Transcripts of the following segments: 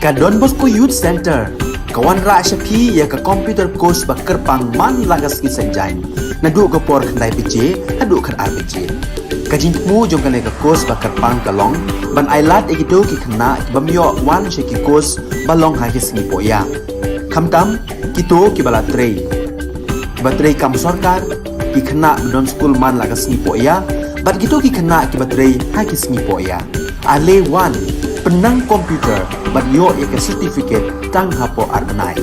Ka Don Bosco Youth Center kawan ra syapi ya ka computer course ba kerpang man lagas ki sanjain nadu ko por khandai pije adu khan RPG kajin mu jong kan ka course ba kerpang kalong ban ailat egido ki khna bamyo wan she ki course balong ha ki singi poya khamtam kito ki bala trei batrei kam sarkar ki khna don school man lagas singi poya bat gitu ki khna ki batrei ha ki singi poya ale wan penang komputer bat yo ya ke certificate tang hapo arnai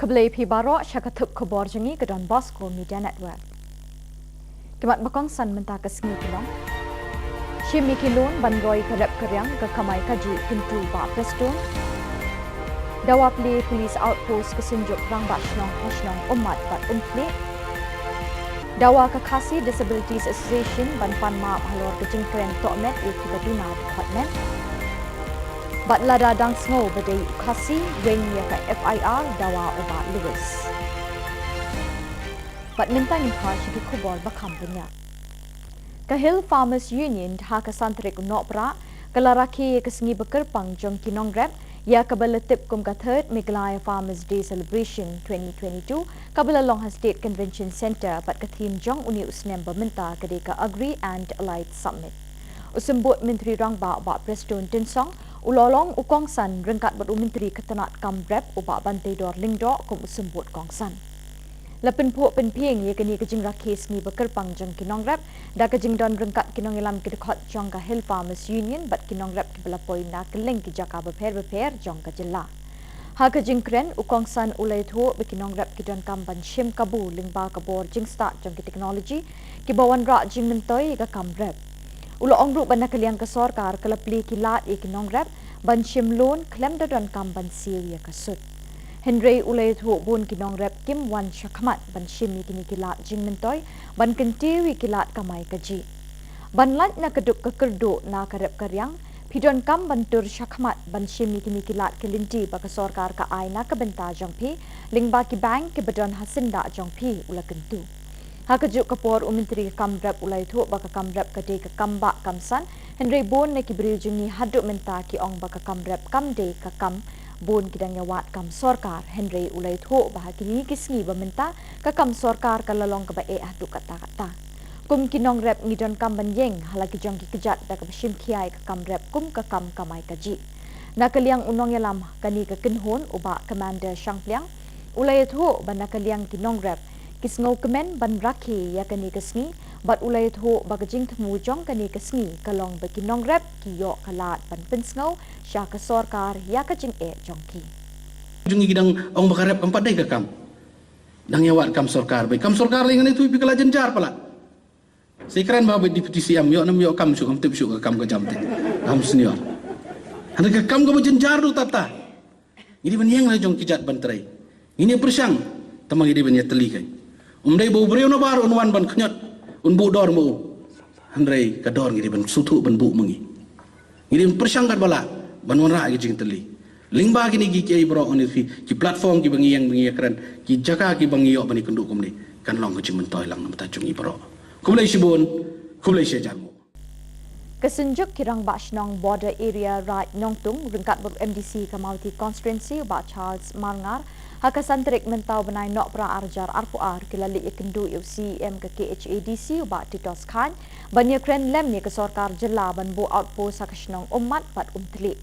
Keblai pi barok syakatup khubor jengi ke Don Bosco Media Network. Kemat bakong san mentah ke sengi kelong. Shimi kilun bandroi kerap keryang ke kamai kaji pintu bak Preston. Dawa pli polis outpost kesenjuk rang bak Shillong umat bat umplik. Dawa kekasi Disabilities Association ban pan maap halor ke jengkren tokmet iki baduna department. Bat lada dang snow badai ukasi ring ya ka FIR dawa obat Lewis. Bat minta impa syiki khubor bakam banyak. Ka Hill Farmers Union ha ka santrik unok ka laraki ke sengi bekerpang jong kinong rep ya ka baletip kum ka third Miglaya Farmers Day Celebration 2022 ka Long State Convention Center bat ka theme jong uni usnem berminta ka ka Agri and Allied Summit. Usembut Menteri Rangba bak Preston Tinsong ulolong ukongsan rengkat batu menteri ketenat kambrep ubak bantai dor lingdok kum usembut kongsan. Lapen puak penpieng ye kini kejing rakis ni bekerpang jong kinong rep da kejing don rengkat kinong ilam kedekot jong ka Hill Farmers Union bat kinong rep kebelapoi na keleng ki jaka beper jong ka Jylla. Ha kejing kren ukongsan ulai thu bekinong rep kidon kamban shim kabu lingba kabor jing start jong ki teknologi ki bawan ra jing mentoi ka kambrep. Ulo ongruk bana kaliang ka sorkar kalapli kilat e kinong rep ban shim loan klem da don kamban sil ya kasut. Henry ulai thu bun kinong rep kim wan shakmat ban shim kini kilat jing mentoi ban kentiwi kilat kamai kaji. Ban lat na keduk kekerdu na karep karyang Pidon kam bantur syakmat ban shimi kimi kilat kelinti baka sorkar ka aina ka benta jongpi lingba ki bank ke bedon hasinda jongpi ula kentu. Hakajuk kapor umintri kamrap ulai thu baka kamrap kade ka kamba kamsan Henry Bon ne ki beri jungi haduk menta ki ong baka kamrap kamde ka kam Bon kidang yawat kam sorkar Henry ulai thu bahakini kisngi bamenta ka kam sorkar ka lalong ka bae haduk kata-kata. Kum kinong rep ngidon kam banyeng halagi jong ki kejat da ka bashim kiai ka kam rep kum ka kam kamai kaji. Nakaliang unong yalam kani ka kinhon uba commander Shangpliang ulai thu ban nakaliang kinong rep kisngau kemen ban rakhi ya kani kesngi bat ulai thu bagajing thmu jong kani kesngi kalong ba kinong rep ki yo kalat ban pensngau sya ka sorkar ya ka jing jongki. Jungi gidang ong bakarep kampat dai ka kam. Dang yawat kam sorkar bai kam sorkar lengan itu pikala jenjar pala. Sekran ba deputy CM yo nam yo kam su kam tip su ka kam ka jam te. Kam senior. Anda ka kam ka jenjar du tata. Ini ban yang la jong kijat ban trai. Ini persang tamang ini ban ya teli kai. Umdai bau breu na bar unwan ban khnyat un bu dor mu. Andrei ka dor ngiri ban sutu ban bu mengi. Ngiri persang kat bala ban wanra gi jing teli. Lingba kini gi kiai bro on ki platform ki bangi yang kran ki jaka ki bangi yo bani kenduk kum ni kan long ki mentoy lang mata jungi bro. Kumlai sibun, kumlai sejamu. Kesenjuk kirang Bashnong border area right Nongtung ringkat ber MDC Kamauti constituency ba Charles Marngar hakasantrik mentau benai nok pra arjar arpuar kilali ikendu UCM ke KHADC ba Titos Khan banya kren lem ni ke sorkar jela ban bu outpost hakashnong umat bat umtli.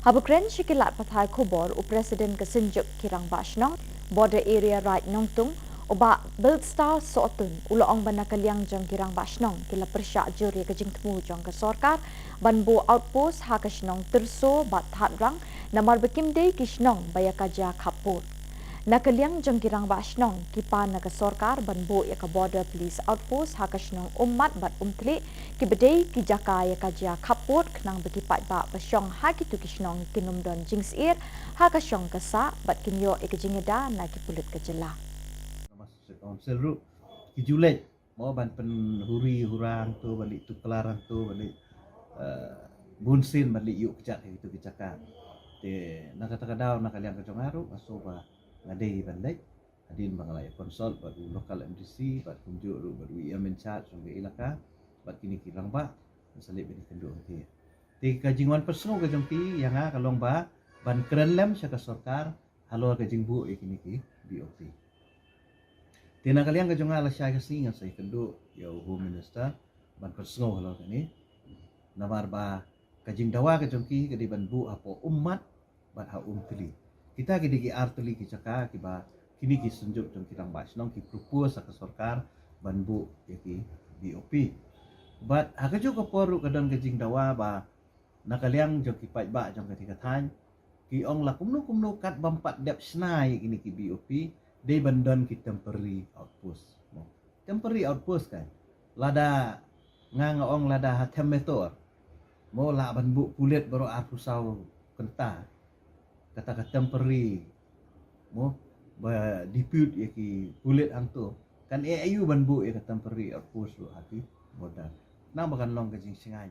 Habukren shikilat pathai Khubor u presiden kesenjuk kirang Bashnong border area right Nongtung Oba build star sotun uloong banakaliang jong kirang Bashnong kila persya juri kejing temu jong ke sorkar banbu outpost hakashnong terso bat hatrang namar bekim day kishnong bayakaja kapur. Nakaliang jong kirang Bashnong kipa na ke sorkar banbu ya ke border police outpost hakashnong umat bat umtli kibedai kijaka ya kaja kapur kenang bekipat ba basyong hakitu kishnong kinumdon jingsir hakasyong kesa bat kinyo ikejingeda na kipulut kejela. Council ru ki julet mau ban pen huri hurang tu balik tu kelarang tu balik bunsin balik yuk kejak itu kecakap te nak kata kadau nak kalian kecong aru aso ba ngadei bandai adin bangalai konsol bat lokal MDC bat kunjuk ru bat UM in charge sungge ilaka bat kini kirang ba salib ini kendu ti te kajingwan personal kajong ti yang kalong ba ban keren lem syaka sorkar halo kajing bu ikini ki BOP. Tina kalian kejong ala syai kesingan saya kendu ya Home Minister ban persengau halau kini namar ba kajing dawa kejong ki kedi ban bu apo umat ban ha teli kita kedi ki arteli ki caka ki ba kini ki senjuk jong kirang Bashnong ki propose ke sorkar ban bu ya ki BOP but ha kejong ko poru kadon kajing dawa ba nakaliang jong ki pai ba jong ketika tan ki ong la kumno kat bampat dep snai kini ki BOP they bandon ki temporary outpost. Temporary outpost kan. Lada ngangaong lada hatem metor. Mo la banbu kulit baru aku sau kenta. Kata temporary. Mo ba dispute ya ki kulit angtu. Kan AIU banbu ya temporary outpost lu hati modal. Nang bakan long kajing singai.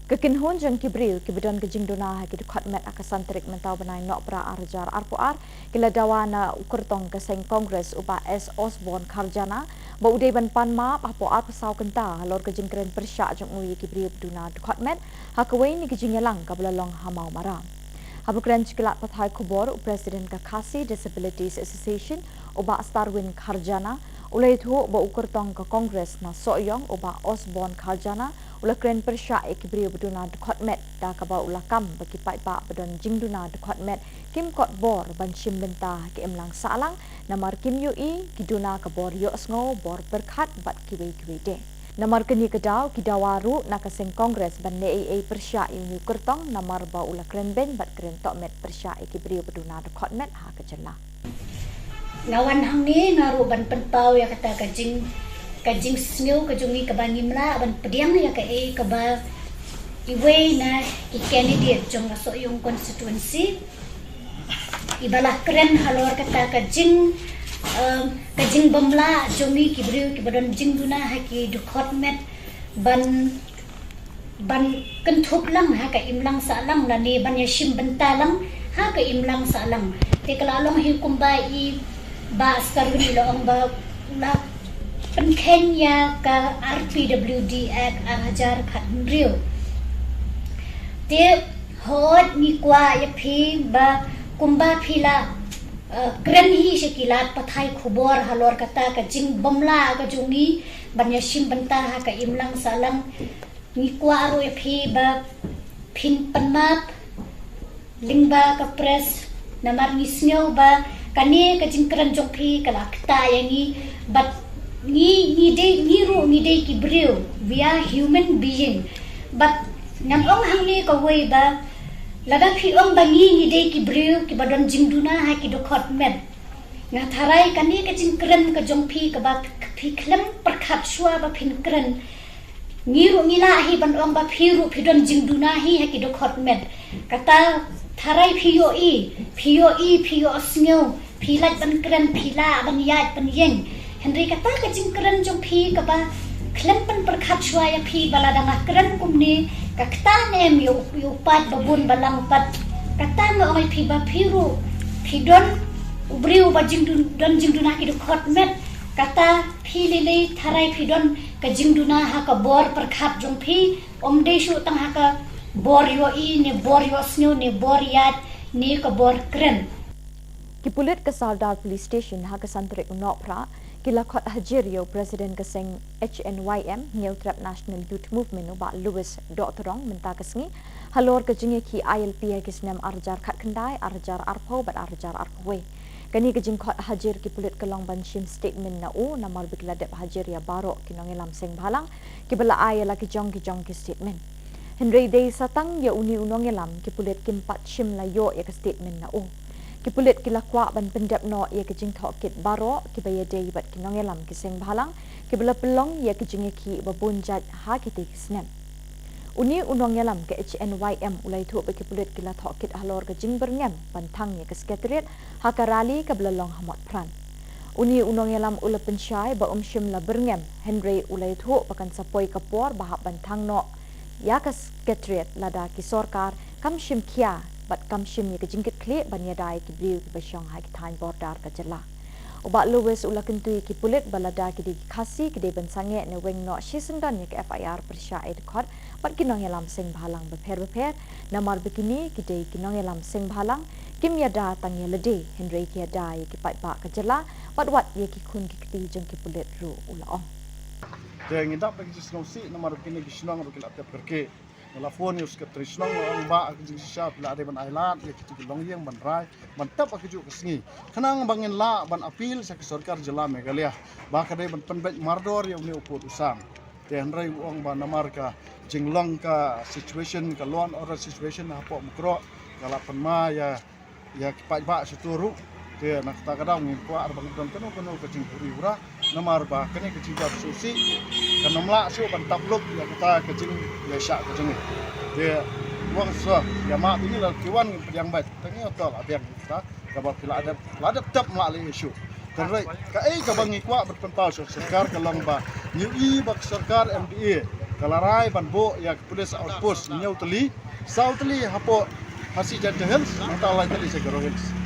Kekinhon jong kibril kibedan kejing dona haki dukhat met akasantrik mentau benai nok pra arjar arpuar kila dawana ukurtong keseng kongres upa S Osborne Kharjana ba udai ban pan ma apo arpasau kenta halor kejing keren persya jong uyi kibril duna dukhat met hakawai ni kejing yalang kablalong hamau maram. Habukren cikilat pathai Khubor Presiden Kakasi Disabilities Association uba Starwin Kharjana ulai thu ba ukurtong ke kongres na soyong uba Osborne Kharjana ula kren persya ikibri beduna dukhat met da kaba ula kam bagi pai ba bedon jingduna dukhat met kim kot bor ban shim benta ki emlang salang namar kim ui kiduna ka bor yo sngo bor berkhat bat kiwe de namar keni kedau kidawaru nakaseng kongres ban nei persya uni kurtong namar ba ula kren ben bat kren tok met persya ikibri beduna dukhat met ha kejela ngawan hang ni ngaru ban penpau ya kata kajing snow kajungi kabangi mla ban pediang ya ka kaba iway na candidate jong aso yung constituency ibalah keren halor kata kajing bamla jongi kibriu kibadon jing duna haki dukot met ban ban kentup lang ha ka imlang sa lang la ni ban yashim bentalang ha ka imlang sa lang te kalalong hikum ba I ba askar ni lo ang ba la pen Kenya ka RPWD Act ang hajar khat riu te hot ni kwa ya phi ba kumba phila kren hi sekilat pathai khubor halor kata ka jing bomla ka jungi ban yashim benta ha ka imlang sa lang ni kwa aro e phi ba phin panmap lingba ka press namar ni snyo ba kani ka jingkran jong phi kala kta yangi but ni de ki brio we are human being but nam ong hang ni ka way ba lada phi ong ba ni de ki brio ki badon jingduna ha ki do khot met nga tharai kani ka jingkran ka jong phi ka ba phi khlem prakhat shwa ba phin kran ngiru ngila hi ban ong ba phiru phidon jingduna hi ha ki do khot met kata tharai phiyo snyo philat ban kran phila ban yat ban yeng henry kata ka jingkran jong phi ka ba khlem ban prakhat shwa ya phi balada nga kran kumni ka kta nem yo pat babun balang pat kata nga oi phi ba phiru phidon ubriu ba jingduna ki do khot met kata phi lele tharai phidon ka jingduna ha ka bor prakhat jong phi omde shu tang ha ka bor yo ne bor yo snyo ne bor yat ne ka bor kren Kipulit ke Saldar Police Station ha ke santrik unopra kila khot hajirio Presiden keseng HNYM Ngil Trap National Youth Movement uba Louis Doktorong minta kesngi halor ke jingi ki ILP ke senam arjar khat kendai arjar arpo bat arjar arpowe kani ke jing khot hajir kipulit ke long banshim statement na u namar bikladep hajir ya baro kinongelam seng bhalang kibala ayala ki jong ki statement Henry Day satang ya uni unongelam kipulit kimpat shim la yo ya ke statement na u kipulit kilakwa ban pendap no ya ke jing thok kit baro kibaya day bat kinongelam ki seng bhalang kibala pelong ya ke jing ki babun jat ha ki te kisnem uni unongelam ke HNYM ulai thu be kipulit kila thok kit halor ke jing berngem pantang ya ke sekretariat ha ka rali ke belalong hamot pran uni unongelam ula pensyai ba shim la berngem Henry ulai thu pakan sapoi kapor bahap bantang no ya ke sekretariat lada ki sorkar kam shim kia bat kam shim ya ke jingkit kle ban ya dai ki briu ki basyong ha ki thain bordar ka jela uba Louis ula kentui ki pulit balada ki di khasi ki de bansange ne weng no shisendon ya ke FIR persya ed khot bat kinongelam sing bhalang beper namar begini ki de kinongelam sing bhalang kim ya da tang ya lede Henry ki da ya ki pat ba ka jela bat wat ya ki khun ki kti jeng ki pulit ru ula ong Dia ngidap bagi sisnong si namar begini kisnong bagi latap kerke telefon yus ke trisnong ang ba ak jisya pila ade ban ailat ya kitu long yang ban rai mantap ak ju kesngi kenang bangin la ban apil sa sarkar jela Meghalaya ba ka ban penbet mardor yang ni uput usang te Henry uang ba namar ka jinglong ka situation ka law and order situation apo mukro kala penma ya kipat ba seturu te nak ta kadang ni kwa arbang don kono ke jing puri ura namar ba kene ke jing susi kanamla su ban tabluk ya kita ke jing ya syak ke jing te wang so ya ma ini la kiwan yang baik tangi otol abiang kita kabar pila ada tap ma le isu terrai ka ka bangi kwa berpental sarkar kalong ba new bak sarkar MDA kalarai ban bo ya police outpost nyautli sautli hapo hasi jadahel mata lai tali segaro hills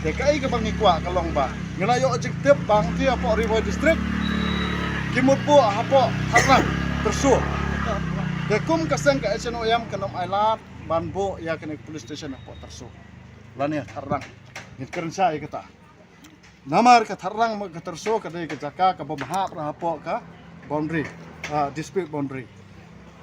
dekai ka bangi kwa kalong ba ngelayo objektif bang ti apo river district kimutpo hapo harang tersu dekum kasang ka SNOM kanom ailat banbo ya kene police station apo tersu lani harang ngit keren sai kata namar ka harang mag tersu ka de ka jaka ka babahap ra hapo ka boundary dispute boundary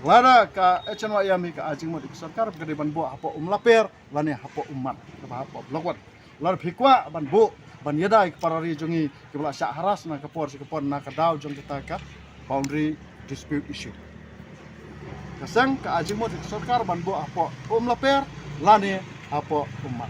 lada ka SNOM ka ajing mo sarkar ka de banbo hapo umlaper lani hapo umat ka hapo blokwat lar phikwa ban bu ban yadai parari jungi kibla syak haras na kapor na kadaw jong kita ka boundary dispute issue kasang ka ajing mo sarkar ban bu apo laper lani apo umat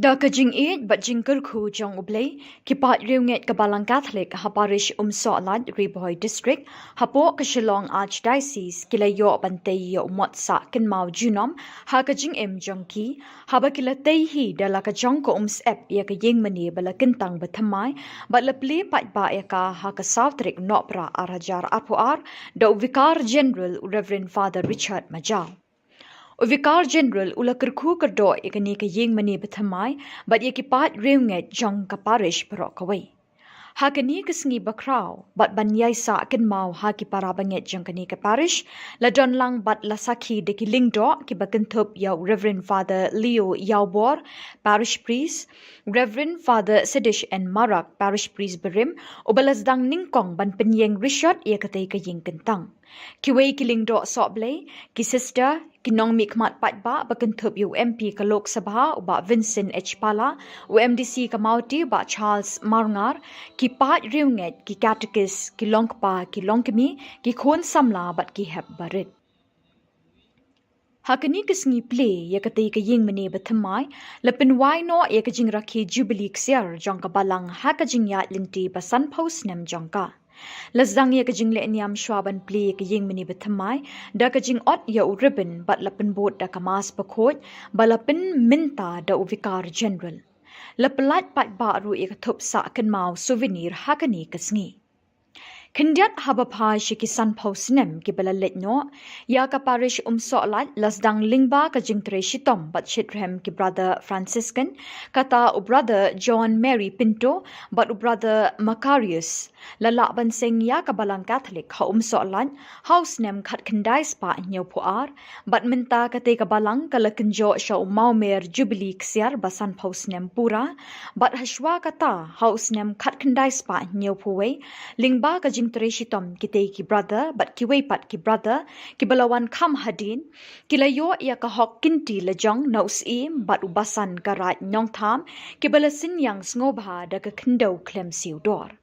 Da ka jing it bat jing khu jong ublei kipat riunget ka balang Catholic ha parish Soalat Riboy district hapo ka Shillong archdiocese kilayo bantay yo mot sa kin mau junom ha ka jing jong ki ha ba kilatay hi dala ka jong ko ep ya ka yeng mani bala kintang bathamai bat la ple pat ba ya ka ha ka Southrick nopra arajar apuar da Vicar General Reverend Father Richard Majal. Vicar General ula kerku kerdo ikani ka yeng mani bathamai bat yakipat riunget jong ka parish perokaway. Hakani kasngi bakraw bat banyai sa kin mau haki parabanget jong kani ka parish la don lang bat la sakhi de ki lingdo ki bakentup yaw Reverend Father Leo Yawbor parish priest, Reverend Father Sedish and Marak parish priest berim ubalas dang ningkong ban penyeng Richard yakatay ka yeng kentang. Kiway kiling do soble, ki sister, kinong mikmat patba bakentup UMP ka Lok Sabha uba Vincent H. Pala, UMDC ka Mauti uba Charles Marngar, ki pat riunget, ki catechist, ki longpa, ki longkemi, ki khon samla bat ki hep barit. Hakani kasngi play yakatay ka yeng mani bathamai, lapin wai no yakajing rakhi Jubilee ksiar jong ka balang hakajing yat linti basan post nem jong ka. Lasdang ya kajing le niam shwaban play ka yeng mani bathamai da kajing ot ya u ribbon bat lapin bot da kamas pakot balapin minta da u Vicar General. Lapelat pat baru ya katup sa kan mau souvenir hakani kasngi. Kendiat habapa shikisan pausnem ki balalet no ya ka parish Soalat lasdang lingba ka jingtre shitom bat shitrem ki brother Franciscan kata u brother John Mary Pinto bat u brother Macarius lala banseng ya ka balang Catholic ha Soalat house nem khat kendai spa nyaw puar bat minta kate ka balang kalakenjo sya umaumer Jubilee ksiar basan pausnem pura bat hashwa kata house nem khat kendai spa nyaw puwe lingba ka Shitom kitay ki brother but kiway pat ki brother ki balawan kam hadin kilayo ya ka hok kinti lajong naus but ubasan karat nyong tham ki balasin yang sngoba da ka kendo klem siudor.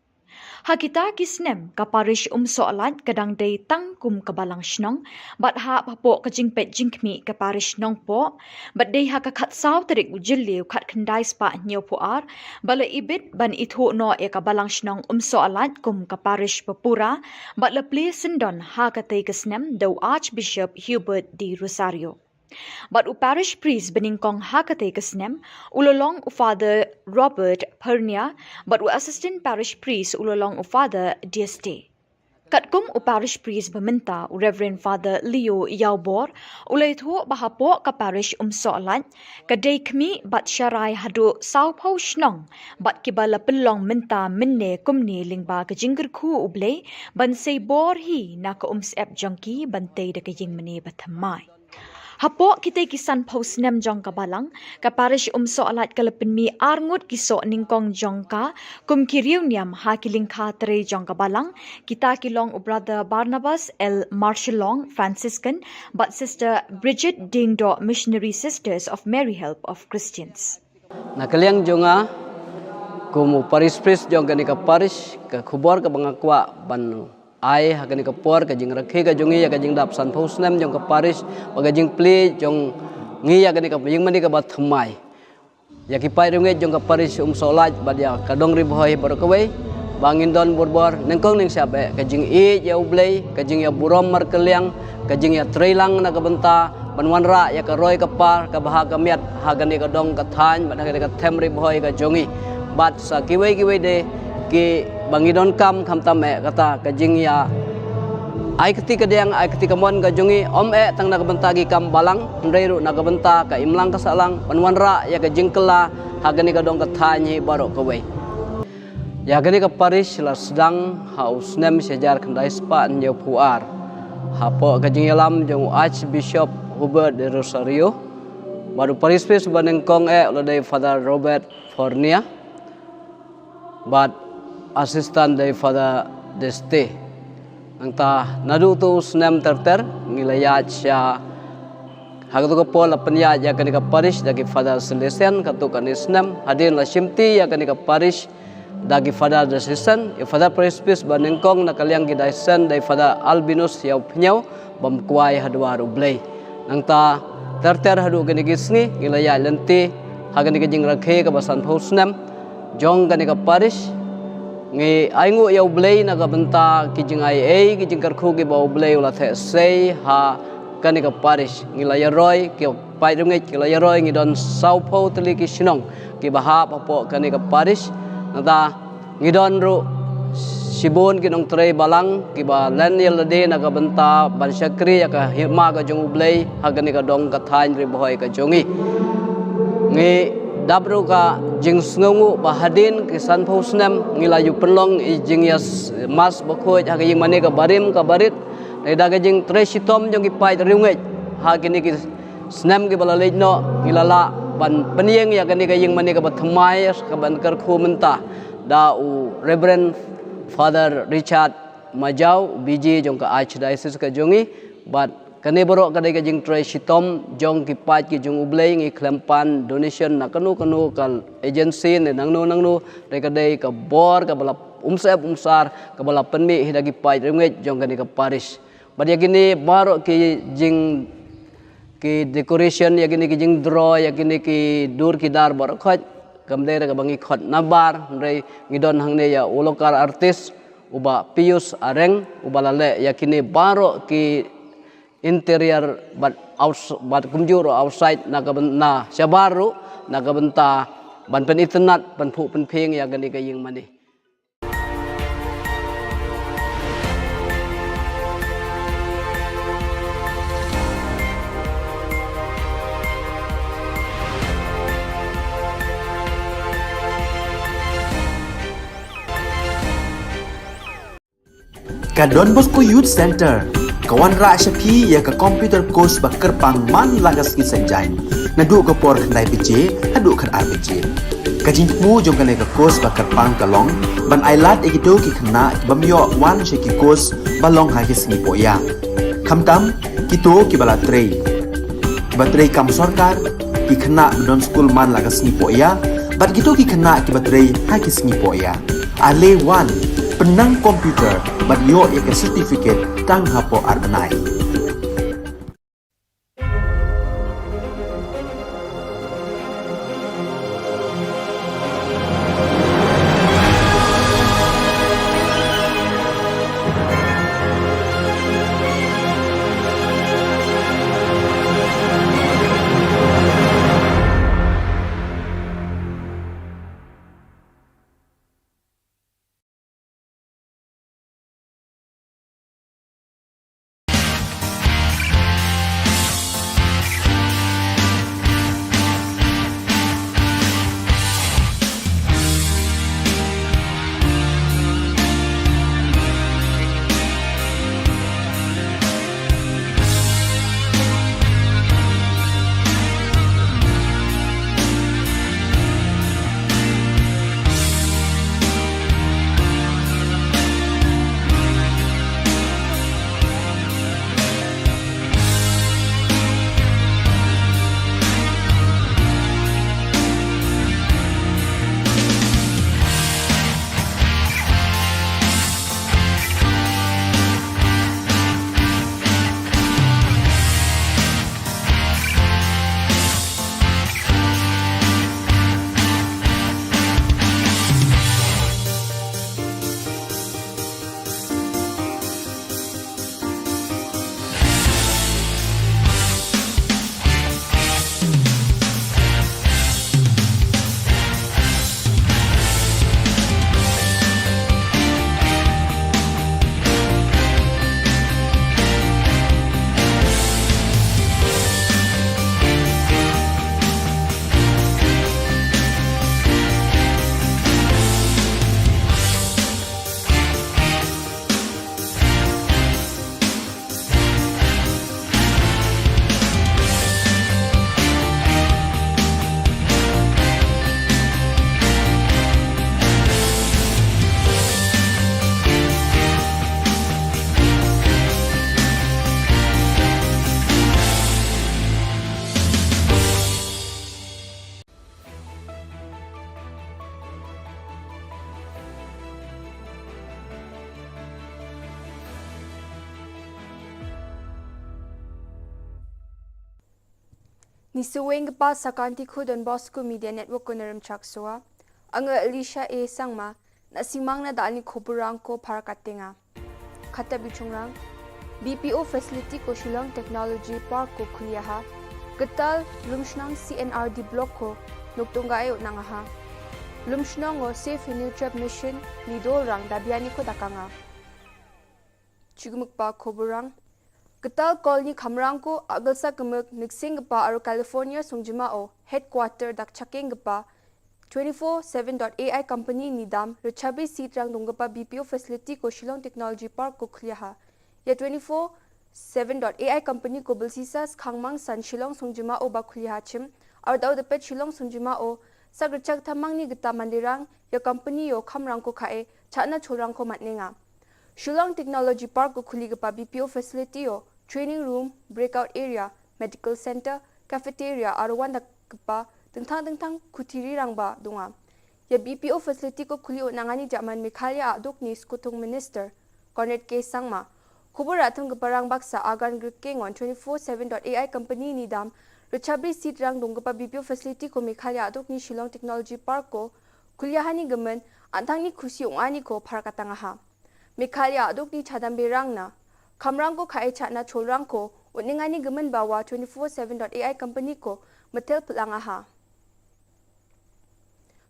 Hakita kisnem ka parish Soalat kadang day tangkum kabalang shnong but ha papo ka jingpet jingkmi ka parish nong po but day ha ka kat saw terik ujiliw kat kendai spa nyaw puar bala ibit ban itho no e ka balang shnong Soalat kum ka parish papura but la ple sindon ha ka tay kisnem daw Archbishop Hubert D. Rosario. But u parish priest beningkong hakate kasnem ulolong u Father Robert Pernia but u assistant parish priest ulolong u Father DST. Katkum u parish priest beminta u Reverend Father Leo Yawbor ulaitho bahapo ka parish Soalat kadai kmi bat syarai hadu saupo shnong bat kibala pelong minta minne kumni lingba ka jingger ku ublay ban say bor hi na ka ep jongki bantay da ka ying mani bathamai. Hapo kita kisan post nem jong ka balang ka parish Soalat kalapin mi arngut kiso ningkong jong ka kum kiriw niam ha kiling ka tere jong ka balang kita kilong u brother Barnabas L. Marshallong Franciscan but sister Bridget Dingdo Missionary Sisters of Mary Help of Christians. Nakaliang jonga kumu parish priest jong ka parish ka khubor ka bangakwa banu ai hakani ka por ka jing rakhe ka jongi ya ka jing dap san phos nem jong ka parish wa ka jing play jong ngi ya ka jing mani ka bat thamai ya ki pai runge jong ka parish Soalat bad ya ka dong ri boy bar ka we bangin don borbor nengkong ning sabe ka jing e ya ublay ka jing ya burom mar kaliang ka jing ya trailang na ka benta banwan ra ya ka roy ka par ka baha ka miat ha ka ni ka dong ka than bad ka them ri boy ka jongi bat sa kiwe de ki bangidon kam tame kata kajing ya ai ketika diang ai ketika mon ka jongi tang na kabentagi kam balang ndairu na kabenta ka imlang ka salang panwanra ya ka jingkela hagani ka dong ka thanyi baro ka we ya gani ka parish la sedang haus nem sejar kendai spa nyo puar hapo ka jing yalam jong Archbishop Hubert de Rosario baru parish pes banengkong oleh Father Robert Fornia but assistant dari Father Deste angta nadu tu snem terter ngilayat sya hagatu ka pol apnya ya kani ka parish dagi Father Celestian katu kani snem hadin la shimti ya kani ka parish dagi Father Assistant ya Father Priest banengkong nakaliang gidaisen dari Father Albinus ya pnyaw bamkwai hadwa rublay angta terter hadu kani gisni ngilayat lenti hagan ka jing rakhe ka basan phosnem jong ka ka parish ngi aingu ya ublei na ka benta ki jing ai ki jing karkhu ki ba ublei ula the sei ha ka ka parish ngi la ya roi ki pai rungi ki la ya roi ngi don sau pho tli ki Shillong ki ba ha pa po ka ka parish na ta ngi don ru Sibon kinong tray balang kiba lanyel de na kabanta bansyakri ya ka hima ka jong ublay hagani ka dong ka thain ri boy ka jongi ngi dabru ka jing sngongu bahadin ki san phosnem ngila yu penlong i jing yas mas bakhoj ha jing mane ka barim ka barit dai da ka jing tray sitom jong ki pai riungai ha kini ki snem ki balalej no ngilala ban penieng ya kani ka jing mane ka bathmai ka ban kar khu menta da u reverend Father Richard Majau BG jong ka Archdiocese ka jongi but kane borok kadai ka jing tray sitom jong ki pat ki jong ublay ngi klempan donation na kanu kal agency ne nangno dai kadai ka bor ka bala umsar ka bala penmi hidagi pat ringet jong kani ka parish but yakini borok ki jing ki decoration yakini ki jing draw yakini ki dur ki dar borok khoj kamdera ka bangi khot nabar rei ngidon hangne ya ulokar artist uba Pius Areng uba lale yakini baro ki interior but kumjuro outside na syabaru nakabenta ban pen internet ban phu pen pheng ya gani ka ying mani Ka Don Bosco Youth Center kawan ra syapi ya ka computer course bakar pang man lagas ki sanjain nadu ka por khandai bije hadu khan ar bije ka jingmu jong ka course bakar pang kalong ban ailat ekito ki khna bamyo wan she ki course balong ha ki singi poya khamtam kito ki bala trei batrei kam sarkar ki khna don school man lagas singi poya bat kito ki khna ki batrei ha ki singi poya ale wan penang komputer bat yo ek certificate tang hapo arnai Ni suweng pa sakanti ko Don Bosco Media Network ko naram chaksua. Ang Alicia A sangma na simang na daan ni Khoburang ko para katinga. Kata bichungrang BPO facility ko Shillong Technology Park ko kuliaha. Getal lumshnang CNRD block ko nugtunggayo nangaha. Lumshnang o safe nutrient mission ni dorang dabiani ko dakanga. Chigumuk pa Khoburang Getal kolni kamrang ko agal sa gemuk niksing pa aro California sungjima o headquarter dak chaking pa 24/7.ai company ni dam rechabi sitrang donggapa BPO facility ko Shillong Technology Park ko khliaha ya 24/7.ai company ko bulsisas khangmang san Shillong sungjima o ba khliaha chim ar daw de pet Shillong sungjima o sagrachak thamang ni gita mandirang ya company yo khamrang ko khae chana chorang ko matnenga Shillong Technology Park ko khuligapa BPO facility yo training room, breakout area, medical center, cafeteria aro wanda kapa tengtang kutiri rangba dunga. Ya BPO facility ko khuli nangani jaman Meghalaya adok ni skutung minister Cornet K Sangma. Khubor atham gaparang baksa agan griking on 24/7.ai company ni dam rechabri seat rang donggapa BPO facility ko Meghalaya adok ni Shillong Technology Park ko kuliahani gemen antang ni khusi ongani ko pharakatanga ha. Meghalaya adok ni chadambe rang na kamrang ko khai chana cholrang ko uningani gemen bawa 24/7.ai company ko metel pelanga ha.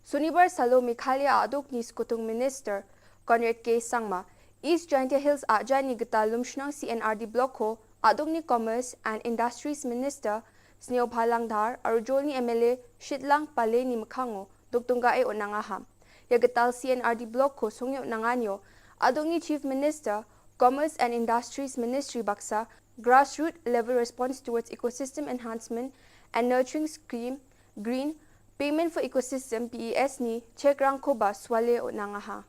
Sunibar Salo Meghalaya adok ni skutung minister Conrad K Sangma East Giant Hills ajani geta lumshnang CNRD block ko adok ni commerce and industries minister Sneo Bhalangdhar arujol ni MLA Shitlang Pale ni Mkhango doktunga e onanga ha. Ya getal CNRD block ko sungyo nanganyo adok ni chief minister Commerce and Industries Ministry Baksa grassroots level response towards ecosystem enhancement and nurturing scheme green payment for ecosystem PES ni chekrang ko ba swale onangaha.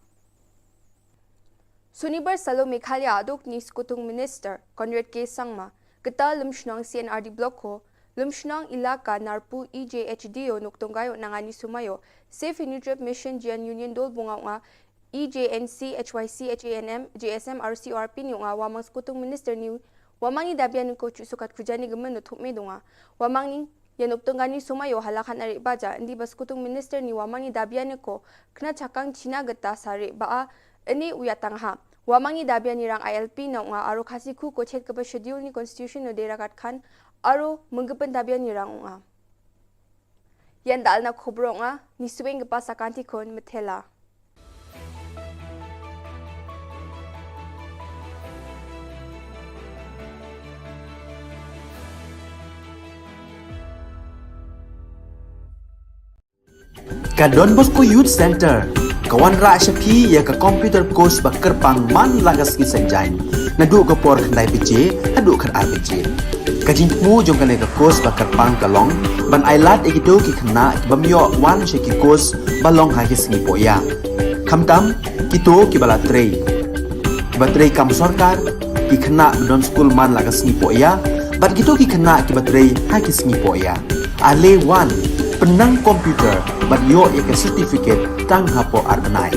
Sunibar Salo Meghalaya adok ni skutung minister Conrad K Sangma geta lumshnang CNRD block ko lumshnang ilaka narpu EJHDO nuktonggayo nangani sumayo safe nutrient mission Jian Union dol bunga EJNC, HYC, HANM, JSM, RCRP ni nga wamang skutung minister ni wamang ni dabian ko sukat kujani gemen no thukme dunga wamang ni yanuptungani sumayo halakan ari baja ndi bas skutung minister ni wamang ni dabian ko kna chakang china gata sare ba ani uyatang ha wamang ni dabian ni rang ILP na nga aro khasi khu ko chet ka schedule ni constitution no derakat khan aro munggepen dabian ni rang nga yan dal na khobro nga ni suweng pa sakanti kon methela Ka Don Bosco Youth Center kawan ra shapi ya ka computer course bakar pang man lagas ki sanjain nadu ka por khandai pije hadu khan ar pije ka jingmu jong ka course bakar pang kalong ban ailat ekito ki khna bamyo wan sheki course balong ha ki singi poya khamtam kito ki bala trei batrei kam sarkar ki khna don school man lagas ni poya bat kito ki khna ki batrei ha ki singi poya ale wan penang komputer bat yo eka certificate tang hapo arnai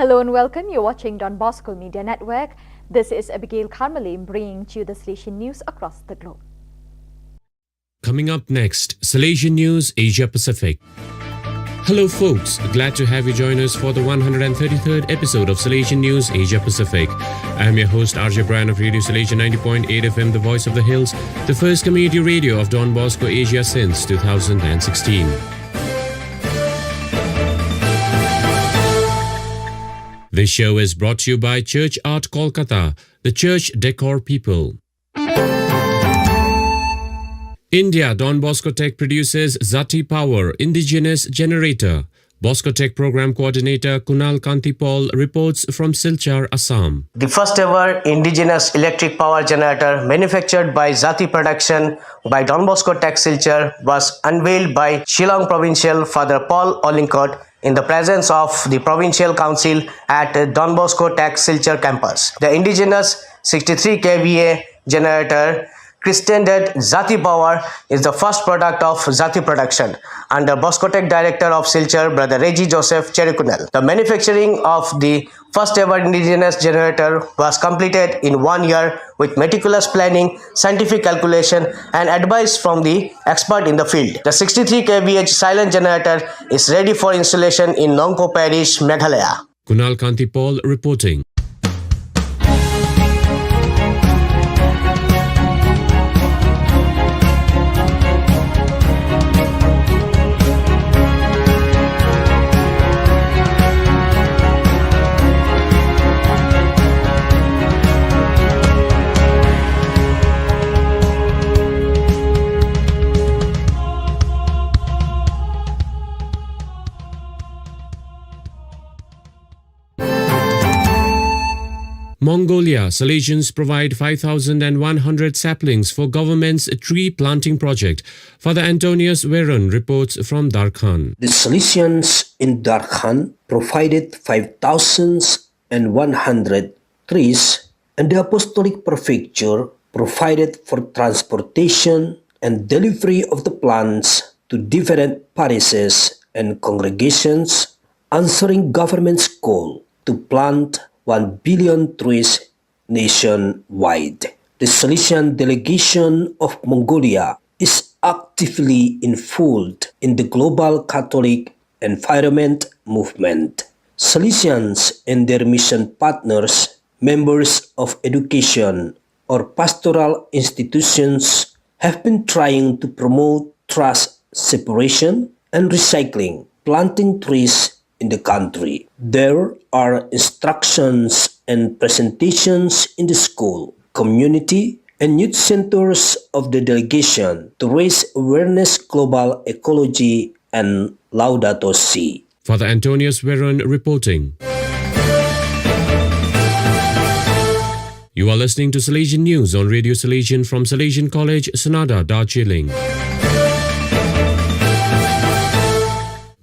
Hello and welcome. You're watching Don Bosco Media Network. This is Abigail Carmelim bringing to you the Salesian news across the globe. Coming up next, Salesian News Asia Pacific. Hello folks, glad to have you join us for the 133rd episode of Salesian News Asia Pacific. I am your host RJ Brian of Radio Salesian 90.8 FM, the voice of the hills, the first community radio of Don Bosco Asia since 2016. This show is brought to you by Church Art Kolkata, the church decor people. India, Don Bosco Tech produces Zati Power Indigenous Generator. Bosco Tech Program Coordinator Kunal Kantipal reports from Silchar, Assam. The first ever indigenous electric power generator manufactured by Zati Production by Don Bosco Tech Silchar was unveiled by Shillong Provincial Father Paul Ollincott in the presence of the Provincial Council at Don Bosco Tech Silchar campus. The indigenous 63 kVA generator christened Zati Power is the first product of Zati Production under Bosco Tech Director of Silchar, Brother Reggie Joseph Cherrikunal. The manufacturing of the first ever indigenous generator was completed in 1 year with meticulous planning, scientific calculation and advice from the expert in the field. The 63 kVA silent generator is ready for installation in Nongpo Parish, Meghalaya. Kunal Kantipal reporting. Mongolia, Salesians provide 5,100 saplings for government's tree planting project. Father Antonius Veron reports from Darkhan. The Salesians in Darkhan provided 5,100 trees, and the Apostolic Prefecture provided for transportation and delivery of the plants to different parishes and congregations, answering government's call to plant 1 billion trees nationwide. The Salesian delegation of Mongolia is actively involved in the global Catholic environment movement. Salesians and their mission partners, members of education or pastoral institutions, have been trying to promote trash separation and recycling, planting trees in the country. There are instructions and presentations in the school, community, and youth centers of the delegation to raise awareness global ecology and Laudato Si. Father Antonius Veron reporting. You are listening to Salesian News on Radio Salesian from Salesian College, Sonada, Darjeeling.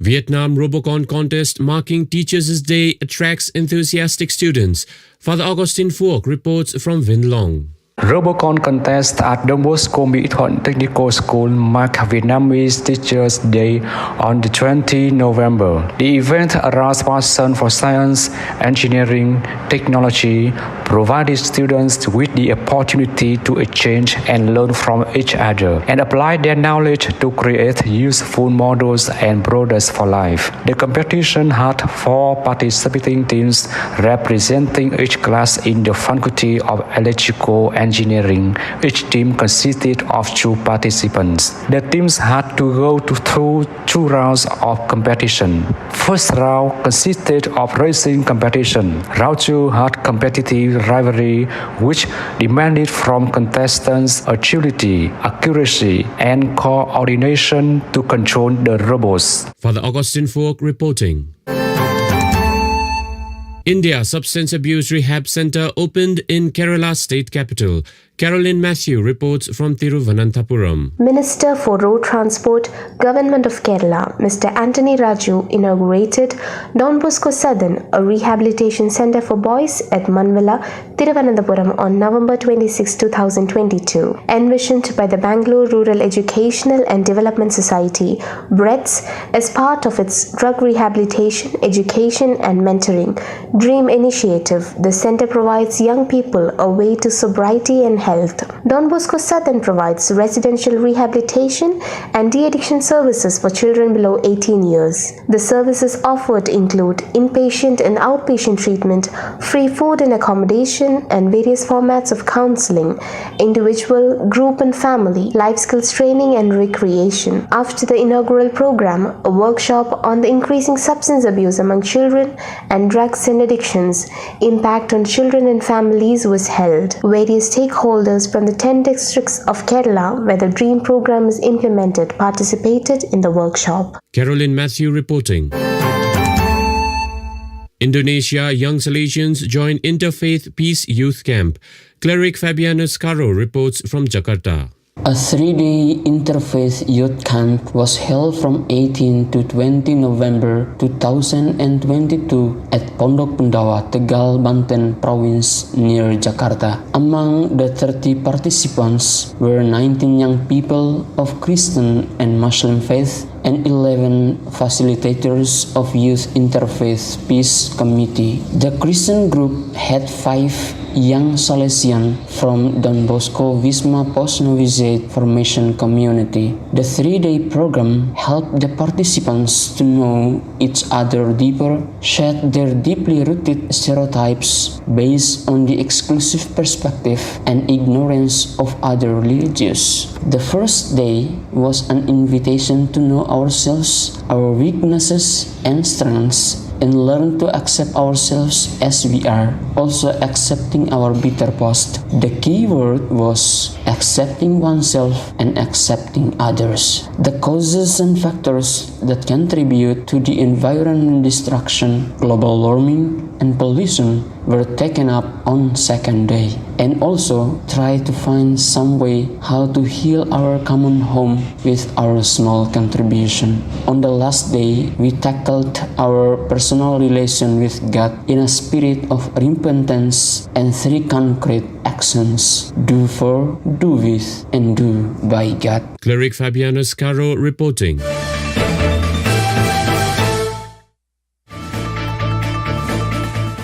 Vietnam Robocon contest marking Teachers' Day attracts enthusiastic students. Father Augustine Phuoc reports from Vinh Long. Robocon contest at Don Bosco Mỹ Thuận Technical School marked Vietnamese Teachers' Day on the 20th November. The event aroused passion for science, engineering, technology, provided students with the opportunity to exchange and learn from each other, and apply their knowledge to create useful models and products for life. The competition had 4 participating teams representing each class in the Faculty of Electrical Engineering. Each team consisted of 2 participants. The teams had to go through 2 rounds of competition. First round consisted of racing competition. Round 2 had competitive rivalry, which demanded from contestants agility, accuracy, and coordination to control the robots. Father Augustine Phuoc reporting. India Substance Abuse Rehab Center opened in Kerala state capital. Caroline Matthew reports from Thiruvananthapuram. Minister for Road Transport, Government of Kerala, Mr. Anthony Raju inaugurated Don Bosco Southern, a rehabilitation center for boys at Manvilla, Thiruvananthapuram on November 26, 2022. Envisioned by the Bangalore Rural Educational and Development Society, BREDS, as part of its drug rehabilitation, education and mentoring DREAM initiative, the center provides young people a way to sobriety and health. Don Bosco Southern provides residential rehabilitation and de-addiction services for children below 18 years. The services offered include inpatient and outpatient treatment, free food and accommodation, and various formats of counseling, individual, group and family, life skills training and recreation. After the inaugural program, a workshop on the increasing substance abuse among children and drugs and addictions, impact on children and families was held. Various stakeholders from the 10 districts of Kerala where the DREAM program is implemented participated in the workshop. Caroline Matthew reporting. Indonesia young Salesians join Interfaith Peace Youth Camp. Cleric Fabianus Caro reports from Jakarta. A 3-day interfaith youth camp was held from 18 to 20 November 2022 at Pondok Pendawa, Tegal, Banten Province near Jakarta. Among the 30 participants were 19 young people of Christian and Muslim faith and 11 facilitators of Youth Interfaith Peace Committee. The Christian group had 5 young Salesian from Don Bosco Wisma Post Novitiate Formation Community. The 3-day program helped the participants to know each other deeper, shed their deeply rooted stereotypes based on the exclusive perspective and ignorance of other religions. The first day was an invitation to know ourselves, our weaknesses and strengths, and learn to accept ourselves as we are, also accepting our bitter past. The key word was accepting oneself and accepting others. The causes and factors that contribute to the environmental destruction, global warming, and pollution were taken up on second day, and also try to find some way how to heal our common home with our small contribution. On the last day, we tackled our personal relation with God in a spirit of repentance and 3 concrete actions: do for, do with, and do by God. Cleric Fabianus Caro reporting.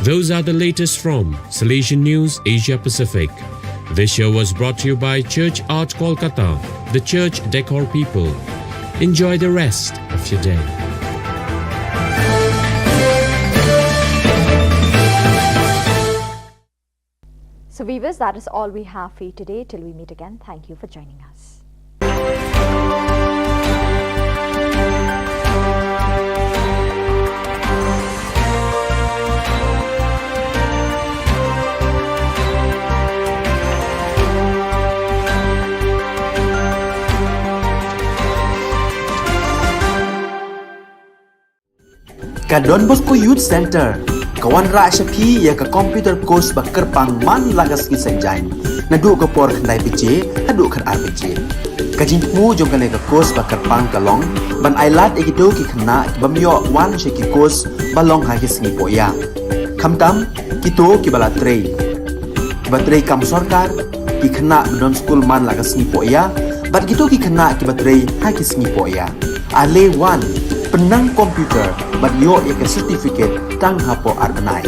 Those are the latest from Salesian News Asia Pacific. This show was brought to you by Church Art Kolkata, the church decor people. Enjoy the rest of your day. So viewers, that is all we have for you today. Till we meet again, thank you for joining us. Ka Don Bosco Youth Center, kawan ra shapi ya ka computer course ba kerpang man lagas ki sanjain. Nadu ka por khandai piche, hadu khan ar piche. Ka jingmu jong ka ka course ba kerpang ka long, ban ailat egido ki khna ki bamyo wan she ki course ba long ha ki sngi po ya. Khamtam kito ki bala trei. Ki ba trei kam sarkar ki khna don school man lagas sngi po ya. Bat kito ki khna ki ba trei ha ki sngi po ya. Ale one penang komputer bat yo ek certificate tang hapo arbanai.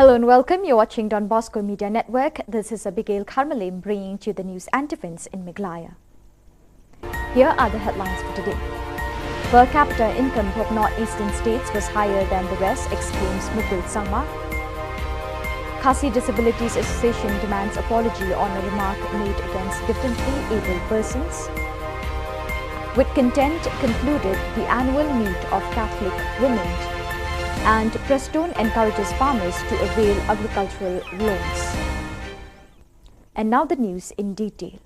Hello and welcome. You're watching Don Bosco Media Network. This is Abigail Karmalim bringing to you the news and events in Meghalaya. Here are the headlines for today. Per capita income of northeastern states was higher than the rest, exclaims Mukul Sangma. Khasi Disabilities Association demands apology on a remark made against differently abled persons. With content concluded the annual meet of Catholic women, and Preston encourages farmers to avail agricultural loans. And now the news in detail.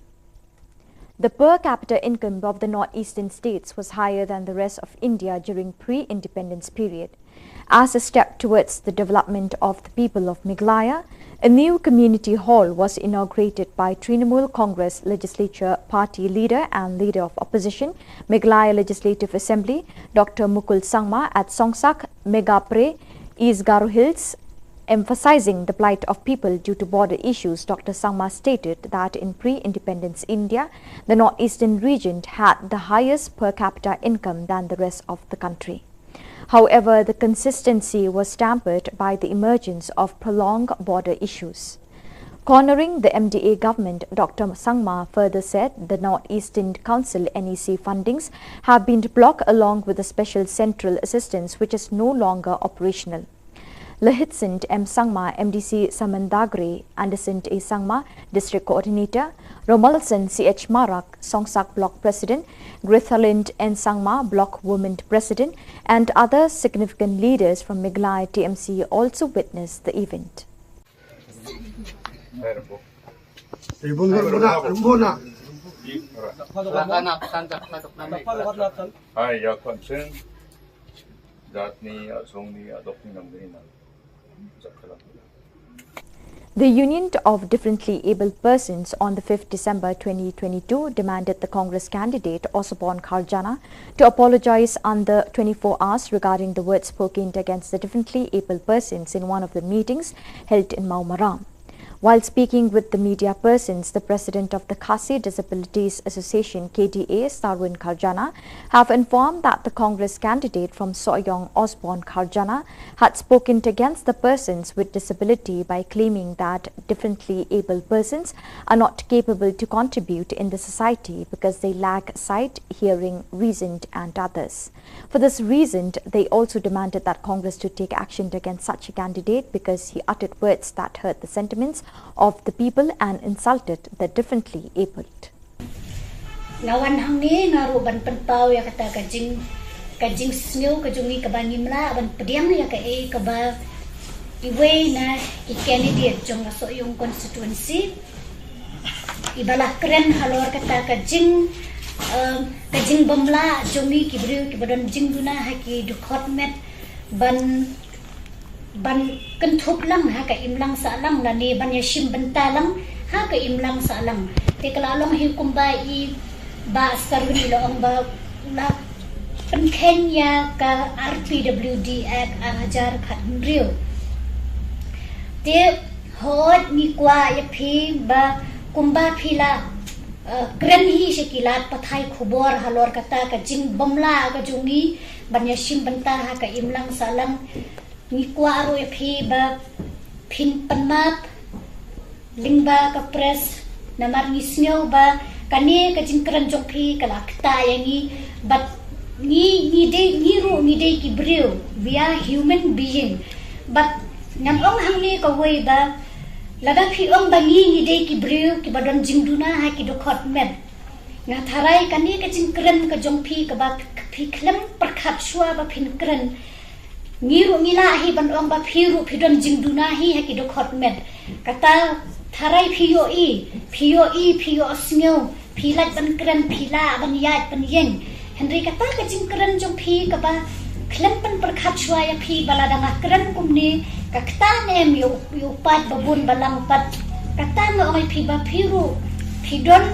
The per capita income of the northeastern states was higher than the rest of India during pre-independence period. As a step towards the development of the people of Meghalaya, a new community hall was inaugurated by Trinamool Congress Legislature Party Leader and Leader of Opposition, Meghalaya Legislative Assembly, Dr. Mukul Sangma at Songsak, Megapre, East Garo Hills. Emphasizing the plight of people due to border issues, Dr. Sangma stated that in pre-independence India, the northeastern region had the highest per capita income than the rest of the country. However, the consistency was tampered by the emergence of prolonged border issues. Cornering the MDA government, Dr. Sangma further said the Northeastern Council NEC fundings have been blocked along with the special central assistance which is no longer operational. Lahitsint M. Sangma, MDC Samandagre, Andersint A. Sangma, District Coordinator, Romalson C.H. Marak, Songsak Block President, Grithalind N. Sangma, Block Women President, and other significant leaders from Meghalaya TMC also witnessed the event. The Union of Differently Abled Persons on the 5th December 2022 demanded the Congress candidate Osborne Kharjana to apologize under 24 hours regarding the words spoken against the differently abled persons in one of the meetings held in Maumaram. While speaking with the media persons, the president of the Khasi Disabilities Association KDA, Sarwin Kharjana, have informed that the Congress candidate from Soyong, Osborne Kharjana, had spoken against the persons with disability by claiming that differently abled persons are not capable to contribute in the society because they lack sight, hearing, reason and others. For this reason, they also demanded that Congress to take action against such a candidate because he uttered words that hurt the sentiments of the people and insulted the differently abled. Ngawan hang ni ngaru ban penpau ya kata kajing snew kajungi kabani mla ban pediang ya ka e kaba iwe na ki candidate jong so yung constituency ibalah keren halor kata kajing bamla jongi ki brio ki badon jing duna ha ki dukhot met ban kentup lang ha ka imlang sa lang la ni ban yashim benta lang ha ka imlang sa lang te kalalong hi kumba I ba sarwini lo ang ba la pen Kenya ka RPWD Act ajar khat rio te hot ni kwa ya phi ba kumba phila kren hi sekilat pathai khubor halor kata ka jing bomla ka jungi ban yashim benta ha ka imlang sa lang ni kwa ro phi ba phin panmap lingba ka press namar ni sneu ba kani ka jingkran jong phi kala kta yangi but ni de ki brio we are human being but nam ong hang ni ka wei ba lada phi ong ba ni de ki brio ki badon jingduna ha ki do khot met nga tharai kani ka jingkran ka jong phi ka ba phi khlem prakhat shwa ba phin kran Niru mila hi ban ong ba phiru phidon jingduna hi ha ki do khot met kata tharai phio sneu philat ban kran phila ban yat ban yeng henry kata ka jingkran jong phi ka ba khlem pan prakhat shwa ya phi balada nga kran kumni kakta nem yo pat babun balang pat kata no oi phi ba phiru phidon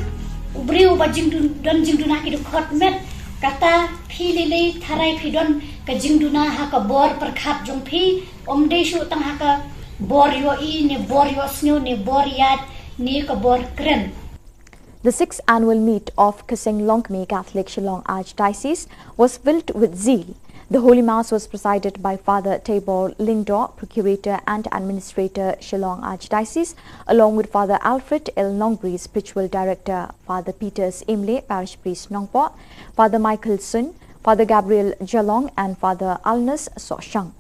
ubriu ba jingduna ki do khot met kata phi lele tharai phidon ka jingduna ha ka bor prakhat jong phi omde shu tang ha ka bor yo I ne bor yo sneu ne bor yat ne ka bor kren. The 6th annual meet of Kaseng Longme Catholic Shillong Archdiocese was filled with zeal. The Holy Mass was presided by Father Tabor Lingdor, Procurator and Administrator, Shillong Archdiocese, along with Father Alfred L. Nongbri, Spiritual Director, Father Peters Imle, Parish Priest Nongpo, Father Michael Sun, Father Gabriel Jalong and Father Alnus Soshang.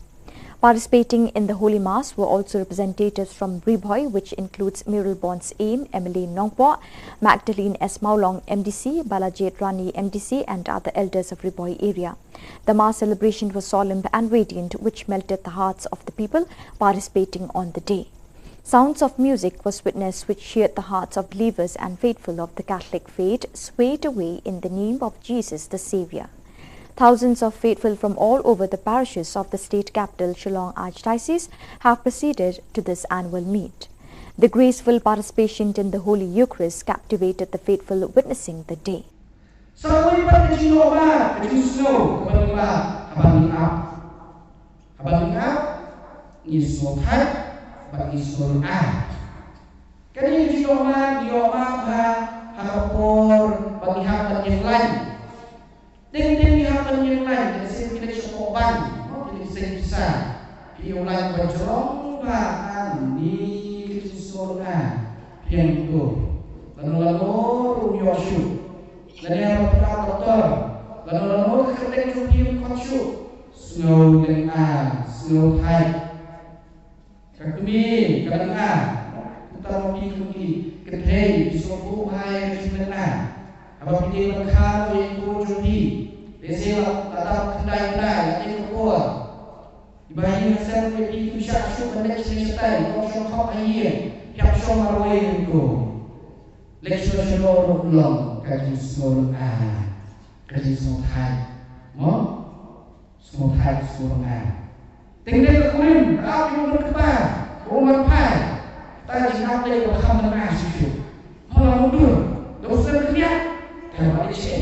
Participating in the Holy Mass were also representatives from Riboy, which includes Muriel Bonds Aim, Emily Nongpo, Magdalene S. Maulong MDC, Balajit Rani MDC and other elders of Riboy area. The Mass celebration was solemn and radiant, which melted the hearts of the people participating on the day. Sounds of music was witnessed which cheered the hearts of believers and faithful of the Catholic faith, swayed away in the name of Jesus the Saviour. Thousands of faithful from all over the parishes of the state capital, Shillong Archdiocese, have proceeded to this annual meet. The graceful participation in the Holy Eucharist captivated the faithful witnessing the day. Ding hapon yang lain, kasi kita cukup ban, kita bisa yang lain berjerong bahkan di surga yang itu. Lalu rumyoshu, lalu yang doktor, lalu kerja yang konsyu, snow dan snow high. Kami kadang kita mau pergi ke snow high sebenarnya. Apa pilih berkah yang kujuhi, desa tatap kendai yang kuat. Ibayi hasil pergi bisa syuk balik selesai, kau syuk kau ayer, siap syuk marwai itu. Leksyur seluruh ulang kaji seluruh kaji seluruh hai, seluruh hai seluruh Tinggal kekurim, rapi berkebar, umat pai, tadi nabi berkam dengan syuk, malah mundur, dosa keliat. Malaysia,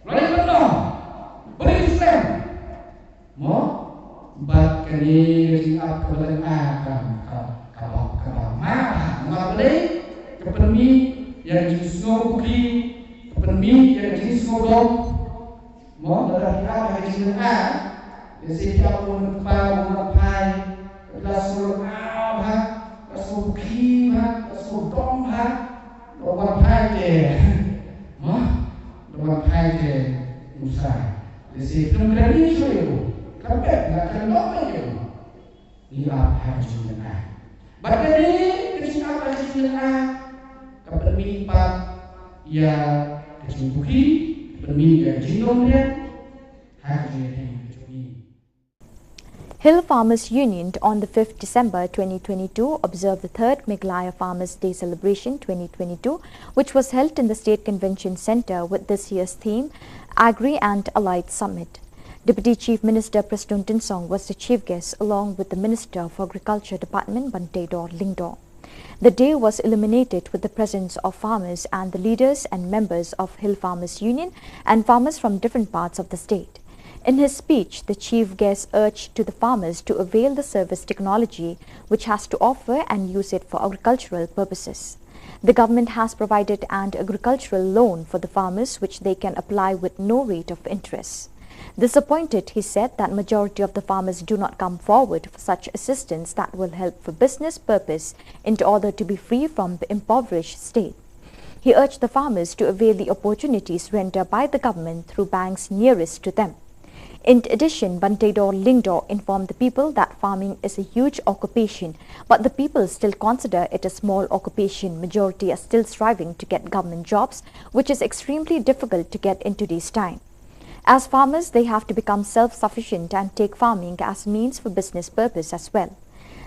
Malaysia benar, boleh Islam. Bat kali kita kebetulan kalau boleh kepermi yang jenis ngopi, kepermi yang jenis ngodom, dari apa yang jenis dari siapa pun pai, kelas apa, kelas ngopi, kelas ngodom Orang Pai Musa. Jadi belum berani saya. Kapan nak kenal dia? Ini apa jenisnya? Bagai ni kecil apa jenisnya? Kepermimpan ya kecil bukti, kepermimpan ya jindong dia. Hill Farmers Union on the 5th December 2022 observed the 3rd Meghalaya Farmers Day Celebration 2022, which was held in the State Convention Centre with this year's theme, Agri and Allied Summit. Deputy Chief Minister Preston Tinsong was the chief guest along with the Minister for Agriculture Department Bantedor Lingdor. The day was illuminated with the presence of farmers and the leaders and members of Hill Farmers Union and farmers from different parts of the state. In his speech, the chief guest urged to the farmers to avail the service technology which has to offer and use it for agricultural purposes. The government has provided an agricultural loan for the farmers which they can apply with no rate of interest. Disappointed, he said that majority of the farmers do not come forward for such assistance that will help for business purpose in order to be free from the impoverished state. He urged the farmers to avail the opportunities rendered by the government through banks nearest to them. In addition, Bantedor Lingdor informed the people that farming is a huge occupation, but the people still consider it a small occupation. Majority are still striving to get government jobs, which is extremely difficult to get in today's time. As farmers, they have to become self-sufficient and take farming as means for business purpose as well.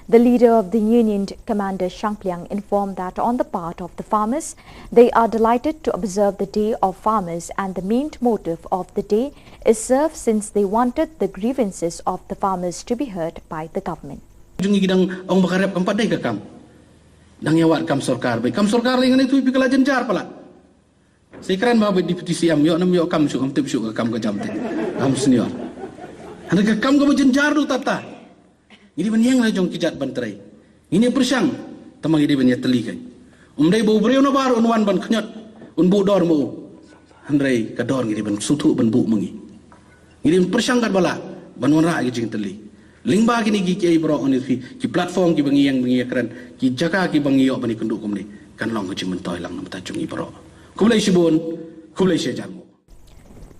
The leader of the union, Commander Shangpliang, informed that on the part of the farmers, they are delighted to observe the Day of Farmers, and the main motive of the day is served since they wanted the grievances of the farmers to be heard by the government. Jungi gidang ang makarep ang paday ka kam. Nang yawat kam sorkar bay. Kam sorkar lingan itu ipikala jenjar pala. Sekarang bawa deputi siam yo nam yo kam syuk am tip syuk kam ka jamte. Kam senior. Anda ka kam ka jenjar du tata. Ini banyang lah jong kijat bantrai. Ini persang tamang ini banyak telikai. Umdai bau beriau na bar unwan ban kenyat, unbu dor mu. Handrai kador ngiri ban sutu ban bu mengi. Ngiri persangkat bala ban wanra gi jing teli. Lingba gini gi kiai bro on ki platform ki bangi yang keren ki jaka ki bangi yo bani kenduk kumni kan long ji mentoy lang nam ta jungi bro. Kumlai sibun, kumlai sejarmu.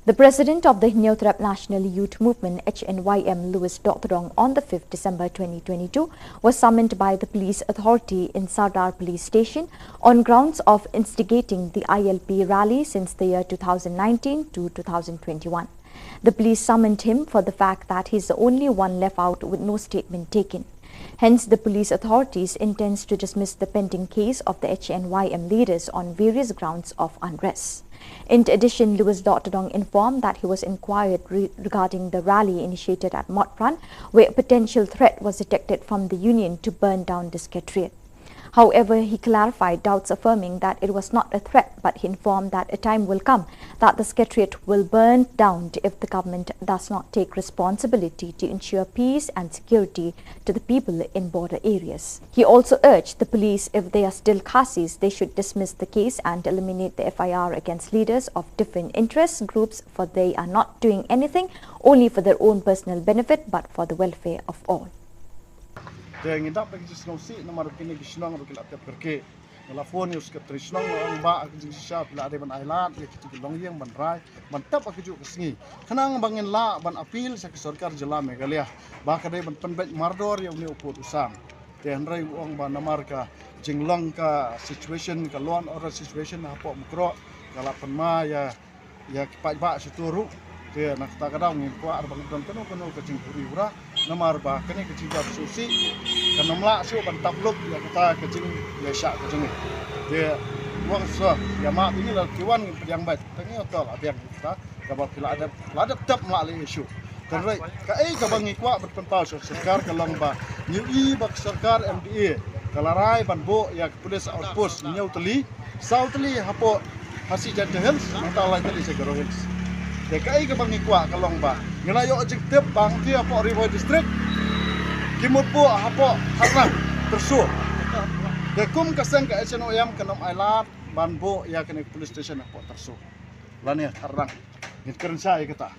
The president of the Hinyotrap National Youth Movement, HNYM, Louis Dothrong, on the 5th December 2022, was summoned by the police authority in Sardar Police Station on grounds of instigating the ILP rally since the year 2019 to 2021. The police summoned him for the fact that he is the only one left out with no statement taken. Hence, the police authorities intends to dismiss the pending case of the HNYM leaders on various grounds of unrest. In addition, Louis Dothrong informed that he was inquired regarding the rally initiated at Motpran, where a potential threat was detected from the union to burn down the secretariat. However, he clarified doubts, affirming that it was not a threat, but he informed that a time will come that the secretariat will burn down if the government does not take responsibility to ensure peace and security to the people in border areas. He also urged the police, if they are still Khasis, they should dismiss the case and eliminate the FIR against leaders of different interest groups, for they are not doing anything only for their own personal benefit, but for the welfare of all. Yang indap bagi Shillong si nomor kini Shillong rukil atap perke nelafon yus ke Shillong ang ba ak jing sha pila ade ban island ya kitu long yang ban rai ban tap ak ju kesngi kenang bangin la ban apil sa ke sarkar jela Meghalaya ba ka de ban penbet mardor yang ni uput usang te hanrai uang ban namar ka jinglong ka situation ka law and order situation hapo mukro kala penma ya kipat ba situru te nak ta kadang ngin kwa ar bang don kono ke jing puri ura namar ba kene ke jing susi kanamla su ban tabluk ya kata ke jing ya syak ke jing te wang so ya ma ini la kiwan yang baik tengi otol abiang kita kabal pila ada tap ma le isu terrai ka ka bangi kwa berpentau sarkar kalong ba new bak sarkar MDA kalarai ban bo ya police outpost nyau teli southly hapo hasi jatuh hills mata teli segaro hills dekai ke bangi kwa kalong ba ngelayo objektif bang ti apa river district kimut po hapo harang tersu dekum kasang ka SNOM kanom island banbo ya kene police station hapo tersu lani harang ngikren sai kata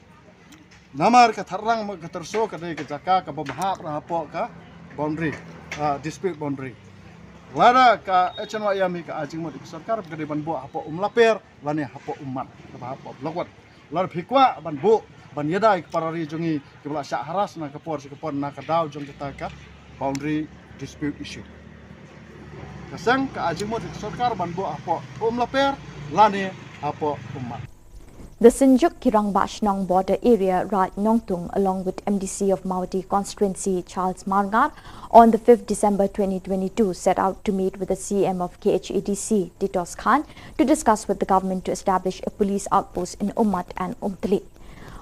namar ka harang mag tersu ka dei ke jaka ka babahap ra hapo ka boundary dispute boundary lada ka SNOM ka ajing mo sarkar ka dei banbo hapo umlaper lani hapo umat ka hapo blokwat lar phikwa ban bu ban yadai parari jongi kibla syak haras na kapor na kadau jong kita ka boundary dispute issue kasang ka ajimo sarkar ban bu apo laper lani apo umat. The Sinjuk Kirang Bashnong border area, Raj Nongtung, along with MDC of Mawati constituency Charles Margar, on the 5th December 2022, set out to meet with the CM of KHADC, Titos Khan, to discuss with the government to establish a police outpost in Ummat and Umtali.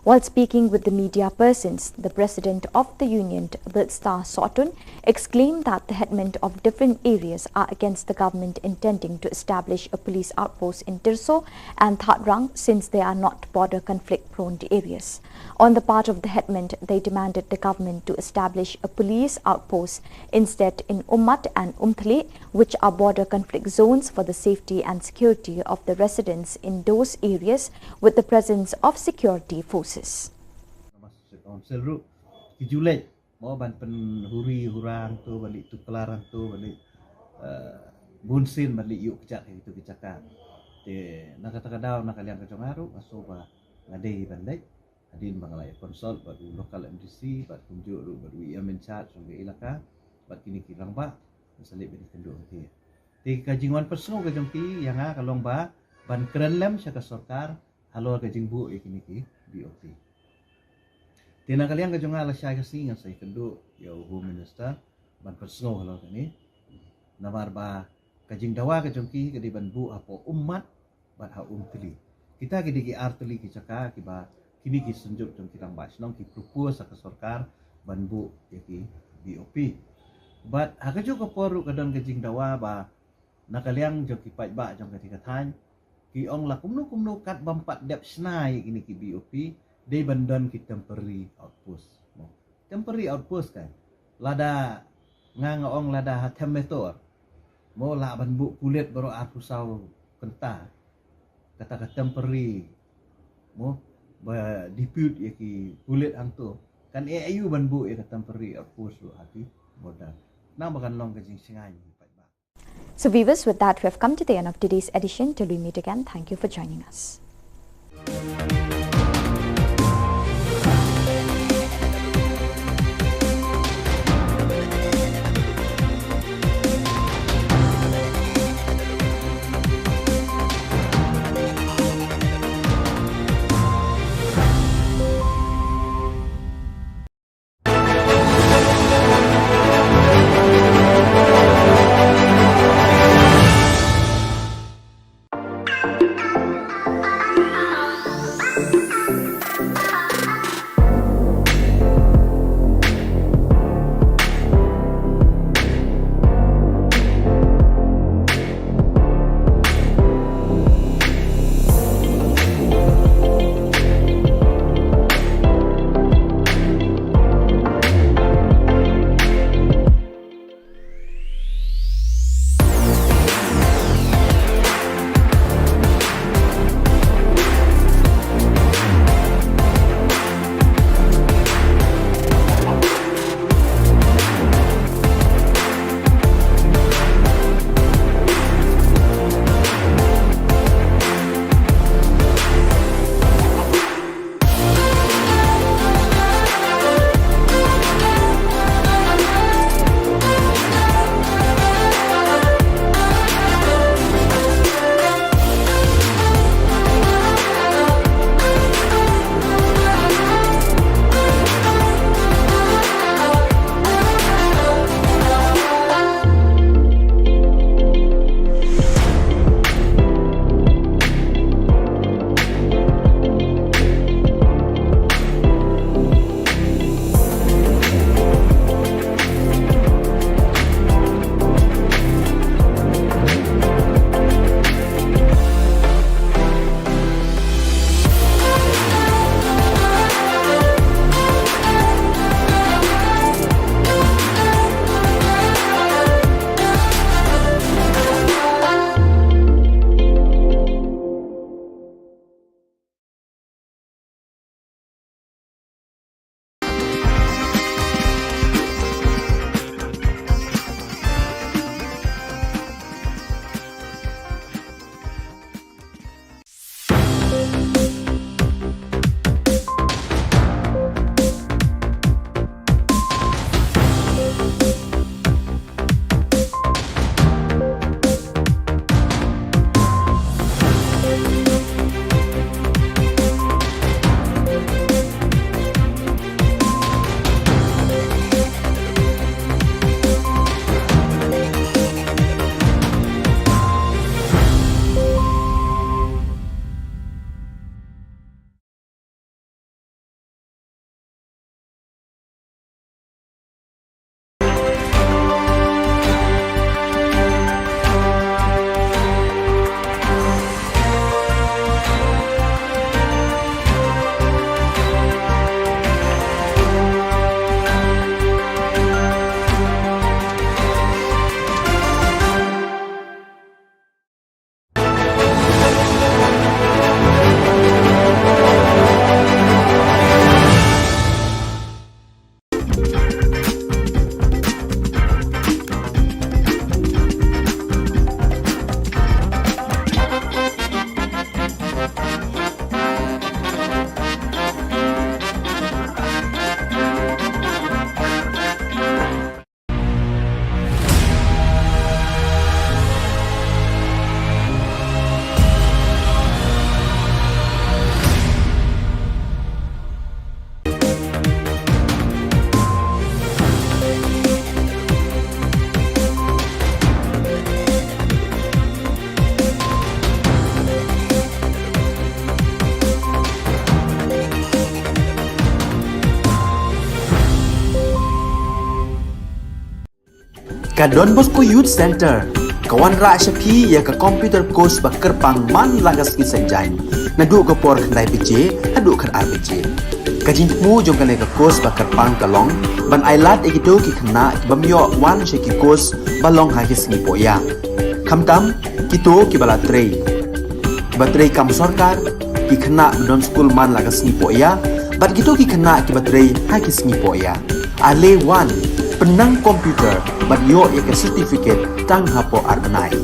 While speaking with the media persons, the president of the union, Bilstar Sotun, exclaimed that the headmen of different areas are against the government intending to establish a police outpost in Tirso and Thatrang, since they are not border conflict-prone areas. On the part of the headmen, they demanded the government to establish a police outpost instead in Ummat and Umthli, which are border conflict zones, for the safety and security of the residents in those areas with the presence of security forces. Council ru kijulej mau ban penhuri hurang tu balik tu kelaran tu balik bunsin balik yuk kecak itu kecakan te nak kata kadau nak kalian kecongaru aso ba ngadei bandai adin bangalai konsol baru lokal MDC bat tunjuk ru baru yang menchat sungguh ilaka bat kini kirang ba salib bini kenduk ti te kajingan personal kajong ti yang kalong ba ban kerenlem syaka sarkar halo kajing bu ikini ki BOT. Tina kalian kajong ala siya kasi nga sa ikendo yaw Home Minister ban personal halo kani namar ba kajing dawa kajong ki kadi ban bu apo umat ban ha umtili kita kidi ki artili ki caka ki ba kini ki sunjuk jong kirang basnong ki propose sa sarkar ban bu ki BOP but ha kajong ko poru kadang kajing dawa ba nakaliang jong ki pait ba jong katikatan ki ong la kumno kat bampat dep snai ini ki BOP day bandon ki temporary outpost mo temporary outpost kan lada nga ong lada hatem metor mo la ban bu kulit baru aku sau kenta kata temporary mo ba dispute ya ki kulit angto kan ayu ban bu ya temporary of course hati boda nang bakan long kajing singai. So viewers, with that we have come to the end of today's edition. Till we meet again, thank you for joining us. Ka Don Bosco Youth Center kawan ra shapi ya ka computer course ba kerpang man lagas ki sanjain nadu ko por khandai pije adu khan ar pije ka jingmu jong kan ka course ba kerpang kalong ban ailat ekido ki khna bamyo wan she ki course balong ha ki sngi poya khamtam kito ki bala trei Baterai kam sorkar ki kena non school man laga sni poya, bat gitu ki kena ki baterai ha ki sni poya. Ale one penang komputer bat yo ya ke certificate tang hapo arbenai.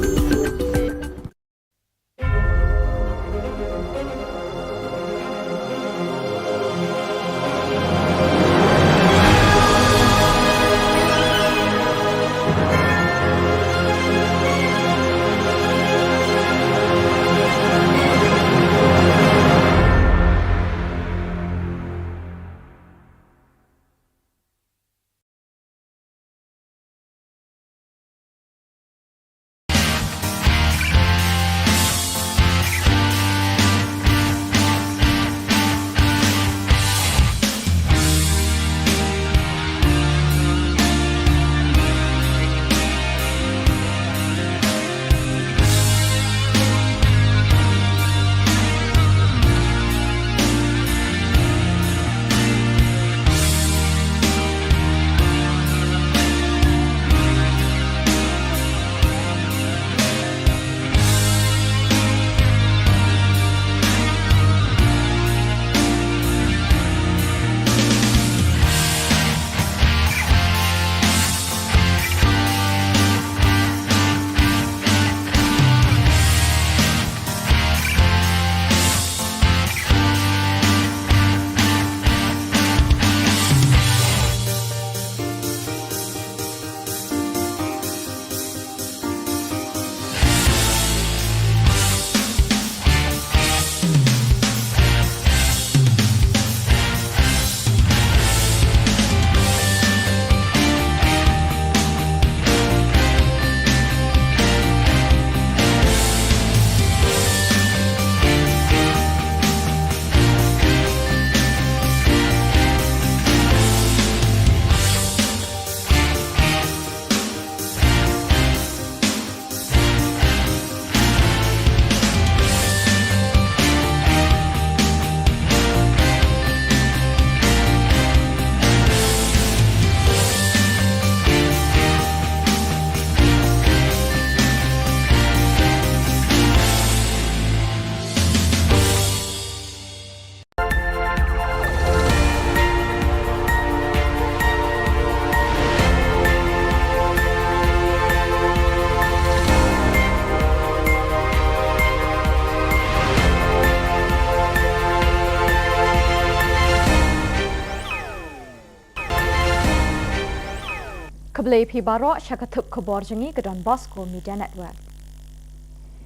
Keblai pi barok syakatup khubor jengi ke Don Bosco Media Network.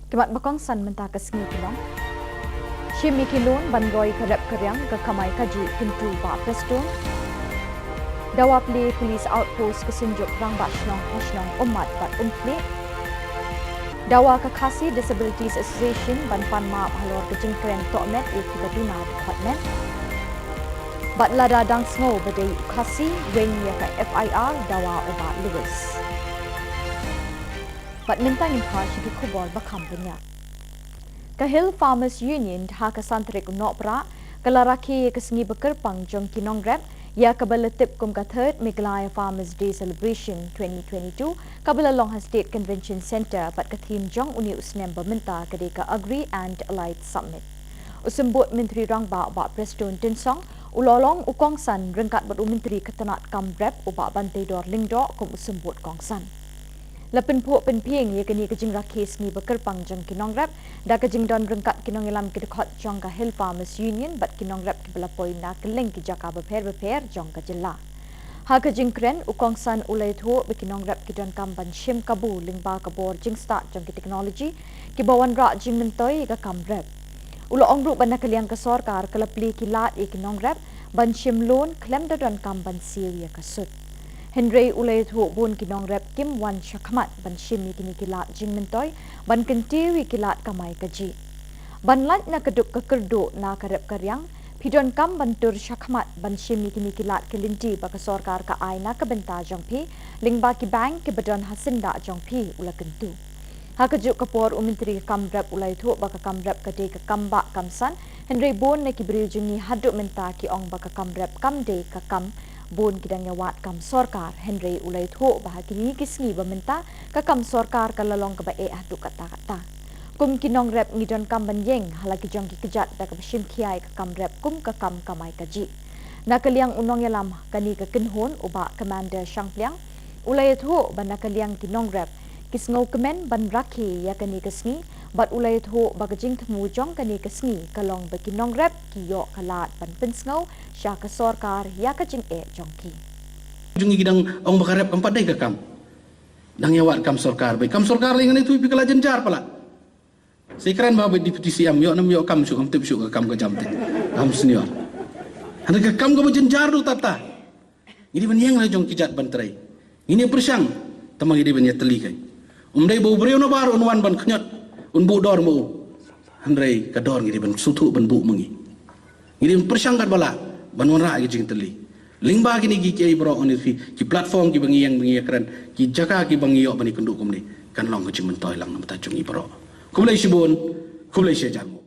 Kemat bakong san mentah ke sengi kilong. Shimi kilun bandroi kerap keryang ke kamai kaji pintu ba Preston. Dawa pli Police Outpost kesenjuk rang bat Shillong umat bat umpli. Dawa ke Khasi Disabilities Association ban pan maap halor ke jingkren tokmet iki baduna department. Bat lada dang snow badai Khasi ring ya ke FIR dawa obat Lewis. Bat mintang impa syiki khubor bakam punya. Ke Hill Farmers Union ha ke santrik unok pra ke laraki ke sengi bekerpang jong kinong grab ya ke beletip kum ka third Miglaya Farmers Day Celebration 2022 ke Long State Convention Center bat ke theme jong uni usnem bermenta ke deka Agri and Allied Summit. Usembut Menteri Rangba Bak Preston Tinsong ulolong ukongsan rengkat ber Menteri Ketenat Kam Grab ubak bantai dor lingdok kum usembut kongsan. Lepen pok penpieng ye kini kejing rakis ni bekerpang jong kinong grab da kejing don rengkat kinong ilam ke dekat jong ka Hill Farmers Union bat kinong grab ke belapoi na keleng ki jaka beper jong ka Jylla. Ha kejing kren ukongsan ulai thu bekinong grab ki don kam ban shim kabu lingba ka bor jing start jong ki teknologi ki bawan ra jing mentoi ka kam grab. Ulo ong ruk ban kalian ka sorkar kelapli kilat e kinong grab ban shim loan klem da don kam ban sil ya kasut. Henry ulai thu bun kinong rep kim wan shakmat ban shimi kini kilat jing mentoi ban kentiwi kilat kamai kaji. Ban lat na keduk kekerdo na karep karyang pidon kam ban tur shakmat ban shimi kini kilat kelinti baka sorkar ka ai na kebenta jong pi lingba ki bank ke bedon hasinda jong pi ula kentu. Hakajuk kapor Menteri Kam Rep ulai thu baka Kam Rep kade ka kamba kamsan Henry bon na kibril jungi haduk menta ki ong baka Kam Rep kam de ka kam bon kidang yawat kam sorkar Henry ulai thu bahagi ni kisngi bamenta ka kam sorkar ka lalong ka bae haduk kata-kata. kum kinong rep ngidon kam banyeng halagi jong ki kejat da ka bashim khiai ka kam rep kum ka kam kamai kaji na kaliang unong yalam kani ka kinhon uba commander shangpliang ulai thu ban na kaliang kinong rep kisngau kemen ban rakhi ya kani kasngi bat ulai thu bagajing thmu jong kani kasngi kalong ba kinong rep ki yo kalat ban pensngau sha ka sarkar ya ka jing e jongki jungi gidang ong bakarep kampat dai ka kam dang yawat kam sarkar lingan itu pikala jenjar pala sekran ba deputy CM yo nam yo kam su kam tip su ka kam ka jamte kam senior anda ka kam ka jenjar du tata ini ban yang la jong kijat ban trai ini persang tamang ini ban ya teli kai dai bo breu no bar unwan ban khnyat un bu dor mo andrai ka dor ini ban sutu ban bu mengi ini persang kat bala ban wara gi jing teli lingba gini gi kiai bro on ki platform ki bangi yang keren ki jaka ki bangi yo bani kenduk kum ni kan long ki mentoy lang namta jungi bro kumlai sibun kumlai sejamu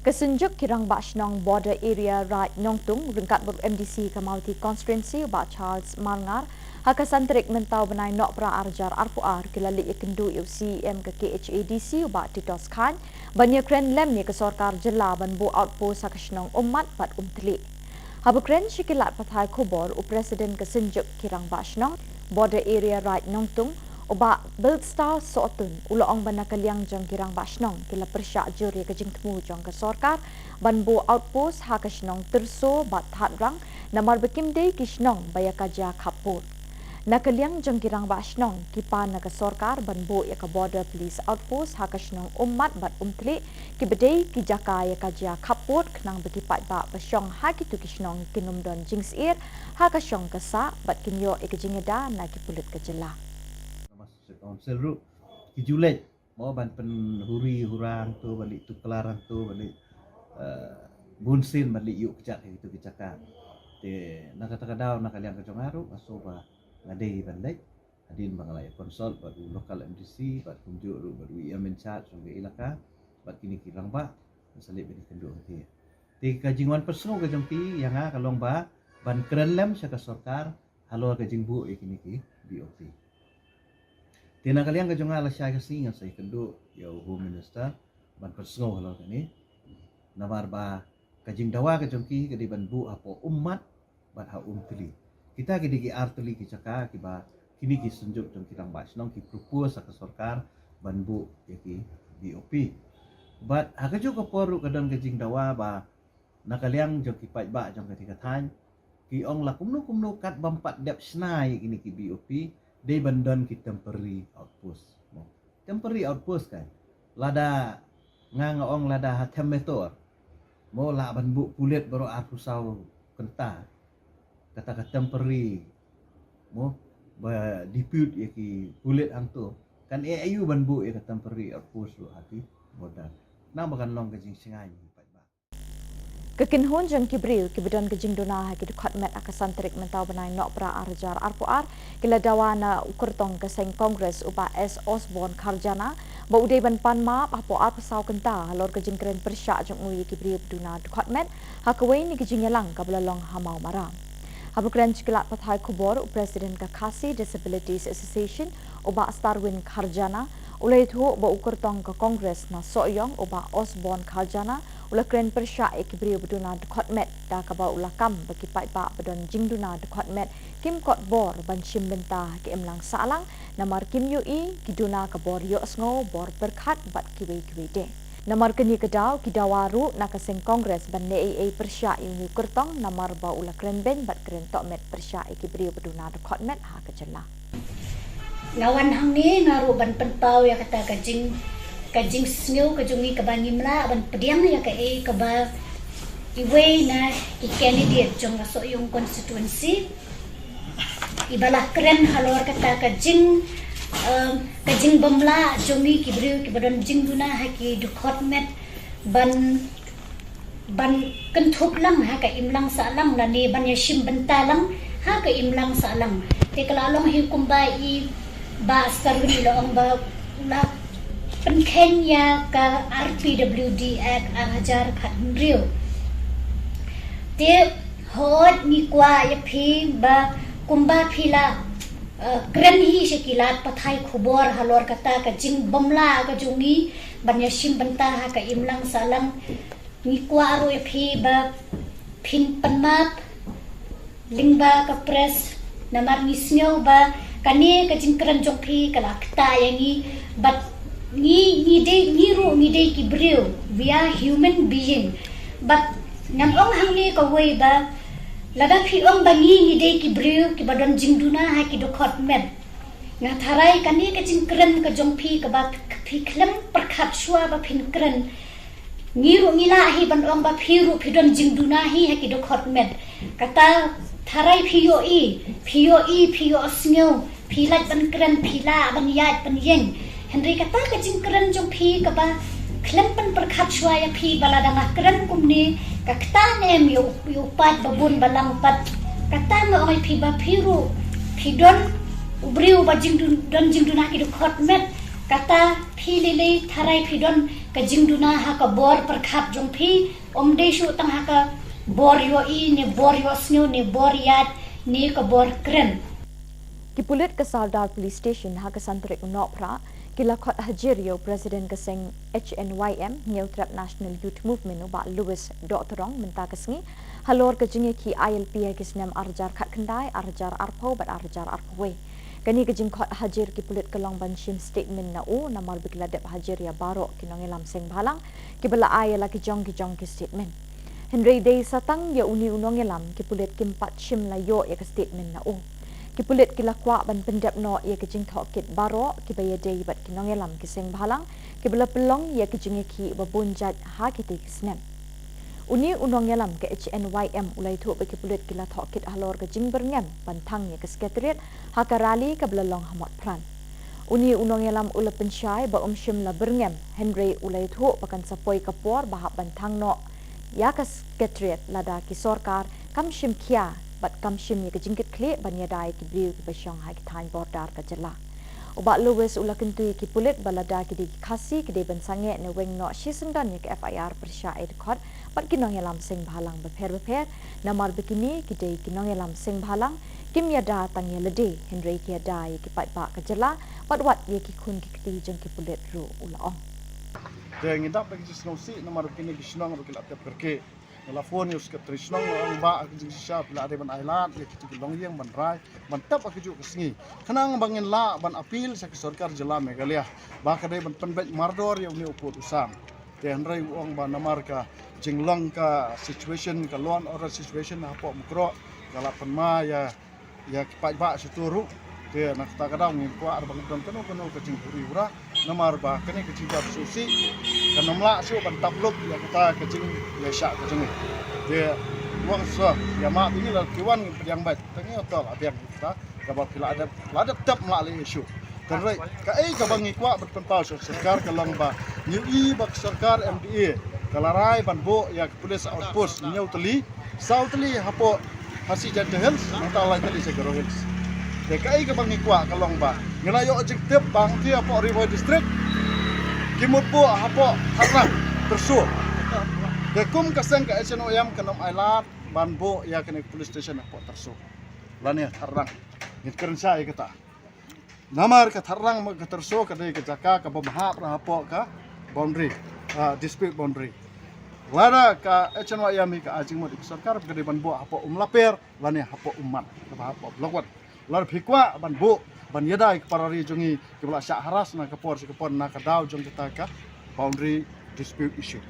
kesenjuk kirang bashnong border area right nongtung ringkat ber MDC Kamauti constituency ba Charles Malngar hakasantrik mentau benai nok pra arjar arpuar kilali ikendu UCM ke KHADC ba Titos Khan banya kren lem ni ke sarkar jela ban bu outpost hakashnong umat bat umtli Habukren shikilat pathai Khubor u Presiden kesenjuk kirang bashnong border area right nongtung uba Bildstar Sotun uloong ban nakaliang jong kirang bashnong kila persya juri ke jing temu jong ke sarkar ban bu outpost hakashnong terso bat hadrang namar bekimde kishnong bayakaja khapur nakaliang jong kirang bashnong kipa naga sarkar ban bu ya ka border police outpost hakashnong umat bat umtli kibedei ki jaka ya kaja khapur knang bekipat ba basyong hakitu kishnong kinumdon jingsir hakasyong kasa bat kinyo ikajingeda na kipulut kejela Council ru ki julet mau ban pen huri hurang tu balik tu kelaran tu balik bunsin balik yuk kejak itu kecakan te nak kata kadau nak kalian kecongaru asoba ngadei bandai adin bangalai konsol baru lokal MDC bat kunjuk ru baru ia menchat sungge ilaka bat kini kirang ba salib bini kenduk ti te kajingwan persno ke jampi yang a kalong ba ban keren lem syaka sarkar halo kajing bu ikini ki BOP Tina kalian kajong ala siya kasi nga sa ikandu yaw Home Minister ban persno halo kani namar ba kajing dawa kajong ki kadi ban bu apo umat bat ha umtili kita kidi ki artili ki caka ki ba kini ki senjuk jong kirang basnong ki propose sa sarkar ban bu ki BOP bat ha kajong ko poru kadang kajing dawa ba nakaliang jong ki pai ba jong kati kathan ki ong la kumno kat bampat dep snai kini ki BOP they bandon ki temporary outpost temporary outpost kan lada ngangaong lada hatem metor mo la ban bu kulit baru aku sau kenta kata temporary mo ba dispute ya ki kulit angtu kan AIU ban bu ya temporary outpost lu hati bodan na bakan long kajing singai Kekinhon jeng kibril kibedan kejing dona haki dukhat met akasantrik mentau benai nok pra arjar arpuar kila dawana ukurtong keseng kongres upa S. Osborne Karjana ba udai ban pan maap apo ar pasau kenta halor kejing keren persyak jeng ui kibril duna dukhat met hakawai ni kejing yalang kabelalong hamau marang. Habu keren cikilat pathai Khubor Presiden Kakasi Disabilities Association uba Starwin Karjana ulai thu ba ukurtong ke kongres na soyong uba Osborne Karjana ula kren persya ekibri beduna dukhat met da ka ba ula kam bagi pai ba bedon jingduna dukhat met kim kot bor ban shim benta ke emlang salang namar kim ui kiduna ka bor yo sngo bor berkhat bat kiwe de namar keni kedau kidawaru nakaseng kongres ban nei persya ini kurtong namar ba ula kren ben bat kren tok met persya ekibri beduna dukhat met ha kejela lawan hang ni naru ban penpau ya kata kajing snew kajungi kabani mla ban pediang ya ka ba iwe na ki candidate jong raso yung constituency ibalah keren halor kata kajing bamla jongi kibriu kibadon jing duna haki dukot met ban kentup lang ha ka imlang sa lang lani ban yashim bentalang ha ka imlang sa lang te kalalong hikumba I ba starwin lo ba la pen Kenya ka RPWD Act arajar khat riu te hot ni kwa ya phi ba kumba phila kren hi shekilat pathai Khubor halor kata ka jing bamla ka jungi ban yashim bantah ha ka imlang salang ni kwa ro phi ba phin panmap lingba ka press namar ni snyo ba kani ka jingkran jong phi kala kta yangi but ni de ki brio we are human being but nam ong hang ni ka wei ba lada phi ong ba ni de ki brio ki badon jingduna ha ki do khot met nga tharai kani ka jingkran ka jong phi ka ba phi khlem prakhat shwa ba phin kran ngiru ngila hi ban ong ba phiru phidon jingduna hi ha ki do khot met kata tharai phiyo snyo philat ban kran phila ban yat ban yeng Henry kata ka jingkran jong phi ka ba khlem ban prakhat shwa ya phi balada nga kran kumni ka kta nem yo pat babun balang pat kata ma oi phi ba phiru phidon ubriu ba jingduna ki do khot met kata phi lele tharai phidon ka jingduna ha ka bor prakhat jong phi omde shu tang ha ka bor yo ne bor yo snyo ne bor yat ne ka bor kren Kipulit ke Sardar Police Station ha ke santrik nopra kila khot hajirio President keseng HNYM New Trap National Youth Movement ba Louis Doctorong menta kesngi halor ke jingi ki ILP ke senam arjar khat kendai arjar arpo bat arjar arpwe kani ke jing khot hajir kipulit ke long banshim statement na u namar bikla dep hajiria baro kinongelam seng bhalang kibala ayala ki jong ki statement Henry Day satang ya uni unongelam kipulit kimpat shim la yo ya ke statement na u Kipulit kilakwa ban pendap no ia kejing thokit baro kibaya day bat kinongelam kiseng bhalang kibala pelong ia kejing ki babunjat ha kiti kisnem uni unongelam ke HNYM ulai thu be kipulit kila thokit halor kejing berngem pantang ia ke sekretariat ha karali kabla long hamot pran uni unongelam ula pensyai ba shim la berngem Henry ulai thu pakan sapoi kapor bahap bantang no ya ke sekretariat lada ki sorkar kam shim kia bat kam shim ye kejingkit kle ban yadai ki briu ki basyong ha ki thain bordar ka jela uba Louis ulakentui ki pulit balada ki di khasi ki de ban sange ne weng no shisendon ye ki FIR persya ed khot bat ki nongelam sing bhalang beper namar bekini ki de ki nongelam sing bhalang kim yada tang ye lede Henry ki yada ye ki pat ba ka jela bat wat ye ki khun ki kti jeng ki pulit ru ulaong de ngidap bagi snosi namar bekini ki shnong ro ki lat perke la phone yus ke trishnong ang ba ak jing sha la de ban island ye ki long yeng ban rai ban tap ak ju kesngi khanang bangin la ban appeal sa sarkar jila Meghalaya ba ka de ban penbet mardor ye ni uput usam te hanrai ong ba namar ka jinglong ka situation ka lon or situation ha po mukro kala penma ya ki pa ba situru te nak ta kadang ni ko ar bang don kono ka jing puri ura namar ba kene ka jing susi kanamla su ban tabluk ya kita ka jing ya sha ka jing de wang so ya ma ini la kiwan yang baik tangi otol abiang kita ka ba kila ada tap ma le isu kan rai ka ka bang ikwa berpentau sarkar ka lang ba ni bak sarkar MDA kalarai ban bo ya police outpost nyautli sautli hapo hasi jadahel mata tali segero hills de kai ka bang ikwa ka long ba ngelayo objektif bang dia po river district kimut po hapo harang tersu de kum kaseng ka SNOM kanom ailat banbo ya kene police station hapo tersu lani harang ngit keren sai kata namar ka harang mag tersu ka de ka jaka ka bamhap ra hapo ka boundary dispute boundary lada ka SNOM ka ajing mo sarkar ka de banbo hapo umlaper lani hapo ummat ka hapo blokwat lar phikwa ban bo ban yadai parari jongi kibla sya haras na kapor na kadaw jong kita ka boundary dispute issue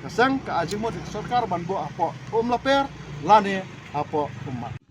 kasang ka ajing mo sarkar ban bo apo laper lane apo ummat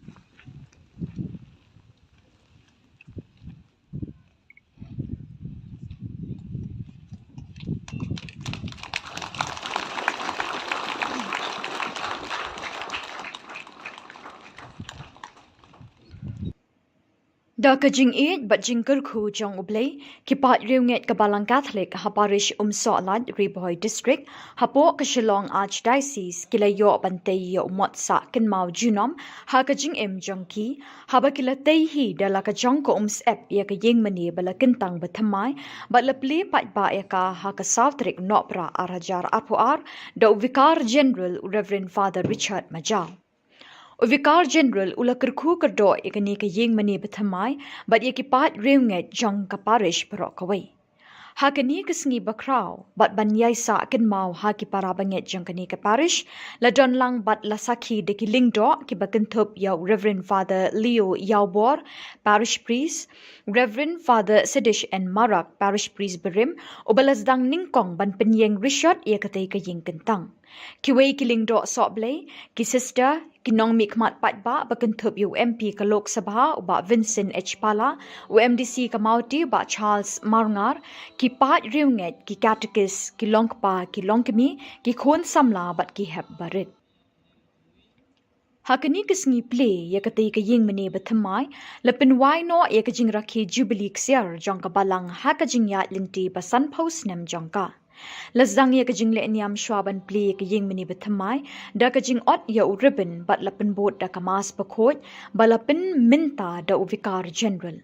Da kajing it bat jingker khu jong ublay kipat riunget kabalang Catholic haparish soalat Riboy District hapo ka Shillong Archdiocese kilayo bantay yo umot sa kenmau junom ha kajing jong ki haba kilatay hi dala ka jong ko ep ya ka yeng mani bala kentang bathamai bat lapli pat ba ya ka ha ka Southrick nopra arajar apuar da Vicar General Reverend Father Richard Majal Vicar General ula kerku kerdo ikani ka yeng mani bathamai bat ye kipat riunget jong ka parish perok kawai Hakani kesengi bakrau, bat banyai sa ken mau haki para banget jangkani ke parish, la don lang bat la sakhi de ki lingdo ki bakentup yau Reverend Father Leo Yaubor, parish priest, Reverend Father Sedish and Marak, parish priest berim, obalas dang ningkong ban penyeng rishot ia katai ke ying kentang. Kiwei ki lingdo soble, ki sister, ki nong mikmat patba bakentup yu MP ke Lok Sabha uba Vincent H. Pala, UMDC ke Mauti uba Charles Marngar, ki pat riunget ki katekis ki longpa ki longkemi ki khon samla bat ki heb barit. Hakani kesengi play ya katai ke ying mene bethamai, lepin wai no ya ke jing rakhi jubilee ksiar jong ka balang haka jing ya linti basan pos nem jongka. Lazang ya kajing le niam shwaban play ke ying mini bethamai da kajing ot ya u ribbon bat lapin bot da kamas pakot balapin minta da u vikar general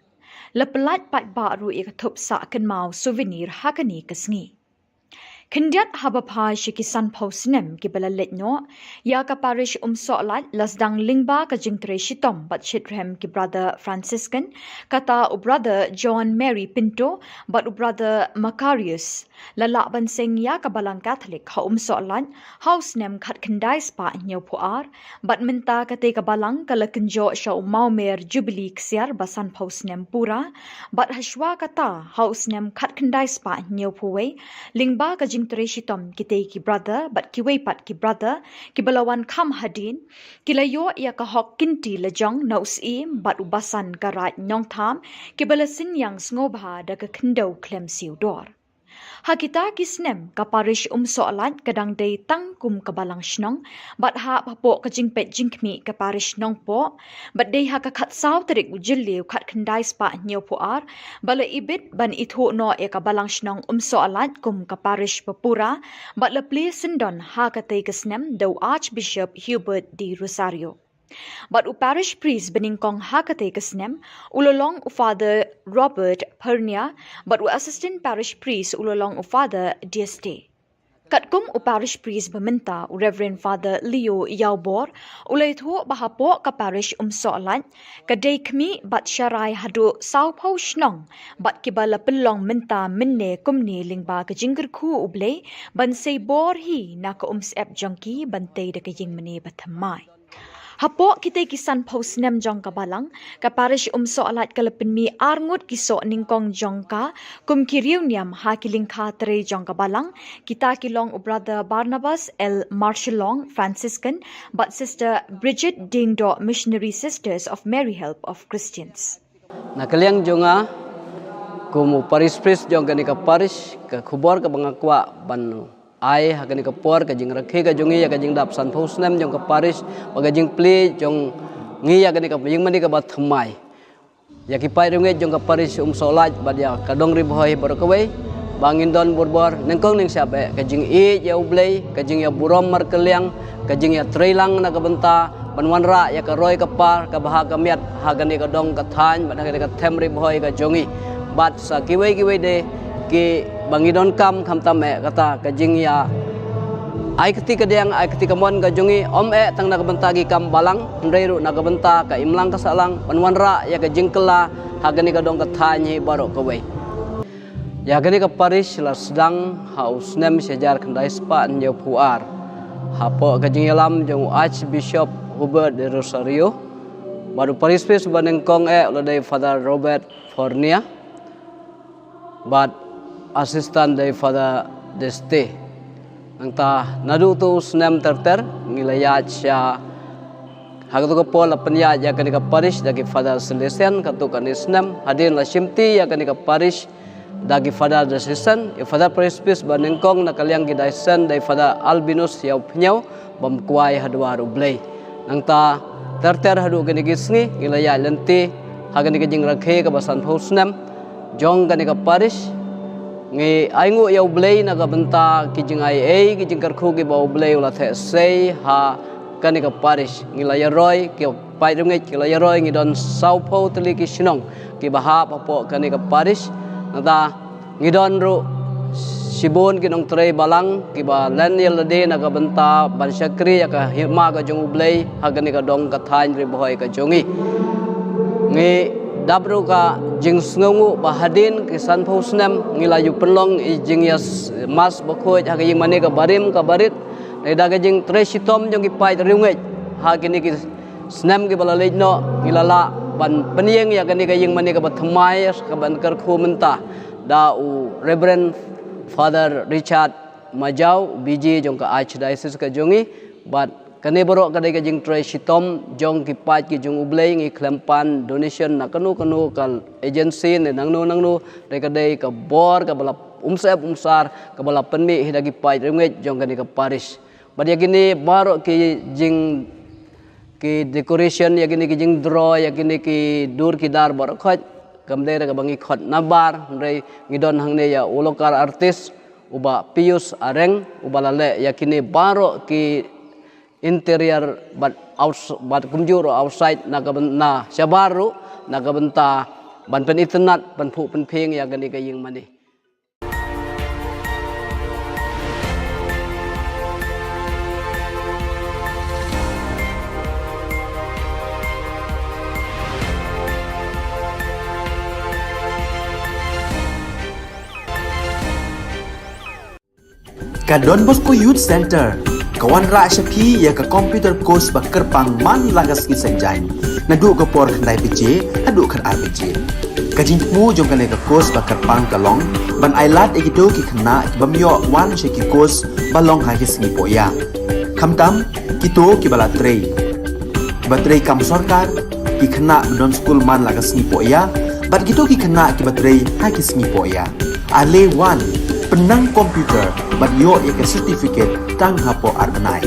lapelat pat ba ru ya thup sa kan mau souvenir hakani kesngi Kendiat habapa shikisan pausnem ki balalet no ya ka parish solat lasdang lingba ka jingtre shitom bat shitrem ki brother Franciscan kata u brother John Mary Pinto bat u brother Macarius lala ban sing ya ka balang Catholic ha solat house nem khat kendai spa nyau puar bat minta ka te ka balang kala kenjo sha maumer jubilee ksiar basan pausnem pura bat hashwa kata house nem khat kendai spa nyau puwe lingba ka Shitom kitay ki brother but kiway pat ki brother ki balawan kam hadin kilayo ya ka hok kinti lejong na usim but ubasan karat nyong tham ki balasin yang sngoba da ka kendo klem siudor hakita kisnem ka parish soalat kadang day tang kum ka balang shnong but ha papo ka jingpet jingkmi ka parish nong po but day ha ka khat saw tarik ujilli khat khandai spa nyo po ar bala ibit ban itho no e ka balang shnong soalat kum ka parish papura but la place sindon ha ka tay kisnem do Archbishop Hubert D. Rosario but u parish priest beningkong hakate kesnem ulolong u Father Robert Pernia but u assistant parish priest ulolong u Father DST katkum u parish priest beminta u Reverend Father Leo Yaubor ulay thu bahapo ka parish soalat kadai kmi bat syarai hadu saupo shnong bat kibala pelong minta minne kumni lingba ka jingger khu ublay ban say bor hi na ka sep jongki bantay da ka ying mene bathamai Hapo kita kisan pos nem jong ka balang ka parish soalat kalapin mi arngut kiso ningkong jong ka kum kiriu niam ha kilingka tre jong ka balang kita kilong u brother Barnabas L. Shillong Franciscan but sister Bridget Dingdo Missionary Sisters of Mary Help of Christians. Nakaliang jonga kumu paris pris jong ka parish ka khubor ka bangakwa banu ai hakani ka por ka jing rakhe ka jongi ya ka jing dap san phos nem jong ka parish baga jing play jong ngi ya ka jing mani ka bat thamai ya ki pai runge jong ka parish solat bad ya ka dong ri boy bar ka we bangin don borbor nengkong ning sabe ka jing e ya ublay ka jing ya burom mar kaliang ka jing ya trailang na ka benta banwan ra ya ka roy ka par ka baha ka miat hagani ka dong ka than bad ka them ri boy ka jongi bat sa kiwe de ki bangidon kam tame kata kajing ya ai ketika diang ai ketika mon ka jongi om tang na kabentagi kam balang ndreiru na kabenta ka imlang ka salang panwan ra ya ka jingkela hagani ka dong ka thanyi baro ka we ya gani ka parish la sedang haus nem sejar kandai spa nyo puar hapo ka jing yalam jong Archbishop Hubert de Rosario baru parish pes banengkong oleh Father Robert Fornia but assistant dari Father Deste angta nadu tu snem terter ngilayat sya hagatu ko pol apnya ya kanika parish dagi Father Celestian katu kanis snem hadin la simti ya kanika parish dagi Father Assistant ya Father Parish banengkong nakaliang gidaisen dari Father Albinus ya pnyau bamkuai hadwa rublay angta terter hadu kanigisngi ngilayat lenti haganika jing rakhe ka basan phosnem jong kanika parish ngi aingu ya ublay na kabenta kijing ai kijing karkhu ki ba ublay ula the sei ha kani ka parish ngi la yaroy ki pai rungi ki la yaroy ngi don saupo tli ki Shillong ki ba ha papo kani ka parish nata ngi don ru sibon ki nong trei balang ki ba len yel de na kabenta ban syakri ya ka hima ka jong ublay ha kani ka dong ka thain ri boy ka jongi ngi dabru ka jing sngongu bahadin ke sanpho snem ngila yu penlong i jing yas mas bakhoj ha jing mane ka barim ka barit da ka jing tresitom jong ki pai riungai ha kini ki snem ki bala lejno ngila la ban penieng ya kini ka jing mane ka bathmai ka ban kar khu menta da u Reverend Father Richard Majau biji jong ka archdiocese ka jongi but kani borok kadai ka jing tresitom jong ki pai ki jong ublei ngi klempan donation na kanu kal agency ne nangnu dai kadai ka bor ka bala umsar ka bala penmi hidagi pai ringet jong kani ka parish bad yakini baro ki jing ki decoration yakini ki jing draw yakini ki dur ki dar bor khot kamdai ka bangi khot nabar rei ngidon hangne ya ulokar artist uba Pius Areng ubalale yakini baro ki interior but kumjuro outside na syabaru nagabenta ban pen internet ban phu pen pheng ya gani ka ying mani Ka Don Bosco Youth Center kawan ra shapi ya ka computer course ba kerpang man lagas ki senjain na du ka por khandai pije adu khan RPG ka jingmu jong ka course ba kerpang kalong ban ailat egido ki khna bamyo wan she ki course balong ha ki singi poya khamtam kito ki bala trei batrei kam sarkar ki khna don school man lagas ni poya bat kito ki khna ki batrei ha ki singi poya ale wan penang komputer bat yo ya ke certificate tang hapo arbanai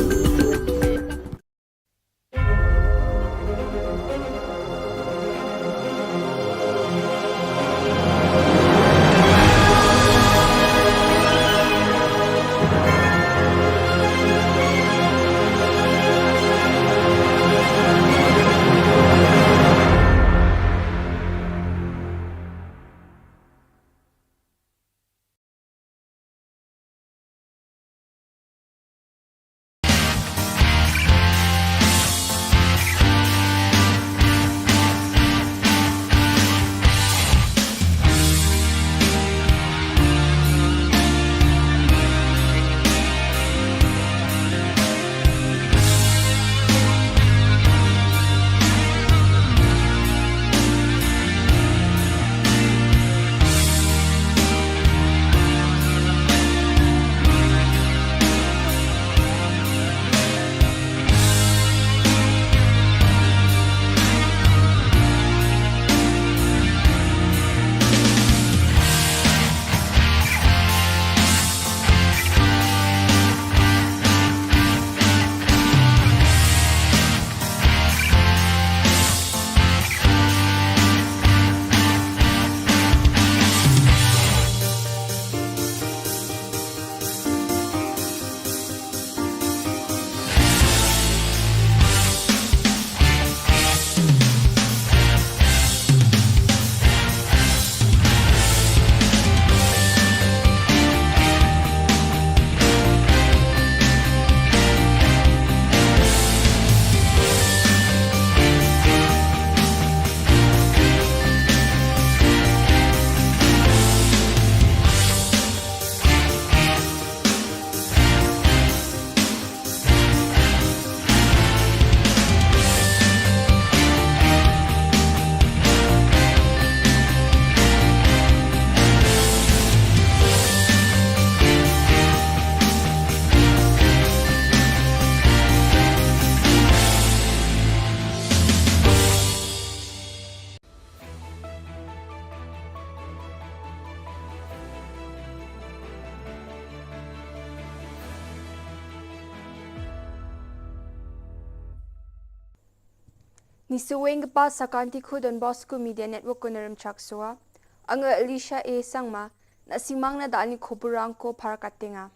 Nisuweng pa sa kanti ko Don Bosco Media Network ko naram chaksua. Ang Alicia A. Sangma na simang na daan ni Khuburang ko para katinga.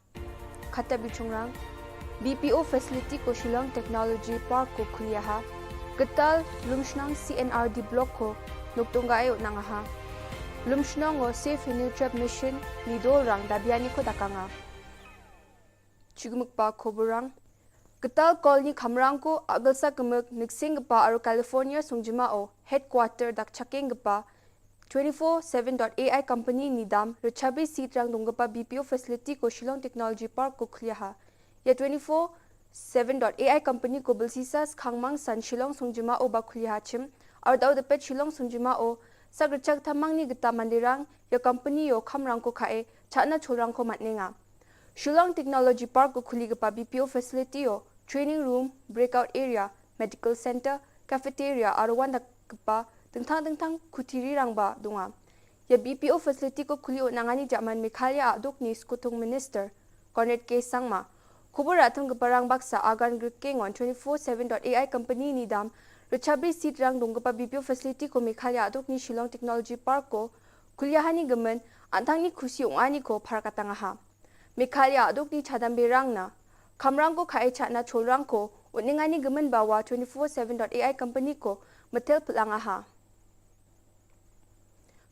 Kata bichungrang, BPO facility ko Shillong Technology Park ko kuliaha. Getal lumshnang CNRD block ko nugtunggayo nang ha. Lumshnang o Safe Nutrap Mission ni Dorang dabiani ko dakanga. Chigmukpa Khuburang, Ketal kolni khamrangko agalsa kemek niksing gepa aru California sungjimao headquarter dak chaking gepa 24/7.ai company nidam rechabi sitrang donggepa BPO facility ko Shillong Technology Park ko khliaha. Ya 24/7.ai company ko belsisas khangmang san Shillong sungjimao ba khliaha chim aru dau depet Shillong sungjimao sagrechak thamang ni geta mandirang ya company yo khamrang ko khae chana cholrang ko matnenga. Shillong Technology Park ko khuli gepa BPO facility yo training room, breakout area, medical center, cafeteria aru wan gepa tengtang kutiri rangba dunga. Ya BPO facility ko khuli nangani jaman Meghalaya aduk ni skutung minister Conrad K Sangma. Khubor atham geparang baksa agan grikengon 24/7.ai company ni dam rechabi seat rang donggepa BPO facility ko Meghalaya aduk ni Shillong Technology Park ko kuliahani gemen antang ni khusi ongani ko pharkatangaha. Meghalaya aduk ni chadambe rangna kamrang ko khae chana cholrang ko uningani gemen bawa 24/7.ai company ko metel pelangaha.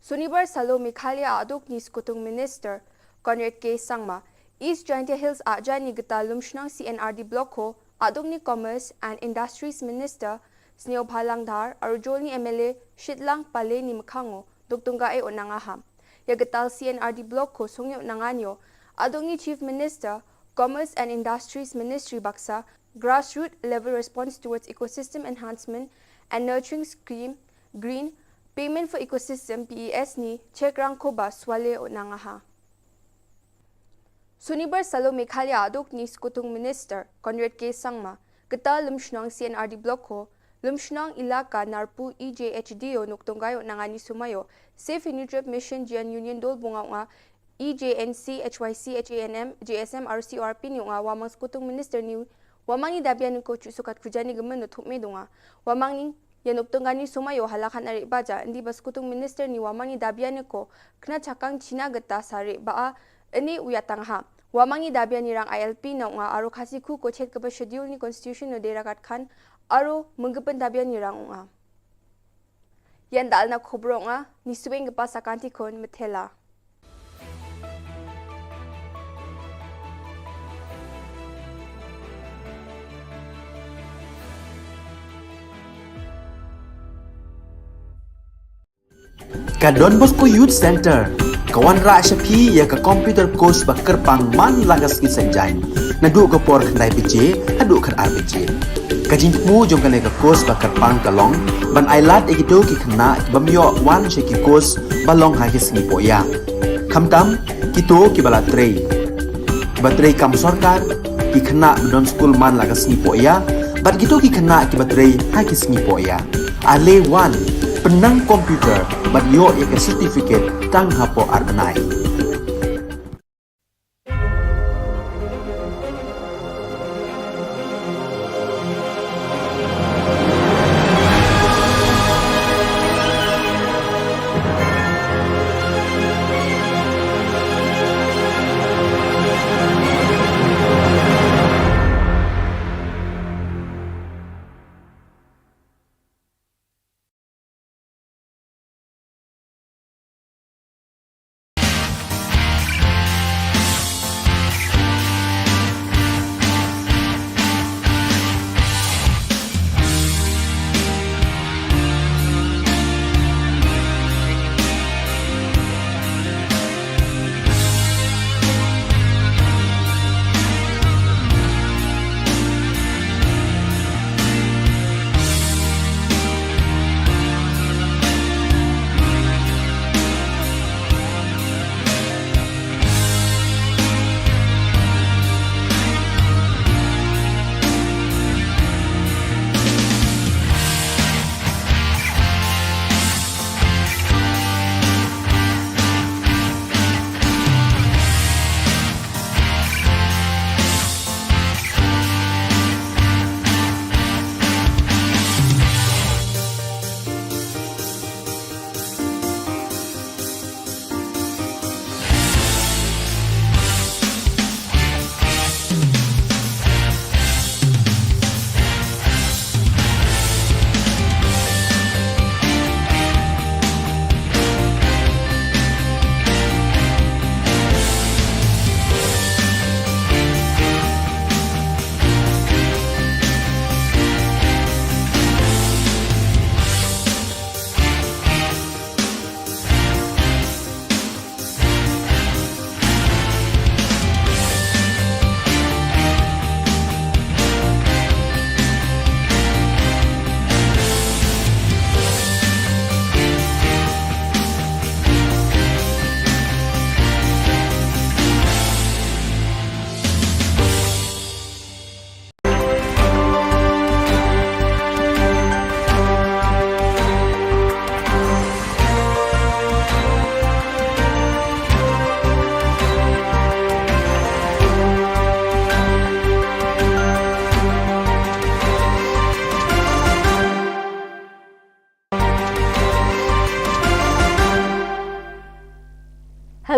Sunibar Salo Meghalaya aduk ni skutung minister Conrad K Sangma East Jaintia Hills ajani geta lumshnang CNRD block ko aduk ni commerce and industries minister Sneo Bhalangdhar arujol ni MLA Shitlang Pale ni Mkhango duktunga e onangaha. Ya getal CNRD block ko sungyo nanganyo aduk ni chief minister Commerce and Industries Ministry baksa grassroots level response towards ecosystem enhancement and nurturing scheme green payment for ecosystem PES ni chekrang ko ba swale onangaha. Sunibar Salo Meghalaya aduk ni skutung minister Conrad K Sangma geta lumshnong CNRD block ko lumshnong ilaka narpu EJHDO nuktunggayo nangani sumayo safe and nutrient mission Jian Union Dol bunga nga EJNC, HYC, HANM, JSM, RCRP ni nga wamang skutung minister ni wamang ni dabian ko sukat kujani gemen no thukme dunga wamang ni yanuk tunggani sumayo halakan ari baja ndi baskutung minister ni wamang ni dabian ko kena cakang China geta sare ba ini uyatang ha wamang ni dabian ni rang ILP na nga aro khasiku ko chet ke schedule ni constitution no derakat khan aro menggepen dabian ni rang nga yan dal na khobro nga ni suweng gepa sakanti kon methela. Ka Don Bosco Youth Center kawan ra shapi ya ka computer course ba kerpang man lagas ki sanjain nadu ka por khandai pije adu khan RPG ka jingmu jong ka course ba kerpang kalong ban ailat ekito ki khna bamyo wan she ki course balong ha ki sngi poya khamtam kito ki bala trei batrei kam sarkar ki khna don school man lagas sngi poya bat kito ki khna ki batrei ha ki sngi poya ale wan penang komputer bat yo ek certificate tang hapo arnai.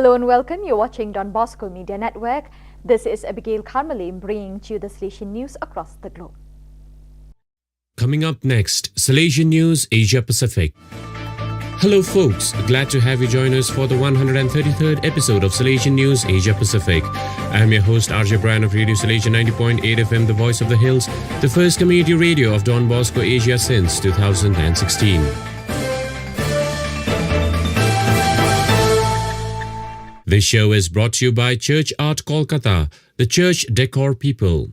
Hello and welcome. You're watching Don Bosco Media Network. This is Abigail Carmelim bringing to you the Salesian news across the globe. Coming up next, Salesian News Asia Pacific. Hello folks, glad to have you join us for the 133rd episode of Salesian News Asia Pacific. I am your host RJ Brian of Radio Salesian 90.8 FM, the voice of the hills, the first community radio of Don Bosco Asia since 2016. This show is brought to you by Church Art Kolkata, the church decor people.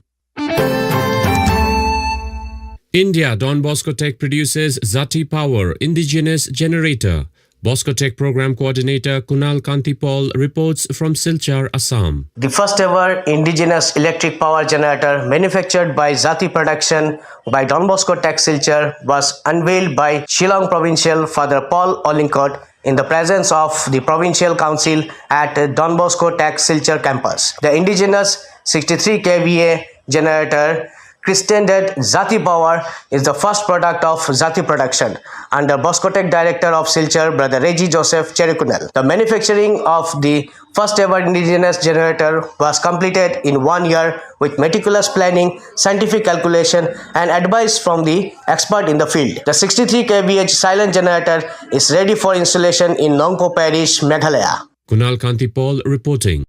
India, Don Bosco Tech produces Zati Power Indigenous Generator. Bosco Tech Program Coordinator Kunal Kantipal reports from Silchar, Assam. The first ever indigenous electric power generator manufactured by Zati Production by Don Bosco Tech Silchar was unveiled by Shillong Provincial Father Paul Olincott in the presence of the Provincial Council at Don Bosco Tech Silchar campus. The indigenous 63 kVA generator, christened Zati Power, is the first product of Zati Production under Bosco Tech Director of Silchar, Brother Reggie Joseph Cherrikunal. The manufacturing of the first ever indigenous generator was completed in 1 year with meticulous planning, scientific calculation and advice from the expert in the field. The 63 kVA silent generator is ready for installation in Nongpo Parish, Meghalaya. Kunal Kantipal reporting.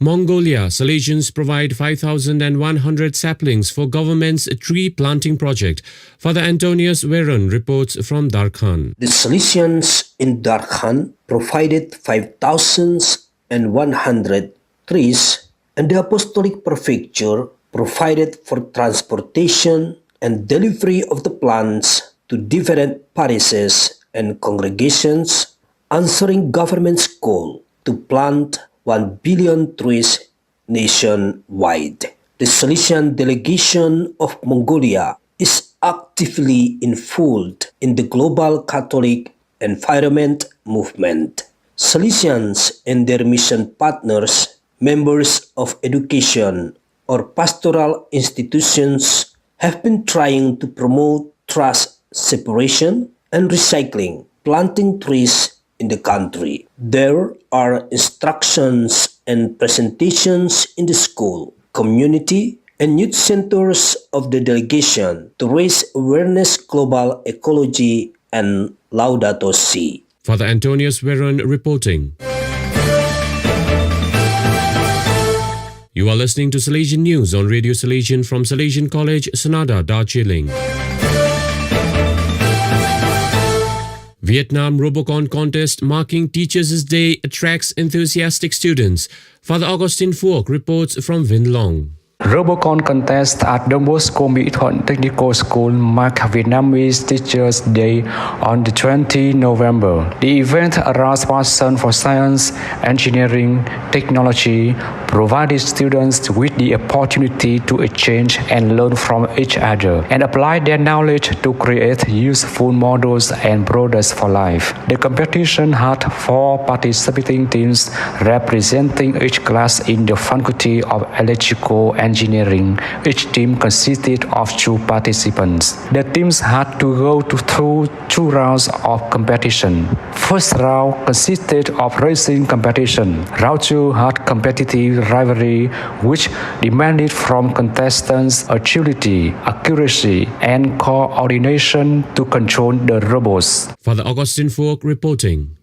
Mongolia, Salesians provide 5,100 saplings for government's tree planting project. Father Antonius Veron reports from Darkhan. The Salesians in Darkhan provided 5,100 trees, and the Apostolic Prefecture provided for transportation and delivery of the plants to different parishes and congregations, answering government's call to plant 1 billion trees nationwide. The Salesian delegation of Mongolia is actively involved in the global Catholic environment movement. Salesians and their mission partners, members of education or pastoral institutions, have been trying to promote trash separation and recycling, planting trees in the country. There are instructions and presentations in the school, community, and youth centers of the delegation to raise awareness global ecology and Laudato Si. Father Antonius Veron reporting. You are listening to Salesian News on Radio Salesian from Salesian College, Sonada, Darjeeling. Vietnam Robocon contest marking Teachers' Day attracts enthusiastic students. Father Augustine Phuoc reports from Vinh Long. Robocon contest at Don Bosco Mỹ Thuận Technical School mark Vietnamese Teachers' Day on the 20th November. The event aroused passion for science, engineering, technology, provided students with the opportunity to exchange and learn from each other and apply their knowledge to create useful models and products for life. The competition had 4 participating teams representing each class in the Faculty of Electrical Engineering. Each team consisted of 2 participants. The teams had to go through 2 rounds of competition. First round consisted of racing competition. Round 2 had competitive rivalry, which demanded from contestants agility, accuracy, and coordination to control the robots. Father Augustine Phuoc reporting.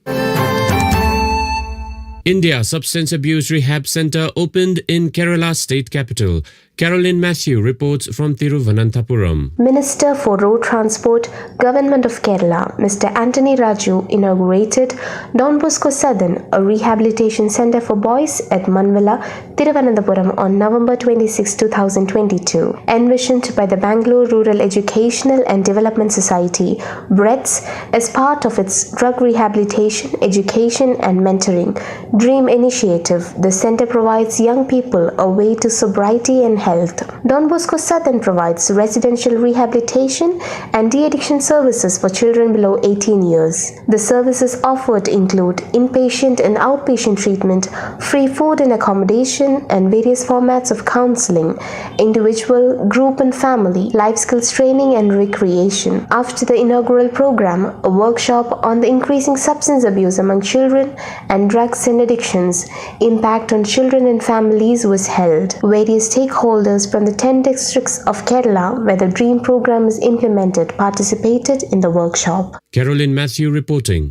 India Substance Abuse Rehab Center opened in Kerala state capital. Caroline Matthew reports from Thiruvananthapuram. Minister for Road Transport, Government of Kerala, Mr. Anthony Raju inaugurated Don Bosco Southern, a rehabilitation center for boys at Manvilla, Thiruvananthapuram on November 26, 2022. Envisioned by the Bangalore Rural Educational and Development Society, BREDS, as part of its drug rehabilitation, education and mentoring DREAM initiative, the center provides young people a way to sobriety and health. Don Bosco Southern provides residential rehabilitation and de-addiction services for children below 18 years. The services offered include inpatient and outpatient treatment, free food and accommodation, and various formats of counseling, individual, group and family, life skills training and recreation. After the inaugural program, a workshop on the increasing substance abuse among children and drugs and addictions, impact on children and families was held. Various stakeholders from the 10 districts of Kerala where the DREAM program is implemented participated in the workshop. Caroline Matthew reporting.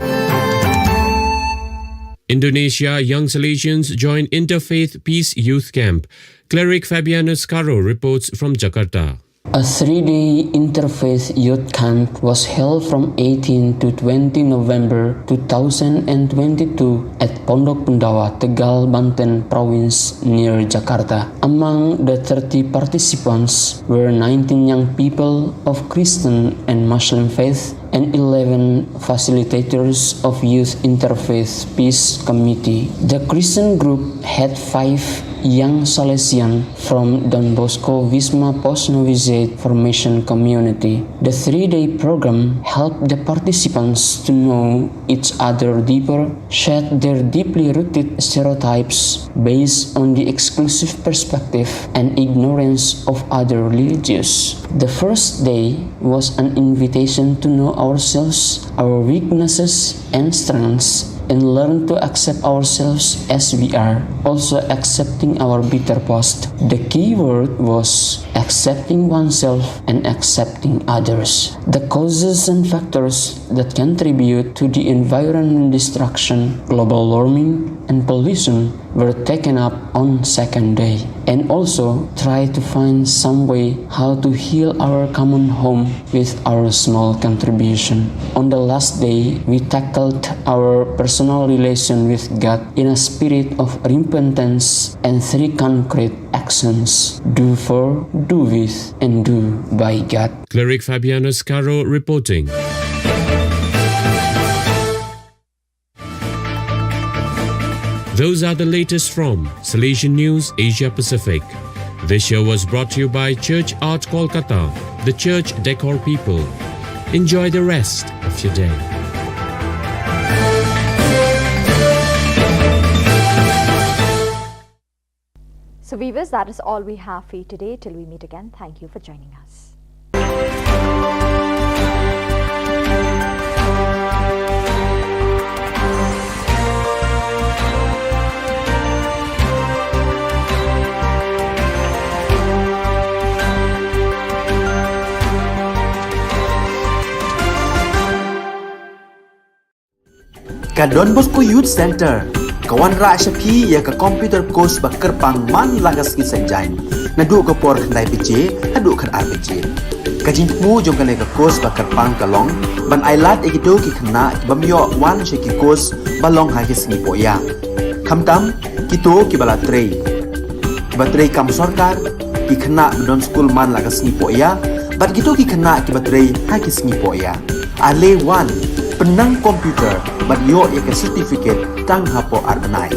Indonesia young Salesians join Interfaith Peace Youth Camp. Cleric Fabianus Caro reports from Jakarta. A 3-day interfaith youth camp was held from 18 to 20 November 2022 at Pondok Pendawa, Tegal, Banten Province near Jakarta. Among the 30 participants were 19 young people of Christian and Muslim faith and 11 facilitators of Youth Interfaith Peace Committee. The Christian group had 5 young Salesian from Don Bosco Wisma Post Novizet Formation Community. The 3-day program helped the participants to know each other deeper, shed their deeply rooted stereotypes based on the exclusive perspective and ignorance of other religions. The first day was an invitation to know ourselves, our weaknesses and strengths, and learn to accept ourselves as we are, also accepting our bitter past. The key word was accepting oneself and accepting others. The causes and factors that contribute to the environmental destruction, global warming, and pollution were taken up on second day, and also try to find some way how to heal our common home with our small contribution. On the last day, we tackled our personal relation with God in a spirit of repentance and 3 concrete actions: do for, do with, and do by God. Cleric Fabianus Caro reporting. Those are the latest from Salesian News Asia Pacific. This show was brought to you by Church Art Kolkata, the church decor people. Enjoy the rest of your day. So viewers, that is all we have for you today. Till we meet again, thank you for joining us. Ka Don Bosco Youth Center, kawan ra shapi ya ka computer course ba kerpang man lagas ki sanjain. Nadu ka por khandai pije, adu khan ar pije. Ka jingmu jong ka course ba kerpang kalong, ban ailat egido ki khna bamyo wan sheki course balong ha ki sngi poya. Khamtam kito ki bala trei. Ba trei kam sarkar ki khna don school man lagas sngi poya, bat kito ki khna ki ba trei ha ki sngi poya. Ale wan penang komputer bat yo ya ke certificate tang hapo arbenai.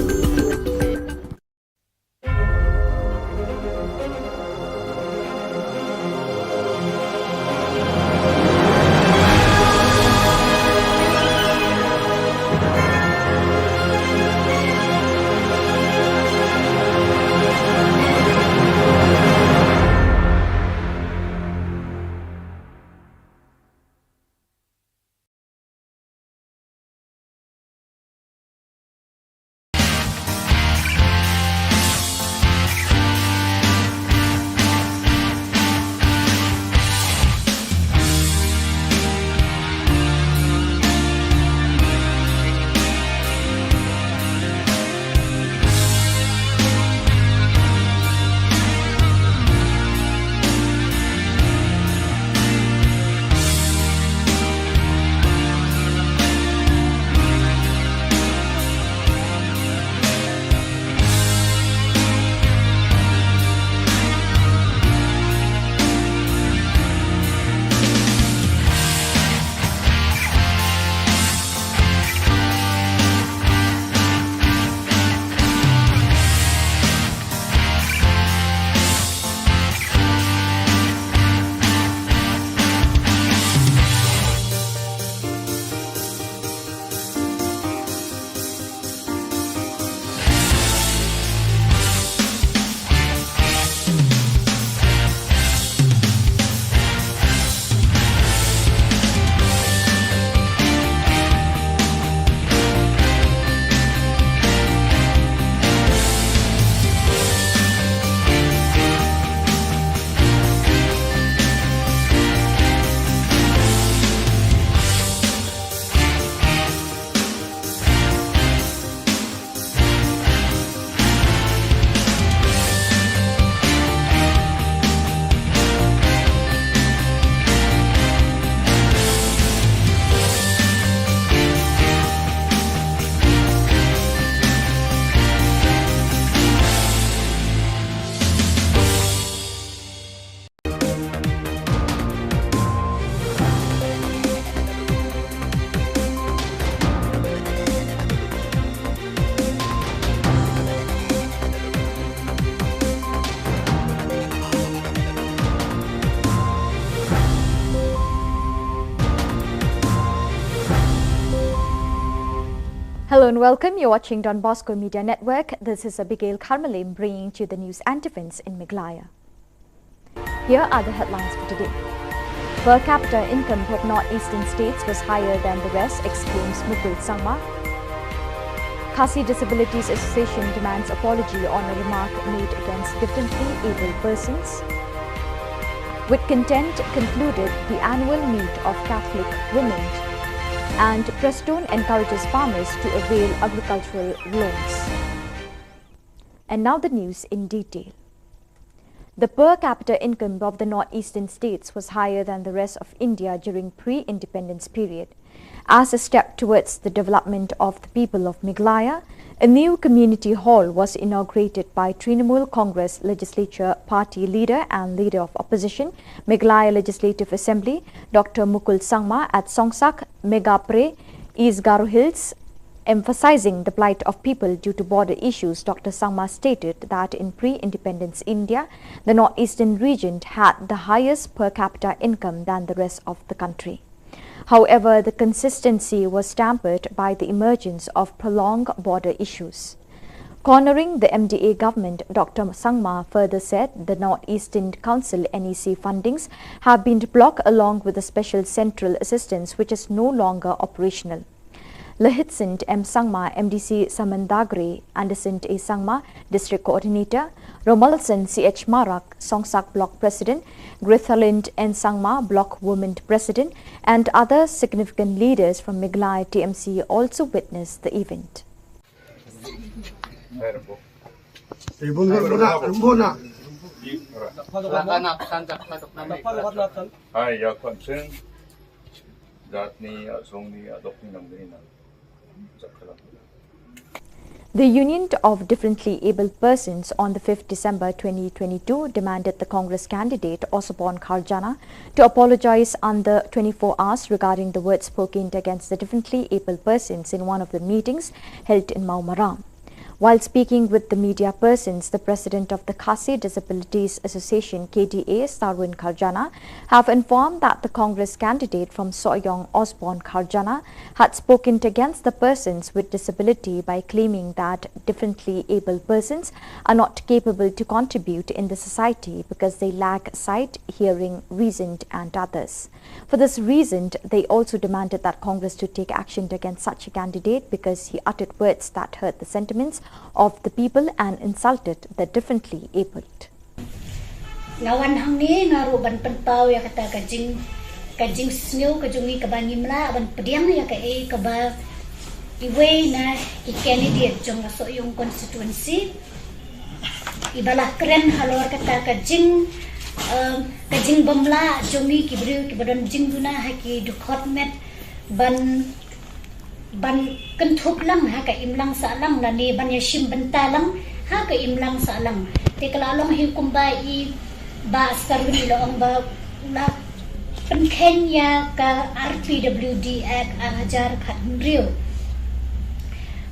Hello and welcome. You're watching Don Bosco Media Network. This is Abigail Carmelim bringing to you the news and events in Meghalaya. Here are the headlines for today. Per capita income of northeastern states was higher than the rest, exclaims Mukul Sangma. Khasi Disabilities Association demands apology on a remark made against differently abled persons. With content concluded the annual meet of Catholic women, and Prestone encourages farmers to avail agricultural loans. And now the news in detail. The per capita income of the northeastern states was higher than the rest of India during pre-independence period. As a step towards the development of the people of Meghalaya, a new community hall was inaugurated by Trinamool Congress Legislature Party Leader and Leader of Opposition, Meghalaya Legislative Assembly, Dr. Mukul Sangma at Songsak, Megapre, East Garo Hills. Emphasizing the plight of people due to border issues, Dr. Sangma stated that in pre-independence India, the northeastern region had the highest per capita income than the rest of the country. However, the consistency was tampered by the emergence of prolonged border issues. Cornering the MDA government, Dr. Sangma further said the Northeastern Council NEC fundings have been blocked along with the special central assistance which is no longer operational. Lahitsint M. Sangma, MDC Samandagre, Anderson A. Sangma, District Coordinator, Romalson C.H. Marak, Songsak Block President, Grithalind N. Sangma, Block Women President, and other significant leaders from Meghalaya TMC also witnessed the event. The Union of Differently Abled Persons on the 5th December 2022 demanded the Congress candidate Osborne Kharjana to apologize under 24 hours regarding the words spoken against the differently abled persons in one of the meetings held in Maumaram. While speaking with the media persons, the president of the Khasi Disabilities Association KDA, Sarwin Kharjana, have informed that the Congress candidate from Soyong, Osborne Kharjana, had spoken against the persons with disability by claiming that differently abled persons are not capable to contribute in the society because they lack sight, hearing, reason and others. For this reason, they also demanded that Congress to take action against such a candidate because he uttered words that hurt the sentiments of the people and insulted the differently abled. Lawan hang ni ngaru ban penpau ya kata kajing snow kajungi kabangi mla ban pediang ya ka kaba iwe na candidate jong la Soyong constituency ibalah keren halor kata kajing bamla jongi kibriu kibadon jing duna haki dukot met ban kentup lang ha ka imlang sa lang na ni ban yashim bentalang ha ka imlang sa lang te kalalong hikum ba I ba saruni lo ang ba la pen Kenya ka RPWD Act ajar khat riu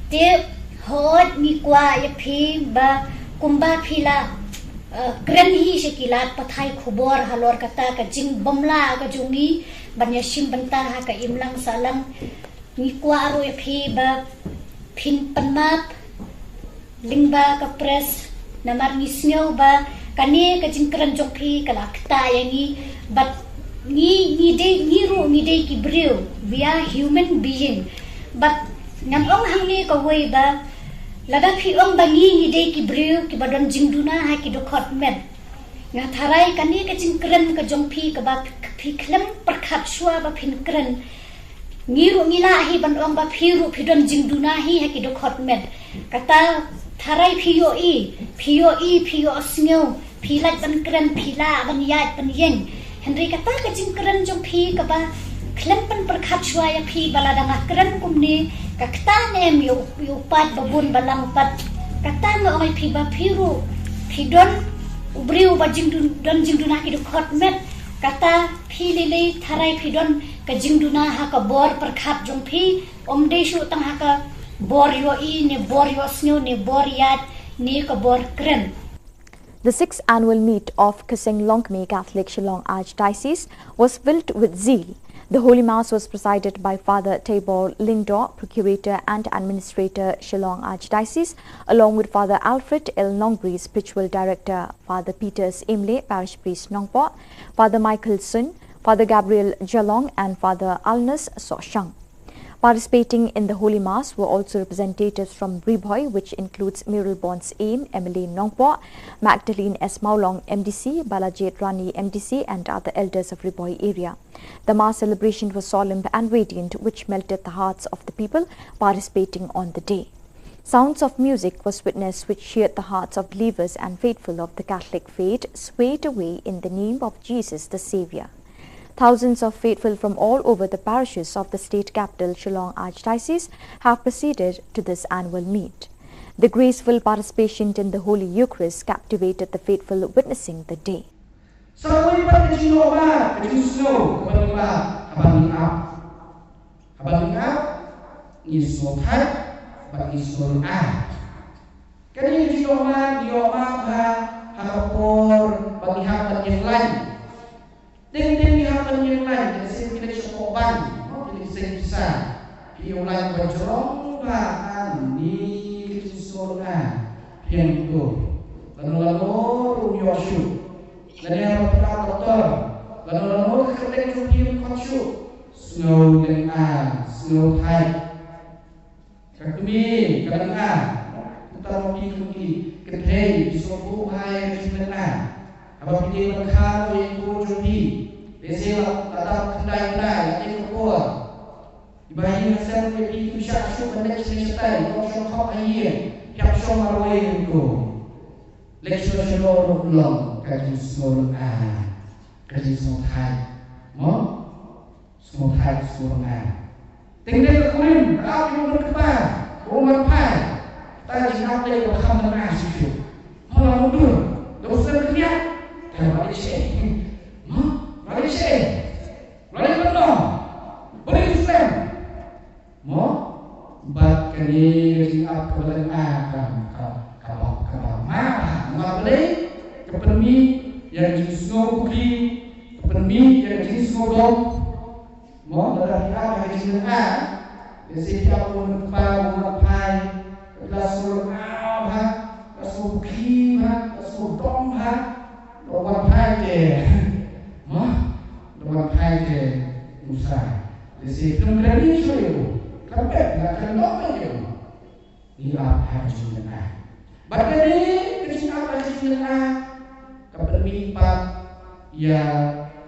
te hot ni kwa ya phi ba kumba phila kren hi sekilat pathai khubor halor kata ka jing bomla ka jungi ban yashim bentar ha ka imlang sa lang ni kwa aro ya phi ba phin panmap lingba ka press namar ni snyo ba kani ka jingkran jong phi kala kta yangi but ni de ki brew we are human being but ngam ong hang ni ka way ba lada phi ong ba ni de ki brew ki badon jingduna ha ki do khot men nga tharai kani ka jingkran ka jong phi ka ba phi khlem prakhat shwa ba phin kran ngiru ngila hi ban ong ba phiru phidon jingduna hi ha ki do khot men kata tharai phiyo snyo philat ban kran phila ban yat ban yen henry kata ka jingkran jong phi ka ba khlem pan prakhat shwa ya phi balada nga kran kumni ka kta nem yo pat babun balang pat kata nga oi phi ba phiru phidon ubriu ba jingduna ki do khot met kata phi lele tharai phidon ka jingduna ha ka bor prakhat jong phi omde shu tang ha ka bor yo ne bor yo snyo ne bor yat ne ka bor kren. The 6th annual meet of Kaseng Longme Catholic Shillong Archdiocese was filled with zeal. The Holy Mass was presided by Father Tabor Lingdor, Procurator and Administrator, Shillong Archdiocese, along with Father Alfred L. Nongbri, Spiritual Director, Father Peters Imle, Parish Priest Nongpot, Father Michael Sun, Father Gabriel Jalong and Father Alnus Soshang. Participating in the Holy Mass were also representatives from Riboy, which includes Muriel Bonds Aim, Emily Nongpo, Magdalene S. Maulong MDC, Balajit Rani MDC and other elders of Riboy area. The Mass celebration was solemn and radiant, which melted the hearts of the people participating on the day. Sounds of music was witnessed which cheered the hearts of believers and faithful of the Catholic faith, swayed away in the name of Jesus the Saviour. Thousands of faithful from all over the parishes of the state capital, Shillong Archdiocese, have proceeded to this annual meet. The graceful participation in the Holy Eucharist captivated the faithful witnessing the day. Ding hapon yang lain, kasi kita sopan, jadi bisa. Yang lain bercerong bahkan di surga yang itu. Lalu rumyoshu, lalu yang berkata kotor, lalu ketika jumpa kotshu, snow dan snow high. Kakumi, kadang kita mau pergi kedai di suatu hari di mana. Apa pilih berkah yang kujubi, desa tetap kendai-kendai, yang kuat. Ibahin hasil lebih kusyak syuk benda cerita, kau syukap ayat, tiap syuk marwai itu. Leksyur seluruh ulang, kaji seluruh kaji semua hai, semua hai seluruh tinggal kekurim, apa yang berkebar, rumah pai, tadi nak lagi berkam dengan syuk. Malah mundur, dosa kerja. Malaysia, Malaysia benar, boleh Islam. Bat kini apa boleh kalau boleh kepermi yang jenis ngopi, kepermi yang jenis ngodom. Dari apa yang jenis Jadi apa pun pai, kelas surau kelas ngopi kelas ngodom Orang Hai ke Musa. Jadi kemudian ini suruh, kerapet nak kena je. Ini apa hasilnya? Bagai ini kecil apa hasilnya? Kepermimpan ya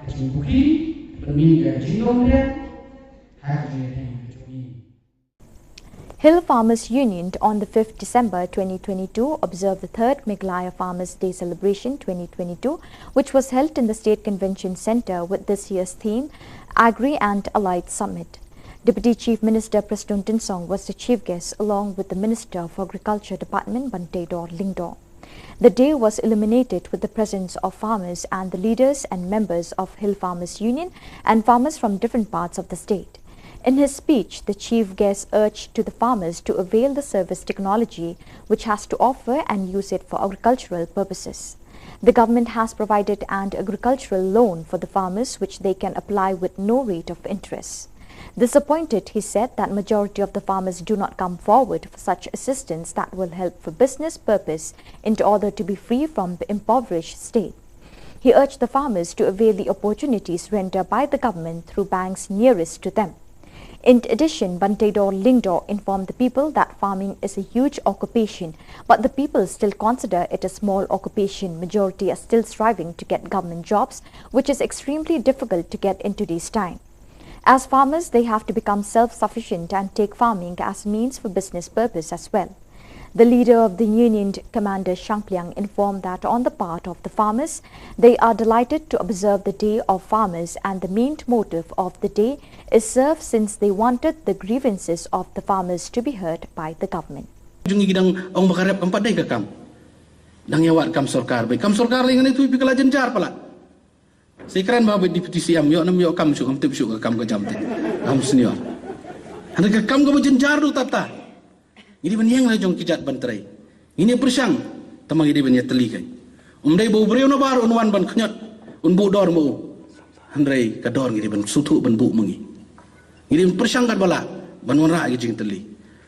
kecil buki, kepermimpan jinom dia, hasilnya. Hill Farmers Union on the 5th December 2022 observed the 3rd Meghalaya Farmers Day Celebration 2022, which was held in the State Convention Centre with this year's theme, Agri and Allied Summit. Deputy Chief Minister Preston Tinsong was the chief guest along with the Minister of Agriculture Department Bantedor Lingdor. The day was illuminated with the presence of farmers and the leaders and members of Hill Farmers Union and farmers from different parts of the state. In his speech, the chief guest urged to the farmers to avail the service technology which has to offer and use it for agricultural purposes. The government has provided an agricultural loan for the farmers which they can apply with no rate of interest. Disappointed, he said that majority of the farmers do not come forward for such assistance that will help for business purpose in order to be free from the impoverished state. He urged the farmers to avail the opportunities rendered by the government through banks nearest to them. In addition, Bantedor Lingdor informed the people that farming is a huge occupation, but the people still consider it a small occupation. Majority are still striving to get government jobs, which is extremely difficult to get in today's time. As farmers, they have to become self-sufficient and take farming as means for business purpose as well. The leader of the union, Commander Shangpliang, informed that on the part of the farmers, they are delighted to observe the Day of Farmers, and the main motive of the day is served since they wanted the grievances of the farmers to be heard by the government. Jungi gidang ang makarap ang paday ka kam. Dang yawat kam sorkar bay. Kam sorkar lingan itu ipikala jenjar pala. Sekran bawa deputi siam yo nam yo kam syuk am tip syuk kam ka jamte. Kam senior. Anda ka kam ka jenjar tu tata. Ini banyang lah jong kijat bantrai. Ini persang tamang ini banyak telikai. Umdai bau beriau nabar unwan ban kenyat unbu dor mu. Handrai kador ngiri ban sutu ban bu mengi. Ngiri persangkat bala ban wara gi jing teli.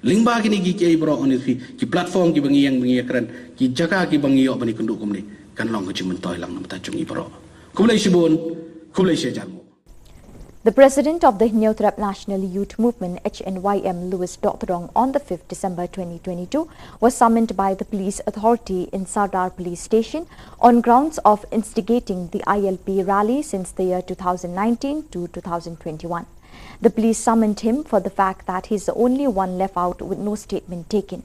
Lingba gini gi kiai bro on ki platform ki bangi yang bangi kran ki jaka ki bangi yo bani kunduk kumni kan long ko mentoi lang nam ta chungi bro. Kumlai sibon, kumlai sejamu. The president of the Hnyotrap National Youth Movement HNYM, Louis Dothrong, on the 5th December 2022 was summoned by the police authority in Sardar Police Station on grounds of instigating the ILP rally since the year 2019 to 2021. The police summoned him for the fact that he is the only one left out with no statement taken.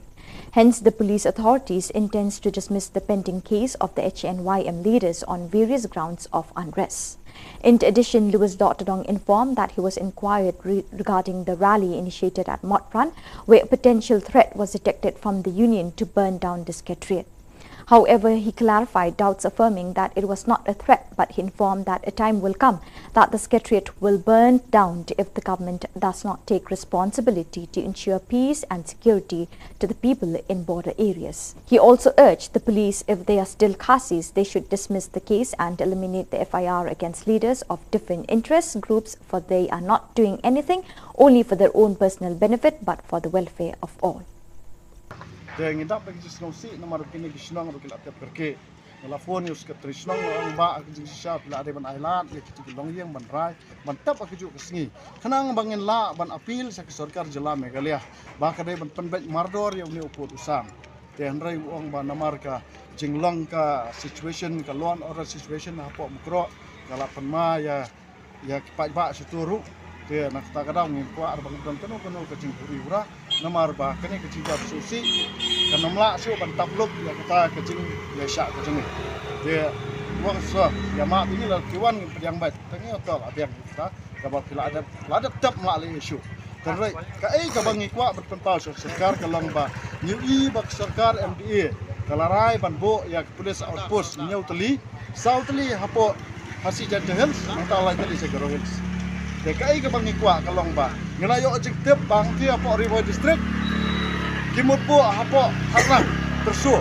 Hence, the police authorities intends to dismiss the pending case of the HNYM leaders on various grounds of unrest. In addition, Louis Dotodong informed that he was inquired regarding the rally initiated at Motpran, where a potential threat was detected from the union to burn down the secretariat. However, he clarified doubts, affirming that it was not a threat, but he informed that a time will come that the secretariat will burn down if the government does not take responsibility to ensure peace and security to the people in border areas. He also urged the police, if they are still Khasis, they should dismiss the case and eliminate the FIR against leaders of different interest groups, for they are not doing anything only for their own personal benefit, but for the welfare of all. Yang idap bagi Shillong si nomor kini ke Shillong ro kilat perke telefon yus ke Shillong orang ba ke jisha pula ada ban island ke Shillong yang ban rai ban tap ke juk kesengi kenang bangin la ban apil sa ke sarkar jela Meghalaya ba ka dai ban penbet mardor yang ni uput usang ten rai uang ban namar ka jinglong ka situation ka law and order situation apa mukro kala penma ya kipat ba situru dia nak tak kadang ni kuat arbang dan kenu ke jingpuri ura namar ba kene ke jingap susi kan namla su ban tabluk ya kita ke jing ya syak ke jing dia wang so ya ma ini la kiwan yang baik tangi otol abiang kita kabal kila ada tap ma le isu terus ka ka bangi kuat berpentau sarkar kalong ba new bak sarkar MDA kalarai ban bo ya police outpost nyau teli sauteli hapo hasi jadahel mata la teli segero hills DKI ke bangi kuat kalong ba ngelayo objektif bang ti apa river district kimupo apa harang tersu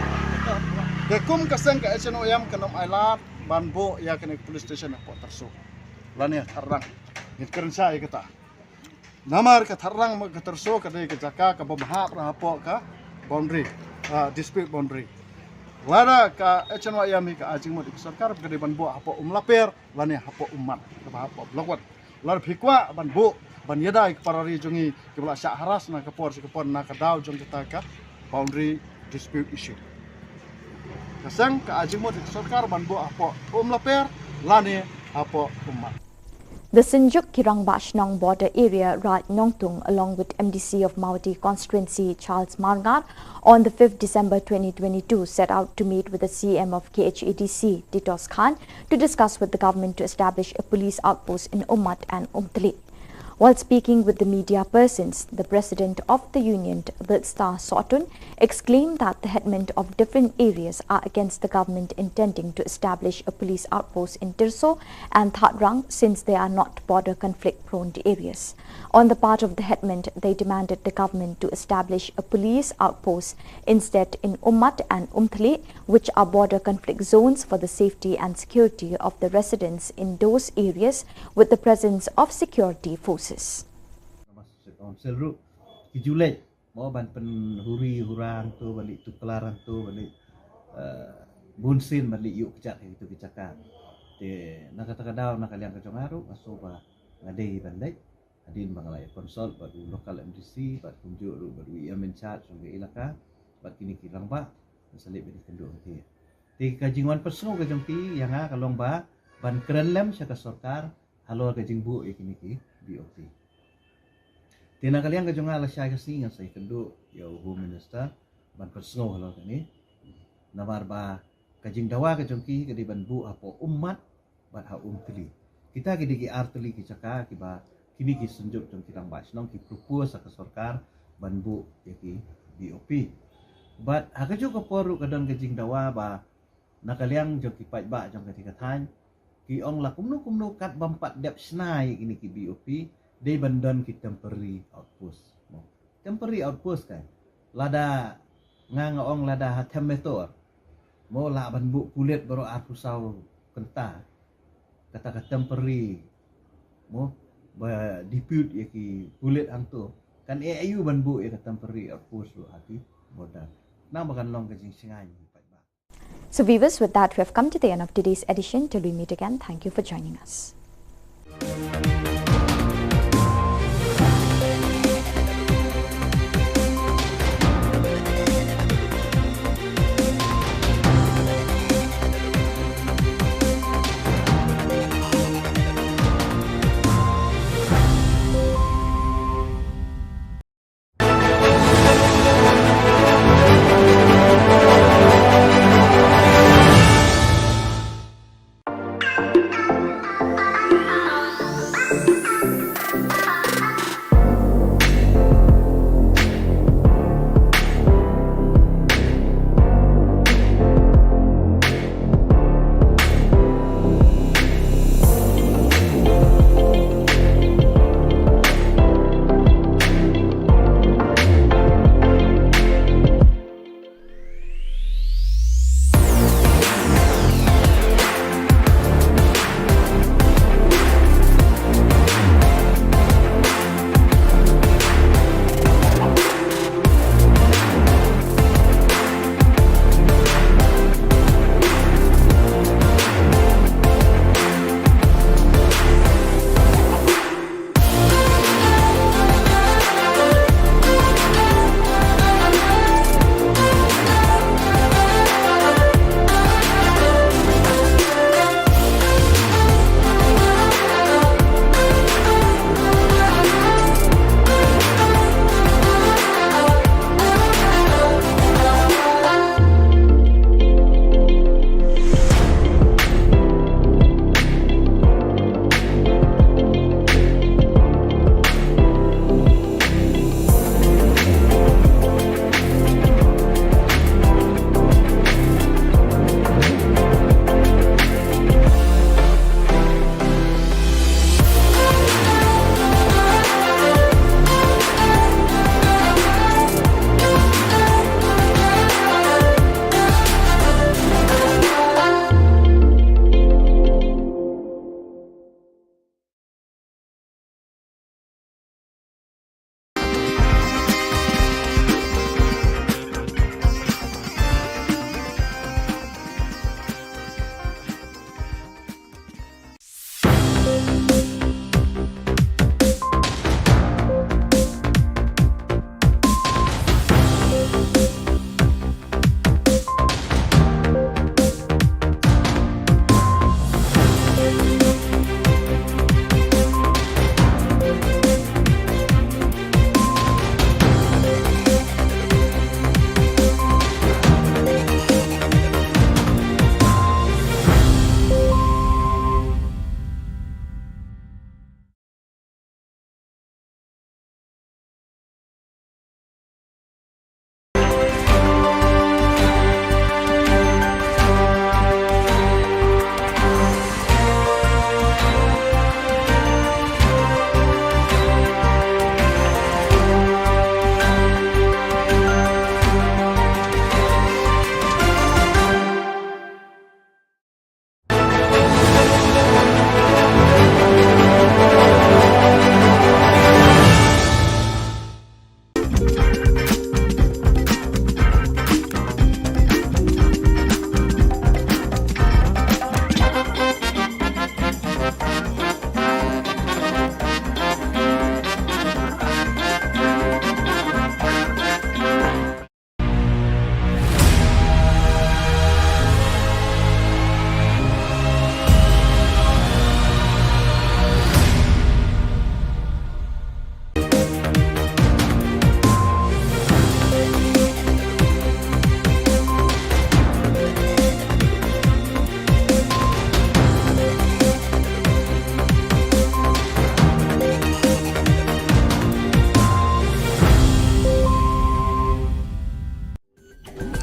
dekum kaseng ke SNOM kenom island banbo ya kene police station apa tersu lani harang ngit keren saya kata namar ke harang ke tersu ke de ke jaka ke babahap apa ka boundary dispute boundary lada ka SNOM ka ajing mo sarkar ke de banbo apa laper lani apa umat ke apa blokot lar phikwa ban bo ban yadai parari jungi kebla syak haras na kapor na kadau jong kita ka boundary dispute issue kasang ka ajimo di sarkar ban bo apo laper lane apo ummat. The Sinjuk Kirang Bashnong border area Raj Nongtung, along with MDC of Mawati constituency Charles Margar, on the 5th December 2022 set out to meet with the CM of KHADC, Titos Khan, to discuss with the government to establish a police outpost in Ummat and Umtali. While speaking with the media persons, the president of the union, Vilstar Sotun, exclaimed that the headmen of different areas are against the government intending to establish a police outpost in Tirso and Thatrang, since they are not border conflict-prone areas. On the part of the headmen, they demanded the government to establish a police outpost instead in Ummat and Umthli, which are border conflict zones, for the safety and security of the residents in those areas, with the presence of security forces. Council ru Julai mau ban pen huri hurang tu balik tu kelaran tu balik bunsin balik yuk kecak itu kecakan de nak kata kadau nak kalian kecongaru asoba ngadei bandai adin bangalai konsol baru lokal MDC bat kunjuk ru baru ia menchat sungai ilaka bat kini kirang ba salib bini kenduk ke ti kajingwan personal ke jengpi yang kalong ba ban keren lem syaka sarkar halo ke jingbu ikini ki BOT. Tina kalian kejong ala siya kasi nga sa ikendo yaw Home Minister ban personal halo kani namar ba kajing dawa kejong ki kadi banbu apo umat bat ha umtili kita kidi ki artili ki caka ki ba kini ki senjuk jong kirang basnong ki propose sa sarkar banbu yaki BOP but ha kejong ko poru kadang kajing dawa ba nakaliang jong ki pai ba jong kati kathan ki ong la kumno kat bampat dep snai kini ki BOP they bandon ki temporary outpost temporary outpost kan lada ong lada hatem metor mo la banbu kulit baru apusau kenta kata temporary mo ba dispute ya ki kulit ang tu kan ayu ban bu ya temporary approach lu hati boda na makan long ka jing singai. So viewers, with that we have come to the end of today's edition. Till we meet again, thank you for joining us.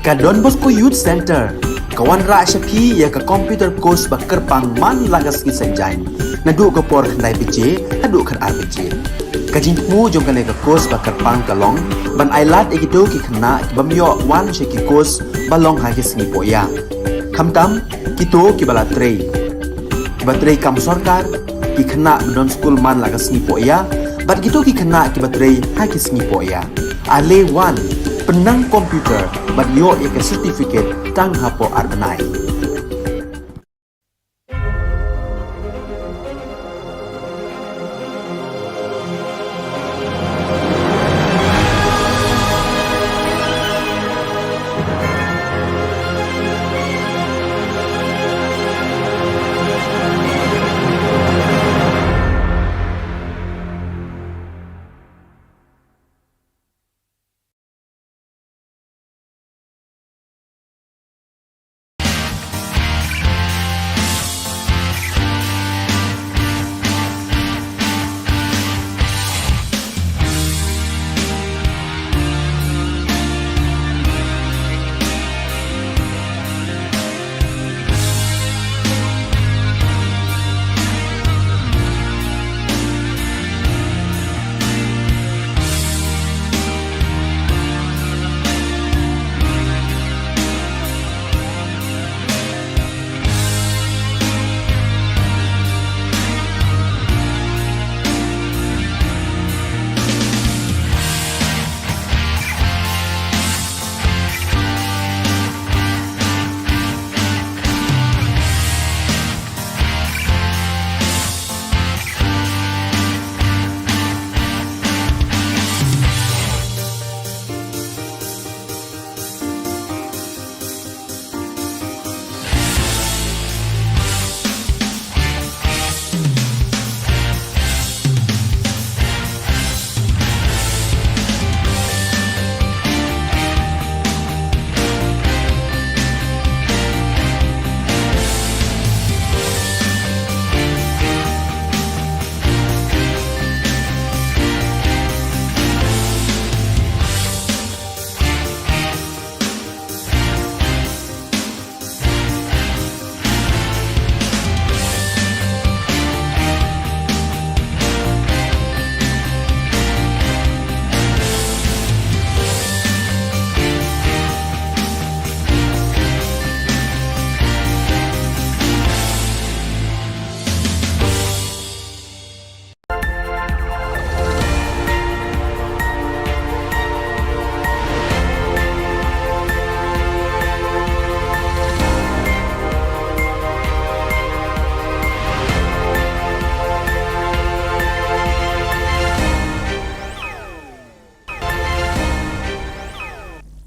Ka Don Bosco Youth Center kawan ra shapi ya ka computer course ba kerpang man lagas ki sanjain nadu ka por khnai piche adu khan ar piche ka jingmu jong ka ka course ba kerpang ka long ban ailat egido ki khna ki bamyo wan she ki course ba long ha ki sni po ya khamtam ki to ki bala trei kibatrei kam sorkar ki khana non school man laga sni poya bat gitu ki khana kibatrei ha ki sni poya ale one penang komputer bat yo ek certificate tang hapo arbanai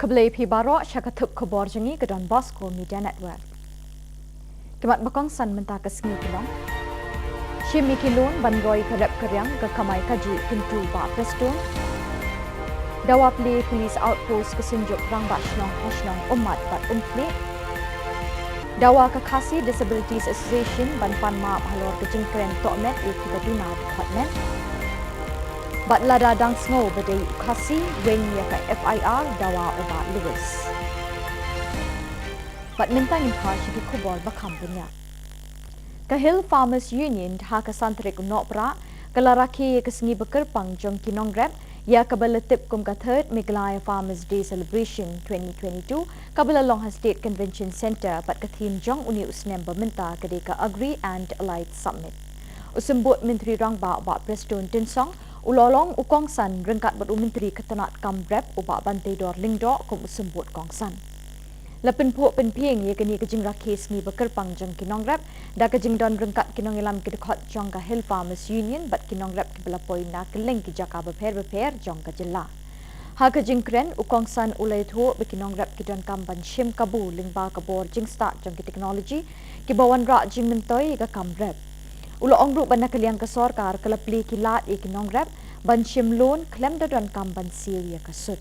Keblai pi barok syakatup khubor jengi ke Don Bosco Media Network. Kemat bakong san mentah ke sengi kilong. Shimi kilun bandroi kerap keryang ke kamai kaji pintu ba Preston. Dawa pli police outpost ke senjuk rang bat Shillong Shillong umat bat umpli. Dawa ke Khasi Disabilities Association ban pan ma halor ke jingkren tokmet iki baduna department. Bat lada dang sngo badai Khasi ring ya ka FIR dawa oba Lewis. Bat mintang impa syiki khubor bakam punya. Ka Hill Farmers Union ha ka santrik nokpra kalaraki ke sengi bekerpang jong kinongrep ya kabalatip kum ka third Miglaya Farmers Day Celebration 2022 kabala Long State Convention Center bat ka theme jong uni usnem berminta ke ka Agri and Allied Summit. Usembut Menteri Rangba ba Preston Tinsong ulolong ukongsan rengkat bat Menteri Ketenat Kambrep ubak bantai dor lingdok kum usembut kongsan. Lapen po penpieng ye kini kejing rakis ni bekerpang jong kinongrep da kejing don rengkat kinong ilam kedekot jong ka Hill Farmers Union bat kinongrep ke belapoi na keleng ki jaka beper jong ka Jylla. Ha kejing kren ukongsan ulai thu bekinongrep ki don kamban shim kabu lingba kabor jing start jong ki teknologi ki bawan ra jing mentoi ka Kambrep. Ulo ongru ban nakaliang ka sorkar kalapli kilat e kinongrep ban shim loan klem da don kamban sil ya kasut.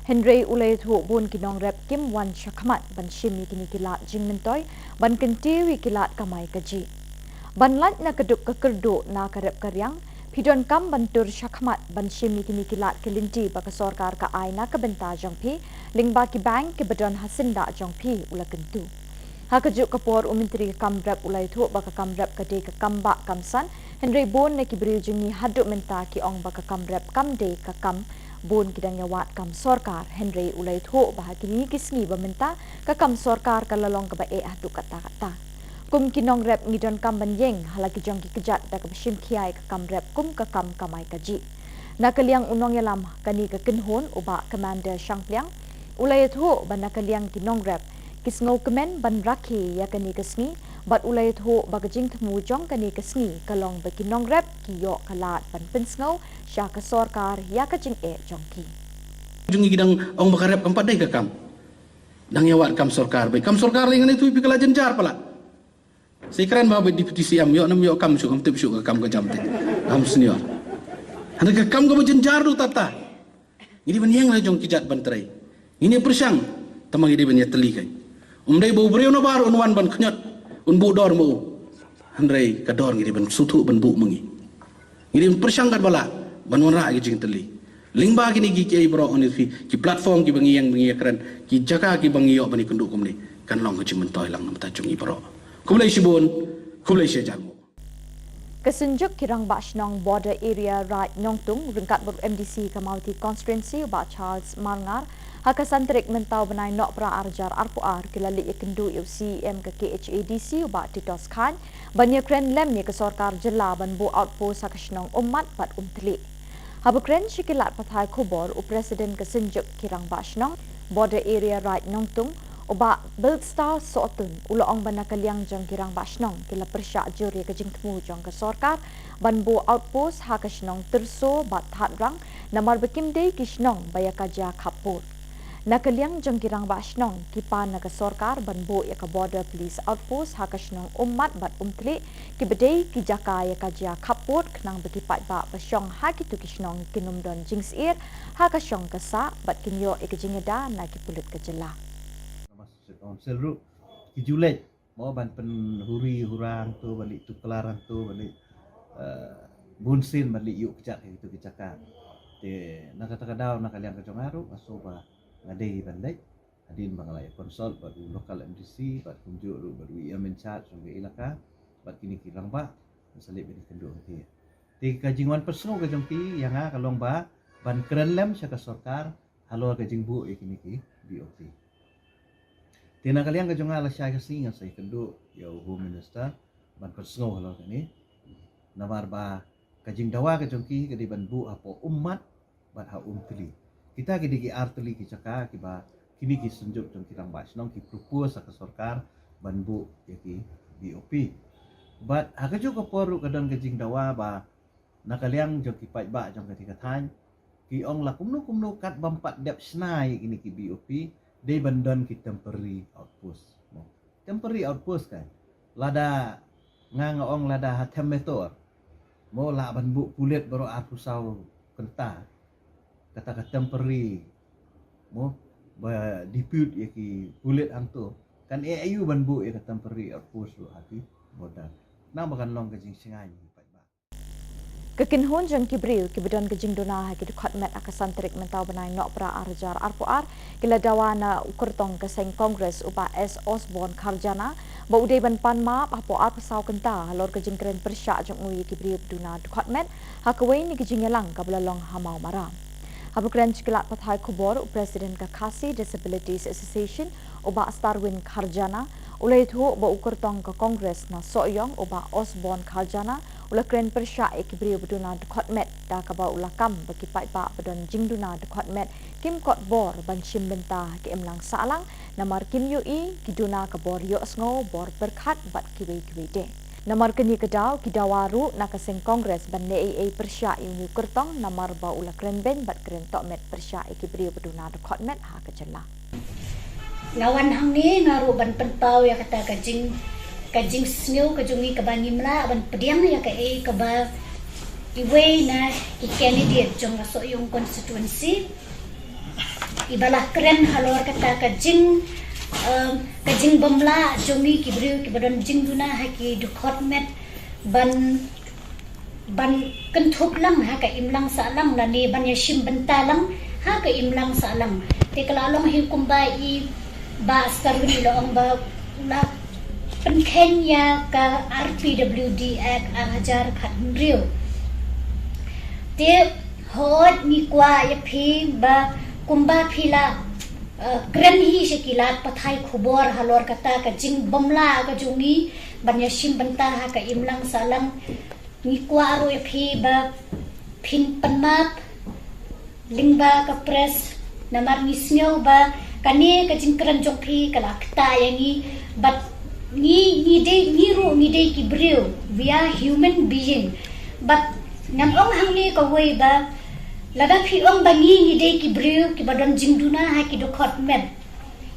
Henry ulai thu bun kinongrep kim wan shakmat ban shim kini kilat jing mentoi ban kentiwi kilat kamai kaji. Ban lat na keduk kekerdo na karep karyang pidon kam bantur shakmat ban shim kini kilat kelinti baka sorkar ka aina ka benta jong pi lingba ki bank ke badon hasinda jong pi ula kentu. Hakajuk kapor Menteri Kambrep ulai thu baka Kambrep kade ka kamba kamsan Henry bon na kibril jungi haduk menta ki ong baka Kambrep kamde ka kam bon kidang yawat kam sorkar Henry ulai thu bahagi ni kisngi bamenta ka kam sorkar ka lalong ka bae haduk kata-kata. kum kinong rep ngidon kam banyeng halagi jong ki kejat da ka bashim khiai ka kam rep kum ka kam kamai kaji nakaliang unong yalam kani ka kinhon uba commander shangpliang ulayat ho ban nakaliang kinong rep kisngau kemen ban rakhi ya kani kasngi bat ulayat ho bagajing thmu jong kani kasngi kalong ba kinong rep ki yo kalat ban pensngau sya ka sarkar ya ka jing jong ki jungi gidang ong bakarep kam padai ka kam dang yawat kam sarkar bai kam sarkar lingan itu pikala jenjar pala sekran ba deputy CM yo nam yo kam su kam tip su kam ka jamte kam senior anda ka kam ka jenjar du tata ini ban yang la jong kijat ban trai ini persang tamang ini ban ya teli kai umdai bo breu no bar unwan ban khnyot un bu dor mo andrai ka dor ngiri ban sutu ban bu mengi ini persang kan bala ban wara gi jing teli lingba gini gi kiai bro on ki platform ki bangi yang bangi keren ki jaka ki bangi yo bani kenduk kumni kan long ki mentoy lang namta jungi bro kumlai sibun kumlai sejang kesenjuk kirang bashnong border area right nongtung ringkat ber MDC Kamauti constituency ba Charles Marngar hakasantrik mentau benai nok pra arjar arpuar kilali ikendu UCM ke KHADC ba Titos Khan banyak kren lem ni ke sarkar Jylla ban bu outpost hakashnong umat bat umtli Habukren Shikilat Pathai Khubor u Presiden kesenjuk kirang bashnong border area right nongtung uba Bilstar Sotun uloong banakaliang jong kirang bashnong kila persya juri ke jing temu jong ke sarkar ban bu outpost hakashnong terso bat hatrang namar bekimde kishnong bayakaja kapur nakaliang jong kirang bashnong kipa naga sarkar ban bu ya ke border police outpost hakashnong umat bat umtli kibedei kijaka ya kaja kapur kenang bekipat ba pasyong hakitu kishnong kinumdon jingsir hakasyong kasa bat kinyo ikejingeda na kipulut ke Jylla Council ru ki julet mau ban pen huri hurang tu balik tu kelaran tu balik bunsin balik yuk kejak itu kejakan te nak kata kadau nak kalian kejongaru asoba ngadei bandai adin bangalai konsol baru lokal MDC bat kunjuk ru baru ia menchat sungai ilaka bat kini kirang ba salib ini kenduk ti ti kajingwan persno kajongki yang kalong ba ban keren lem syaka sarkar halo kajingbu ikini ki BOT Tina kalian kejong ala siya kasi nga sa ikendu yaw Home Minister ban persno halo kani namar ba kajing dawa kejong ki kadi ban bu apo umat bat ha umtli kita kidi ki artli ki caka ki ba kini ki senjuk jong kirang basnong ki propose sa sarkar ban bu yaki BOP bat ha kejong ko poru kadang kajing dawa ba nakaliang jong ki pai ba jong kati kathan ki ong la kumno kat bampat dep snai kini ki BOP they bandon ki temporary outpost temporary outpost kan lada ngangaong lada hatem metor mo la banbu kulit baru apusau kenta kata temporary mo ba dispute yaki kulit angto kan AIU banbu ya temporary outpost lo hati bodan na makan long kajing singai Kekinhon jang kibril kibedon kejing dona haki dekhotmet akasantrik mentau benai nok pra arjar arpuar kila dawana ukurtong keseng kongres upa S Osborne Kharjana ba udai ban pan map apo ar pasau kenta halor kejing keren persya jang ui kibril duna dekhotmet hakawai ni kejing yalang kabelalong hamau maram Habukren Chikilat Pathai Khubor Presiden Kakasi Disabilities Association uba Starwin Kharjana ulai thu ba ukurtong ke kongres na soyong uba Osborne Kharjana ula kren persya ikibri beduna dekhotmet da ka ba ula kam bagi pai ba bedon jingduna dekhotmet kim kot bor ban shim benta ke emlang salang namar kim ui kiduna ka bor yo sngo bor berkhat bat kiwe de namar keni kedau kidawaru nakaseng kongres ban nei persya uni kurtong namar ba ula kren ben bat kren tokmet persya ikibri beduna dekhotmet ha ka Jylla lawan hang ni ngaru ban penpau ya kata kajing snew kajungi kabani mla ban pediang ya ka ba iwe na candidate jong aso yung constituency ibalah keren halor kata kajing bamla jongi kibriu kibadon jing duna haki dukhotmet ban kentup lang ha ka imlang sa lang lani ban yashim bentalang ha ka imlang sa lang te kalalong hikumba I ba starwin ilong ba la Kenya ka RPWD Act ajar khatmriu te hot ni kwa ya phi ba kumba phila keren hi sekilat pathai khubor halor kata ka jing bomla ka jungi banyashim banta ha ka imlang salang ni kwa ro phi ba phin panmap lingba ka press namar nisnyo ba kani ka jing keren jong phi kala kta yangi but ni de ki brio we are human being but ngam ong hang ni ka wei ba lada phi ong bangi de ki brio ki badon jingduna ha ki do khot men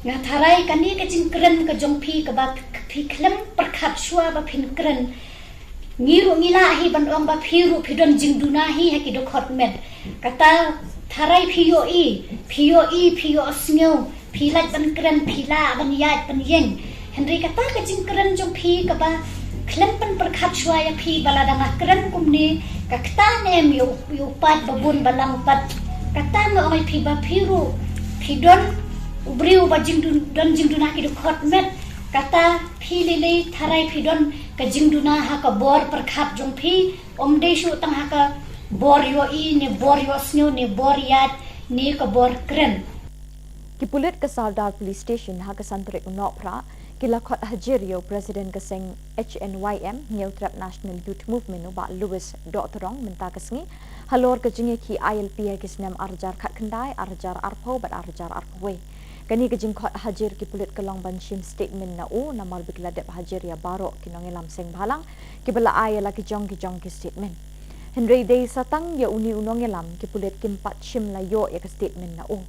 nga tharai kani ka jingkren ka jong phi ka ba phi khlem prakhat shwa ba phin kren ngiru ngila hi ban ong ba phi ru phi don jingduna hi ha ki do khot men kata tharai phi yo snyo phi lat ban kren phi la ban yat ban yeng henry kata ka jingkren jong phi ka ba khlem pan prakhat shwa ya phi balada nga kren kumni kakta nem yo pat babun balang pat kata no ai phi ba phiru phidon ubriu ba jingduna ki khot met kata phi le tharai phidon ka jingduna ha ka bor prakhat jong phi omde shu tang ha ka bor yo ne bor yo snyo ne bor yat ne ka bor kren Kipulit ke Saldar Police Station ha ka santrik nopra kilakot hajirio Presiden Keseng HNYM Ngiltrap National Youth Movement ba Louis Doktorong menta kesngi halor ke jingi ki ILP kisnam arjar khat kendai arjar arpo bat arjar arpwe kani ke jingkot hajir kipulit kelong banshim statement na u namal bikladep hajiria baro kinongelam seng bhalang kibala ayala ki jong ki statement Henry Day satang ya uni unongelam kipulit kimpat shim la yo ya ke statement na u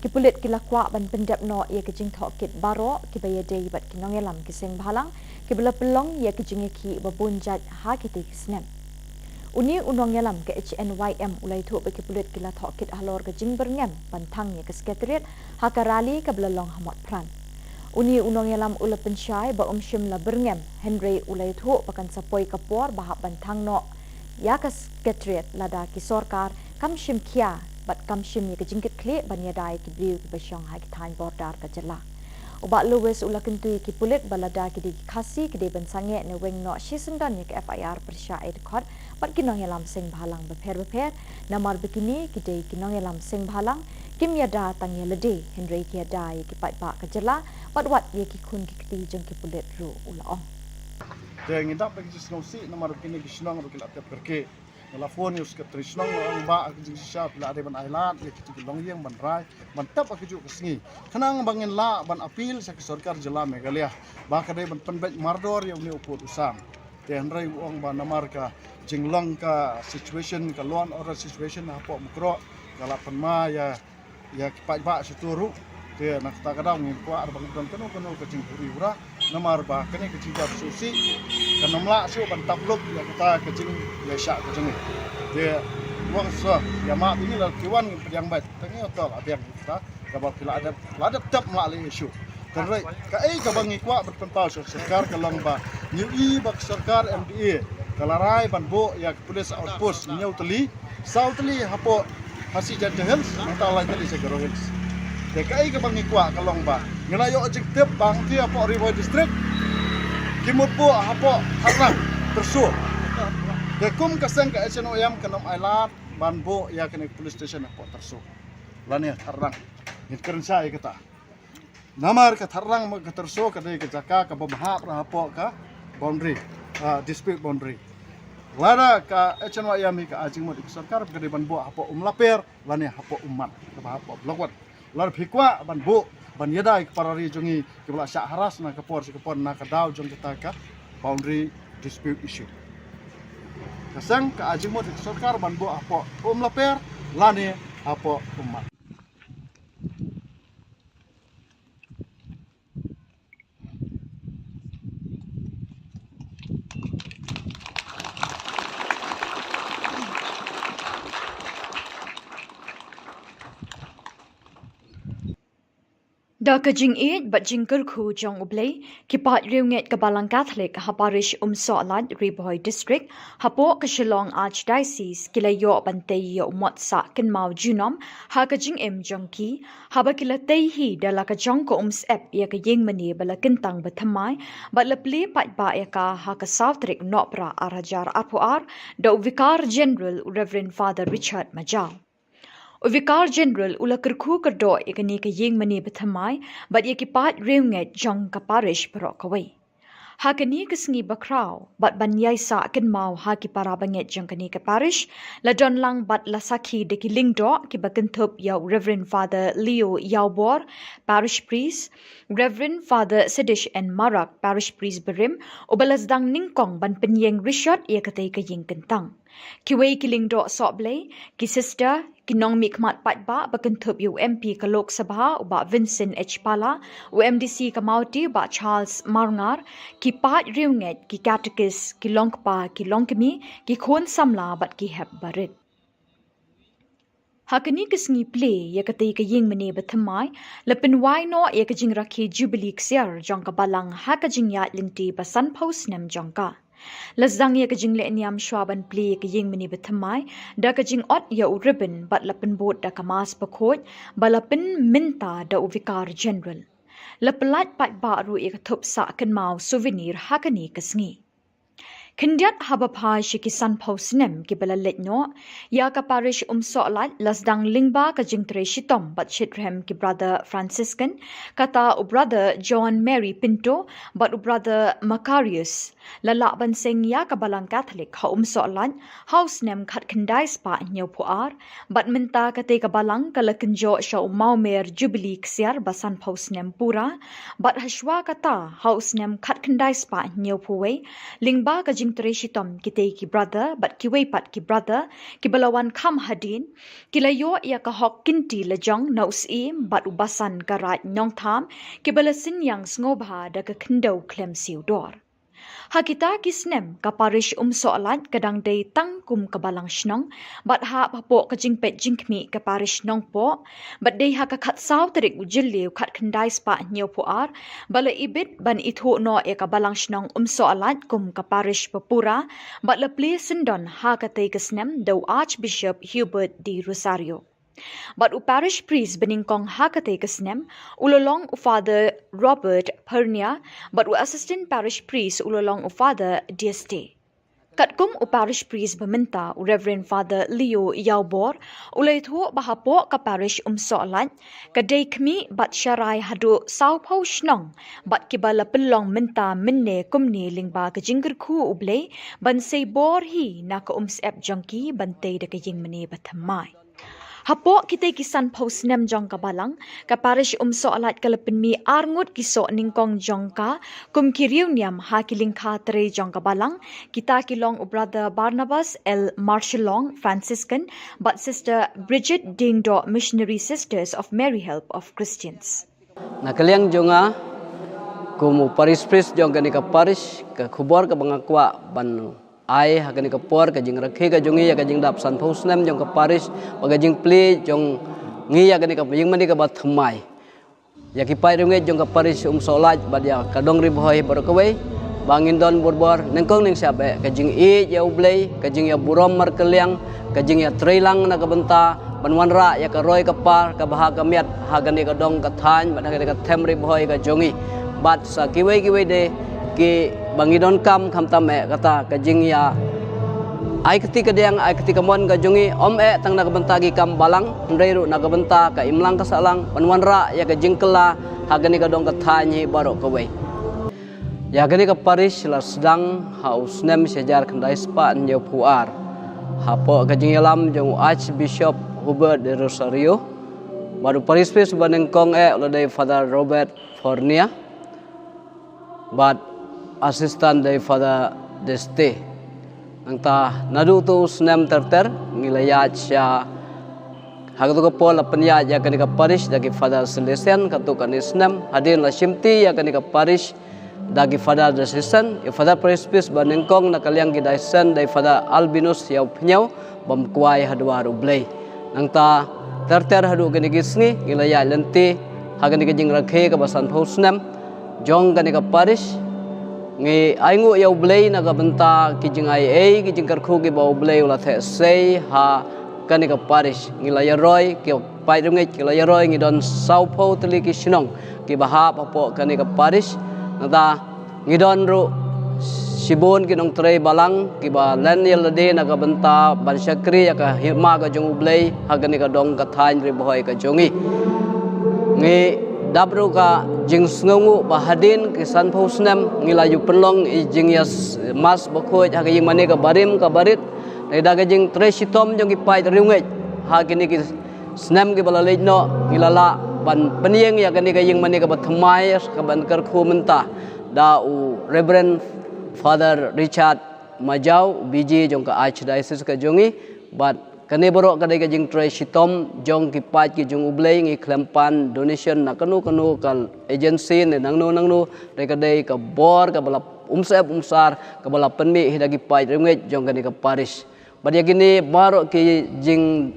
Kipulit kilakwa ban pendap no ia kejing thokit baro kibaya day bat kinongelam kiseng bhalang kibala pelong ia kejing ki babunjat ha kiti kisnem uni unongelam ke HNYM ulai thu be kipulit kila thokit halor kejing berngem pantang ia ke sekretariat ha karali kibala long hamot pran uni unongelam ula pensyai ba shim la berngem Henry ulai thu pakan sapoi kapor bahap bantang no ya ke sekretariat lada ki sorkar kam shim kia bat kam shim ye kejingkit kle ban yadai ki briu ki basyong ha ki than bordar ka jela uba Louis ulakentui ki pulit balada ki di khasi ki de ban sange ne weng no shisendon ye ki FIR persya ed khot bat kinong yelam sing bhalang beper namar bekini ki de kinong yelam sing bhalang kim yada tang ye lede Henry ki yada ye ki pat ba ka jela bat wat ye ki khun ki kti jeng ki pulit ru ula ong de ngidap bagi snosi namar bekini ki shnong ro ki lat perke la phone use ke trishnong ang ba ak jing sha la de ban island le ki long yeng ban rai ban tap ak ju kesngi khanang bangin la ban appeal sa sarkar jila Meghalaya ba ka de ban penbet mardor yang ni uput usam te rai ong ba namar ka jinglong ka situation ka law order situation ha po mukro kala panma ya ki pa ba situru te nak ta kadang ni ko ar bang don kono ka jing puri ura namar ba kene ka jing susi kanamla su ban tabluk ya kita ka jing ya sha ka jing de wang so ya ma ini la kiwan yang baik tangi otol abiang kita ka ba kila ada tap ma le isu kan rai ka ka bang ikwa berpentau sarkar ka long ba new bak sarkar MDA kalarai ban bo ya police outpost nyautli sautli hapo hasi jadahel mantala tadi segero hills DKI ke bang ikwa kalong ba ngelayo objektif bang ti apo Rivoy district kimut po apo harang tersu dekum kaseng ke SNOM kenom ailat banbo ya kene police station apo tersu lani harang ngikren sai kita namar ke harang ke tersu ke de ke jaka ke babahap apo ka boundary dispute boundary lada ka SNOM ka ajing mo sarkar ke de banbo apo umlaper lani apo umat ke apo blokwat lar phikwa ban bo ban yadai parari jongi kibla sya haras na kapor na kadaw jong kita ka boundary dispute issue kasang ka ajing mo sarkar ban bo apo laper lani apo umat Da kajing it bat jingker khu jong ublay kipat riunget kabalang Catholic haparish soalat Riboy district hapo ka Shillong archdiocese kilayo bantay yo motsa kenmau junom ha kajing jong ki haba kilatay hi dala ka jong ko ep ya ka yeng mani bala kentang bathamai bat lapli pat ba ya ka ha ka Southrick nopra arajar apuar da vikar general Reverend Father Richard Majau Vicar General ula kerku kerdo ikani ke yeng mani bethamai but ye kipat reunget jong ka parish perokawai. Hakani kesengi bakrau but banyai sa ken mau ha ki parabanget jong kani ke parish la don lang but la sakhi de ki lingdo ki bakentup yaw Reverend Father Leo Yawbor parish priest, Reverend Father Sedish and Marak parish priest berim obalas dang ningkong ban penyeng rishot ye katai ke yeng kentang. Kiwei kiling do soble, ki sister, ki nong mikmat patba bakentup yu MP ka Lok Sabha uba Vincent H. Pala, UMDC ka Mauti uba Charles Marngar, ki pat riunget, ki catechist, ki longpa, ki longkemi, ki khon samla bat ki hep barit. Hakani kesengi play ya katai ka yeng mene bethamai, lepin wai no ya ka jing rakhi jubilee ksiar jong ka balang ha ka jing ya linti basan post nem jong ka. Lazdang ya kajing le niam shwaban play ke yeng meni bethamai da kajing ot ya u ribbon bat lapin bot da kamas pakot balapin minta da u vicar general lapelat pat ba ru ya thup sa kan mau souvenir hakani kesngi Kendiat habapa shikisan pausnem ki balalet no ya ka parish solat lasdang lingba ka jingtre shitom but shitrem ki brother Franciscan kata u brother John Mary Pinto but u brother Macarius lala banseng ya ka balang Catholic ha solat house nem khat kendai spa nyau puar but minta ka te ka balang kala kenjo sha maumer jubilee ksiar basan pausnem pura but hashwa kata house nem khat kendai spa nyau puwe lingba ka jing Shitom kitay ki brother but kiway pat ki brother ki balawan kam hadin kilayo ya ka hok kinti lejong na usim but ubasan karat nyong tham ki balasin yang sngoba da ka kendaw klem siudor Hakita kisnem ka parish soalat kadang day tangkum ka balang shnong but ha papo ka jingpet jingkmi ka parish nong po but day ha ka khat saw tarik ujilliw khat khandai spa nyaw po ar bala ibit ban itho no e ka balang shnong soalat kum ka parish papura but la place sindon ha ka tay kisnem daw Archbishop Hubert D. Rosario But u parish priest beningkong hakate kasnem ulolong u Father Robert Pernia but u assistant parish priest ulolong u Father DST. Katkum u parish priest beminta u Reverend Father Leo Yawbor ulay thu bahapo ka parish soalat kadai kmi bat syarai hadu saupo shnong bat kibala pelong minta minne kumni lingba ka jingger khu ublay ban say bor hi na ka sep jongki bantay da ka ying mene bathamai. Hapo kita kisan post nem jong ka balang ka parish soalat kalapin mi arngut kiso ningkong jong ka kum kiriw niam ha kilingka tre jong ka balang kita kilong u brother Barnabas L. Shillong Franciscan but sister Bridget Dingdo Missionary Sisters of Mary Help of Christians. Nakaliang jonga kumu paris pris jong kani ka parish ka khubor ka bangakwa ban ai hakani ka por ka jing rakhe ka jongi ya ka jing dap san phos nem jong ka parish baga jing play jong ngi ya kani ka jing mani ka bat thamai ya ki pai runge jong ka parish solat bad ya ka dong ri boy bar ka we bangin don borbor nengkong ning sabe ka jing e ya ublay ka jing ya burom mar kaliang ka jing ya trailang na ka benta banwan ra ya ka roy ka par ka baha ka miat ha gani ka dong ka than bad ka them ri boy ka jongi bat sa kiwe de ki bangidon kam tame kata kajing ya ai ketika diang ai ketika mon ka jongi om tang na kabentagi kam balang ndairu na kabenta ka imlang ka salang panwan ra ya ka jingkela hagani ka dong ka thanyi baro ka we ya gani ka parish la sedang haus nem sejar kandai spa nyo puar hapo ka jing lam jong Archbishop Hubert de Rosario baru parish pes banengkong oleh Father Robert Fornia but assistant dari Father Deste angta nadu tu snem terter ngilayat sya hagatu ko pol apnya ya kani ka parish dagi Father Celestian katu kani snem hadin la shimti ya kani ka parish dagi Father Assistant ya Father Priest banengkong nakaliang gidaisen dari Father Albinus ya pnyau bamkuai hadwa rublay angta terter hadu kani gisni ngilayat lenti hagani ka jing rakhe ka basan phosnem jong kani ka parish ngi aingu ya ublay na kabenta kijing ai kijing karkhu ki ba ublay ula the sei ha kani ka parish ngi la roy ki pai rungi ki la roy ngi don saupo tli ki shinong ki ba ha papo kani ka parish nata ngi don ru Sibon kinong tray balang kiba len yelade na kabenta ban syakri ya ka hirma ka jong ublay hagani ka dong ka thain ri boy ka jongi ngi dabru ka jing sngongu bahadin ki san phosnem ngila yu penlong i jing yas mas bakhoj ha ka jing mane ka barim ka barit dai da ka jing tray sitom jong ki pai riungai hagini ki snem ki balalej no ngilala ban penieng ya kani ka jing mane ka bathmai ka ban kar khu menta da u Reverend Father Richard Majau BJ jong ka Archdiocese ka jongi but kani borok kadai ka jing tray sitom jong ki pat ki jong ublay ngi klempan donation na kanu kal agency ne nangno dai kadai ka bor ka bala umsar ka bala penmi hidagi pat ringet jong kani ka parish but yakini borok ki jing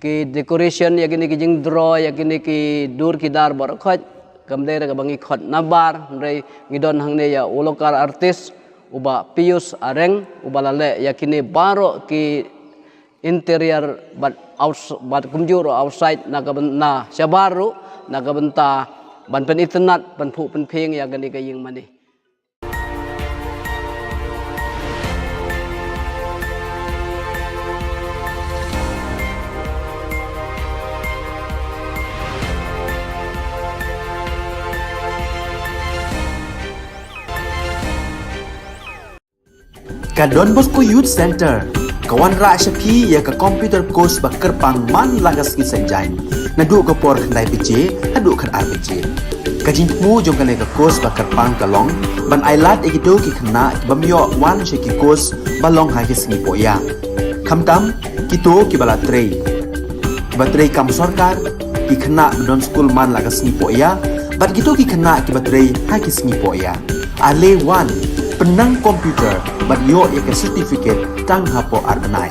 ki decoration yakini ki jing draw yakini ki dur ki dar borok khoj kamdera ka bangi khot nabar ndai ngidon hangne ya ulokar artis uba Pius Areng uba lale yakini baro ki interior but kumjuro outside na syabaru na kabenta ban pen internet ban pu pen ping ya gani kaying mani Ka Don Bosco Youth Center kawan ra syapi ya ka computer course ba kerpang man lagas ki sanjain nadu ka por khandai pije adu khan ar pije ka jingmu jong ka course ba kerpang kalong ban ailat egido ki khna bamyo wan she ki course balong ha ki sngi poya khamtam kito ki bala trei batrei kam sarkar ki khna don school man lagas sngi poya bat kito ki khna ki batrei ha ki sngi poya ale wan penang komputer bat yo ya ke certificate tang hapo arnai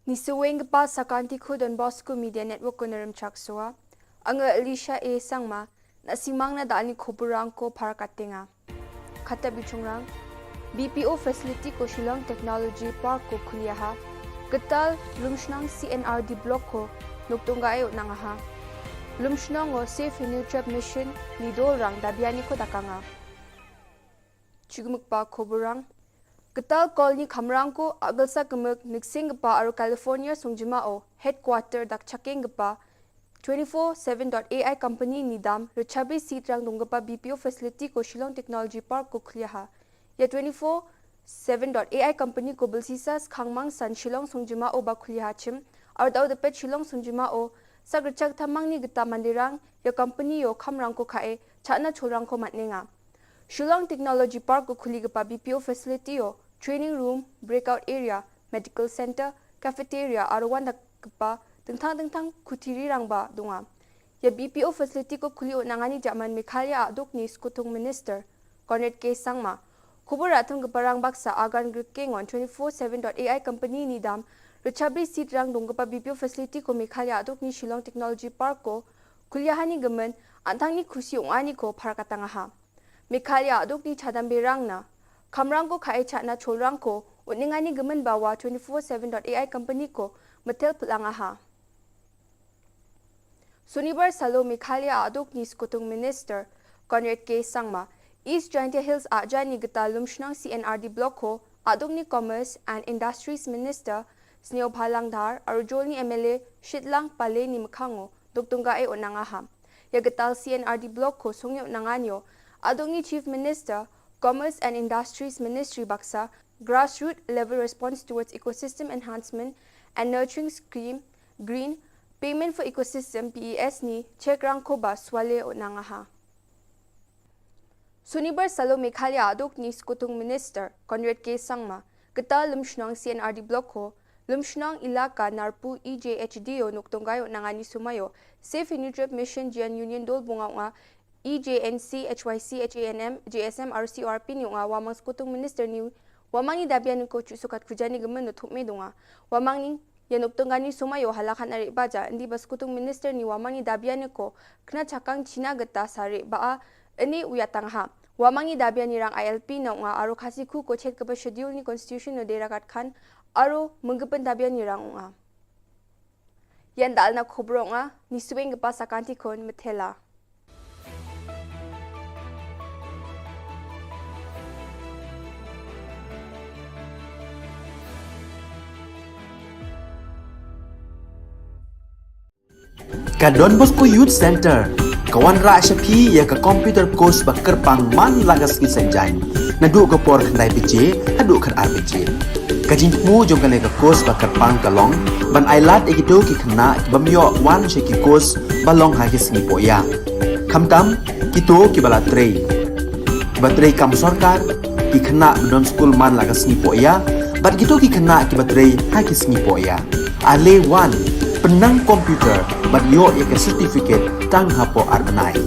Nisuweng pa sa kanti ko Don Bosco Media Network ko naram chaksua. Ang Alicia A. Sangma na simang na daan ni Khubor ko para katinga. Kata bichungrang, BPO facility ko Shillong Technology Park ko Kulyaha. Ketal rumsnang CNRD block ko nugtunggayo nang aha. lumshnong o safe nutrap mission ni dorang dabiani ko dakanga. Chugmukpa khoborang Ketal kolni khamrang ko agalsa kemuk niksing pa aru California sungjima o headquarter dak chaking pa 24/7.ai company nidam ruchabi sitrang donggapa BPO facility ko Shillong Technology Park ko khliaha. Ya 24/7.ai company ko bilsisas khangmang san Shillong sungjima o ba khliaha chim aru daw depet Shillong sungjima o sagrachak thamang ni gita mandirang ya company yo khamrang ko khae chana cholrang ko matnenga. Shillong Technology Park ko khuligapa BPO facility yo training room, breakout area, medical center, cafeteria aru wan dakpa tengtang kutiri rangba dunga. Ya BPO facility ko khuli nangani jaman Meghalaya adok ni skutung minister Conrad K Sangma. Khubor atham gaparang baksa agan grikengon 24/7.ai company ni dam ruchabri seat rang donggapa BPO facility ko Meghalaya adok ni Shillong Technology Park ko kuliahani gemen antang ni khusi ongani ko pharkatangaha. Meghalaya adok ni chadambe rangna kamrang ko khae chana cholrang ko uningani gemen bawa 24/7.ai company ko metel pelangaha. Sunibar Salo Meghalaya adok ni skutung minister Conrad K Sangma East Jaintia Hills ajani geta lumshnang CNRD block ko adok ni Commerce and Industries Minister Sneo Bhalangdhar arujol ni MLA Shitlang Pale ni Mkhango doktunga e onangaha. Ya getal CNRD block ko songyo nanganyo adok ni Chief Minister Commerce and Industries Ministry baksa grassroots level response towards ecosystem enhancement and nurturing scheme green payment for ecosystem PES ni chekrang ko ba swale onangaha. Sunibar Salo Meghalaya adok ni skutung minister Conrad K Sangma geta lumshnong CNRD block ko lumshnong ilaka narpu EJHDO nuktonggayo nangani sumayo safe nutrient mission jian union dol bunga nga EJNC HYC HANM JSM RCRP ni nga wamang skutung minister ni wamang ni dabian ko sukat kujani gemen no thukme dunga wamang ni yanuptongani sumayo halakan ari baja ndi baskutung minister ni wamang ni dabian ko kna chakang china geta sare ba ini uyatangha wamang ni dabian ni rang ILP na nga aro khasiku ko chet ka schedule ni constitution no derakat khan aro menggepen dabian ni rang nga yan dal na khobro nga ni suweng pa sakanti kon methela. Ka Don Bosco Youth Center kawan ra syapi ya ka computer course bakar pang man lagas ki sanjain nadu ka por khandai pije adu khan ar pije kajin mu jong ka ka course bakar pang kalong ban ailat egido ki khna bamyo wan she ki course balong ha ki sni poya khamtam kito ki bala trei batrei kam sarkar ki khna don school man lagas ni poya bat kito ki khna ki batrei ha ki sni poya ale wan penang komputer bat yo ya ke certificate tang hapo arbenai.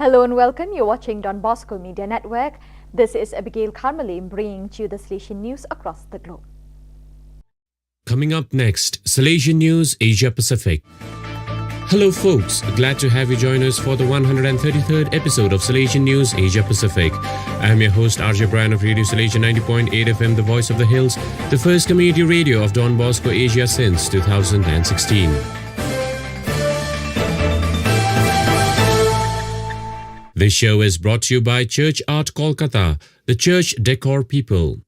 Hello and welcome. You're watching Don Bosco Media Network. This is Abigail Karmalim bringing to you the Salesian news across the globe. Coming up next, Salesian News Asia Pacific. Hello folks, glad to have you join us for the 133rd episode of Salesian News Asia Pacific. I am your host RJ Brian of Radio Salesian 90.8 FM, the voice of the hills, the first community radio of Don Bosco Asia since 2016. This show is brought to you by Church Art Kolkata, the church decor people.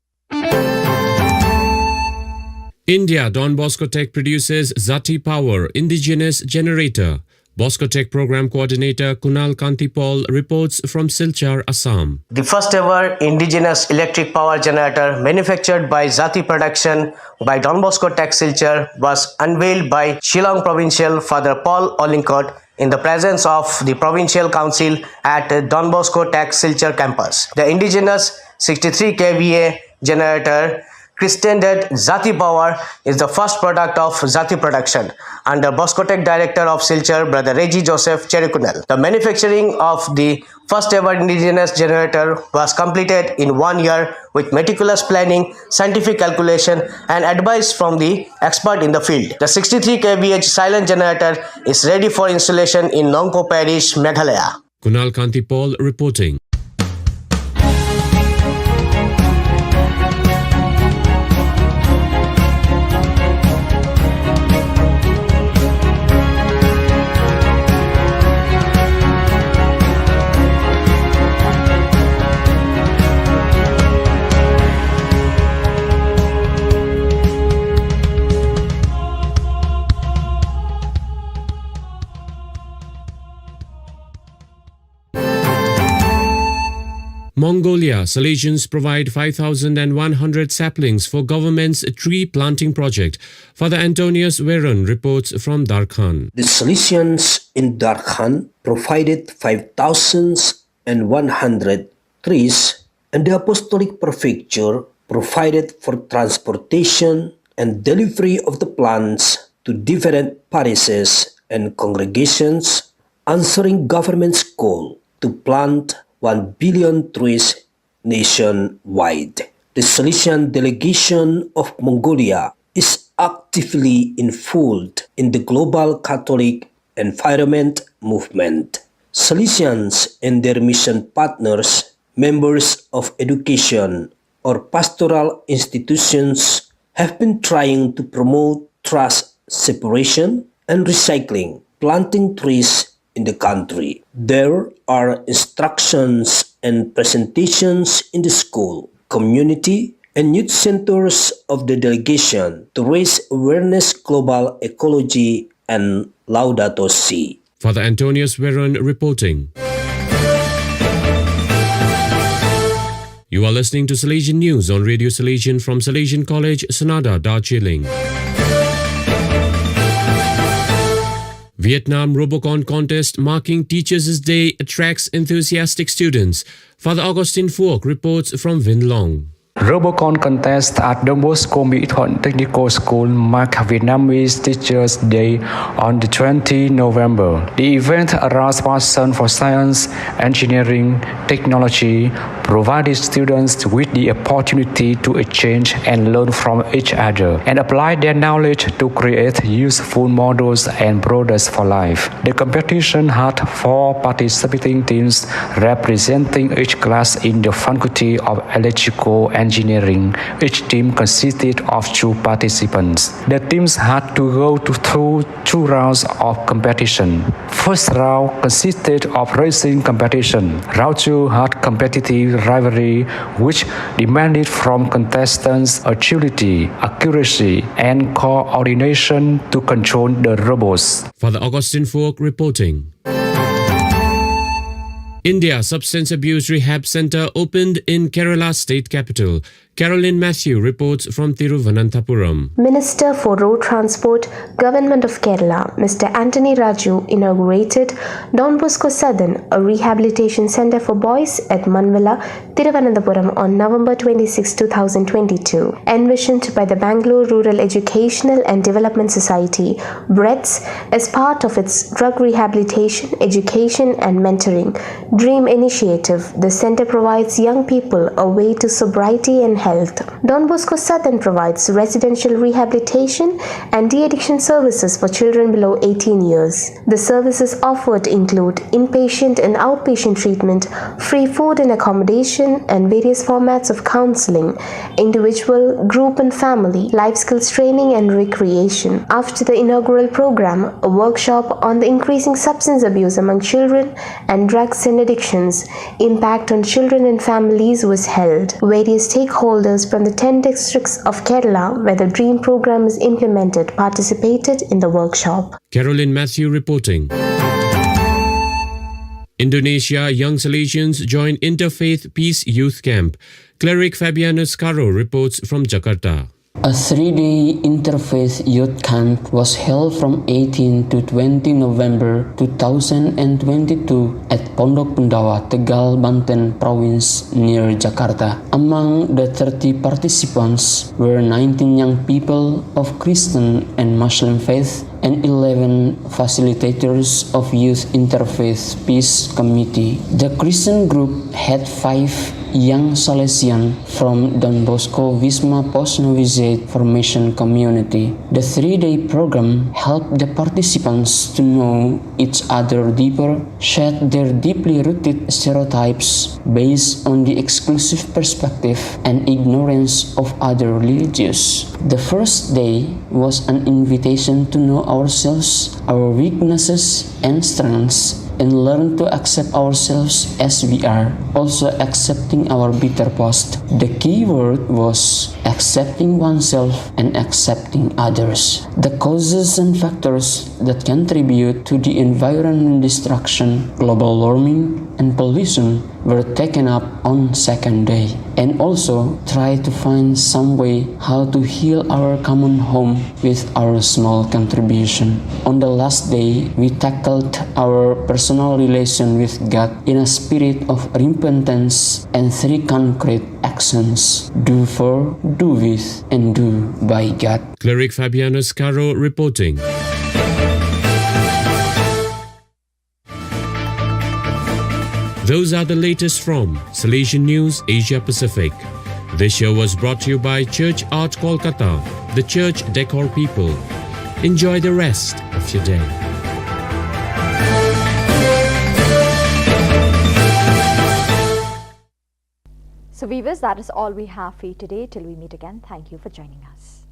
India, Don Bosco Tech produces Zati Power Indigenous Generator. Bosco Tech Program Coordinator Kunal Kantipal reports from Silchar, Assam. The first ever indigenous electric power generator manufactured by Zati Production by Don Bosco Tech Silchar was unveiled by Shillong Provincial Father Paul Olincott in the presence of the Provincial Council at Don Bosco Tech Silchar campus. The indigenous 63 kVA generator christened Zati Power is the first product of Zati Production under Bosco Tech Director of Silchar, Brother Reggie Joseph Cherikunel. The manufacturing of the first ever indigenous generator was completed in 1 year with meticulous planning, scientific calculation and advice from the expert in the field. The 63 kVA silent generator is ready for installation in Nongpo Parish, Meghalaya. Kunal Kantipal reporting. Mongolia, Salesians provide 5,100 saplings for government's tree planting project. Father Antonius Veron reports from Darkhan. The Salesians in Darkhan provided 5,100 trees, and the Apostolic Prefecture provided for transportation and delivery of the plants to different parishes and congregations, answering government's call to plant 1 billion trees nationwide. The Salesian delegation of Mongolia is actively involved in the global Catholic environment movement. Salesians and their mission partners, members of education or pastoral institutions, have been trying to promote trash separation and recycling, planting trees in the country. There are instructions and presentations in the school, community, and youth centers of the delegation to raise awareness global ecology and Laudato Si. Father Antonius Veron reporting. You are listening to Salesian News on Radio Salesian from Salesian College, Sonada, Darjeeling. Vietnam Robocon contest marking Teachers' Day attracts enthusiastic students. Father Augustine Phuoc reports from Vinh Long. Robocon contest at Don Bosco Mỹ Thuận Technical School marked Vietnamese Teachers' Day on the 20th November. The event aroused passion for science, engineering, technology, provided students with the opportunity to exchange and learn from each other, and apply their knowledge to create useful models and products for life. The competition had 4 participating teams representing each class in the Faculty of Electrical Engineering. Each team consisted of 2 participants. The teams had to go through 2 rounds of competition. First round consisted of racing competition. Round 2 had competitive rivalry, which demanded from contestants agility, accuracy, and coordination to control the robots. Father Augustine Phuoc reporting. India Substance Abuse Rehab Center opened in Kerala state capital. Caroline Matthew reports from Thiruvananthapuram. Minister for Road Transport, Government of Kerala, Mr. Anthony Raju inaugurated Don Bosco Southern, a rehabilitation centre for boys at Manvala, Thiruvananthapuram on November 26, 2022. Envisioned by the Bangalore Rural Educational and Development Society, BREDS, as part of its drug rehabilitation, education and mentoring DREAM initiative, the centre provides young people a way to sobriety and health. Don Bosco Southern provides residential rehabilitation and de-addiction services for children below 18 years. The services offered include inpatient and outpatient treatment, free food and accommodation, and various formats of counseling, individual, group and family, life skills training and recreation. After the inaugural program, a workshop on the increasing substance abuse among children and drugs and addictions, impact on children and families was held. Various stakeholders from the 10 districts of Kerala where the DREAM program is implemented participated in the workshop. Caroline Matthew reporting. Indonesia young Salesians join Interfaith Peace Youth Camp. Cleric Fabianus Caro reports from Jakarta. A 3-day interfaith youth camp was held from 18 to 20 November 2022 at Pondok Pendawa, Tegal, Banten Province near Jakarta. Among the 30 participants were 19 young people of Christian and Muslim faith and 11 facilitators of Youth Interfaith Peace Committee. The Christian group had 5 young Salesian from Don Bosco Wisma Post Novitiate Formation Community. The 3-day program helped the participants to know each other deeper, shed their deeply rooted stereotypes based on the exclusive perspective and ignorance of other religions. The first day was an invitation to know ourselves, our weaknesses and strengths, and learn to accept ourselves as we are, also accepting our bitter past. The key word was accepting oneself and accepting others. The causes and factors that contribute to the environmental destruction, global warming, and pollution were taken up on second day, and also try to find some way how to heal our common home with our small contribution. On the last day, we tackled our personal relation with God in a spirit of repentance and 3 concrete actions: do for, do with, and do by God. Cleric Fabianus Caro reporting. Those are the latest from Salesian News Asia Pacific. This show was brought to you by Church Art Kolkata, the church decor people. Enjoy the rest of your day. So viewers, that is all we have for you today. Till we meet again, thank you for joining us.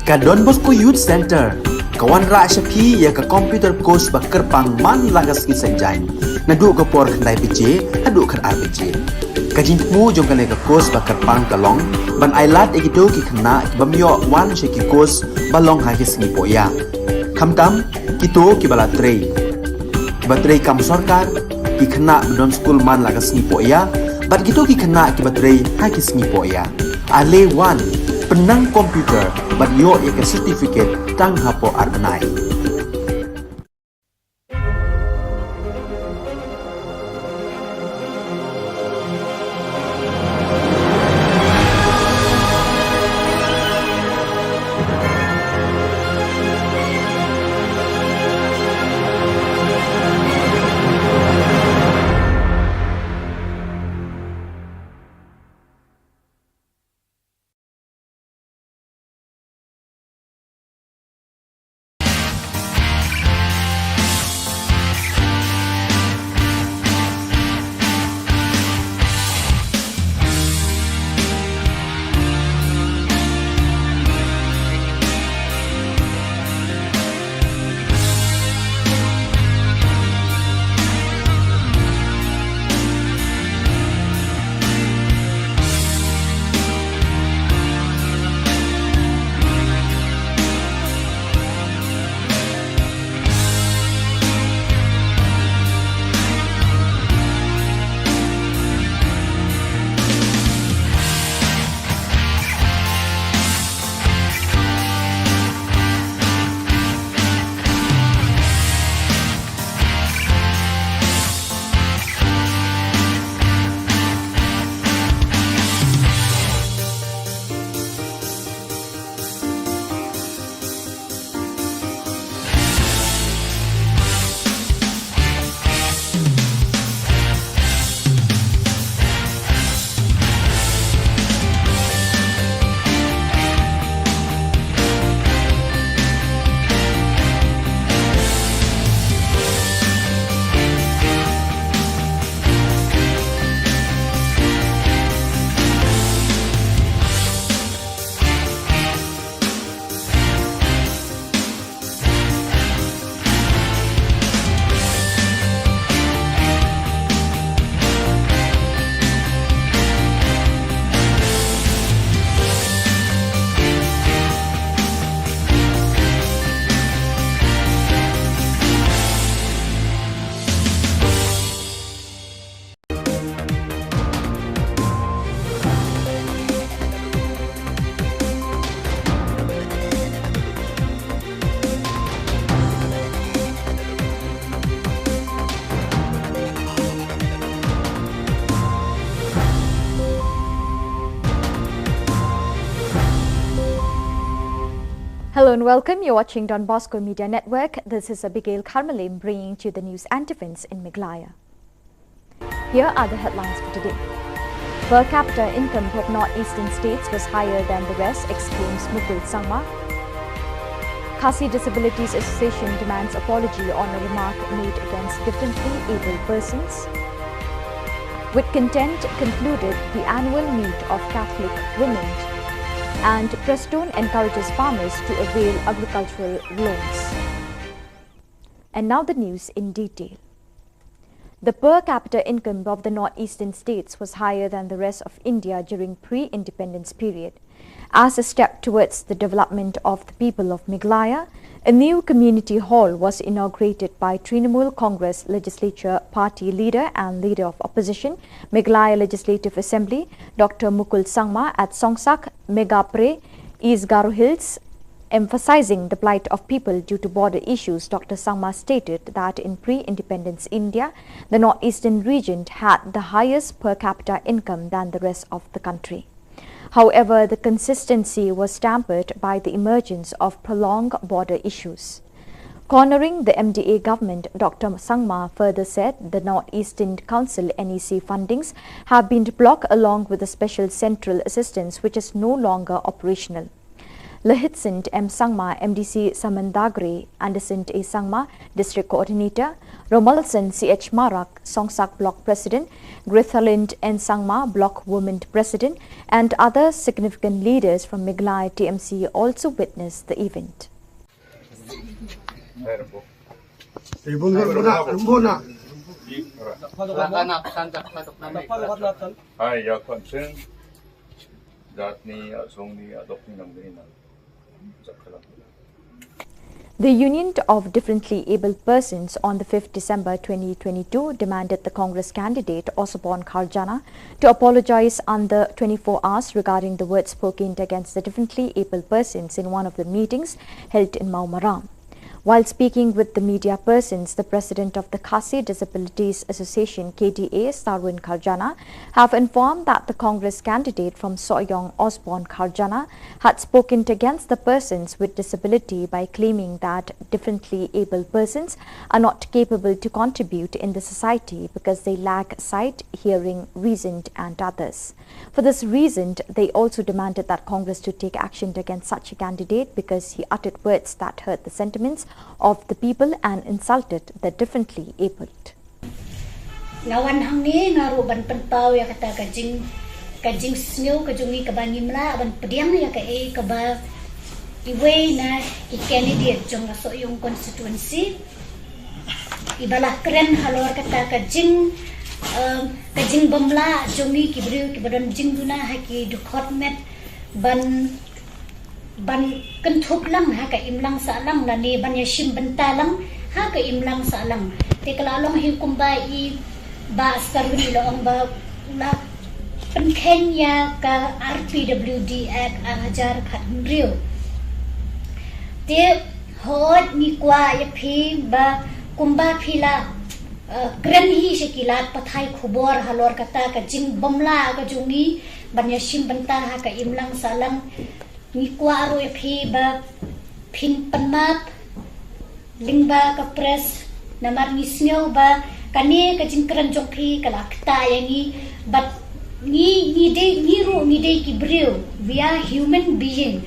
Ka Don Bosco Youth Center, kawan ra shapi ya ka computer course ba kerpang man lagas ki senjain. Nadu ka por khandai pije, adu khar RPG. Ka jingmu jong kale ka course ba kerpang kalong, ban ailat egido ki khna ki bamyo wan she ki course balong ha ki sngi poya. Khamtam kito ki bala trei. Ki batrei kam sarkar ki khna don school man lagas sngi poya, bat kito ki khna ki batrei ha ki sngi poya. Ale wan penang komputer bat yo ya ke certificate tang hapo arbenai. Hello and welcome. You're watching Don Bosco Media Network. This is Abigail Karmalim bringing to you the news antiphons in Meghalaya. Here are the headlines for today. Per capita income of northeastern states was higher than the rest, exclaims Mukul Sangma. Khasi Disabilities Association demands apology on a remark made against differently abled persons. With content concluded the annual meet of Catholic women, and Preston encourages farmers to avail agricultural loans. And now the news in detail. The per capita income of the northeastern states was higher than the rest of India during pre-independence period. As a step towards the development of the people of Meghalaya, a new community hall was inaugurated by Trinamool Congress Legislature Party Leader and Leader of Opposition, Meghalaya Legislative Assembly, Dr. Mukul Sangma at Songsak, Megapre, East Garo Hills. Emphasizing the plight of people due to border issues, Dr. Sangma stated that in pre-independence India, the northeastern region had the highest per capita income than the rest of the country. However, the consistency was tampered by the emergence of prolonged border issues. Cornering the MDA government, Dr. Sangma further said the Northeastern Council NEC fundings have been blocked along with the special central assistance which is no longer operational. Lahitsint M. Sangma, MDC Samandagre, Anderson A. Sangma, District Coordinator, Romalson C.H. Marak, Songsak Block President, Grithalind N. Sangma, Block Women President, and other significant leaders from Meghalaya TMC also witnessed the event. Hi, your concern that ni adopting The Union of Differently Abled Persons on the 5th December 2022 demanded the Congress candidate Osborne Kharjana to apologize under 24 hours regarding the words spoken against the differently abled persons in one of the meetings held in Maumaram. While speaking with the media persons, the president of the Khasi Disabilities Association KDA, Sarwin Kharjana, have informed that the Congress candidate from Soyong, Osborne Kharjana, had spoken against the persons with disability by claiming that differently abled persons are not capable to contribute in the society because they lack sight, hearing, reason and others. For this reason, they also demanded that Congress to take action against such a candidate because he uttered words that hurt the sentiments of the people and insulted the differently abled. Ngawan hang ni ngaru ban penpau ya kata kajing snow kajungi kabangi mla ban pediang ya ka kaba iwe na candidate jong aso yung constituency ibalah keren halor kata kajing bamla jongi kibriu kibadon jing duna haki dukhot met ban kentup lang ha ka imlang sa lang la ni ban yashim benta lang ha ka imlang sa lang te kalalong hikumba I ba starwin lo ang ba la penkenya ka RPWD Act ajar khat riu te hot ni kwa ya phi ba kumba phila kren hi sekilat pathai khubor halor kata ka jing bomla ka jungi ban yashim benta ha ka imlang sa lang ni kwa ro phi ba phin panmap lingba ka press namar ni sneo ba kane ka jingkran jong phi kala kta yangi but ni de ki breu we are human being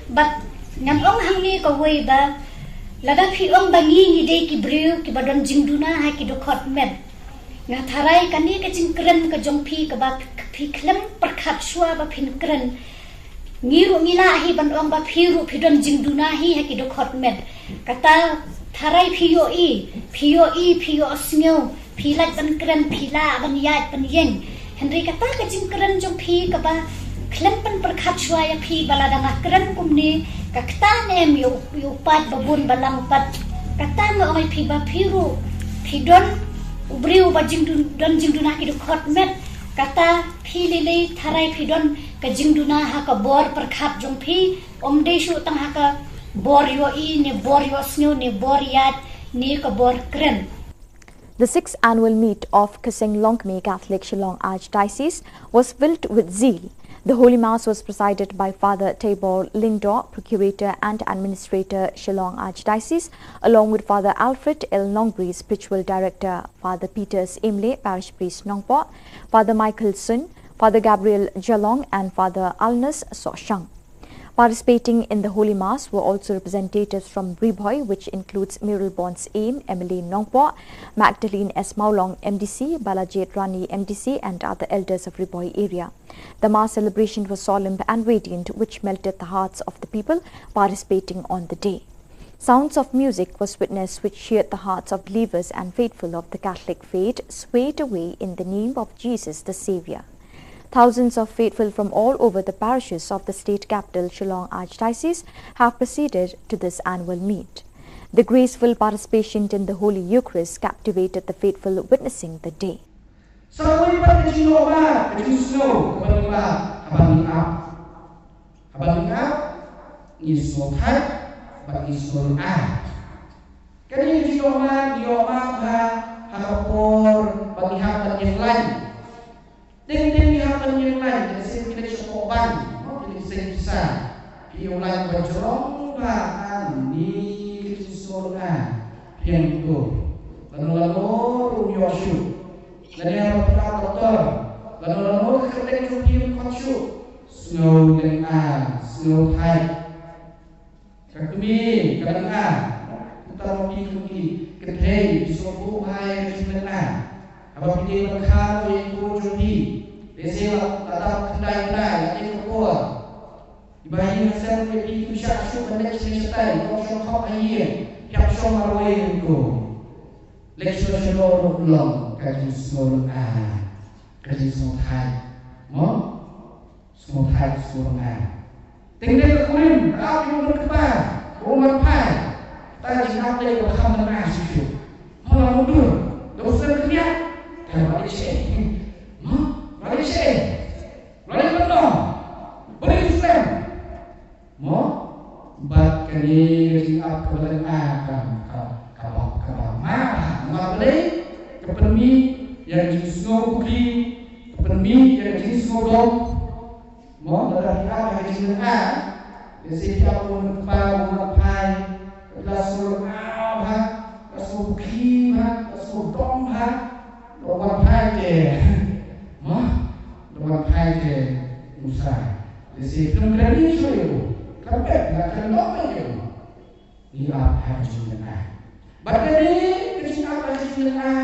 but nam ong hang ni ka wei ba lada phi ong ba ni de ki breu ki badon jingduna ha ki do khot met nga tharai kane ka jingkran ka jong phi ka ba phi khlem prakhat shwa ba phin kran ngiru ngila hi ban ong ba phiru phidon jingduna hi haki do khot met kata tharai phio snyo philat ban kran phila ban yat ban yeng henry kata ka jingkran jong phi ka ba khlem pan prakhat shwa ya phi balada nga kran kumni kakta nem yo pat babun balang pat kata no ai phi ba phiru phidon ubriu ba jingduna ki do khot met kata philile tharai phidon ka jingduna ha ka bor prakhat jong phi omde shu tang ha ka bor yo ne bor yo snyo ne bor yat ne ka bor kren. The 6th annual meet of Kaseng Longme Catholic Shillong Archdiocese was filled with zeal. The Holy Mass was presided by Father Tabor Lingdor, Procurator and Administrator, Shillong Archdiocese, along with Father Alfred L. Nongbri, Spiritual Director, Father Peters Imle, Parish Priest Nongpo, Father Michael Sun, Father Gabriel Jalong and Father Alnus Soshang. Participating in the Holy Mass were also representatives from Riboy, which includes Muriel Bonds Aim, Emily Nongpo, Magdalene S. Maulong MDC, Balajit Rani MDC and other elders of Riboy area. The Mass celebration was solemn and radiant, which melted the hearts of the people participating on the day. Sounds of music was witnessed which cheered the hearts of believers and faithful of the Catholic faith, swayed away in the name of Jesus the Saviour. Thousands of faithful from all over the parishes of the state capital, Shillong Archdiocese, have proceeded to this annual meet. The graceful participation in the Holy Eucharist captivated the faithful witnessing the day. Ding hapon yung lain, kasi pinagsukoban, pinagsa yung lain ba jorong ba ni Kristo na piang ito. Lano rumyosyo. Lano doktor. Lano kertek yung piang kotsyo. Snow ng snow high. Kakumi, kadang kita mau pergi ke Thai, di Sobu Hai, di Selena. Apa pilih berkah yang kujuti, biasa datang kendai-kendai, ada kepua. Ibayi hasil pergi pusat syuk benda cerita, kau syuk kau ayat, yang syuk marwai itu. Leksyur syuk ulang, kaji semua kaji semua Thai, semua Thai semua. Tinggal kekurim, kau yang berkebar, umat Thai, tadi nak lagi berkah dengan syuk. Malah mundur, dosa kerja. Malaysia, Malaysia benar, boleh Islam. Bat kali apa kebelan kalau boleh kepermi yang jenis ngopi, kepermi yang jenis ngodom, dari apa yang jenis biasa kita pun mengapai, kelas apa, kelas ngopi, kelas ngodom Orang Thai orang Thai Musa. Jadi belum berani shoyu. Kapan nak kenal dia? Dia apa jenisnya? Bagai ni kecil apa jenisnya?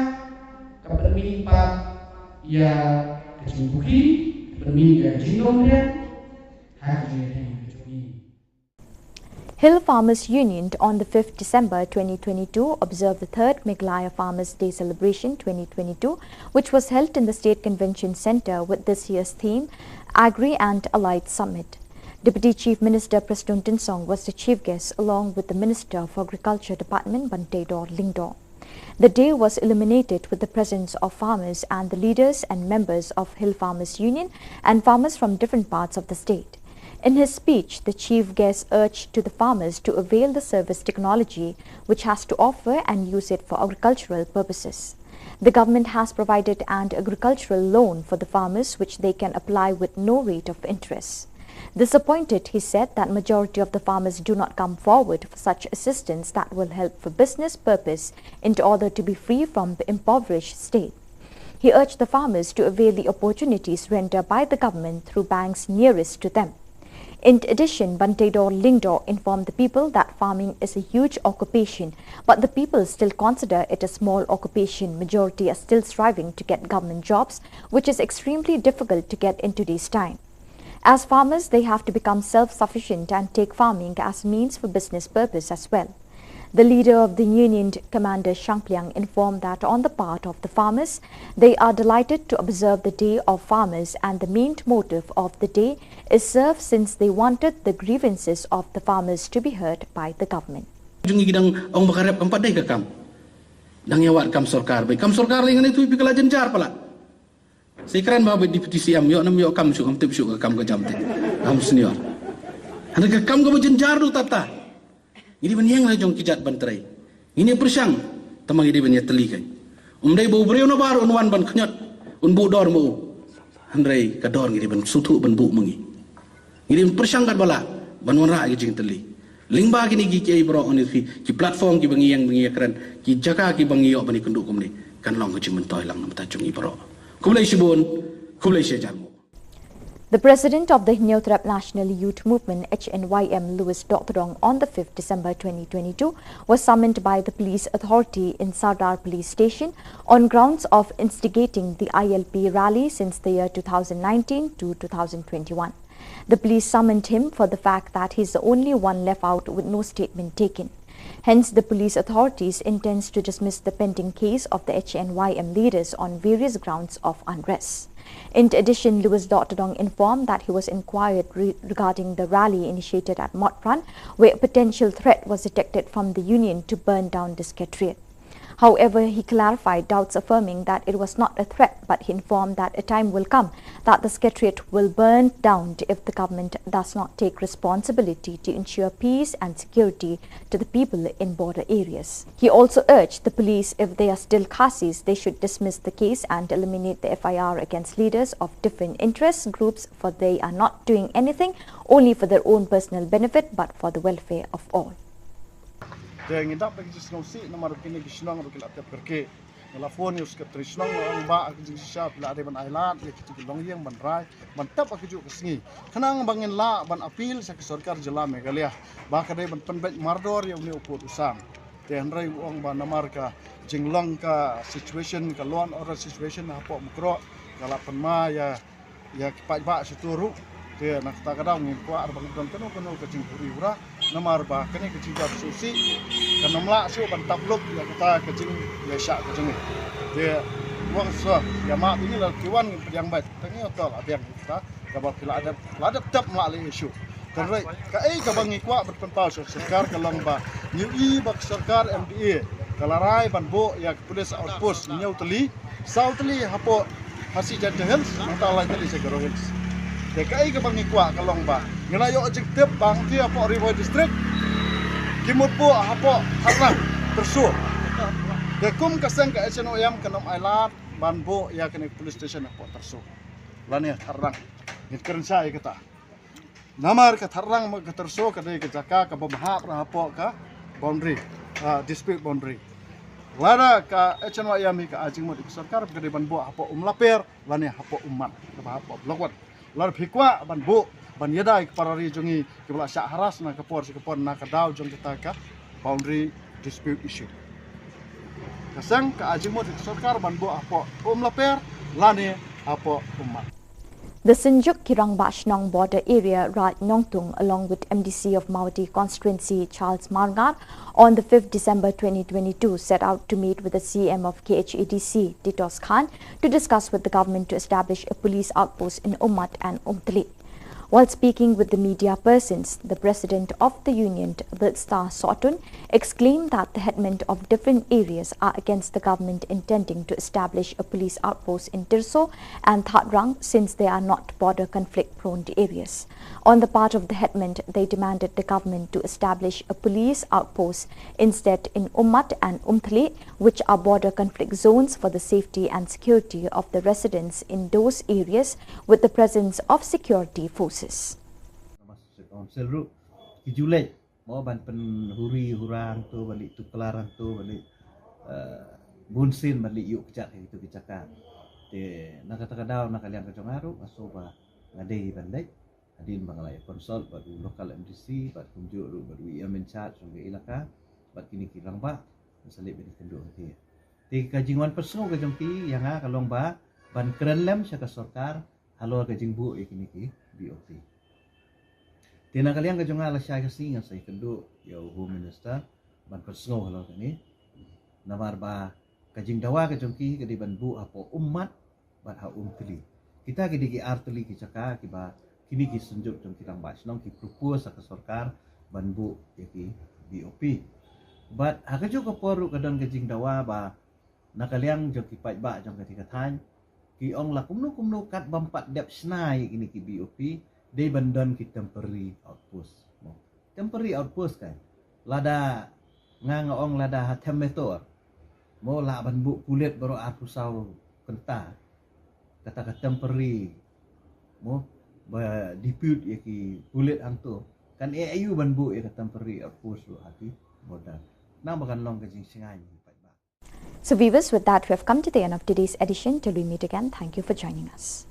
Kepermi pak ya kecil buki, kepermi ya jinom dia. Haji Hill Farmers Union on the 5th December 2022 observed the 3rd Meghalaya Farmers Day celebration 2022, which was held in the State Convention Centre with this year's theme, Agri and Allied Summit. Deputy Chief Minister Preston Tinsong was the chief guest along with the Minister for Agriculture Department Tabor Lingdor. The day was illuminated with the presence of farmers and the leaders and members of Hill Farmers Union and farmers from different parts of the state. In his speech, the chief guest urged to the farmers to avail the service technology which has to offer and use it for agricultural purposes. The government has provided an agricultural loan for the farmers which they can apply with no rate of interest. Disappointed, he said that majority of the farmers do not come forward for such assistance that will help for business purpose in order to be free from the impoverished state. He urged the farmers to avail the opportunities rendered by the government through banks nearest to them. In addition, Tabor Lingdor informed the people that farming is a huge occupation, but the people still consider it a small occupation. Majority are still striving to get government jobs, which is extremely difficult to get in today's time. As farmers, they have to become self-sufficient and take farming as means for business purpose as well. The leader of the union, Commander Shangpliang, informed that on the part of the farmers, they are delighted to observe the Day of Farmers, and the main motive of the day is served since they wanted the grievances of the farmers to be heard by the government. Jungi gidang ang makarep ang paday ka kam. Nang yawat kam sorkar bay. Kam sorkar lingan itu ipikala jenjar pala. Sekran bawa deputi siam yo nam yo kam syuk am tip syuk kam ka jamte. Kam senior. Handa ka kam ka jenjar du tata. Ini banyang lah jong kijat bantrai. Ini persang tamang ini banyak telikai. Umdai bau breu na bar unwan ban khnyat un bu dor mu. Handrai kador ngiri ban sutu ban bu mengi. Ngiri persangkat bala ban wanra gi jing teli. Lingba gini gi kiai bro on ki platform ki bangi yang keren ki jaka ki bangi yo bani kenduk kumni kan long gi mentoy lang nam ta chung bro. Kumlai sibun, kumlai sejarmu. The president of the Hinyotrap National Youth Movement HNYM, Louis Dothrong, on the 5th December 2022 was summoned by the police authority in Sardar Police Station on grounds of instigating the ILP rally since the year 2019 to 2021. The police summoned him for the fact that he is the only one left out with no statement taken. Hence, the police authorities intends to dismiss the pending case of the HNYM leaders on various grounds of unrest. In addition, Louis Dothrong informed that he was inquired regarding the rally initiated at Motpran, where a potential threat was detected from the union to burn down the secretariat. However, he clarified doubts, affirming that it was not a threat, but he informed that a time will come that the secretariat will burn down if the government does not take responsibility to ensure peace and security to the people in border areas. He also urged the police, if they are still Khasis, they should dismiss the case and eliminate the FIR against leaders of different interest groups, for they are not doing anything only for their own personal benefit, but for the welfare of all. Yang idap bagi Shillong si nomor kini di Shillong rukil atap kerke nelafon yus ke Shillong orang ba ke jisha pila ada ban island ya kita Shillong yang ban rai ban tap aku juk kesengi kenang bangin la ban apil sa ke sarkar jela Meghalaya ba kadai ban penbet mardor yang ni uput usang te handrai uang ban namar ka jinglong ka situation ka law and order situation apa mukro kala penma ya kipat ba situru te nak ta kadang ni ko ar bang don kono ke jing puri ura namar ba kene ke jing susi kan namla su ban tabluk ya kata ke jing ya syak ke jing te wang so ya ma ini la kiwan yang baik tangi otol abiang kita ka ba pila ada tap ma le isu terus ka ka bangi kwa berpentau sarkar kalong ba new ba sarkar MDA kalarai ban bo ya police outpost nyau teli southly hapo hasi jadahel mantala teli segaro hills dekai ke bangi kwa kalong ba ngelayo objektif bang ti apa river district kimut po apa harang tersu dekum kaseng ke HNOM kenom island banbo ya kene police station apa tersu lani harang ngikren saya kata namar ke harang ke tersu ke ke jaka ke bamhap apa ka boundary dispute boundary lada ka HNOM ka ajing mo di sarkar ke banbo apa laper lani apa umat ke apa blogwat lar phikwa ban bu ban yadai parari jongi kebla syak haras na kapor na kadau jong kita ka boundary dispute issue kasang ka ajimo di sarkar ban bu apa laper lane apa umat. The Sinjuk Kirang Bashnong border area, Raj Nongtung, along with MDC of Mawati constituency Charles Margar, on the 5th December 2022, set out to meet with the CM of KHADC, Titos Khan, to discuss with the government to establish a police outpost in Ummat and Umtali. While speaking with the media persons, the president of the union, Bilstar Sotun, exclaimed that the headmen of different areas are against the government intending to establish a police outpost in Tirso and Thatrang, since they are not border conflict-prone areas. On the part of the headmen, they demanded the government to establish a police outpost instead in Ummat and Umthli, which are border conflict zones, for the safety and security of the residents in those areas with the presence of security forces. Council ru kijulej mau ban penhuri hurang tu balik tu kelaran tu balik bunsin balik yuk kecak itu kecakap te nak kata kadau nak kalian kecongaru asoba ngadei bandai adin bangalai konsol batu lokal MDC bat kunjuk ru batu IM in charge sungai ilaka bat kini kirang ba salib bini kenduk ke te kajingwan personal ke jongki yang kalong ba ban keren lem syaka sarkar halo kajing bu ikini ki BOT. Tina kalian kajong ala siya kasi nga sa ikendo yaw Home Minister ban personal halo kani namar ba kajing dawa kajong ki kadi ban bu apo umat ban ha umtli kita kidi ki artli ki caka ki ba kini ki sunjuk jong kitang basnong ki propose sa sarkar ban bu ki BOP but ha kajong ka poru kadang kajing dawa ba nakaliang jong ki pait ba jong katikatan ki ong la kumno kat bampat dep snai ini ki BOP de bandon ki temporary outpost mo temporary outpost kan lada nga ong lada hatem metor mo la ban bu kulit baru aku sau kenta kata temporary mo ba dispute ya ki kulit angto kan ayu ban bu ya temporary post lo hati boda nang bakan long kajing singai. So viewers, with that we have come to the end of today's edition. Till we meet again, thank you for joining us.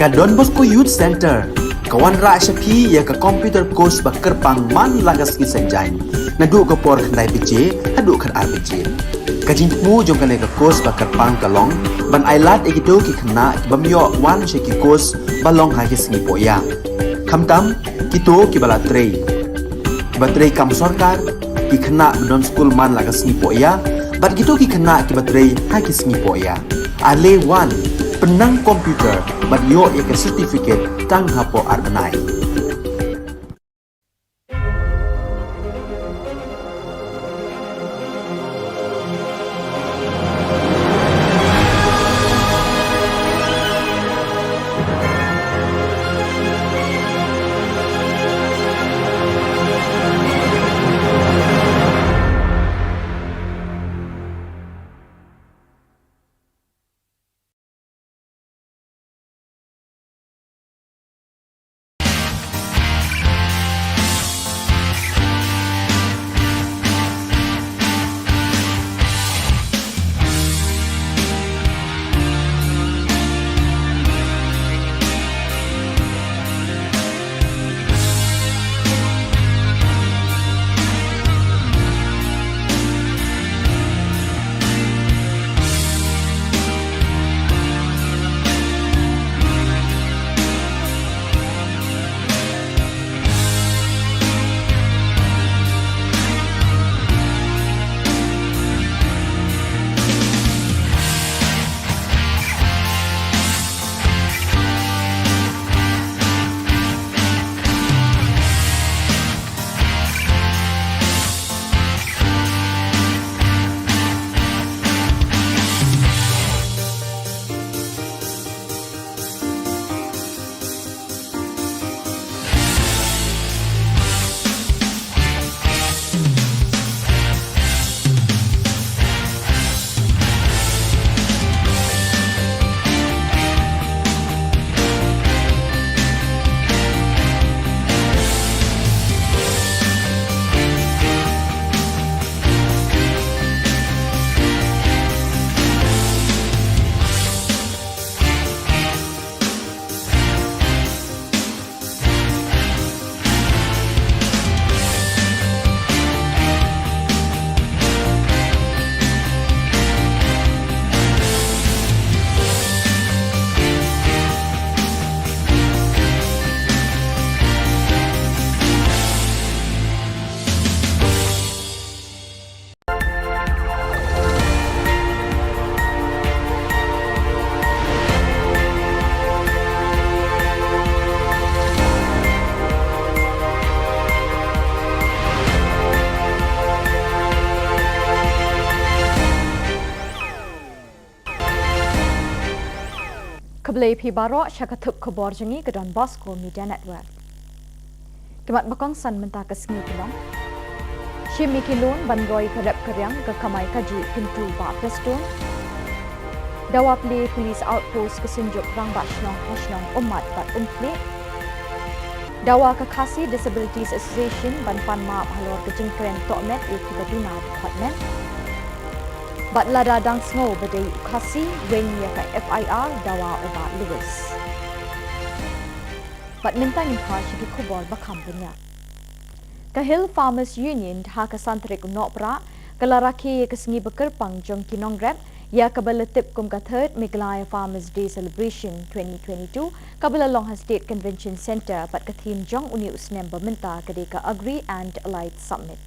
Ka Don Bosco Youth Center kawan ra shapi ya ka computer course bakar pang man lagas ki sanjain nadu ka por khandai bije hadu khan ar bije ka jingmu jong ka course bakar pang kalong ban ailat ekito ki khna bamyo wan she ki course balong ha ki singi poya khamtam kito ki bala trei kibatrei kam sorkar ki kena non school man lagas ni poya bat gitu ki kena kibatrei ha ki sngi poya ale one penang komputer bat yo ya ke certificate tang hapo arbenai. Keblai pi barok syakatup khubor jengi ke Don Bosco Media Network. Kemat bakong san mentah ke sengi kelong. Shimi kilun bandroi kerap keryang ke kamai kaji pintu bak Preston. Dawa pli polis outpost kesenjuk rang bak Shillong umat bat umplik. Dawa kekasi Disabilities Association ban pan maap halor kejing keren tokmet iki baduna department. Bat lada dang sngo badai ukasi wen ya ka FIR dawa oba Lewis. Bat minta impa syiki kubol bakam benya. Kahil Farmers Union ha ka santrik nokpra kalaraki ke sengi bekerpang jong kinongrep ya kabaletip kum ka third Miglaya Farmers Day Celebration 2022 kabala Long State Convention Center bat ka theme jong uni usnem berminta ke ka Agri and Allied Summit.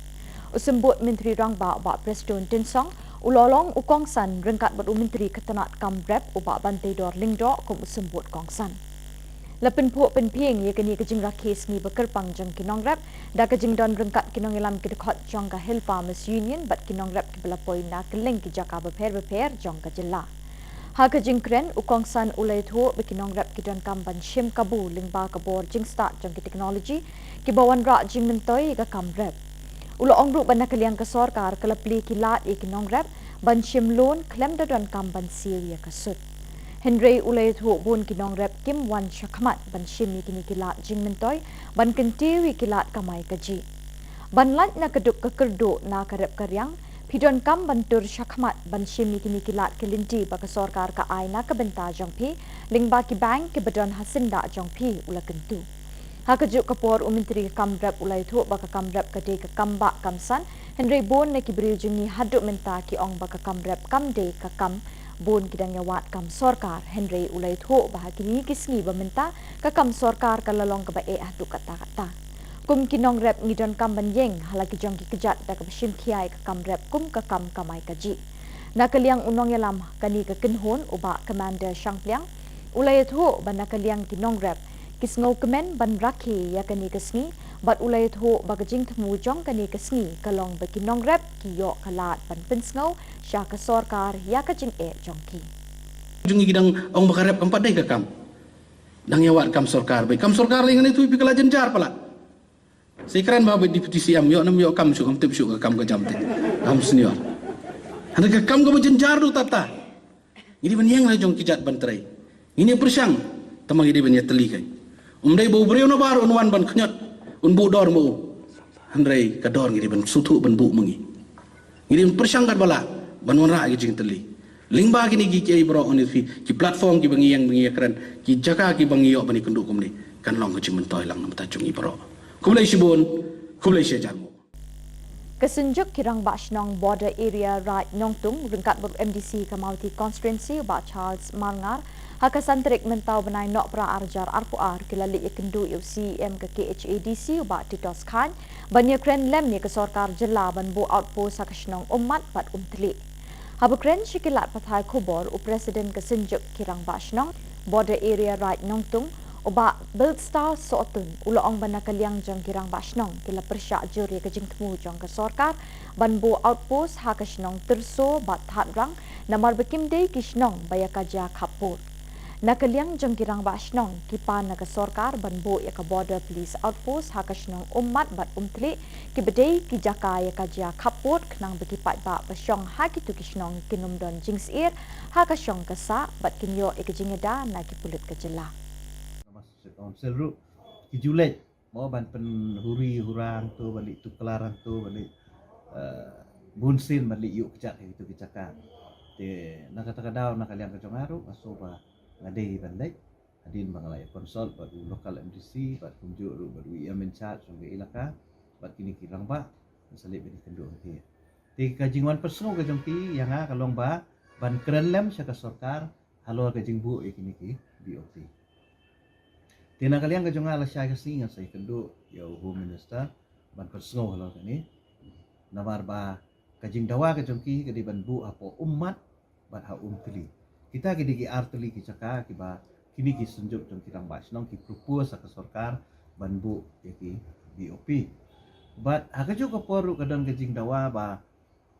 Usembut Menteri Rangba bak Preston Tinsong ulolong ukongsan rengkat bat Menteri Ketenat Kambrep ubak bantai dor lingdok kum usembut kongsan. Lepin puak penpieng ye kini kejing rakis ni bekerpang jong kinongrep da kejing don rengkat kinong ilam kedekot jong ka Hill Farmers Union bat kinongrep ke belapoi na keleng ki jaka beper jong ka Jylla. Ha kejing kren ukongsan ulai thu bekinongrep ki don kamban shim kabu lingba kabor jing start jong ki teknologi ki bawan rak jing mentoi ka Kambrep. Ulo ongruk ban nakaliang ka sorkar kalapli kilat e kinongrep ban shim loan klem da don kamban sil ya kasut. Henry ulai thu bun kinongrep kim wan shakmat ban shim kini kilat jing mentoi ban kentiwi kilat kamai kaji. Ban lat na keduk kekerdo na karep karyang pidon kam bantur shakmat ban shim kini kilat kelinti baka sorkar ka ai na ka benta jong pi lingba ki bank ke badon hasinda jong pi ula kentu. Ha kajuk kapor Menteri Kambrep ulai thu baka Kambrep kade ka kamba kamsan Henry bon na kibril jungi haduk menta ki ong baka Kambrep kamde ka kam bon kidang yawat kam sorkar Henry ulai thu bahagi ni kisngi bamenta ka kam sorkar ka lalong ka bae haduk kata-kata. kum kinong rep ngidon kam banyeng halagi jong ki kejat da ka bashim kiai ka kam rep kum ka kam kamai kaji nakaliang unong yalam kani ka kinhon uba commander shangpliang ulayat ho ban nakaliang kinong rep kisngau kemen ban rakhi ya kani kasngi bat ulayat ho bagajing thmu jong kani kasngi kalong ba kinong rep ki yo kalat ban pensngau sya ka sarkar ya ka jing jong ki jungi gidang ong bakarep kam padai ka kam dang yawat kam sarkar bai kam sarkar lingan itu pikala jenjar pala sekran ba deputy CM yo nam yo kam su kam tip su kam ka jamte kam senior anda ka kam ka jenjar du tata ini ban yang la jong kijat ban trai ini persang tamang ini ban ya teli kai umdai bau breu no bar unwan ban khnyot un bu dor mo andrai ka dor ngiri ban sutu ban bu mengi ini persang kat bala ban wonra gi jing teli lingba gini gi kiai bro on ki platform ki bangi yang bangi kran ki jaka ki bangi yo bani kundu kumni kan long ki mentoy lang namta chungi bro kumlai shibon kumlai shejamu kesenjuk kirang bashnong border area right nongtung rengkat ber MDC Kamauti constituency ba Charles Marngar hakasantrik mentau benai nok pra arjar arpuar kilali ikendu UCM ke KHADC ba Titos Khan banyak kren lem ni ke sarkar jela ban bu outpost hakashnong umat bat umtli Habukren shikilat pathai Khubor u Presiden kesenjuk kirang bashnong border area right nongtung uba build star sotun uloong banakaliang jong kirang bashnong kila persya juri ke jing temu jong ke sarkar ban bu outpost hakashnong terso bat hatrang namar bekimde kishnong bayakaja khapur nakaliang jong kirang bashnong kipa naga sarkar ban bu ya ke border police outpost hakashnong umat bat umtli kibedei ki jaka ya kaja khaput knang bekipat ba basyong hakitu kishnong kinumdon jingsir hakasyong kasa bat kinyo ikajingeda na kipulut kejela Council ru ki julet mo ban pen huri hurang tu balik tu kelaran tu balik bunsin balik yuk kecak itu kecakan te nak kata kadau nak kalian kejongaru asoba ngadei bandai adin bangalai konsol batu lokal MDC bat kunjuk ru batu ia menchat sampai ilaka bat kini kirang ba salib bini kendu ke te kajingwan personal ke jongki yang kalong ba ban keren lem syaka sarkar halo ke jingbu ikini ki BOT tina kalian ke jonga la syaka singa sai kendu ya home minister ban personal halo ni namar ba kajing dawa ke jongki ke di ban bu apo umat bat ha umtli kita ke di artli ki caka ki ba kini ki senjuk jong kirang basnong ki propose ke sarkar ban bu ki BOP but hakajo ko poru kadang kajing dawa ba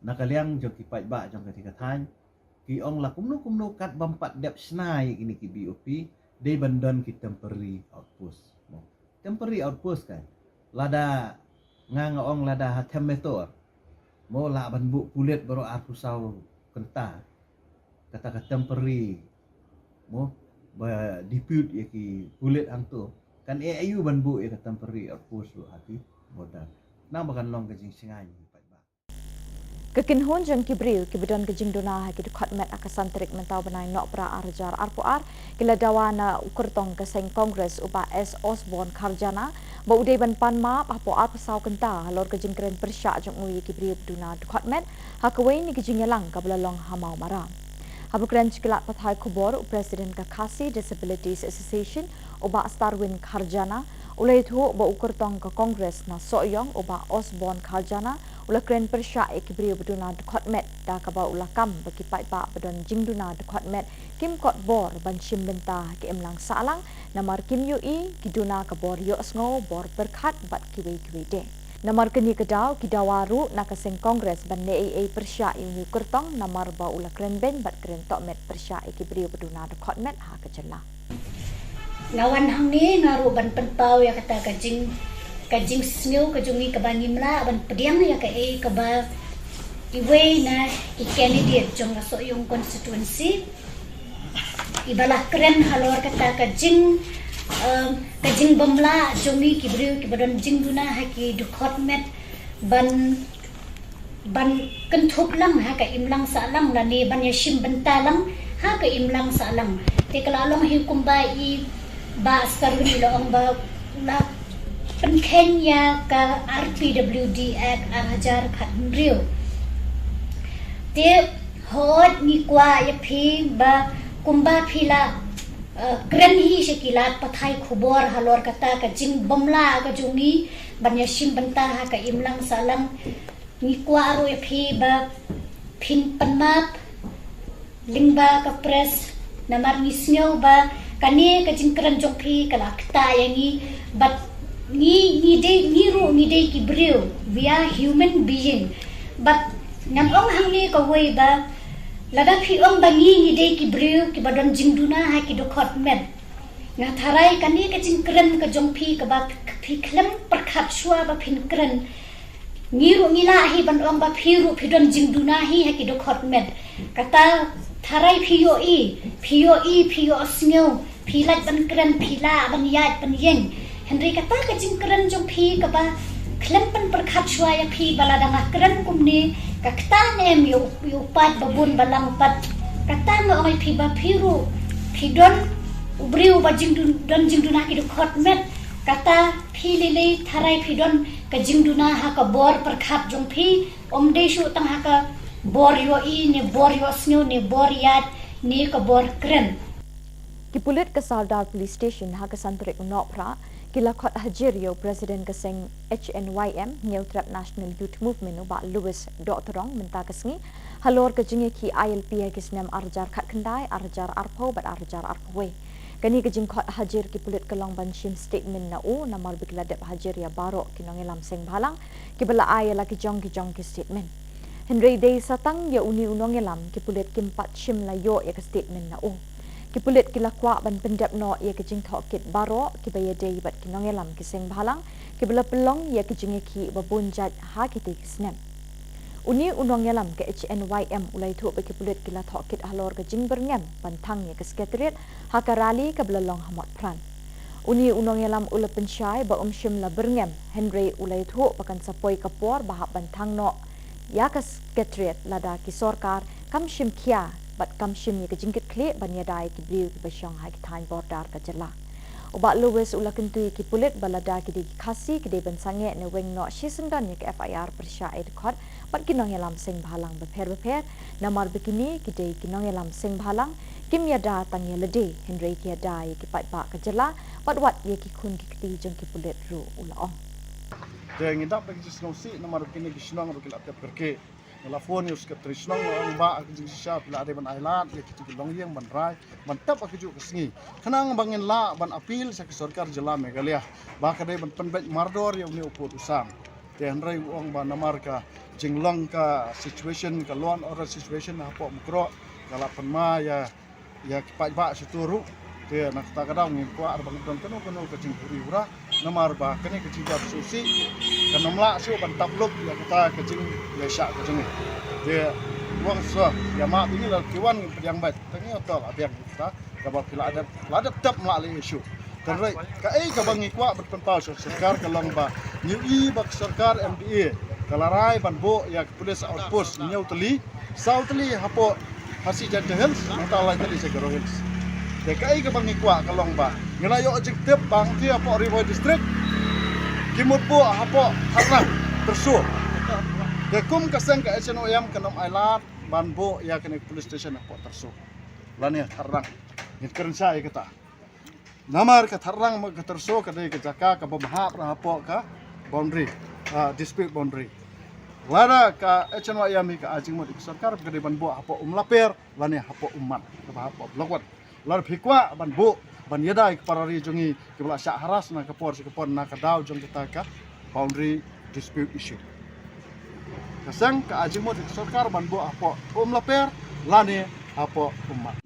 nakaliang jong ki pai ba jong ketika than ki ong la kumno kat bampat dep snai ini ki BOP de bandon ki temporary outpost temporary outpost kan lada ngang ong lada hatem metor mo la ban bu kulit baru arpusau kenta kata temporary mo ba dispute ya ki kulit angto kan AIU ban bu ya temporary outpost lu hati modal nang bakan long kajing singai kekinhon jeng kibril kibedon kejing dona haki dekat met akasantrik mentau benai nok pra arjar arpuar kila dawana ukurtong keseng kongres upa S Osborne Kharjana ba udai ban pan map apo arpasau kenta halor kejing keren persya jeng ui kibril duna dekat met hakawai ni kejing yalang kabelalong hamau maram habukran cikilat pathai Khubor Presiden Kakasi Disabilities Association uba Starwin Kharjana ulai thu ba ukurtong ke kongres na soyong uba Osborne Kharjana ula kren persya ikibri beduna dekat met da kaba ula kam bagi pai ba bedon jingduna dekat met kim kot bor ban shim benta ke emlang salang namar kim ui kiduna ka bor yo sngo bor berkhat bat kiwe de namar keni kedau kidawaru nakaseng kongres ban nei persya ini kurtong namar ba ula kren ben bat kren tok met persya ikibri beduna dekat met ha kejela lawan hang ni ngaru ban penpau ya kata kajing snew kajungi kabangi mla ban pediang ya ka ba iwe na ki candidate jong raso yung constituency ibalah keren halor kata kajing bamla jongi ki briu ki badon jing duna ha ki dukhot met ban kenthuk lang ha ka imlang sa lang la ni ban yashim bentalang ha ka imlang sa lang te kalalong hi kumbai ba starwin ilong ba la pen Kenya ka RPWD Act arhajar khatmriu te hot ni kwa ya phi ba kumba phila keren hi sekilat pathai khubor halor kata ka jing bomla ka jungi banyashim banta ha ka imlang salang ni kwa ro phi ba phin panmap lingba ka press namar nisnyo ba kani ka jing keren jong phi ka lakta yangi but ni de ki brio we are human being but nam ong hangli ka way ba lada phi ong bangi de ki brio ki badon jingduna ha ki do khot met nga tharai kani ka jingkren ka jong phi ka ba phi khlem prakhat shwa ba phin kren ngiru ngila hi ban ong ba phi ru phi don jingduna hi ha ki do khot met kata tharai phi yo snyo phi lat ban kren phi la ban yat ban yeng henry kata ka jingkren jong phi ka ba khlem pan prakhat shwa ya phi balada nga kren kumni kakta nem yo pat babun balang pat kata no ai phi ba phiru phidon ubriu ba jingduna ki do khot met kata phi lele tharai phidon ka jingduna ha ka bor prakhat jong phi omde shu tang ha ka bor yo ne bor yo snyo ne bor yat ne ka bor kren Kipulit ke Sardar Police Station ha ka santrik nopra kila khot hajirio President Kaseng HNYM Ngil Trap National Youth Movement ba Louis Doctorong menta kasngi halor ke jingi ki ILP kisnam arjar khat khandai arjar arpo bat arjar arpwe kani ke jing khot hajir kipulit kalong banshim statement na u namar bikla dep hajiria baro kinongelam seng bhalang kibala ayala ki jong ki statement Henry Day satang ya uni unongelam kipulit kimpat shim la yo ya statement na u Kipulit kilakwa ban pendap no ia kejing thokit baro kibaya day bat kinongelam kiseng bhalang kibala pelong ia kejing ki babunjat ha kiti kisnem uni unongelam ke HNYM ulai thu ba kipulit kila thokit halor kejing berngem pantang ia ke sekretariat ha karali kibala long hamot pran uni unongelam ula pensyai ba shim la berngem Henry ulai thu pakan sapoi kapor bahap bantang no ya ke sekretariat lada ki sorkar kam shim kia bat kam shim ye kejingkit kle ban yadai ki briu ki basyang ha ki thain bordar ka jala uba Louis ulakentui ki pulit balada ki di khasi ki de ban sange ne weng no shisendon ye ki FIR persya ed khot bat kinong yelam sing bhalang beper namar bekini ki de kinong yelam sing bhalang kim yada tang ye lede Henry ki yadai ki pat ba ka jala bat wat ye ki khun ki ti jeng ki pulit ru ulaong de ngidap bagi snosi namar bekini ki shnong ro ki lat perke la phone yus ke trishnong ang ba ak jing sha pla de ban ailat le ki long yeng ban rai ban tap ak ju kesngi khanang bangin la ban appeal sa ki sarkar jila meghalaya ba ka de ban penbet mardor yang ni uput usam te hanrai ong ba namar ka jinglong ka situation ka lon or situation ha po mukro kala panma ya ki pa ba situru te nak ta kadang ni ko ar bang don kono ka jing puri ura namar ba kene ka jing susi kanamla su ban tabluk ya kata ka jing ya sha ka jing de wang so ya ma ini la kiwan yang bat tangi otol abiang kita ka ba kila ada tap mla le isu kan rai ka ka bangi kwa berpentau sarkar ka long ba ni i bak sarkar MDA kalarai ban bo ya police outpost nyautli sautli hapo hasi jantehel mata tali segaro hills de kai ka bangi kwa ka long ba ngelayo objektif bang ti apo river district kimut po hapo harna tersu de kum kaseng ka HNOM kanom ailat banbo ya kene police station hapo tersu lani harang ngit keren sai kata namar ka tharang mag tersu ka de ka jaka ka babhap ra hapo ka boundary dispute boundary lada ka HNOM ka ajing mo sarkar ka de banbo hapo umlaper lani hapo ummat ka hapo blokwat lar phikwa banbo ban yadai parari jongi kibla sya haras na kapor na kadaw jong kita ka boundary dispute issue kasang ka ajing mo sarkar banbo apo umlaper lani apo ummat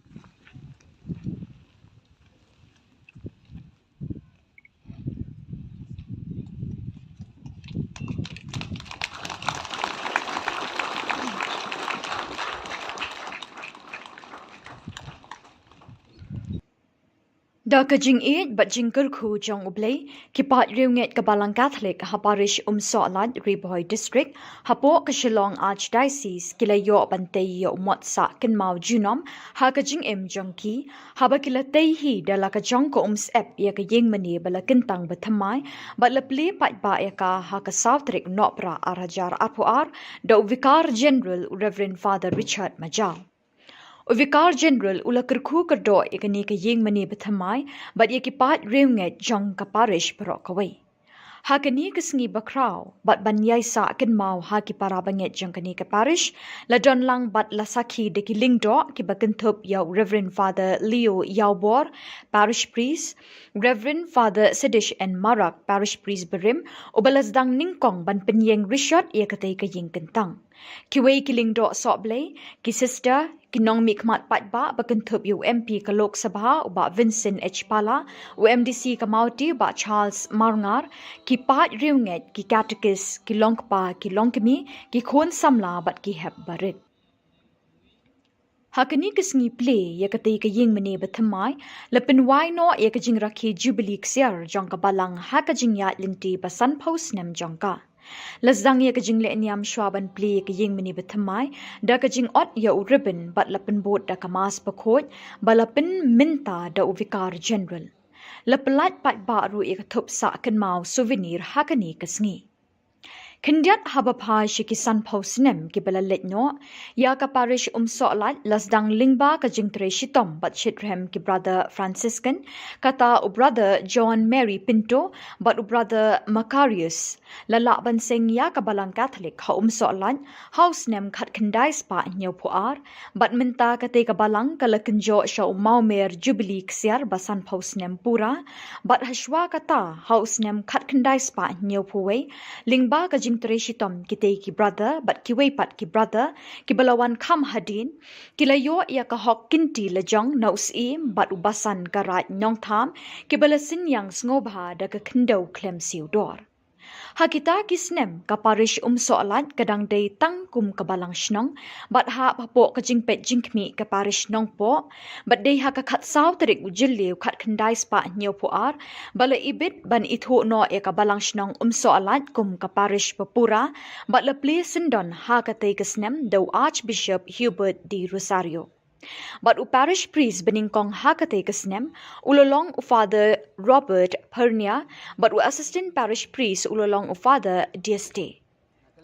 Da kajing it bat jingker khu jong ublay kipat riunget kabalang Catholic haparish solat Riboy district hapo ka Shillong archdiocese kilayo bantay yo motsa kenmau junom ha kajing jong ki haba kilatay hi dala ka jong ko ep ya ka yeng mani bala kentang bathamai bat lapli pat ba ya ka ha ka Southrick nopra arajar apuar da vikar general Reverend Father Richard Majau Vicar General ula kerku kerdo ikani ke yeng mani bethamai but ye kipat reunget jong ka parish perokawai. Hakani kesengi bakrau but banyai sa ken mau ha ki para banget jong kani ke parish la don lang but la sakhi de ki lingdo ki bakentup yaw Reverend Father Leo Yaubor parish priest, Reverend Father Sedish and Marak parish priest berim obalas dang ningkong ban penyeng rishot ye katai ke yeng kentang. Kiwei kiling do soble, ki sister, ki nong mikmat patba bakentup yu MP ka Lok Sabha uba Vincent H. Pala, UMDC ka Mauti uba Charles Marngar, ki pat riunget, ki catechist, ki longpa, ki longkemi, ki khon samla bat ki hep barit. Hakani kesengi play ya katai ka yeng mene bethamai, lepin wai no ya ka jing rakhi Jubilee ksiar jong ka balang ha ka jing yat linti basan post nem jong ka. Lazdang ya kajing le niam shwaban play ke yeng meni bethamai da kajing ot ya u ribbon bat lapin bot da kamas pakot balapin minta da u vicar general lapelat pat ba ru ek thup sa kan mau souvenir hakani kasngi Kendiat habapa shikisan pausnem ki belalet no ya ka parish solat lasdang lingba ka jingtre shitom but shitrem ki brother Franciscan kata u brother John Mary Pinto but u brother Macarius lala banseng ya ka balang Catholic ha solat house nem khat kendai spa nyau puar but minta kate ka balang kala kenjo sha maumer Jubilee ksiar basan pausnem pura but hashwa kata house nem khat kendai spa nyau puwe lingba ka jing Tereshitom kitay ki brother but kiway pat ki brother ki balawan kam hadin kilayo ya ka hok kinti lejong na usim but ubasan karat nyong tham ki balasin yang sngoba da ka kendaw klem siudor Hakita kisnem ka parish soalat kadang day tangkum ka balang shnong but ha papo ka jingpet jingkmi ka parish nong po but day ha ka khat saw tarik ujilliw khat khandai spa nyaw po ar bala ibit ban itho no e ka balang shnong soalat kum ka parish papura but la place sindon ha ka tay kisnem daw Archbishop Hubert D. Rosario But u parish priest beningkong hakate kasnem ulolong u Father Robert Pernia but u assistant parish priest ulolong u Father DST.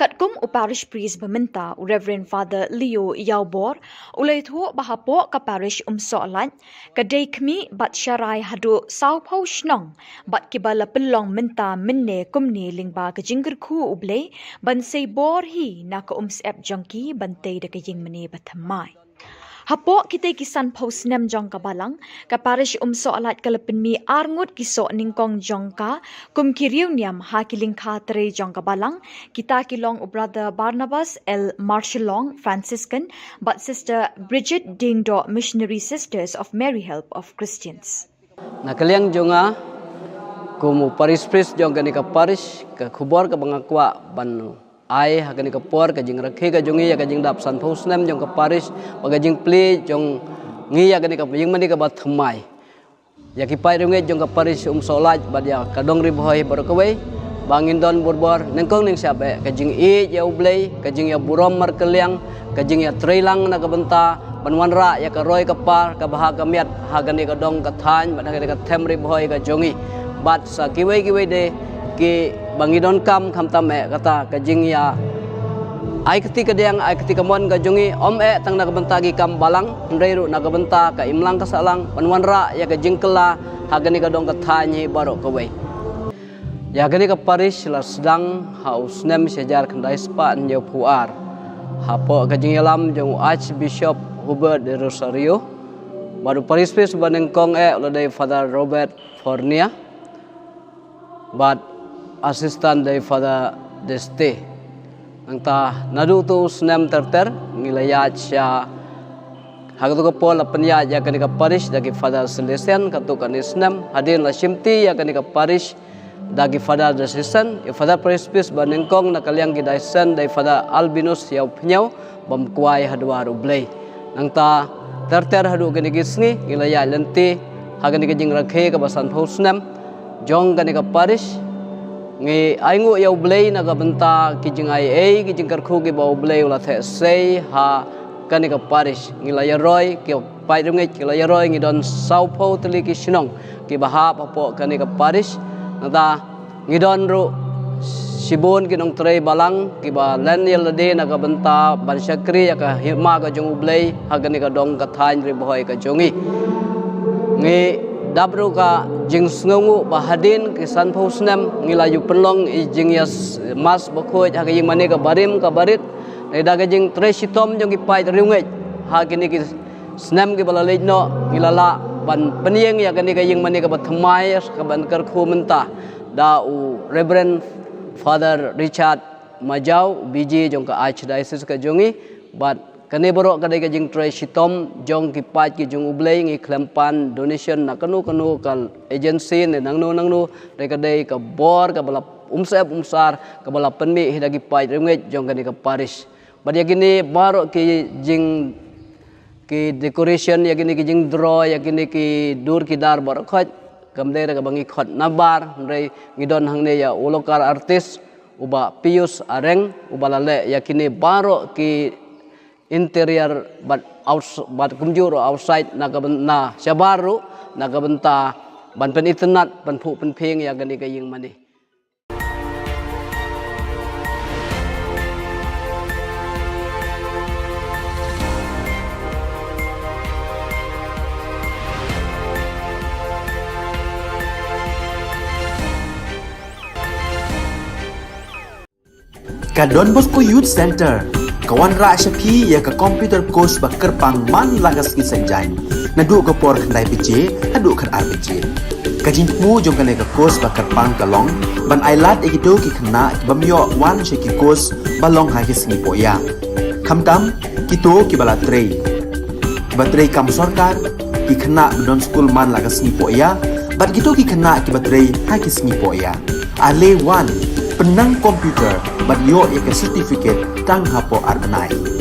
Katkum u parish priest beminta u Reverend Father Leo Yaubor ulay thu bahapo ka parish soalat kadai kmi bat syarai hadu saupo shnong bat kibala pelong minta minne kumni lingba ka jingger ku ublay ban say bor hi na ka sep jongki bantay da ka ying mene bathamai. Hapo kita kisan post nem jong ka balang ka parish soalat kalapin mi arngut kiso ningkong jong ka kum kiriw niam ha kilingka tre jong ka balang kita kilong u brother Barnabas L. Shillong Franciscan but sister Bridget Dingdo Missionary Sisters of Mary Help of Christians. Nakaliang jonga kumu paris pris jong gani ka parish ka khubor ka bangakwa ban ai hakani ka por ka jing rakhe ka jongi ya ka jing dap san phos nem jong ka parish baga jing pli jong ngi ya gani ka jing mani ka bat thamai ya ki pai runge jong ka parish solat bad ya ka dong ri boy bar ka we bangin don borbor nengkong ning sabe ka jing e ya ublei ka jing ya burom mar keliang ka jing ya trailang na ka benta banwan ra ya ka roy ka par ka baha ka miat ha gani ka dong ka than bad ka them ri boy ka jongi bat sa kiwe de ki bangidon kam tame kata kajing ya ai ketika diang ai ketika mon ka jongi om tang na kabentagi kam balang ndreiru na kabenta ka imlang ka salang panwanra ya ka jingkela hagani ka dong ka thanyi baro ka we ya gani ka parish la sedang haus nem sejar kandai spa nyo puar hapo ka jingelam jong Archbishop Hubert de Rosario baru parish pes banengkong oleh Father Robert Fornia but assistant dari Father Deste angta nadu tu snem terter ngilayat sya hagatu ko pol apnya ya kanika parish dagi Father Celestian katu kanis snem hadin la shimti ya kanika parish dagi Father Assistant ya Father Parish banengkong nakaliang gidaisen dari Father Albinus ya pnyau bamkuai hadwa rublei angta terter hadu kanigisni ngilayat lenti haganika jing rakhe ka basan phosnem jong kanika parish ngi aingu ya ublei na kabenta kijing ai kijing karkhu ki ba ublei ula the sei ha kanika parish ngi la yaroi ki pai rungai ki la yaroi ngi don saupo tli ki sinong ki ba ha papo kanika parish nata ngi don ru Sibon kinong tray balang kiba len yelade na kabenta ban syakri ya ka hima ka jong ublay hagani ka dong ka thain ri boy ka jongi ngi dabru ka jing sngungu bahadin ki san phosnem ngila yu penlong i jing yas mas bakhoj ha ka jing mane ka barim ka barit da ka jing tray sitom jong ki pai riungai hagini ki snem ki balalej no ngilala ban penieng ya kani ka jing mane ka bathmai ka ban kar khu menta da u Reverend Father Richard Majau BJ jong ka Archdiocese ka jongi but kani borok kadai ka jing tray sitom jong ki pat ki jong ublay ngi klempan donation na kanu kal agency ne nangnu re kadai ka bor ka bala umsar ka bala penmi hidagi pat ringet jong kani ka parish but yakini borok ki jing ki decoration yakini ki jing draw yakini ki dur ki dar borok khoj kamdera ka bangi khot nabar re ngidon hangne ya ulokar artis uba Pius Areng uba lale yakini baro ki interior but kumjuro outside na syabaru na kabenta ban pen internet ban pu pen ping ya gani ka ying mani Ka Don Bosco Youth Center kawan ra shapi ya ka computer course ba kerpang man lagas ki sanjain nadu ka por khandai pije adu khan ar pije ka jingmu jong ka course ba kerpang kalong ban ailat egido ki khna bamyo wan she ki course balong ha ki singi poya khamtam kito ki bala trei ba trei kam sarkar ki khna don school man lagas singi poya bat kito ki khna ki ba trei ha ki singi poya ale wan penang komputer bat yo ek certificate tang hapo arbanai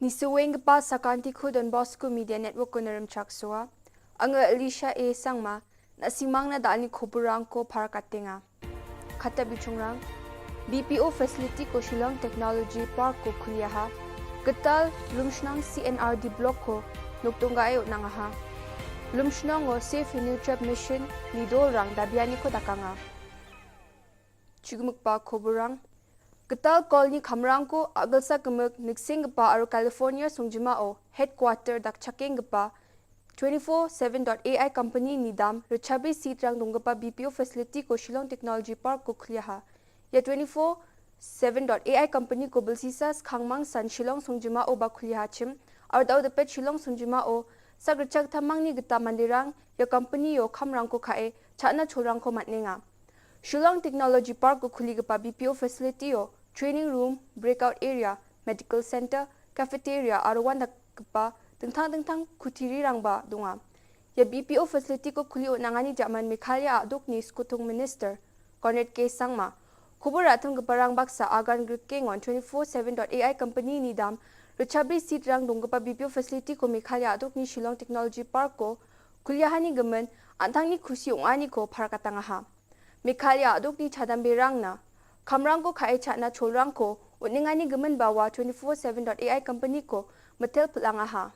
Nisuwengpa sakanti khu Don Bosco Media Network ko naram chaksua anga Alicia A sangma na simang na dani khoburang ko parakatenga khata bichungrang BPO facility ko Shillong Technology Park ko khuliaha Gatal Lumshnang CNRD block ko nuktunga ayo nangaha Lumshnong o Safe Nutrap Mission ni Dorang Dabiani ko dakanga. Chigmukpa Khoburang Ketal kol ni khamrang ko agalsa kemuk mixing pa aru California sungjima o headquarter dak chaking pa 24/7.ai company ni dam rechabi sitrang dongpa BPO facility ko Shillong Technology Park ko khliya ya 24/7.ai company ko bilsisas khangmang san Shillong sungjima o ba khliya chim aru daw de pet Shillong sungjima o sagrachak thamang ni gita mandirang ya company yo khamrang ko khae chana chorang ko matnenga Shillong Technology Park ko khuli pa BPO facility yo training room, breakout area, medical center, cafeteria aru wanda pa tengtang kutiri rangba dunga. Ya BPO facility ko khuli nangani jaman Meghalaya aduk ni skutung minister Cornet K Sangma. Khubor athum parang baksa agan griking on 24/7.ai company ni dam rechabi seat rang dongpa BPO facility ko Meghalaya aduk ni Shillong Technology Park ko kulyahani gemen antang ni khusi ongani ko pharakatanga ha. Meghalaya aduk ni chadambe rang na Kamrang ko khai chatna cholrang ko uningani gemen bawa 24/7.ai company ko metel pelanga ha.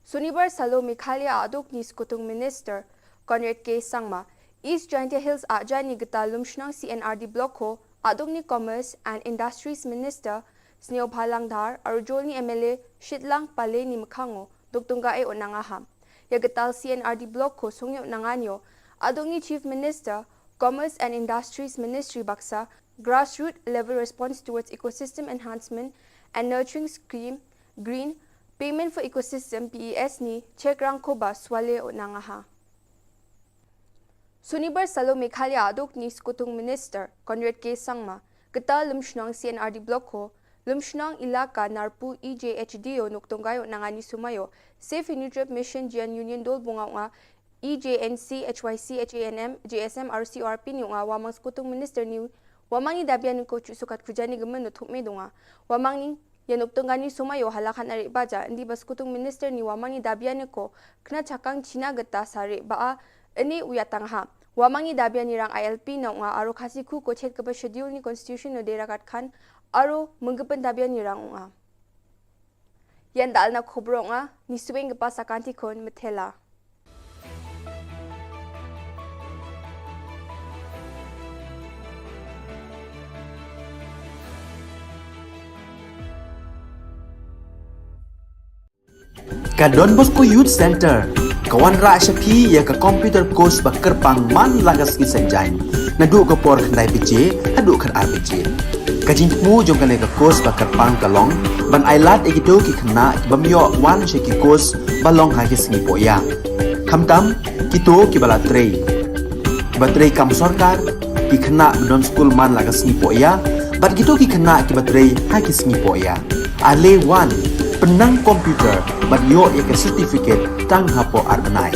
Sunibar Salo Meghalaya aduk ni skutung minister Conrad K Sangma East Jaintia Hills ajani geta Lumshnang CNRD block ko aduk ni commerce and industries minister Sneo Bhalangdhar arujol ni MLA Shitlang Pale ni Mkhango doktunga e onanga ha. Ya getal CNRD block ko sungyo nanganyo aduk ni chief minister Commerce and Industries Ministry Baksa Grassroots Level Response Towards Ecosystem Enhancement and Nurturing Scheme Green Payment for Ecosystem PES ni Chekrang Koba Swale Onangaha. Sunibar Salo Meghalaya aduk ni skutung minister Conrad K Sangma Geta Lumshnang CNRD block ko Lumshnang Ilaka Narpu EJHDO Nuktonggayo Nangani Sumayo Safe Nutrap Mission Jian Union Dol Bunga EJNC, HYC, HANM, JSM, RCRP ni nga wamang skutung minister ni wamang ni dabian ko sukat kujani gemen no thukme dunga wamang ni yanuptongani sumayo halakan ari baja ndi bas skutung minister ni wamang ni dabian ko kna chakang china gata sare ba ani uyatang ha wamang ni dabian ni rang ILP na nga aro khasi khu ko chet ka schedule ni constitution no derakat khan aro munggepen dabian ni rang nga yan dal na khobro nga ni suweng pa sakanti kon methela Ka Don Bosco Youth Center kawan ra shapi ya ka computer course ba kerpang man lagas ki sanjain nadu ka por khandai pije adu khan RPG ka jingmu jong ka course ba kerpang kalong ban ailat ekito ki khna bamyo wan sheki course balong ha ki sngi poya khamtam kito ki bala trei batrei kam sarkar ki khna don school man lagas sngi poya bat kito ki khna ki batrei ha ki sngi poya ale wan penang komputer banyo ya ke certificate tang hapo arbenai.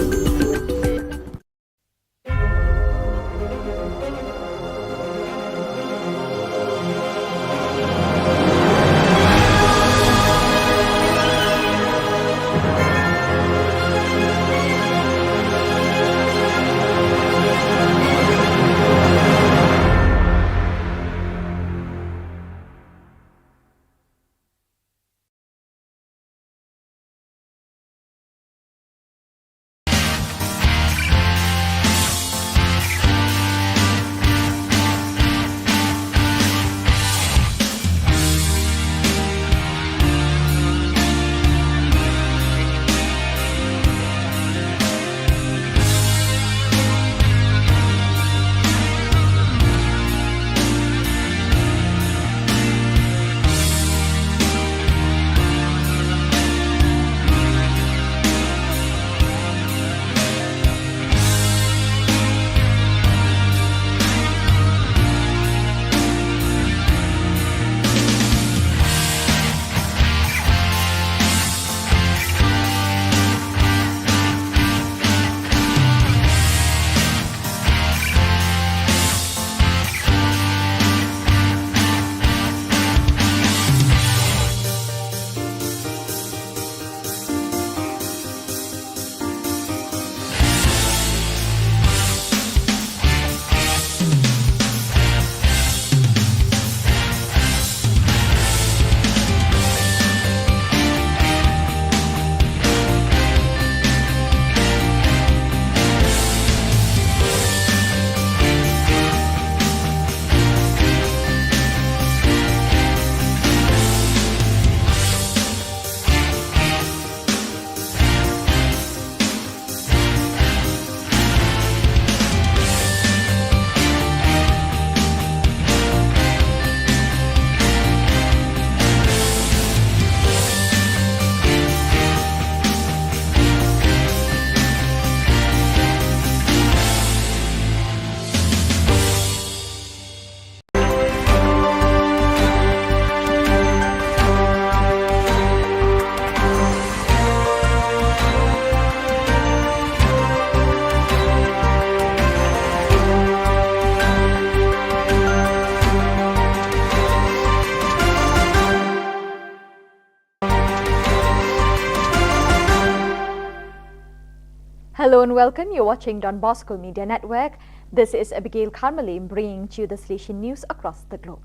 Hello and welcome. You're watching Don Bosco Media Network. This is Abigail Carmelim bringing to you the Salesian news across the globe.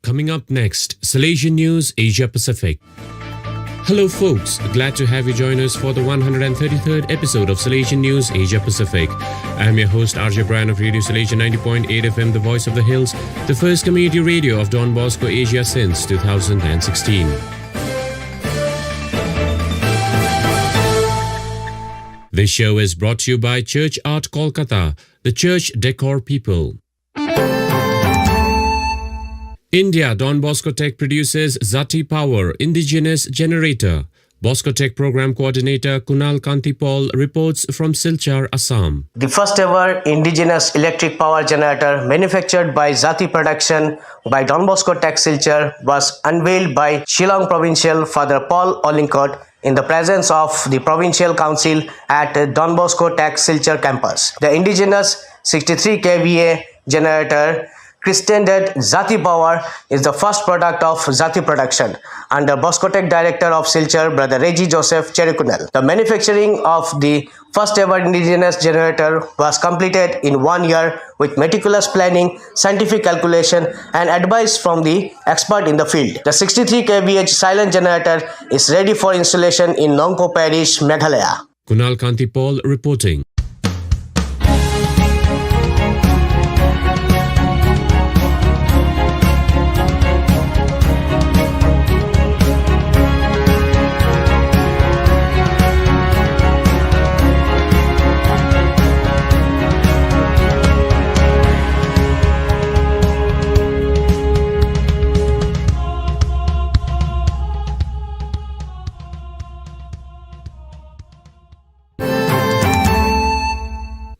Coming up next, Salesian News Asia Pacific. Hello folks, glad to have you join us for the 133rd episode of Salesian News Asia Pacific. I'm your host RJ Brian of Radio Salesian 90.8 FM, the voice of the hills, the first community radio of Don Bosco Asia since 2016. This show is brought to you by Church Art Kolkata, the church decor people. India, Don Bosco Tech produces Zati Power Indigenous Generator. Bosco Tech Program Coordinator Kunal Kantipal reports from Silchar, Assam. The first ever indigenous electric power generator manufactured by Zati Production by Don Bosco Tech Silchar was unveiled by Shillong Provincial Father Paul Ollincott in the presence of the Provincial Council at Don Bosco Tech Silchar campus. The indigenous 63 kVA generator christened Zati Power is the first product of Zati Production under Boscotech Director of Silchar, Brother Reggie Joseph Cherikunel. The manufacturing of the first ever indigenous generator was completed in 1 year with meticulous planning, scientific calculation and advice from the expert in the field. The 63 kVA silent generator is ready for installation in Nongpo Parish, Meghalaya. Kunal Kantipal reporting.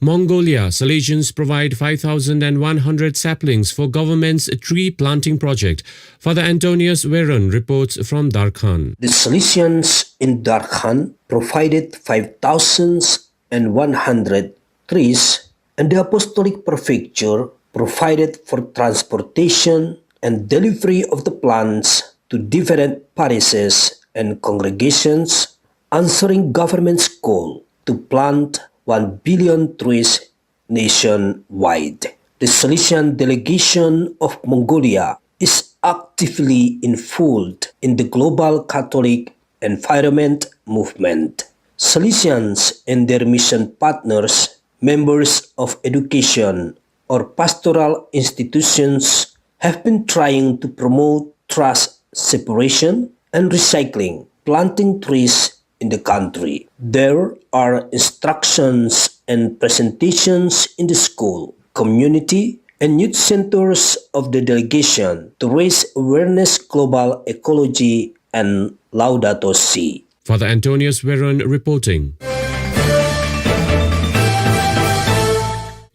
Mongolia, Salesians provide 5,100 saplings for government's tree planting project. Father Antonius Veron reports from Darkhan. The Salesians in Darkhan provided 5,100 trees, and the Apostolic Prefecture provided for transportation and delivery of the plants to different parishes and congregations, answering government's call to plant 1 billion trees nationwide. The Salesian delegation of Mongolia is actively involved in the global Catholic environment movement. Salesians and their mission partners, members of education or pastoral institutions, have been trying to promote trash separation and recycling, planting trees in the country. There are instructions and presentations in the school, community, and youth centers of the delegation to raise awareness global ecology and Laudato Si. Father Antonius Veron reporting.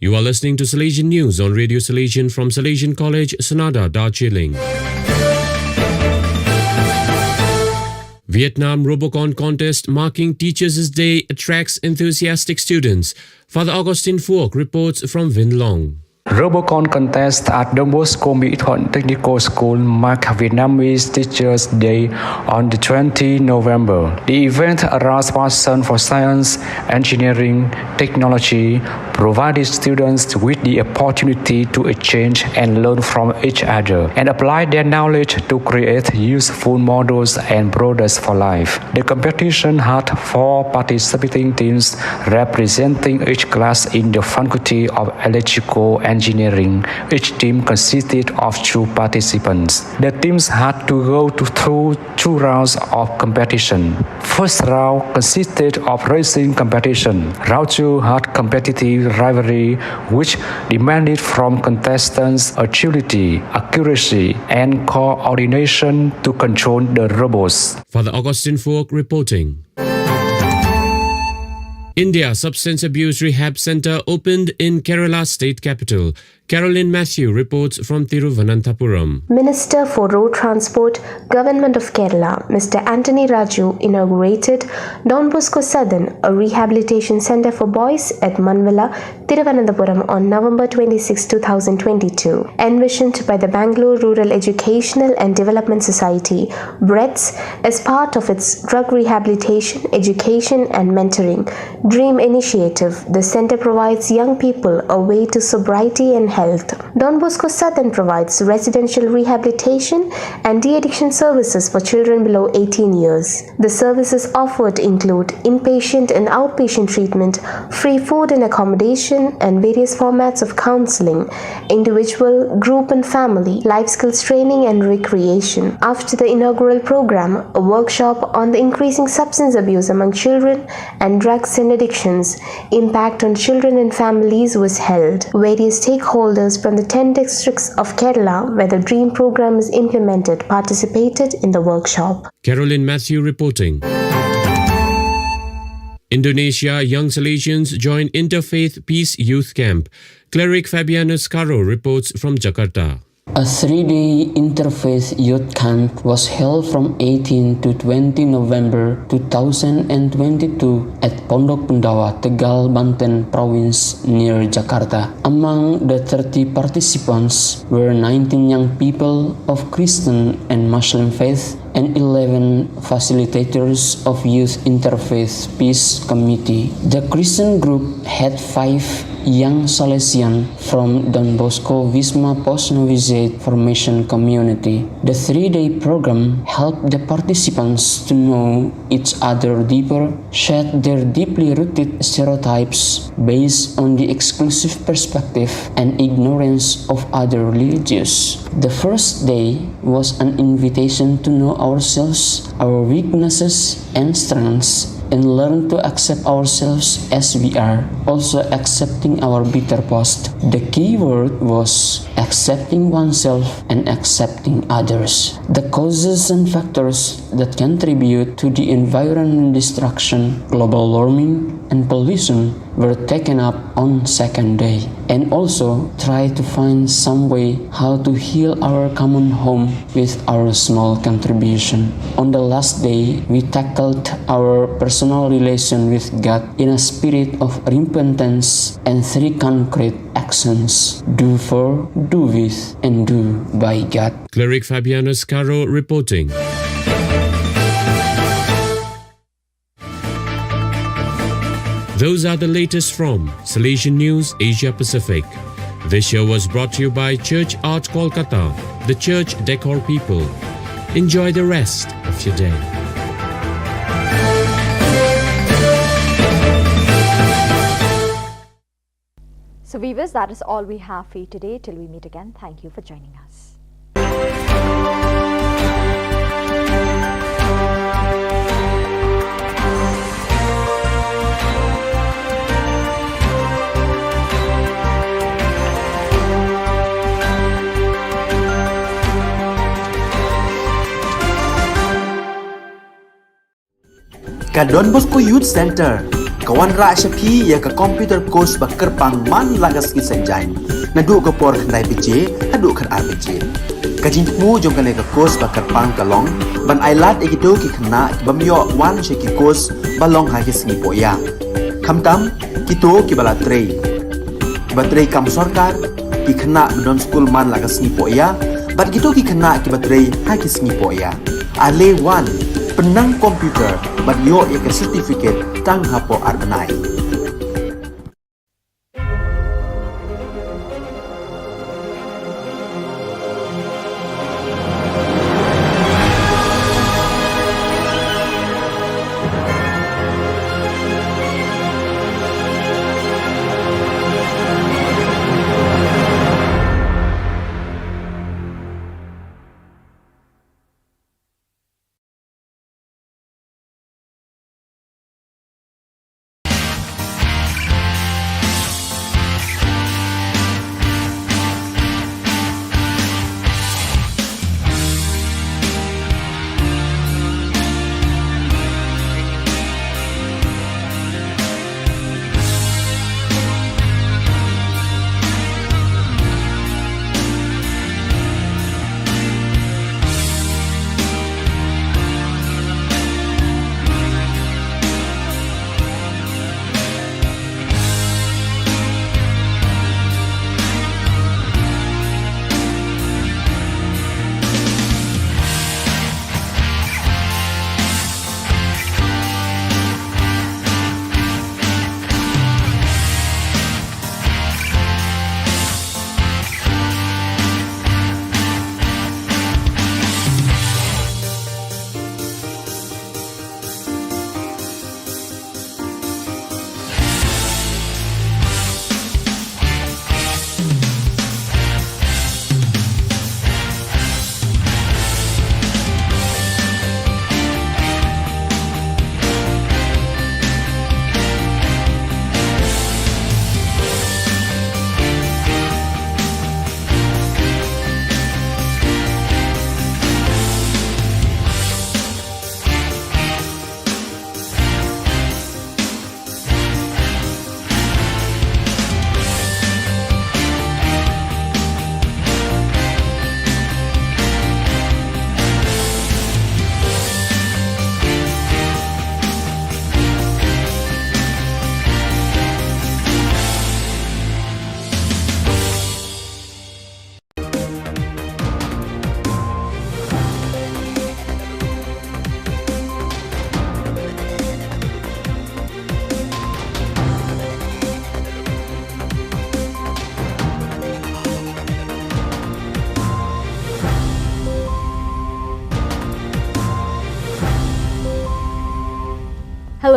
You are listening to Salesian News on Radio Salesian from Salesian College, Sonada, Darjeeling. Vietnam Robocon contest marking Teachers' Day attracts enthusiastic students. Father Augustine Phuoc reports from Vinh Long. Robocon contest at Don Bosco Mỹ Thuận Technical School marked Vietnamese Teachers' Day on the 20th November. The event aroused passion for science, engineering, technology, provided students with the opportunity to exchange and learn from each other, and apply their knowledge to create useful models and products for life. The competition had 4 participating teams representing each class in the Faculty of Electrical Engineering. Each team consisted of 2 participants. The teams had to go through 2 rounds of competition. First round consisted of racing competition. Round 2 had competitive rivalry, which demanded from contestants agility, accuracy, and coordination to control the robots. Father Augustine Phuoc reporting. India Substance Abuse Rehab Center opened in Kerala state capital. Carolyn Matthew reports from Thiruvananthapuram. Minister for Road Transport, Government of Kerala, Mr. Anthony Raju inaugurated Don Bosco Southern, a rehabilitation center for boys at Manvilla, Thiruvananthapuram on November 26, 2022. Envisioned by the Bangalore Rural Educational and Development Society, BREDS, as part of its drug rehabilitation, education and mentoring DREAM initiative, the center provides young people a way to sobriety and health. Don Bosco Southern provides residential rehabilitation and de-addiction services for children below 18 years. The services offered include inpatient and outpatient treatment, free food and accommodation, and various formats of counseling, individual, group and family, life skills training and recreation. After the inaugural program, a workshop on the increasing substance abuse among children and drugs and addictions, impact on children and families was held. Various stakeholders from the 10 districts of Kerala where the DREAM program is implemented participated in the workshop. Carolyn Matthew reporting. Indonesia young Salesians join Interfaith Peace Youth Camp. Cleric Fabianus Caro reports from Jakarta. A 3-day interfaith youth camp was held from 18 to 20 November 2022 at Pondok Pendawa, Tegal, Banten Province near Jakarta. Among the 30 participants were 19 young people of Christian and Muslim faith and 11 facilitators of Youth Interfaith Peace Committee. The Christian group had 5 young Salesian from Don Bosco Wisma Post Novitiate Formation Community. The 3-day program helped the participants to know each other deeper, shed their deeply rooted stereotypes based on the exclusive perspective and ignorance of other religions. The first day was an invitation to know ourselves, our weaknesses and strengths, and learn to accept ourselves as we are, also accepting our bitter past. The key word was accepting oneself and accepting others. The causes and factors that contribute to the environmental destruction, global warming, and pollution were taken up on second day, and also try to find some way how to heal our common home with our small contribution. On the last day, we tackled our personal relation with God in a spirit of repentance and 3 concrete actions: do for, do with, and do by God. Cleric Fabianus Caro reporting. Those are the latest from Salesian News Asia Pacific. This show was brought to you by Church Art Kolkata, the church decor people. Enjoy the rest of your day. So viewers, that is all we have for you today. Till we meet again, thank you for joining us. Ka Don Bosco Youth Center, kawan ra Shapi ya ka computer course bakar pang man lagas ki sanjain. Nadu ka por khandai bije, hadu khan ar bije. Ka jingmu jong ka course bakar pang kalong, ban ailat egito ki khna bamyo wan she ki course balong ha ki singi poya. Khamtam kito ki bala trei. Batrei kam sarkar ki khna don school man lagas ni poya, bat kito ki khna ki batrei ha ki singi poya. Ale wan penang komputer banyo ya certificate tang hapo arbenai.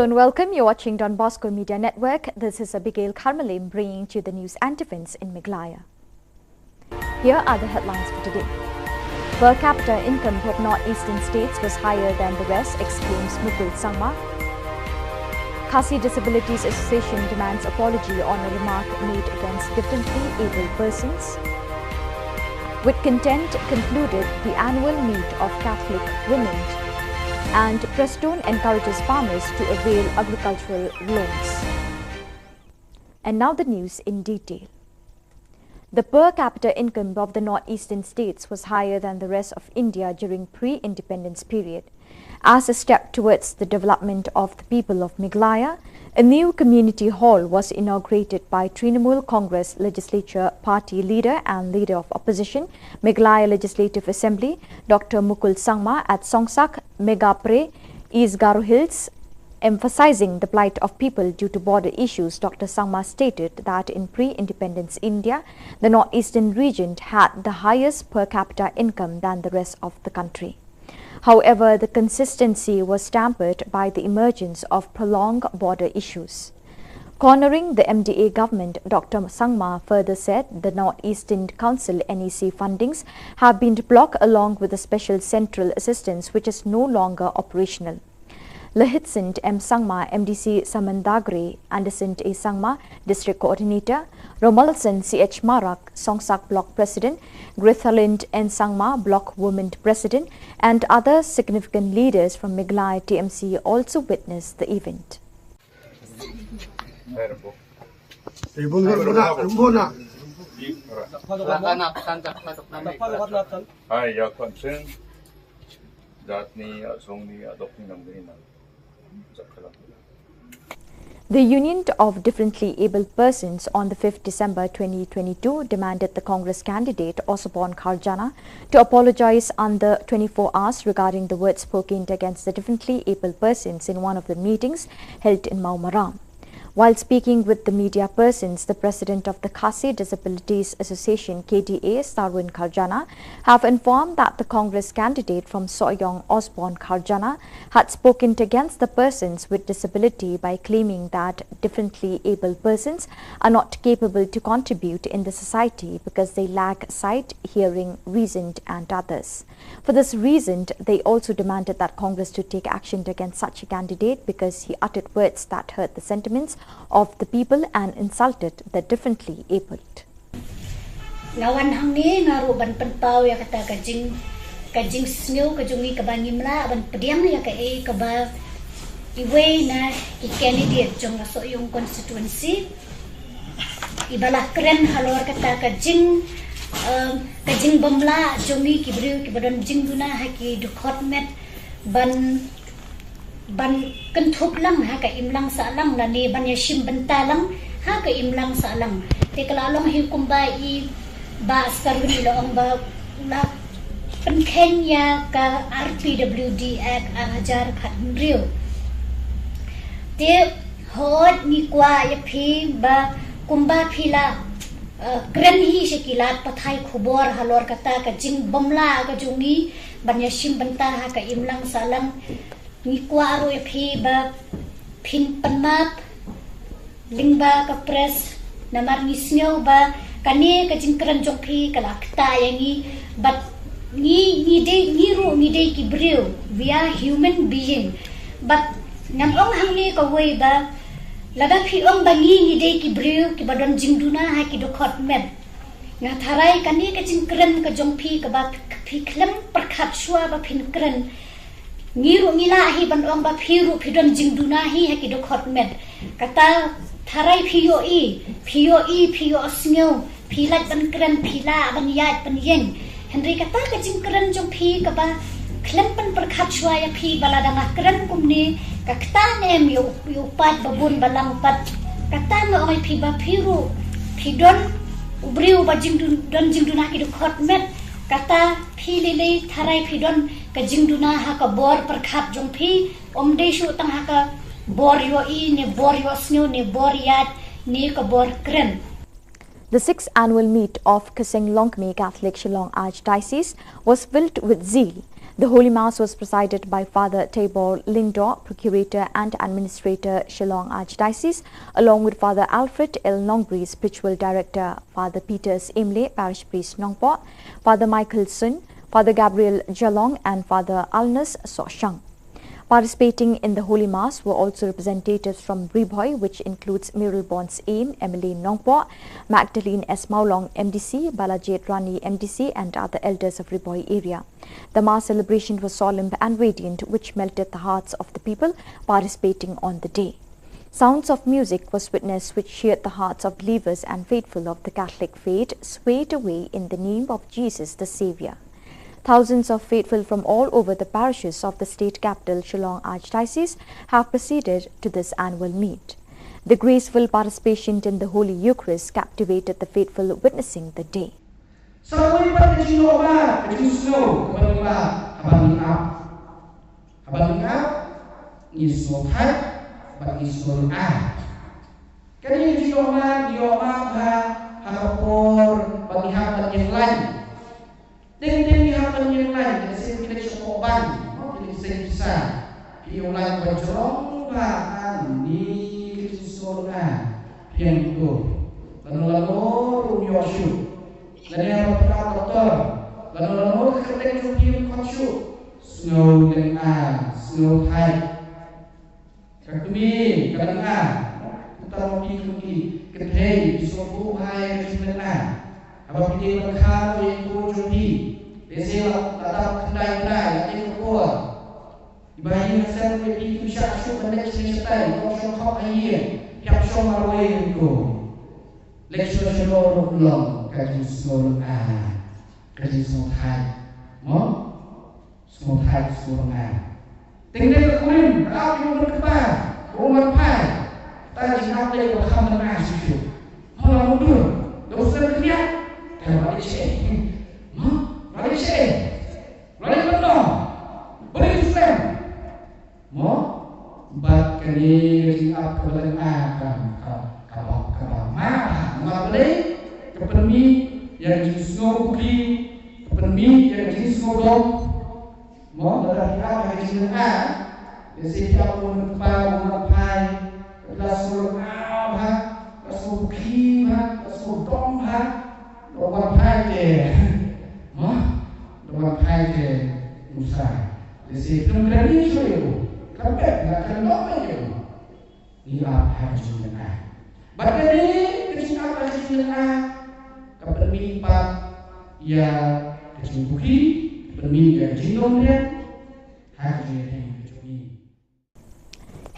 and welcome. You're watching Don Bosco Media Network. This is Abigail Karmalim bringing to you the news and events in Meghalaya. Here are the headlines for today. Per capita income of northeastern states was higher than the rest, exclaims Mukul Sangma. Khasi Disabilities Association demands apology on a remark made against differently abled persons. With content concluded the annual meet of Catholic women, and Prestone encourages farmers to avail agricultural loans. And now the news in detail. The per capita income of the northeastern states was higher than the rest of India during pre-independence period. As a step towards the development of the people of Meghalaya, a new community hall was inaugurated by Trinamool Congress Legislature Party Leader and Leader of Opposition, Meghalaya Legislative Assembly, Dr. Mukul Sangma at Songsak, Megapre, East Garo Hills. Emphasizing the plight of people due to border issues, Dr. Sangma stated that in pre-independence India, the northeastern region had the highest per capita income than the rest of the country. However, the consistency was tampered by the emergence of prolonged border issues. Cornering the MDA government, Dr. Sangma further said the Northeastern Council NEC fundings have been blocked along with the special central assistance which is no longer operational. Lahitsint M. Sangma, MDC Samandagre, Andersint A. Sangma, District Coordinator, Romalson C.H. Marak, Songsak Block President, Grithalind N. Sangma, Block Women President, and other significant leaders from Meghalaya TMC also witnessed the event. Hi, your concern that ni song ni adopting ng The Union of Differently Abled Persons on the 5th December 2022 demanded the Congress candidate Osborne Kharjana to apologize under 24 hours regarding the words spoken against the differently abled persons in one of the meetings held in Maumaram. While speaking with the media persons, the president of the Khasi Disabilities Association KDA, Sarwin Kharjana, have informed that the Congress candidate from Soyong, Osborne Kharjana, had spoken against the persons with disability by claiming that differently abled persons are not capable to contribute in the society because they lack sight, hearing, reason and others. For this reason, they also demanded that Congress to take action against such a candidate because he uttered words that hurt the sentiments of the people and insulted the differently abled. Lawan hang ni ngaru ban penpau ya kata kajing snew kajungi kabangimla ban pediang ya ka kaba iwe na candidate jong so yung constituency ibalah keren halor kata kajing bamla jongi kibriu kibadon jing duna haki dukhot met ban kentup lang ha ka imlang sa lang lani ban yashim bentalang ha ka imlang sa lang te kalalong hikumba I ba skaruni loong ba la penkenya ka RPWD Act ajar khat riu te hot ni kwa ya phi ba kumba phila kren hi sekilat pathai khubor halor kata ka jing bomla ka jungi ban yashim benta ha ka imlang sa lang ni kwa ro ya phi ba phin panmap lingba ka press namar ni sneu ba kani ka jingkran jong phi kala kta yangi but ni de ki brew we are human being but nam ong hang ni ka wei ba laga phi ong ba ni de ki brew ki badon jingduna ha ki dokhot met nga tharai kani ka jingkran ka jong phi ka ba phi khlem prakhat shwa ba phin kran ngiru ngila hi ban ong ba phiru phidon jingduna hi ha ki dokhot met kata tharai phio sneu philat ban kran phila ban yat ban yeng Henry kata ka jingkran jong phi ka ba klempan perkhat shwa ya phi balada ngakran kumni kakta nem yo pat babun balang pat kata nga oi phi ba phiru phidon ubriu ba jingduna ki dokhot met kata phi lele tharai phidon ka jingduna ha ka bor perkhat jong phi omde shu tang ha ka bor yo ne bor yo sneu ne bor yat ne ka bor kren. The 6th annual meet of Kaseng Longme Catholic Shillong Archdiocese was filled with zeal. The Holy Mass was presided by Father Tabor Lingdor, Procurator and Administrator, Shillong Archdiocese, along with Father Alfred L. Nongbri, Spiritual Director, Father Peters Imle, Parish Priest Nongpot, Father Michael Sun, Father Gabriel Jalong and Father Alnus Soshang. Participating in the Holy Mass were also representatives from Riboy, which includes Muriel Bonds Aim, Emily Nongpo, Magdalene S. Maulong MDC, Balajit Rani MDC and other elders of Riboy area. The Mass celebration was solemn and radiant, which melted the hearts of the people participating on the day. Sounds of music was witnessed which cheered the hearts of believers and faithful of the Catholic faith, swayed away in the name of Jesus the Saviour. Thousands of faithful from all over the parishes of the state capital, Shillong Archdiocese, have proceeded to this annual meet. The graceful participation in the Holy Eucharist captivated the faithful witnessing the day. Ding hapon yang lain, kasi kita coban, kita bisa yang lain bercerong bahkan di surga yang itu. Lalu rumyoshu, lalu yang doktor, lalu kerja yang konsyu, snow dengan snow high. Kami kadang-kadang kita mau pergi ke suatu high sebenarnya. Apa pilih berkah yang kujuhi, biasa tak kendai-kendai, yang kuat. Ibayi hasil lebih bisa syuk benda selesai, kau syuk kau ayat, yang syuk marwai itu. Leksyur seluruh ulang, kaji seluruh kaji seluruh hai, seluruh hai seluruh Tinggal kekurim, berapa yang berkebar, rumah pai, tak jika boleh berkah dengan syuk. Malah mundur, dosa kerja. Malaysia, boleh Islam, bat kali apa kebenaran kalau boleh kepermi yang jenis ngopi, kepermi yang jenis ngodom, dari apa yang jenis dari siapa pun mengapai, kelas surga, kelas ngopi, kelas ngodom, Orang Pai ke Musa. Jadi belum berani saya. Kampet nak kena lama je. Ini apa jenengan? Bagai ni kecil apa jenengan? Kepermi pak ya kecil bukti, kepermi ya jinom dia. Haji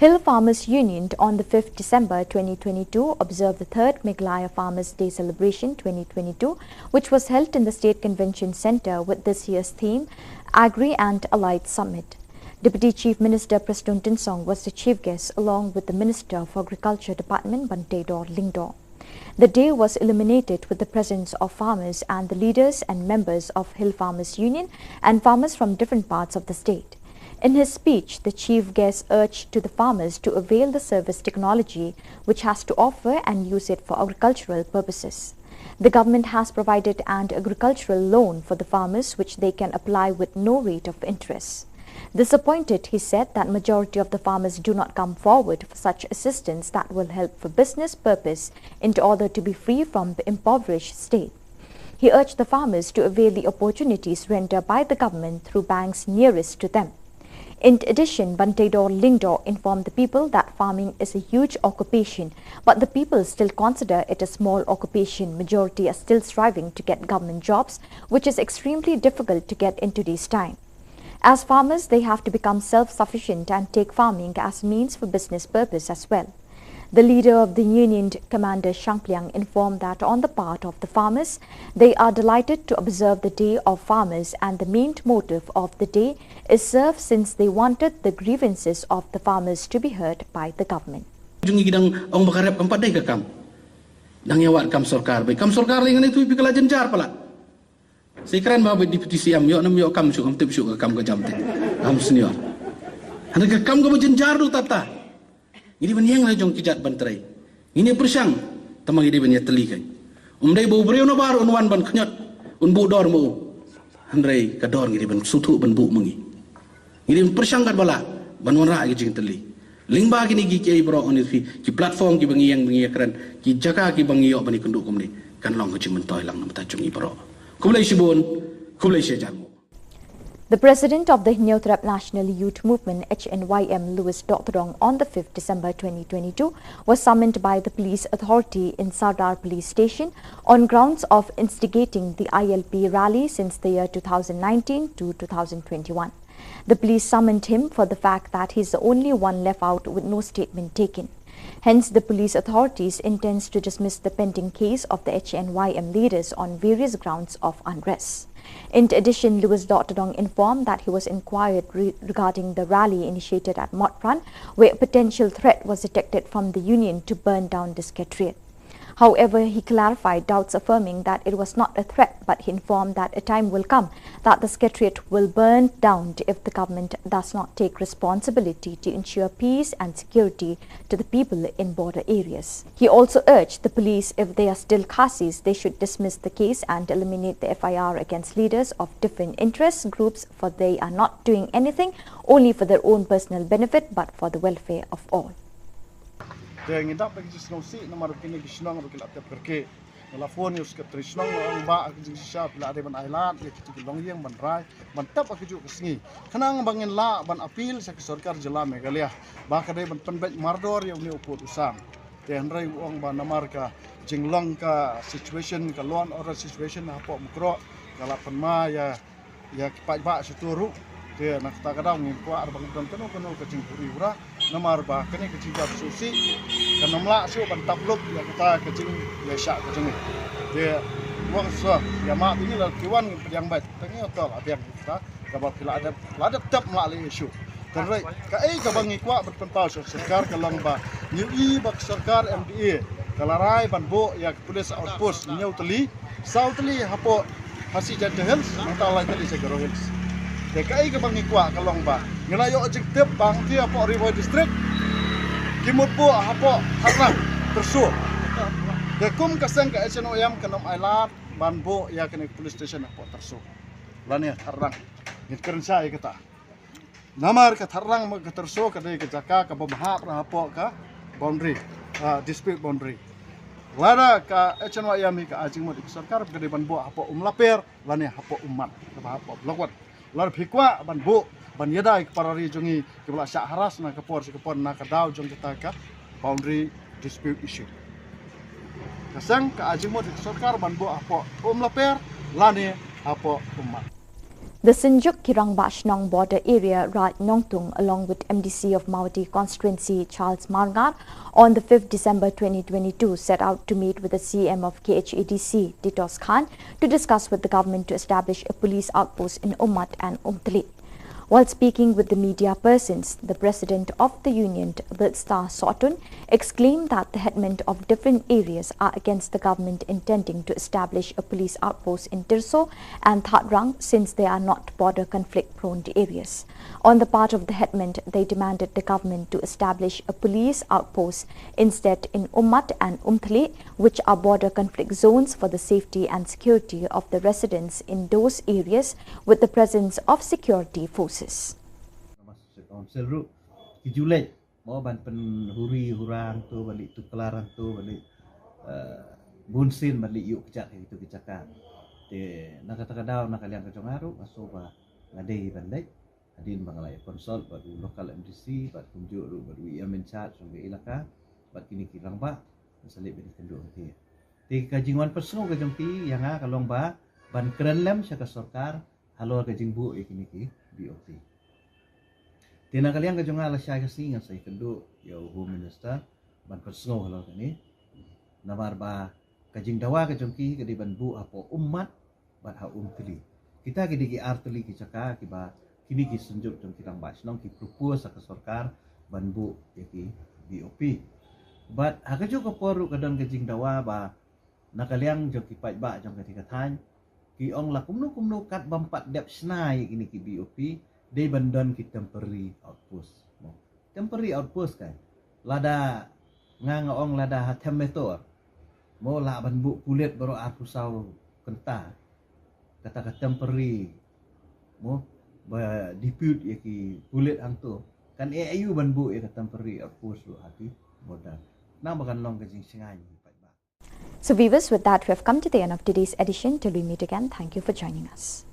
Hill Farmers Union on the 5th December 2022 observed the 3rd Meghalaya Farmers Day Celebration 2022, which was held in the State Convention Centre with this year's theme, Agri and Allied Summit. Deputy Chief Minister Preston Tinsong was the chief guest along with the Minister for Agriculture Department Bantedor Lingdor. The day was illuminated with the presence of farmers and the leaders and members of Hill Farmers Union and farmers from different parts of the state. In his speech, the chief guest urged to the farmers to avail the service technology which has to offer and use it for agricultural purposes. The government has provided an agricultural loan for the farmers which they can apply with no rate of interest. Disappointed, he said that majority of the farmers do not come forward for such assistance that will help for business purpose in order to be free from the impoverished state. He urged the farmers to avail the opportunities rendered by the government through banks nearest to them. In addition, Bantedor Lingdor informed the people that farming is a huge occupation, but the people still consider it a small occupation. Majority are still striving to get government jobs, which is extremely difficult to get in today's time. As farmers, they have to become self-sufficient and take farming as means for business purpose as well. The leader of the union, Commander Shangpliang, informed that on the part of the farmers, they are delighted to observe the Day of Farmers and the main motive of the day is served since they wanted the grievances of the farmers to be heard by the government. Jungi gidang ong bakarep kampat day kakam. Nang yawat kam sorkar, bay kam sorkar lingan itu ipikala jenjar pala. Sekran bawa deputi siam yo nam yo kam syuk am tip syuk kam ka jamte. Am senior. Ana ka kam ka jenjar du tata. Ini banyang lah jong kijat banterai. Ini persang tamang ini banyak telikai. Umdai bau beriau na bar unwan ban kenyot, unbu dor mau. Handrai kadon ngiri ban sutu ban bu mengi. Ngiri persangkat bala ban wanra gi jing teli. Lingba gini gi kiai bro on ki platform ki bangi yang keren ki jaka ki bangi yo bani kenduk kumni kan long ki mentoy lang namta chungi bro. Kumlai sibun, kumlai sejamu. The president of the Hinyotrap National Youth Movement, HNYM, Louis Dothdong, on the 5th December 2022, was summoned by the police authority in Sardar Police Station on grounds of instigating the ILP rally since the year 2019 to 2021. The police summoned him for the fact that he is the only one left out with no statement taken. Hence, the police authorities intends to dismiss the pending case of the HNYM leaders on various grounds of unrest. In addition, Louis Dothdong informed that he was inquired regarding the rally initiated at Motpran, where a potential threat was detected from the union to burn down the secretariat. However, he clarified doubts, affirming that it was not a threat, but he informed that a time will come that the secretariat will burn down if the government does not take responsibility to ensure peace and security to the people in border areas. He also urged the police, if they are still Khasis, they should dismiss the case and eliminate the FIR against leaders of different interest groups, for they are not doing anything only for their own personal benefit, but for the welfare of all. Dengan idap lagi Shillong si nama rukini Shillong rukil atap kerke. Nelafon yus ke Shillong orang ba aku jisya bila ada ban island ya kita Shillong yang ban rai ban tap aku juk kesengi. Kenang bangin la ban apil sa Sarkar Jilla Meghalaya. Ba kadai ban penbet mardor yang ni uput usam. Ten rai uang ban namar ka jinglong ka situation ka law and order situation apa mukro kala penma ya kipai ba seturu. Dia nak tak kadang ni kuat arbang dan keno ke jingpuri ura namar ba kene ke jingap susi kan namla siu ban tabluk ya kita ke jing ya syak ke jing dia wang so ya mak ini la kiwan yang baik tengok tol abiang kita kabab pila ada tap mla le isu terrai ka ka bangi kuat berpentau Sarkar ke lomba new bak Sarkar MDA kalarai ban bo ya police outpost new teli southly hapo hasi jatuh hills mentala tadi segero hills. Dekai ke bangi kuat kalong ba. Ngelayo objektif bang dia apa River District. Kimut bu apa harang tersu. Dekum kasang ke HNOM ke nom island banbo ya kena police station apa tersu. Lani harang. Ngit keren saya kata. Namar ke harang ke tersu ke dari ke jaka ke pemahap apa ke boundary dispute boundary. Lada ke HNOM ke ajing mo di Sarkar ke dari banbo apa lapir lani apa umat apa blokwat. Lar phikwa ban bu ban yadai parari jongi kebla syak haras na kapor na kadau jong kita ka boundary dispute issue. Kasang ka ajimo di Sarkar ban bu apa laper lani apa umat. The Sinjuk Kirang Bashnong border area, Raj Nongtung, along with MDC of Mawati constituency Charles Margar, on the 5th December 2022, set out to meet with the CM of KHADC, Ditos Khan, to discuss with the government to establish a police outpost in Ummat and Umtali. While speaking with the media persons, the president of the union, Bilstar Sotun, exclaimed that the headmen of different areas are against the government intending to establish a police outpost in Tirso and Thatrang, since they are not border conflict-prone areas. On the part of the headmen, they demanded the government to establish a police outpost instead in Ummat and Umthali, which are border conflict zones, for the safety and security of the residents in those areas with the presence of security forces. Council ru Julai mau ban penhuri hurang tu balik tu kelarang tu balik bunsin balik yuk kecak itu kecakan. Te nak kata kadau nak kalian kecongaru masuk ba ngadei bandai adin bangalai konsol baru lokal MDC bat tunjuk ru baru yang menchat sampai ilaka bat kini kirang ba salib ini kenduk nanti. Te kajingan personal kajong ti yang kalong ba ban kerenlem syaka Sarkar halo kajing bu kini ki BOT. Tina kalian kajong ala syaka singa sa kenduk ya Home Minister ban personal halo kini namar ba kajing dawa kajong ki kadi ban bu apo umat bat ha teli. Kita kidi ki arteli ki caka ki ba kini ki sunjuk jong kirang basnong ki propose sa Sarkar ban bu ki BOP. But hakajo ka poru kadon kajing dawa ba nakaliang jong ki pai ba jong ketika tan ki ong la kumno kat bampat dep snai kini ki BOP de bandon ki temporary outpost. Temporary outpost kan. Lada nga ong lada hatem metor. Mo la ban bu kulit baru aku sau kenta. Kata temporary mo ba dispute ya ki pulit angto kan ayu ban bu ya temporary outpost lu hati boda nang bakan long kajing singai. So viewers, with that, we have come to the end of today's edition. Till we meet again, thank you for joining us.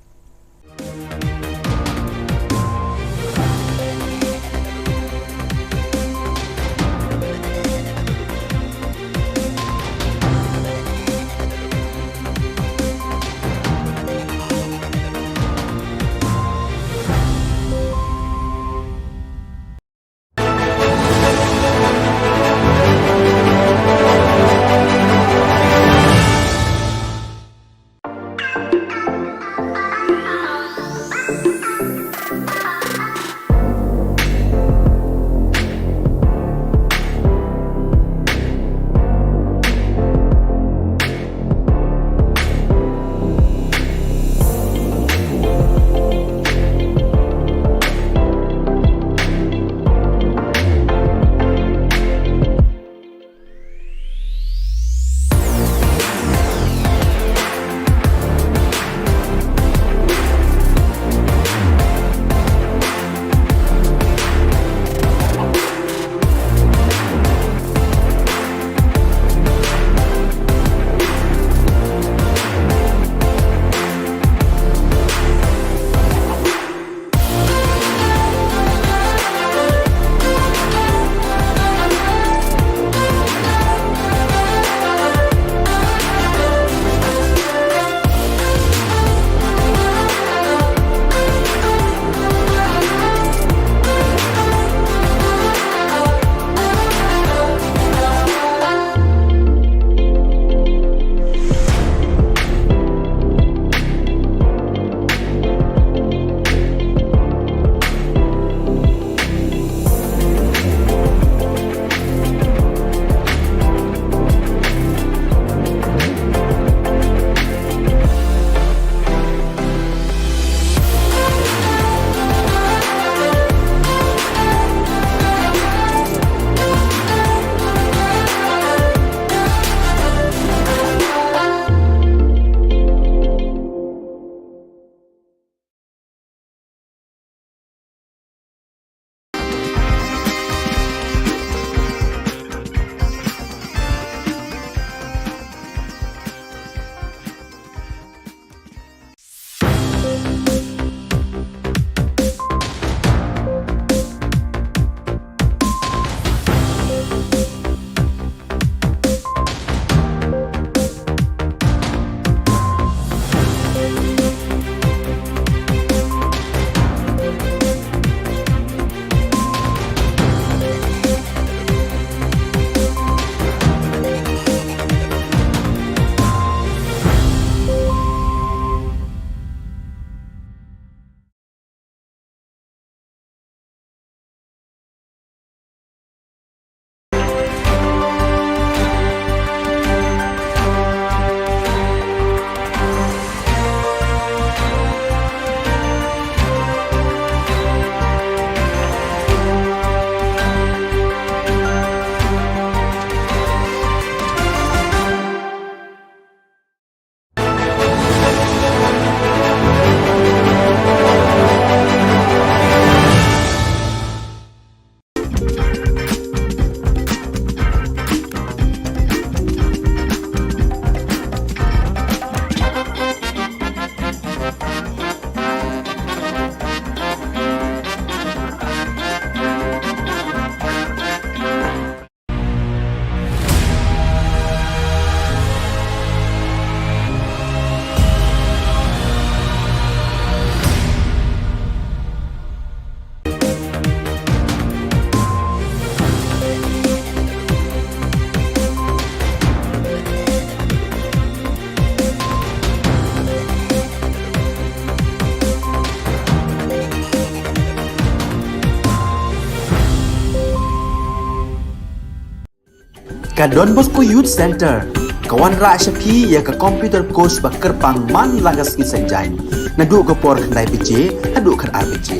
Ka Don Bosco Youth Center kawan ra shapi ya ka computer course ba kerpang man lagas ki sanjain nadu ko por khandai pije adu khar ar pije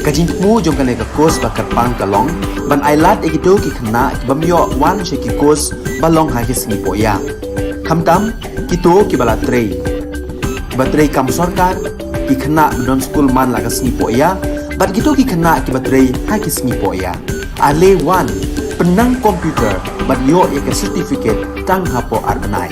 ka jingmu jong kan ka course ba kerpang kalong ban ailat ekito ki khna bamyo wan she ki course balong ha ki singi poya khamtam kito ki bala trei batrei kam sarkar ki kena non school man laga sngi po ya bat gitu ki kena ki batrei ha ki sngi po ya ale one penang komputer bat yo ya ke certificate tang hapo arnai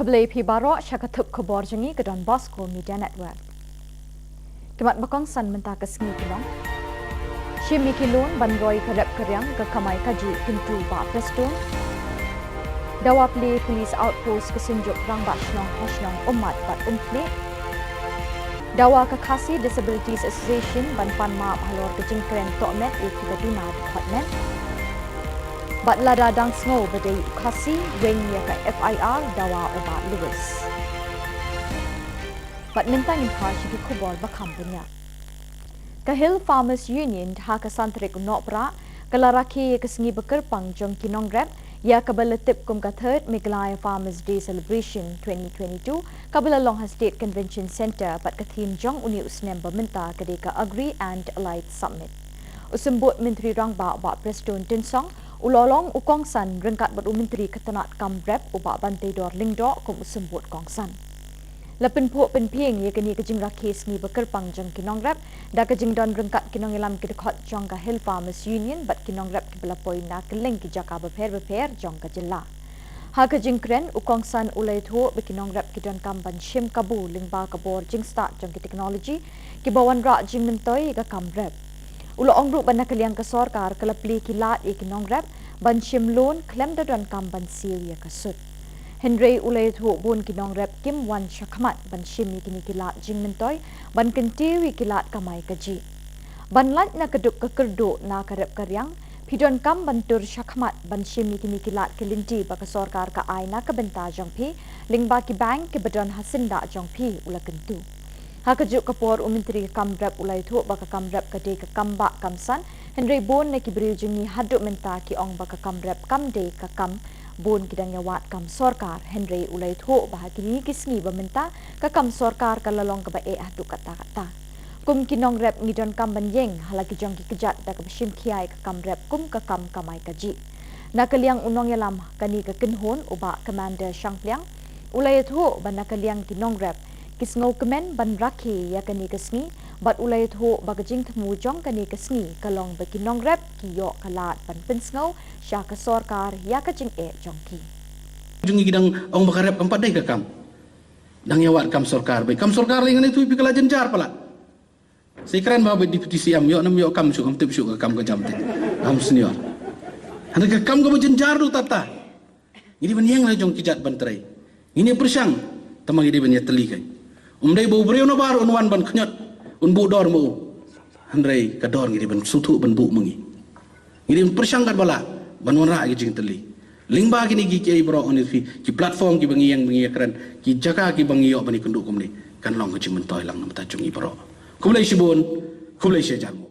Keblai pi barok syakatup kebor jengi ke Don Bosco Media Network. Kemat bakong san mentah ke sengi kilong. Shimi kilun bandroi kerap keryang ke kamai kaji pintu ba preston. Dawa pli polis outpost kesenjuk rang bat shnong hoshnong umat bat umpli. Dawa ke Khasi Disabilities Association ban pan maap halor ke jingkren tokmet ikibaduna department. Bat lada dang snow badai Khasi ring ya ke FIR dawa obat Lewis. Bat mintang impar syiki Khubor bakam punya. Ke Hill Farmers Union ha ke santrik unok pra ke laraki ke sengi bekerpang jong kinong grab ya ke beletip kum ke third Megalaya Farmers Day Celebration 2022 ke belalong State Convention Center bat ke theme jong uni usnem berminta ke deka Agri and Allied Summit. Usembut Menteri Rangba Bak Preston Tinsong ulolong ukongsan rengkat ber Menteri Ketenat Kambrep ubak bantai dor lingdok kum usembut kongsan. Lepin puk penpieng ye kini kejing rakis ngi bekerpang jong kinong rap da kejing don rengkat kinong ilam ke dekot jong ka Hill Farmers Union bat kinong rap ke belapoi na keleng ki jaka beper jong ka Jylla. Ha kejing kren ukongsan ulai thu bekinong rap ki don kamban shim kabu lingba kabor jing start jong ki teknologi ki bawan rak jing mentoi ka kamrep. Ulo ongruk ban nakaliang ka sorkar kalapli kilat ikinong rap ban shim loan klem da don kamban sil ya kasut. Henry ulai thu bun kinong rap kim wan shakmat ban shim ikini kilat jing mentoi ban kentiwi kilat kamai kaji. Ban lat na keduk kekerdo na karep karyang pidon kam bantur shakmat ban shim ikini kilat kelinti baka sorkar ka ai na kabenta jong pi lingba ki bank ke bedon hasinda jong pi ula kentu. Hakajuk kapor Menteri Kambrep ulai thu baka Kambrep kade ke kamba kamsan Henry Bon ne kibri jungi haduk menta ki ong baka Kambrep kamde ka kam Bon kidang yawat kam sorkar Henry ulai thu bahagi ni kisngi bamenta ka kam sorkar ka lalong ka bae haduk kata-kata. kum kinong rep ngidon kam banyeng halagi jong ki kejat da ka bashim khiai ka kam rep kum ka kam kamai kaji nakaliang unong yalam kani ka kinhon uba commander shangpliang ulay thu ban nakaliang kinong rep kisngau kemen ban rakhi ya kani kasngi bat ulay thu bagajing thmu jong kani kasngi kalong ba kinong rep ki yo kalat ban pinsngau sya ka sarkar ya ka jing jong ki jungi gidang ong bakarep kampat dai ka kam dang yawat kam sarkar lingan itu pikala jenjar pala sekran ba deputy CM yo nam yo kam su kam tip su ka kam ka jam te kam senior anda ka kam ka jenjar du tata ini ban yang la jong kijat ban trai ini persang tamang ini ban ya teli kai dai bo breu no bar unwan ban khnyot un bu dor mo andrai ka dor ngi ban sutu ban bu mengi ini persang kat bala ban wara gi jing teli lingba gini gi kiai bro on ki platform ki bangi yang bangi kran ki jaka ki bangi yo bani kenduk kumni kan long ki mentoy lang nam ta chung i bro kumlai shibun kumlai shejalmo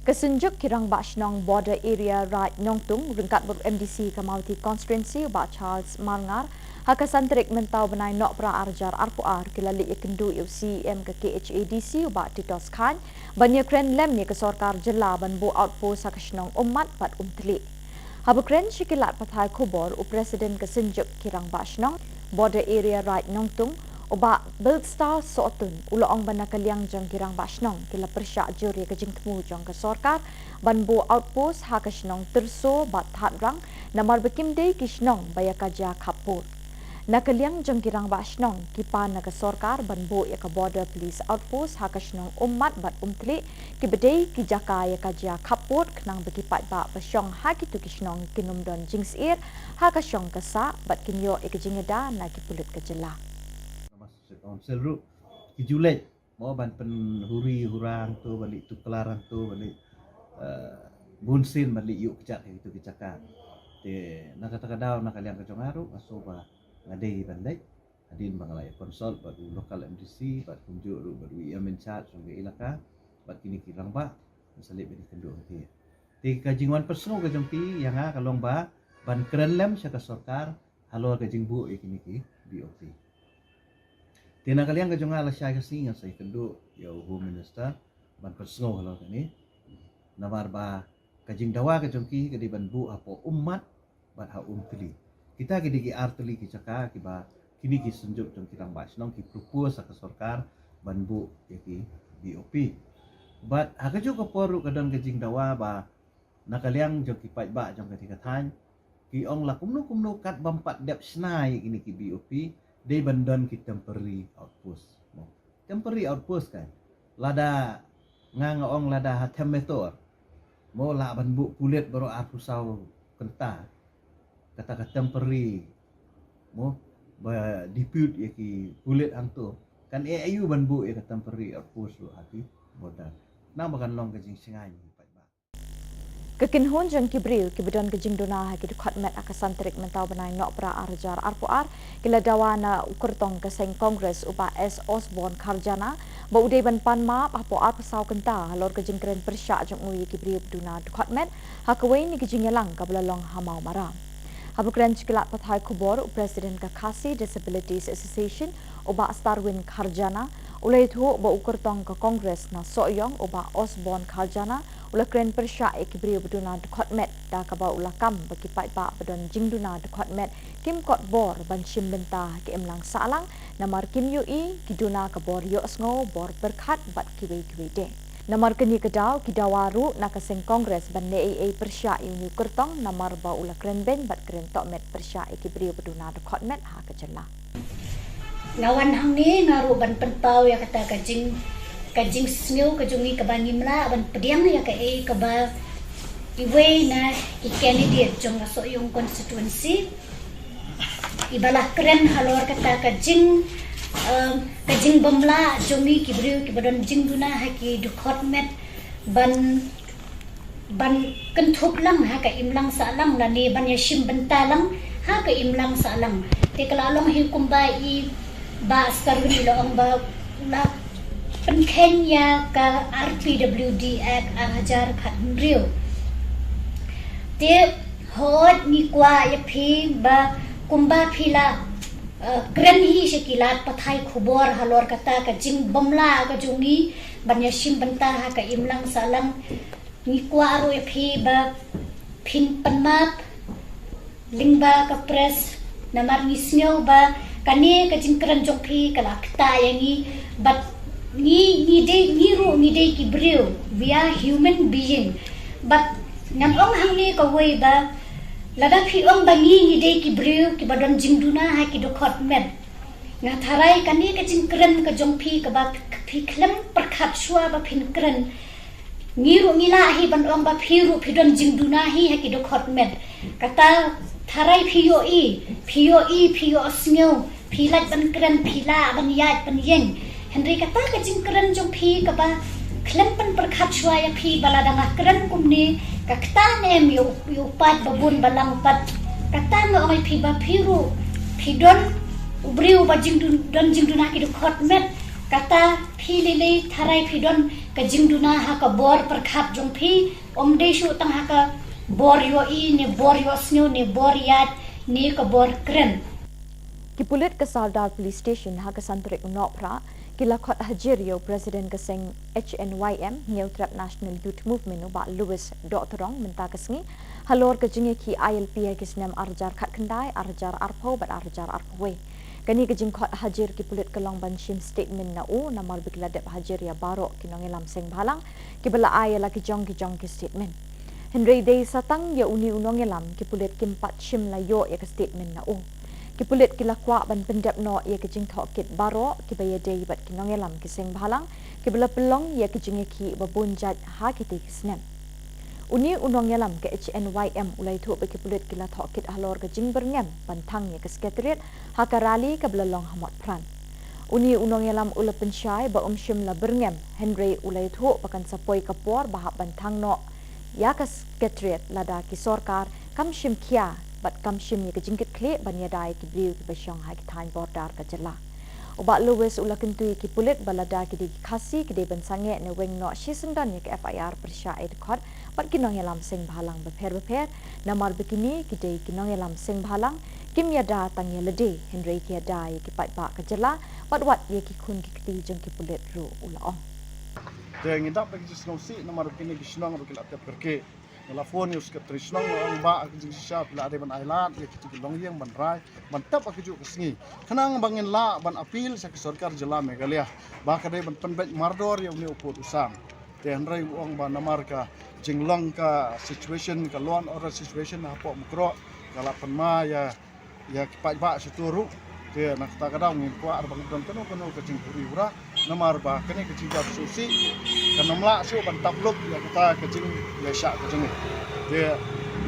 kesenjuk kirang bashnong border area right nongtung ringkat ber MDC Kamauti constituency ba Charles Marngar hakasantrik mentau benai nok pra arjar arpuar kilali ikendu UCM ke KHADC ba Titos Khan banyak kren lem ni ke sarkar jela ban bu outpost hakashnong umat bat umtli Habukren shikilat pathai Khubor u Presiden kesenjuk kirang bashnong border area right nongtung uba Bilkstar Sotun uloong banakaliang jong kirang bashnong kila persyak juri ke jingtmu jong ke sarkar ban bu outpost hakashnong terso bat hatrang namar bekimde kishnong bayakaja kapur nakaliang jong kirang bashnong kipan na ke sarkar ban bu ya ke border police outpost hakashnong umat bat umtli kibedei kijaka ya kaja kapur kenang bekipat ba basyong hakitu kishnong kinumdon jingsir hakasyong kesa bat kinyo ikejingeda na kipulut kejela Council ru ki julet mo ban pen huri hurang tu balik tu kelaran tu balik bunsin balik yuk kecak itu kecakar te nak kata kadau nak kalian kacong aru asoba ngadei bandai adin bangalai konsol batu lokal MDC bat kunjuk ru batu ia menchat sungge ilaka bat kini kirang ba salib bini kenduk ke te kajingwan personal kajong pi yang a kalong ba ban keren lem syaka sarkar halo kajing bu ikini ki BOP Tina kalian ke jonga la syai kasing yang saya kendu ya Home Minister ban persngau halo ni namar ba kajing dawa ke jongki ke di banbu apo umat bat ha umtli kita ke digi artli ki caka ki ba kini ki senjuk jong kirang basnong ki propose ke sarkar banbu ya ki BOP bat ha ke jo ko poru kadon kajing dawa ba nakaliang jong ki pai ba jong ketika than ki ong la kumnu kat bampat dep snai kini ki BOP they bandon ki temporary outpost mo temporary outpost kan lada ngangong lada hatemetor mo la banbu kulit baru apusau kenta kata temporary mo ba dispute ya ki kulit angto kan ayu banbu ya temporary outpost lo hati bodan na makan long kajing singai Kekinhon jeng kibril kibedon kejing dona haki dukhat met akasantrik mentau benai nok pra arjar arpuar kila dawana ukurtong keseng kongres upa S. Osborne Karjana ba udai ban pan maap apo ar pasau kenta halor kejing keren persyak jeng ui kibril beduna dukhat met hakawai ni kejing yalang kabelalong hamau maram. Habukren cikilat pathai Khubor Presiden Kakasi Disabilities Association uba Starwin Karjana ulai thu ba ukurtong ke kongres na soyong uba Osborne Karjana ula kren persyak ikibri beduna dukhat met da kaba ula kam bagi pai ba bedon jingduna dukhat met kim kot bor ban shim benta ke emlang salang namar kim ui kiduna ka bor yo sngo bor berkhat bat kiwe de namar keni kedau kidawaru nakaseng kongres ban nei persyak uni kertong namar ba ula kren ben bat kren tok met persyak ikibri beduna dukhat met ha kejela lawan hang ni ngaru ban penpau ya kata kajing snew kajungi kabani mla ban pediang ya ka kaba iwe na candidate jong so yung constituency ibalah keren halor kata kajing bamla jongi kibriu kibadon jing duna haki dukot met ban kentup lang ha ka imlang salang lani ban yashim bentalang ha ka imlang salang te kalalong hikumba I ba starwin ilong ba la Kenya ka RPWD Act ajar khat riu te hot ni kwa ya phi ba kumba phila keren hi sekilat pathai khubor halor kata ka jing bomla ka jungi banyashim banta ha ka imlang salang ni kwa ro phi ba phin panmap lingba ka press namar ni sneu ba kane ka jing keren jong phi kala kta yangi but ni de ki brio we are human being but nam ong hang ni ka wei ba lada phi ong bangi ni de ki brio ki badon jingduna ha ki dokot met nga tharai kani ka jing kren ka jong phi ka ba phi klem prakhat shwa ba phin kren ngiru ngila hi ban ong ba phi ru phi don jingduna hi ha ki dokot met kata tharai phi yo snyo phi lat ban kren phi la ban yat ban yeng Henry kata ka jing kren jong phi ka ba klem pan prakhat shwa ya phi balada nga kren kumni kakta nem yo pat babun balang pat kata nga oi phi ba phiru phidon ubriu ba don jingduna ki khot met kata phi lele tharai phidon ka jingduna ha ka bor prakhat jong phi omde shu tang ha ka bor yo ne bor yo snyo ne bor yat ne ka bor kren Kipulit ke Saldar Police Station ha ka santrik unopra kilakot hajirio Presiden Keseng HNYM Neutrap National Youth Movement ba Louis Doctorong menta kesngi halor ke jingi ki ILP ke senam arjar khat kendai arjar arpo bat arjar arpowe kani ke jingkot hajir kipulit ke Longban Shim statement na u namal bikladep hajiria baro kinongelam seng balang kibala ayala ki jong ki statement Henry Day satang ya uni unongelam kipulit kimpat shim la yo ya ke statement na u Kipulit kilakwa ban pendap no ia kejing thok kit baro kibaya day bat kinongelam kiseng balang kibala pelong ia kejing ki babunjat ha kiti kisnem uni unongelam ke HNYM ulai thu be kipulit kila thok kit halor kejing berngem pantang ia kesekretariat ha karali kibala long hamot pran uni unongelam ula pensyai ba shim la berngem Henry ulai thu pakan sapoi kapor bahap pantang no ya kesekretariat lada ki sorkar kam shim kia bat kam shim ye kejingkit kle ban yadai ki briu ki basyong ha ki thain bordar ka jela uba Louis ulakentui ki pulit balada ki di khasi ki de ban sange ne weng no shisendon ye ki FIR persya ed khot bat ki nongelam sing bhalang beper namar bekini ki de ki nongelam sing bhalang kim yada tang ye lede Henry ki yada ye ki pat ba ka jela bat wat ye ki khun ki kti jeng ki pulit ru ulaong de ngidap bagi snow si namar bekini ki shnong ro ki lat perke la phone use ke trisnong ang ba ak jing sha la de ban island ye ki long yang ban rai ban tap ak ju kesni khanang bangin la ban appeal sa sarkar jila Meghalaya ba ka de ban penbet mardor ye uni uput usang te hanrai ong ba namar ka jinglong ka situation ka law and order situation ha po mukro kala penma ya ki pa ba situru te nak ta kadang ngin kwa arbang don kanu ka jing puri ura namar ba kene ka jing susi kanamla su ban tabluk ya kita ka jing ya sha ka jing te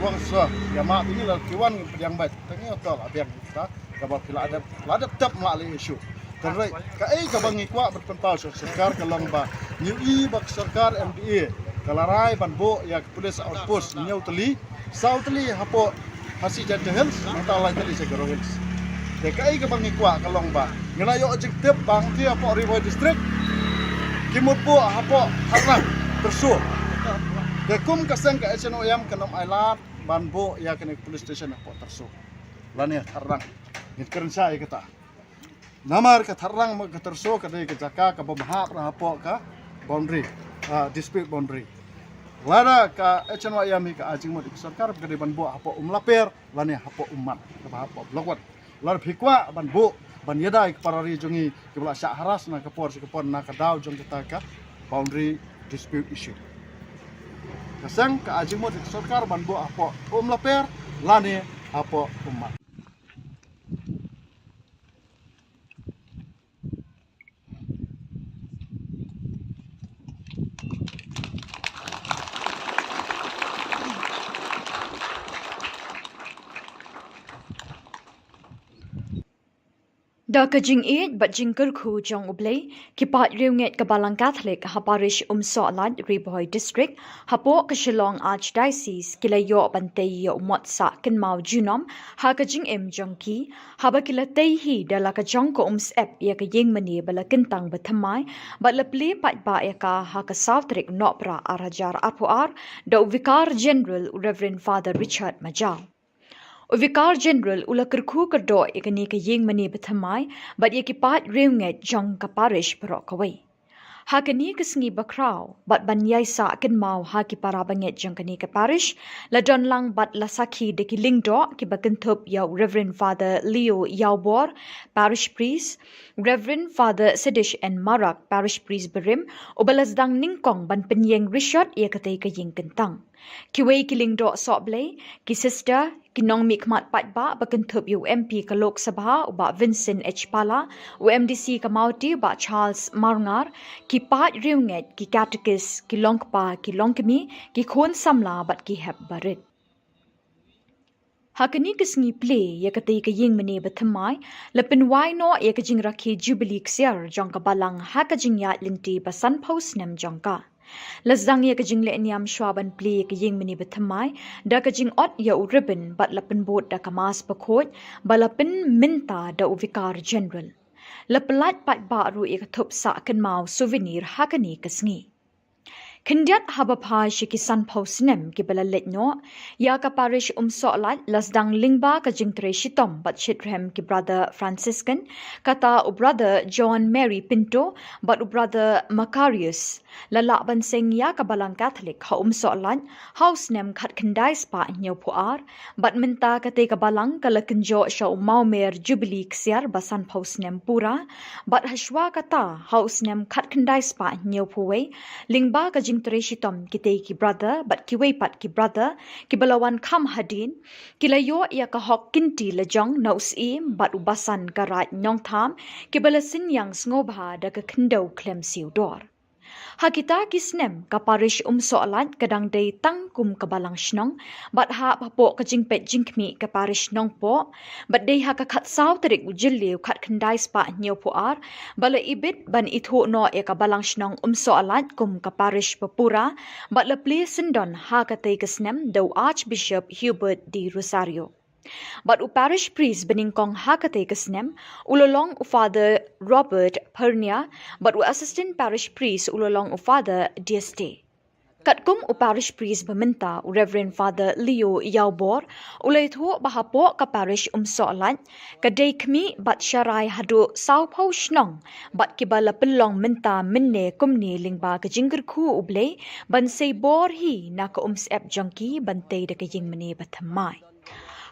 wang so ya ma ini la kiwan yang baik tangi otol abiang kita ka ba pila ada tap ma le isu terrai ka ka bangi kwa berpentau sarkar ka long ba new ba sarkar MDA kalarai ban bo ya police outpost neutali southly hapo hasi jadde hills mata lai tali se garo hills de kai ka bangi kwa ka long ba ngelayo objektif bang ti apo river district kimut po hapo harang tersu de kum kaseng ka SNOM kanom island ban bo ya kene police station apo tersu lani harang ngit keren sai kata namar ka harang mag tersu ka de ka jaka ka babahap na hapo ka boundary dispute boundary lada ka HNYM ka ajing mo sarkar ka de ban bo hapo umlaper lani hapo umat ka hapo blokwat lar phikwa ban bo ban yadai parari jongi kibla sya haras na kapor na kadaw jong kita ka boundary dispute issue kasang ka ajing mo sarkar ban bo apo laper lani apo umat Da kajing it bat jingker khu jong ublei kipat riunget kabalang Catholic haparish soalat Riboy district hapo ka Shillong archdiocese kilayo bantei yo mot sa kenmau junom ha kajing jong ki haba kilatei hi dala ka jong ko ep ya ka yeng mani bala kentang bathamai bat lepli pat ba ya ka ha ka southrik nopra arajar apuar da vikar general Reverend Father Richard Majau Vicar General ula kerku kerdo ikani ke yeng mani bethamai but ye kipat reunget jong ka parish perok kawai. Hakani kesengi bakrau but banyai sa ken mau ha ki para banget jong kani ke parish la don lang but la sakhi de ki lingdo ki bakentup yaw Reverend Father Leo Yawbor parish priest, Reverend Father Sedish and Marak parish priest berim ubalas dang ningkong ban penyeng Richard ye katai ke yeng kentang. Kiwei kiling do soble, ki sister, ki nong mikmat patba bakentup UMP ka Lok Sabha uba Vincent H. Pala, UMDC ka Mauti uba Charles Marngar, ki pat riunget, ki catechist, ki longpa, ki longkemi, ki khon samla bat ki hep barit. Hakani kesengi play ya katai ka yeng mene bethamai, lepin wai no ya ka jing rakhi Jubilee ksiar jong ka balang ha ka jing ya linti basan paus nem jong ka. Lazdang ya kajing le niam shwaban play ke yeng mini bethamai da kajing ot ya u ribbon bat lapin bot da kamas pakot balapin minta da u Vicar General lapelat pat baru ya kathup sa kan mau souvenir hakani kesngi Kendiat habapa shikisan pausnem ki balalet no ya ka parish solat lasdang lingba ka jingtre shitom but shitrem ki brother Franciscan kata u brother John Mary Pinto but u brother Macarius lala banseng ya ka balang Catholic ha solat house nem khat kendai spa nyau puar but minta kate ka balang kala kenjo sha maumer Jubilee ksiar basan pausnem pura but hashwa kata house nem khat kendai spa nyau puwe lingba ka Shitom kitay ki brother but kiway pat ki brother ki balawan kam hadin kilayo ya ka hok kinti lejong naus im but ubasan karat nyong tham ki balasin yang sngoba da ka kendo klem siudor hakita kisnem ka parish soalat kadang day tang kum ka balang shnong but ha papo ka jingpet jingkmi ka parish nong po but day ha ka khat saw tarik ujilliu khat khandai spa nyo po ar bala ibit ban itho no ya ka balang shnong soalat kum ka parish papura but la place sindon ha ka tay kisnem do Archbishop Hubert D. Rosario but u parish priest beningkong hakate kasnem ulolong u Father Robert Pernia but u assistant parish priest ulolong u Father DST katkum u parish priest beminta u Reverend Father Leo Yawbor ulay thu bahapo ka parish soalat kadai kmi but sharai hadu saw pau shnong but kibala pelong minta minne kumni lingba ka jingger khu ublay ban say bor hi na ka sep jongki bantay da ka ying mani bathamai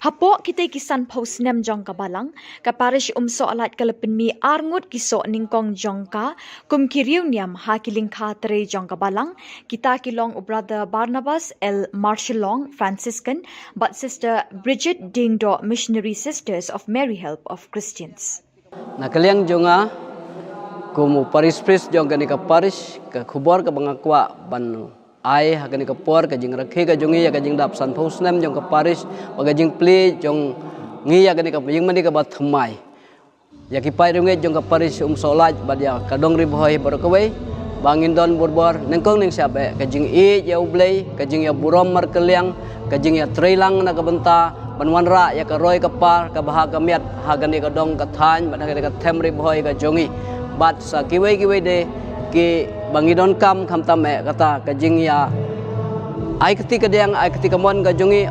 Hapo kita kisan paus nem jong ka balang ka parish soalat kalapin mi arngut kiso ningkong jong ka kum kiriu niam ha kiling ka tere jong ka balang kita kilong u brother Barnabas L. Shillong Franciscan but sister Bridget Dingdo Missionary Sisters of Mary Help of Christians. Nakaliang jonga kumu parish priest jong ka parish ka khubor ka bangakwa banu ai hakani ka por ka jing rakhe ka jongi ya ka jing dap san phos nem jong ka parish wa ka jing play jong ngi ya ka jing mani ka bat thamai ya ki pai runge jong ka parish solat bad ya ka dong ri boy bar ka wei bangin don borbor nengkong ning sabe ka jing e ya ublei ka jing ya burom mar keliang ka jing ya trailang na ka benta banwan ra ya ka roy ka par ka baha ka miat ha ka ni ka dong ka than bad ka them ri boy ka jongi bat sa ki wei de ki bangidon kam tame kata kajing ya ai ketika diang ai ketika mon ka jungi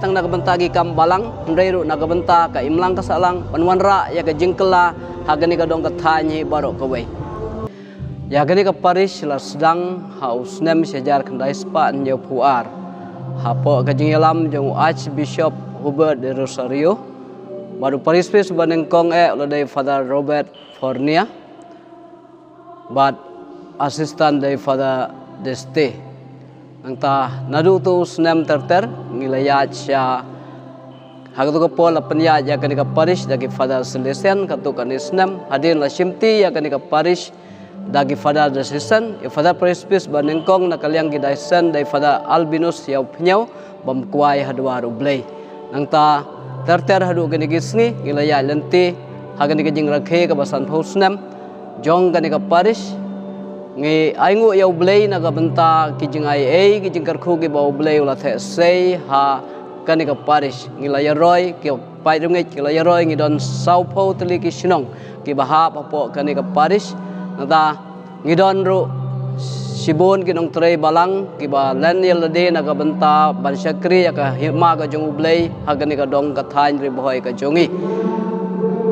tang na kabentagi kam balang ndairu na kabenta ka imlang ka salang panwan ra ya ka jingkela hagani ka dong ka thanyi baro ka we ya gani ka parish la sedang haus nem sejar kandai spa nyo puar hapo ka jing lam jong Archbishop Hubert de Rosario baru parish pes banengkong oleh Father Robert Fornia but assistant dari Father Deste angta nadu tu snem terter ngilayat sya hagatu ko pol apnya ya kani ka parish dagi Father Celestian katu kani snem hadin la shimti ya kani ka parish dagi Father Assistant ya Father Priest banengkong nakaliang gidaisen dari Father Albinus ya pnyau bamkwai hadwa rublay angta terter hadu kani gisni ngilayat lenti hagani ka jing rakhe ka basan phosnem jong kani ka parish ngi aingu ya ublei na kabenta kijing ai kijing karkhu ki ba ublei ula the sei ha kani ka parish ngi la yaroi ki pai rungi ki la yaroi ngi don sau pho tli ki shinong ki ba ha pa po kani ka parish nada ngi don ru Sibon kinong tray balang kiba Laniel de nagabenta ban syakri ya ka hima ka jong ublay hagani ka dong ka thain ri boy ka jongi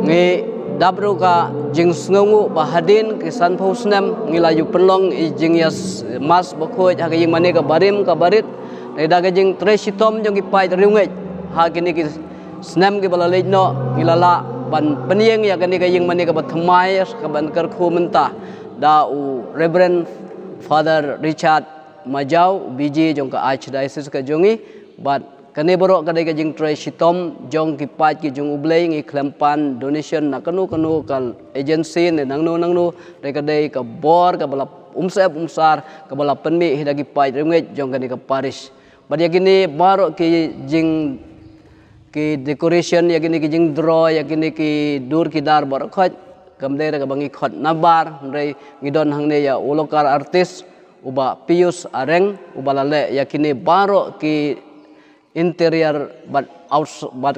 ngi dabru ka jing sngongu bahadin ki san phosnem ngilayu penlong i jing yas mas bakhoj ha jing mane ka barim ka barit dai da ka jing tray sitom jong ki pai riungai hagini ki snem ki balalej no ngilala ban penieng ya gani ka jing mane ka bathmai ka ban kar khu menta da u Reverend Father Richard Majau biji jong ka Archdiocese ka jongi but kani borok kadai ka jing tray sitom jong ki pat ki jong ublay ngi klempan donation na kanu kal agency ne nangno dai kadai ka bor ka bala umsar ka bala penmi hidagi pat ringet jong kani ka parish but yakini borok ki jing ki decoration yakini ki jing draw yakini ki dur ki dar borok khoj kamdera ka bangi khot nabar ndai ngidon hangne ya ulokar artis uba Pius Areng uba lale yakini baro ki interior but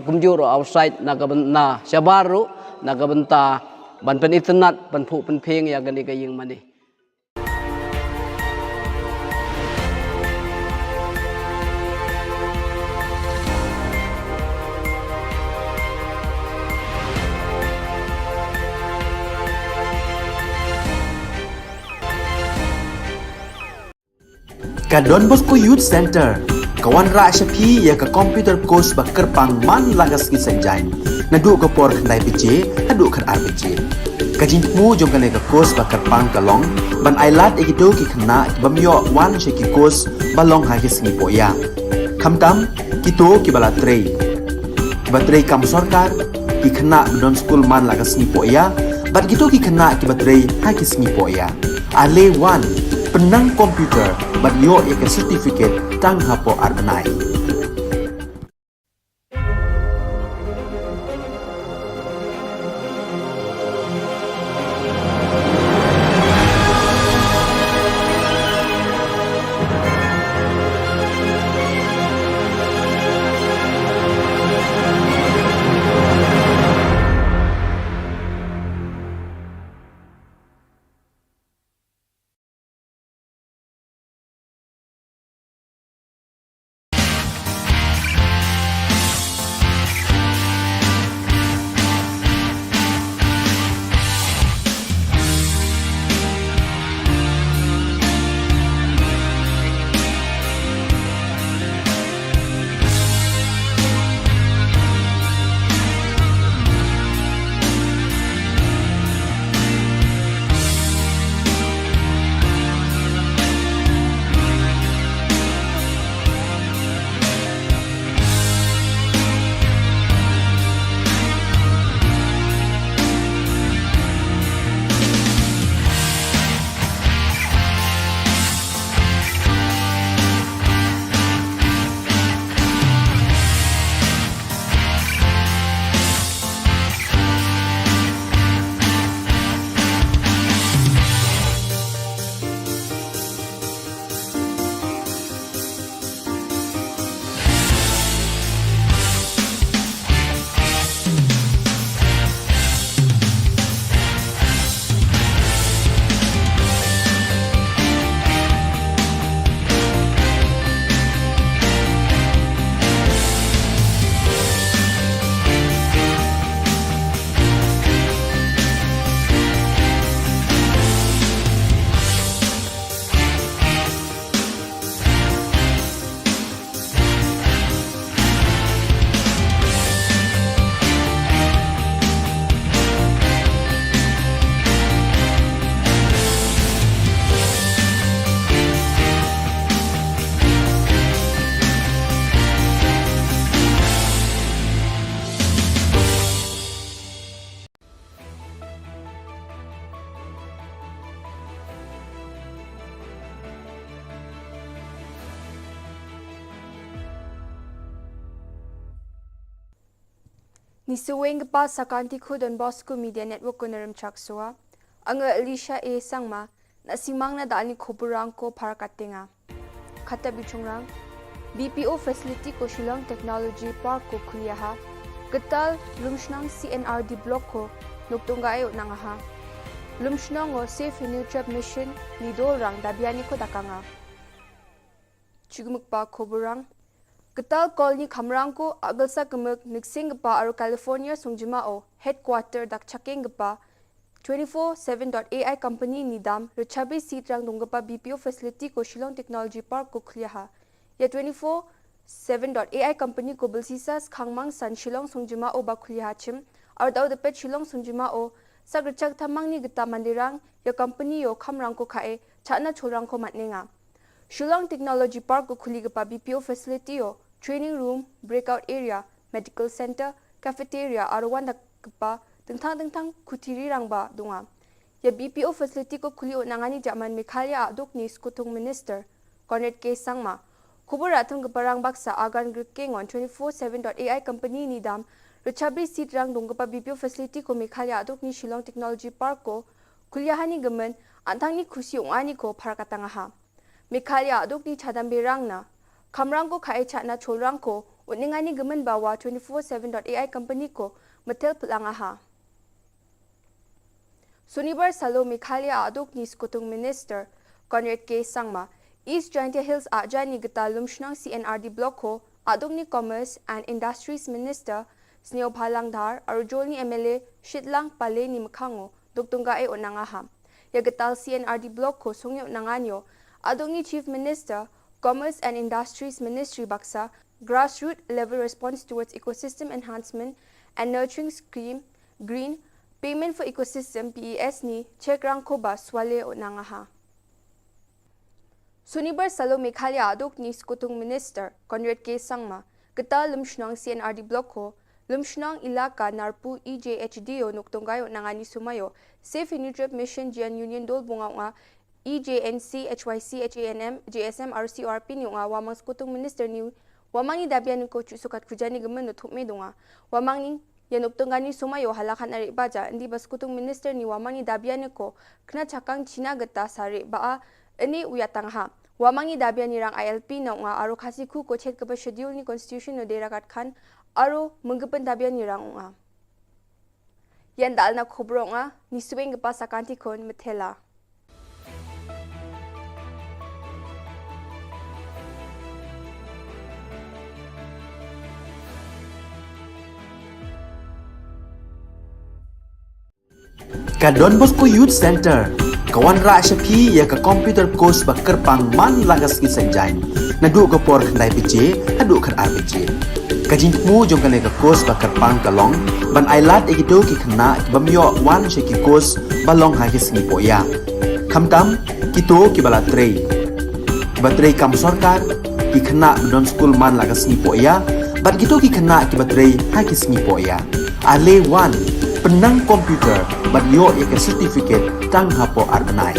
kumjuro outside na syabaru nagabenta ban pen internet ban phu pen pheng ya gani ka ying mani Ka Don Bosco Youth Center kawan ra syapi ya ka computer course ba kerpang man lagas ki sanjain nadu ka por khandai pije hadu khan ar pije ka jingmu jong ka course ba kerpang kalong ban ailat egido ki khna bamyo wan sheki course balong ha ki singi poya khamtam kito ki bala trei kam sarkar ki khna don school man lagas ni poya bat kito ki khna ki batrei ha ki singi poya ale wan penang komputer bat yo ek certificate tang hapo arbenai Nisuwengpa sakanti khu Don Bosco Media Network ko naram chaksua anga Alicia A sangma na simang na dani khoburang ko parakatenga khata bichungrang BPO facility ko Shillong Technology Park ko khuliaha katal rumshnang CNRD block ko nuktunga ayo nangaha lumshnong o safe nutrap mission ni dorang dabiani ko dakanga. Chugmukpa khoborang Ketal kolni khamrang ko agalsa kemuk niksing gepa aru California sungjima o headquarter dak chaking gepa 24/7.ai company nidam rechabi sitrang donggepa BPO facility ko Shillong Technology Park ko khliaha. Ya 24/7.ai company ko belsisas khangmang san Shillong sungjima o ba khliaha chim aru daw depet Shillong sungjima o sagrachak thamang ni gita mandirang ya company yo khamrang ko khae chana cholrang ko matnenga. Shillong Technology Park ko khuligepa BPO facility yo training room, breakout area, medical center, cafeteria aru wanda gepa tengtang kutiri rangba dunga. Ya BPO facility ko khuli nangani jaman Meghalaya aduk ni skutung minister Cornet K Sangma. Khubor athum geparang baksa agan grikengon 24/7.ai company ni dam rechabri seat rang donggepa BPO facility ko Meghalaya aduk ni Shillong Technology Park ko kuliahani gemen antang ni khusi ongani ko pharakatanga ha. Meghalaya aduk ni chadambe rang na kamrang ko khae chana cholrang ko uningani gemen bawa 24/7.ai company ko metel pelanga ha. Sunibar Salo Meghalaya aduk ni skutung minister Conrad K Sangma East Jaintia Hills ajani geta lumshnang CNRD block ko aduk ni commerce and industries minister Sneo Phalangdhar arujol ni MLA Shitlang Pale ni Mkhango duktunga e onanga ha. Ya getal CNRD block ko sungyo nanganyo aduk ni chief minister commerce and industries ministry baksa grassroots level response towards ecosystem enhancement and nurturing scheme green Payment for Ecosystem PES ni Chekrang Koba Swale Onangaha. Sunibar Salo Meghalaya aduk ni skutung minister Conrad K Sangma geta lumshnang CNRD block ko lumshnang ilaka narpu EJHDO nuktonggayo nangani sumayo Safe Nutrip Mission Jian Union Dol bunga EJNC HYC HANM JSM RCRP ni nga wamang skutung minister ni wamang ni dabian ko sukat kujani gemen nuthukme dunga wamang ni Yanuk tunggani sumayo halakan arik baja ndi baskutung minister ni wamangi dabiani ko kena cakang Cina geta sari baa ini uyatang ha wamangi dabiani rang ILP na nga aro khasiku ko chet kepa schedule ni constitution no derakat khan aro menggepen dabiani rang nga yan dal na khobro nga ni suweng gepa sakanti kon methela Ka Don Bosco Youth Center kawan ra shapi ya ka computer course ba kerpang man lagas ki sanjain nadu ka por khandai pije adu khan ar pije ka jingmu jong ka course ba kerpang kalong ban ailat egido ki khna bamyo wan she ki course balong ha ki singi poya khamtam kito ki bala trei batrei kam sarkar ki khna don school man lagas ni poya ban kito ki khna ki batrei ha ki singi poya ale wan penang komputer banyo ya certificate tang hapo arnai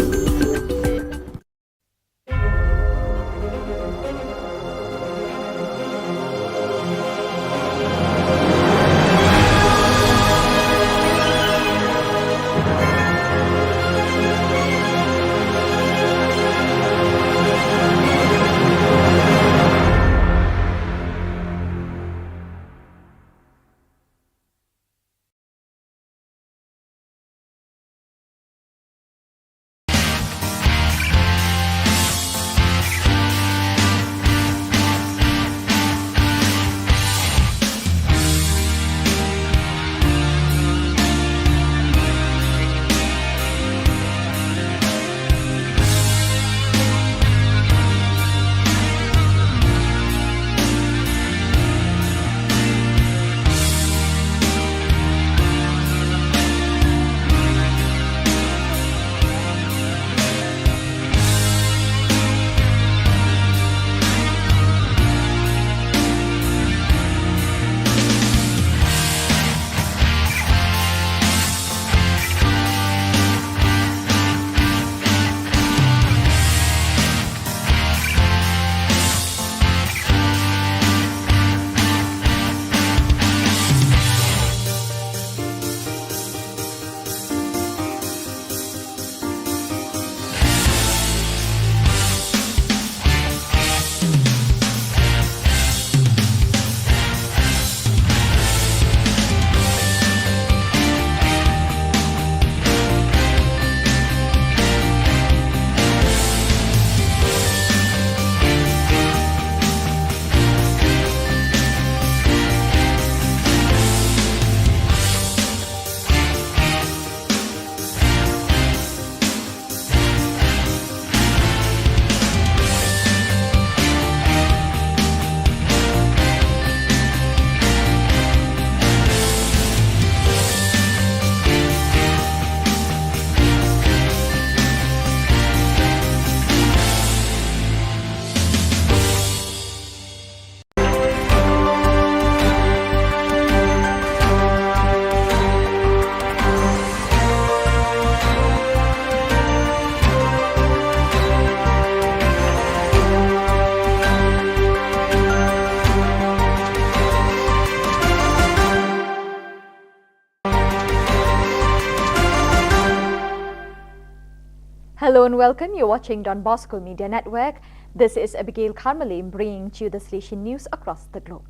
Hello and welcome. You're watching Don Bosco Media Network. This is Abigail Carmelim bringing to you the Salesian news across the globe.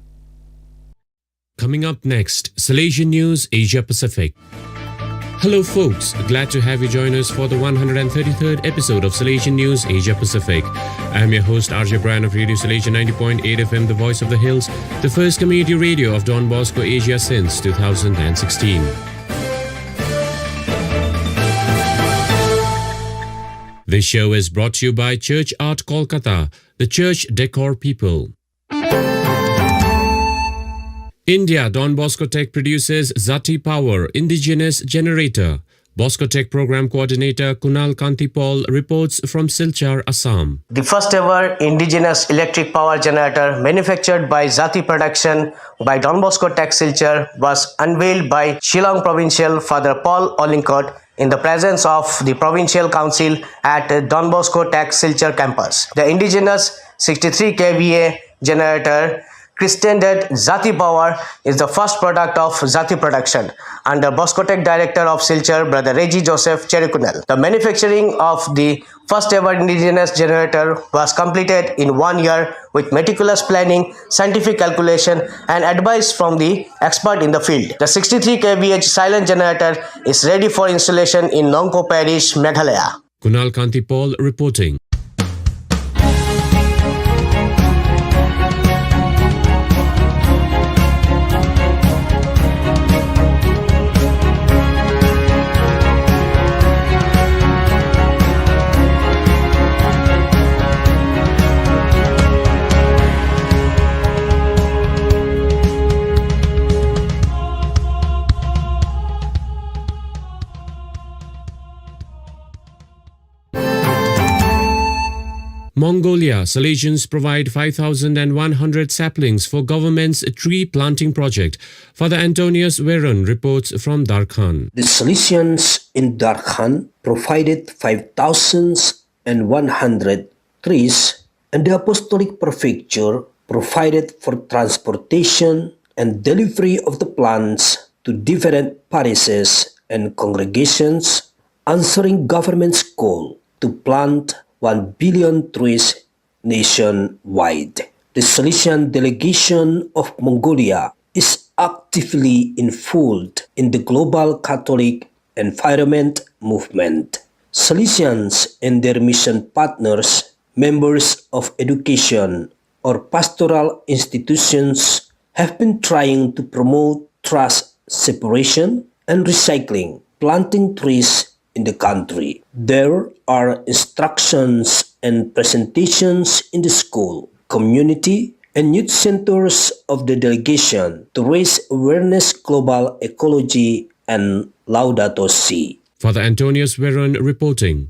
Coming up next, Salesian News Asia Pacific. Hello folks, glad to have you join us for the 133rd episode of Salesian News Asia Pacific. I'm your host RJ Brian of Radio Salesian 90.8 FM, the voice of the hills, the first community radio of Don Bosco Asia since 2016. This show is brought to you by Church Art Kolkata, the church decor people. India, Don Bosco Tech produces Zati Power Indigenous Generator. Bosco Tech Program Coordinator Kunal Kantipal reports from Silchar, Assam. The first ever indigenous electric power generator manufactured by Zati Production by Don Bosco Tech Silchar was unveiled by Shillong Provincial Father Paul Ollincott in the presence of the Provincial Council at Don Bosco Tech Silchar campus. The indigenous 63 kVA generator, christened Zati Power, is the first product of Zati Production under Bosco Tech Director of Silchar, Brother Reggie Joseph Cherrikunal. The manufacturing of the first ever indigenous generator was completed in 1 year with meticulous planning, scientific calculation and advice from the expert in the field. The 63 kVA silent generator is ready for installation in Nongko Parish, Meghalaya. Kunal Kantipal reporting. Mongolia, Salesians provide 5,100 saplings for government's tree planting project. Father Antonius Veron reports from Darkhan. The Salesians in Darkhan provided 5,100 trees, and the Apostolic Prefecture provided for transportation and delivery of the plants to different parishes and congregations, answering government's call to plant 1 billion trees nationwide. The Salesian delegation of Mongolia is actively involved in the global Catholic environment movement. Salesians and their mission partners, members of education or pastoral institutions, have been trying to promote trash separation and recycling, planting trees in the country. There are instructions and presentations in the school, community, and youth centers of the delegation to raise awareness global ecology and Laudato Si. Father Antonius Veron reporting.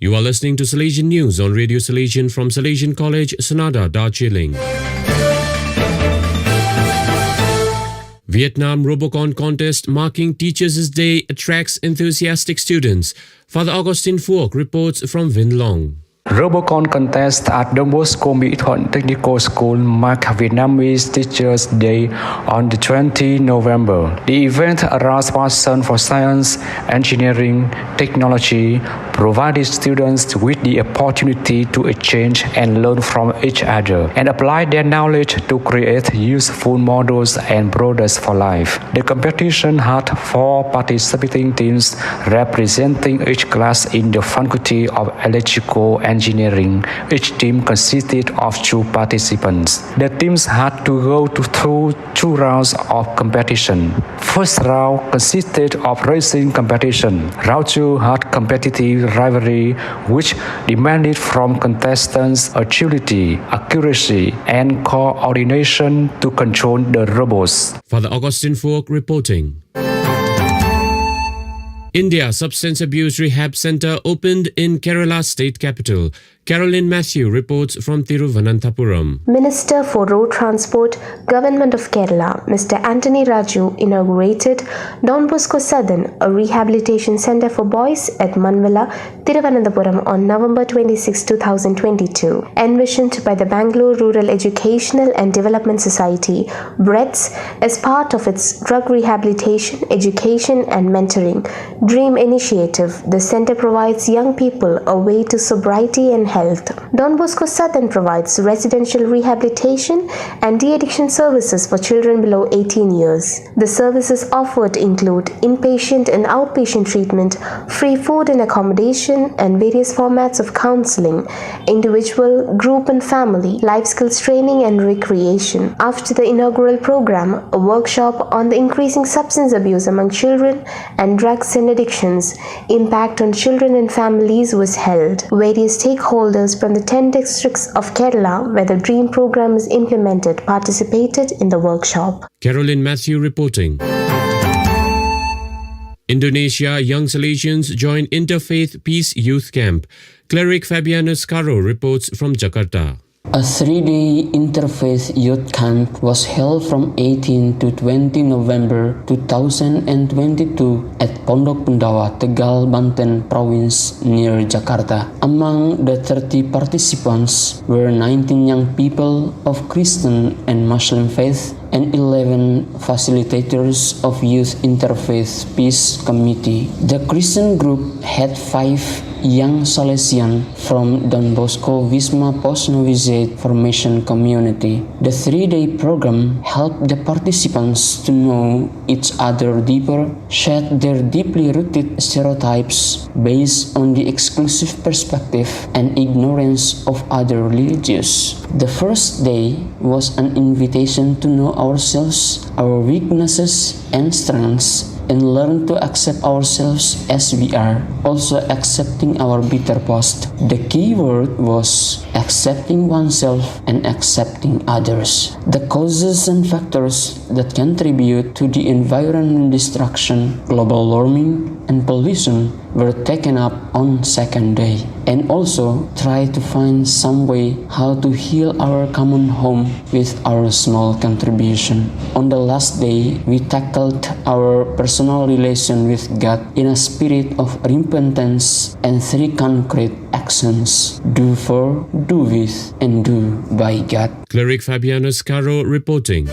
You are listening to Salesian News on Radio Salesian from Salesian College, Sonada, Darjeeling. Vietnam Robocon contest marking Teachers' Day attracts enthusiastic students. Father Augustine Phuoc reports from Vinh Long. Robocon contest at Don Bosco Mỹ Thuận Technical School mark Vietnamese Teachers' Day on the 20th November. The event aroused passion for science, engineering, technology, provided students with the opportunity to exchange and learn from each other and apply their knowledge to create useful models and products for life. The competition had 4 participating teams representing each class in the Faculty of Electrical Engineering. Each team consisted of 2 participants. The teams had to go through 2 rounds of competition. First round consisted of racing competition. Round 2 had competitive rivalry, which demanded from contestants agility, accuracy, and coordination to control the robots. Father Augustine Phuoc reporting. India Substance Abuse Rehab Center opened in Kerala state capital. Caroline Matthew reports from Thiruvananthapuram. Minister for Road Transport, Government of Kerala, Mr. Anthony Raju inaugurated Don Bosco Southern, a rehabilitation center for boys at Manvela, Thiruvananthapuram on November 26, 2022. Envisioned by the Bangalore Rural Educational and Development Society, BREDS, as part of its drug rehabilitation, education and mentoring DREAM initiative, the center provides young people a way to sobriety and health. Don Bosco Southern provides residential rehabilitation and de-addiction services for children below 18 years. The services offered include inpatient and outpatient treatment, free food and accommodation, and various formats of counseling, individual, group and family, life skills training and recreation. After the inaugural program, a workshop on the increasing substance abuse among children and drugs and addictions, impact on children and families was held. Various stakeholders from the 10 districts of Kerala where the DREAM program is implemented participated in the workshop. Caroline Matthew reporting. Indonesia young Salesians join Interfaith Peace Youth Camp. Cleric Fabianus Caro reports from Jakarta. A 3-day interfaith youth camp was held from 18 to 20 November 2022 at Pondok Pendawa, Tegal, Banten Province near Jakarta. Among the 30 participants were 19 young people of Christian and Muslim faith and 11 facilitators of Youth Interfaith Peace Committee. The Christian group had 5 young Salesian from Don Bosco Wisma Post Novizet Formation Community. The 3-day program helped the participants to know each other deeper, shed their deeply rooted stereotypes based on the exclusive perspective and ignorance of other religions. The first day was an invitation to know ourselves, our weaknesses and strengths, and learn to accept ourselves as we are, also accepting our bitter past. The key word was accepting oneself and accepting others. The causes and factors that contribute to the environmental destruction, global warming, and pollution were taken up on second day, and also try to find some way how to heal our common home with our small contribution. On the last day, we tackled our personal relation with God in a spirit of repentance and 3 concrete actions: do for, do with, and do by God. Cleric Fabianus Caro reporting.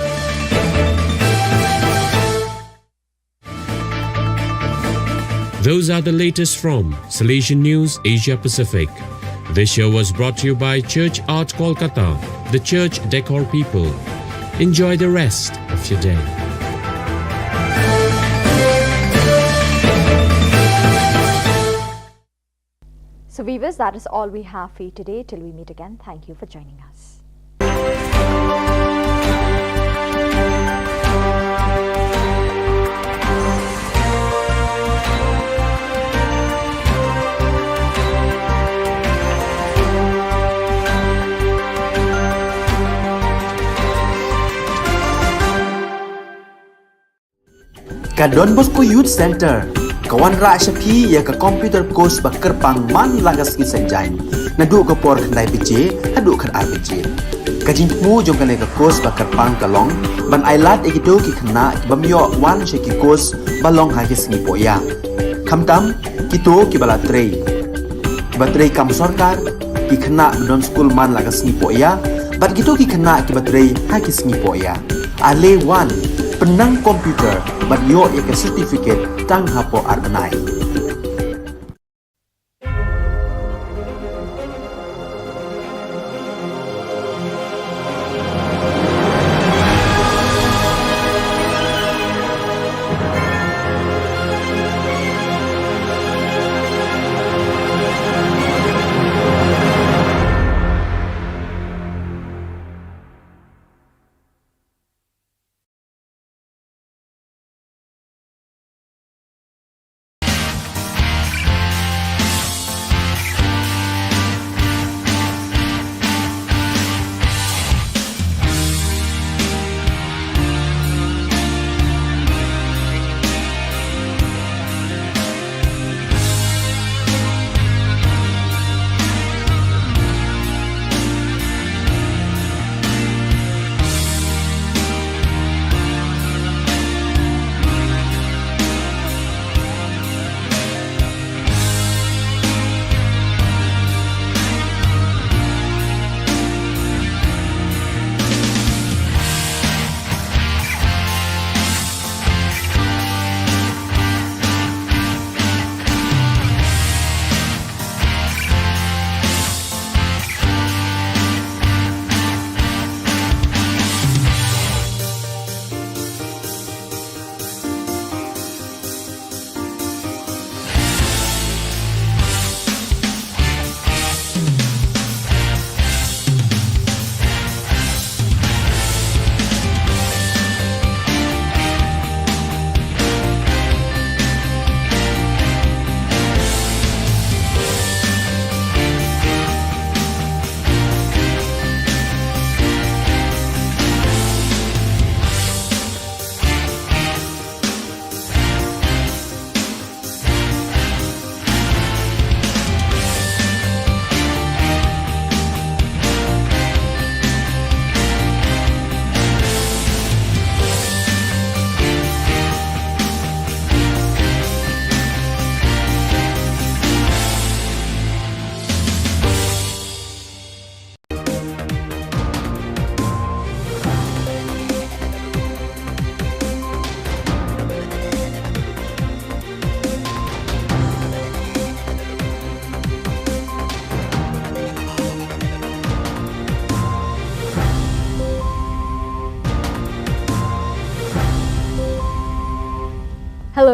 Those are the latest from Salesian News Asia Pacific. This show was brought to you by Church Art Kolkata, the church decor people. Enjoy the rest of your day. So viewers, that is all we have for you today. Till we meet again, thank you for joining us. Ka Don Bosco Youth Center, kawan ra Shapi ya ka computer course bakar pang man lagas ki sanjain. Nadu ka por khandai piche, hadu khan ar piche. Ka jingmu jong ka course bakar pang kalong, ban ailat egito ki khna bamyo wan sheki course balong ha ki singi poya. Khamtam kito ki bala trei. Batrei kam sarkar ki khna don school man lagas singi poya, bat kito ki khna ki batrei ha ki singi poya. Ale wan penang komputer ban yo ya certificate tang hapo arnai.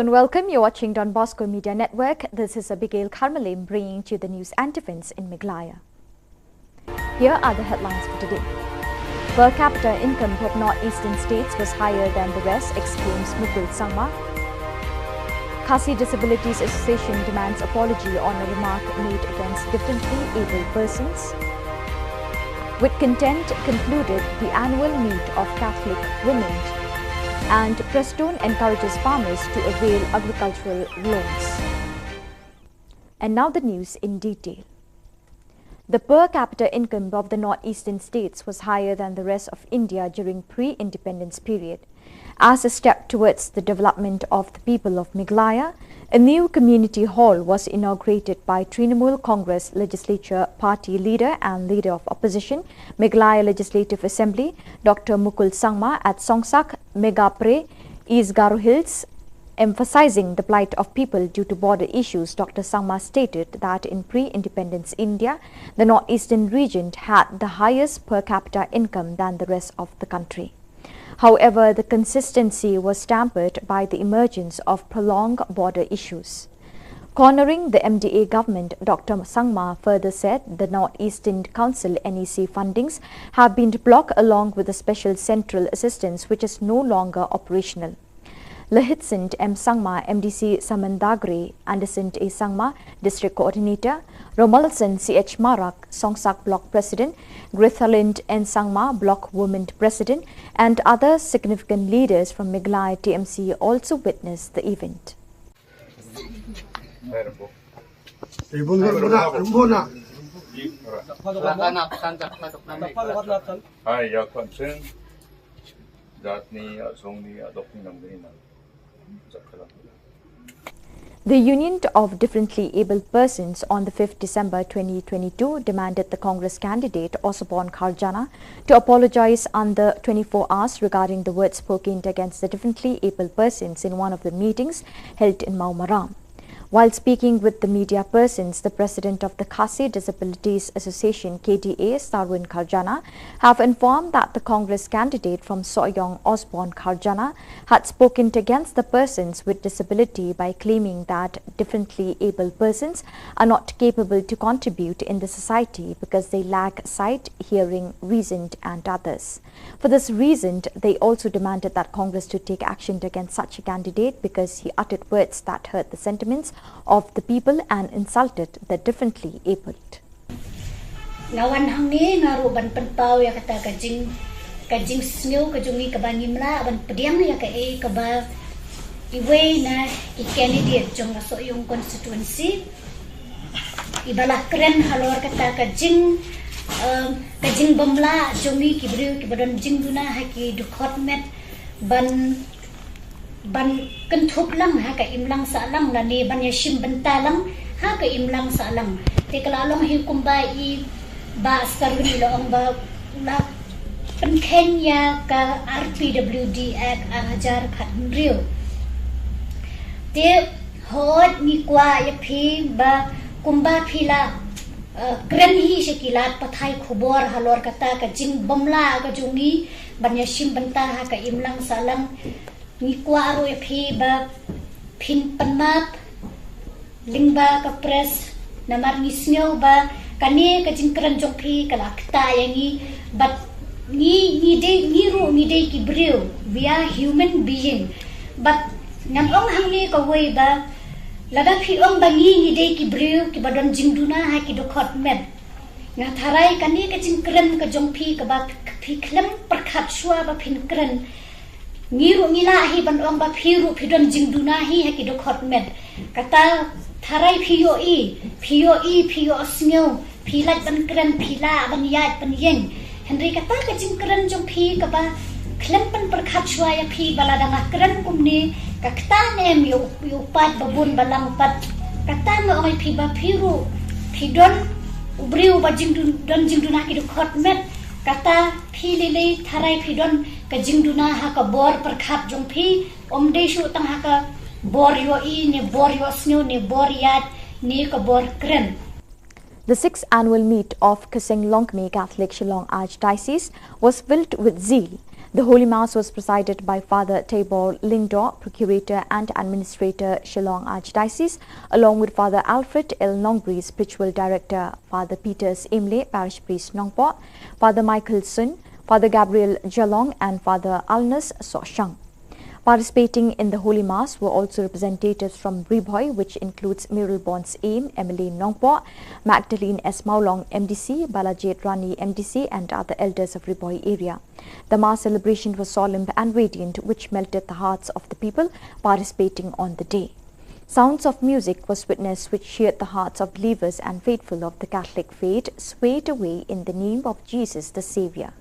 and welcome. You're watching Don Bosco Media Network. This is Abigail Carmelim bringing to you the news antiphons in Meghalaya. Here are the headlines for today. Per capita income of northeastern states was higher than the rest, exclaims Mukul Sangma. Khasi Disabilities Association demands apology on a remark made against differently abled persons. With content concluded the annual meet of Catholic women, and Prestone encourages farmers to avail agricultural loans. And now the news in detail. The per capita income of the northeastern states was higher than the rest of India during pre-independence period. As a step towards the development of the people of Meghalaya, a new community hall was inaugurated by Trinamool Congress Legislature Party Leader and Leader of Opposition, Meghalaya Legislative Assembly, Dr. Mukul Sangma at Songsak, Megapre, East Garo Hills. Emphasizing the plight of people due to border issues, Dr. Sangma stated that in pre-independence India, the northeastern region had the highest per capita income than the rest of the country. However, the consistency was tampered by the emergence of prolonged border issues. Cornering the MDA government, Dr. Sangma further said the Northeastern Council NEC fundings have been blocked along with the special central assistance which is no longer operational. Lahitsint M. Sangma, MDC Samandagre, Anderson A. Sangma, District Coordinator, Romalson C.H. Marak, Songsak Block President, Grethalind N. Sangma, Block Women President, and other significant leaders from Meghalaya TMC also witnessed the event. I am concerned that The Union of Differently Abled Persons on the 5th December 2022 demanded the Congress candidate Khubor Na Ka Jylla to apologize under 24 hours regarding the words spoken against the differently abled persons in one of the meetings held in Maumaram. While speaking with the media persons, the president of the Khasi Disabilities Association KDA, Sarwin Kharjana, have informed that the Congress candidate from Soyong, Osborne Kharjana, had spoken against the persons with disability by claiming that differently abled persons are not capable to contribute in the society because they lack sight, hearing, reason and others. For this reason, they also demanded that Congress to take action against such a candidate because he uttered words that hurt the sentiments of the people and insulted the differently abled. Lawan hang ni ngaru ban penpau ya kata kajing snow kajungi kabani mla ban pediang ya ka ba iwe na candidate jong raso yung constituency ibalah keren halor kata kajing bamla jongi kibriu kibadon jing duna haki dukot met ban kentup lang ha ka imlang sa lang na ni ban yashim bentalang ha ka imlang sa lang te kalalong hikumba I ba sarwin loong ba la penkenya ka RPWD Act ajar khat riu te hot ni kwa ya phi ba kumba phila kren hi sekilat pathai khubor halor kata ka jing bamla ka jungi ban yashim benta ha ka imlang sa lang ni kwa ro phi ba phin panmap lingba ka press namar ni snyo ba kani ka jingkran jong phi kala kta yangi but ni de ki brew we are human being but ngam ong hang ni ka way ba lada phi ong ba ni de ki brew ki badon jingduna ha ki do khot met nga tharai kani ka jingkran ka jong phi ka ba phi khlem prakhat shwa ba phin kran ngiru ngila hi ban ong ba phiru phidon jingduna hi ha ki do khot met kata tharai phiyo snyo philat ban kran phila ban yat ban yeng henry kata ka jingkran jong phi ka ba khlem pan prakhat shwa ya phi balada nga kran kumni ka kta nem yo pat babun balang pat kata ma oi phi ba phiru phidon ubriu ba jingduna ki do khot met kata philile tharai phidon ka jingduna ha ka bor prakhat jong phi omde shu tang ha ka bor yo ne bor yo snyo ne bor yat ne ka bor kren. The 6th annual meet of Kheseng Longme Catholic Shillong Archdiocese was filled with zeal. The Holy Mass was presided by Father Tabor Lingdor, Procurator and Administrator, Shillong Archdiocese, along with Father Alfred L. Nongbri, Spiritual Director, Father Peters Imle, Parish Priest Nongpot, Father Michael Sun, Father Gabriel Jalong and Father Alnus Soshang. Participating in the Holy Mass were also representatives from Riboy, which includes Muriel Bonds Aim, Emily Nongpo, Magdalene S. Maulong MDC, Balajit Rani MDC and other elders of Riboy area. The Mass celebration was solemn and radiant, which melted the hearts of the people participating on the day. Sounds of music was witnessed which cheered the hearts of believers and faithful of the Catholic faith, swayed away in the name of Jesus the Saviour.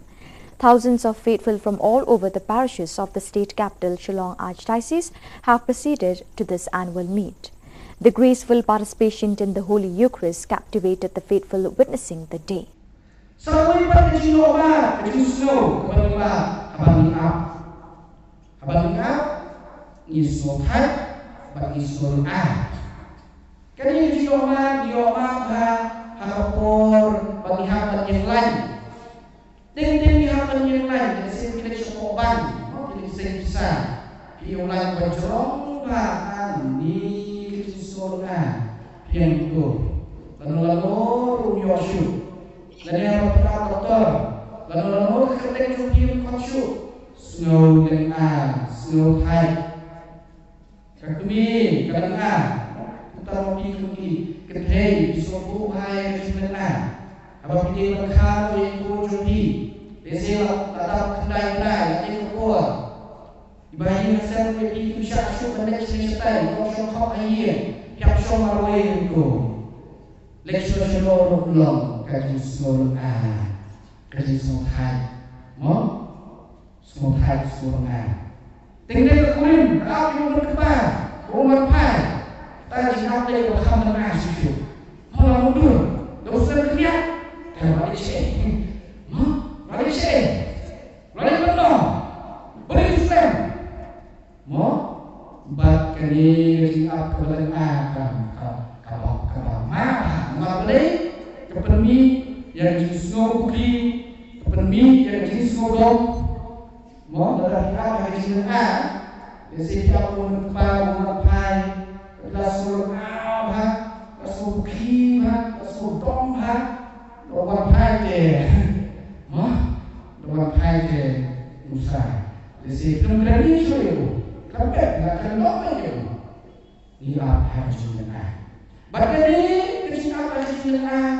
Thousands of faithful from all over the parishes of the state capital Shillong Archdiocese have proceeded to this annual meet. The graceful participation in the Holy Eucharist captivated the faithful witnessing the day. Ding hapon yung lain kasi pinagsukoban, no? Pinagsa-isa. Yung lain bajrong bahan ni kisunga. Yang itu. Lalu rumyoshu. Dan yang doktor. Lalu ketek yung kotshu. Snow dan snow high. Kakumi kadang kita mau pergi ke teh di suku high sebenarnya. Apa pilih berkah yang kurang Biasanya tak kendai-kendai, yang kuat. Ibahin asal pergi ke syak-syuk dan leksir-leksir, kalau syuk kau ayah, tiap syuk marwai itu. Leksir syuk ulang, kaji semua kaji semua thai. Semua thai, semua tinggal ke kulim, tak yang berkebar, rumah pai. Tak jika boleh berkam dengan syuk. Malah mundur, dosa keliat. Tak balik syuk. Malaysia, Malaysia benar, boleh Islam. Mo, bat kini apa kebelan kapal boleh kepermi yang jenis ngopi, kepermi yang jenis ngodom. Mo, dari apa jenis Biasa kita pun kepala mengapai, kelas surau kelas ngopi kelas ngodom orang pai je. Orang hai je Musa. Jadi belum berani suruh. Kampet nak kenal je. Ini apa jenengan? Bagai ni kecil apa jenengan?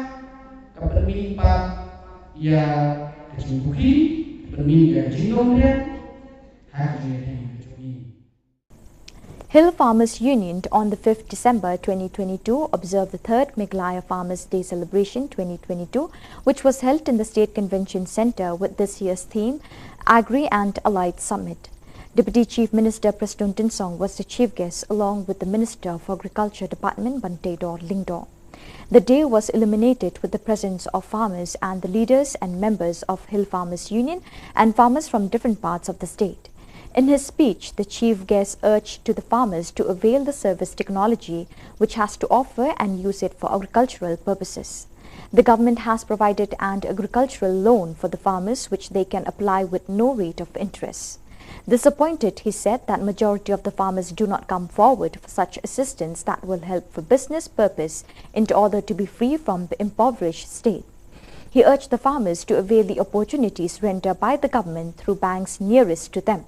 Kepermimpan ya kecil buki, kepermimpan ya jindong dia. Hill Farmers Union on the 5th December 2022 observed the 3rd Meghalaya Farmers Day Celebration 2022, which was held in the State Convention Centre with this year's theme, Agri and Allied Summit. Deputy Chief Minister Preston Tinsong was the chief guest along with the Minister of Agriculture Department Bantedor Lingdor. The day was illuminated with the presence of farmers and the leaders and members of Hill Farmers Union and farmers from different parts of the state. In his speech, the chief guest urged to the farmers to avail the service technology which has to offer and use it for agricultural purposes. The government has provided an agricultural loan for the farmers which they can apply with no rate of interest. Disappointed, he said that majority of the farmers do not come forward for such assistance that will help for business purpose in order to be free from the impoverished state. He urged the farmers to avail the opportunities rendered by the government through banks nearest to them.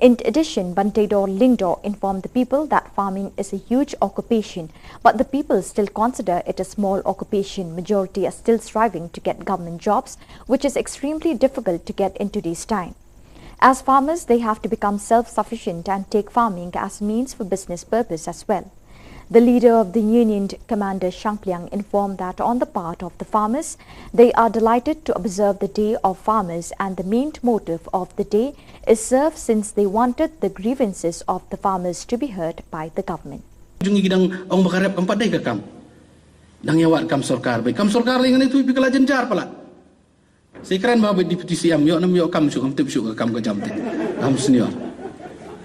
In addition, Bantedor Lingdor informed the people that farming is a huge occupation, but the people still consider it a small occupation. Majority are still striving to get government jobs, which is extremely difficult to get in today's time. As farmers, they have to become self-sufficient and take farming as means for business purpose as well. The leader of the union, Commander Shangpliang, informed that on the part of the farmers, they are delighted to observe the Day of Farmers, and the main motive of the day is served since they wanted the grievances of the farmers to be heard by the government. Jungi gidang ong bakarep empat day kam. Dang yawat kam sorkar bai. Kam sorkar lingan itu pikala jenjar pala. Sekran bawa deputi siam yo nam yo kam syuk tip syuk kam ke jam te. Kam senior.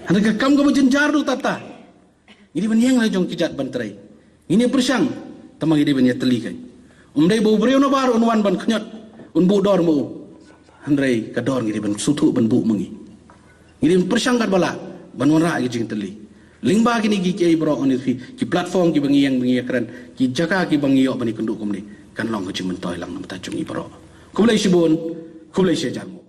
Anda ke kam ke jenjar du tata. Ini banyang lah jong kijat bantrai. Ini persang tamang ini banyak telikai. Umdai bau beriau na baru unwan ban kenyat, unbu dor mau. Handrai kador ngiri ban sutu ban bu mengi. Ngiri persangkat bala ban wanra gi jing teli. Lingba gini gi kiai bro on ki platform ki bangi yang keren ki jaka ki bangi yok bani kenduk kumni kan long ji mentoi lang nam ta chung ibro. Kumlai shibun, kumlai shejarmo.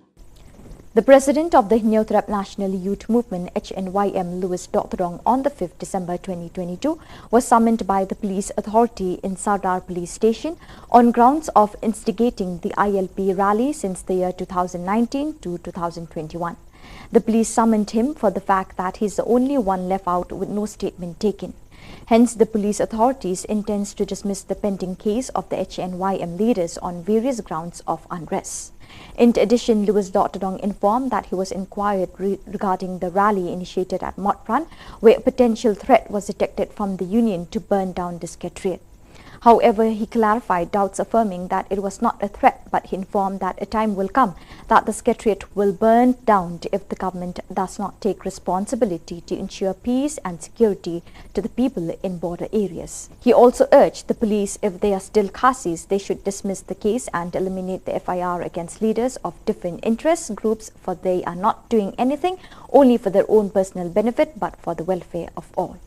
The president of the Hinyotrap National Youth Movement HNYM, Louis Doctorong, on the 5th December 2022 was summoned by the police authority in Sardar Police Station on grounds of instigating the ILP rally since the year 2019 to 2021. The police summoned him for the fact that he is the only one left out with no statement taken. Hence, the police authorities intends to dismiss the pending case of the HNYM leaders on various grounds of unrest. In addition, Louis Doctorong informed that he was inquired regarding the rally initiated at Motpran, where a potential threat was detected from the union to burn down the secretariat. However, he clarified doubts, affirming that it was not a threat, but he informed that a time will come that the secretariat will burn down if the government does not take responsibility to ensure peace and security to the people in border areas. He also urged the police, if they are still Khasis, they should dismiss the case and eliminate the FIR against leaders of different interest groups, for they are not doing anything only for their own personal benefit, but for the welfare of all.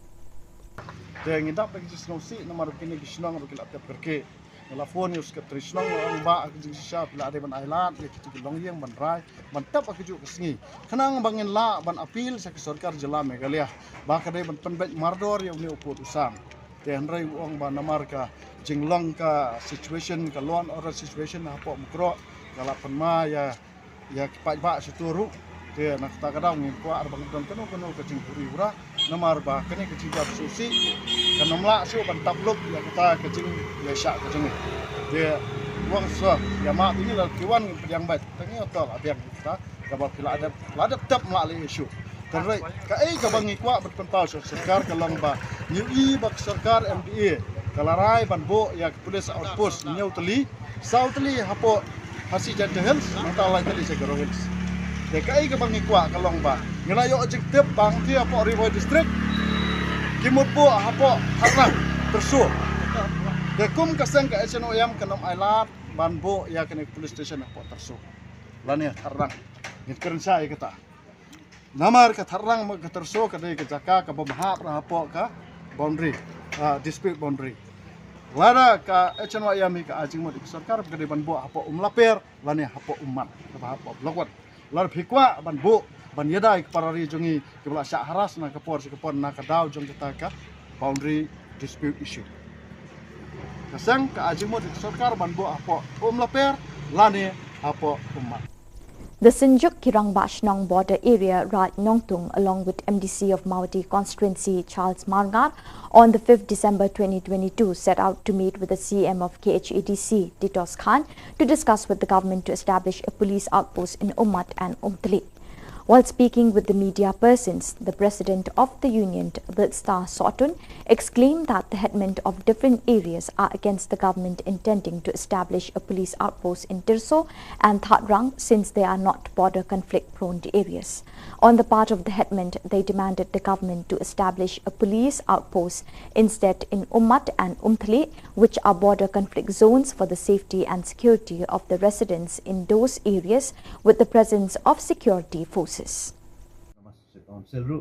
Dengan tak bagi Shillong si nama rukini Shillong rukil atap kerke. Nelfon yus ke Shillong orang ba aku siap la ada ban island ya kita Shillong yang ban rai ban tap aku juk kesengi. Kenang bangin la ban apil sa sarkar jela Meghalaya. Ba kadai ban penbet mardor yang ni uput usam. Ten rai uang ban namar ka jinglong ka situation ka lawn order situation apa mukro kala penma ya kipat ba situru. Dia nak tak kadang ni kuat arbang dan kanu ke jingpuri ura namar ba kene ke jingap susi kan namla siu ban tabluk ya kita ke jing ya syak ke jing dia wang so ya mak ini lah kiwan yang baik tangi otol abiang kita kabab kila ada tap mla le isu kan rai ka ka bangi kuat berpentau sarkar kalang ba ni bak sarkar MDA kalarai ban bo ya police outpost nyau teli sauteli hapo hasi jadahel mantala teli segaro hills. DKI ke bangi kuat kalong ba ngelayo objektif bang dia apa Rivoy district kimut po hapo harang tersu dekum kasang ke SNOM kenom ailat banbo ya kene police station hapo tersu lani harang ngikern saya kata namar ke harang ke tersu ke ke jaka ke pemahap hapo ka boundary dispute boundary lada ka SNOM ke ajing mo di sarkar ke banbo hapo umlaper lani hapo umat hapo blokot lar phikwa ban bu ban yadai parari jongi kebla syak haras na kapor na kadau jong kita ka boundary dispute issue kasang ka ajimo di sarkar ban bu apo laper lane apo umat. The Sinjuk Kirang Bashnong border area, Raj Nongtung, along with MDC of Mawati constituency Charles Margar, on the 5th December 2022, set out to meet with the CM of KHADC, Ditos Khan, to discuss with the government to establish a police outpost in Ummat and Umtali. While speaking with the media persons, the president of the union, Bilstar Sotun, exclaimed that the headmen of different areas are against the government intending to establish a police outpost in Tirso and Thatrang, since they are not border conflict-prone areas. On the part of the headmen, they demanded the government to establish a police outpost instead in Ummat and Umtali, which are border conflict zones, for the safety and security of the residents in those areas with the presence of security forces. Council ru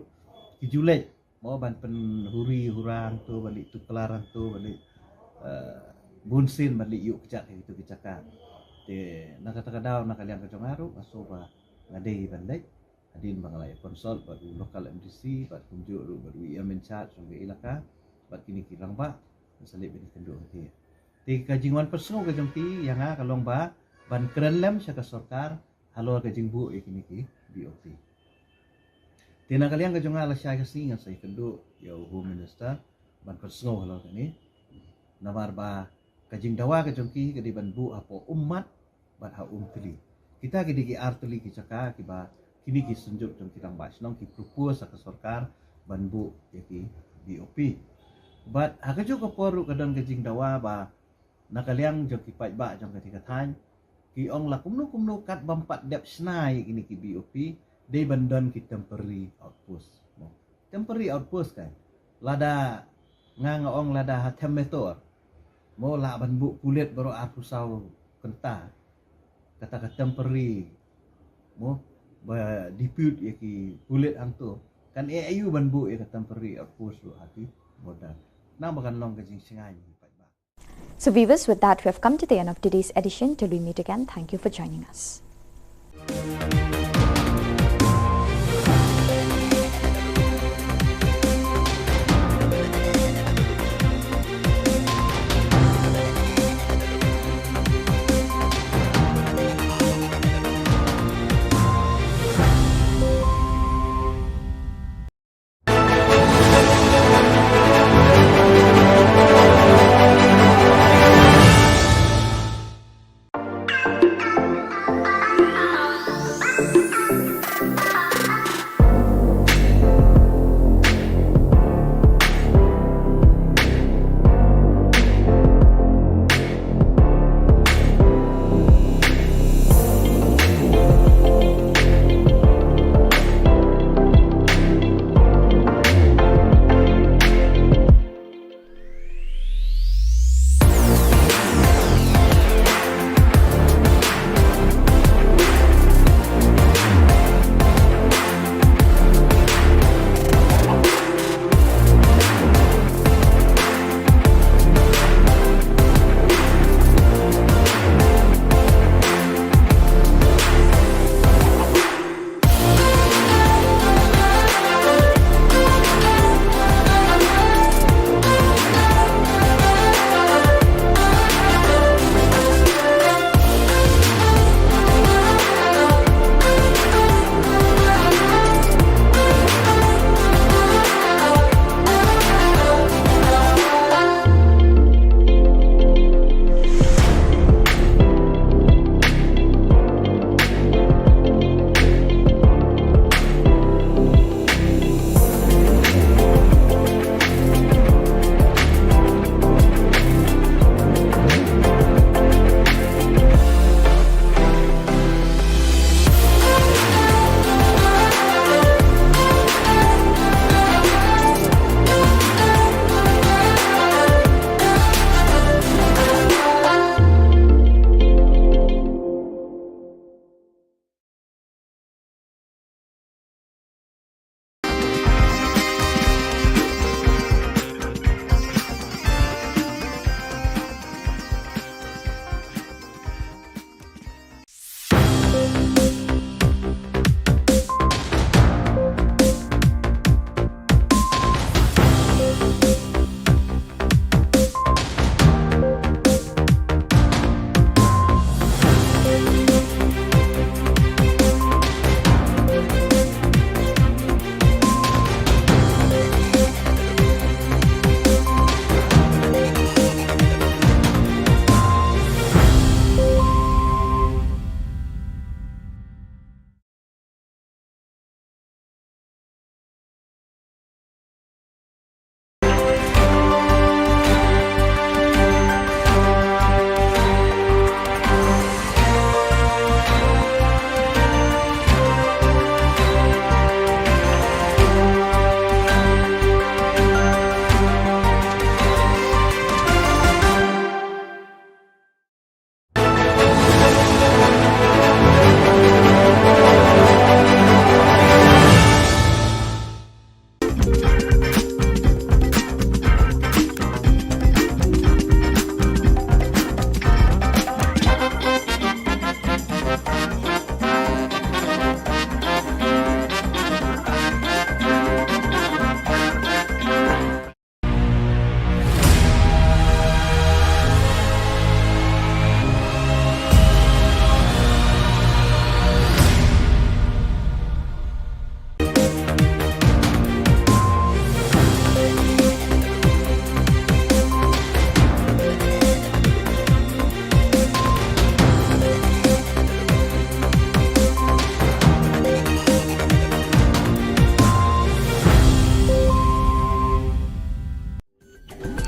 Julai mau ban pen huri hurang tu balik tu kelaran tu balik bunsin balik yuk kecak itu kecakan de nak kata kadau nak kalian kecongaru asoba ngadei bandai adin bangalai konsol baru lokal MDC bat kunjuk ru baru ia menchat sungai ilaka bat kini kirang ba salib ini kenduk hati ti kajingwan personal ke jomti yang kalong ba ban kerelem syaka sarkar halo kajingbu ikini ki BOT. Tina kalian ke jonga la syai singa sai kenduk ya Home Minister ban personal halo ni namar ba kajing dawa ke jongki ke di banbu apo umat bat ha umtili kita ke di artili ki caka ki ba kini ki sunjuk jong kirang basnong ki propose ke sarkar banbu ya ki BOP bat ha ke joko poru kadang kajing dawa ba nakaliang jong ki pai ba jong ketika tan ki ong la kumno kat bampat dep snai ini ki BOP de bandon ki temporary outpost temporary outpost kan lada ngang ong lada hatem metor mo la banbu kulit baru aku sau kenta kata temporary mo dispute ya ki kulit angto kan AIU ban bu ya temporary of course lu hati modal nang bakan long ka jing singai. So viewers, with that, we have come to the end of today's edition. Till we meet again, thank you for joining us.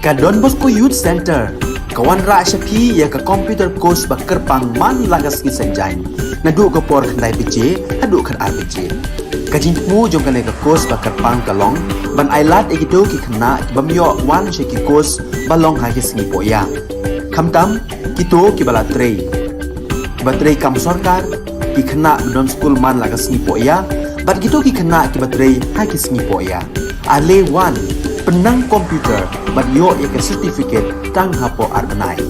Ka Don Bosco Youth Center kawan ra shapi ya ka computer course ba kerpang man lagas ki sanjain nadu ko por khandai pije adu khan RPG ka jingmu jong kan ka course ba kerpang kalong ban ailat egido ki khna bamyo wan she ki course balong ha ki singi poya khamtam kito ki bala trei batrei kam sarkar ki kena bedon school man laga sngi po ya, bat gitu ki kena ki batrei hai ki sngi po ya. Ale wan penang komputer bat yo ya ke certificate tang hapo arbenai.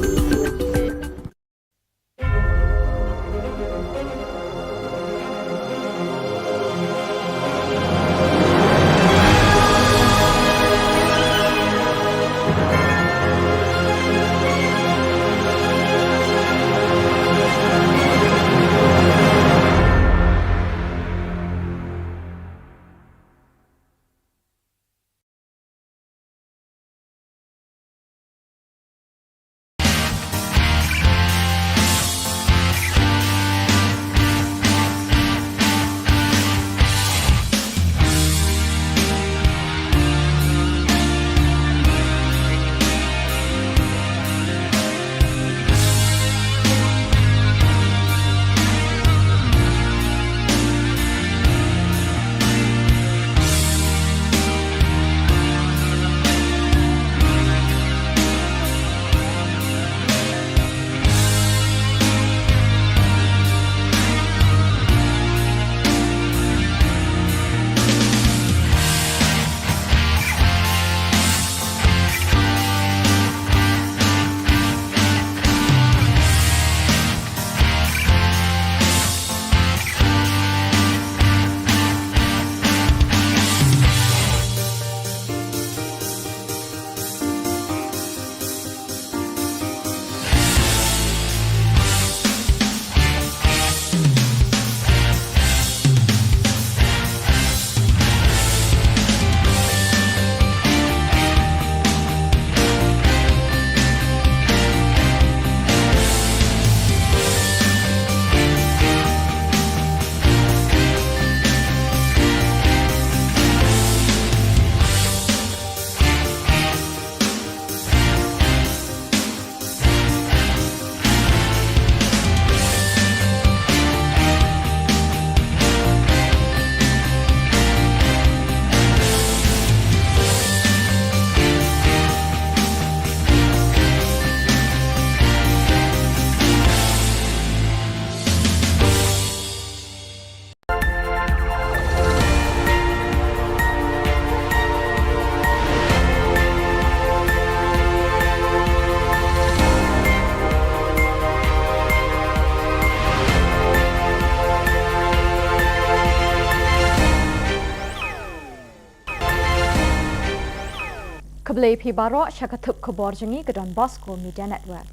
Keblai pi barok syakatup khubor jengi ke Don Bosco Media Network.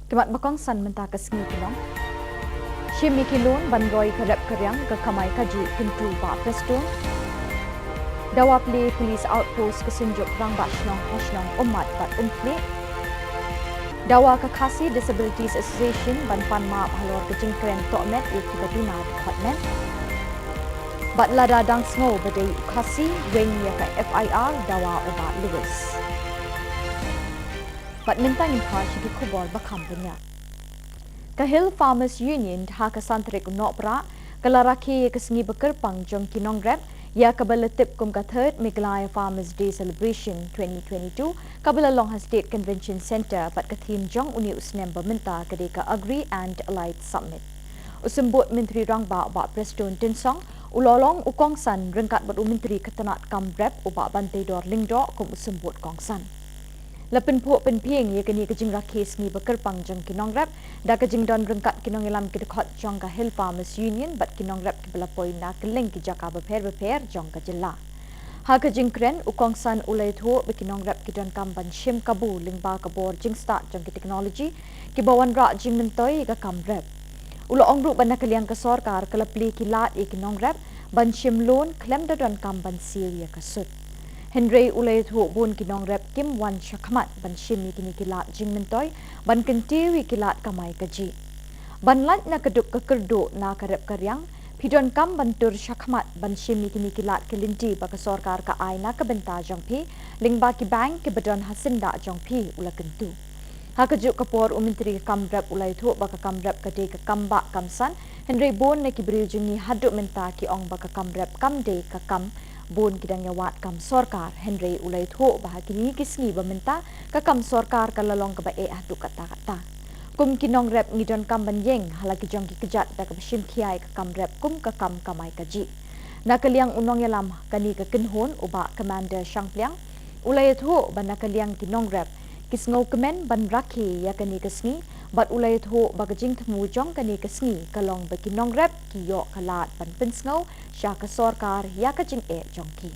Kemat bakong san mentah ke sengi kilong. Shimi kilun bandroi kerap keryang ke kamai kaji pintu ba preston. Dawa pli polis outpost ke senjuk rang ba shnong umat bat umpli. Dawa ke Khasi Disabilities Association ban pan ma halor ke jingkren tokmet iki baduna department. Bat lada dang sngo badai Khasi ring ya ka FIR dawa oba Lewis. Bat mintang impa shiki khubor bakam punya. Ka Hill Farmers Union ha ka santrik nopra kalaraki ke sengi bekerpang jong kinong grab ya kabalatip kum ka third Miglaya Farmers Day Celebration 2022 kabala Long State Convention Center bat ka theme jong uni usnem bermenta kedeka Agri and Allied Summit. Usumbut Menteri Rangba ba Preston Tinsong ulolong ukongsan rengkat bat Menteri Ketenat Kambrep uba bantai dor lingdo kum usumbut kongsan. Lepin po penpieng ye kini kejing rakis ngi bekerpang jong kinong rap da kejing don rengkat kinong ilam kedekot jong ka Hill Farmers Union bat kinong rap kibela poi na keleng ki jaka beper jong ka Jylla. Ha kejing kren ukongsan ulai thu bekinong rap kidon kamban shim kabu lingba kabor jing start jong ki teknologi ki bawan ra jing mentoi ka kamrep. Ulo ongru bana kalian ka sorkar kalapli kilat e kinong rap ban shim loan klem da don kamban sil ya kasut. Henry ulai thu bun kinong rap kim wan shakmat ban shim kini kilat jing mentoi ban kentiwi kilat kamai kaji. Ban lat na keduk kekerdo na karep karyang pidon kam bantur shakmat ban shim kini kilat kelinti baka sorkar ka ai na kabenta jong pi lingba ki bank ke badon hasinda jong pi ula kentu. Hakajuk kapor Menteri Kambrep ulai thu baka Kambrep kade ka kamba kamsan Henry bon ne kibril jungi haduk menta ki ong baka Kambrep kamde ka kam bon kidang yawat kam sorkar Henry ulai thu bahagi ni kisngi bamenta ka kam sorkar ka lalong ka ba e haduk kata-kata. kum kinong rep ngidon kam banyeng halagi jong ki kejat da ka bashim khiai ka kam rep kum ka kam kamai kaji nakaliang unong yalam kani ka kinhon uba commander shangpliang ulay thu ban nakaliang kinong rep kisngau kemen ban rakhi ya kani kasngi bat ulay thu bagajing thmu jong kani kasngi kalong ba kinong rep ki yo kalat ban pensngau sya ka sarkar ya ka jing jong ki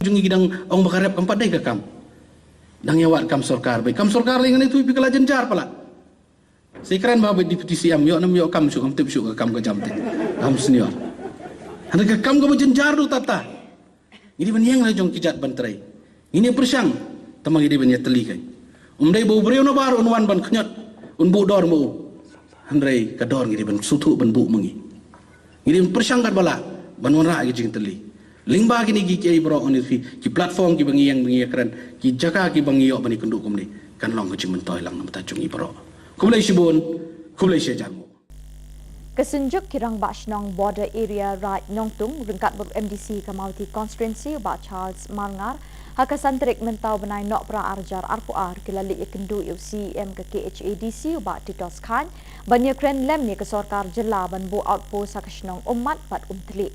jungi gidang ong bakarep kam padai ka kam dang yawat kam sarkar bai kam sarkar lengan itu pikala jenjar pala sekran ba deputy CM yo nam yo kam su kam tip su kam ka jamte kam senior anda ka kam ka jenjar du tata ini ban yang la jong kijat ban trai ini persang tamang ini ban ya teli kai umdai bo breu no bar unwan ban khnyat un bu dor mo andrai ka dor ngi ban sutu ban bu mangi ini persang kat bala ban wara gi jing teli lingba gini gi kiai bro on ki platform ki bangi yang bangi kran ki jaka ki bangi yo bani kundu kumni kan long ki mentoi lang namta chungi bro kumlai shibun kumlai shejamu kesenjuk kirang bashnong border area right nongtung ringkat ber MDC Kamauti constituency ba Charles Marngar hakasantrik mentau benai nok pra arjar arpuar kilali ikendu UCM ke KHADC ba Titos Khan banyak kren lem ni ke sarkar jilla ban bu outpost hakashnong umat bat umtli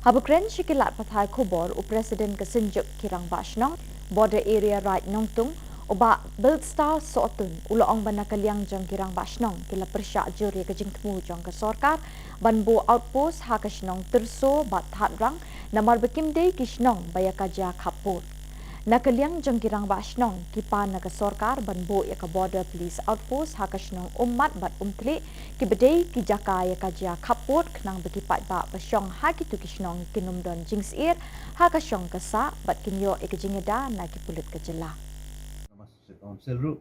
Habukren shikilat pathai Khubor u Presiden kesenjuk kirang bashnong border area right nongtung uba build star sotun uloong banakaliang jong kirang bashnong kila persya juri ke jingtmu jong ke sarkar banbu outpost hakashnong terso bat hatrang namar bekimde kishnong bayakaja khapur nakaliang jong kirang bashnong kipa naga sarkar banbu ya ke border police outpost hakashnong umat bat umtli kibedei ki jaka ya kaja khapur knang bekipat ba basyong hakitu kishnong kinumdon jingsir hakasyong kasa bat kinyo ikejingeda na kipulut kejela Council ru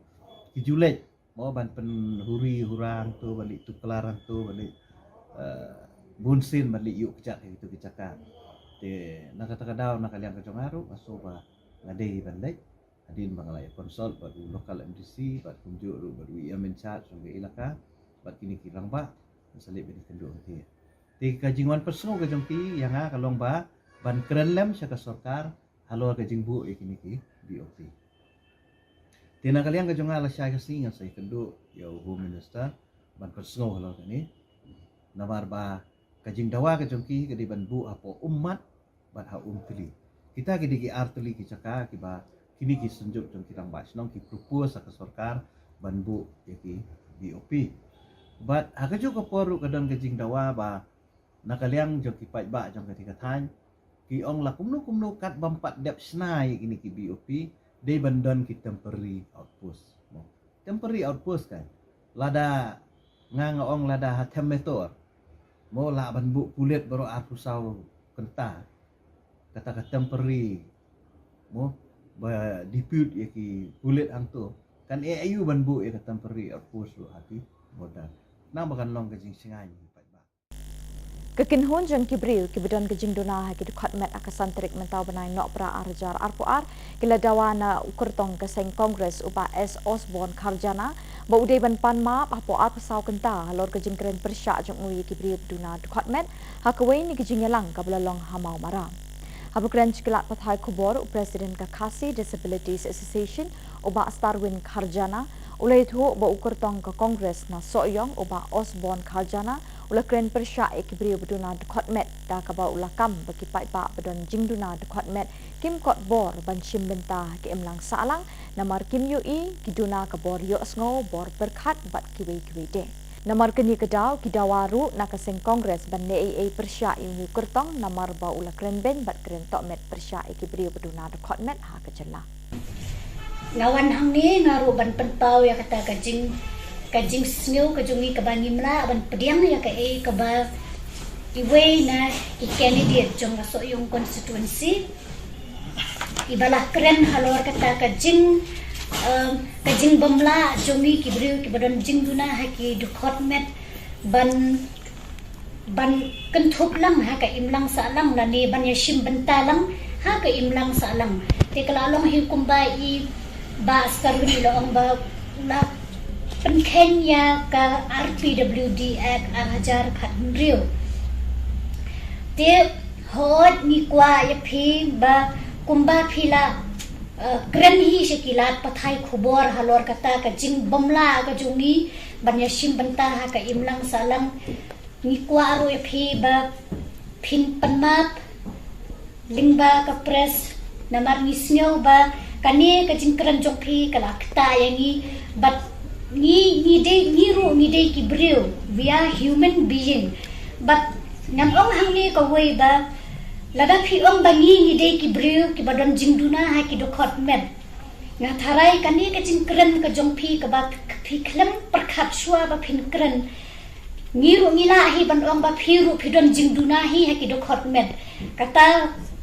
ki julet mau ban pen huri hurang tu balik tu kelaran tu balik bunsin balik yuk kejak itu kecakan te nak kata kadau nak kalian kecongaru masuk ba ngadei bandai adin bangalai konsol baru lokal MDC bat kunjuk ru baru ia menchat sampai ilaka bat kini kirang ba salib bini kenduk ti te kajingwan personal kajongki yang kalong ba ban keren lem syaka sarkar halo kajingbu ikini ki BOP Tina kalian kajong ala siya kasi nga sa ikandu yaw Home Minister ban personal halo kani namar ba kajing dawa kajong ki kadi ban bu apo umat ban ha umtili kita kidi ki artili ki caka ki ba kini ki senjuk jong kirang basnong ki propose sa sarkar ban bu ki BOP but ha kajong ko poru kadang kajing dawa ba nakaliang jong ki pai ba jong kati kathan ki ong la kumno kat bampat dep snai kini ki BOP they bandon ki temporary outpost mo temporary outpost kan lada ngangong lada hatem metor mo la banbu kulit baru aku sau kenta kata temporary mo ba dispute ya ki kulit angtu kan AIU banbu ya temporary outpost lo hati modal na bakan long kajing singai Kekinhon jeng kibril kibedan kejing dona haki dukhat met akasantrik mentau benai nok pra arjar arpuar kila dawana ukurtong keseng kongres upa S. Osborne Kharjana ba udai ban pan maap apo ar pasau kenta halor kejing keren persyak jeng ui kibril duna dukhat met hakawai ni kejing yalang kabelalong hamau maram. Habu keren cikilat pathai Khubor Presiden Kakasi Disabilities Association uba Starwin Kharjana ulai thu ba ukurtong ke kongres na soyong uba Osborne Kharjana ula kren persya ekibri beduna dukhat met da ka ba ula kam bagi pai ba bedon jingduna dukhat met kim kot bor ban shim benta ke emlang salang namar kim ui kiduna ka bor yo sngo bor berkhat bat kiwe de namar keni kedau kidawaru nakaseng kongres ban nei persya yu kertong namar ba ula kren ben bat kren tok met persya ekibri beduna dukhat met ha kejela lawan hang ni ngaru ban penpau ya kata kajing snew kajungi kabani mla ban pediang ya ka ba iwe na ki candidate jong so yung constituency ibalah keren halor kata kajing bamla jongi ki briu ki badon jing duna ha ki dukhot met ban kentup lang ha ka imlang sa lang la ni ban yashim bentalang ha ka imlang sa lang te kalalong hikum ba I ba skarwi lo ang ba la Kenya ka RPWD Act Arhajar Khatmriu te hot ni kwa ya phi ba kumba phila kren hi shikilat pathai Khubor halor kata ka jing bomla ka jungi ban yashim banta ha ka imlang salang ni kwa ro phi ba phin panmap lingba ka press namar ni snyo ba kani ka jingkran jong phi kala kta yangi but ni de ki brio we are human being but ngam ong hang ni ka wei ba lada phi ong ba ni de ki brio ki badon jingduna ha ki do khot men nga tharai kani ka jingkran ka jong phi ka ba phi khlem prakhat shwa ba phin kran ngiru ngila hi ban ong ba phiru phidon jingduna hi ha ki do khot men kata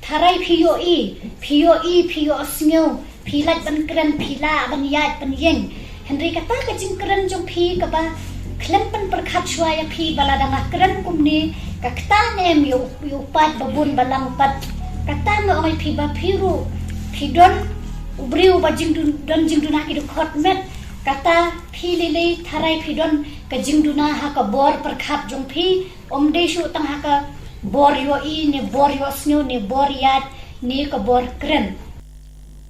tharai phiyo snyo philat ban kran phila ban yat ban yeng Henry kata ka jingkran jong phi ka ba khlem ban prakhat shwa ya phi balada nga kran kumni ka kta nem yo pat babun balang pat kata nga oi phi ba phiru phidon ubriu ba jingduna ki do khot met kata phi lele tharai phidon ka jingduna ha ka bor prakhat jong phi omde shu tang ha ka bor yo ne bor yo snyo ne bor yat ne ka bor kren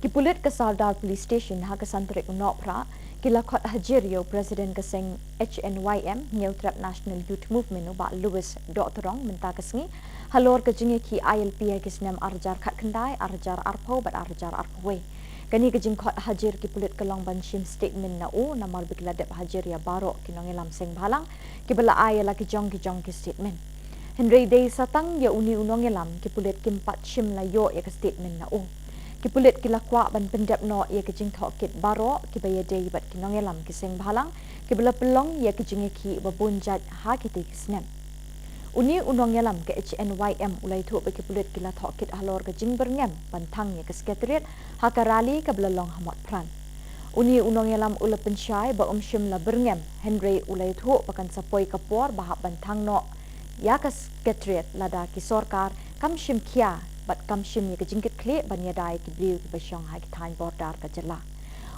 Kipulit ke Saldar Police Station ha ke santrik nopra kila khot hajirio President keseng HNYM Neutrap National Youth Movement ba Louis Doctorong menta kesngi halor ke jingi ki ILP ke senam arjar khat kendai arjar arpo bat arjar arpowe kani ke jing khot hajir kipulit ke long banshim statement na u namar bikla dep hajiria baro kinongelam seng bhalang kibala ayala ki jong ki statement Henry Day satang ya uni unongelam kipulit kimpat shim la yo ya ke statement na u Kipulit kilakwa ban pendap no ia kejing thokit baro kibaya day bat kinongelam kiseng bhalang kibala pelong ia kejing ki babunjat ha kiti kisnem uni unongelam ke HNYM ulai thu be kipulit kila thokit halor kejing berngem pantang ia kesekretariat ha karali kabla long hamot pran uni unongelam ula pensyai ba shim la berngem Henry ulai thu pakan sapoi kapor bahap bantang no ya kesekretariat lada ki sorkar kam shim kia bat kam shim ye kejingkit kle ban yadai ki briu ki basyong ha ki thain bordar ka jela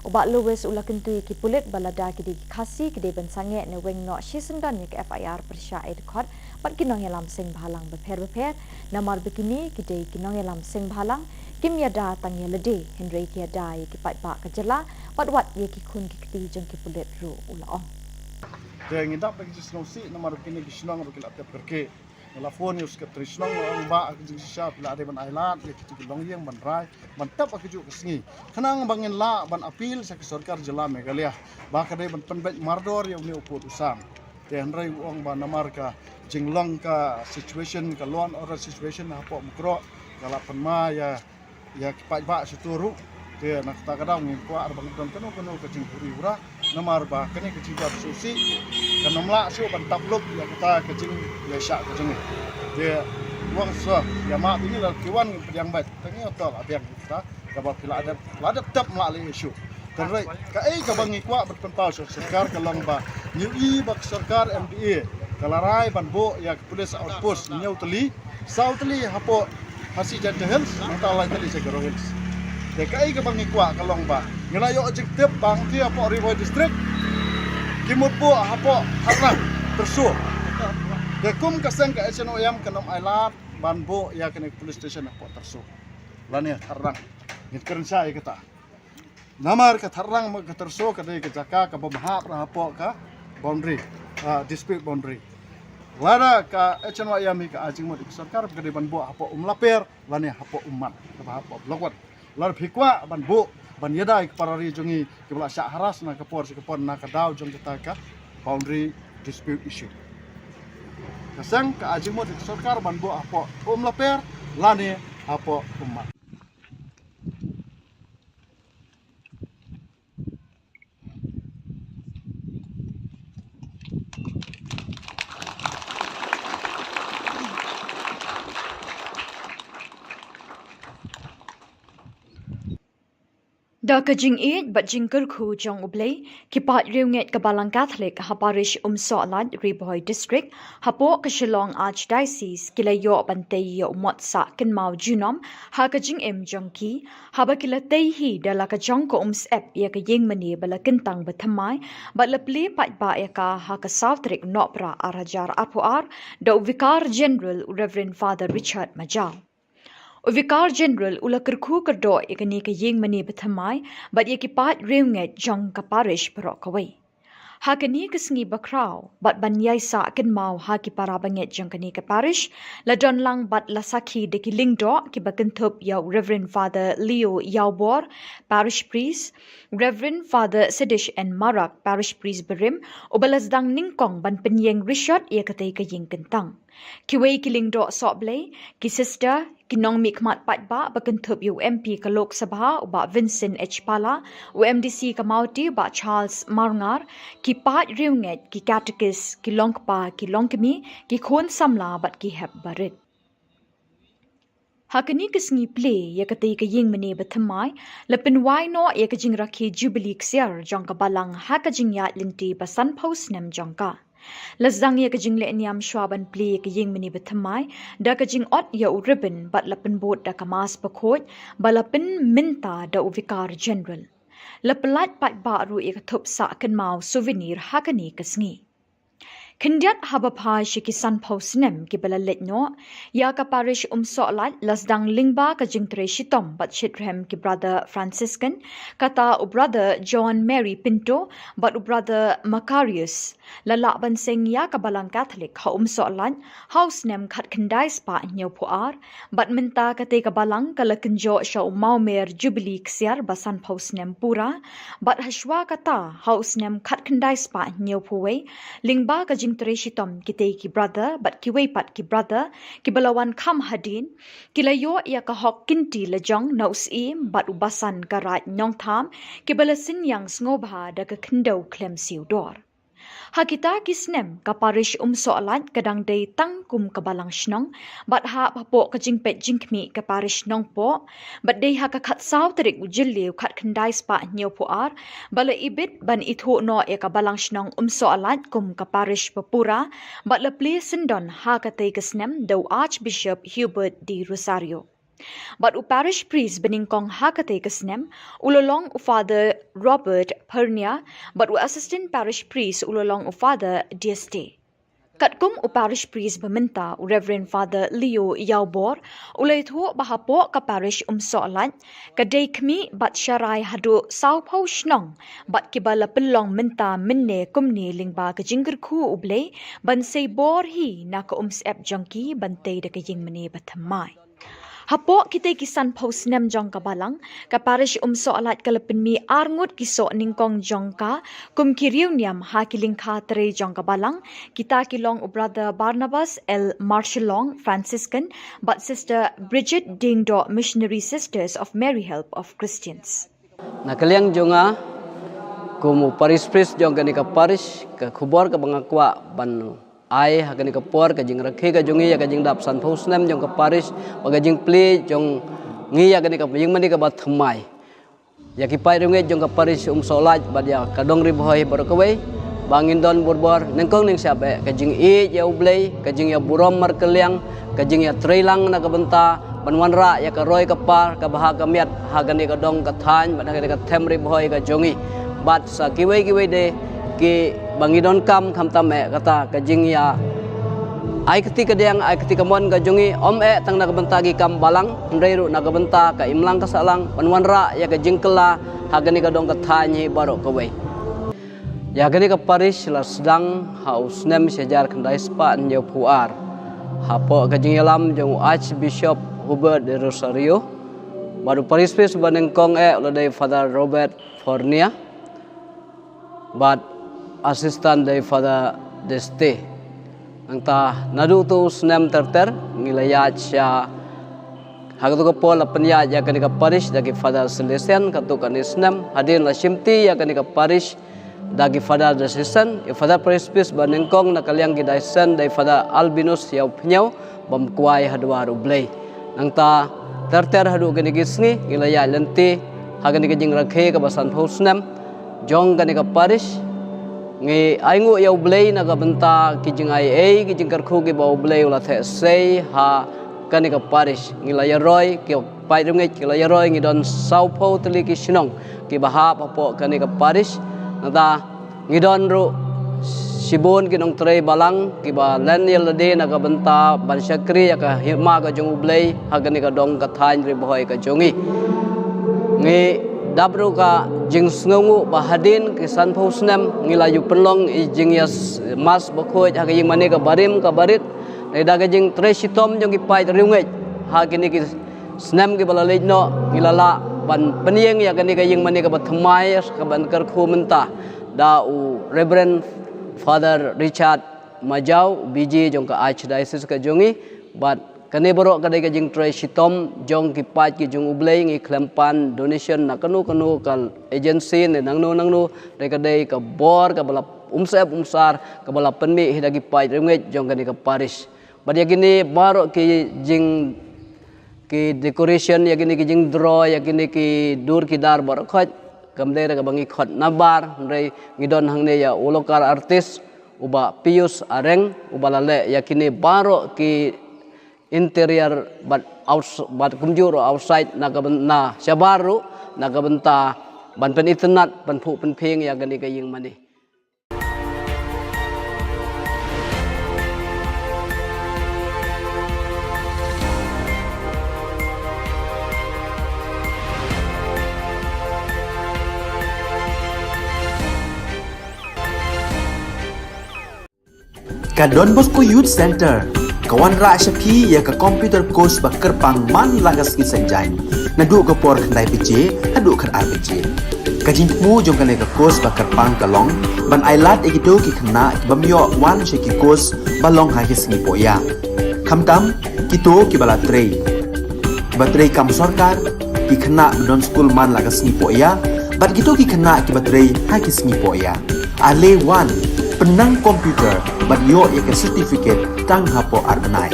ubat Louis ulakentui ki pulit balada ki di khasi ki de ban sange ne weng no shisendon ye ki FIR persya ed khot bat ki nongelam sing bhalang beper namar bekini ki de ki nongelam sing bhalang kim yada tang ye lede Henry ki yadai ki pat ba ka jela bat wat ye ki khun ki kti jong ki pulit ru ulaong de ngidap bagi snosi namar bekini ki shnong ro ki lat perke la phone yus ke trishnong ang ba ak jing sha la de ban island le ki long yeng ban rai ban tap ak ju kesngi khanang bangin la ban appeal sa sarkar jila Meghalaya ba ka de ban penbet mardor yang ni uput usam te hanrai ong ba namar ka jinglong ka situation ka law order situation ha po mukro kala penma ya kipai ba situru te nak ta kadang ni ko ar bang don kanu ka jing puri ura namar ba kene ka jing susi kanamla su ban tabluk ya kita ka jing ya sha ka jing te wang so ya ma ini la kiwan yang baik tangi otol abiang kita ka ba pila ada tap ma le isu terrai ka ka bang ikwa berpentau sarkar ka lang ba new i bak sarkar MDA kalarai ban bo ya police outpost nyautli sautli hapo hasi jante hills mantala tali se garo hills de kai ka bang ikwa ka long ba ngelayo objektif bang ti apo rivoy district kimut po hapo harang tersu de kum kaseng ka SNOM kanom ailat ban bo ya kene police station apo tersu lani harang ngit keren sai kita namar ka tharang mag terso ka dei ka jaka ka babahap ra hapo ka boundary dispute boundary lada ka HNYM ka ajing mo sarkar ka dei ban bo hapo umlaper lani hapo ummat ka hapo blokwat lar phikwa ban bo ban yadai parari jongi kibla sya haras na kapor na ka daw jong kita ka boundary dispute issue kasang ka ajing mo sarkar ban bo hapo umlaper lani hapo ummat Da kajing it bat jingker khu jong ublay kipat riunget kabalang Catholic haparish soalat Riboy district hapo ka Shillong archdiocese kilayo bantay yo mot sa kenmau junom ha kajing jong ki haba kilatay hi dala ka jong ko ep ya ka yeng mani bala kentang bathamai bat lapli pat ba ya ka ha ka Southrick nopra arajar apuar da Vicar General Reverend Father Richard Majal Vicar General ula kerku kerdo ikani ka yeng mani bathamai bat ye kipat riunget jong ka parish pro kawai Hakani kesengi bakrau, bat banyai sa ken mau haki para banget jangkani ke parish, la don lang bat la sakhi de ki lingdo ki bakentup yau Reverend Father Leo Yaubor, parish priest, Reverend Father Sedish and Marak, parish priest berim, obalas dang ningkong ban penyeng Richard ia katai ke ying kentang. Kiwei ki lingdo soble, ki sister, ki nong mikmat patba bakentup yu MP ke Lok Sabha uba Vincent H. Pala, UMDC ke Mauti uba Charles Marngar, ki pat riunget ki catechist ki longpa ki longkemi ki khon samla bat ki heb barit. Hakani kesengi play ya katai ke ying mene bethamai, lepin wai no ya ke jing rakhi jubilee ksiar jong ka balang haka jing ya linti basan post nem jongka. Lazang ya kajing le niam shwaban play ke ying mini bethamai da kajing ot ya u ribbon bat lapin bot da kamas pakot balapin minta da u vikar general lapelat pat baru ya thup sa kan mau souvenir hakani kesngi Kendiat habapa shikisan pausnem ki balalet no ya ka parish solat lasdang lingba ka jingtre shitom bat shitrem ki brother Franciscan kata u brother John Mary Pinto bat u brother Macarius lala ban seng ya ka balang Catholic ha solat house nem khat kendai spa nyau puar bat minta ka te ka balang kala kenjo sha maumer jubilee ksiar basan pausnem pura bat hashwa kata house nem khat kendai spa nyau puwe lingba ka Shitom kitay ki brother but kiway pat ki brother ki balawan kam hadin kilayo ya ka hok kinti lejong naus im but ubasan karat nyong tham ki balasin yang sngoba da ka kendo klem siudor Hakita kisnem ka parish soalat kadang day tang kum kabalang shnong but ha papo ka jingpet jingkmi ka parish nong po but day ha ka khat saw terik ujilli khat khandai spa nyo po ar bala ibit ban itho no e ka balang shnong soalat kum ka parish papura but la place sindon ha ka tay kisnem do Archbishop Hubert D. Rosario But u parish priest beningkong hakate kesnem ulolong u Father Robert Pernia but u assistant parish priest ulolong u Father DST. Katkum u parish priest beminta u Reverend Father Leo Yaubor ulay thu bahapo ka parish soalat kadai kmi bat syarai hadu saupo shnong bat kibala pelong minta minne kumni lingba ka jingger khu ublay ban say bor hi na ka sep jongki bantay da ka ying mene bathamai. Hapo kita kisan post nem jong ka balang ka parish soalat kalapin mi arngut kiso ningkong jong ka kum kiriu niam ha kilingka tere jong ka balang kita kilong u brother Barnabas L. Shillong Franciscan but sister Bridget Dingdo Missionary Sisters of Mary Help of Christians. Nakaliang jonga kumu paris pris jong ka parish ka khubor ka bangakwa banu ai hakani ka por ka jing rakhe ka jongi ya ka jing dap san phos nem jong ka parish wa ka jing play jong ngi ya ka jing mani ka bat thmai ya ki pai runge jong ka parish solat bad ya ka dong ri boy bar ka we bangin don borbor nengkong ning sabe ka jing e ya ublay ka jing ya burom mar kaliang ka jing ya trailang na ka benta banwan ra ya ka roy ka par ka baha ka miat ha ka dong ka than bad ka them ri boy ka jongi bat sa kiwe de ki bangidon kam tame kata kajing ya ai ketika diang ai ketika mon ka jongi om tang na kabentagi kam balang ndreiru na kabenta ka imlang ka salang panwan ra ya ka jingkela hagani ka dong ka thanyi baro ka we ya gani ka parish la sedang haus nem sejar kandai spa nyo puar hapo ka jing yalam jong Archbishop Hubert de Rosario baru parish pes banengkong oleh Father Robert Fornia but assistant dari Father Deste angta nadu tu snem terter ngilayat sya hagatu ko pol apnya ya kanika parish dagi Father Celestian katu kanis snem hadin la simti ya kanika parish dagi Father Assistant ya Father Parish banengkong nakaliang gidaisen dari Father Albinus ya pnyau bamkuai hadwa rublay angta terter hadu kanigisni ngilayat lenti haganika jing rakhe ka basan phosnem jong kanika parish ngi aingu ya ublay na kabenta kijing ai kijing karkhu ki ba ublay ula the sei ha kani ka parish ngi la yaroy ki pai rungi ki la yaroy ngi don saupo tli ki sinong ki baha papo kani ka parish nata ngi don ru sibon ki nong trei balang ki ba len yel de na kabenta ban syakri ya ka hima ka jong ublay ha kani ka dong ka thain ri boy ka jongi ngi dabru ka jing sngongu bahadin ke sanpho snem ngila yu penlong i jing yas mas bakhoj ha jing mane ka barim ka barit da ka jing tresitom jong ki pai riungai ha kini ki snem ki bala lejno ngila la ban penieng ya kini ka jing mane ka bathmai ka ban kar khu menta da u Reverend Father Richard Majau biji jong ka archdiocese ka jongi but kani borok kadai ka jing tresitom jong ki pai ki jong ublei ngi klempan donation na kanu kal agency ne nangno dai kadai ka bor ka bala umsar ka bala penmi hidagi pai ringet jong kani ka parish bad yakini baro ki jing ki decoration yakini ki jing draw yakini ki dur ki dar bor khoj kamdai ka bangi khot nabar rei ngidon hangne ya ulokar artist uba Pius Areng ubalale yakini baro ki interior but kumjuro outside na syabaru nagabenta ban pen internet ban phu pen pheng ya gani ka ying mani Ka Don Bosco Youth Center kawan ra shapi ya ka computer course ba kerpang man lagas ki sanjain nadu ka por khandai pije adu khan RPG ka jingmu jong kan ka course ba kerpang kalong ban ailat egido ki khna ki bamyo wan she ki course balong ha ki singi poya khamtam kito ki bala trei batrei kam sarkar ki khna don school man lagas singi poya bat kito ki khna ki batrei ha ki singi poya ale wan penang komputer bat yo ya ke certificate tang hapo arbenai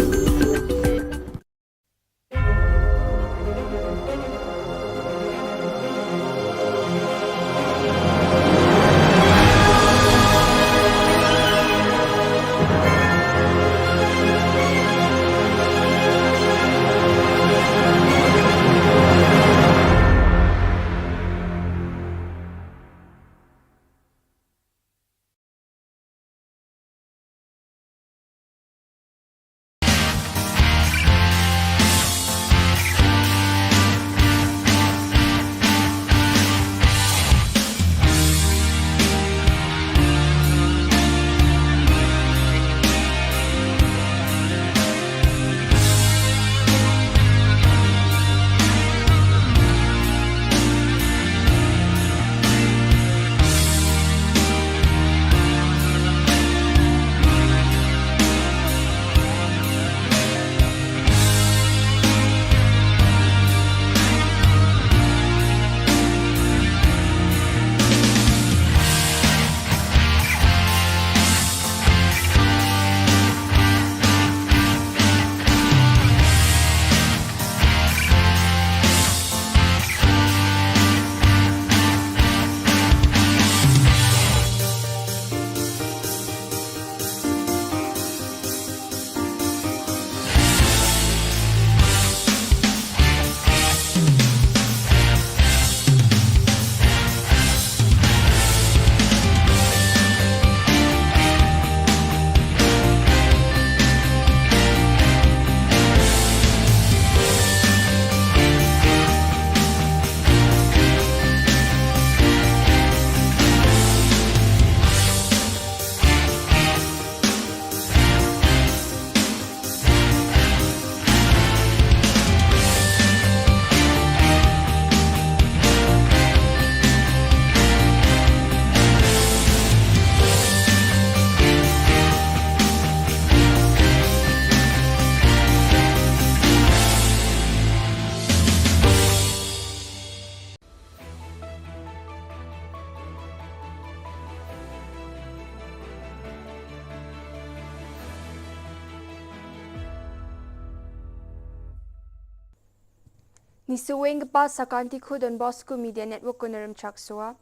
Ni suweng pa sakanti khu Don Bosco Media Network ko naram chaksua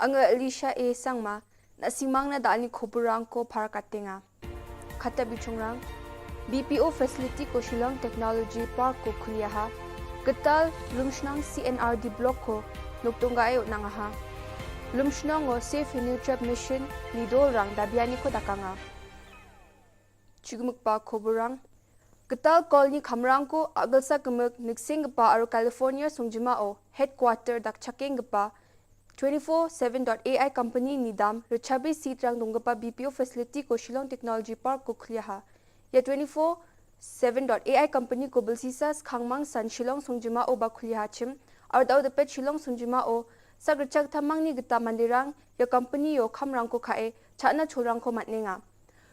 anga Alicia A sangma na simang na dali khoburang ko parakatenga khata bichungrang BPO facility ko Shillong Technology Park ko khuliaha Gatal lumshnang CNRD block ko nuktunga ayo nangaha lumshnang o safe nutrient mission lidol rang dabiani ko dakanga chigmuk pa khoburang Ketal kolni kamrangko agalsa kemek mixing gepa aru California sungjima o headquarter dak chaking gepa 24/7.ai company nidam rechabi sitrang donggepa BPO facility ko Shillong Technology Park ko khliaha. Ya 24/7.ai company ko belsisas khangmang san Shillong sungjima o ba khliaha chim aru daw depet Shillong sungjima o sagrechak thamang ni geta mandirang ya company yo khamrang ko khae chana cholrang ko matnenga.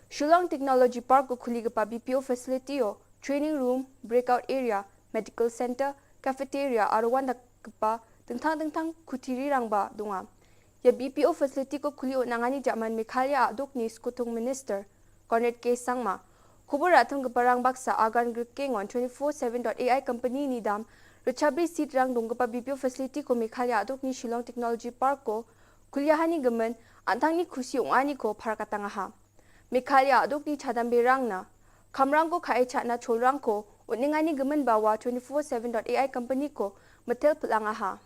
Shillong Technology Park ko khuli gepa BPO facility yo training room, breakout area, medical center, cafeteria aru wanda gepa tentang kutiri rangba dunga. Ya BPO facility ko khuli nangani jaman Meghalaya aduk ni skutung minister Cornet K Sangma. Khubor ratham geparang baksa agan grikengon 24/7.ai company ni dam rechabri seat rang donggepa BPO facility ko Meghalaya aduk ni Shillong Technology Park ko kuliahani gemen antang ni khusi ongani ko pharkatangaha. Meghalaya aduk ni chadambe rangna kamrang ko khai chana cholrang ko uningani gemen bawa 24/7.ai company ko metel pelangaha.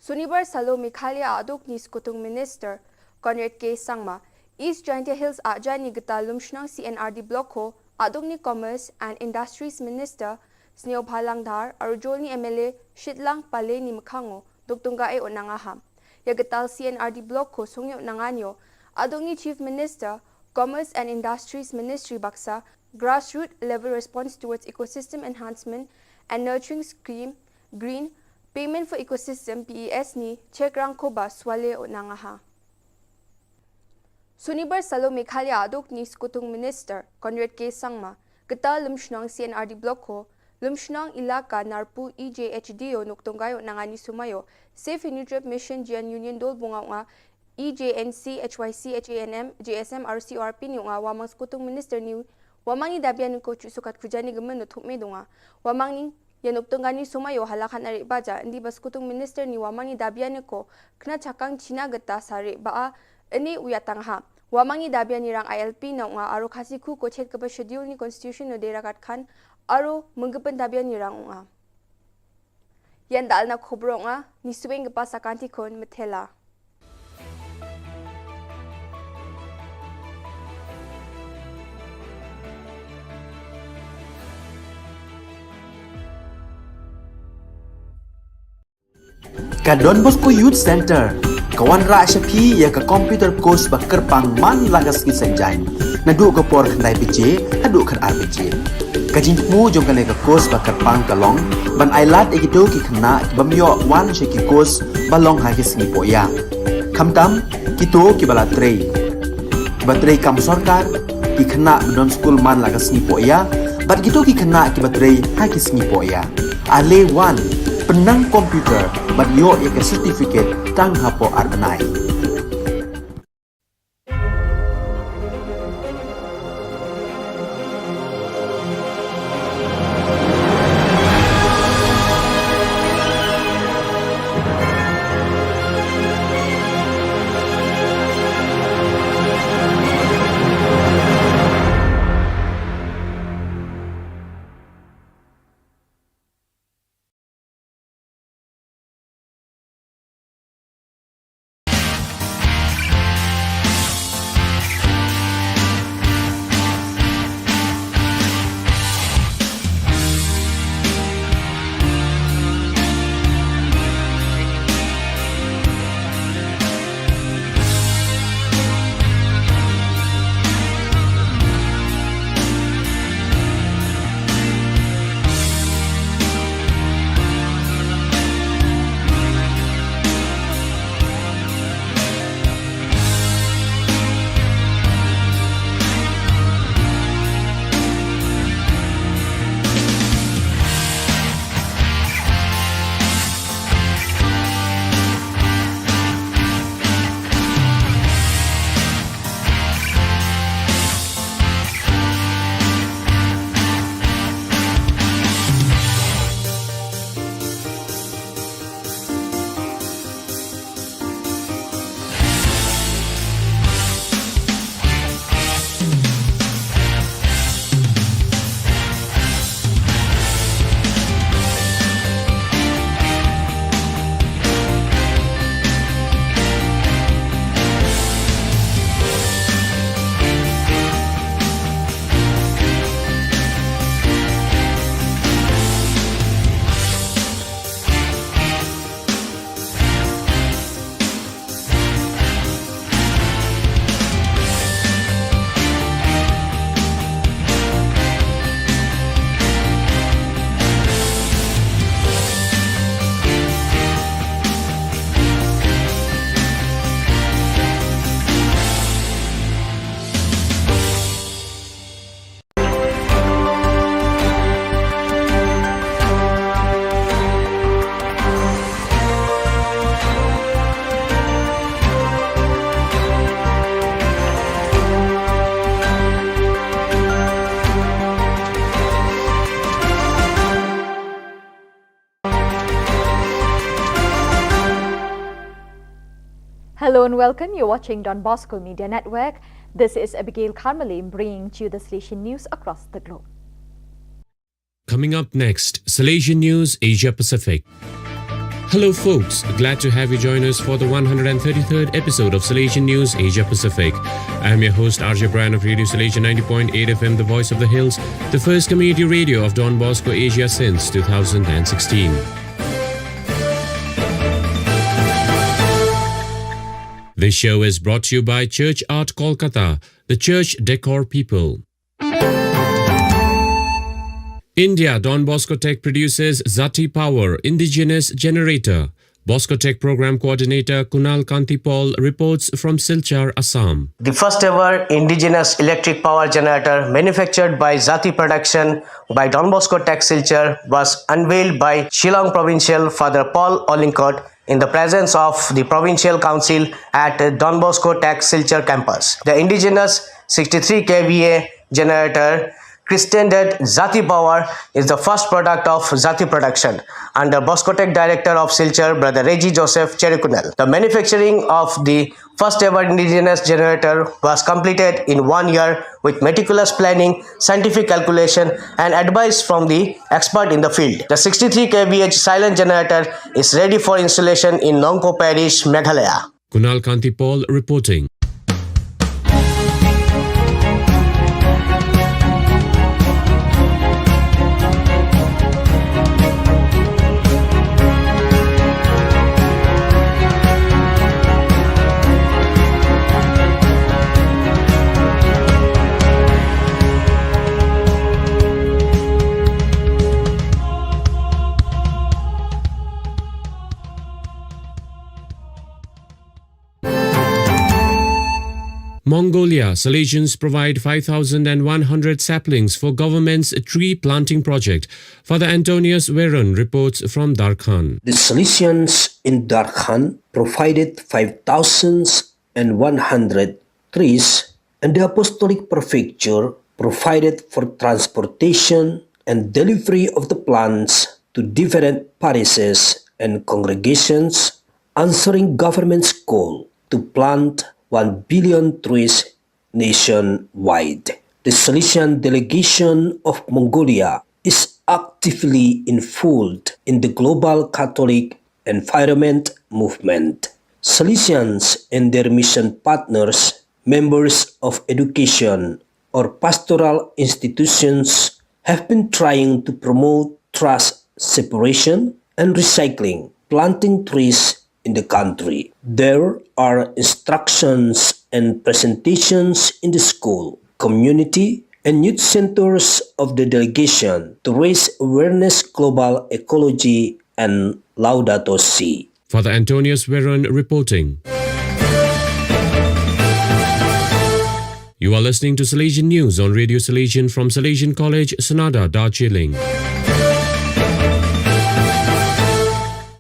Sunibar Salo Meghalaya aduk ni skutung minister Conrad K Sangma East Jaintia Hills ajani geta lumshnang CNRD block ko aduk ni commerce and industries minister Sneo Bhalangdhar arujol ni MLA Shitlang Pale ni Mkhango doktunga e onangaha. Ya getal CNRD block ko sungyo nanganyo aduk ni chief minister Commerce and Industries Ministry baksa grassroots level response towards ecosystem enhancement and nurturing scheme green payment for ecosystem PES ni chekrang ko ba swale onangaha. Sunibar Salo Meghalaya aduk ni skutung minister Conrad K Sangma geta lumshnang CNRD block ko lumshnang ilaka narpu EJHDO nuktonggayo nangani sumayo safe and nutrient mission jian union dol bunga nga EJNC HYC HANM JSM RCRP ni nga wamang skutung minister ni wamang ni dabian ko sukat kujani gemen no thukme dunga wamang ni yanuktongani sumayo halakan ari baja ndi baskutung minister ni wamang ni dabian ko kna chakang china geta sare ba ani uyatangha wamang ni dabian ni rang ILP na nga aro khasi khu ko chet ka schedule ni constitution no derakat khan aro munggepen dabian ni rang nga yan dal na khobro nga ni suweng pa sakanti kon methela. Ka Don Bosco Youth Center kawan ra shapi ya ka computer course ba kerpang man lagas ki sanjain nadu ko por khandai pije adu khan RPG ka jingmu jong kale ka course ba kerpang kalong ban ailat egito ki khna bamyo wan sheki course balong ha ki singi poya khamtam kito ki bala trei batrei kam sarkar ki khna don school man lagas ni poya bat gito ki khna ki batrei ha ki singi poya ale wan penang komputer bat yo ya ke certificate tang hapo arbanai. and welcome. You're watching Don Bosco Media Network. This is Abigail Carmelim bringing to you the Salesian news across the globe. Coming up next, Salesian News Asia Pacific. Hello folks, glad to have you join us for the 133rd episode of Salesian News Asia Pacific. I am your host RJ Brian of Radio Salesian 90.8 FM, the voice of the hills, the first community radio of Don Bosco Asia since 2016. This show is brought to you by Church Art Kolkata, the church decor people. India, Don Bosco Tech produces Zati Power Indigenous Generator. Bosco Tech Program Coordinator Kunal Kantipal reports from Silchar, Assam. The first ever indigenous electric power generator manufactured by Zati Production by Don Bosco Tech Silchar was unveiled by Shillong Provincial Father Paul Ollincott in the presence of the Provincial Council at Don Bosco Tech Silchar campus. The indigenous 63 kVA generator, christened Zati Power, is the first product of Zati Production under Bosco Tech Director of Silchar, Brother Reggie Joseph Cherrikunal. The manufacturing of the first ever indigenous generator was completed in 1 year with meticulous planning, scientific calculation and advice from the expert in the field. The 63 kVA silent generator is ready for installation in Nongpo Parish, Meghalaya. Kunal Kantipal reporting. Mongolia, Salesians provide 5,100 saplings for government's tree planting project. Father Antonius Veron reports from Darkhan. The Salesians in Darkhan provided 5,100 trees, and the Apostolic Prefecture provided for transportation and delivery of the plants to different parishes and congregations, answering government's call to plant 1 billion trees nationwide. The Salesian delegation of Mongolia is actively involved in the global Catholic environment movement. Salesians and their mission partners, members of education or pastoral institutions, have been trying to promote trash separation and recycling, planting trees in the country. There are instructions and presentations in the school, community, and youth centers of the delegation to raise awareness global ecology and Laudato Si. Father Antonius Veron reporting. You are listening to Salesian News on Radio Salesian from Salesian College, Sonada, Darjeeling.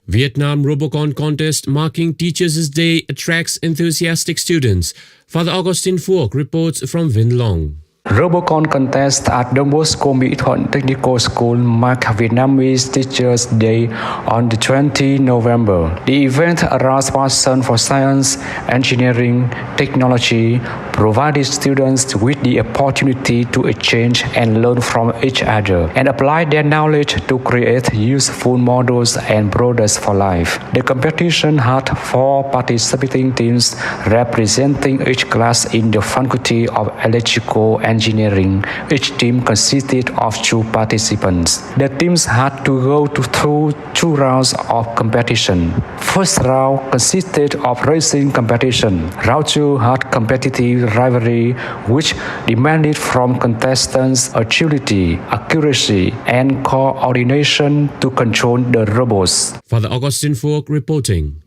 Vietnam Robocon contest marking Teachers' Day attracts enthusiastic students. Father Augustine Phuoc reports from Vinh Long. Robocon contest at Don Bosco Mỹ Thuận Technical School mark Vietnamese Teachers' Day on the 20th November. The event aroused passion for science, engineering, technology, provided students with the opportunity to exchange and learn from each other and apply their knowledge to create useful models and products for life. The competition had 4 participating teams representing each class in the Faculty of Electrical Engineering. Each team consisted of 2 participants. The teams had to go through 2 rounds of competition. First round consisted of racing competition. Round 2 had competitive rivalry, which demanded from contestants agility, accuracy, and coordination to control the robots. Father Augustine Phuoc reporting.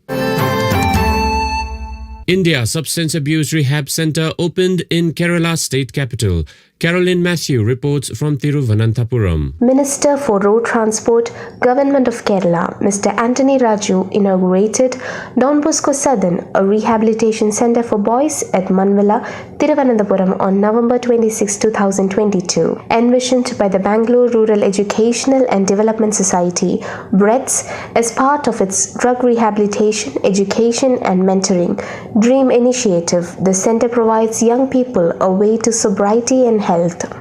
India Substance Abuse Rehab Center opened in Kerala state capital. Caroline Matthew reports from Thiruvananthapuram. Minister for Road Transport, Government of Kerala, Mr. Anthony Raju inaugurated Don Bosco Southern, a rehabilitation center for boys at Manvilla, Thiruvananthapuram on November 26, 2022. Envisioned by the Bangalore Rural Educational and Development Society, BREDS, as part of its drug rehabilitation, education and mentoring DREAM initiative, the center provides young people a way to sobriety and health.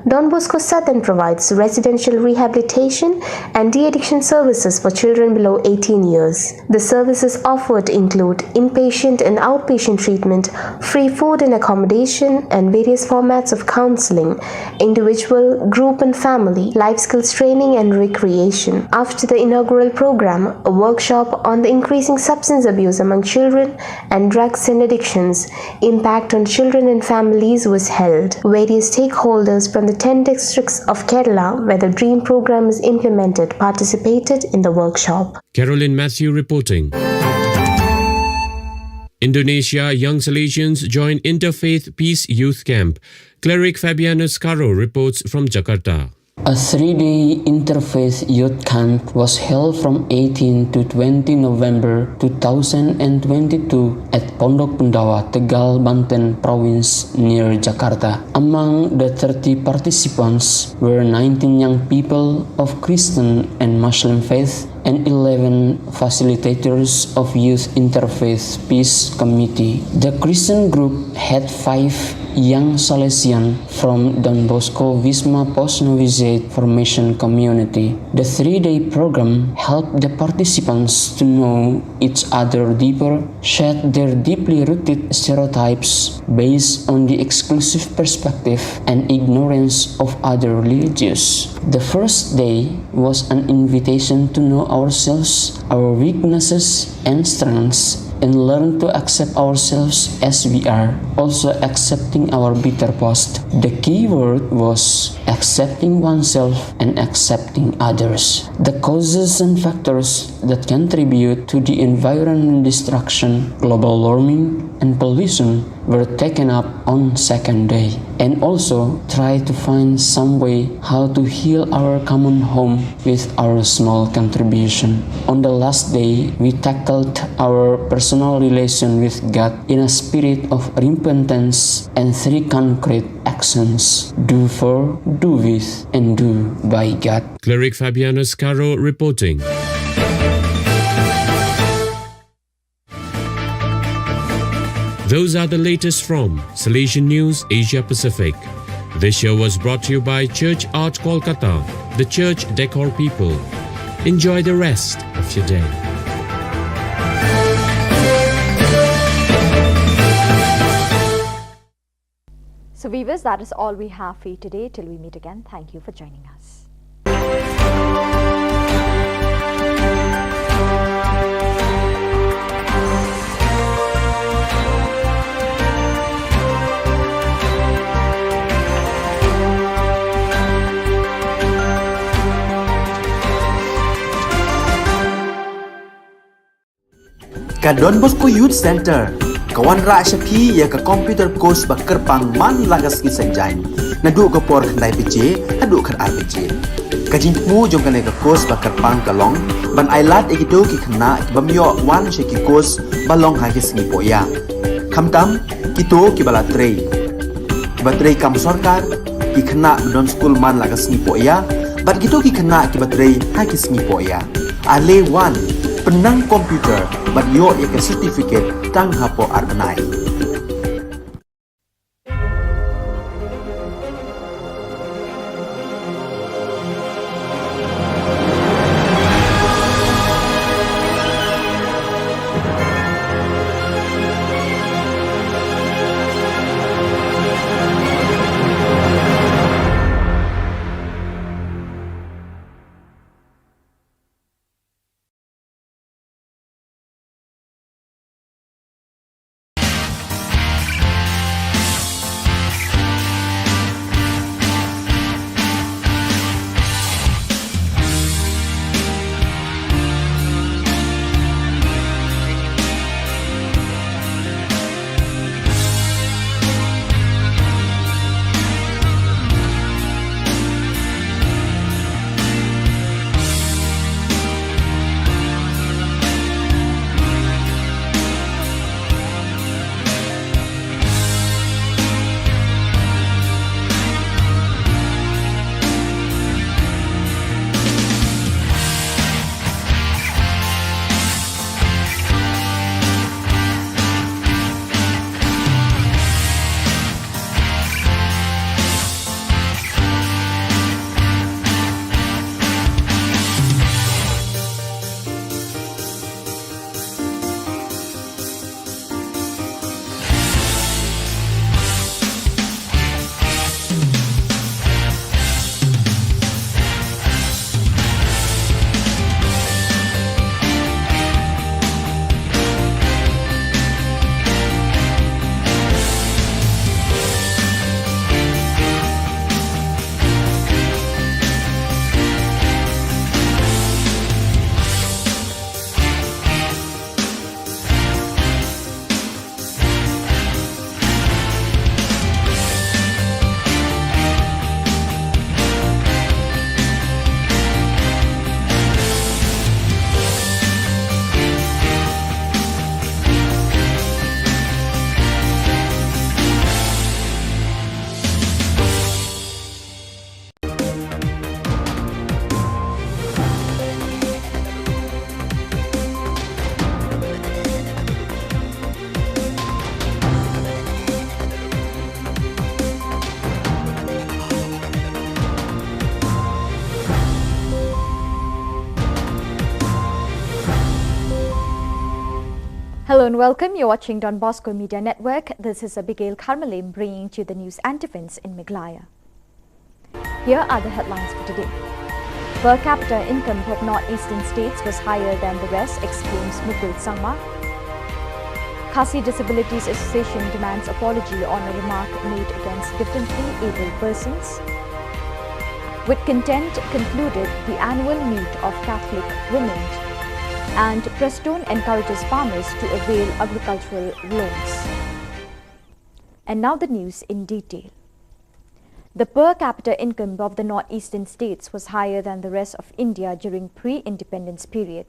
Don Bosco Southern provides residential rehabilitation and de-addiction services for children below 18 years. The services offered include inpatient and outpatient treatment, free food and accommodation, and various formats of counseling, individual, group and family, life skills training and recreation. After the inaugural program, a workshop on the increasing substance abuse among children and drugs and addictions, impact on children and families was held. Various stakeholders from the 10 districts of Kerala where the DREAM program is implemented participated in the workshop. Caroline Matthew reporting. Indonesia young Salesians join Interfaith Peace Youth Camp. Cleric Fabianus Caro reports from Jakarta. A 3-day interfaith youth camp was held from 18 to 20 November 2022 at Pondok Pendawa, Tegal, Banten Province near Jakarta. Among the 30 participants were 19 young people of Christian and Muslim faith and 11 facilitators of Youth Interfaith Peace Committee. The Christian group had 5 young Salesian from Don Bosco Wisma Post Novizet Formation Community. The 3-day program helped the participants to know each other deeper, shed their deeply rooted stereotypes based on the exclusive perspective and ignorance of other religions. The first day was an invitation to know ourselves, our weaknesses and strengths, and learn to accept ourselves as we are, also accepting our bitter past. The key word was accepting oneself and accepting others. The causes and factors that contribute to the environmental destruction, global warming, and pollution were taken up on second day, and also try to find some way how to heal our common home with our small contribution. On the last day, we tackled our personal relation with God in a spirit of repentance and 3 concrete actions: do for, do with, and do by God. Cleric Fabianus Caro reporting. Those are the latest from Salesian News Asia Pacific. This show was brought to you by Church Art Kolkata, the church decor people. Enjoy the rest of your day. So viewers, that is all we have for you today. Till we meet again, thank you for joining us. Ka Don Bosco Youth Center, kawan ra Shapi ya ka computer course bakar pang man lagas ki sanjain. Nadu ka por khandai piche, adu khar ar piche. Ka jingmu jong ka course bakar pang kalong, ban ailat ekito ki khna bamyo wan she ki course balong ha ki sngi poya. Khamtam kito ki bala trei. Ba trei kam sarkar ki khna don school man lagas sngi poya, bat kito ki khna ki batrei ha ki sngi poya. Ale wan penang komputer bat yo ya ke certificate tang hapo arbenai. and welcome. You're watching Don Bosco Media Network. This is Abigail Karmalim bringing you the news and events in Meghalaya. Here are the headlines for today. Per capita income of northeastern states was higher than the rest, exclaims Mukul Sangma. Khasi Disabilities Association demands apology on a remark made against differently abled persons. With content concluded the annual meet of Catholic women, and Preston encourages farmers to avail agricultural loans. And now the news in detail. The per capita income of the northeastern states was higher than the rest of India during pre-independence period.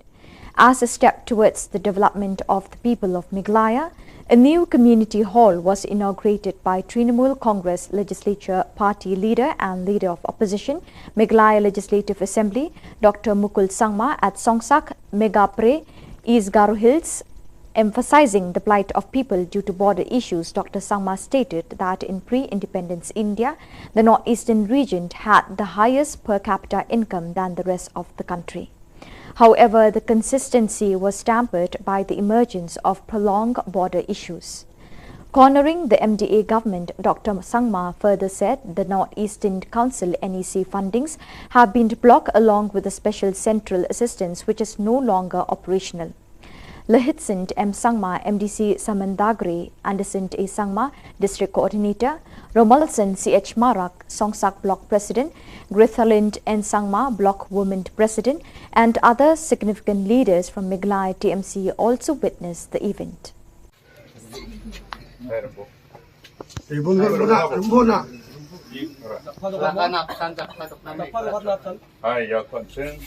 As a step towards the development of the people of Meghalaya, a new community hall was inaugurated by Trinamool Congress Legislature Party Leader and Leader of Opposition, Meghalaya Legislative Assembly, Dr. Mukul Sangma at Songsak, Megapre, East Garo Hills. Emphasizing the plight of people due to border issues, Dr. Sangma stated that in pre-independence India, the northeastern region had the highest per capita income than the rest of the country. However, the consistency was tempered by the emergence of prolonged border issues. Cornering the MDA government, Dr. Sangma further said the Northeastern Council NEC fundings have been blocked along with the special central assistance which is no longer operational. Lahitsint M. Sangma, MDC Samandagre, Anderson A. Sangma, District Coordinator, Romalson C.H. Marak, Songsak Block President, Grithalind N. Sangma, Block Women President, and other significant leaders from Meghalaya TMC also witnessed the event. I am concerned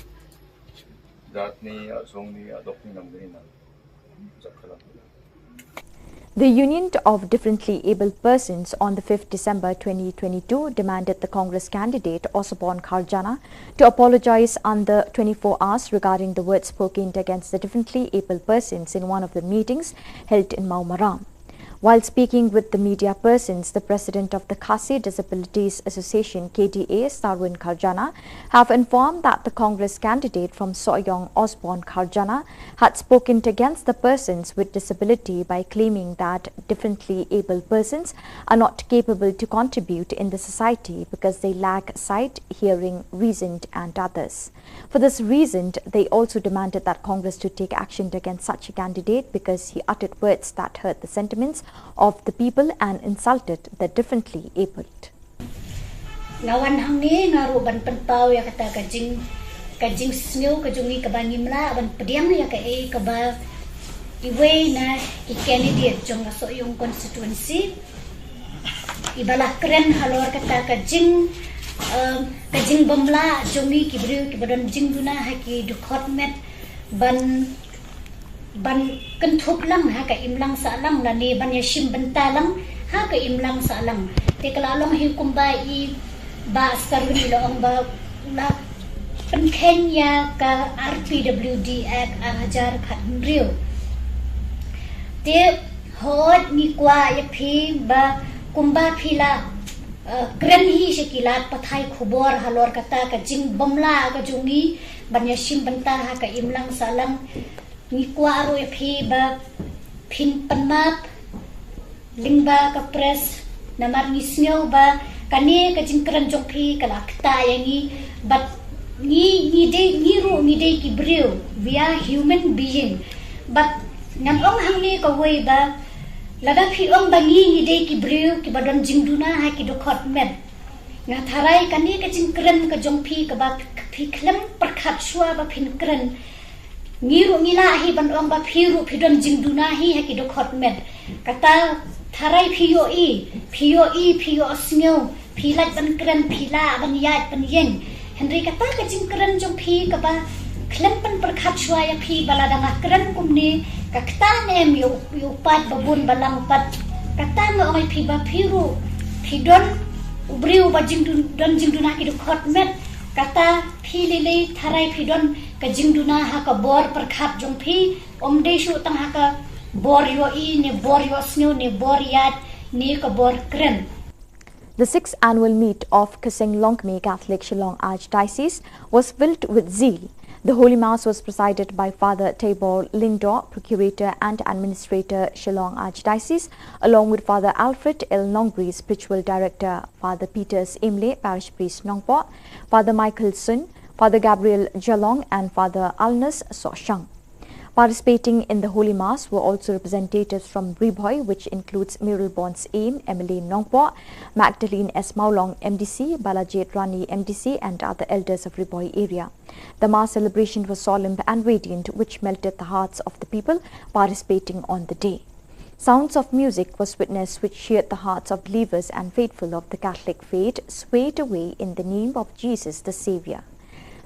that ni song ni adopting ng The Union of Differently Abled Persons on the 5th December 2022 demanded the Congress candidate Osborne Kharjana to apologize under 24 hours regarding the words spoken against the differently abled persons in one of the meetings held in Maumaram. While speaking with the media persons, the president of the Khasi Disabilities Association KDA, Sarwin Kharjana, have informed that the Congress candidate from Soyong, Osborne Kharjana, had spoken against the persons with disability by claiming that differently abled persons are not capable to contribute in the society because they lack sight, hearing, reason and others. For this reason, they also demanded that Congress to take action against such a candidate because he uttered words that hurt the sentiments of the people and insulted the differently abled. Ngawan hang ni ngaru ban penpau ya kata kajing snow kajungi kabangi mla ban pediang ya ka kaba iwe na candidate jong so yung constituency ibalah keren halor kata kajing bamla jongi kibriu kibadon jing duna haki dukot met ban kentup lang ha ka imlang sa lang na ni ban yashim bentalang ha ka imlang sa lang te kalalong hikumba I ba saruni lo ang ba la penkenya ka RPWD Act ajar khatmriu te hot ni kwa ya phi ba kumba phila kren hi shikilat pathai khubor halor kata ka jing bomla ka jungi ban yashim benta ha ka imlang sa lang ni kwa aro phi ba phin panmap lingba ka press namar ni snyo ba kani ka jingkran jong phi kala kta yangi but ni de ki brew we are human being but nam ong hang ni ka way ba lada phi ong bangi ni de ki brew ki badon jingduna ha ki do khot met nga tharai kani ka jingkran ka jong phi ka ba phi khlem prakhat shwa ba phin kran Ngiru ngila hi ban ong ba phiru phidon jingduna hi ha ki do khot met kata tharai phiyo snyo philat ban kran phila ban yat ban yen henry kata ka jingkran jong phi ka ba khlem pan prakhat shwa ya phi balada nga kran kumni kakta nem yo pat babun balang pat kata nga oi phi ba phiru phidon ubriu ba jingduna ki do khot met kata philili tharai phidon ka jingduna ha ka bor prakhat jong phi omde shu tang ha ka bor yo ne bor yo snyo ne bor yat ne ka bor kren. The 6th annual meet of Kaseng Longme Catholic Shillong Archdiocese was filled with zeal. The Holy Mass was presided by Father Tabor Lingdor, Procurator and Administrator, Shillong Archdiocese, along with Father Alfred L. Nongbri, Spiritual Director, Father Peters Imle, Parish Priest Nongpo, Father Michael Sun, Father Gabriel Jalong and Father Alnas Soshang. Participating in the Holy Mass were also representatives from Riboy, which includes Muriel Bonds Aim, Emmeline Nongpo, Magdalene S. Maulong MDC, Balajit Rani MDC and other elders of Riboy area. The Mass celebration was solemn and radiant, which melted the hearts of the people participating on the day. Sounds of music was witnessed which cheered the hearts of believers and faithful of the Catholic faith, swayed away in the name of Jesus the Saviour.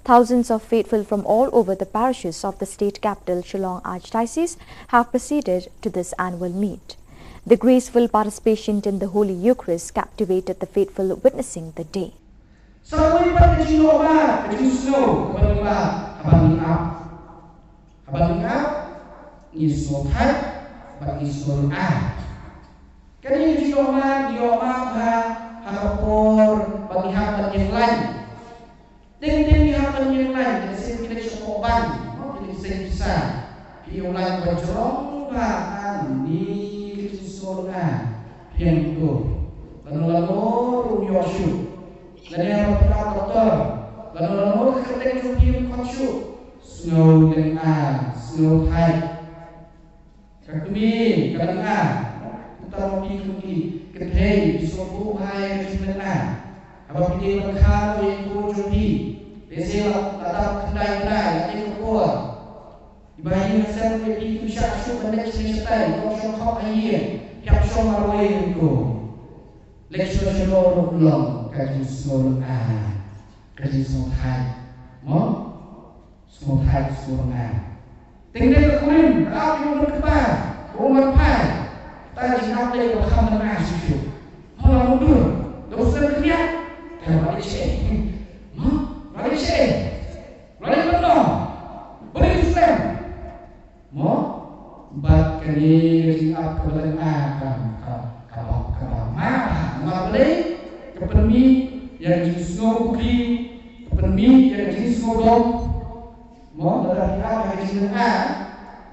Thousands of faithful from all over the parishes of the state capital, Shillong Archdiocese, have proceeded to this annual meet. The graceful participation in the Holy Eucharist captivated the faithful witnessing the day. Ting hapon yang lain, kasi kita sokoban, kita bisa yung lain bercerong bahkan di kesusunan yang itu, lalu rumyoshu, lalu yang kita kotor, lalu ketik rumyim kotshu, snow dan snow high, kakumi kadang kita pergi ketei di sokobu high kesusunan. Abang pilih berkah yang kurang di, biasa tatap kendai yang Khubor. Ibahin hasil pilih kisah syuk dan cerita, kau syok ayat, siap syok marway itu. Leksyur seluruh ulang, kaji seluruh kaji semua Thai, semua Thai seluruh tinggal kekurim, apa yang berkebar, rumah Thai, tadi apa yang berkam dengan syuk, malah mundur, dosa kerja. Malaysia, Malaysia, boleh Islam, bat kali apa dengan kalau boleh kepermi yang jenis bukti, kepermi yang jenis dom, dari apa yang jenis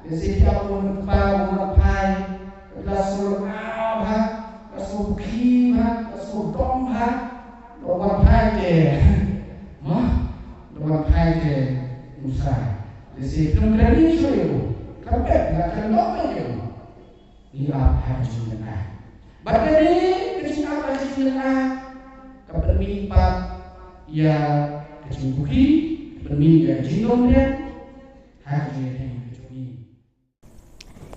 dari siapa pun pai, kelas bukti, kelas dom Orang Pai ke Musa. Jadi belum berani saya. Kapet nak kena apa dia? Apa hasilnya? Bagai ni kecil apa hasilnya? Kapet mimpat ya kecil bukti, bermi ya jinom dia. Hasilnya.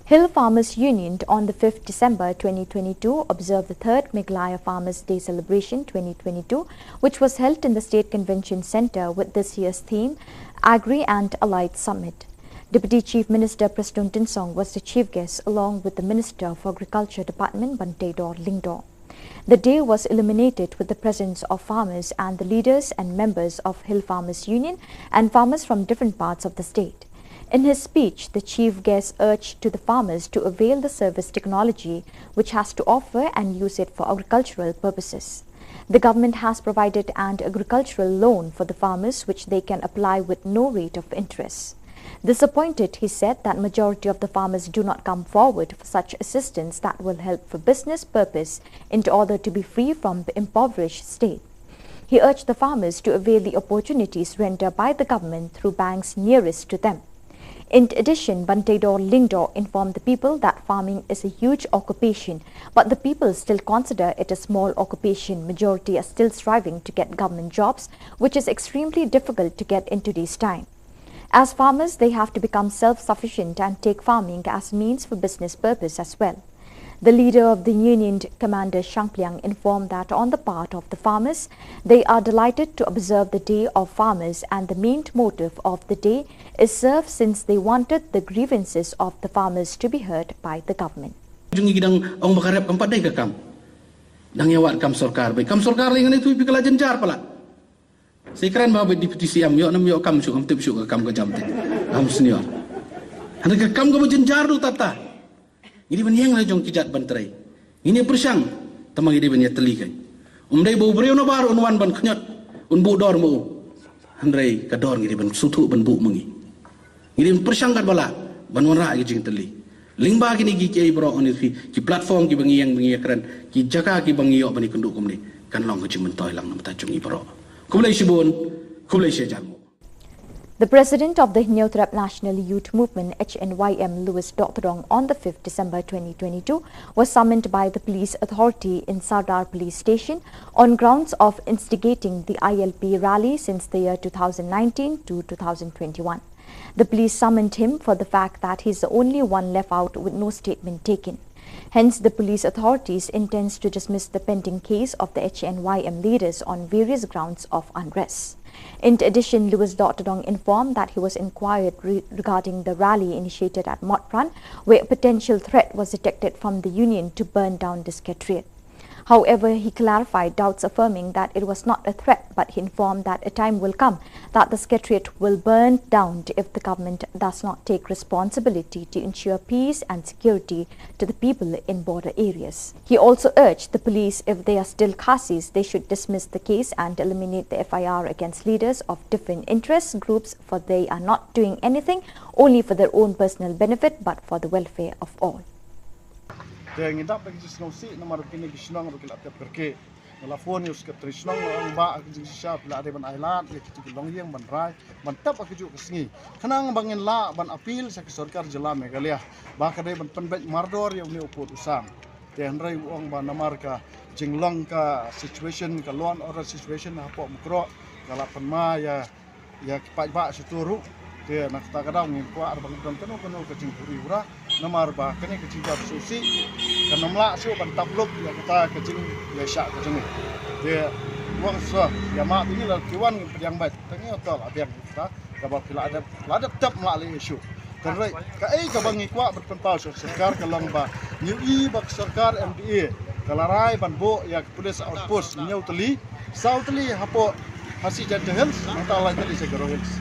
Hill Farmers Union on the 5th December 2022 observed the 3rd Meghalaya Farmers Day Celebration 2022, which was held in the State Convention Centre with this year's theme, Agri and Allied Summit. Deputy Chief Minister Preston Tinsong was the chief guest along with the Minister of Agriculture Department, Tabor Lingdor. The day was illuminated with the presence of farmers and the leaders and members of Hill Farmers Union and farmers from different parts of the state. In his speech, the chief guest urged to the farmers to avail the service technology which has to offer and use it for agricultural purposes. The government has provided an agricultural loan for the farmers which they can apply with no rate of interest. Disappointed, he said that majority of the farmers do not come forward for such assistance that will help for business purpose in order to be free from the impoverished state. He urged the farmers to avail the opportunities rendered by the government through banks nearest to them. In addition, Tabor Lingdor informed the people that farming is a huge occupation, but the people still consider it a small occupation. Majority are still striving to get government jobs, which is extremely difficult to get in today's time. As farmers, they have to become self-sufficient and take farming as means for business purpose as well. The leader of the union, Commander Shangpliang, informed that on the part of the farmers, they are delighted to observe the Day of Farmers, and the main motive of the day is served since they wanted the grievances of the farmers to be heard by the government. Jungi gidang ang makarep ang paday ka kam. Dang yawat kam sorkar bay. Kam sorkar lingan itu ipikala jenjar pala. Sekran bawa deputi siam yo nam yo kam syuk am tip syuk kam ka jamte. Am senior. Anda ka kam ka jenjar lu tata. Ini banyang lah jong kijat bantrai. Ini persang tamang ini banyak telikai. Umdai bau beriau na baru unwan ban kenyat unbu dor mu. Handrai kador ngiri ban sutu ban bu mengi. Ngiri persangkat bala ban wara gi jing teli. Lingba gini gi kiai bro on ki platform ki bangi yang keren ki jaka ki bangi yo bani kenduk kumni kan long ki mentoy lang nam ta chungi bro. Kublai shibun, kublai shejalmo. The president of the Hnyothrap National Youth Movement, HNYM, Louis Dothrong, on the 5th December 2022, was summoned by the police authority in Sardar Police Station on grounds of instigating the ILP rally since the year 2019 to 2021. The police summoned him for the fact that he is the only one left out with no statement taken. Hence, the police authorities intends to dismiss the pending case of the HNYM leaders on various grounds of unrest. In addition, Louis Dothrong informed that he was inquired regarding the rally initiated at Motpran, where a potential threat was detected from the union to burn down the secretariat. However, he clarified doubts, affirming that it was not a threat, but he informed that a time will come that the secretariat will burn down if the government does not take responsibility to ensure peace and security to the people in border areas. He also urged the police, if they are still Khasis, they should dismiss the case and eliminate the FIR against leaders of different interest groups, for they are not doing anything only for their own personal benefit, but for the welfare of all. Yang idap bagi Shillong si nomor kini Shillong ro kilat perke nelafon news ke Shillong ang ba ak jisha pla ade ban ailat le kitu long yang ban rai ban tap ak ju kesngi kanang bangin la ban apil sa sarkar jela Meghalaya ba ka ban penbet mardor yang ni uput usang te handrai ong ban namar ka jinglong ka situation ka law and order situation ha po mukro kala penma ya kipai ba situru te nak ta kadang ni ko ar bang don kono ke jing puri ura namar ba kene ke jing jab susi kan namla su ban tabluk ya kita ke jing ya syak ke jing te wang so ya ma ini la kiwan yang baik tengi otol abiang kita ka ba pila ada tap ma le isu kan rai ka ka bangi kwa berpenpal sarkar ka lang ba new bak sarkar MDA kalarai ban bo ya police outpost nyau teli sauteli hapo hasi jatuh hills mata lain teli segero hills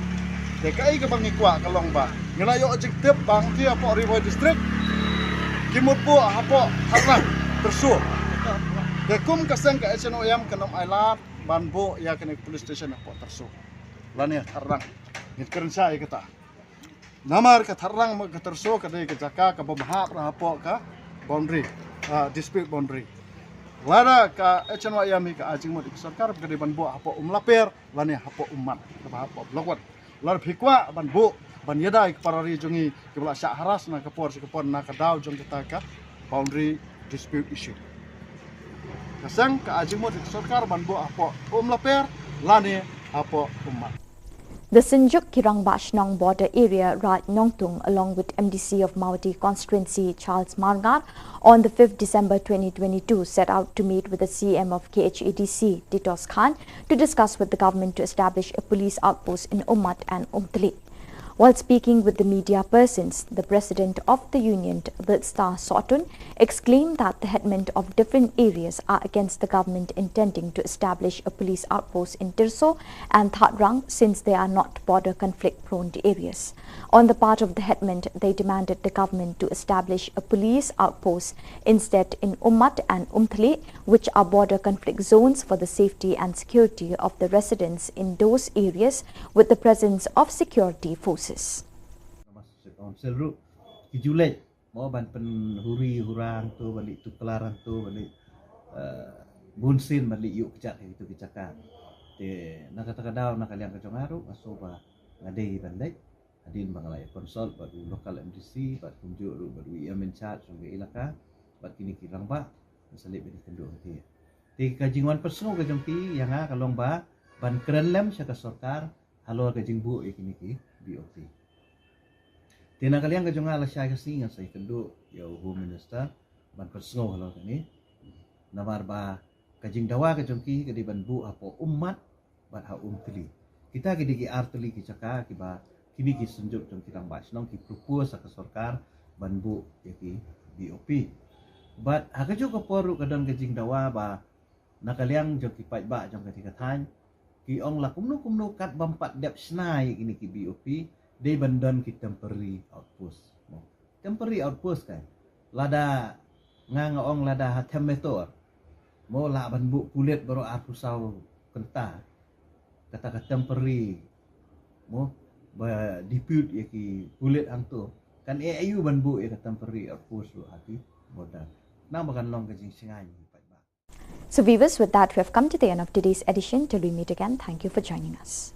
dekai ke bangi kwa kalong ba ngelayo objektif bang ti apa river district kimut po apa harang tersu dekum kasang ka SNOM kanom ailat banbo ya kene police station apa tersu lani harang ngit keren saya kata namar ka harang mag tersu ka de ka jaka ka babha apa ka boundary dispute boundary lada ka SNOM ka ajing mo sarkar ka de banbo apa laper lani apa umat ka apa blogwat lar phikwa ban bo ban yadai parari jungi kebla syak haras na kapor na kadau jong kita ka boundary dispute issue kasang ka ajimo sarkar ban bo apo laper lane apo ummat. The Sinjuk Kirang Bashnong border area, Raj Nongtung, along with MDC of Mawati constituency Charles Margar, on the 5th December 2022, set out to meet with the CM of KHADC, Titos Khan, to discuss with the government to establish a police outpost in Ummat and Umtali. While speaking with the media persons, the president of the union, Star Sotun, exclaimed that the headmen of different areas are against the government intending to establish a police outpost in Tirso and Thatrang, since they are not border conflict-prone areas. On the part of the headmen, they demanded the government to establish a police outpost instead in Ummat and Umthli, which are border conflict zones, for the safety and security of the residents in those areas with the presence of security forces. Council ru kijulej mau ban pen huri hurang tu balik tu kelaran tu balik bunsin balik yuk kecak itu kecakan te nak kata kadau nak kalian kacang aru asoba ngadei bandai adin bangalai konsol baru lokal MDC bat kunjuk ru baru ia menchat sungai ilaka bat kini kirang ba salib bini kenduk te te kajingwan personal kajang pi yang kalong ba ban keren lem syaka sarkar halo kajing bu ikini ki BOT. Tina kalian kajong ala siya kasi nga sa ikendo yaw Home Minister ban personal halo kani namar ba kajing dawa kajong ki kadi banbu apo ummat bat ha umtili kita kidi ki artuli ki caka ki ba kini ki sunjuk jong kirang basnong ki propose sa sarkar banbu yaki BOP but ha kajong kaporu kadon kajing dawa ba nakaliang jong ki pai ba jong kati kathan ki ong la kumno kat bampat dep snai kini ki BOP de bandon ki temporary outpost mo temporary outpost kan lada nga ong lada hatem metor mo la banbu kulit baru apusau kenta kata temporary mo ba dispute ya ki kulit angto kan ayu ban bu ya temporary oppose lo hati boda na makan long kajing singai. So viewers, with that we have come to the end of today's edition. Till we meet again, thank you for joining us.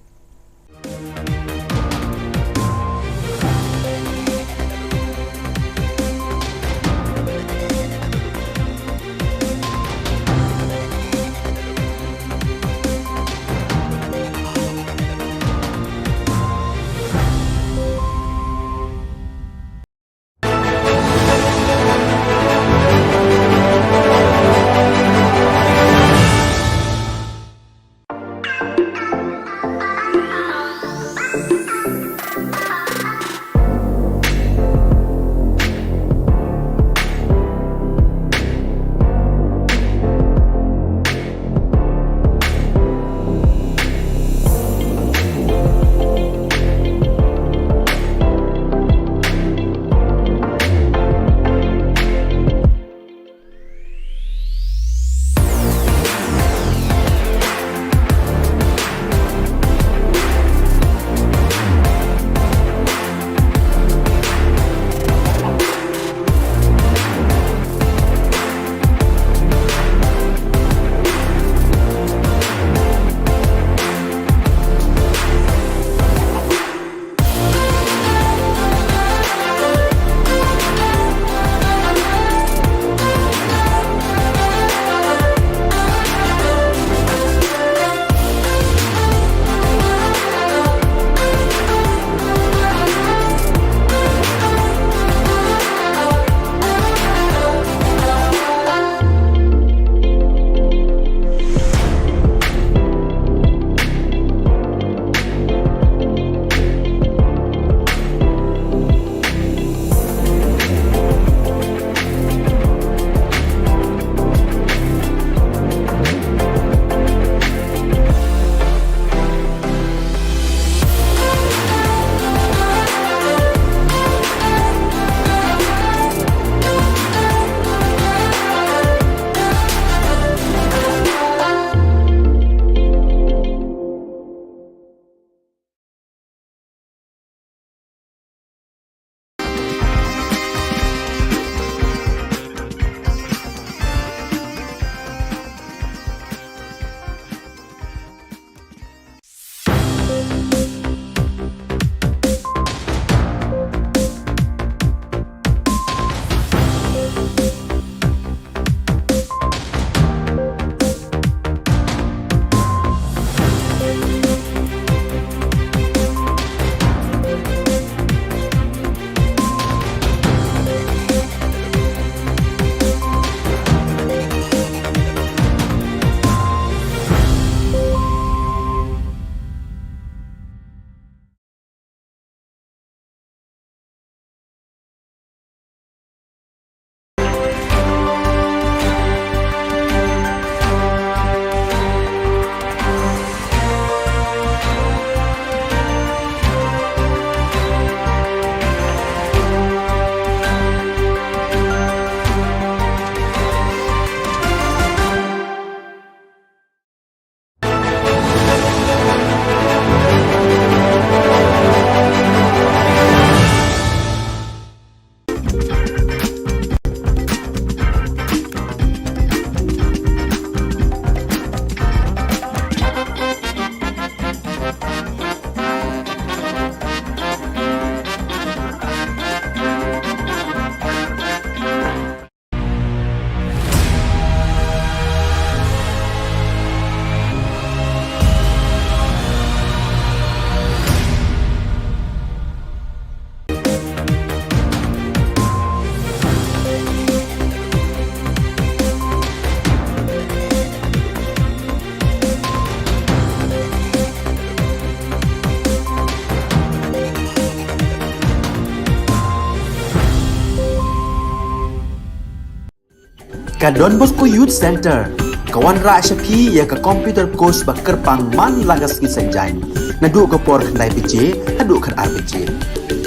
Ka Don Bosco Youth Center kawan ra shapi ya ka computer course ba kerpang man lagas ki sanjain nadu ka por khandai pije nadu khan ar pije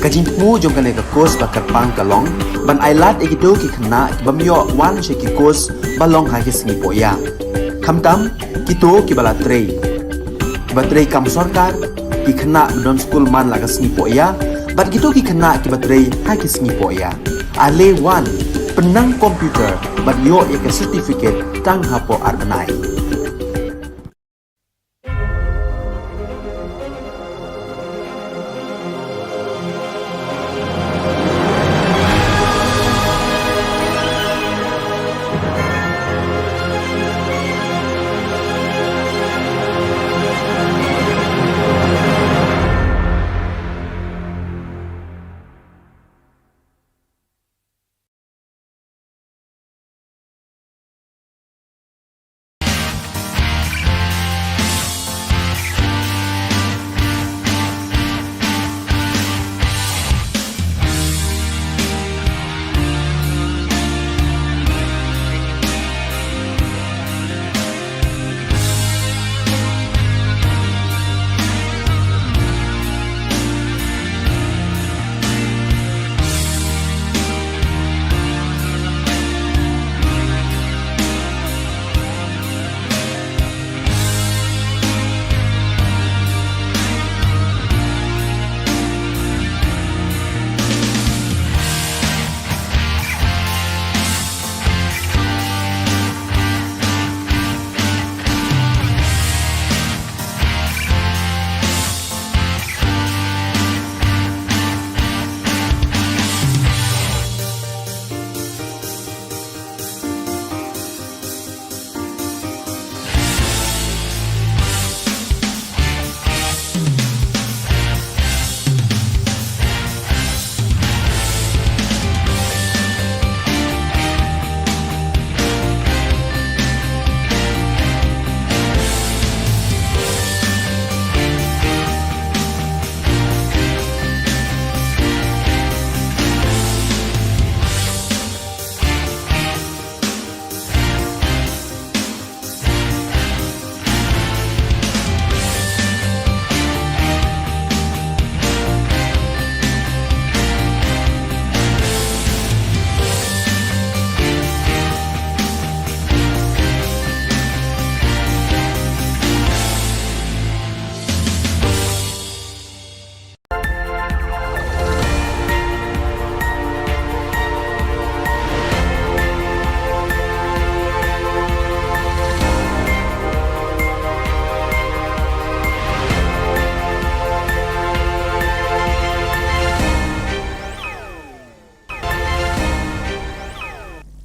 ka jingmu jong kan ka course ba kerpang kalong ban ailat egido ki khna bamyo wan she ki course balong ha ki singi poya khamtam kito ki bala trei kibatrei kam sorkar ki khana don school man laga sngi po ya bat gitu ki khana kibatrei hai ki sngi po ya ale 1 penang komputer bat yo ya ke certificate tang hapo arbanai.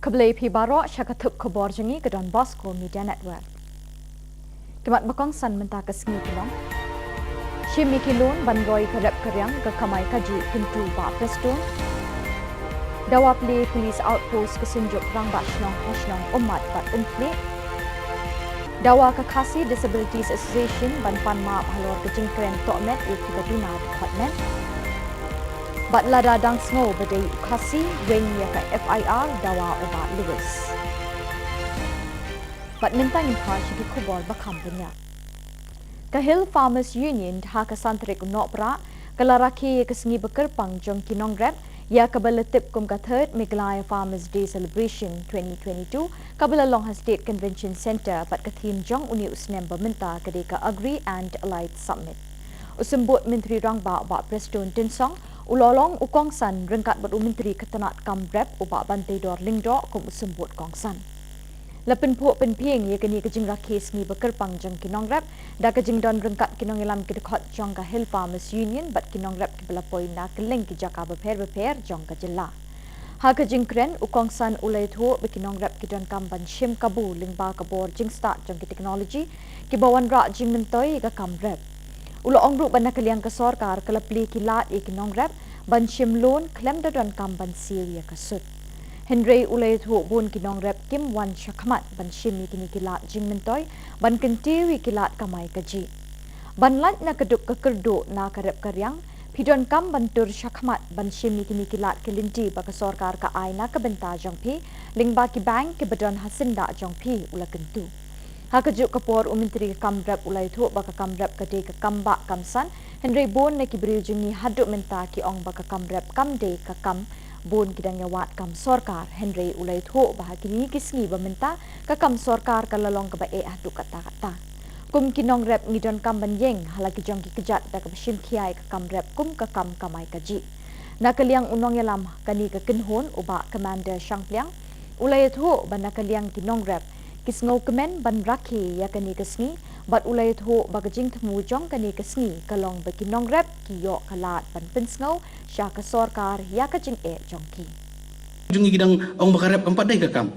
Keblai pi barok syakatup khubor jengi ke Don Bosco Media Network. Kemat bakong san mentah ke sengi kelong. Shimi kilun bandroi kerap keryang ke kamai kaji pintu bak preston. Dawa play police outpost ke senjuk rang bak Shillong umat bat umplik. Dawa ke Khasi Disabilities Association ban pan maap halor ke jingkren tokmet ikibaduna department. Bat lada dang snow badai Khasi ring ya ke FIR dawa obat Lewis. Bat minta impa syiki khubor bakam banyak. Ke Hill Farmers Union ha ke santrik nokpra ke laraki ke sengi bekerpang jong kinong rep ya ke beletip kum ke third Miglaya Farmers Day Celebration 2022 ke belalong State Convention Center bat ke theme jong uni usnem berminta ke deka Agri and Allied Summit. Usembut Menteri Rangba bak Preston Tinsong ulolong ukongsan rengkat batu menteri ketenat kambrep ubak bantai dor lingdok kum usembut kongsan. Lepen puak penpieng ia kini kejing rakis ni bekerpang jong kinong rep da kejing don rengkat kinong ilam kedekot jong ka Hill Farmers Union bat kinong rep kebelapoi na keleng kijaka beper jong ka Jylla. Ha kejing kren ukongsan ulai thu bekinong rep kidon kamban shim kabu lingba kabor jing start jong ki teknologi kibawan rak jing mentoi ka kambrep. Ulo ongruk ban nakaliang ka sorkar kelapli kilat ikinong rep ban shim loan klem dadon kamban sil ya kasut. Henry ulai thu bun kinong rep kim wan shakmat ban shim ikini kilat jing mentoy ban kentiwi kilat kamai kaji. Ban lat na keduk kekerdo na karep karyang pidon kam bantur shakmat ban shim ikini kilat kelinti baka sorkar ka aina ka benta jong pi lingba ki bank ke badon hasinda jong pi ula kentu. Ha kejuk kapor umintri kamrep ulai thu baka kamrep kade ka kamba kamsan Henry bon na kibri jungi haduk menta ki ong baka kamrep kamde ka kam bon kidang yawat kam sorkar Henry ulai thu bah kini kisngi bamenta ka kam sorkar ka lalong ka bae haduk kata-kata. kum kinong rep ngidon kam banyeng halagi jong ki kejat da ka bashim khiai ka kam rep kum ka kam kamai kaji nakaliang unong yalam kani ka kinhon uba commander shangpliang ulay thu ban nakaliang kinong rep kisngau kemen ban rakhi ya kani kasngi bat ulay thu bagajing thmu jong kani kasngi kalong ba kinong rep ki yo kalat ban pinsngau sya ka sarkar ya ka jing jongki jungi gidang ong bakarep kampat dai ka kam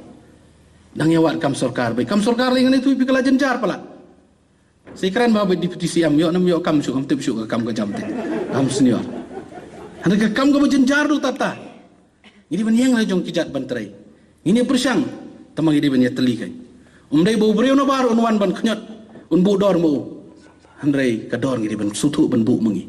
dang yawat kam sarkar bai kam sarkar lingan itu pikala jenjar pala sekran ba deputy CM yo nam yo kam su kam tip su kam ka jam te am senior handa ka kam ka jenjar du tata ini ban yang la jong kijat ban trai ini persang tamang ini ban ya teli kai umdai bau breu no bar unwan ban khnyot un bu dor mu handrai ka dor ngiri ban suthu ban bu mengi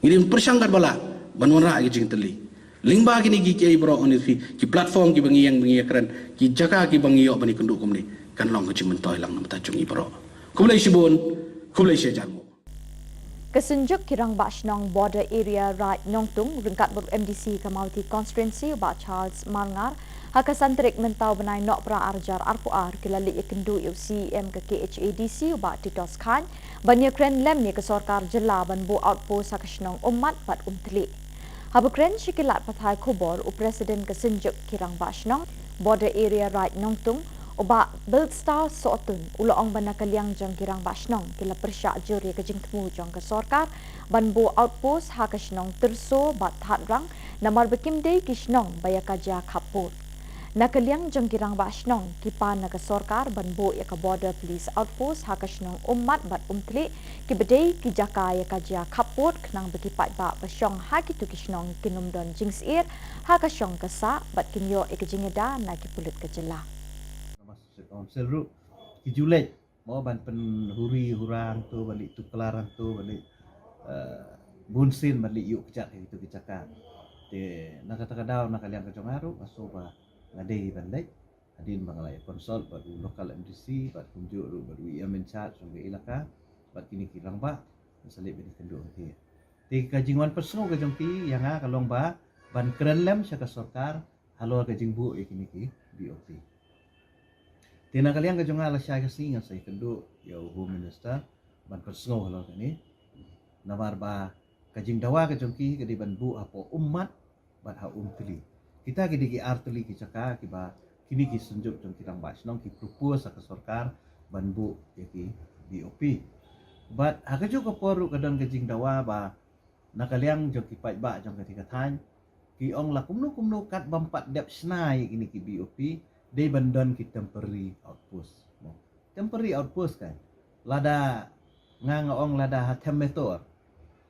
ini persang kat bala ban wara gi jing teli lingba kini gi kei bro on ki platform ki bangi yang keren ki jaka ki bangi yo bani kenduk kum ni kan long ki mentoy lang mata jungi bro kumlai sibun kumlai sejamu kesenjuk kirang bashnong border area right nongtung ringkat ber MDC Kamauti constituency ba Charles Marngar hakasantrik mentau benai nok pra arjar arpuar kilali ikendu UCM ke KHADC ba Titos Khan banya kren lem ni ke sarkar jilla ban bu outpost hakashnong umat bat umtli habukren shikilat pathai khubor u president kesenjuk kirang bashnong border area right nongtung uba build star sotun uloong banakaliang jong kirang bashnong kila persya juri kejing temu jong ke sarkar banbu outpost hakashnong terso bat hatrang namar bekim dei kishnong bayakaja khapur nakaliang jong kirang bashnong kipa naga sarkar banbu ya ka border police outpost hakashnong umat bat umtli kibedei kijaka ya kaja khapur knang bekipat ba pasyong hakitu kishnong kinumdon jingsir hakashong kasa bat kinyo ikejingeda na kipulit kejela Council ru kijulet mau ban pen huri hurang tu balik tu kelaran tu balik bunsin balik yuk kecak itu kecakan te nak kata kadau nak kalian kecong aru aso ba ngadei bandai adin bangalai konsol batu lokal MDC bat kunjuk ru batu ia menchat sungge ilaka bat kini kirang ba salib ini kendu te te kajingwan personal kajong ti yang kalong ba ban keren lem syaka sarkar halo kajing bu ikini ki BOP Tina kalian kejong ala siya kasi nga sa ikendu yaw Home Minister ban personal halo kani namar ba kajing dawa kejong ki kadi ban bu apo umat bat ha umtili kita kidi ki artili ki caka ki ba kini ki senjuk jong kirang basnong ki propose sa sarkar ban bu ki BOP bat ha kejong ko poru kadang kajing dawa ba nakaliang jong ki pai ba jong ketika tan ki ong la kumno kat bampat dep snai kini ki BOP they bandon ki temporary outpost temporary outpost kan lada ngaong lada hatem metor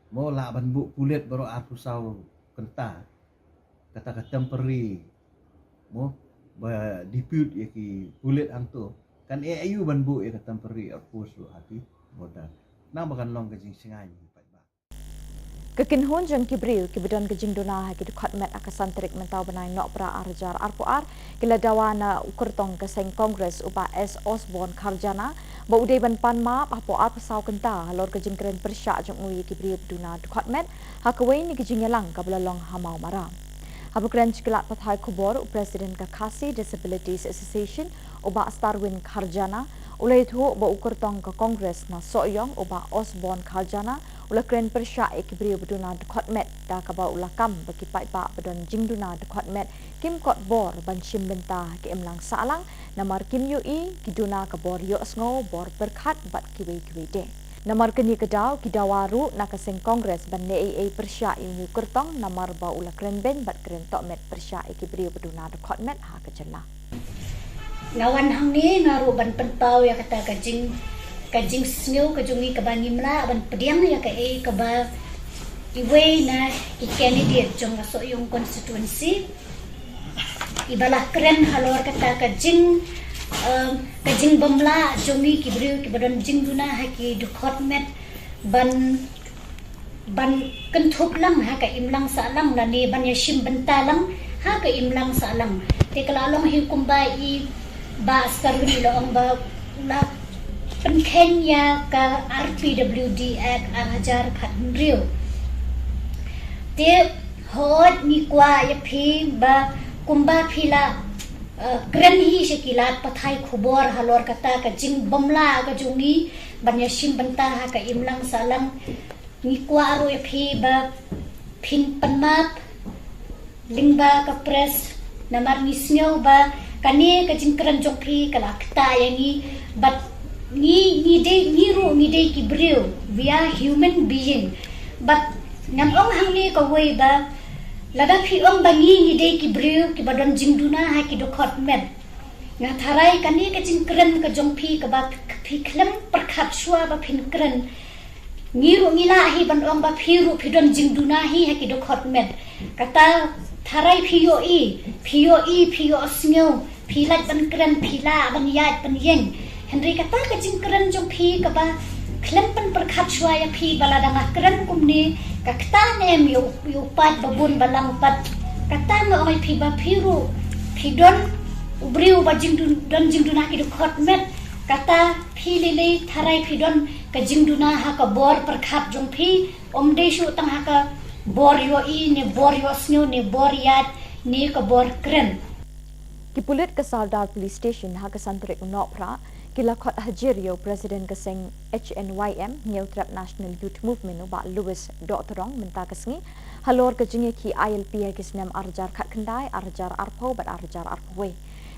mo la banbu kulit baru aku sau kenta kata temporary mo ba dispute ya ki kulit angto kan AIU banbu ya temporary outpost lo hati modal nang bakan long kajing singai kekinhon jong kibril kibedon kejing dona ha kid khatmet akasantrik mentau benai nok pra arjar arpuar kila dawana ukurtong keseng kongres uba S Osborne Kharjana ba udai ban pan ma apo ar pasau kenta halor kejing keren persya jong ui kibril duna khatmet ha kawai ni kejing yalang kablalong hamau maram habukran chiklat pathai khubor president ka Khasi Disabilities Association uba Starwin Kharjana ulai thu ba ukurtong ka kongres na soyong uba Osborne Kharjana ula kren persya ikibri beduna dekotmet da kaba ula kam bagi pai ba bedon jingduna dekotmet kim kot bor ban shim benta ke emlang salang namar kim yui kiduna kabor yo sngo bor berkhat bat kiwe de namar keni kedau kidawaru nakaseng kongres ban nei persya ini kurtong namar ba ula kren ben bat kren tokmet persya ikibri beduna dekotmet ha kejela ngawan hang ni naru ban penpau ya kata kajing snow kajungi kabangi mla ban pediang ya ka ba iwe na ki candidate jong aso yung constituency ibalah keren halor kata kajing bamla jongi ki briu ki badon jing duna ha ki dukhotmet ban kenthuk lang ha ka imlang sa lang lani ban yashim bentalang ha ka imlang sa lang te kalalong hikumba I ba starwin loong ba la Kenya ka RPWD at Arajar Khatmriu te hot ni kwa ya phi ba kumba phila kren hi shakilat pathai khubor halor kata ka jing bamla ka jungi ban yashim banta ha ka imlang salang ni kwa aro phi ba phin panmap lingba ka press namar ni snyo ba kani ka jingkran jong phi kala kta yangi but ni day ki brio we are human being but ngam ong hang ni ka wei ba lada phi ong ba ni day ki brio ki badon jingduna ha ki do khot men nga tharai kani ka jingkran ka jong phi ka ba phi khlem prakhat shwa ba phin kran ngila hi ban ong ba phi ru phi don jingduna hi ha ki do khot men kata tharai phi yo snyo phi lat ban kran phi la ban yat ban yeng Henry kata ka jingkran jong phi ka ba khlem pan prakhat shwa ya phi balada nga kran kumni ka kta nem yo pat babun balang pat kata no ai phi ba phi ru phi don ubriu ba jingdun jingduna ki do khot met kata phi lele tharai phi don ka jingduna ha ka bor prakhat jong phi omde shu tang ha ka bor yo ne bor yo snyo ne bor yat ne ka bor kran Kipulit ke Sardar Police Station ha ka santrik unopra kila khot hajirio President Kaseng HNYM New Trap National Youth Movement ba Louis Doctorong menta kasngi halor ke jingi ki ILP kisnam arjar khat khandai arjar arpo bat arjar arpwe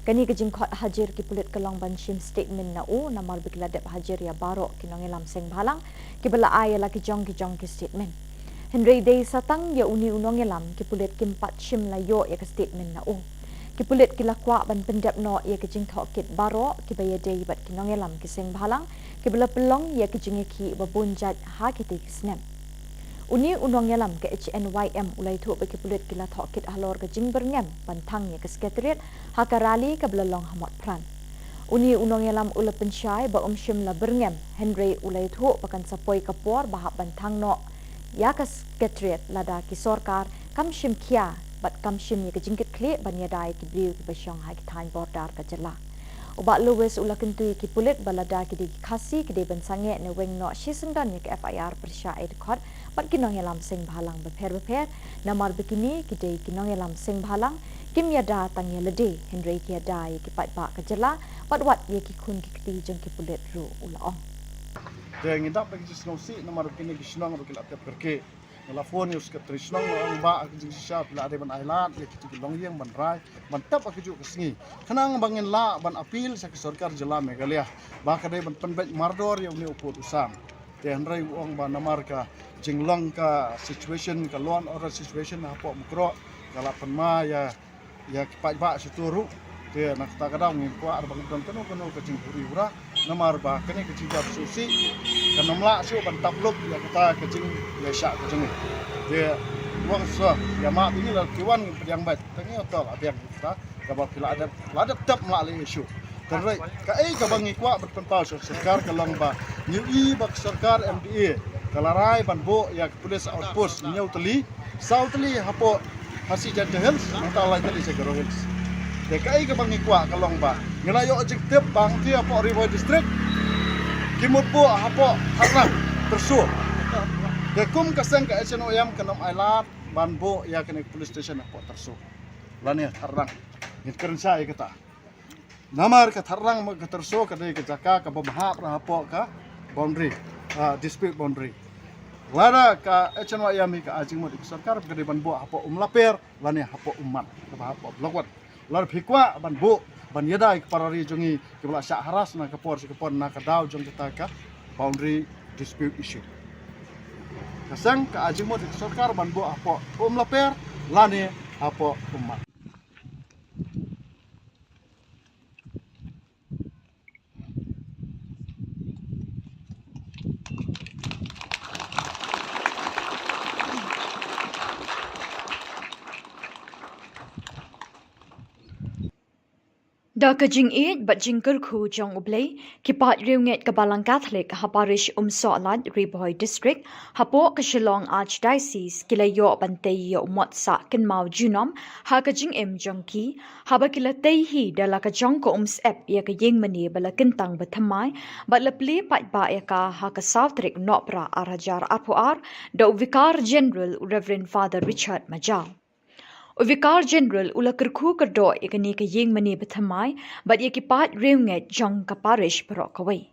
kani ke jing khot hajir kipulit ke long banshim statement na u namar bikla dep hajiria baro kinongelam seng bhalang kibala ayala ki jong ki statement Henry Day satang ya uni unongelam kipulit kimpat shim la yo ya ke statement na u Kipulit kilakwa ban pendap no ia kejing thokit baro kibaya day bat kinongelam kiseng bhalang kibala pelong ia kejing ki babunjat ha kiti kisnem uni unongelam ke HNYM ulai thu ba kipulit kila thokit halor kejing berngem pantang ia ke sekretariat ha karali kabala long hamot pran uni unongelam ula pensyai ba shim la berngem Henry ulai thu pakan sapoi kapor bahap bantang no ya ke sekretariat lada ki sorkar kam shim kia bat kam shim ye kejingkit kle ban yadai ki briu ki basyong ha ki thain bordar ka jela uba Louis ulakentui ki pulit balada ki di khasi ki de ban sange ne weng no shisendon ye ki FIR persya ed khot bat kinong yalam sing bhalang beper namar bikini ki de kinong yalam sing bhalang kim yada tang ye lede Henry ki yada ye ki pat ba ka jela bat wat ye ki khun ki kti jeng ki pulit ru ulaong de ngidap bagi jisno si namar kini gisnong ro kila tep perke la phone yus ke trisnong ang ba ak jing sha pla ade ban ailat le ki long yeng ban rai ban tap ak ju kesngi khanang bangin la ban apil sa ki sarkar jila Meghalaya ba ka de ban penbet mardor yang ni uput usam te hanrai ong ba namar ka jinglong ka situation ka lon or situation ha po mukro kala penma ya ki pa ba situru te nak ta kadang ngin ko ar bang don kono ka jing puri ura namar ba kene ki jab susi kanamla su ban tapluk ya kata ka jing ya sha ka jing de wang so ya ma ini la kiwan yang bat tangi otol abiak kita ka ba pila ada tap ma le isu terrai ka ka bangi kwa berpentau sarkar ka long ba new bak sarkar MDA kalarai ban bo ya police outpost nyautli sautli hapo hasi jadahel mentala tali segero hills dekai ka bangi kwa kalong ba ngelayo objektif bang ti apo River District kimut po hapo harang tersu dekum kasang ka HNOM kanom ailat banbo ya kene police station apo tersu lani harang ngit kerensa ikata namar ka harang mag tersu ka dei ka jaka ka babahap ra hapo ka boundary dispute boundary lada ka HNOM ka ajing mo sarkar ka dei banbo hapo umlaper lani hapo umman ka hapo blokwat lar phikwa ban bu ban yadai parari jongi kibla sya haras na kapor na kadaw jong kita ka boundary dispute issue kasang ka ajimo di sarkar ban bu apo laper lani apo umat Da kajing it bat jingker khu jong ublei kipat riunget kabalang Catholic haparish solat Riboy District hapo ka Shillong Archdiocese kilayo bantay yo umot sa kenmau junom ha kajing jong ki haba kilatay hi dala ka jong ko ep ya ka yeng mani bala kentang bathamai bat lapli pat ba ya ka ha ka Southrick nopra arajar apuar da Vicar General Reverend Father Richard Majau Vicar General ula kerku kerdo ikani ka yeng mani bathamai bat ye kipat riunget jong ka parish pro kawai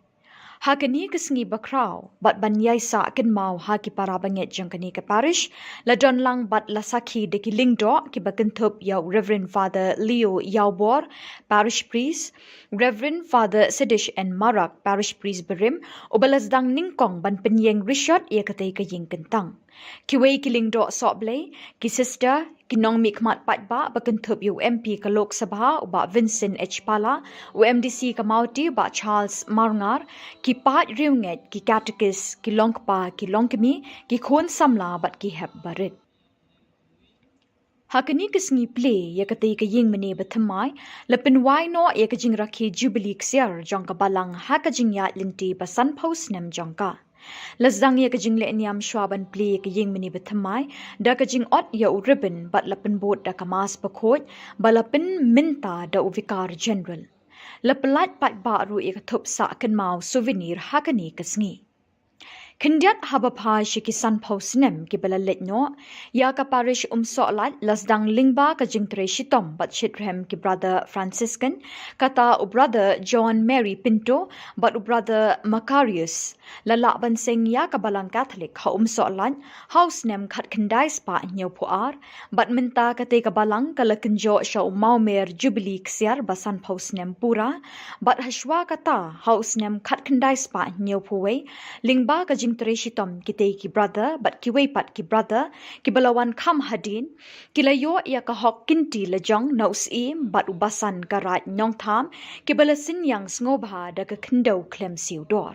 Hakani kesengi bakrau, bat banyai sa ken mau haki para banget jangkani ke parish, la don lang bat la sakhi de ki lingdo ki bakentup yau Reverend Father Leo Yaubor, parish priest, Reverend Father Sedish and Marak, parish priest berim, obalas dang ningkong ban penyeng rishot ia katai ke ying kentang. Kiwei ki lingdo soble, ki sister, ki nong mikmat patba bakentup yu MP ke Lok Sabha uba Vincent H. Pala, UMDC ke Mauti uba Charles Marngar, ki pat riunget, ki catechist, ki longpa, ki longkemi, ki khon samla bat ki hep barit. Hakani kesengi play ya katai ke ying mene bethamai, lepin wai no ya ke jing rakhi jubilee ksiar jong ka balang haka jing ya linti basan post nem jong ka. Lazdang ya kajing le niam shwaban play ke ying mini bethamai da kajing ot ya u ribbon bat lapin bot da kamas pakot balapin minta da u vikar general lapelat pat ba ru ya thup sa kan mau souvenir hakani kasngi Kendiat habapa shikisan pausnem ki balalet no ya ka parish solat lasdang lingba ka jingtre shitom bat shitrem ki brother Franciscan kata u brother John Mary Pinto bat u brother Macarius lala ban sing ya ka balang Catholic ha solat house nem khat kendai spa nyau puar bat minta kate ka balang kala kenjo sha maumer jubilee ksiar basan pausnem pura bat hashwa kata house nem khat kendai spa nyau puwe lingba ka jing Shitom kitay ki brother but kiway pat ki brother ki balawan kam hadin kilayo ya ka hok kinti lejong na usim but ubasan karat nyong tham ki balasin yang sngoba da ka kendo klem siudor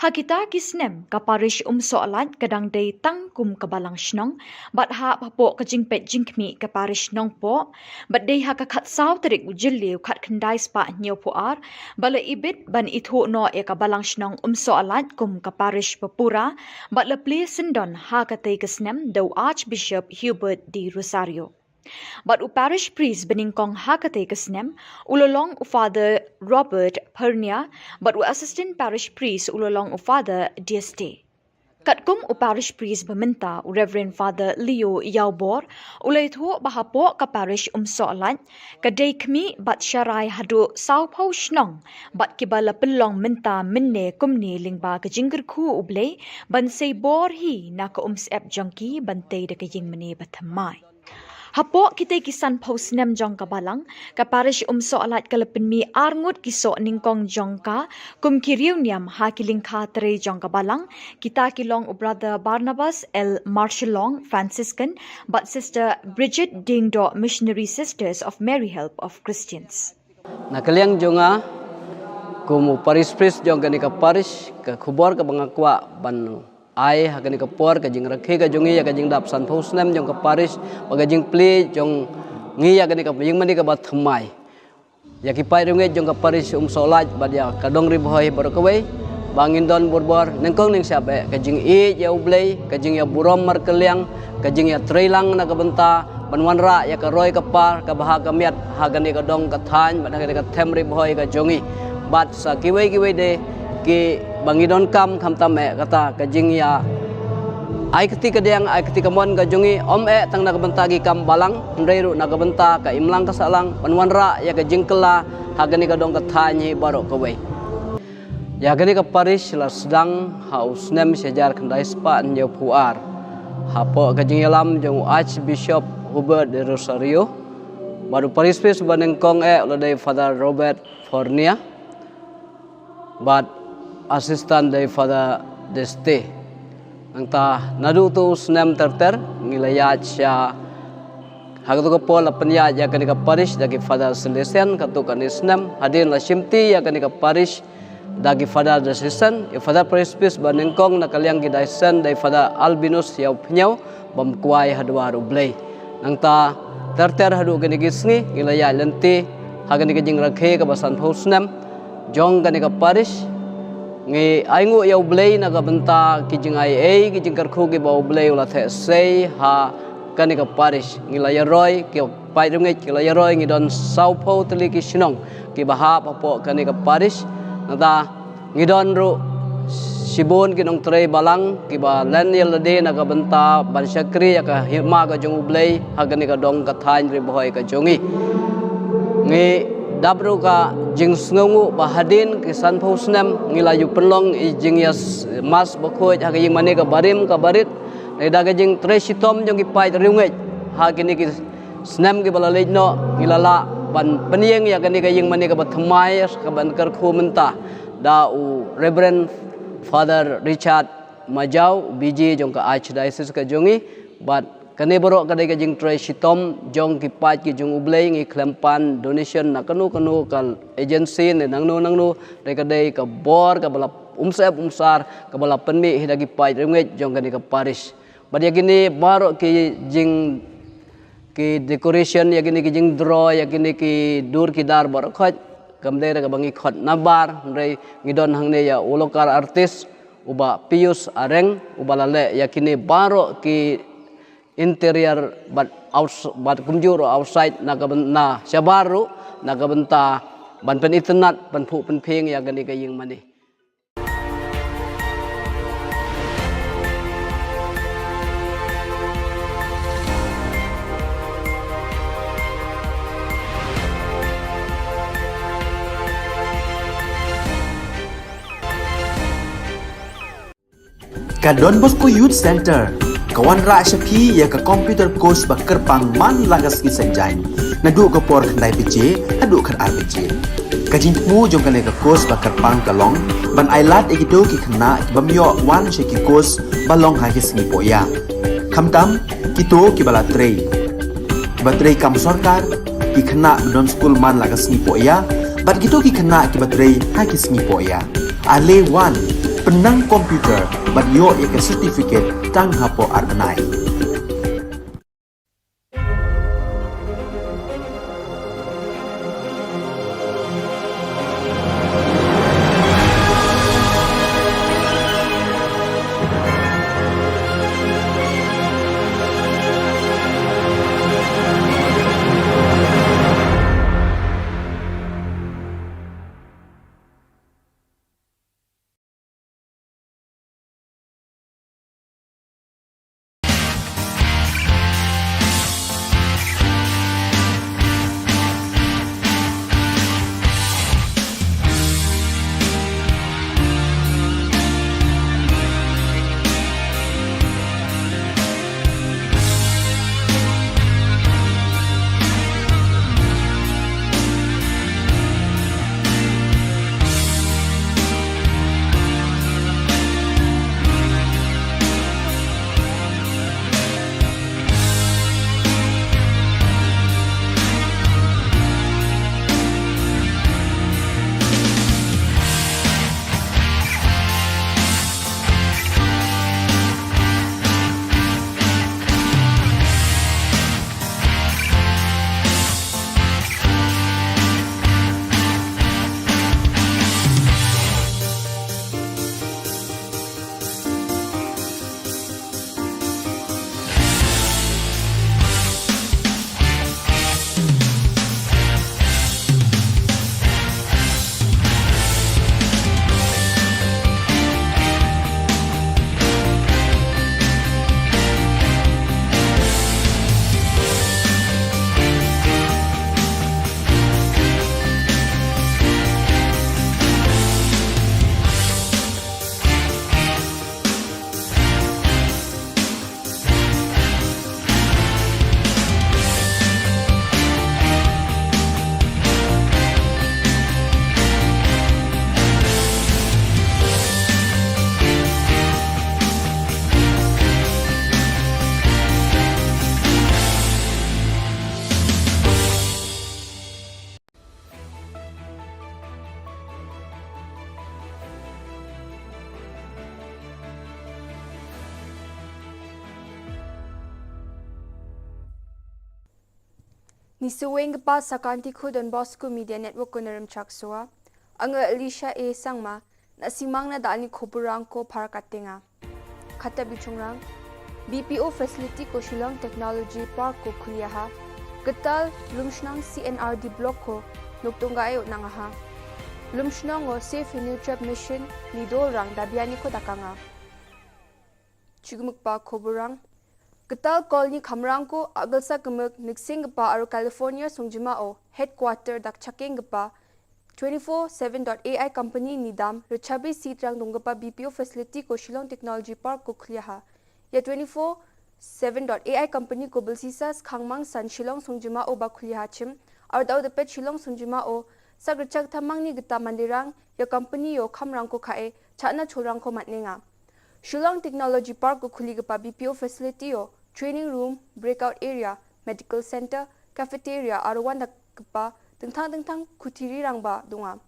Hakita kisnem ka parish soalat kadang day tang kum kabalang shnong but ha papo ka jingpet jingkmi ka parish nong po but day ha ka khat saw tarik ujilliw khat khandai spa nyo po ar bala ibit ban itho no e kabalang shnong soalat kum ka parish papura but la place sindon ha ka tay kisnem do Archbishop Hubert D. Rosario But u parish priest beningkong hakate kasnem, ulolong u Father Robert Pernia, but u assistant parish priest ulolong u Father DST. Katkum u parish priest beminta u Reverend Father Leo Yaubor, ulay thu bahapo ka parish soalat, kaday kmi bat syarai hadu saupo shnong, bat kibala pelong minta minne kumni lingba ka jingger ku ublay, ban say bor hi na ka sep jangki bantay da ka ying mene bathamay. Hapo kita kisan post nem jong ka balang ka parish soalat kalapin mi arngut kiso ningkong jong ka kum kiriw niam ha kilingka tre jong ka balang kita kilong u brother Barnabas L. Marshallong Franciscan but sister Bridget Dingdo Missionary Sisters of Mary Help of Christians. Nakaliang jonga kumu paris pris jong kani ka parish ka khubor ka bangakwa ban ai hakani ka por ka jing rakhe ka jongi ya ka jing dap san phos nem jong ka parish baga jing pli jong ngi ya kani ka jing mani ka bat thamai ya ki pai runge jong ka parish solat bad ya ka dong ri boy bar ka we bangin don borbor nengkong ning sabe ka jing e ya ublei ka jing ya burom mar keliang ka jing ya treilang na ka benta banwan ra ya ka roy ka par ka baha ka miat hagani ka dong ka than bad ka them ri boy ka jongi bat sa kiwe de ki bangidon kam tame kata kajing ya ai ketika diang ai ketika mon ka jongi om tang na kabenta gi kam balang ndreiru na kabenta ka imlang ka salang panwan ra ya ka jingkela hagani ka dong ka thanyi baro ka we ya gani ka parish la sedang haus nem sejar kandai spa nyo puar hapo ka jing yalam jong Archbishop Hubert de Rosario baru parish pes banengkong oleh Father Robert Fornia but assistant dari Father Deste angta nadu tu snem terter ngilayat sya hagatu ko pol apnya ya kani ka parish dagi Father Celestian katu kani snem hadin la shimti ya kani ka parish dagi Father Assistant ya Father Priest banengkong nakaliang gidaisen dari Father Albinus ya pnyau bamkuai hadwa rublei angta terter hadu kani gisni ngilayat lenti hagani ka jing rakhe ka basan phosnem jong kani ka parish ngi aingu ya ublei na ka benta kijing ai kijing karkhu ki ba ublei ula the sei ha kani ka parish ngi la ya roy ki pai runge ki la ya roy ngi don saupo tli ki shinong ki ba ha papo kani ka parish nada ngi don ru sibon ki nong trei balang ki ba len yel de na ka benta ban syakri ya ka hima ka jong ublei ha kani ka dong ka thain ri boy ka jongi ngi dabru ka jing sngongu bahadin ke sanpau snem ngilayu penlong jing yas mas bakoj ha jing mane ka barim ka barit da ka jing tresitom jong ki pai riungai ha kini ki snem ki balalej no ngilala ban penieng ya kani ka jing mane ka bathamai ka ban kar khu menta da u Reverend Father Richard Majau biji jong ka Archdiocese ka jongi but kani borok kadai ka jing tresitom jong ki pai ki jong ublei ngi klempan donation na kanu kal agency ne nangnu re kadai ka bor ka bala umsar ka bala penmi hidagi pai renget jong kani ka parish bad yakini baro ki jing ki decoration yakini ki jing draw yakini ki dur ki dar bar khot kamdai ra ka bangi khot nabar re ngidon hangne ya ulokar artist uba Pius Areng ubalale yakini baro ki interior but kumjuro outside na syabaru nagabenta ban pen internet ban phu pen pheng ya gani ka ying mani Ka Don Bosco Youth Center kawan ra shapi ya ka computer course ba kerpang man lagas ki sanjain na du ka por khandai pije adu khan ar pije ka jingmu jong ka le ka course ba kerpang ka long ban ailat e do ki khna bamyo wan she ki course ba long ha ki sni poya khamtam ki to ki bala trei ba trei kam sarkar ki khna don school man lagas ni poya bat ki to ki khna ki ba trei ha ki sni poya ale wan penang komputer bat yo ek certificate tang hapo arnai Nisuweng pa sakanti khu Don Bosco Media Network ko naram chaksua. Anga Alicia A sangma na simang na daan ni Khoburang ko para katinga. Kata bichungrang BPO facility ko Shillong Technology Park ko kuliaha. Getal lumshnang CNRD block ko nuktunga ayo nangaha. Lumshnang o safe and neutral mission ni dorang dabiani ko dakanga. Chigumukpa Khoburang Getal kolni kamrang ko agalsa kemek niksing pa aru California sungjima o headquarter dak chaking pa 24/7.ai company nidam rechabi seat rang donggapa BPO facility ko Shillong Technology Park ko khliaha. Ya 24/7.ai company ko belsisas khangmang san Shillong songjuma o ba khliaha chim ar daw depet Shillong songjuma o sagrachak thamang ni gita mandirang ya company yo khamrang ko khae chana chorang ko matnenga. Shillong Technology Park ko khuligapa BPO facility yo training room, breakout area, medical center, cafeteria arwan dakpa tengtang kutiri rangba dunga.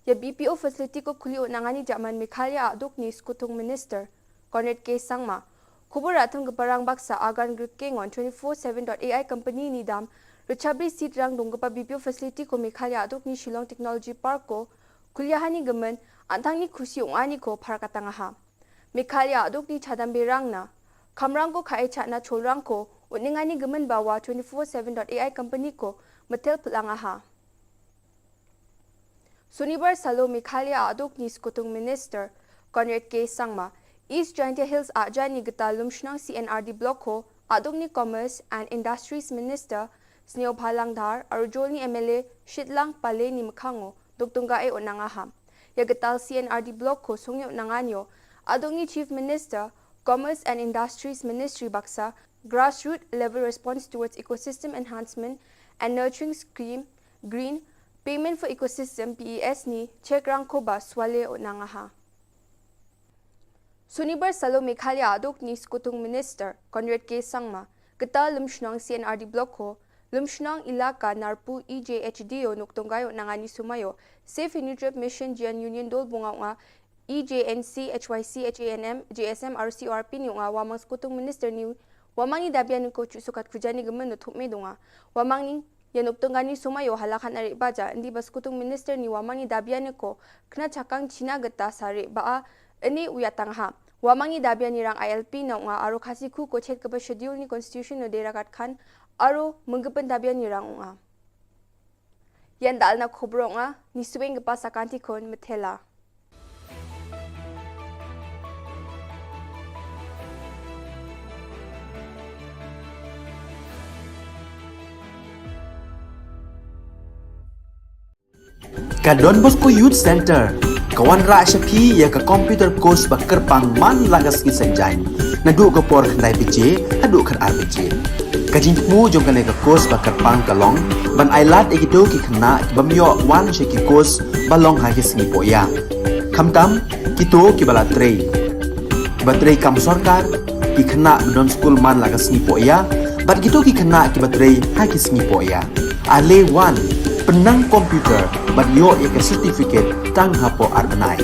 Ya BPO facility ko khuli nangani jaman Mikhalia aduk ni skutung minister Conrad K Sangma. Khubor atam geparang baksa agan grekengon 24/7.ai company ni dam rechabri seat rang donggapa BPO facility ko Mikhalia aduk ni Shillong Technology Park ko kuliahani gemen antang ni khusi ongani ko parkatangaha. Mikhalia aduk ni chadam berang na kamrang ko khae chatna cholrang ko uningani gemen bawa 24/7.ai company ko metel pelangaha. Sunibar Salo Mikhalia aduk ni skutung minister Conrad K Sangma East Giant Hills ajani geta lumshnang CNRD block ko aduk ni Commerce and Industries Minister Sneo Bhalangdhar arujol ni MLA Shitlang Pale ni Mkhango doktunga e onangaha. Ya getal CNRD block ko sungyo nanganyo aduk ni Chief Minister Commerce and Industries Ministry baksa grassroots level response towards ecosystem enhancement and nurturing scheme green Payment for Ecosystem PES ni Chekrang Koba Swale o Nangaha. Sunibar Salo Mikhalia aduk ni skutung minister Conrad K Sangma geta lumshnang CNRD block ko lumshnang ilaka narpu EJHDO nuktonggayo nangani sumayo Safe and Nutrient Mission Jian Union Dol bunga nga EJNC HYC HANM JSM RCRP ni nga wamang skutung minister ni wamang ni dabian ko sukat kujani gemen nutup me dunga wamang ni Yanuk tunggani sumayo halakan arik baja ndi baskutung minister ni wamangi dabian ko kena cakang Cina geta sari baa ini uyatangha wamangi dabian ni rang ILP na nga aro khasiku ko chet keba schedule ni constitution no derakat khan aro menggepen dabian ni rang nga yan dal na khobro nga ni suweng gepa sakanti kon methela. Ka Don Bosco Youth Center kawan ra syapi ya ka computer course ba kerpang man lagas ki sanjan nadu ka por khandai pije adu khan ar pije ka jingmu jong ka ka course ba kerpang kalong ban ailat egido ki khna bamyo wan she ki course balong ha ki sni poya khamtam kito ki bala trei batrei kam sarkar ki khna don school man lagas ni poya bat gitu ki khna ki batrei ha ki sni poya ale wan penang komputer bat yo ya ke certificate tang hapo arbenai.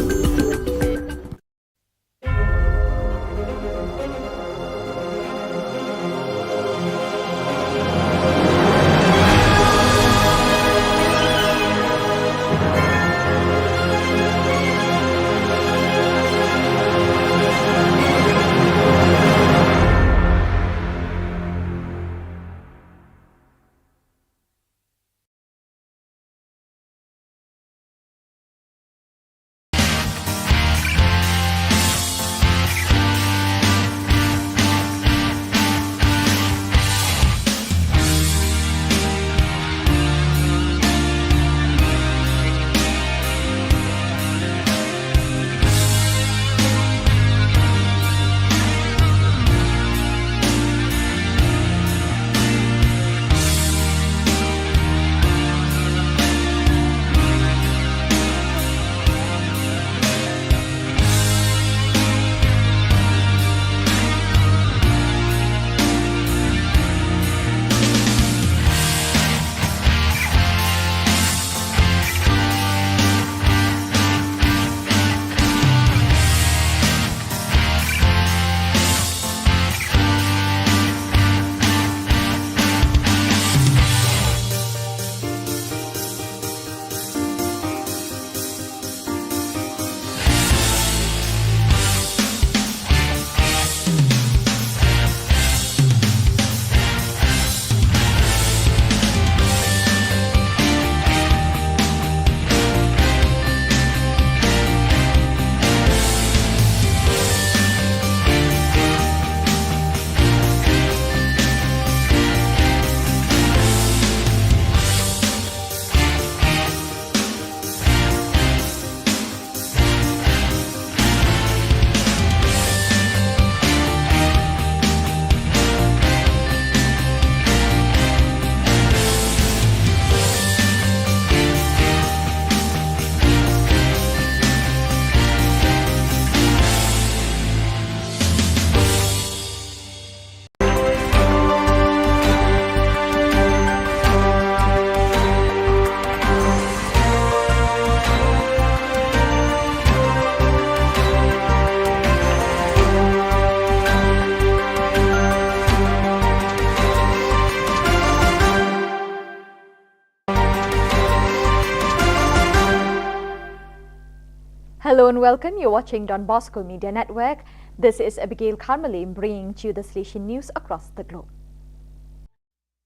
and welcome. You're watching Don Bosco Media Network. This is Abigail Carmelim bringing to you the Salesian news across the globe.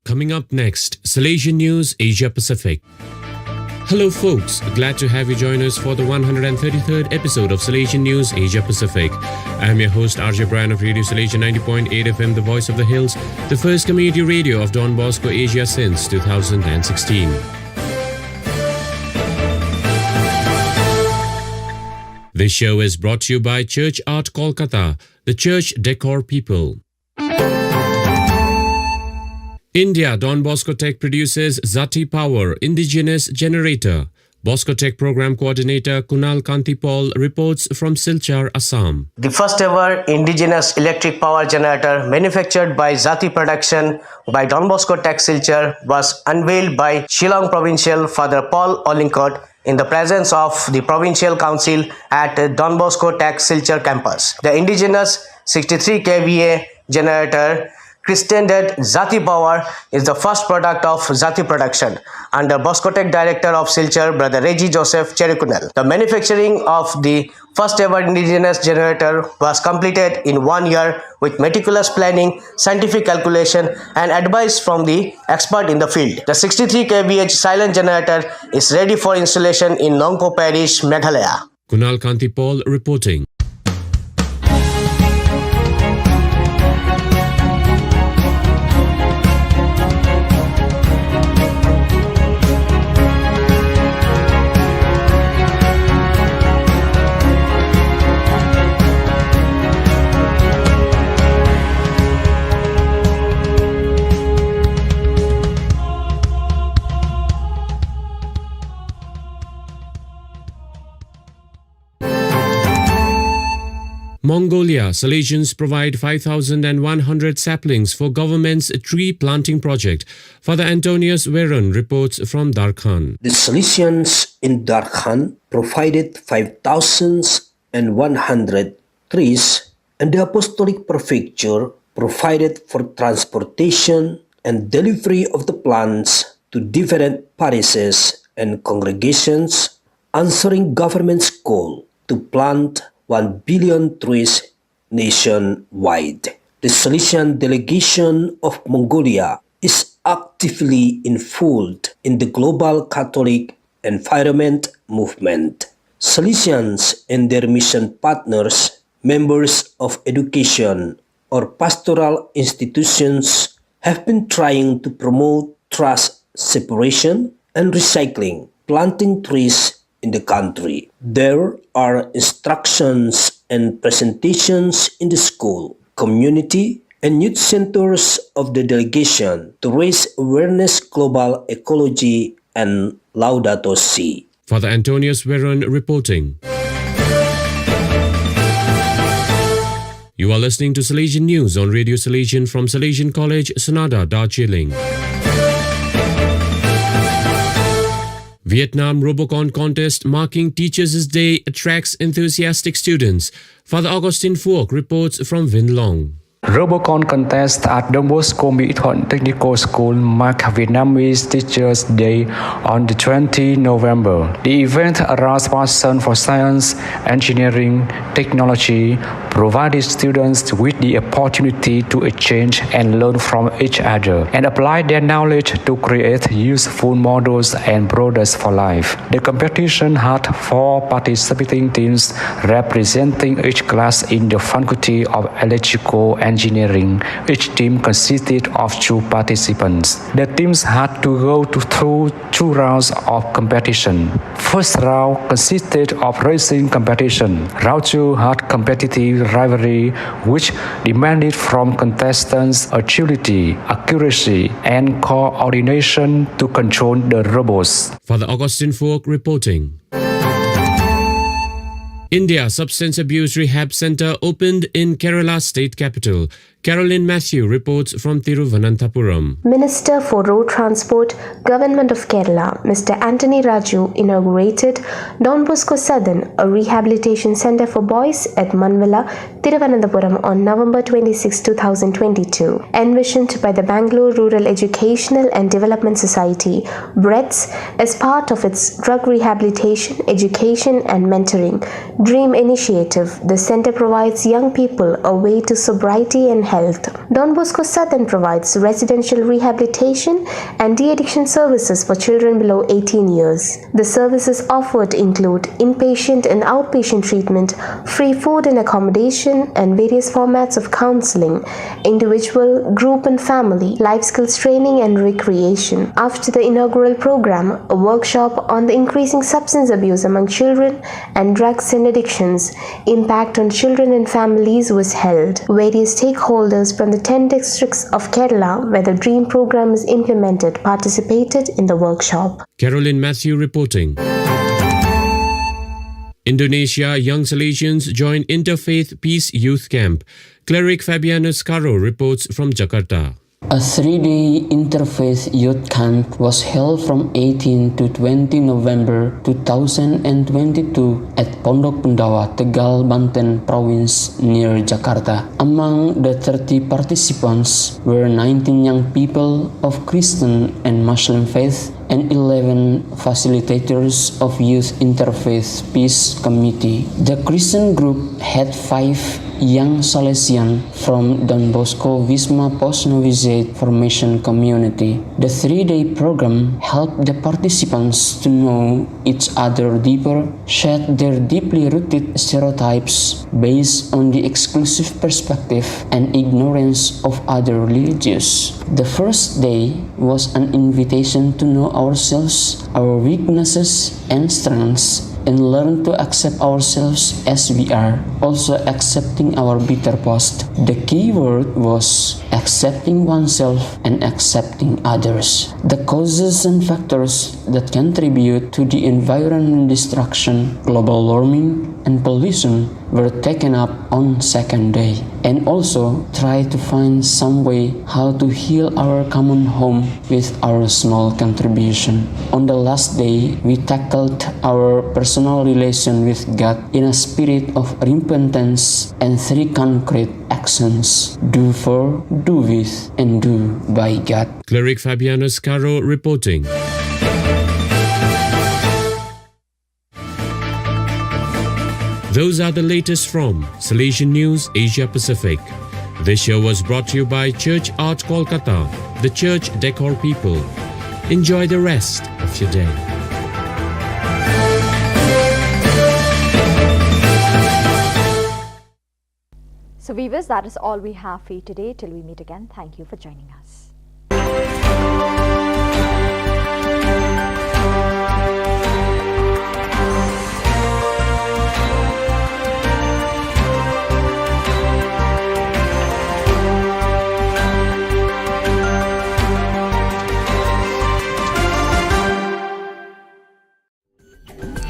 Coming up next, Salesian News Asia Pacific. Hello folks, glad to have you join us for the 133rd episode of Salesian News Asia Pacific. I'm your host RJ Brian of Radio Salesian 90.8 FM, the voice of the hills, the first community radio of Don Bosco Asia since 2016. This show is brought to you by Church Art Kolkata, the church decor people. India, Don Bosco Tech produces Zati Power Indigenous Generator. Bosco Tech Program Coordinator Kunal Kantipal reports from Silchar, Assam. The first ever indigenous electric power generator manufactured by Zati Production by Don Bosco Tech Silchar was unveiled by Shillong Provincial Father Paul Ollincott in the presence of the Provincial Council at Don Bosco Tech Silchar campus. The indigenous 63 kVA generator christened Zati Power is the first product of Zati Production under Bosco Tech Director of Silchar, Brother Reggie Joseph Cherrikunal. The manufacturing of the first ever indigenous generator was completed in 1 year with meticulous planning, scientific calculation and advice from the expert in the field. The 63 kVA silent generator is ready for installation in Nongpo Parish, Meghalaya. Kunal Kantipal reporting. Mongolia, Salesians provide 5,100 saplings for government's tree planting project. Father Antonius Veron reports from Darkhan. The Salesians in Darkhan provided 5,100 trees, and the Apostolic Prefecture provided for transportation and delivery of the plants to different parishes and congregations, answering government's call to plant 1 billion trees nationwide. The Salesian delegation of Mongolia is actively involved in the global Catholic environment movement. Salesians and their mission partners, members of education or pastoral institutions, have been trying to promote trash separation and recycling, planting trees in the country. There are instructions and presentations in the school, community, and youth centers of the delegation to raise awareness global ecology and Laudato Si. Father Antonius Veron reporting. You are listening to Salesian News on Radio Salesian from Salesian College, Sonada, Darjeeling. Vietnam Robocon contest marking Teachers' Day attracts enthusiastic students. Father Augustine Phuoc reports from Vinh Long. Robocon contest at Don Bosco Mỹ Thuận Technical School mark Vietnamese Teachers' Day on the 20th November. The event allows passion for science, engineering, technology, provided students with the opportunity to exchange and learn from each other and apply their knowledge to create useful models and products for life. The competition had 4 participating teams representing each class in the Faculty of Electrical Engineering. Each team consisted of 2 participants. The teams had to go through 2 rounds of competition. First round consisted of racing competition. Round 2 had competitive rivalry, which demanded from contestants agility, accuracy, and coordination to control the robots. Father Augustine Phuoc reporting. India Substance Abuse Rehab Center opened in Kerala state capital. Caroline Matthew reports from Thiruvananthapuram. Minister for Road Transport, Government of Kerala, Mr. Anthony Raju inaugurated Don Bosco Southern, a rehabilitation center for boys at Manvilla, Thiruvananthapuram on November 26, 2022. Envisioned by the Bangalore Rural Educational and Development Society, BREDS, as part of its drug rehabilitation, education and mentoring DREAM initiative, the center provides young people a way to sobriety and health. Don Bosco Southern provides residential rehabilitation and de-addiction services for children below 18 years. The services offered include inpatient and outpatient treatment, free food and accommodation, and various formats of counseling, individual, group and family, life skills training and recreation. After the inaugural program, a workshop on the increasing substance abuse among children and drugs and addictions, impact on children and families was held. Various stakeholders from the 10 districts of Kerala where the DREAM program is implemented participated in the workshop. Caroline Matthew reporting. Indonesia young Salesians join Interfaith Peace Youth Camp. Cleric Fabianus Caro reports from Jakarta. A 3-day interfaith youth camp was held from 18 to 20 November 2022 at Pondok Pendawa, Tegal, Banten Province near Jakarta. Among the 30 participants were 19 young people of Christian and Muslim faith and 11 facilitators of Youth Interfaith Peace Committee. The Christian group had 5 young Salesian from Don Bosco Wisma Post Novitiate Formation Community. The 3-day program helped the participants to know each other deeper, shed their deeply rooted stereotypes based on the exclusive perspective and ignorance of other religions. The first day was an invitation to know ourselves, our weaknesses and strengths, and learn to accept ourselves as we are, also accepting our bitter past. The key word was accepting oneself and accepting others. The causes and factors that contribute to the environmental destruction, global warming, and pollution were taken up on second day, and also try to find some way how to heal our common home with our small contribution. On the last day, we tackled our personal relation with God in a spirit of repentance and 3 concrete actions: do for, do with, and do by God. Cleric Fabianus Caro reporting. Those are the latest from Salesian News Asia Pacific. This show was brought to you by Church Art Kolkata, the church decor people. Enjoy the rest of your day. So viewers, that is all we have for you today. Till we meet again, thank you for joining us.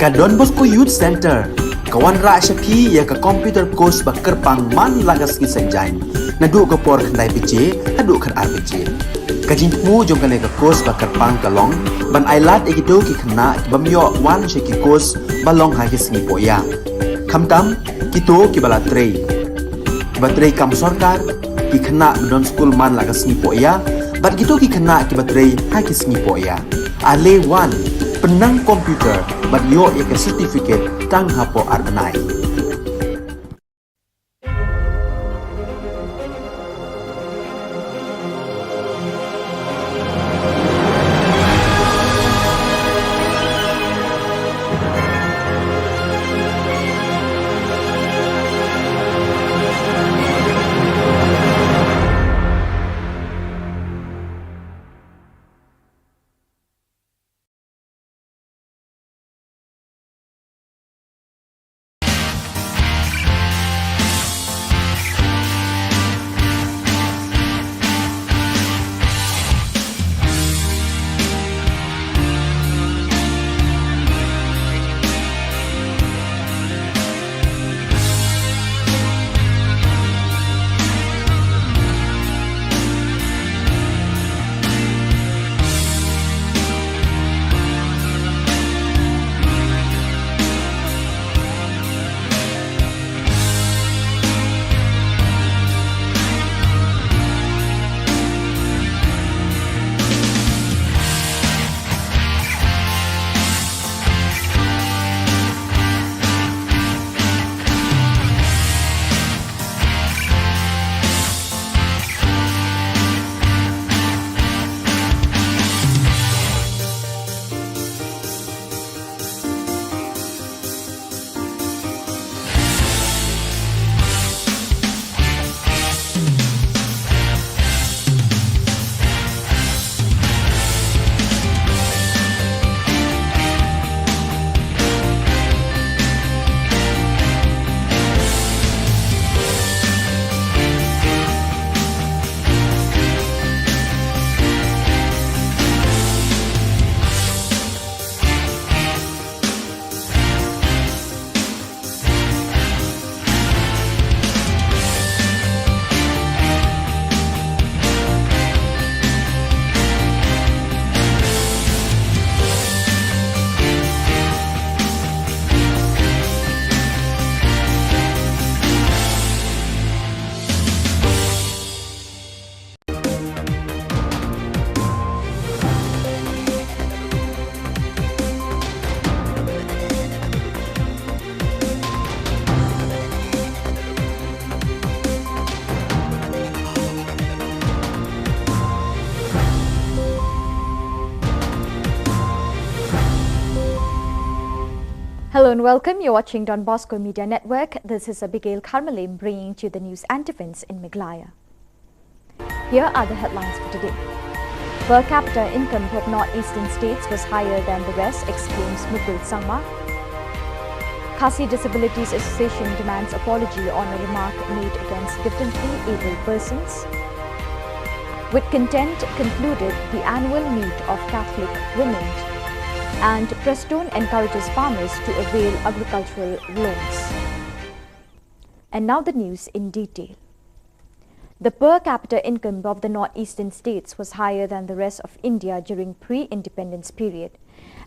Ka Don Bosco Youth Center, kawan ra syapi ya ka computer course ba kerpang man lagas ki senjain. Nadu ka por khandai pije, adu khan ar pije. Ka jingmu jong ka course ba kerpang kalong, ban ailat egido ki khna ki bamyo wan she ki course balong ha ki sngi poya. Khamtam kito ki bala trei. Ba trei kam sarkar ki khna don school man lagas sngi poya, ban kito ki khna ki ba trei ha ki sngi poya. Ale wan penang komputer bat yo ke certificate tang hapo arnai. Hello and welcome. You're watching Don Bosco Media Network. This is Abigail Carmelim bringing to you the news and events in Meghalaya. Here are the headlines for today. Per capita income of northeastern states was higher than the rest, exclaims Mukul Sangma. Khasi Disabilities Association demands apology on a remark made against differently abled persons. With content concluded the annual meet of Catholic women, and Preston encourages farmers to avail agricultural loans. And now the news in detail. The per capita income of the northeastern states was higher than the rest of India during pre-independence period.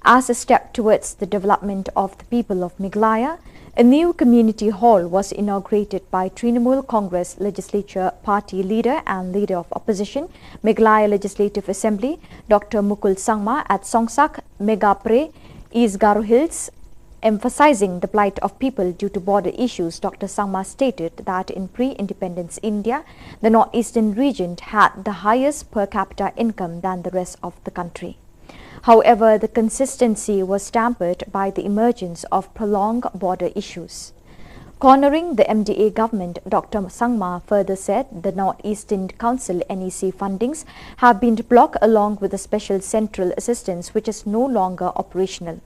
As a step towards the development of the people of Meghalaya, a new community hall was inaugurated by Trinamool Congress Legislature Party Leader and Leader of Opposition, Meghalaya Legislative Assembly, Dr. Mukul Sangma at Songsak, Megapre, East Garo Hills. Emphasizing the plight of people due to border issues, Dr. Sangma stated that in pre-independence India, the northeastern region had the highest per capita income than the rest of the country. However, the consistency was tampered by the emergence of prolonged border issues. Cornering the MDA government, Dr. Sangma further said the Northeastern Council NEC fundings have been blocked along with the special central assistance which is no longer operational.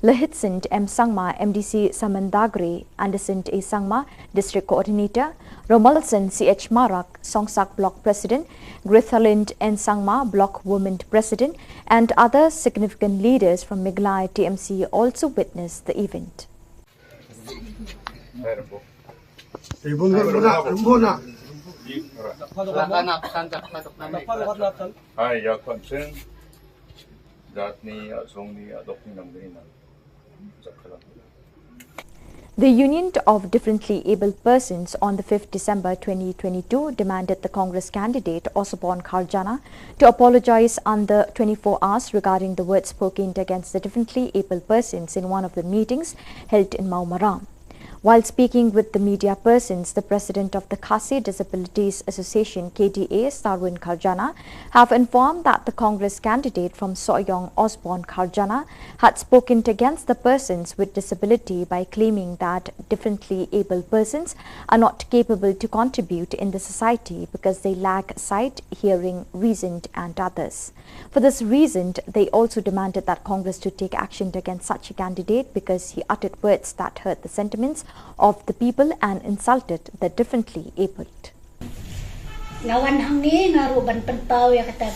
Lahitsint M. Sangma, MDC Samandagre, Anderson A. Sangma, District Coordinator, Romalson C.H. Marak, Songsak Block President, Grithalind N. Sangma, Block Women President, and other significant leaders from Meghalaya TMC also witnessed the event. Hi, your concern that ni song ni adopting ng The Union of Differently Abled Persons on the 5th December 2022 demanded the Congress candidate Osborne Kharjana to apologize under 24 hours regarding the words spoken against the differently abled persons in one of the meetings held in Maumaram. While speaking with the media persons, the president of the Khasi Disabilities Association KDA, Sarwin Kharjana, have informed that the Congress candidate from Soyong, Osborne Kharjana, had spoken against the persons with disability by claiming that differently abled persons are not capable to contribute in the society because they lack sight, hearing, reason and others. For this reason, they also demanded that Congress to take action against such a candidate because he uttered words that hurt the sentiments of the people and insulted the differently abled. Ngawan hangi ngaru ban penpau ya kata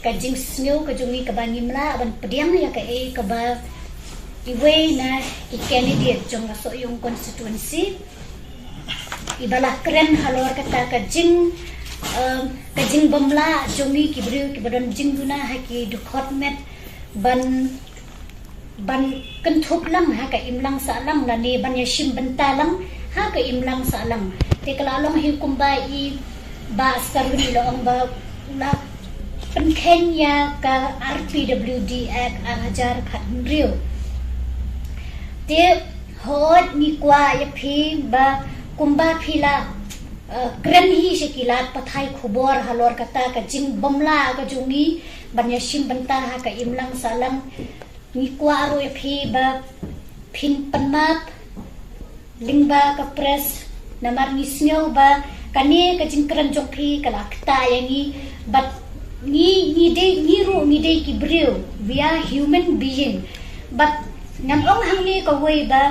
kajing snow kajungi kabangi mla ban pediang ya ke kaba iwe na candidate jong so yung constituency ibalah keren halor kata kajing bamla jongi kibriu kibadon jing duna haki dukot met ban kentup lang ha ka imlang sa lang na ni ban yashim benta lang ha ka imlang sa lang te kalalong hikum ba I ba saruni lo ang ba la pen Kenya ka RPWD Act ang hajar khat rio te hot ni kwa ya phi ba kumba phila kren hi sekilat pathai khubor halor kata ka jing bomla ka jungi ban yashim benta ha ka imlang sa lang ni kwa aro phi ba phin panmap lingba ka press namar ni snyo ba kani ka jingkran jong phi kala kta yangi but ni de ki brew we are human being but ngam ong hangni ka way ba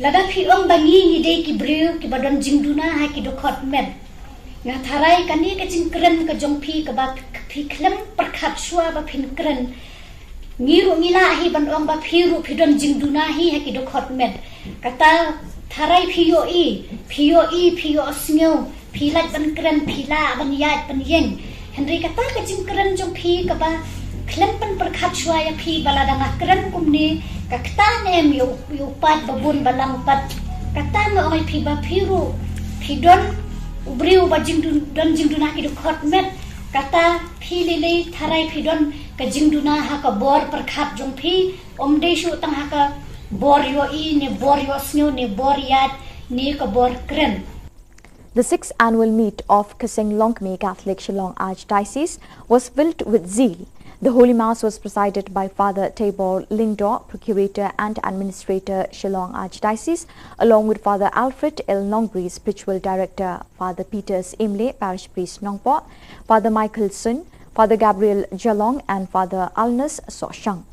lada phi ong ba ni de ki brew ki badon jingduna ha ki dokot men nga tharai kani ka jingkran ka jong phi ka ba phi khlem prakhat shwa ba phin kran ngiru ngila hi ban ong ba phiru phidon jingduna hi ha ki dokot met kata tharai phio snyo philat ban kran phila ban yat ban yeng henry kata ka jingkran jong phi ka ba khlem pan prakhat shwa ya phi balada nga kran kumni ka kta nem yo pat babun balang pat kata nga oi phi ba phiru phidon ubriu ba jingduna ki dokot met kata philile tharai phidon ka jingduna ha ka bor prakhat jong phi omde shu tang ha ka bor yo ne bor yo snyo ne bor yat ne ka bor kren. The 6th annual meet of Kaseng Longme Catholic Shillong Archdiocese was filled with zeal The Holy Mass was presided by Father Tabor Lingdor, Procurator and Administrator, Shillong Archdiocese, along with Father Alfred L. Nongbri, Spiritual Director, Father Peters Imle, Parish Priest Nongpot, Father Michael Sun, Father Gabriel Jalong and Father Alnus Soshang.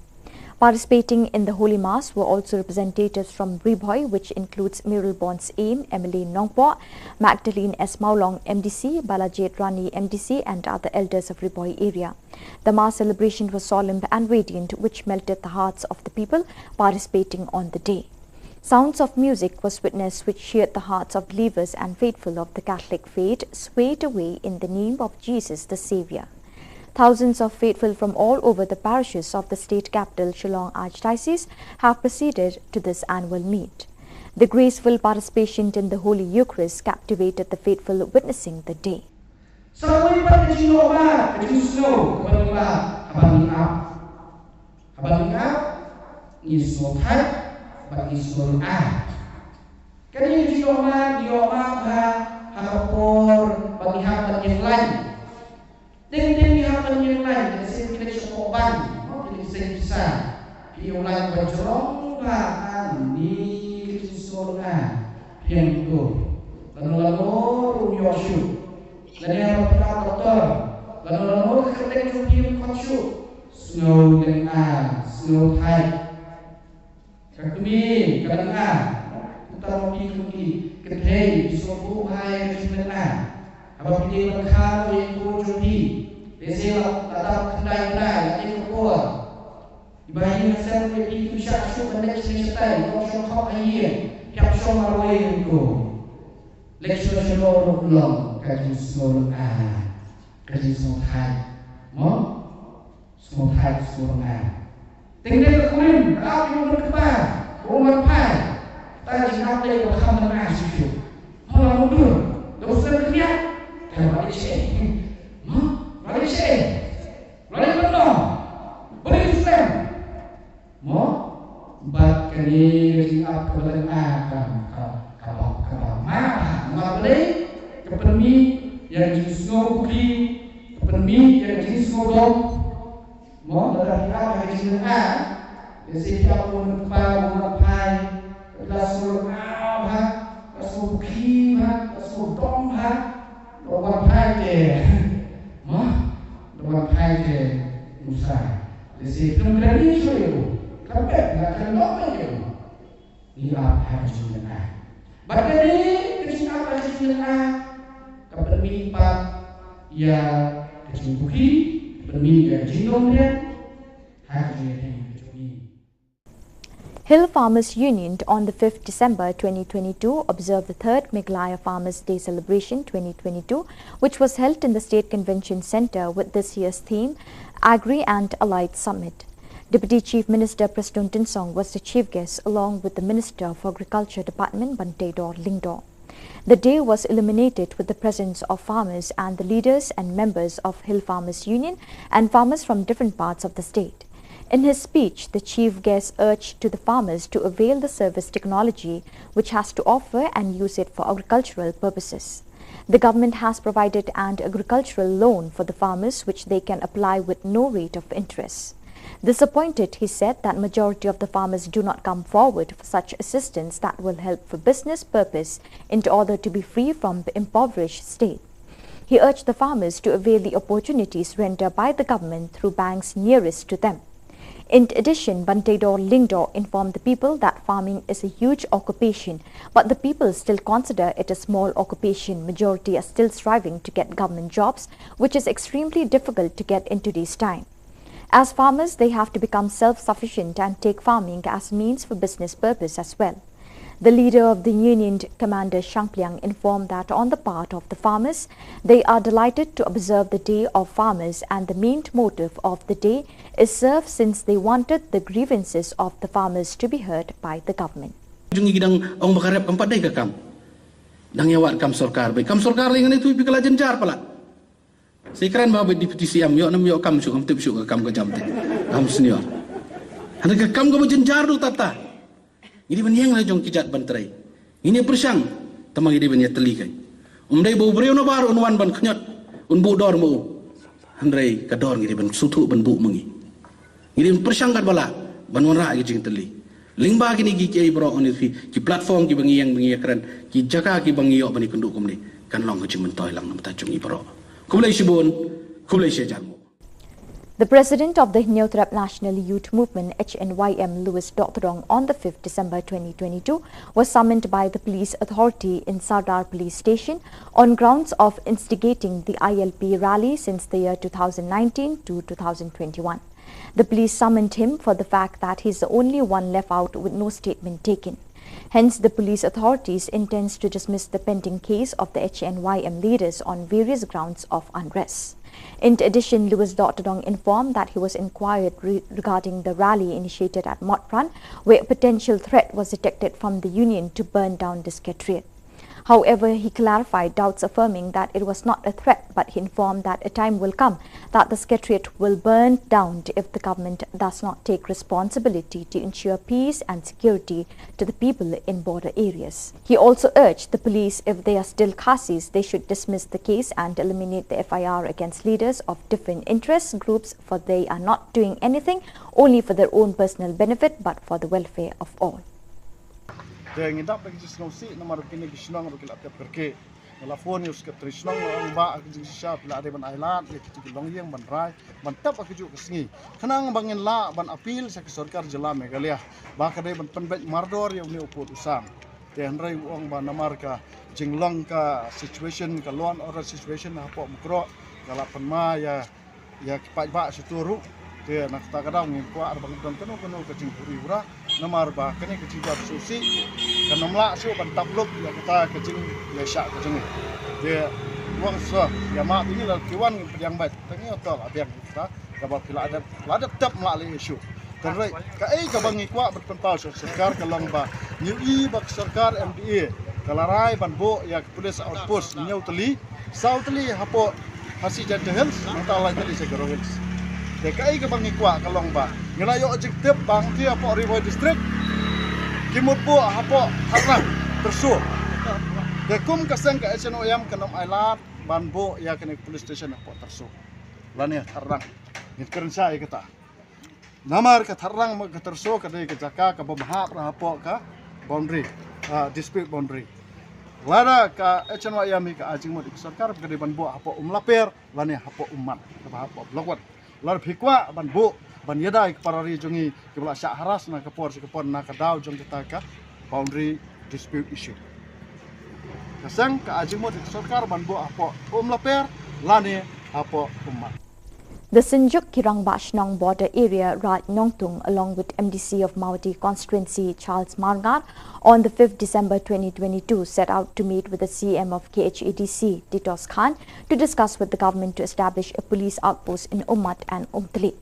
Participating in the Holy Mass were also representatives from Riboy, which includes Muriel Bonds Aim, Emily Nongpo, Magdalene S. Maulong MDC, Balajit Rani MDC and other elders of Riboy area. The Mass celebration was solemn and radiant, which melted the hearts of the people participating on the day. Sounds of music was witnessed which cheered the hearts of believers and faithful of the Catholic faith, swayed away in the name of Jesus the Saviour. Thousands of faithful from all over the parishes of the state capital, Shillong Archdiocese, have proceeded to this annual meet. The graceful participation in the Holy Eucharist captivated the faithful witnessing the day. Ting hapon yung lain kasi pinag sa koban, no? Pinag sa yung lain bajrong bahan ni kisunga yang itu. Lalu rumyoshu. Lalu yang doktor. Lalu ketek yung kotshu. Snow yang snow type. Kakumi kadanga. Kita mau pergi ketei di suatu hai sebenarnya. Apa pilih berkah yang kurjudi, besok tetap kendai-kendai, yang Khubor. Ibahin hasil lebih kusyak syuk balik senistai, kau syuk kau ayat, tiap syuk marwai itu. Leksur seluruh ulang, kaji seluruh kaji seluruh hai, seluruh hai seluruh Tinggal kekurim, apa yang berkebar, rumah pai, tadi apa yang berkam dengan syuk. Malah mundur, dosa kerja. Malaysia, Malaysia, Malaysia, boleh Islam, bat kini apa kebenaran kalau boleh kepermi yang jenis ngopi, kepermi yang jenis ngodom, dari apa yang jenis jadi apa pun pai, kelas apa, kelas ngopi, kelas ngodom Orang Pai Musa. Jadi kemudian ini sudah sampai nak kenal dia. Ini apa hasilnya? Bagai ini kecil apa hasilnya? Kepermimpan yang kecil bukti, kepermimpan yang jindong dia, hasilnya. Hill Farmers Union on the 5th December 2022 observed the 3rd Meghalaya Farmers Day Celebration 2022, which was held in the State Convention Centre with this year's theme, Agri and Allied Summit. Deputy Chief Minister Preston Tinsong was the chief guest along with the Minister of Agriculture Department Bantedor Lingdor. The day was illuminated with the presence of farmers and the leaders and members of Hill Farmers Union and farmers from different parts of the state. In his speech, the chief guest urged to the farmers to avail the service technology which has to offer and use it for agricultural purposes. The government has provided an agricultural loan for the farmers which they can apply with no rate of interest. Disappointed, he said that majority of the farmers do not come forward for such assistance that will help for business purpose in order to be free from the impoverished state. He urged the farmers to avail the opportunities rendered by the government through banks nearest to them. In addition, Bantedor Lingdor informed the people that farming is a huge occupation, but the people still consider it a small occupation. Majority are still striving to get government jobs, which is extremely difficult to get in today's time. As farmers, they have to become self-sufficient and take farming as means for business purpose as well. The leader of the union, Commander Shangpliang, informed that on the part of the farmers, they are delighted to observe the Day of Farmers and the main motive of the day is served since they wanted the grievances of the farmers to be heard by the government. Jungi gidang ang makarep ang paday kakam. Nang yawat kam sorkar bay. Kam sorkar dengan itu ipikala jenjar pala. Sekarang bawa deputi siam yo nam yo kam syuk am tip syuk kam ka jam te. Kam senior. Ana ka kam ka jenjar du tata. Ini banyang lah jong kijat bantrai. Ini persang tamang ini banyak telikai. Umdai bau breu na baru unwan ban kenyot. Un bu dor mau. Handrai kador ngiri ban sutu ban bu mengi. Ngiri persangkat bala ban wanra gi jing teli. Lingba gini gi kiai bro on ki platform ki bangi yang keren ki jaka ki bangi yo bani kunduk kumni kan long ki mentoy lang nam ta chungi bro. Kublai shibun, kublai shejarmo. The president of the Hinyotrap National Youth Movement, HNYM, Louis Dothrong, on the 5th December 2022, was summoned by the police authority in Sardar Police Station on grounds of instigating the ILP rally since the year 2019 to 2021. The police summoned him for the fact that he is the only one left out with no statement taken. Hence, the police authorities intends to dismiss the pending case of the HNYM leaders on various grounds of unrest. In addition, Louis Dotodong informed that he was inquired regarding the rally initiated at Motpran, where a potential threat was detected from the union to burn down the secretariat. However, he clarified doubts, affirming that it was not a threat, but he informed that a time will come that the secretariat will burn down if the government does not take responsibility to ensure peace and security to the people in border areas. He also urged the police, if they are still Khasis, they should dismiss the case and eliminate the FIR against leaders of different interest groups, for they are not doing anything only for their own personal benefit but for the welfare of all. Dengan dapat kita senosi nama rukini Shillong rukil atap kerke, telefon yus ke Shillong orang ba kita siap bila ada ban island, kita Shillong yang ban rai, ban tap aku juga kesengi. Kenang bangin la ban apil sa sarkar Jilla Meghalaya, ba kadai ban penbet mardor yang ni uput usang. Dengan rai uang ban namarka jinglong ka situation ka law and order situation apa mukro, kalau penma ya kipat ba seturu. Dia nak tak kadang ni kuat arbang kanu ke jingpuri ura namar ba kene ke jingap susi kan namla su ban tabluk ya kita ke jing ya syak ke jing dia wang so ya ma ini la kiwan yang baik tangi otol abiang kita kabal pila ada tap ma le isu terus ka ka bangi kuat berpenpau sarkar kalong ba nyui bak sarkar MDA kalarai ban bo ya police outpost nyau teli sauteli hapo hasi jadahel mata teli segero hills DKI ke bangi kuat kalong ba ngelayo objektif bang dia apa Rivoy district kimut bu apa harang tersu dekum kasang ke SNOM kenom ailat banbo ya kene police station apa tersu lani harang ngit keren saya kata namar ke harang ke tersu ke ke jaka ke babahap apa ka boundary dispute boundary lada ka SNOM ka ajing mo sarkar ke banbo apa laper lani apa umat ke apa blogwat lar phikwa ban bu ban yadai parari jungi kebla syak haras na kapor na kadau jong kita ka boundary dispute issue kasang ka ajing mo sarkar ban bu apa laper lani apa ummat. The Sinjuk Kirang Bashnong border area, Raj Nongtung, along with MDC of Mawati constituency Charles Margar, on the 5th December 2022, set out to meet with the CM of KHADC, Titos Khan, to discuss with the government to establish a police outpost in Ummat and Umtli.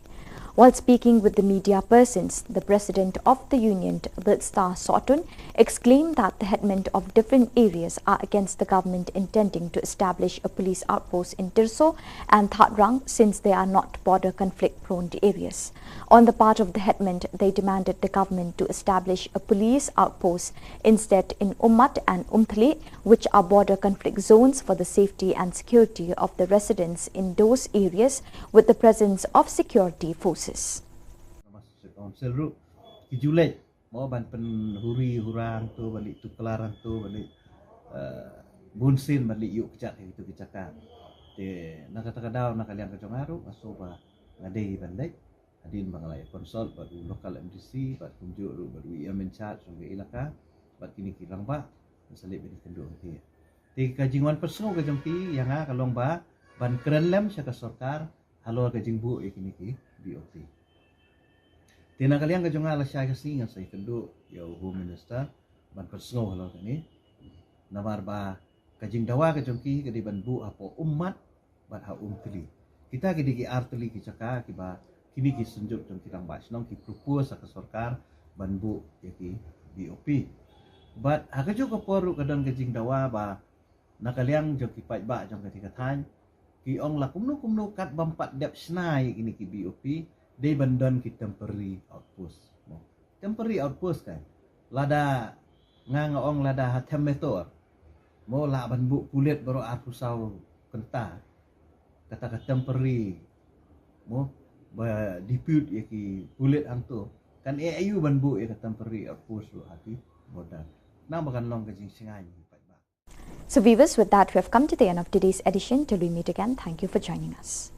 While speaking with the media persons, the president of the union, Vilstar Sotun, exclaimed that the headmen of different areas are against the government intending to establish a police outpost in Tirso and Thatrang, since they are not border conflict-prone areas. On the part of the headmen, they demanded the government to establish a police outpost instead in Ummat and Umtli, which are border conflict zones, for the safety and security of the residents in those areas with the presence of security forces. Council ru Julai mau ban pen huri hurang tu balik tu kelaran tu balik bunsin balik yuk kecak itu kecakan. Te nak kata kadau nak kalian kecongaru asoba ngadei bandai adin bangalai konsol baru lokal MDC bat tunjuk ru baru IM in charge sungai ilaka bat kini kilang ba salib ini kenduk nanti. Te kajingan personal ke jampi yang kalong ba ban keren lem syaka sarkar halo kajing bu ikini ki BOT. Tina kalian kajong ala siya kasi nga sa ikendo yaw Home Minister ban personal halo kani namar ba kajing dawa kajong ki kadiban bu apo ummat bat ha umtili kita kidi ki artili ki caka ki ba kini ki sunjuk jong kirang basnong ki propose sa sarkar ban bu yaki BOP bat ha kajong ko poru kadang kajing dawa ba nakaliang jong ki pai ba jong katikatan ki ong la kumno kat bampat dep snai kini ki BOP they bandon ki temporary outpost. Temporary outpost kan. Lada ngaong lada hatem metor. Mo la banbu kulit baru aku sau kenta. kata temporary mo ba dispute ya ki bulet angto kan AIU ban bu ya temporary oppose lo hati bodan nang bakan long ka jing singai. So viewers, with that we have come to the end of today's edition. Till we meet again, thank you for joining us.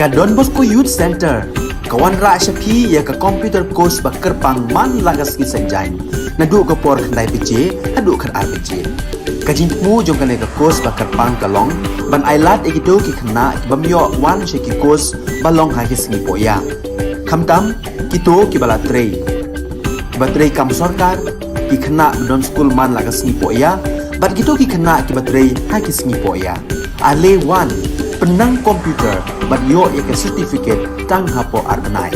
Ka Don Bosco Youth Center kawan ra shapi ya ka computer course ba kerpang man lagas ki sanjain na du ka por khandai piche adu khar ar piche ka jingmu jong ka ne ka course ba kerpang ka long ban ailat e do ki khna bamyo wan she ki course ba long ha ki sni po ya khamtam ki to ki bala trei kibatrai kam sorkar ki kena don school man laga sngi po ya bat gitu ki kena kibatrai ha ki sngi po ya ale one penang komputer bat yo ya ke certificate tang hapo arbenai.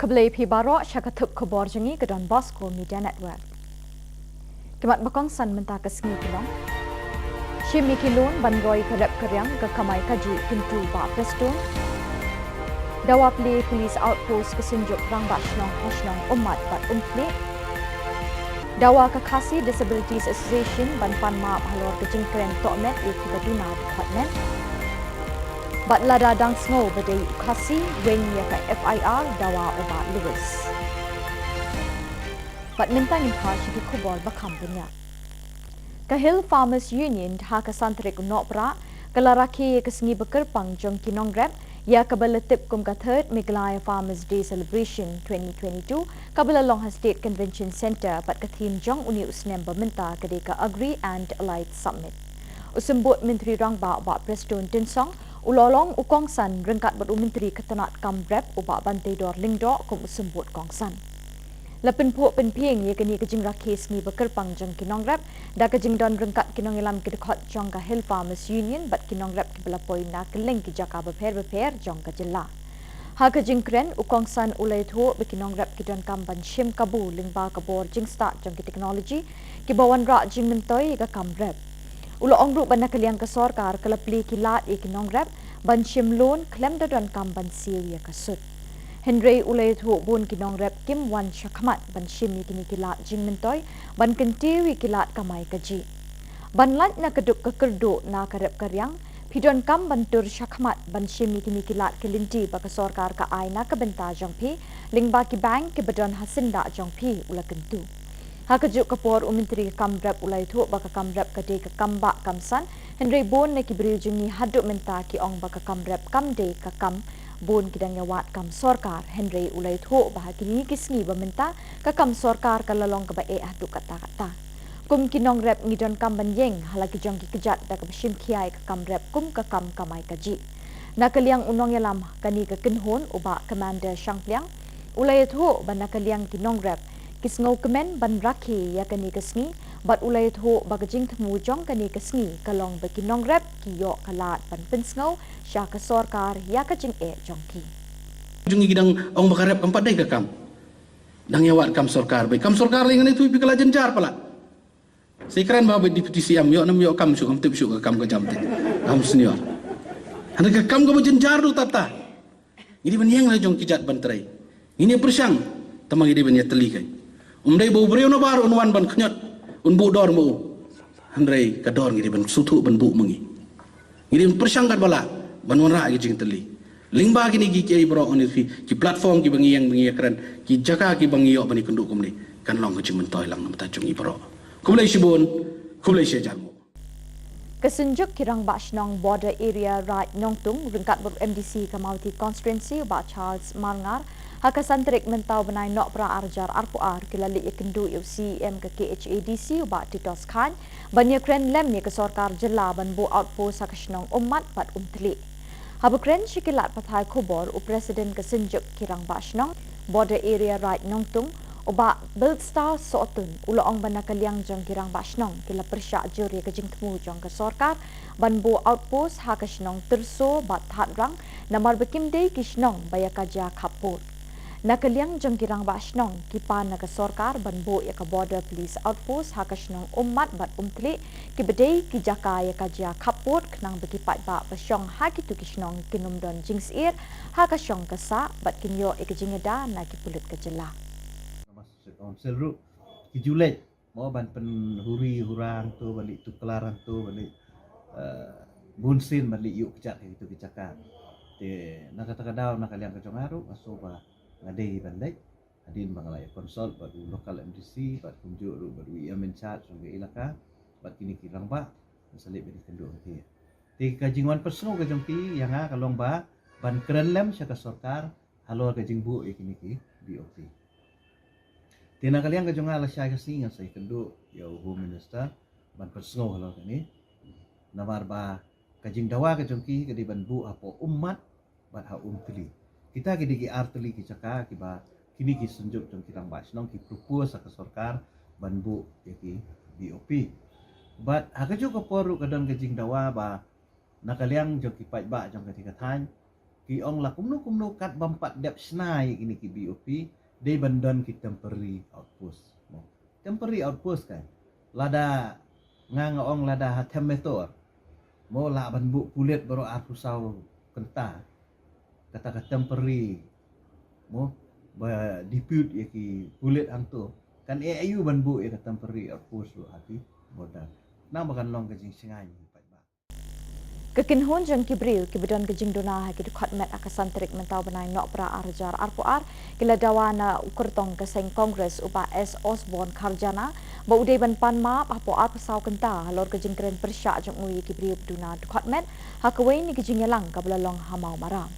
Keblai pi barok syakatup khubor jengi ke Don Bosco Media Network. Kemat bakong san mentah ke sengi kilong. Shimi kilun bandroi kerep keryang ke kamai kaji pintu ba preston. Dawa pli polis outpost kesenjuk rang bat Shillong Shillong umat bat umpli. Dawa ke Khasi Disabilities Association ban pan maap halor ke jingkren tokmet ikibaduna department. Bat lada dang snow badai Khasi wen ya ka FIR dawa oba Lewis. Bat mintang impa syiki khubor bakam banyak. Kahil Farmers Union ha ka santrik nokbra kalaraki ke sengi bekerpang jong kinong grab ya kabalatip kum ka third Miglaya Farmers Day Celebration 2022 kabala Long State Convention Center bat ka theme jong uni usnem bamenta kedeka Agri and Allied Summit. Usembut Menteri Rangba ba Preston Tinsong ulolong ukongsan rengkat bat Menteri Ketenat Kambrep uba bantai dor lingdo kum usembut kongsan. Lapin po penpieng ye kini kejing rakis ngi bekerpang jong kinong rap da kejing don rengkat kinong ilam kedekot jong ka Hill Farmers Union bat kinong rap kibela poi na keleng ki jaka beper jong ka Jylla. Ha kejing kren ukongsan ulai thu bekinong rap kidon kamban shim kabu lingba kabor jing start jong ki teknologi ki bawan ra jing mentoi ka kamrep. Ulo ongru bana kaliang ka sorkar kalapli kilat e kinong rap ban shim loan klem da don kamban siu ya kasut. Henry ulai thu bun kinong rap kim wan shakmat ban shim kini kilat jing mentoi ban kentiwi kilat kamai kaji. Ban lat na keduk kekerdo na karep karyang pidon kam bantur shakmat ban shim kini kilat kelinti baka sorkar ka ai na kabenta jong pi lingba ki bank ke badon hasinda jong pi ula kentu. Hakajuk kapor Menteri Kambrep ulai thu baka Kambrep kade ka kamba kamsan Henry bon na kibri jungi haduk menta ki ong baka Kambrep kamde ka kam bon kidang yawat kam sorkar Henry ulai thu bah kini kisngi bamenta ka kam sorkar ka lalong ka bae haduk kata-kata. kum kinong rep ngidon kam banyeng halagi jong ki kejat da ka bashim khiai ka kam rep kum ka kam kamai kaji nakaliang unong yalam kani ka kinhon uba commander shangpliang ulay tho ban nakaliang kinong rep kisngau kemen ban rakhi ya kani kasngi bat ulay tho bagajing thmu jong kani kasngi kalong ba kinong rep ki yo kalat ban pensngau sya ka sarkar ya ka jing jong ki jungi gidang ong bakarep kampat dai ka kam dang yawat kam sarkar bai kam sarkar lingan itu pikala jenjar pala sekran ba deputy CM yo nam yo kam su kam tip su ka kam ka jam te kam senior anda ka kam ka jenjar du tata ini ban yang la jong kijat ban trai ini persang tamang ini ban ya teli kai umdai bo breu no bar unwan ban khnyot un bu dor mo andrai ka dor ngi ban sutu ban bu mengi ini persang kat bala ban wara gi jing teli lingba gini gi kiai bro on ki platform ki bangi yang bangi kran ki jaka ki bangi yo bani kunduk kumni kan long ki mentoy lang namta chung ibro kumlai shibun kumlai shejalmo kesenjuk kirang bashnong border area right nongtung ringkat ber MDC Kamauti constituency ba Charles Marngar hakasantrik mentau benai nok pra arjar arpuar kilali ikendu UCM ke KHADC ba Titos Khan banyak kren lem ni ke sarkar jilla ban bu outpost hakashnong umat bat umtli Habukren shikilat pathai Khubor u Presiden kesenjuk kirang bashnong border area right nongtung uba Bildstar Sotun uloong banakaliang jong kirang bashnong kila persyak juri ke jingtmu jong ke sarkar ban bu outpost hakashnong terso bat hadrang namar bekimdei kishnong bayakaja kapur nakaliang jong kirang bashnong kipan na ke sarkar ban bu ya ke border police outpost hakashnong umat bat umtli kibedei kijaka ya kaja kapur kenang bekipat ba pasyong hakitu kishnong kinumdon jingsir hakasyong kesa bat kinyo ikejingeda na kipulut ke Jylla Council ru ki julet mau ban pen huri hurang tu balik tu kelaran tu balik bunsin balik yuk kejat itu kecakap te nak kata kadau nak kalian kecong aru asoba ngadei bandai adin bangalai konsol batu lokal MDC bat kunjuk ru batu ia menchat sungge ilaka bat kini kirang ba salib beri kenduk ke te kajingwan personal kajong ki yang kalong ba ban keren lem syaka sarkar halor kajing bu ikini ki BOP Tina kalian ke jonga la syai kasi nga say kendo ya Home Minister ban personal halo kini namar ba kajing dawa ke jongki ke di banbu apo umat bat ha umtli kita ke digi artli ki caka ki ba kini ki senjuk jong kirang basnong ki propose sa sarkar banbu ya ki BOP bat ha ke jo ko poru kadang kajing dawa ba nakaliang jong ki pai ba jong ketika tan ki ong la kumno kat bampat dep snai kini ki BOP they bandon ki temporary outpost mo temporary outpost kan lada ngangong lada hatemetor mo la banbu kulit baru aku sau kenta kata temporary mo ba dispute ya ki kulit angto kan AIU banbu ya temporary outpost lo hati bodan na makan long kajing singai Kekinhon jeng kibril kibedon kejing dona ki khotmet akasantrik mentau benai nok pra arjar arpuar kila dawana ukurtong keseng kongres upa S Osborne Kharjana ba udai ban pan map apo ar pasau kenta halor kejing keren persyak jeng ui kibril duna khotmet hakawai ni kejing yalang kablalong hamau maram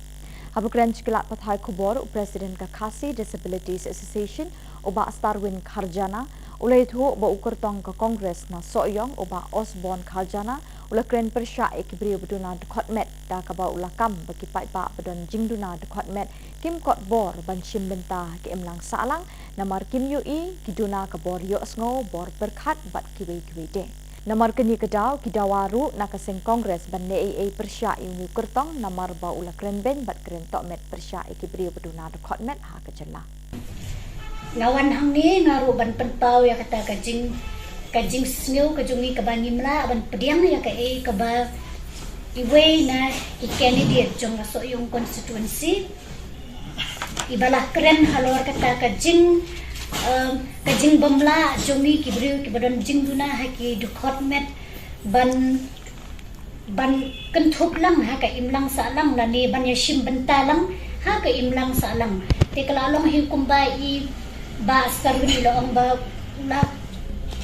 habukren cikilat pathai Khubor Presiden Kakasi Disabilities Association uba Starwin Kharjana ulai thu ba ukurtong ke kongres na soyong uba Osborne Kharjana ula kren persyak ikibri beduna khotmet da ka ba ula kam bagi pai ba bedon jingduna khotmet kim kot bor ban shim benta ke emlang salang namar kim ui kiduna ka bor yo sngo bor berkhat bat kiwe de namar keni kedau kidawaru nakaseng kongres ban nei persyak uni kurtong namar ba ula kren ben bat kren tokmet persyak ikibri beduna khotmet ha ke Jylla lawan hang ni ngaru ban penpau ya kata kajing snew kajungi kabani mla ban pediang ya ka ba iwe na candidate jong so yung constituency ibalah keren halor kata kajing bamla jongi kibriu kibadon jing duna haki dukhotmet ban kentup lang ha ka imlang salang lani ban yashim bentalang ha ka imlang salang te kalalong hikum ba I ba starwin lo ba la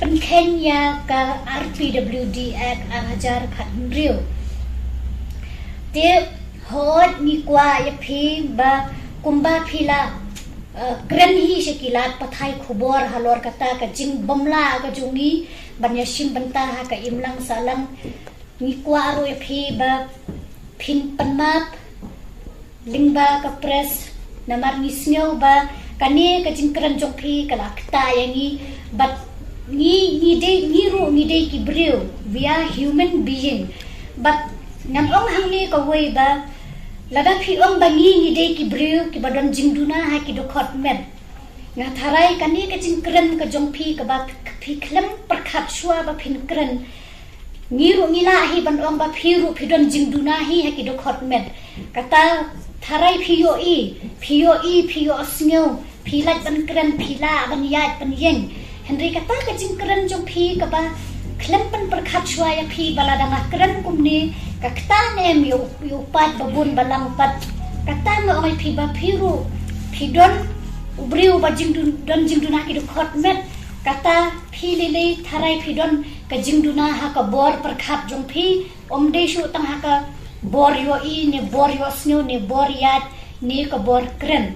Kenya ka RPWD at ajar khat rio te hot ni kwa ya phi ba kumba phila keren hi sekilat pathai khubor halor kata ka jing bomla ka jungi banyashim banta ha ka imlang salang ni kwa ro phi ba phin panmap lingba ka press namar nisnyo ba kani ka jing keren jong phi kala kta yangi but ni de ki brio we are human being but ngam ong hang ni ka wei ba lada phi ong bangi ni de ki brio ki badon jingduna ha ki do khot met nga tharai kani ka jing kren ka jong phi ka ba phi klem prakhat shwa ba phin kren ngiru ngila hi ban ong ba phi ru phi don jingduna hi ha ki do khot met kata tharai phi yo snyo phi lat ban kren phi la ban yat ban yeng henry kata ka jing kren jong phi ka ba klem pan prakhat shwa ya phi balada nga kren kumni kakta nem yo pat babun balang pat kata nga oi phi ba phiru phidon ubriu ba jingduna ki do khot met kata phi lele tharai phidon ka jingduna ha ka bor prakhat jong phi omde shu tang ha ka bor yo ne bor yo snyo ne bor yat ne ka bor kren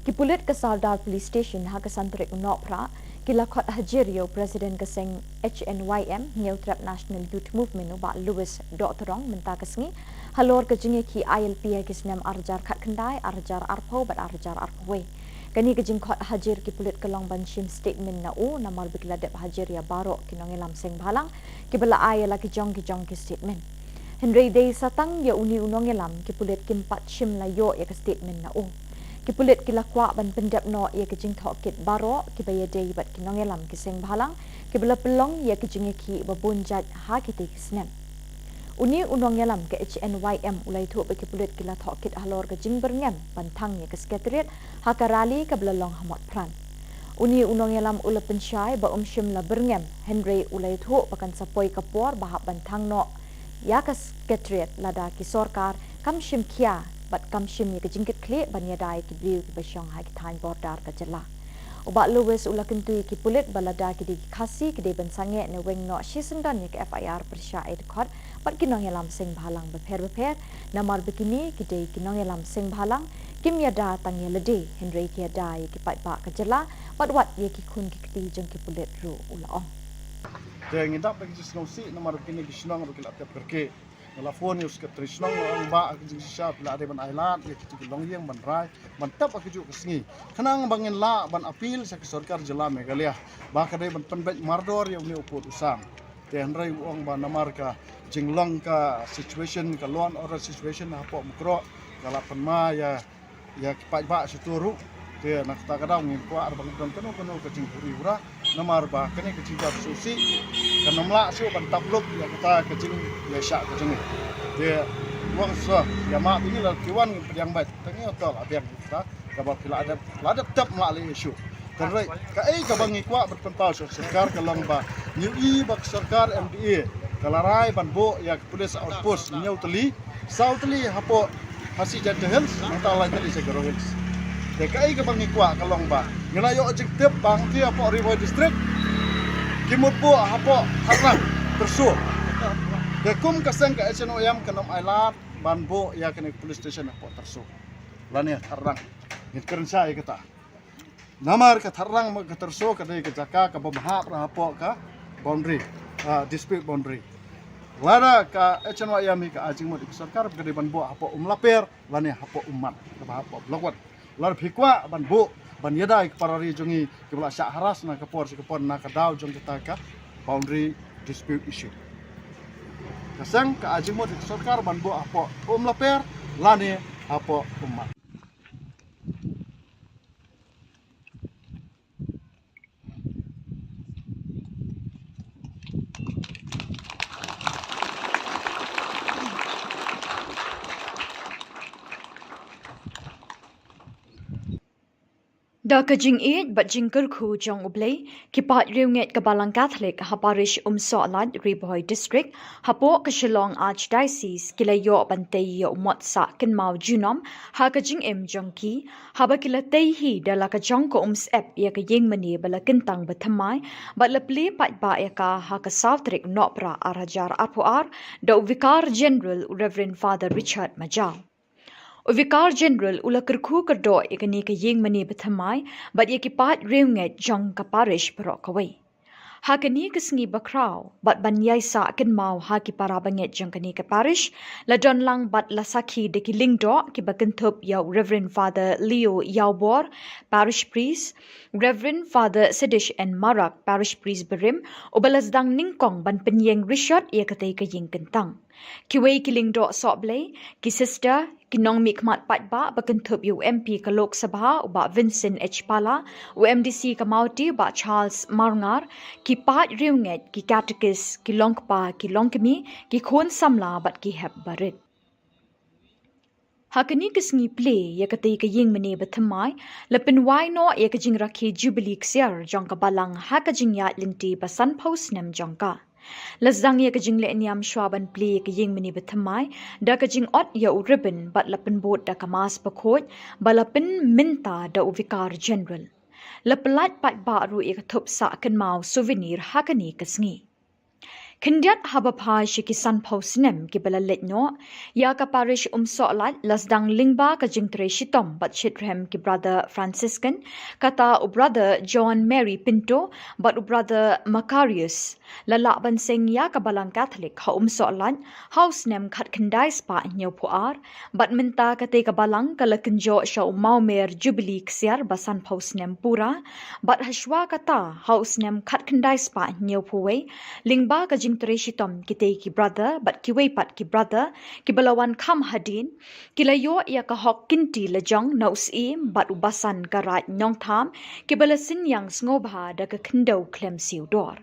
Kipulit ke Saldar Police Station ha ke Santrik Nopra kila khot hajirio Presiden keseng HNYM Neutrap National Youth Movement ba Louis Doctorong menta kesngi halor ke jingi ki ILP ke senam arjar khat kendai arjar arpo bat arjar arpowe kani ke jing khot hajir kipulit ke long banshim statement na u namal bikladep hajiria baro kinongelam seng bhalang kibala ayala ki jong ki statement Henry Day satang ya uni unongelam kipulit kimpat shim la yo ya ke statement na u Kipulit kilakwa ban pendap no ia kejing thokit baro kibaya day bat kinongelam kiseng bhalang kibala pelong ia kejing ki babunjat ha kiti kisnem uni unongelam ke HNYM ulai thu be kipulit kila thokit halor kejing berngem pantang ia kesekretariat ha karali kabla long hamot pran uni unongelam ula pensyai ba shim la berngem Henry ulai thu pakan sapoi kapor bahap bantang no ya kesekretariat lada ki sorkar kam shim kia bat kam shim ye kejingkit kle ban yadai ki briu ki basyong ha ki thain bordar ka jela uba Louis ulakentui ki pulit balada ki di khasi ki de ban sange ne weng no shisendon ye ki FIR persya ed khot bat ki nongelam sing bhalang beper namar bekini ki de ki nongelam sing bhalang kim yada tang ye lede Henry ki yada ye ki pat ba ka jela bat wat ye ki khun ki kti jeng ki pulit ru ulaong de ngidap bagi snosi namar bekini ki shnong ro ki lat perke la phone yus ke trishnong ang ba ak jing sha la de ban island ye ki long yeng ban rai ban tap ak ju kesni khanang bangin la ban appeal sa sarkar jila Meghalaya ba ka de ban penbet mardor ye ni uput usang te hanrai ong ba namar ka jinglong ka situation ka law and order situation ha po mukro kala penma ya ki pa ba situru te nak ta kadang ngin kwa arbang don kanu ka jing puri ura namar ba kene ka jing susi kanamla su ban tabluk ya kata ka jing ya sha ka jing te wang so ya ma ini la kiwan yang baik tangi otol abiang kita ka ba pila ada tap ma le isu terrai ka ka bangi kwa berpentau sarkar ka long ba new ba sarkar MDA kalarai ban bo ya police outpost nyautli sautli hapo hasi jadde hills mantala tali segoro hills de kai ka bangi kwa kalong ba ngelayo objektif bang ti apo river district kimut po apo harang tersu de kum kaseng ka SNOM kanom island banbo ya kene police station apo tersu lani harang ngit keren sai kata namar ka harang mag tersu ka de ka jaka ka babahap ra apo ka boundary dispute boundary lada ka SNOM ka ajing mo sarkar ka de banbo apo umlaper lani apo umat ka apo blokwat lar phikwa ban bo ban yadai parari jongi kibla sya haras na kapor na kadaw jong kita ka boundary dispute issue kasang ka ajing mo sarkar ban bo apo laper lani apo umat Da kajing it bat jingker khu jong ublei kipat riunget kabalang Catholic haparish soalat Riboy district hapo ka Shillong archdiocese kilayo bantei yo mot sa kenmau junom ha kajing jong ki haba kilatei hi dala ka jong ko ep ya ka yeng mani bala kentang bathamai bat lepli pat ba ya ka ha ka Southrik nopra arajar apuar da vikar general Reverend Father Richard Majau Vicar General ula kerku kerdo ikani ke yeng mani bethamai but yekipat reunget jong ka parish perokawai. Hakani kesengi bakrau bat banyai sa ken mau haki para banget jong kani ke parish la don lang bat la sakhi de ki lingdo ki bakentup ya Reverend Father Leo Yaubor parish priest, Reverend Father Sedish and Marak parish priest berim ubalas dang ningkong ban penyeng Richard ia katai ke yeng kentang. Kiwei ki lingdo soblay ki sister Kinong mikmat patba bakentup UMP ke Lok Sabha uba Vincent H. Pala, UMDC ke Mauti uba Charles Marngar, ki pat riunget ki katekis ki longpa ki longkemi ki khon samla bat ki hep barit. Hakani kesengi play ya katai ke yeng mene bethamai, lepin wai no ya kejing rakhi Jubilee ksiar jong ka balang hakajing ya linti basan pos nem jongka. Lazang ya kajing le niam shwaban play ke yeng meni bethamai da kajing ot ya u ribbon bat lapin bot da kamas pakot balapin minta da u Vicar General lapelat pat baru ya kathup sa kan mau souvenir hakani kesngi Kendiat habapa shikisan pausnem ki balalet no ya ka parish solat lasdang lingba ka jingtre shitom bat shitrem ki brother Franciscan kata u brother John Mary Pinto bat u brother Macarius lala banseng ya ka balang Catholic ha solat house nem khat kendai spa nyau puar bat minta kate ka balang kala kenjo sha mer Jubilee ksiar basan pausnem pura bat hashwa kata house nem khat kendai spa nyau puwe lingba ka Shitom kitay ki brother but kiway pat ki brother ki balawan kam hadin kilayo ya ka hok kinti lejong naus im but ubasan karat nyong tham ki balasin yang sngoba da ka kendo klem siudor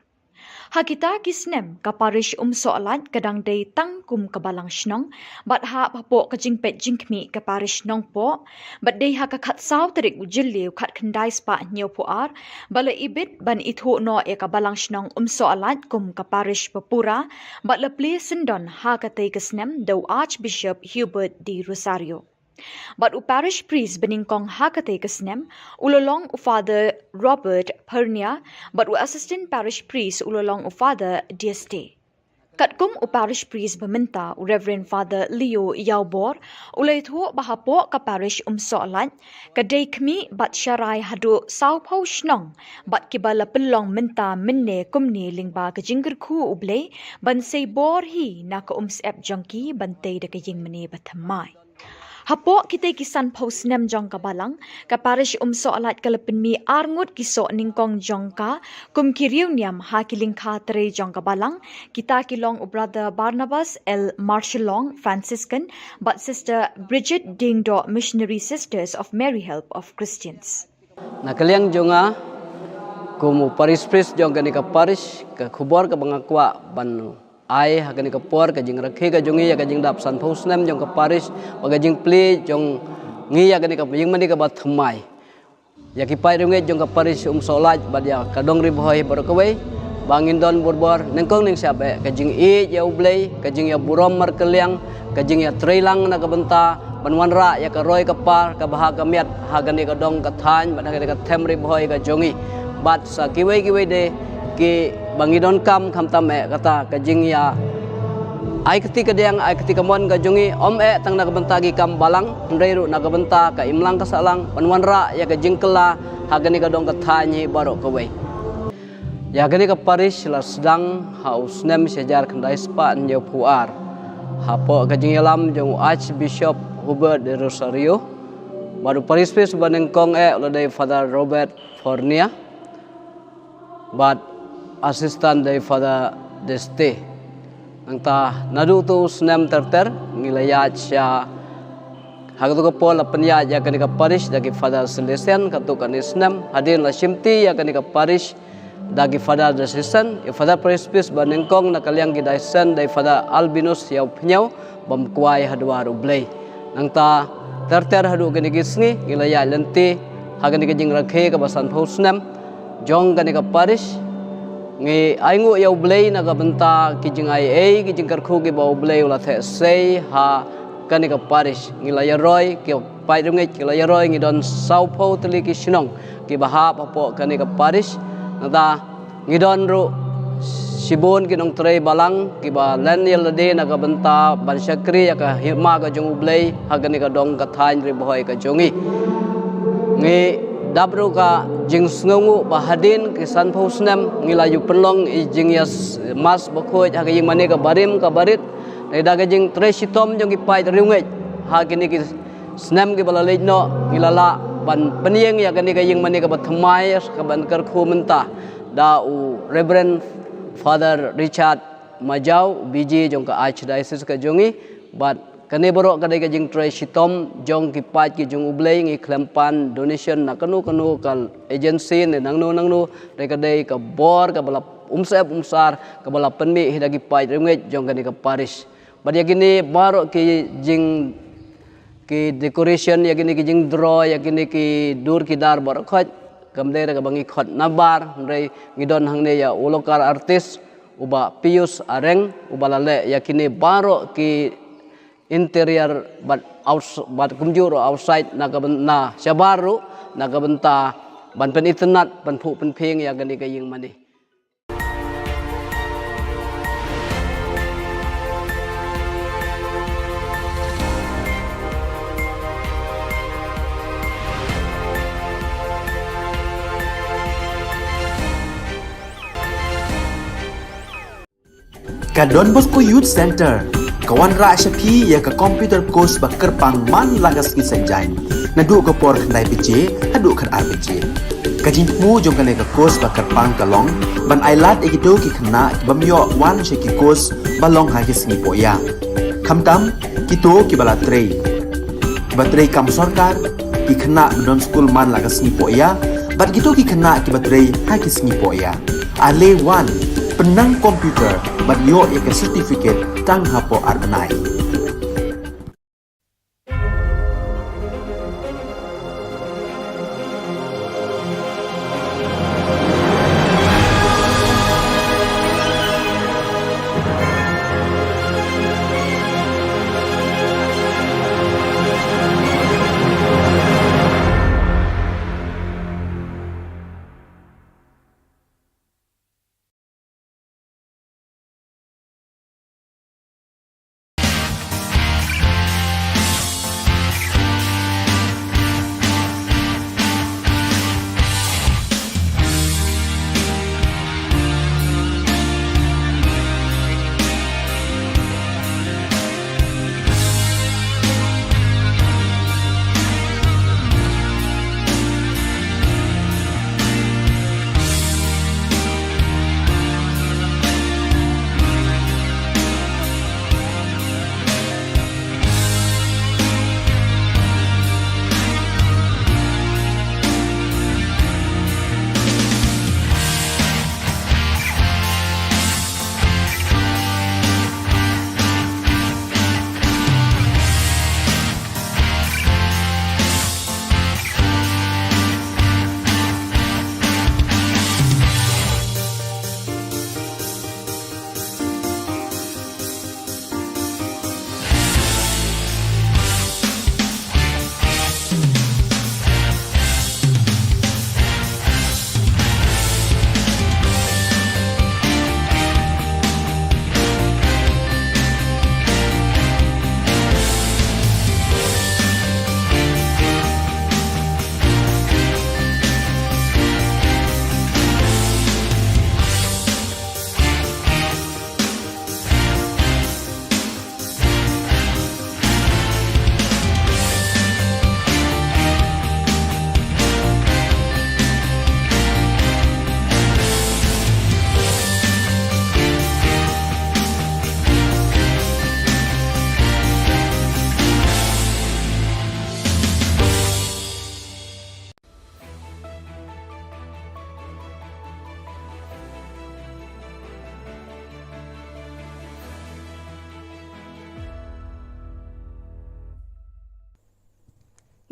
hakita kisnem ka parish soalat kadang day tangkum ka balang shnong but ha papo ka jingpet jingkmi ka parish nong po but day ha ka khat saw terik ujilliu khat khandai spa nyo po ar bala ibit ban itho no e ka balang shnong soalat kum ka parish papura but la place sindon ha ka tay kisnem do Archbishop Hubert D. Rosario but u parish priest beningkong hakate kasnem ulolong u Father Robert Pernia but u assistant parish priest ulolong u Father DST katkum u parish priest beminta u Reverend Father Leo Yaubor ulay thu bahapo ka parish soalat kadai kmi bat syarai hadu saw pau shnong bat kibala pelong minta minne kumni lingba ka jingger khu ublay ban say bor hi na ka sep jongki bantay da ka ying mani bathamai Hapo kita kisan pos nem jong ka balang ka parish soalat kalapin mi arngut kiso ningkong jong ka kum kiriu niam ha kilingka tere jong ka balang kita kilong u brother Barnabas L. Shillong Franciscan but sister Bridget Dingdo Missionary Sisters of Mary Help of Christians. Nakaliang jonga kumu parish priest jong ka parish ka khubor ka bangakwa banu ai hakani ka por ka jing rakhe ka jongi ya ka jing dap san phos nem jong ka parish wa ka jing play jong ngi ya ka jing mani ka bat thmai ya ki pai runge jong ka parish solat bad ya ka dong ri boy bar ka we bangin don borbor nengkong ning sabe ka jing e ya ublay ka jing ya burom mar kaliang ka jing ya trailang na ka benta banwan ra ya ka roy ka par ka baha ka miat ha ka dong ka than bad ka them ri boy ka jongi bat sa kiwe de ki bangidon kam tame kata kajing ya ai ketika diang ai ketika mon ka jungi tang na kabentagi kam balang ndairu na kabenta ka imlang ka salang panwan ra ya ka jingkela hagani ka dong ka thanyi baro ka we ya gani ka parish la sedang haus nem sejar kandai spa nyo puar hapo ka jing lam jong Archbishop Hubert de Rosario baru parish pes banengkong oleh Father Robert Fornia but assistant dari Father Deste angta nadu tu snem terter ngilayat sya hagatu ko pol apnya ya kani ka parish dagi Father Celestian katu kani snem hadin la shimti ya kani ka parish dagi Father Assistant ya Father Priest banengkong nakaliang gidaisen dari Father Albinus ya pnyau bamkwai hadwa rublay angta terter hadu kani gisni ngilayat lenti hagani ka jing rakhe ka basan phosnem jong kani ka parish ngi aingu ya ublay na kabenta kijing ai kijing karkhu ki ba ublay ula the sei ha kani ka parish ngi la yaroy ki pai rungi ki la yaroy ngi don sau pho tli ki shinong ki ba ha papo kani ka parish nada ngi don ru Sibon kinong tray balang kiba lanyel de nagabenta ban syakri ya ka hima ka jong ublay hagani ka dong ka thain ri boy ka jongi ngi dabru ka jing sngongu bahadin ki san phosnem ngilayu penlong i jing yas mas bakhoj ha jing mane ka barim ka barit dai da ka jing tray sitom jong ki pai riungai hagini ki snem ki balalej no ngilala ban penieng ya gani ka jing mane ka bathmai ka ban kar khu menta da u reverend Father Richard Majau biji jong ka archdiocese ka jongi but kani borok kadai ka jing tray sitom jong ki pat ki jong ublay ngi klempan donation na kanu kal agency ne nangno dai kadai ka bor ka bala umsar ka bala penmi hidagi pat ringet jong kani ka parish but yakini borok ki jing ki decoration yakini ki jing draw yakini ki dur ki dar borok khoj kamdera ka bangi khot nabar ndai ngidon hangne ya ulokar artis uba pius areng uba lale yakini baro ki interior but kumjuro outside na syabaru nagabenta ban pen internet ban phu pen pheng ya gani ka ying mani Ka Don Bosco Youth Center kawan ra syapi ya ka computer course ba kerpang man lagas ki sanjain nadu ka por khandai pije hadu khan RPG ka jingmu jong kan ka course ba kerpang kalong ban ailat ekito ki khna bamyo wan she ki course balong ha ki sngi poya khamtam kito ki bala trei batrei kam sarkar ki khna don school man lagas sngi poya bat kito ki khna ki batrei ha ki sngi poya ale wan penang komputer bat yo ek certificate tang hapo arnai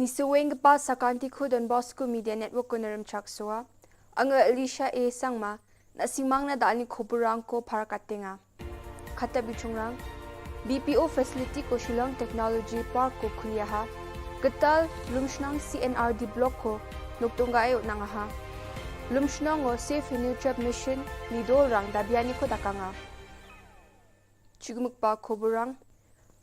Nisuwengpa sakanti khu Don Bosco Media Network ko naram chaksua anga Alicia A sangma na simang na dani khoburang ko parakatenga khata bichungrang BPO facility ko Shillong Technology Park ko khuliaha Gatal Lumshnang CNRD block ko nuktunga ayo nangaha Lumshnongo Safe Nutrap Mission Nido Rang Dabiani ko dakanga. Chigmukpa Khoburang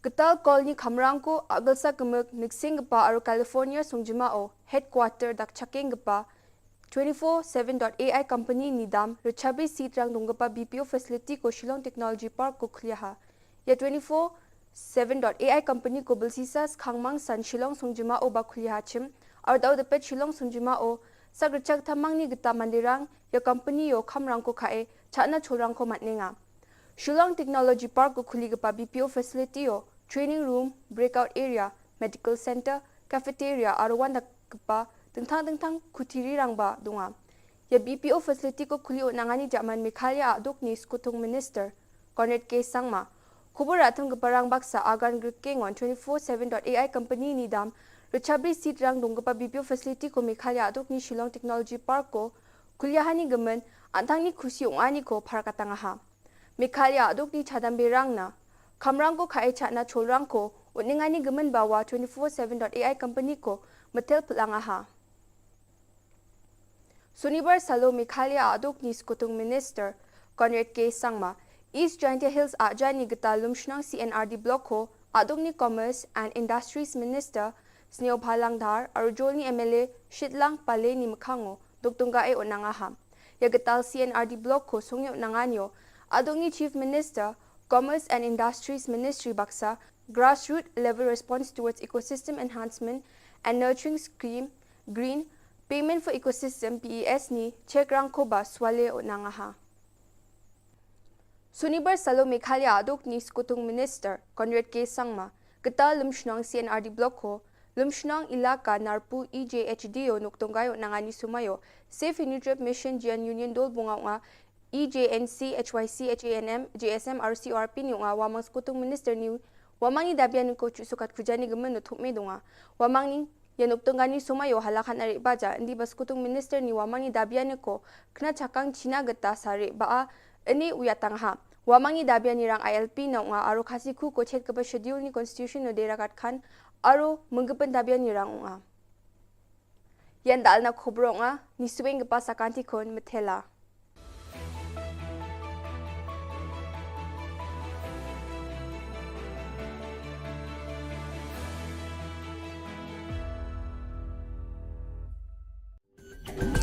Ketal Kolni Kamrangko Agalsa Kemuk Mixingpa Aru California Sungjimao Headquarter Dak Chakengpa 24/7.ai company nidam Richabi Sitrang Dungapa BPO facility ko Shillong Technology Park ko khliaha. Ya 24/7.ai company ko Bilsisas Khangmang San Shillong Sungjimao ba khliaha chim aru daw de pet Shillong Sungjimao sagrachak thamang ni gita mandirang ya company yo khamrang ko khae chana chorang ko matnenga. Shillong Technology Park ko khuligapa BPO facility yo training room, breakout area, medical center, cafeteria aru wanda kapa tengtang kutiri rangba dunga. Ya BPO facility ko khuli nangani jaman Mikhalia aduk ni skutung minister Cornet K Sangma. Khubor atham keparang baksa agan grikengon 24/7.ai company ni dam Rechabri seat rang dongkapa BPO facility ko Mikhalia aduk ni Shillong Technology Park ko kuliahani gemen antang ni khusi ungani ko pharakatanga ha. Mikhalia aduk ni chadambe rang na kamrang ko khae chana cholrang ko uningani gemen bawa 24/7.ai company ko metel pelanga ha. Sunibar Salo Mikhalia aduk ni skutung minister Conrad K Sangma East Giant Hills ajani geta lumshnang CNRD block ko aduk ni commerce and industries minister Sneo Bhalangdhar arujol ni MLA Shitlang Pale ni Mkhango duktunga e onanga ha. Ya getal CNRD block ko sungyo nanganyo aduk ni chief minister Commerce and Industries Ministry Baksa grassroots level response towards ecosystem enhancement and nurturing scheme green payment for ecosystem PES ni chekrang ko ba swale onanga ha. Sunibar Salo Mikhalia aduk ni skutung minister Conrad K Sangma getal lumshnang CNRD block ko lumshnang ilaka narpu EJHDO nuktonggayo nangani sumayo Safe Nutrap Mission Jian Union Dol bunga EJNC HYC HANM JSM RCRP ni nga wamang skutung minister ni wamang ni dabian ko sukat kujani gemen no thukme dunga wamang ni yanuktongani sumayo halakan ari baja ndi baskutung minister ni wamang ni dabian ko kna chakang China geta sare ba ani uyatang ha wamang ni dabian ni rang ILP na nga aro khasi khu ko chet ka schedule ni constitution no derakat khan aro menggepen dabian ni rang nga yan dal na khobro nga ni suweng pa sakanti kon methela.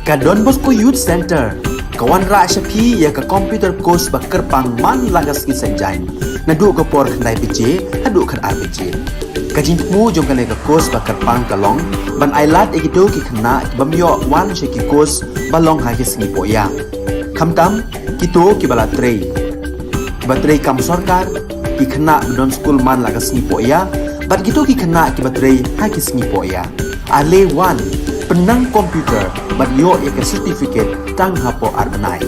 Ka Don Bosco Youth Center kawan ra shapi ya ka computer course bakar pang man lagas ki sanjain nadu ka por khnai bije hadu khan ar bije ka jingmu jong ka course bakar pang kalong ban ailat ekito ki khna bamyo wan she ki course balong ha ki sngi poya khamtam kito ki bala trei batrei kam sarkar ki khna don school man lagas sngi poya bat kito ki khna ki batrei ha ki sngi poya ale wan penang komputer bagyo ika certificate tang hapo arnai.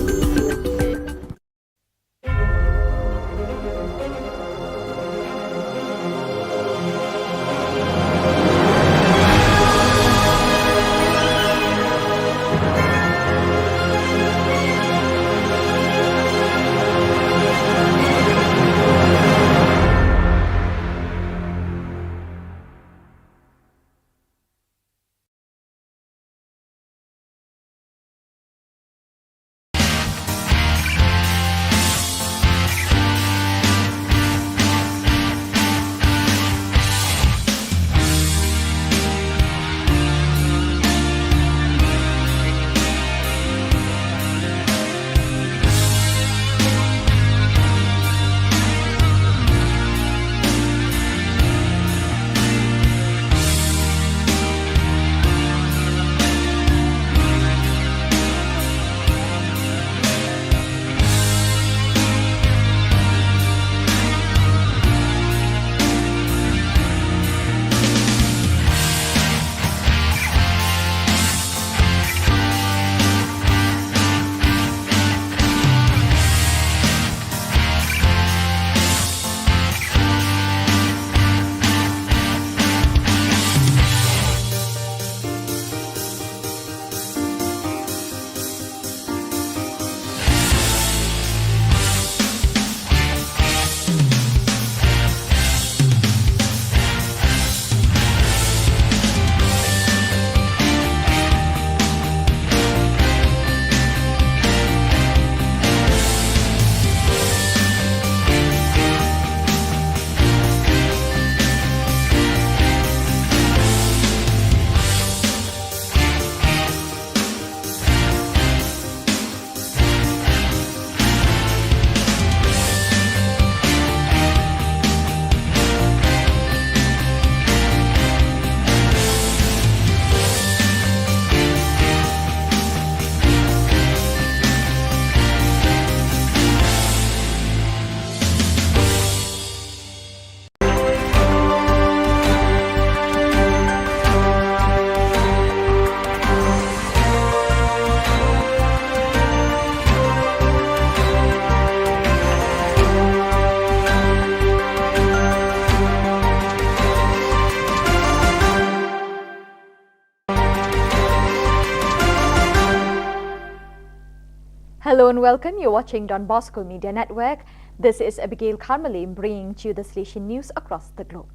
and welcome. You're watching Don Bosco Media Network. This is Abigail Carmelim bringing to you the Salesian news across the globe.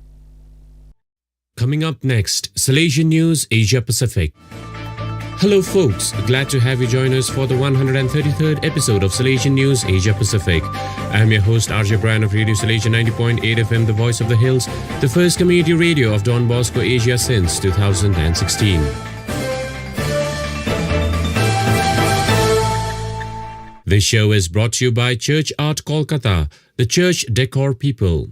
Coming up next, Salesian News Asia Pacific. Hello folks, glad to have you join us for the 133rd episode of Salesian News Asia Pacific. I'm your host RJ Brian of Radio Salesian 90.8 FM, the voice of the hills, the first community radio of Don Bosco Asia since 2016. This show is brought to you by Church Art Kolkata, the church decor people.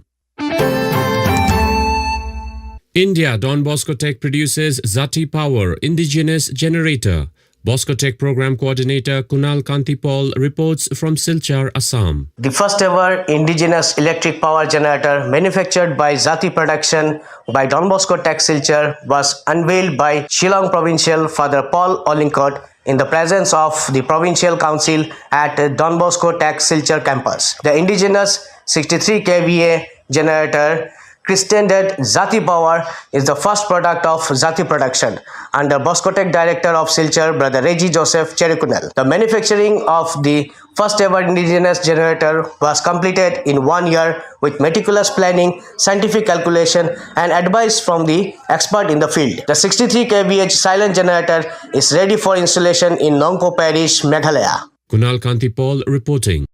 India, Don Bosco Tech produces Zati Power Indigenous Generator. Bosco Tech Program Coordinator Kunal Kantipal reports from Silchar, Assam. The first ever indigenous electric power generator manufactured by Zati Production by Don Bosco Tech Silchar was unveiled by Shillong Provincial Father Paul Olincott in the presence of the Provincial Council at Don Bosco Tech Silchar campus. The indigenous 63 kVA generator, christened Zati Power, is the first product of Zati Production under Bosco Tech Director of Silchar, Brother Reggie Joseph Cherrikunal. The manufacturing of the first ever indigenous generator was completed in 1 year with meticulous planning, scientific calculation and advice from the expert in the field. The 63 kVA silent generator is ready for installation in Nongpo Parish, Meghalaya. Kunal Kantipal reporting.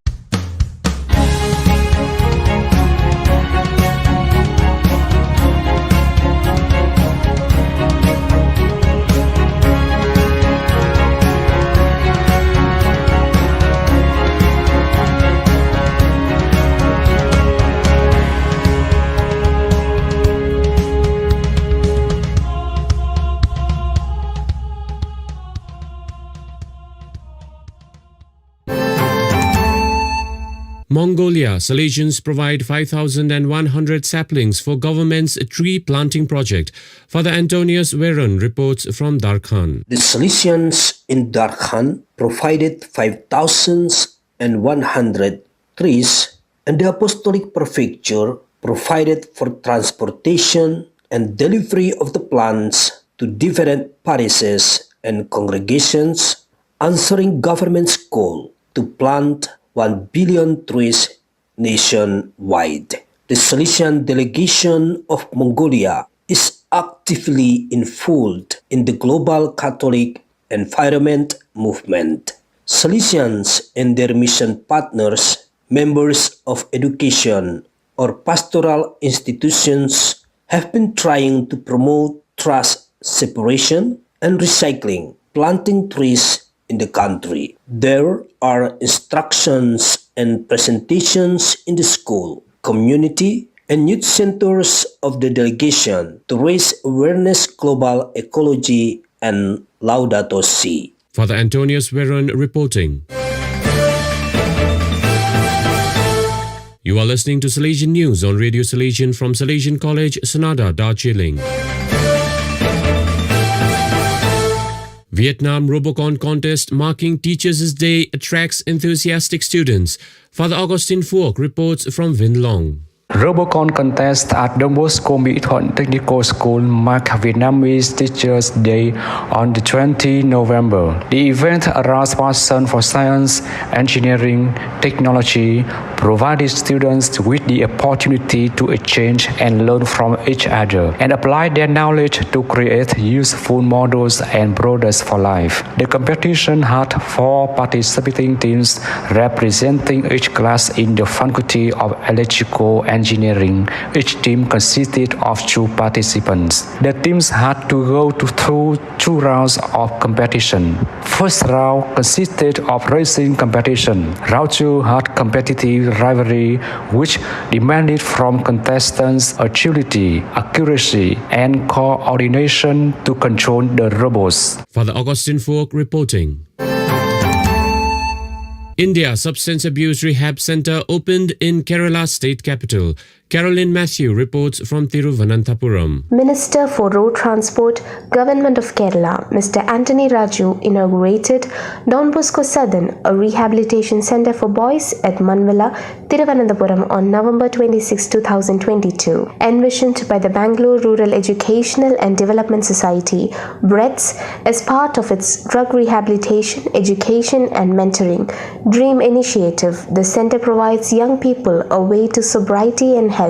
Mongolia, Salesians provide 5,100 saplings for government's tree planting project. Father Antonius Veron reports from Darkhan. The Salesians in Darkhan provided 5,100 trees, and the Apostolic Prefecture provided for transportation and delivery of the plants to different parishes and congregations, answering government's call to plant 1 billion trees nationwide. The Salesian delegation of Mongolia is actively involved in the global Catholic environment movement. Salesians and their mission partners, members of education or pastoral institutions, have been trying to promote trash separation and recycling, planting trees in the country. There are instructions and presentations in the school, community, and youth centers of the delegation to raise awareness global ecology and Laudato Si. Father Antonius Veron reporting. You are listening to Salesian News on Radio Salesian from Salesian College, Sonada, Darjeeling. Vietnam Robocon contest marking Teachers' Day attracts enthusiastic students. Father Augustine Phuoc reports from Vinh Long. Robocon contest at Don Bosco Mỹ Thuận Technical School marked Vietnamese Teachers' Day on the 20th November. The event aroused passion for science, engineering, technology, provided students with the opportunity to exchange and learn from each other, and apply their knowledge to create useful models and products for life. The competition had 4 participating teams representing each class in the Faculty of Electrical Engineering. Each team consisted of 2 participants. The teams had to go through 2 rounds of competition. First round consisted of racing competition. Round 2 had competitive rivalry, which demanded from contestants agility, accuracy, and coordination to control the robots. Father Augustine Phuoc reporting. India Substance Abuse Rehab Center opened in Kerala state capital. Caroline Matthew reports from Thiruvananthapuram. Minister for Road Transport, Government of Kerala, Mr. Anthony Raju inaugurated Don Bosco Southern, a rehabilitation center for boys at Manvilla, Thiruvananthapuram on November 26, 2022. Envisioned by the Bangalore Rural Educational and Development Society, BREDS, as part of its drug rehabilitation, education and mentoring DREAM initiative, the center provides young people a way to sobriety and health.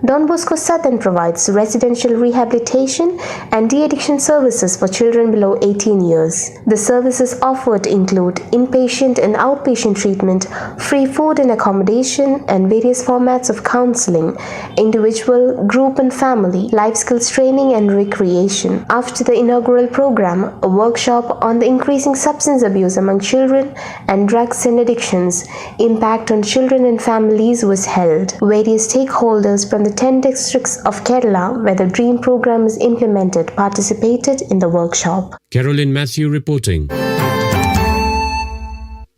Don Bosco Southern provides residential rehabilitation and de-addiction services for children below 18 years. The services offered include inpatient and outpatient treatment, free food and accommodation, and various formats of counseling, individual, group and family, life skills training and recreation. After the inaugural program, a workshop on the increasing substance abuse among children and drugs and addictions, impact on children and families was held. Various stakeholders from the 10 districts of Kerala where the DREAM program is implemented participated in the workshop. Caroline Matthew reporting.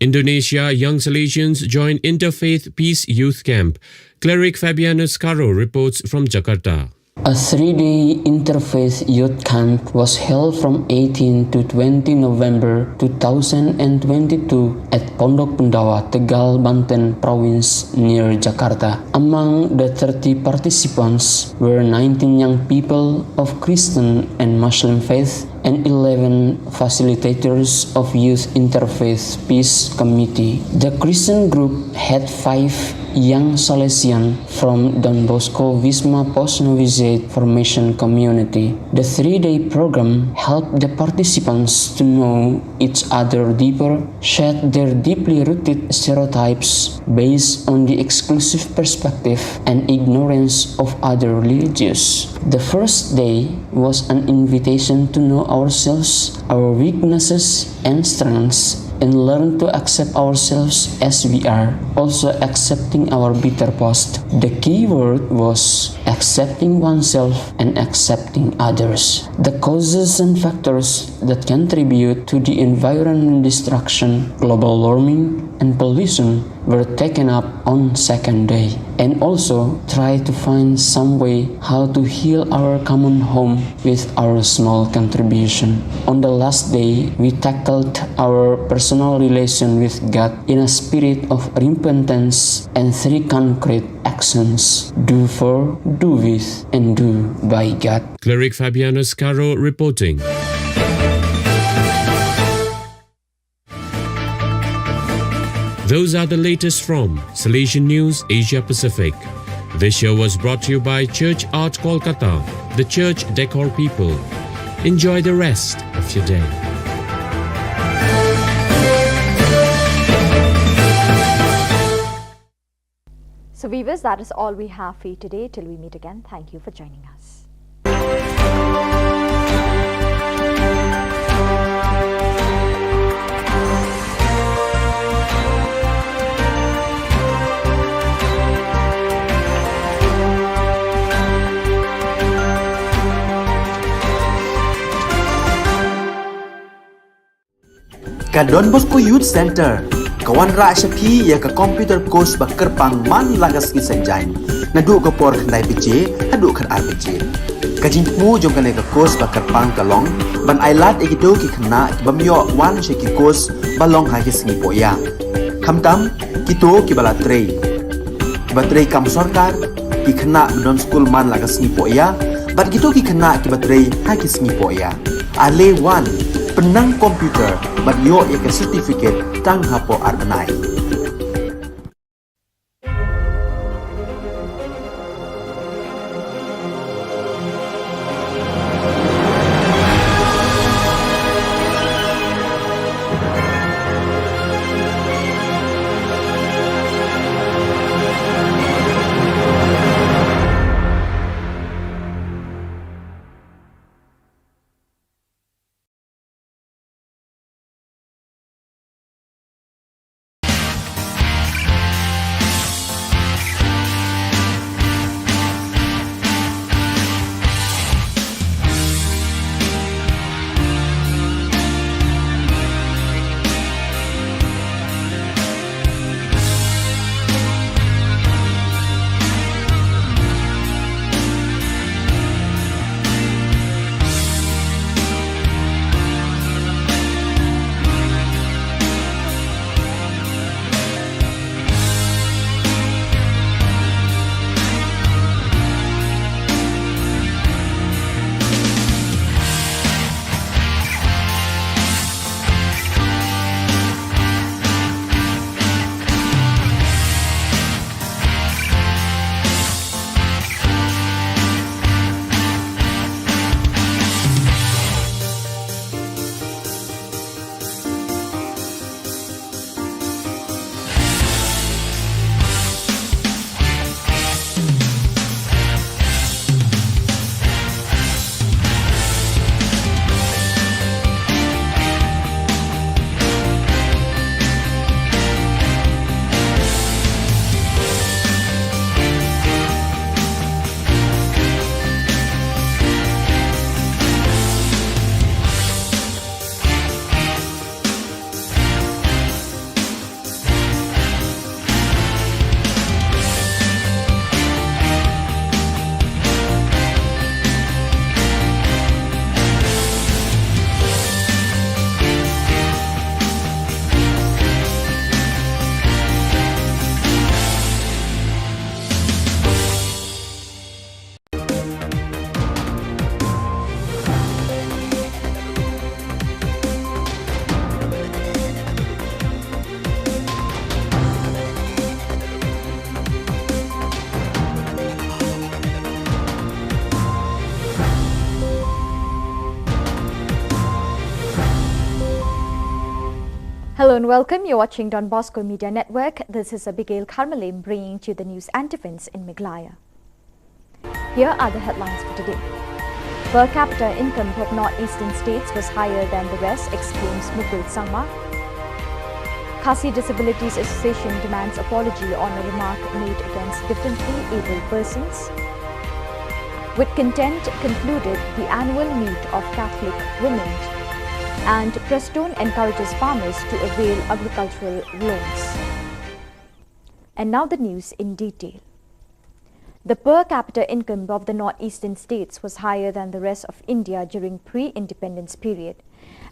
Indonesia young Salesians join Interfaith Peace Youth Camp. Cleric Fabianus Caro reports from Jakarta. A 3-day interfaith youth camp was held from 18 to 20 November 2022 at Pondok Pendawa, Tegal, Banten Province near Jakarta. Among the 30 participants were 19 young people of Christian and Muslim faith and 11 facilitators of Youth Interfaith Peace Committee. The Christian group had 5 young Salesian from Don Bosco Wisma Post Novizet Formation Community. The 3-day program helped the participants to know each other deeper, shed their deeply rooted stereotypes based on the exclusive perspective and ignorance of other religions. The first day was an invitation to know ourselves, our weaknesses and strengths, and learn to accept ourselves as we are, also accepting our bitter past. The key word was accepting oneself and accepting others. The causes and factors that contribute to the environmental destruction, global warming, and pollution were taken up on second day, and also try to find some way how to heal our common home with our small contribution. On the last day, we tackled our personal relation with God in a spirit of repentance and 3 concrete actions: do for, do with, and do by God. Cleric Fabianus Caro reporting. Those are the latest from Salesian News Asia Pacific. This show was brought to you by Church Art Kolkata, the church decor people. Enjoy the rest of your day. So viewers, that is all we have for you today. Till we meet again, thank you for joining us. Ka Don Bosco Youth Center, kawan ra shapi ya ka computer course bakar pang man lagas ki sanjain. Nadu ka por khandai pije, adu khan ar pije. Ka jingmu jong ka ka course bakar pang kalong, ban ailat egido ki khna ki bamyo wan she ki course balong ha ki sngi poya. Khamtam kito ki bala trei. Batrei kam sarkar ki khna don school man lagas sngi poya, bat kito ki khna ki batrei ha ki sngi poya. Ale wan penang komputer bat yo ya ke certificate tang hapo arbanai. Hello and welcome. You're watching Don Bosco Media Network. This is Abigail Karmalim bringing to you the news and events in Meghalaya. Here are the headlines for today. Per capita income of northeastern states was higher than the rest, exclaims Mukul Sangma. Khasi Disabilities Association demands apology on a remark made against differently abled persons. With content concluded the annual meet of Catholic women, and Prestone encourages farmers to avail agricultural loans. And now the news in detail. The per capita income of the northeastern states was higher than the rest of India during pre-independence period.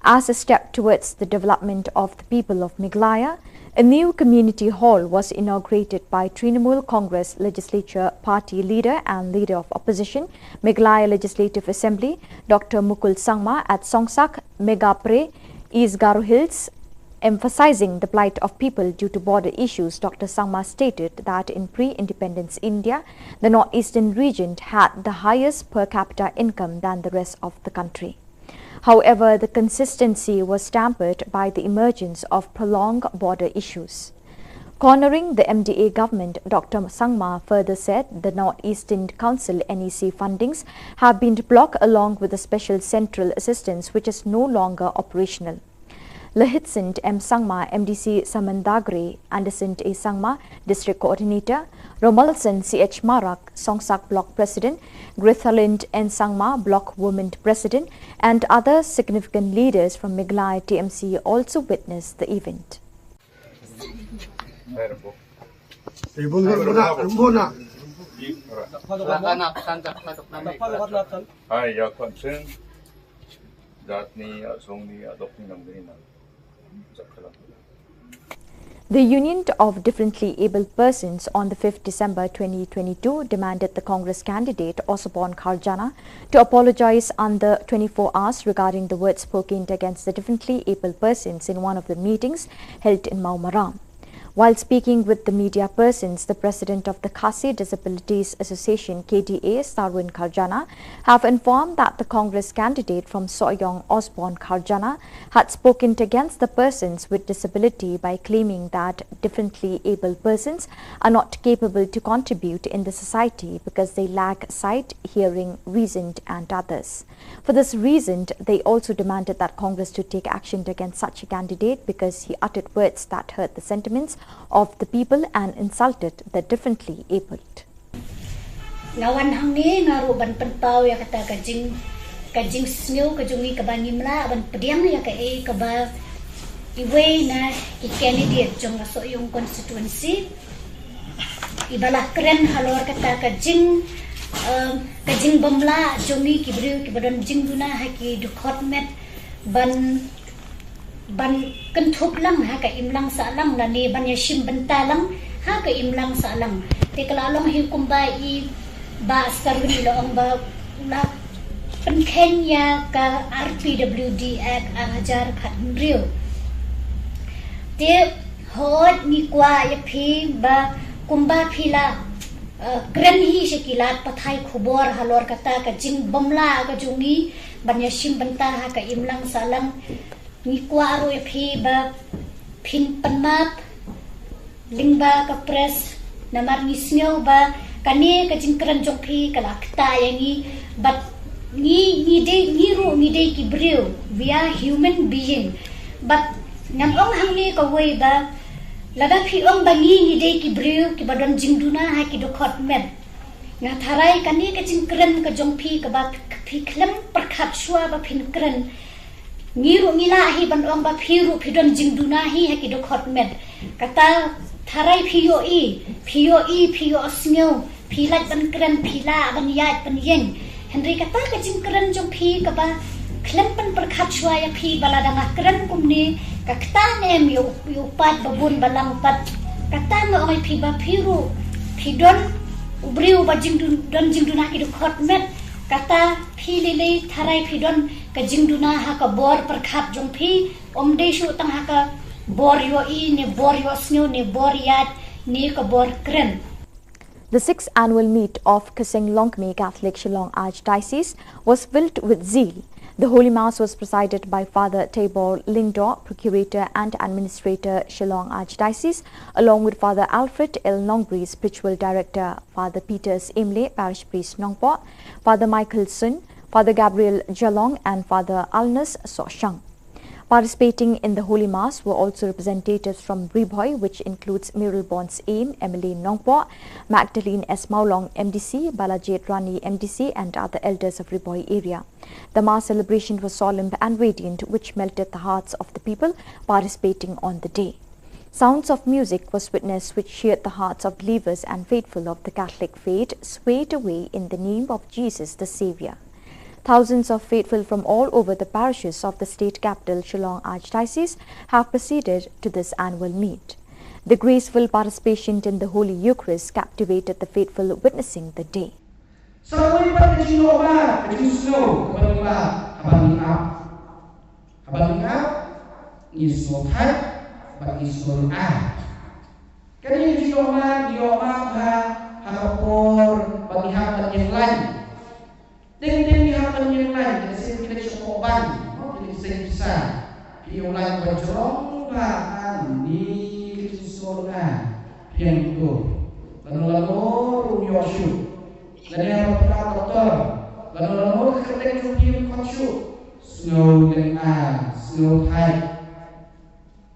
As a step towards the development of the people of Meghalaya, a new community hall was inaugurated by Trinamool Congress Legislature Party Leader and Leader of Opposition, Meghalaya Legislative Assembly, Dr. Mukul Sangma at Songsak, Megapre, East Garo Hills. Emphasizing the plight of people due to border issues, Dr. Sangma stated that in pre-independence India, the northeastern region had the highest per capita income than the rest of the country. However, the consistency was tempered by the emergence of prolonged border issues. Cornering the MDA government, Dr. Sangma further said the Northeastern Council NEC fundings have been blocked along with the special central assistance which is no longer operational. Lahitsint M. Sangma, MDC Samandagre, Anderson A. Sangma, District Coordinator, Romalson C.H. Marak, Songsak Block President, Grithalind N. Sangma, Block Women President, and other significant leaders from Meghalaya TMC also witnessed the event. I am concerned that adopting The Union of Differently Abled Persons on the 5th December 2022 demanded the Congress candidate Osborne Kharjana to apologize under 24 hours regarding the words spoken against the differently abled persons in one of the meetings held in Maumaram. While speaking with the media persons, the president of the Khasi Disabilities Association KDA, Sarwin Kharjana, have informed that the Congress candidate from Soyong, Osborne Kharjana, had spoken against the persons with disability by claiming that differently abled persons are not capable to contribute in the society because they lack sight, hearing, reason and others. For this reason, they also demanded that Congress to take action against such a candidate because he uttered words that hurt the sentiments of the people and insulted the differently abled. Ngawan hang ni ngaru ban penpau ya kata kajing snow kajungi kabani mla ban pediang ya ka kaba iwe na ki candidate jong aso yung constituency ibalah keren halor kata kajing bamla jongi ki briu ki badan jing duna haki dukhot met ban kentup lang ha ka imlang sa lang na ni ban yashim bentalang ha ka imlang sa lang te kalalong hikumba I ba sarwin lo ang ba na penkenya ka RPWD Act ajar khat riu te hot ni kwa ya phi ba kumba phila kren hi sekilat pathai khubor halor kata ka jing bamla ka jungi ban yashim benta ha ka imlang sa lang ni kwa aro phi ba phin panmap lingba ka press namar ni snyo ba kane ka jingkran jong phi kala kta yangi but ni de ki breu we are human being but nam ong hang ni ka wei ba lada phi ong ba ni de ki breu ki badon jingduna ha ki do khot met nga tharai kane ka jingkran ka jong phi ka ba phi khlem prakhat shwa ba phin kran ngiru ngila hi ban ong ba phiru phidon jingduna hi ha ki do khot met kata tharai phiyo snyo philat ban kran phila ban yat ban yen henry kata ka jingkran jong phi ka ba klempan prakhat shwa ya phi balada nga kran kumni kakta nem yo pat babun balang pat kata no oi phi ba phiru phidon ubriu ba jingduna ki do khot met kata philile tharai phidon ka jingduna ha ka bor prakhat jong phi omde shu tang ha ka bor yo ne bor yo snyo ne bor yat ne ka bor kren. The 6th annual meet of Kaseng Longme Catholic Shillong Archdiocese was filled with zeal. The Holy Mass was presided by Father Tabor Lingdor, Procurator and Administrator, Shillong Archdiocese, along with Father Alfred L. Nongbri, Spiritual Director, Father Peters Imle, Parish Priest Nongpo, Father Michael Sun, Father Gabriel Jalong and Father Alnas Soshang. Participating in the Holy Mass were also representatives from Riboy, which includes Muriel Bonds Aim, Emmeline Nongpo, Magdalene S. Maulong MDC, Balajit Rani MDC and other elders of Riboy area. The Mass celebration was solemn and radiant, which melted the hearts of the people participating on the day. Sounds of music was witnessed which cheered the hearts of believers and faithful of the Catholic faith, swayed away in the name of Jesus the Saviour. Thousands of faithful from all over the parishes of the state capital, Shillong Archdiocese, have proceeded to this annual meet. The graceful participation in the Holy Eucharist captivated the faithful witnessing the day. Ding hapon yang lain, kasi kita cokoban, kita bisa yung lain berjolong bahkan ni kita sorga yang itu, lalu rumyoshu, lalu yang doktor, lalu kerja jumpa kocu, snow dengan snow high,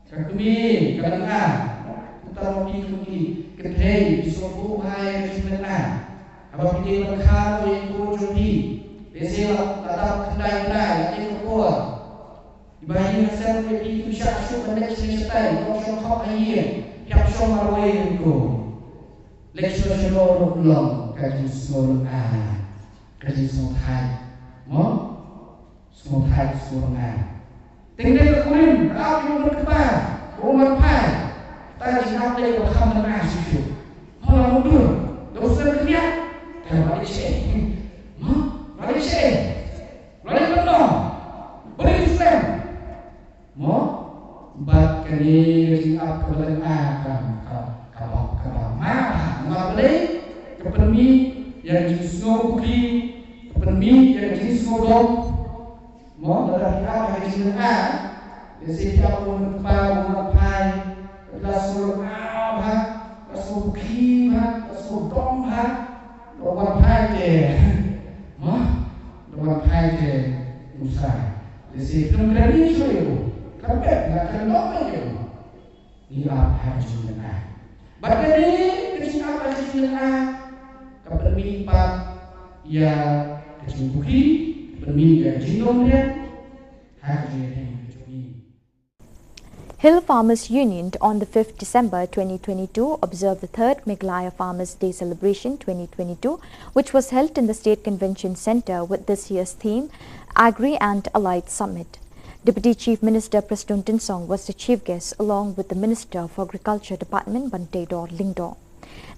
kami kadang kita mau pergi kerja di suatu hari sebenarnya. Abang kita berkah yang kurang di, biasa tak kendai yang kuat. Ibayi hasil pergi bisa masuk pada cerita, kau kau ayat, yang kau maruai itu. Lektor seluruh ulang, kaji seluruh kaji seluruh Thai, seluruh Thai seluruh tinggal kekurin, apa yang berkebal, umat Thai, tadi apa yang berkhabar nasi, malam mudur, dosa kerja. Malaysia, Malaysia benar, boleh Islam, bat kali apa kalau boleh kepermi yang jenis ngopi, kepermi yang jenis ngodom, dari apa yang jenis biasa kita pun pai, kelas apa, kelas ngopi, kelas ngodom Orang Thai orang Thai Musa. Jadi belum berani saya, kerana nak kenal dia. Ini apa jenisnya? Bagai ni kecil apa jenisnya? Kepermi empat ya kecil bukit, kepermi ya jinom dia, hari Hill Farmers Union on the 5th December 2022 observed the 3rd Meghalaya Farmers Day Celebration 2022, which was held in the State Convention Centre with this year's theme, Agri and Allied Summit. Deputy Chief Minister Preston Tinsong was the chief guest along with the Minister for Agriculture Department Tabor Lingdor.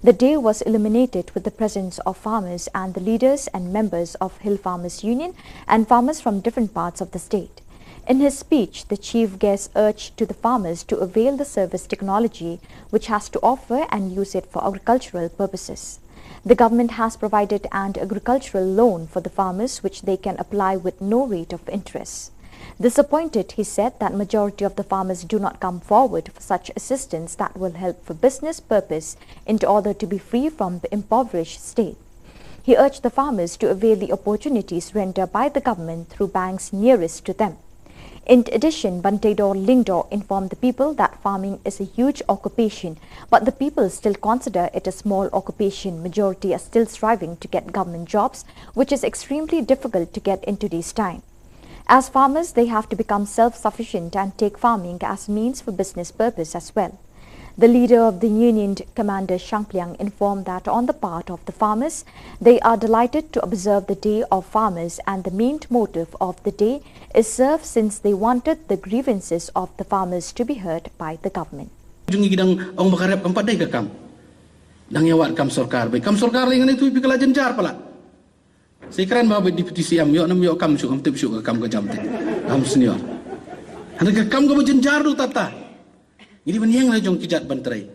The day was illuminated with the presence of farmers and the leaders and members of Hill Farmers Union and farmers from different parts of the state. In his speech, the chief guest urged to the farmers to avail the service technology which has to offer and use it for agricultural purposes. The government has provided an agricultural loan for the farmers which they can apply with no rate of interest. Disappointed, he said that majority of the farmers do not come forward for such assistance that will help for business purpose in order to be free from the impoverished state. He urged the farmers to avail the opportunities rendered by the government through banks nearest to them. In addition, Tabor Lingdor informed the people that farming is a huge occupation, but the people still consider it a small occupation. Majority are still striving to get government jobs, which is extremely difficult to get in today's time. As farmers, they have to become self-sufficient and take farming as means for business purpose as well. The leader of the union, Commander Shangpliang, informed that on the part of the farmers, they are delighted to observe the Day of Farmers, and the main motive of the day is served since they wanted the grievances of the farmers to be heard by the government. Jungi gidang ang makarep ang paday ka kam. Nang yawat kam sorkar, kam sorkar dengan itu pikala jenjar pala. Sekarang bawa deputi siam yo nam yo kam syuk tip syuk kam ka jamte. Kam senior. Hendak kam ka jenjar du tata. Ini banyang lah jong kijat bantrai.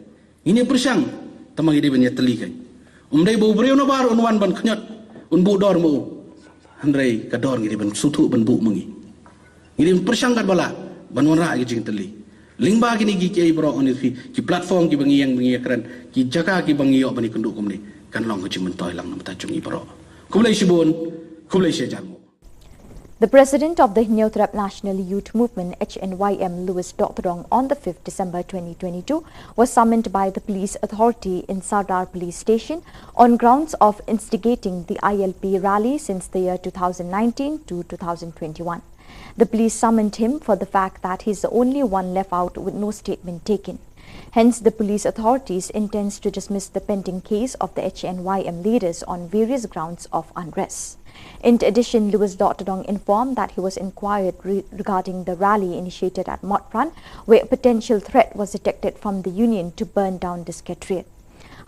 Ini persang tamang ini banyak telikai. Umdai bau breu na bar unwan ban knyat un bu dor mu. Handrai kador ngiri ban sutu ban bu mengi. Ngiri persangkat bala ban wanra gi jing teli. Lingba gini gi kiai bro on ki platform ki bangi yang keren ki jaka ki bangi yo bani kenduk kumni kan long ki mentoy lang nam ta chungi bro. Kumlai sibun, kumlai sejamu. The president of the Hinyotrap National Youth Movement, HNYM, Louis Dothrong, on the 5th December 2022, was summoned by the police authority in Sardar Police Station on grounds of instigating the ILP rally since the year 2019 to 2021. The police summoned him for the fact that he is the only one left out with no statement taken. Hence, the police authorities intends to dismiss the pending case of the HNYM leaders on various grounds of unrest. In addition, Louis Dotodong informed that he was inquired regarding the rally initiated at Motpran, where a potential threat was detected from the union to burn down the secretariat.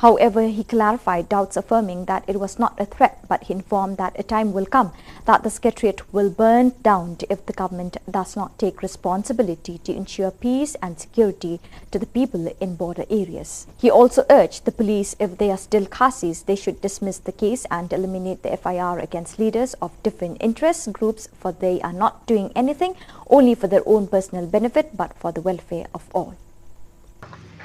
However, he clarified doubts, affirming that it was not a threat, but he informed that a time will come that the secretariat will burn down if the government does not take responsibility to ensure peace and security to the people in border areas. He also urged the police, if they are still Khasis, they should dismiss the case and eliminate the FIR against leaders of different interest groups, for they are not doing anything only for their own personal benefit, but for the welfare of all.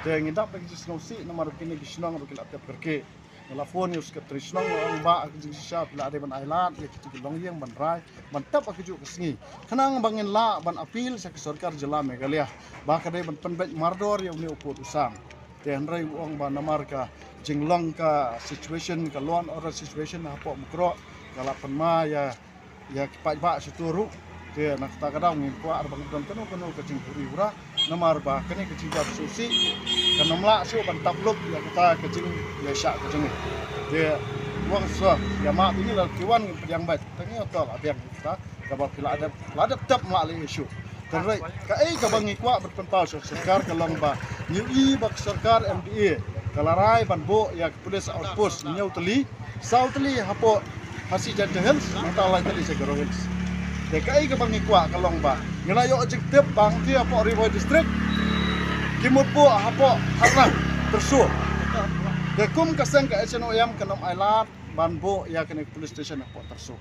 Yang indap bagi Shillong si nama kini Shillong rukil atap kerke nelafon yus ke Shillong orang ba ke Shillong bila ada ban island ya kita Shillong yang ban rai mantap aku juk kesini kenang bangin la ban apil sa sarkar Jilla Meghalaya ba kadai ban penbet mardor yang ni uput usang ten rai uang ban namar ka jinglong ka situation ka law and order situation apa mukro kala penma ya kipat ba situru dia nak tak kadang ni kuat arbang dan kanu ke jing puri ura namar ba kini ke jing jab susi kan namla su ban tabluk ya kita ke jing ya syak ke jing dia wang so ya mak ini lah kiwan yang baik tangi otol abiang kita kabal pila ada tap mak le isu terus ka ka bangi kuat berpentau sarkar kalong ba nyui bak sarkar MDA kalarai ban bo ya police outpost nyau teli sauteli hapo hasi jantehels mantala teli segero hills dekai ke bangi kuat kalong ba ngelayo objektif bang ti apa river district kimut po apa harang tersu dekum kasang ka HNOM kanom island banbo ya kene police station apa tersu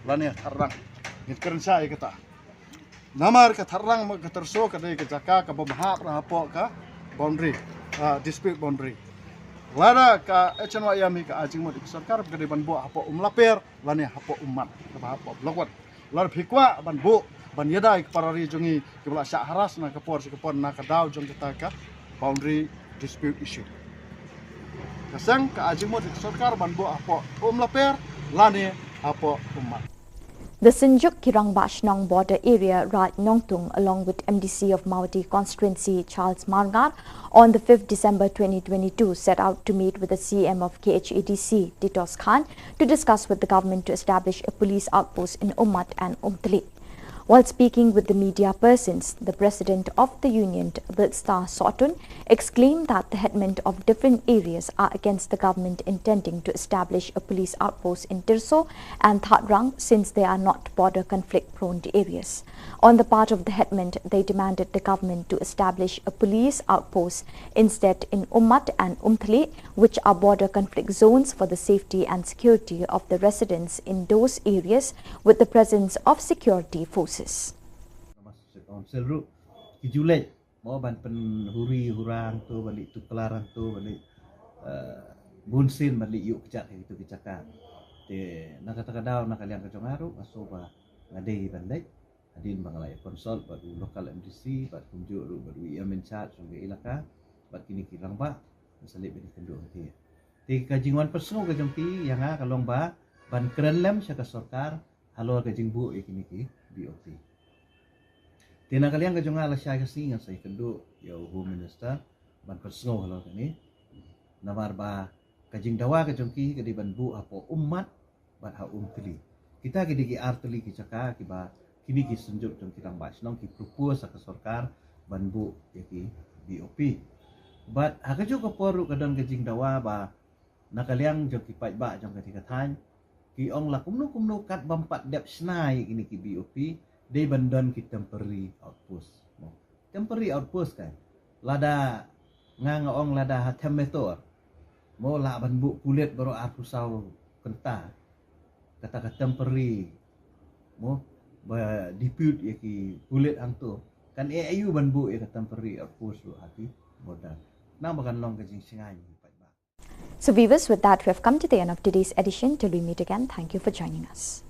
lani harang ngit keren saya kata namar ka harang mag tersu ka dei ke jaka ka babha apa ka boundary dispute boundary lada ka HNOM ka ajing mo di sarkar ka dei banbo apa laper lani apa umat ka apa blogwat lar phikwa ban bo ban yadai parari jungi kebla syak haras na kapor na kadau jong kita ka boundary dispute issue kasang ka ajimo di sarkar ban bo apa laper lane apa umat. The Sinjuk Kirang Bashnong border area, Raj Nongtung, along with MDC of Mawati constituency Charles Margar, on the 5th December 2022, set out to meet with the CM of KHADC, Titos Khan, to discuss with the government to establish a police outpost in Ummat and Umtali. While speaking with the media persons, the president of the union, Bilstar Sotun, exclaimed that the headmen of different areas are against the government intending to establish a police outpost in Tirso and Thatrang, since they are not border conflict-prone areas. On the part of the headmen, they demanded the government to establish a police outpost instead in Ummat and Umthali, which are border conflict zones, for the safety and security of the residents in those areas with the presence of security forces. Council ru kijulej mau ban pen huri hurang tu balik tu kelaran tu balik bunsin balik yuk kecak itu kecakan te nak kata kadau nak kalian kecongaru asoba ngadei bandai adin bangalai konsol baru lokal MDC bat kunjuk ru baru ia menchat sungai ilaka bat kini kirang ba salib bini kenduk hati te kajingwan personal kajampi yang kalong ba ban keren lem syaka sarkar halo kajingbu ikini ki BOT. Tina kalian kajong ala siya kasi nga sa ikando yaw Home Minister ban personal halo kani namar ba kajing dawa kajong ki kadi banbu apo umat ban ha umtili kita kidi ki artili ki caka ki ba kini ki sunjuk jong kirang bas nong ki propose sa sarkar banbu yaki BOP but ha kajong kaporu kadon kajing dawa ba nakaliang jong ki pai ba jong katikatan ki ong la kumno kat bampat dep snai kini ki BOP they bandon ki temporary outpost mo temporary outpost kan lada ong lada hatem metor mo la banbu kulit baru aku sau kenta kata temporary mo ba dispute ya ki kulit hang tu kan ayu ban bu ya temporary post lu hati boda na bakan long kajing singai. So viewers, with that we have come to the end of today's edition. Till we meet again, thank you for joining us.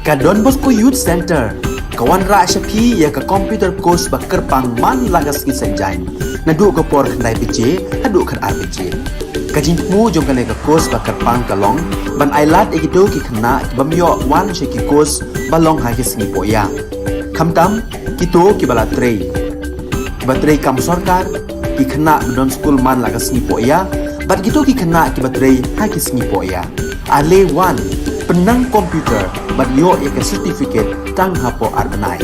Ka Don Bosco Youth Center kawan ra shapi ya ka computer course ba kerpang man lagas ki sanjain na du ka por khandai piche hadu khan ar piche ka jingmu jong ka le ka course ba kerpang ka long ban ailat e do ki khna bamyo wan she ki course ba long ha ki sni poya khamtam ki to ki bala trei Kibatray kam sorkar, ki kena don school man lagas ni po ya, bat gitu ki kena kibatray hakis ni po ya. Ale one, penang komputer, bat yo ya ke certificate tang hapo arbenai.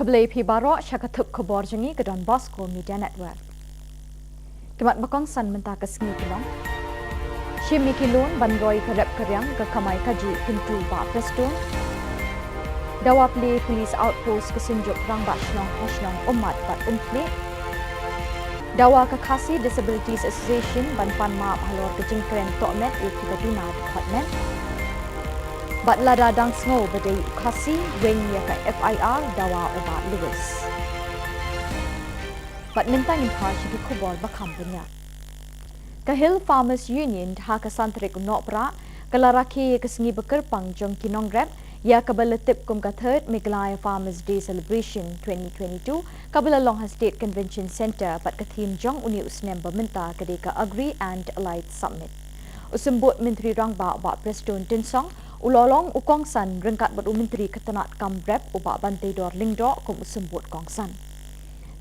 Keblai pi barok syakatup khubor jengi ke Don Bosco Media Network. Kemat bakong san mentah ke sengi kelong. Shimi kilun bandroi kerap keryang ke kamai kaji pintu bak preston. Dawa pli polis outpost kesunjuk rang bak Shillong umat bat umplik. Dawa Kekasi Disabilities Association banpan maap halor kejing keren tokmet iki baduna department. Bat lada dang snow badai ukasi wing ya ka FIR dawa obat Lewis. Bat minta impa syiki kubol bakam banyak. Ka Hill Farmers Union ha ka santrik unopra kalaraki ke sengi bekerpang jong kinongrep ya kabalatip kum ka third Miglaya Farmers Day Celebration 2022 kabala Long State Convention Center bat ka theme jong uni usnem berminta ke ka Agri and Allied Summit. Usembut Menteri Rangba bak Preston Tinsong ulolong ukongsan rengkat bat Menteri Ketenat Kambrep ubak bantai dor lingdok kum usembut kongsan.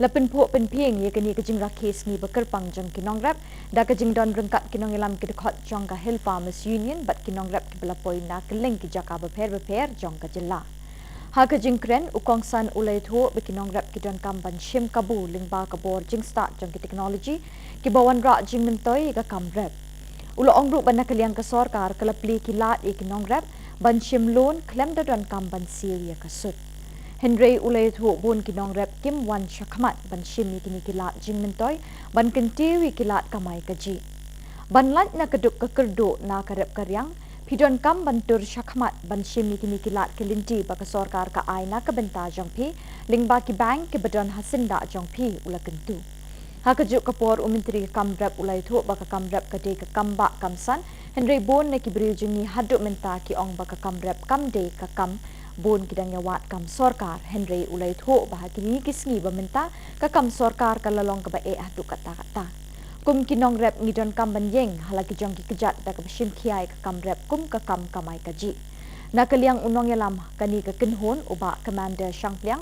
Lepin puak penpieng ya kini kejing rakis ni bekerpang jong kinongrep da kejing don rengkat kinong ilam kedekot jong ka Hill Farmers Union bat kinongrep ke belapoi na keling ki jaka beper jong ka Jylla. Ha kejing kren ukongsan ulai thu bekinongrep ki don kamban shim kabu lingba kabor jing start jong ki teknologi ki bawan rak jing mentoi ka kambrep. Ulo ongruk bana kaliang ka sorkar kelapli kilat e kinongrep ban shim loan klem da don kamban sil ya kasut. Henry ulai thu bun kinong rep Kim Wan Shakmat ban shimi kini kilat jing mentoy ban kentiwi kilat kamai kaji. Ban lat na keduk kekerdo na karep karyang pidon kam bantur Shakmat ban shimi kini kilat kelinti baka sorkar ka ai na kebenta jong pi lingba ki bank ke bedon hasinda jong pi ula kentu. Ha kejuk kapor Menteri Kamrep ulai thu baka Kamrep kade ke kamba kamsan Henry bun na kibri jungi haduk menta ki ong baka Kamrep kamde ka kam bun kidang yawat kam sorkar Henry ulai thu bahagi ni kisngi berminta ka kam sorkar ka lalong ka bae adu kata-kata. kum kinong rep ngidon kam banyeng halagi jong ki kejat da ka besim kiai ka kam rep kum ka kam kamai kaji. Nakaliang unong yalam kani ka kinhun uba Commander Shangpliang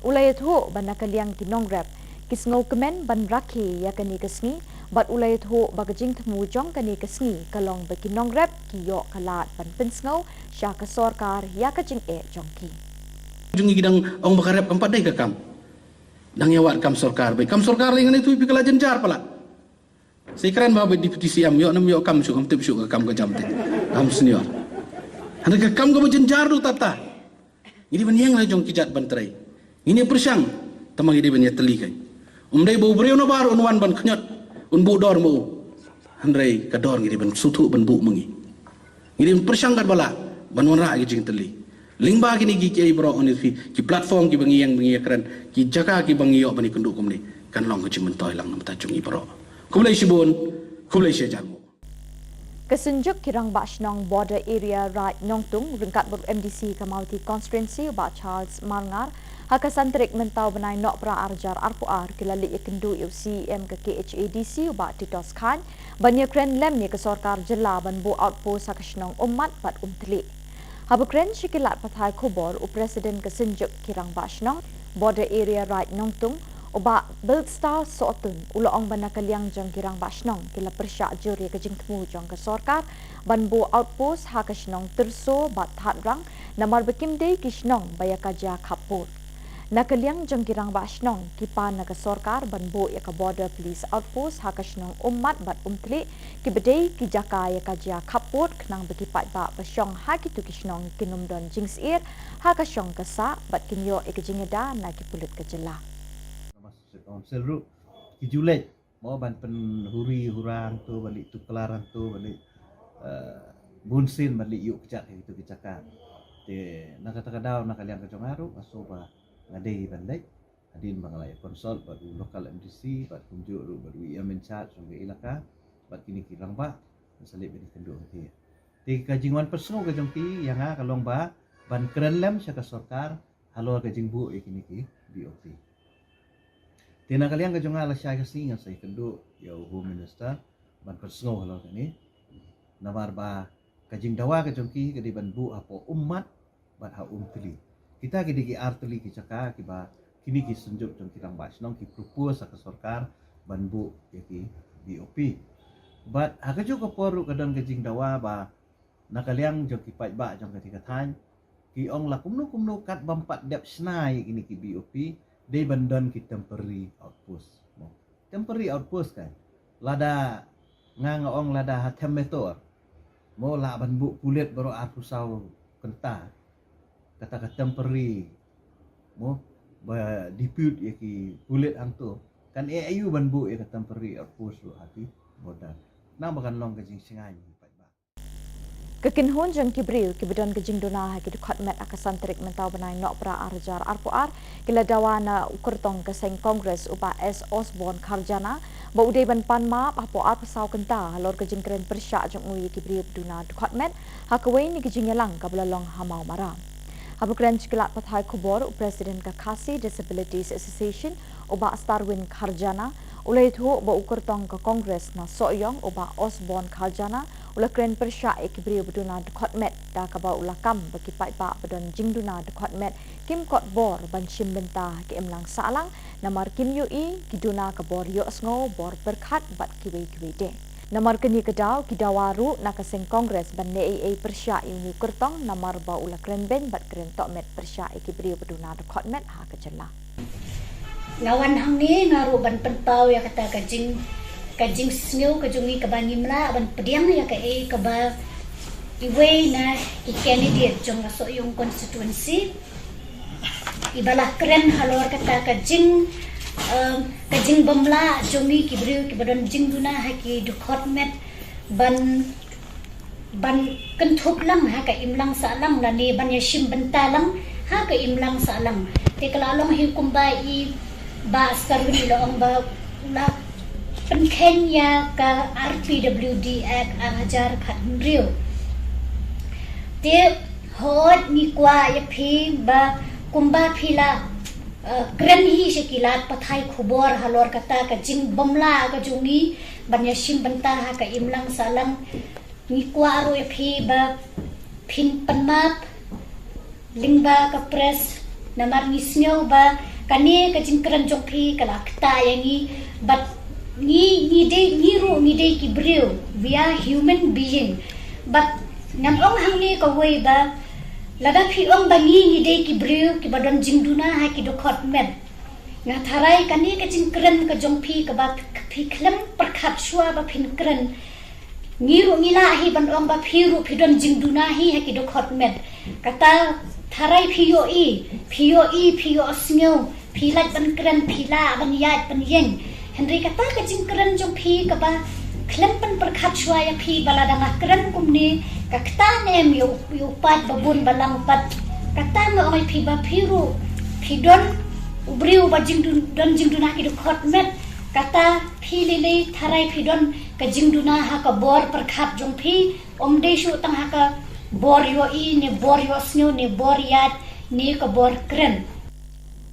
ulay thu ban nakaliang kinong rep kisngau kemen ban rakhi ya kani kesngi bat ulay thu bagajing thmu jong kani kesngi kalong ba kinong rep ki yo kalat ban pensngau sya ka sarkar ya ka jing jongki. Jungi gidang ong bakarep kampat dai ka kam. Dang yawat kam sarkar bai kam sarkar lingan itu pikala jenjar pala. Sekarang bawa deputi siam yo nam yo kam syuk kam tip syuk kam ka jam te. Kam senior. Handa ka kam ka jenjar du tata. Ini ban yang la jong kijat ban trai. Ini persang tamang ini ban ya teli kai. Umdai bau breu no bar unwan ban knyot un bu dor mu. Handrai ka dor ngiri ban sutu ban bu mengi. Ini persang kat bala ban wanra gi jing teli. Lingba kini ki kiai bro on ki platform ki bangi yang keren ki jaka ki bangi yo bani kenduk kum ni kan long ki mentoy lang nam ta jungi bro. Kumlai sibun, kumlai sejamu. Kesenjuk kirang Bashnong border area right Nongtung ringkat ber MDC Kamauti constituency ba Charles Marngar hakasantrik mentau benai nok pra arjar arpuar kilali ikendu UCM ke KHADC ba Titos Khan banyak kren lem ni ke sarkar Jylla ban bu outpost hakasnong umat bat umtli. Habukren shikilat pathai Khubor u Presiden kesenjuk kirang Bashnong border area right Nongtung uba Bildstar Sotun uloong banakaliang jong kirang Bashnong kila persyak juri kejing temu jong ke sarkar banbu outpost hakashnong terso bat hatrang namar bekimde kishnong bayakaja kapur. Nakaliang jong kirang Bashnong kipa naga sarkar banbu ya ke border police outpost hakashnong umat bat umtli kibedei kijaka ya kaja kapur kenang bekipat ba pasyong hakitu kishnong kinumdon jingsir hakasyong kesa bat kinyo ikejingeda na kipulut ke Jylla. Council ru ki julet mau ban pen huri hurang tu balik tu kelaran tu balik bunsin balik yuk kecak itu kecakan te nak kata kadau nak kalian kecong aru asoba ngadei bandai adin bangalai konsol batu lokal MDC bat kunjuk ru batu ia menchat sungge ilaka bat kini kirang ba salib bini kendu ti te kajingwan personal kajong ti yang a kalong ba ban keren lem syaka sarkar halo kajing bu ikini ki BOP. Tina kalian kajong ala siya kasi nga sa ikendu yaw Home Minister ban personal halo kani namar ba kajing dawa kajong ki kadi ban bu apo umat bat ha umtili kita kidi ki artili ki caka ki ba kini ki senjuk jong kirang Bashnong ki propose sa sarkar ban bu ki BOP bat ha kajong ko poru kadang kajing dawa ba nakaliang jong ki pai ba jong kati kathan ki ong la kumno kat bampat dep snai kini ki BOP they bandon ki temporary outpost. Temporary outpost kan. Lada ngaong lada hatem metor. Mo la banbu kulit baru apusau kenta. Kata temporary. Mo ba dispute ya ki kulit angtu. Kan AIU banbu ya temporary outpost lu hati bodan. Nang bakan long kajing singai. Kekinhun jong kibril kibedon kejing dona haki dukhat met akasantrik mentau benai nok pra arjar arpuar kila dawana ukurtong keseng kongres upa S. Osborne Kharjana ba udai ban pan map apo ar pasau kenta halor kejing keren persyak jong ui kibril duna dukhat met hakawai ni kejing yalang kablalong hamau maram. Habu keren cikilat pathai Khubor Presiden Kakasi Disabilities Association uba Starwin Kharjana ulai thu ba ukurtong ke kongres na soyong uba Osborne Kharjana ula kren persyak ikibri beduna dukhat met da kaba ula kam bagi pai ba bedon jingduna dukhat met kim kot bor ban shim benta ke emlang salang namar kim ui kiduna ka bor yo sngo bor berkhat bat kiwe de namar keni kedau kidawaru nakaseng kongres ban nei persyak ini kurtong namar ba ula kren ben bat kren tok met persyak ikibri beduna dukhat met ha ke Jylla ngawan hang ni ngaru ban penpau ya kata kajing snow kajungi kabangi mla ban pediang ya ka ba iway na candidate jong aso yung constituency ibalah keren halor kata kajing bamla jongi kibriu kibadon jing duna haki dukhot met ban kentup lang ha ka imlang sa lang lani ban yashim bentalang ha ka imlang sa lang te kalalong hikumba I ba starwin loong ba la Kenya ka RPWD Act Ahajar Khatmriu. Te hot ni kwa ya phi ba kumba phila keren hi sekilat pathai khubor halor kata ka jing bomla ka jungi banya sim banta ha ka imlang salang ni kwa ro phi ba phin panmap lingba ka press namar ni snyo ba kani ka jing keren jong phi kala kta yangi but ni de ki brio we are human being but nam ong hang ni ka wei ba lada phi ong bangi de ki brio ki badon jingduna ha ki do khot men nga tharai kani ka jing kren ka jong phi ka ba phi khlem prakhat shwa ba phin kren ngiru ngila hi ban ong ba phi ru phi don jingduna hi ha ki do khot men kata tharai phi yo snyo phi lat ban kren phi la ban yat ban yeng henry kata ka jing kren jong phi ka ba khlem pan prakhat shwa ya phi balada nga kren kumni kakta nem yo pat babun balang pat kata mo mai phi ba phiru phidon ubriu ba jingduna ki do khot met kata phi lele tharai phidon ka jingduna ha ka bor prakhat jong phi omde shu tang ha ka bor yo ne bor yo snyo ne bor yat ne ka bor kren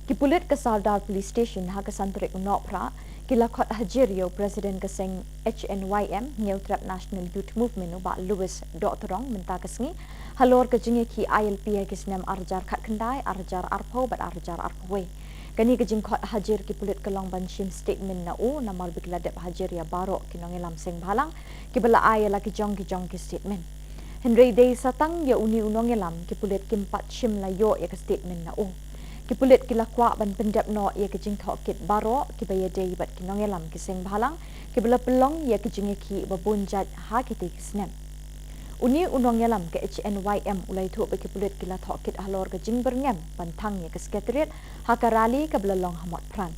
Kipulit ke Sardar Police Station ha ka santrik unopra kilakot hajirio Presiden Keseng HNYM New Trap National Youth Movement uba Louis Doktorong menta kesngi halor ke jingi ki ILP kisnam arjar khat kendai arjar arpo bat arjar arpowe kani ke jingkot hajir kipulit ke long banshim statement na u namar bikladep hajiria baro kinongelam seng balang kibala ayala ki jong ki statement Henry Day satang ya uni unongelam kipulit kimpat shim la yo ya ke statement na u Kipulit kilakwa ban pendap no ia kejing thokit baro kibaya day bat kinongelam kiseng balang kibala pelong ia kejing ki babunjat ha kiti kisnem uni unongelam ke HNYM ulai thu be kipulit kila thokit halor kejing berngem pantang ia ke sekretariat ha karali kibala long hamot pran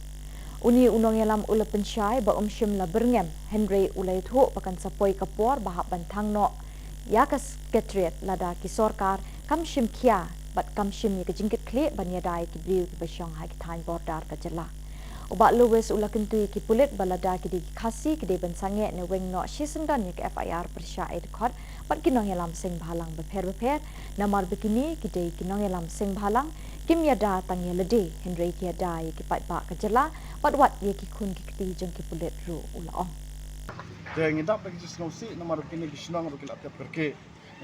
uni unongelam ula pensyai ba shim la berngem Henry ulai thu pakan sapoi kapor bahap pantang no ya ke sekretariat lada ki sorkar kam shim kia bat kam shim ye kejingkit kle ban yadai ki briu ki basyong ha ki thain bordar ka jela uba Louis ulakentui ki pulit balada ki di khasi ki de ban sange ne weng no shisendon ye ki FIR persya ed khot bat ki nongelam sing bhalang beper namar bekini ki de ki nongelam sing bhalang kim yada tang ye lede Henry ki yada ye ki pat ba ka jela bat wat ye ki khun ki kti jong ki pulit ru ula ong de ngidap bagi snosi namar kini ki shnong ro ki latep perke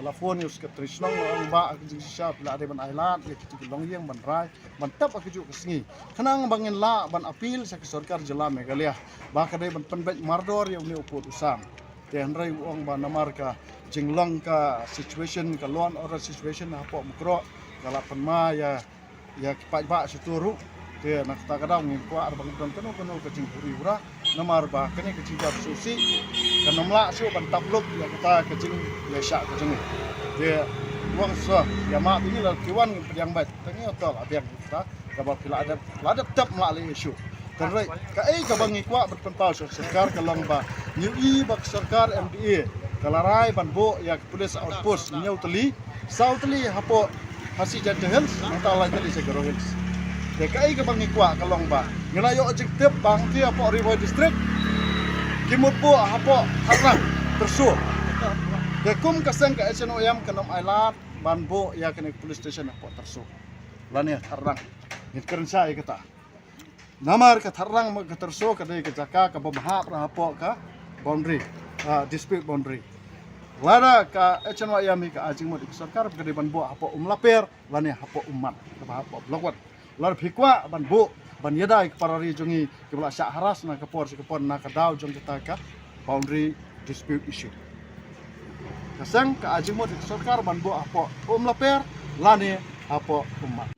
la phone yus ke trisnong ang ba ak jing sha pla de ban island le ki long yeng ban rai ban tap ak ju kesngi khanang bangin la ban appeal sa ki sarkar jila Meghalaya ba ka de ban penbet mardor yang ni uput usam te hanrai ong ba namar ka jinglong ka situation ka lon or situation ha po mukro kala penma ya ki pa ba situru te nak ta kadang ngin ko ar bang don kono ka jing puri ura namar ba kene ka jing susi kanamla su ban tapluk ya kata ka jing ya sha ka jing de wang so ya ma ini la kiwan yang baik tangi otol abiak kita ka ba pila ada tap ma le isu kan rai ka ka bangi kwa berpentau sarkar ka long ba new bak sarkar MDA kalarai ban bo ya police outpost nyautli sautli hapo hasi jadahel mantala tali segaro hills de kai ka bangi kwa kalong ba ngelayo objektif bang ti apo river district kimut po hapo harang tersu de kum kasang ka HNOM kanom ailat banbo ya kene police station apo tersu lani harang ngit keren sai kata namar ka harang mag tersu ka de ka jaka ka babahap ra hapo ka boundary dispute boundary lada ka HNOM ka ajing mo sarkar ka de banbo hapo umlaper lani hapo umat ka hapo blokwat lar phikwa ban bu ban yadai parari jongi kibla sya haras na kapor na kadaw jong kita ka boundary dispute issue kasang ka ajimo di sarkar ban bu apo laper lani apo umat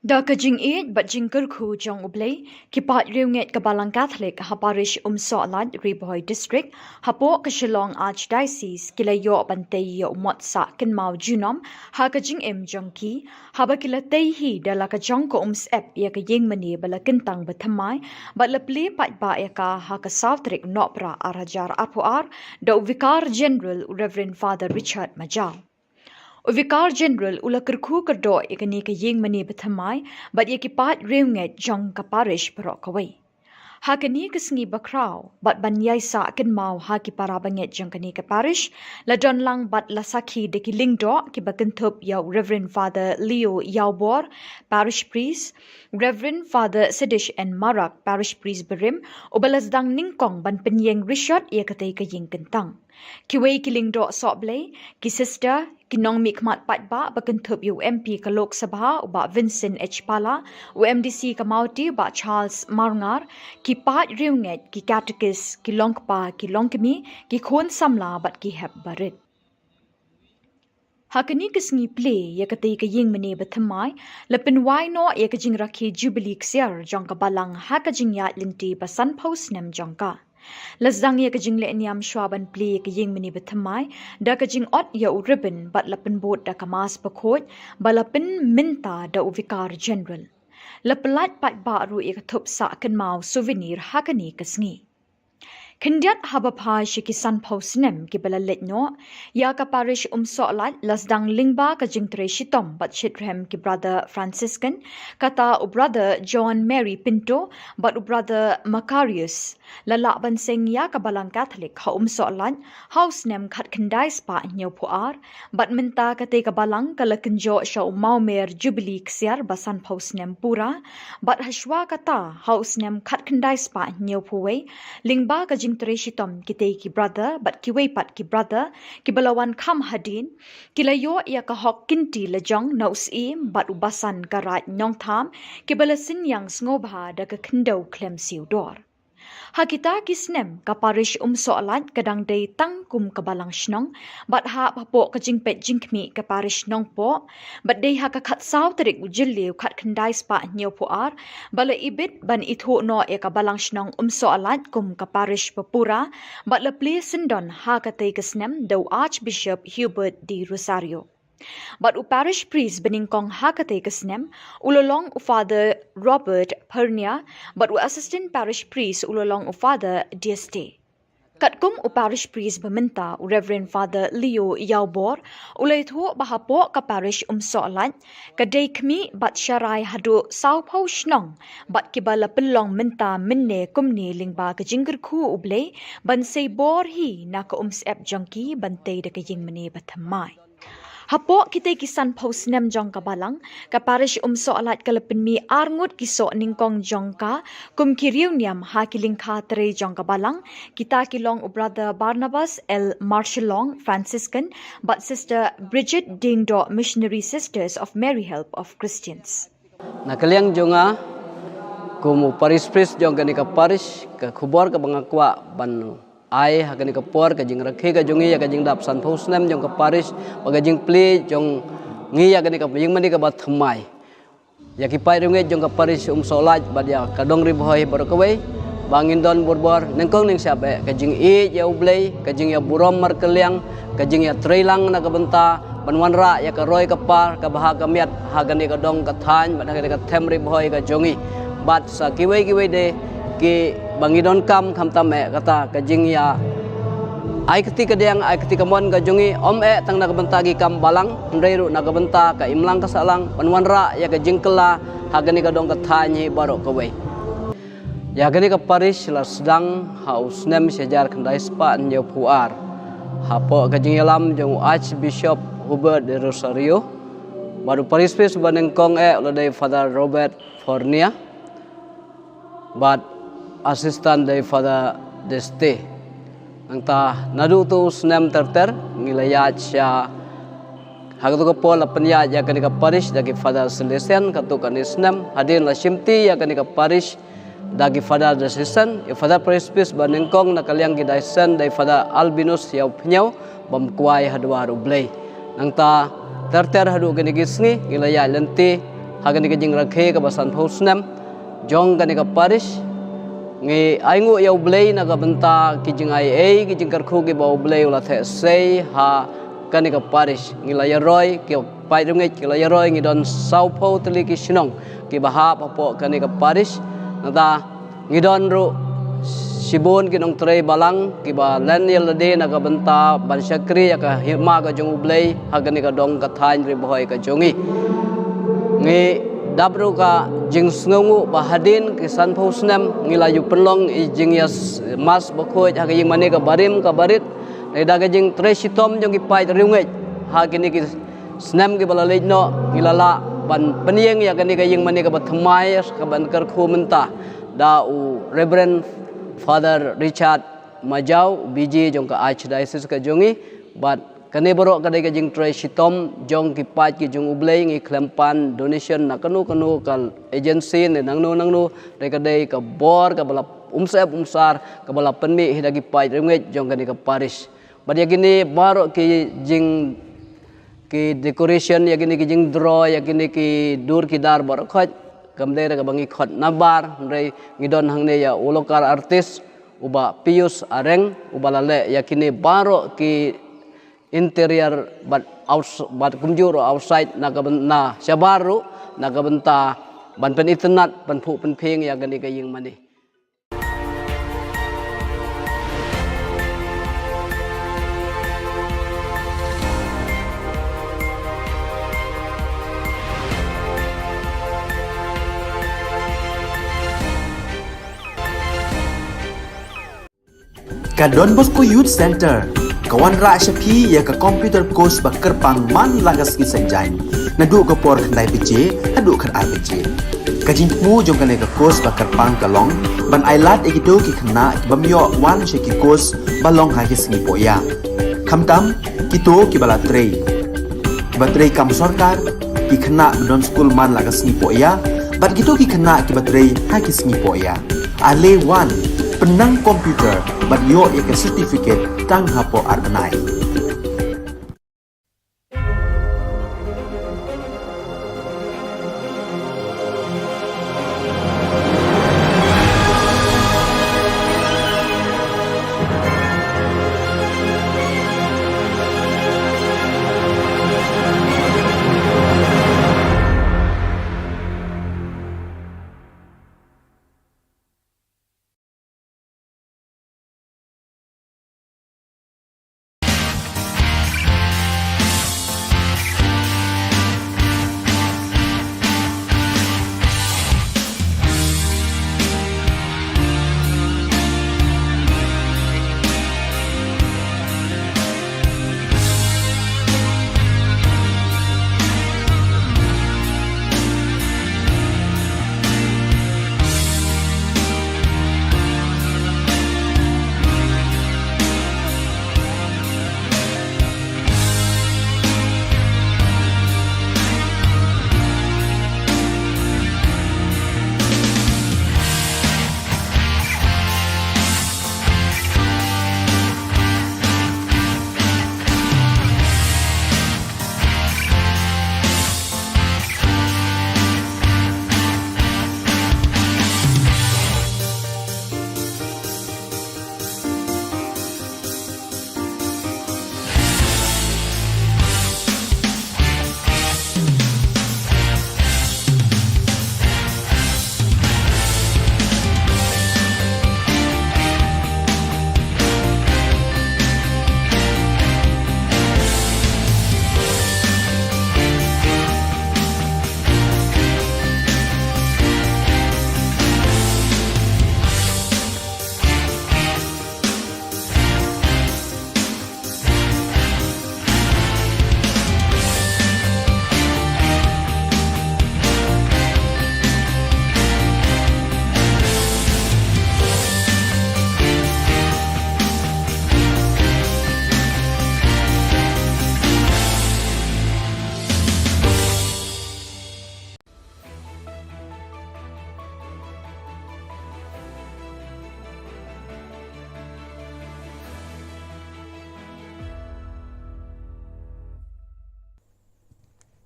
Da kajing it bat jingker khu jong ublei kipat riunget kabalang Catholic haparish Soalat Riboy District hapo ka Shillong Archdiocese kilayo bantay yo motsa kenmau junom ha kajing jong ki haba kilatay hi dala ka jong ko ep ya ka yeng mani bala kentang bathamai bat lapli pat ba ya ka ha ka Southrick nopra arajar apuar da Vicar General Reverend Father Richard Majau Vicar General ula kerku kerdo ikani ke yeng mani bethamai bat ye kipat reunget jong ka parish perokawai. Hakani kesengi bakrau bat banyai sa ken mau ha ki para banget jong kani ke parish la don lang bat la sakhi de ki lingdo ki bakentup ya Reverend Father Leo Yaubor parish priest, Reverend Father Sedish and Marak parish priest berim obalas dang ningkong ban penyeng Richard ye katai ke yeng kentang. Kiwei kiling do soble, ki sister, ki nong mikmat patba bakentup UMP ka Lok Sabha uba Vincent H. Pala, UMDC ka Mauti uba Charles Marngar, ki pat riunget, ki catechist, ki longpa, ki longkemi, ki khon samla bat ki hep barit. Hakani kesengi play ya katai ka yeng mene bethamai, lepin wai no ya ka jing rakhi Jubilee ksiar jong ka balang ha ka jing ya linti basan post nem jong ka. Lazdang ya kajing le niam shwaban play ke yeng mini bethamai da kajing ot ya u ribbon bat lapin bot da kamas pakot balapin minta da u Vicar General. Lapelat pat ba ru ya kathup sa kan mau souvenir hakani kasngi. Kendiat habapa shikisan pausnem ki balalet no ya ka parish solat lasdang lingba ka jingtre shitom bat shitrem ki brother Franciscan kata u brother John Mary Pinto bat u brother Macarius lala ban seng ya ka balang Catholic ha solat house nem khat kendai spa nyau puar bat minta kate ka balang kala kenjo sha maumer Jubilee ksiar basan pausnem pura bat hashwa kata house nem khat kendai spa nyau puwe lingba ka jing Tereshitom kitay ki brother but kiway pat ki brother ki balawan kam hadin kilayo ya ka hok kinti lejong na usim but ubasan karat nyong tham ki balasin yang sngoba da ka kendo klem siudor. Hakita kisnem ka parish soalat kadang day tang kum kabalang shnong but ha papo ka jingpet jingkmi ka parish nong po but day ha ka khat saw terik ujilliw khat khandai spa nyo po ar bala ibit ban itho no e kabalang shnong soalat kum ka parish papura but la place sindon ha ka tay kisnem do Archbishop Hubert D. Rosario. But u parish priest beningkong hakate kasnem ulolong u Father Robert Pernia but u assistant parish priest ulolong u Father DST. Katkum u parish priest beminta u Reverend Father Leo Yaubor ulay thu bahapo ka parish soalat kaday kmi bat syarai hadu saupo shnong bat kibala pelong minta minne kumni lingba ka jingger ku ublay ban say bor hi na ka sep jongki bantay da ka ying mene bathamai. Hapo kita kisan post nem jong ka balang ka parish soalat kalapin mi arngut kiso ningkong jong ka kum kiriw niam ha kilingka tere jong ka balang kita kilong u brother Barnabas L. Marshallong Franciscan but sister Bridget Dingdo Missionary Sisters of Mary Help of Christians. Nakaliang jonga kumu paris pris jong kani ka parish ka khubor ka bangakwa ban ai hakani ka por ka jing rakhe ka jongi ya ka jing dap san phos nem jong ka parish baga jing play jong ngi ya kani ka jing mani ka bat thamai ya ki pai runge jong ka parish solat bad ya ka dong ri boy bar ka we bangin don borbor nengkong ning siape ka jing e ya ublay ka jing ya burom mar kaliang ka jing ya trailang na ka benta banwan ra ya ka roy ka par ka baha ka miat hagani ka dong ka than bad ka them ri boy ka jongi bat sa kiwe de ki bangidon kam tame kata kajing ya ai ketika diang ai ketika mon ka jongi om tang na kabenta gi kam balang ndreiru na kabenta ka imlang ka salang panwan ra ya ka jingkela hagani ka dong ka thanyi baro ka we ya gani ka parish la sedang haus nem sejar kandai spa nyo puar hapo ka jing yalam jong Archbishop Hubert de Rosario baru parish pes banengkong oleh Father Robert Fornia but assistant dari Father Deste angta nadu tu snem terter ngilayat sya hagatu ko pol apnya ya kani ka parish dagi Father Celestian katu kani snem hadin la shimti ya kani ka parish dagi Father Assistant ya Father Priest banengkong nakaliang gidaisen dari Father Albinus ya pnyau bamkuai hadwa rublay angta terter hadu kani gisni ngilayat lenti hagani ka jing rakhe ka basan phosnem jong kani ka parish ngi aingu ya ublay na ka benta kijing ai kijing karkhu ki ba ublay ula the sei ha kani ka parish ngi la yaroy ki pai rungi ki la yaroy ngi don saupo tli ki shinong ki ba ha papo kani ka parish nada ngi don ru sibon kinong tray balang kiba len yelade na kabenta ban syakri ya ka hima ka jong ublay hagani ka dong ka thain ri boy ka jongi ngi dabru ka jing sngungu bahadin ki san phosnem ngilayu penlong i jing yas mas bakhoj ha ka jing mane ka barit ne da ka jing tray sitom jong ki pai riungai ha kini ki snem ki balalej no ngilala ban penieng ya kani ka jing mane ka bathmai ka ban kar khu menta da u Reverend Father Richard Majau BJ jong ka Archdiocese ka jongi but kani borok kadai ka jing tray sitom jong ki pat ki jong ublay ngi klempan donation na kanu kal agency ne nangnu re kadai ka bor ka bala umsar ka bala penmi hidagi pat ringet jong kani ka parish but ya gini borok ki jing ki decoration ya gini ki jing draw ya gini ki dur ki dar borok khoj kamdera ka bangi khot nabar re ngidon hangne ya ulokar artis uba Pius Areng uba lale yakini baro ki interior but kumjuro outside na syabaru na kabenta ban pen internet ban phu pen pheng ya gani ka ying mani Ka Don Bosco Youth Center kawan ra syapi ya ka computer course ba kerpang man lagas ki sanjain nadu ka por khandai pije adu khan ar pije ka jingmu jong kan ka course ba kerpang ka long ban ailat egido ki khna bamyo wan she ki course ba long ha ki sngi poya khamtam ki to ki bala trei ba trei kam sarkar ki khna don school man lagas sngi poya bat gitu ki khna ki ba trei ha ki sngi poya ale wan penang komputer bat yo ek certificate tang hapo arbanai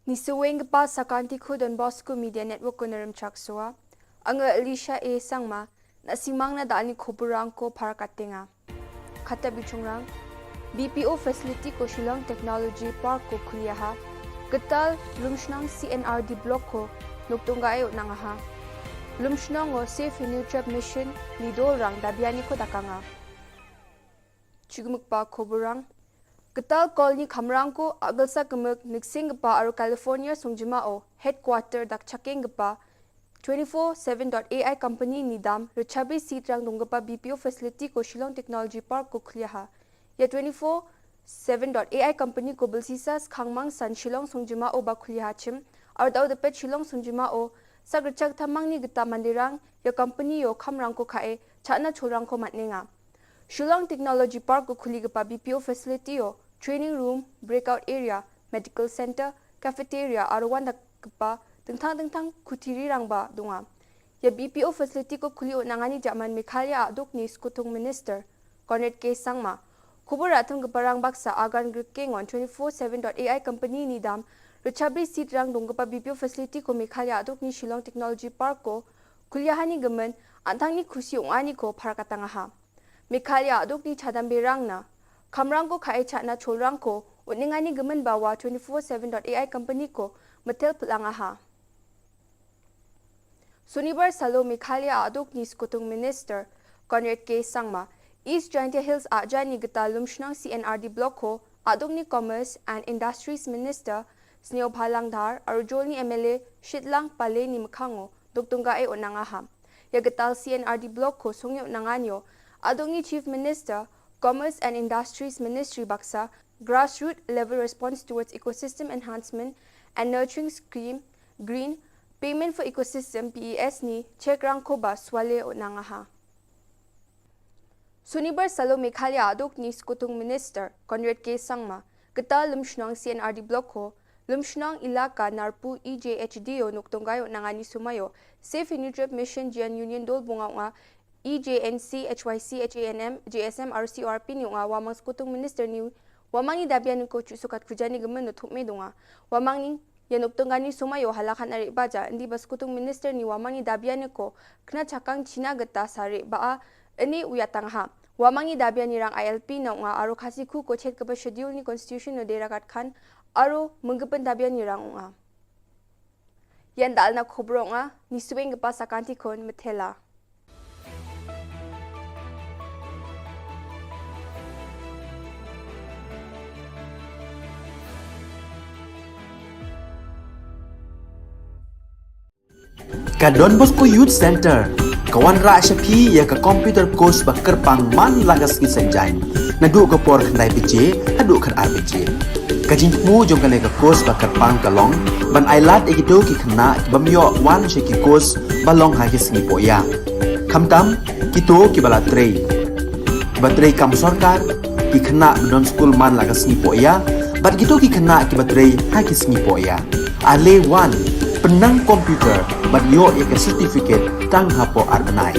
Ni suweng pa sa kanti ko Don Bosco Media Network ko naram chaksua. Ang Alicia A. Sangma na simang na daan ni Khuburang ko para katinga. Kata bichungrang, BPO facility ko Shillong Technology Park ko kuliaha. Ketal lumsnang CNRD block ko nugtunggayo nang aha. lumshnong o safe nutrap mission ni dorang dabiani ko dakanga. Chigmukpa khoborang Ketal kolni khamrang ko agalsa kemuk niksing pa aru California sungjima o headquarter dak chaking pa 24/7.ai company nidam ruchabi sitrang donggapa BPO facility ko Shillong Technology Park ko khliaha. Ya 24/7.ai company ko bilsisas khangmang san Shillong sungjima o ba khliaha chim aru daw depet Shillong sungjima o sagrachak thamang ni gita mandirang ya company yo khamrang ko khae chana cholrang ko matninga. Shillong Technology Park ko khuligapa BPO facility o training room, breakout area, medical center, cafeteria aru wanda kapa tengtang kutiri rangba dunga. Ya BPO facility ko khuli o nangani jaman Meghalaya aduk ni skutung minister Conrad K Sangma. Khubor atham gaparang baksa agan grikengon 24/7.ai company ni dam ruchabi seat rang donggapa BPO facility ko Meghalaya aduk ni Shillong Technology Park ko kuliahani gemen antang ni khusi ongani ko pharakatanga ha. Meghalaya aduk ni chadambe rang na kamrang ko khai chana cholrang ko uningani gemen bawa 24/7.ai company ko metel pelanga ha. Sunibar Salo Meghalaya aduk ni skutung minister Conrad K Sangma East Giant Hills ajani geta lumshnang CNRD block ko aduk ni Commerce and Industries Minister Sneo Bhalangdhar arujol ni MLA Shitlang Pale ni Mkhango duktunga e onanga ha. Ya getal CNRD block ko sungyo nanganyo aduk ni Chief Minister Commerce and Industries Ministry baksa grassroots level response towards ecosystem enhancement and nurturing scheme green Payment for Ecosystem PES ni Chekrang Koba Swale o Nangaha. Sunibar Salo Meghalaya aduk ni skutung minister Conrad K Sangma geta lumshnong CNRD block ko lumshnong ilaka narpu EJHD o nuktonggayo nangani sumayo Safe Nutrip Mission Jian Union Dol bunga nga EJNC HYC HANM JSM RCRP ni nga wamang skutung minister ni wamang ni dabian ko sukat kujani gemen no thukme dunga wamang ni Yanuk tunggani sumayo halakan arik baja ndi baskutung minister ni wamangi dabiani ko kena cakang Cina geta sari baa ini uyatang ha wamangi dabiani rang ILP na nga aro khasiku ko chet keba schedule ni constitution no derakat khan aro menggepen dabiani rang nga yan dal na khobro nga ni suweng gepa sakanti kon methela Ka Don Bosco Youth Center kawan ra shapi ya ka computer course ba kerpang man lagas ki sanjain nadu ka por khandai pije adu khan RPG ka jingmu jong kale ka course ba kerpang kalong ban ailat egido ki khna bamyo wan she ki course balong ha ki singi poya khamtam kito ki bala trei batrei kam sarkar ki khna don school man lagas ni poya bat gitu ki khna ki batrei ha ki singi poya ale wan penang komputer bat yo ek certificate tang hapo arbanai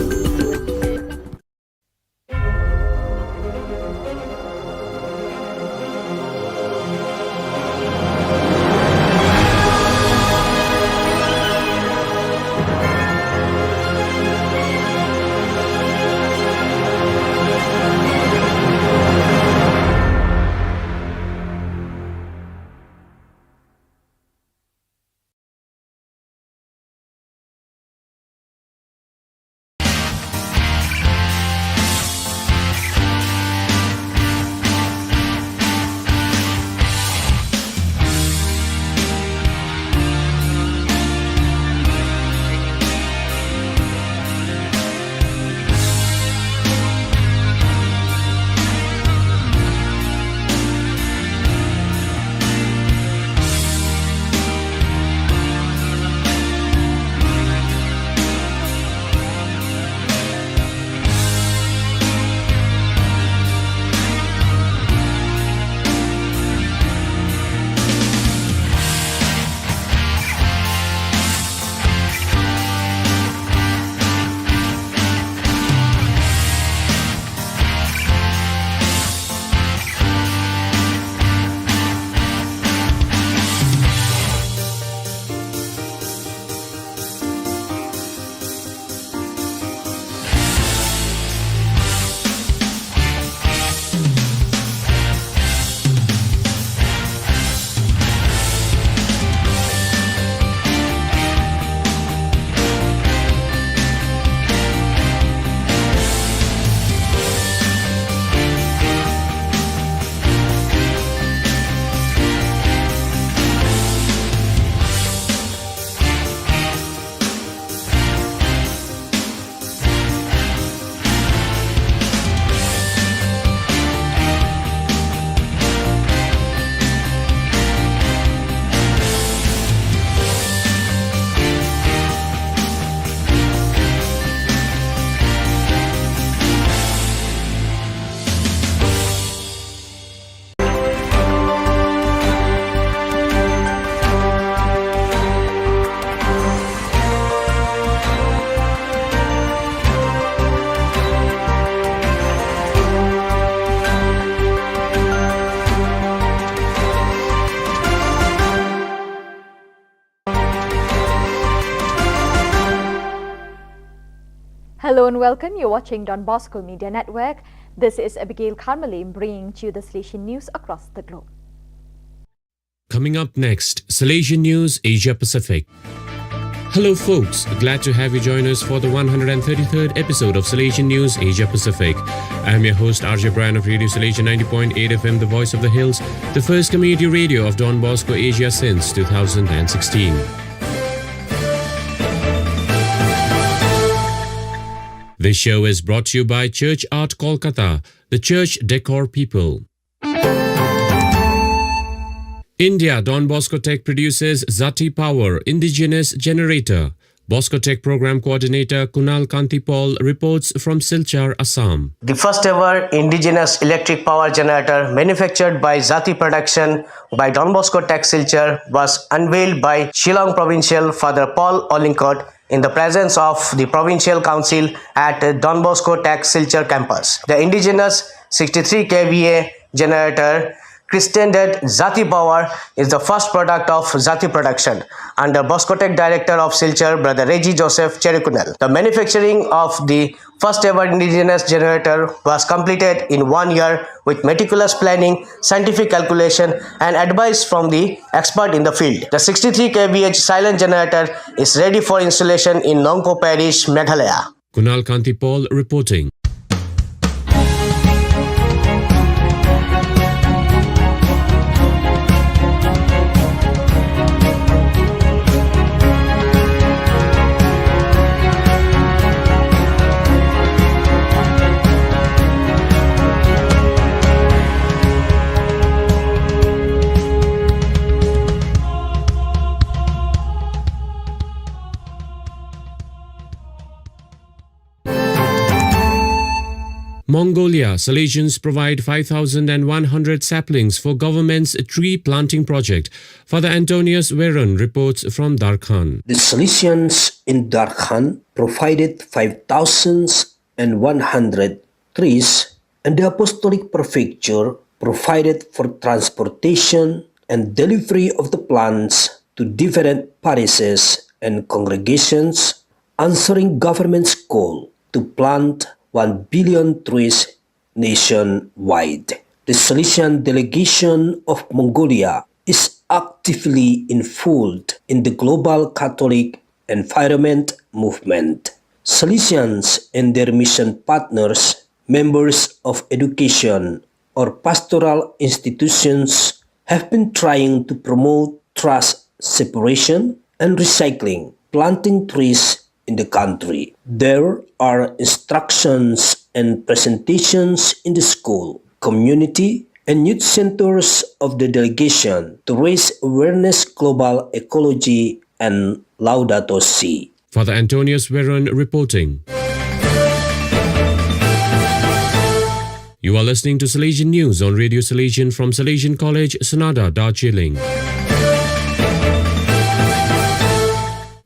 Hello and welcome. You're watching Don Bosco Media Network. This is Abigail Carmelim bringing to you the Salesian news across the globe. Coming up next, Salesian News Asia Pacific. Hello folks, glad to have you join us for the 133rd episode of Salesian News Asia Pacific. I am your host RJ Brian of Radio Salesian 90.8 FM, the voice of the hills, the first community radio of Don Bosco Asia since 2016. This show is brought to you by Church Art Kolkata, the church decor people. India, Don Bosco Tech produces Zati Power Indigenous Generator. Bosco Tech Program Coordinator Kunal Kantipal reports from Silchar, Assam. The first ever indigenous electric power generator manufactured by Zati Production by Don Bosco Tech Silchar was unveiled by Shillong Provincial Father Paul Olincott in the presence of the Provincial Council at Don Bosco Tech Silchar campus. The indigenous 63 kVA generator christened Zati Power is the first product of Zati Production under Bosco Tech Director of Silchar, Brother Reggie Joseph Cherikunal. The manufacturing of the first ever indigenous generator was completed in 1 year with meticulous planning, scientific calculation and advice from the expert in the field. The 63 kVA silent generator is ready for installation in Nongpo Parish, Meghalaya. Kunal Kantipal reporting. Mongolia, Salesians provide 5,100 saplings for government's tree planting project. Father Antonius Veron reports from Darkhan. The Salesians in Darkhan provided 5,100 trees, and the Apostolic Prefecture provided for transportation and delivery of the plants to different parishes and congregations, answering government's goal to plant 1 billion trees nationwide. The Salesian delegation of Mongolia is actively involved in the global Catholic environment movement. Salesians and their mission partners, members of education or pastoral institutions, have been trying to promote trash separation and recycling, planting trees in the country. There are instructions and presentations in the school, community, and youth centers of the delegation to raise awareness global ecology and Laudato Si. Father Antonius Veron reporting. You are listening to Salesian News on Radio Salesian from Salesian College, Sonada, Darjeeling.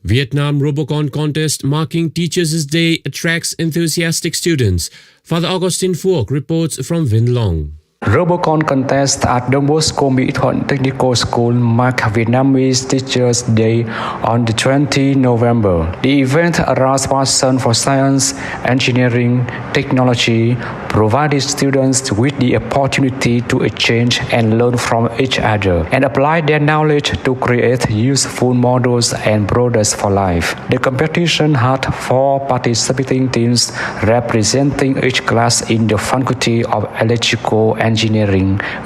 Vietnam Robocon contest marking Teachers' Day attracts enthusiastic students. Father Augustine Phuoc reports from Vinh Long. Robocon contest at Don Bosco Mỹ Thuận Technical School marked Vietnamese Teachers' Day on the 20th November. The event aroused passion for science, engineering, technology, provided students with the opportunity to exchange and learn from each other, and apply their knowledge to create useful models and products for life. The competition had 4 participating teams representing each class in the Faculty of Electrical Engineering.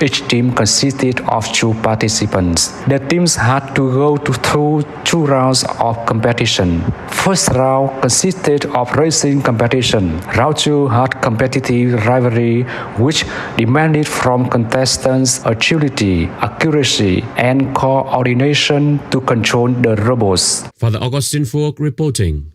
Each team consisted of 2 participants. The teams had to go through 2 rounds of competition. First round consisted of racing competition. Round 2 had competitive rivalry, which demanded from contestants agility, accuracy, and coordination to control the robots. Father Augustine Phuoc reporting.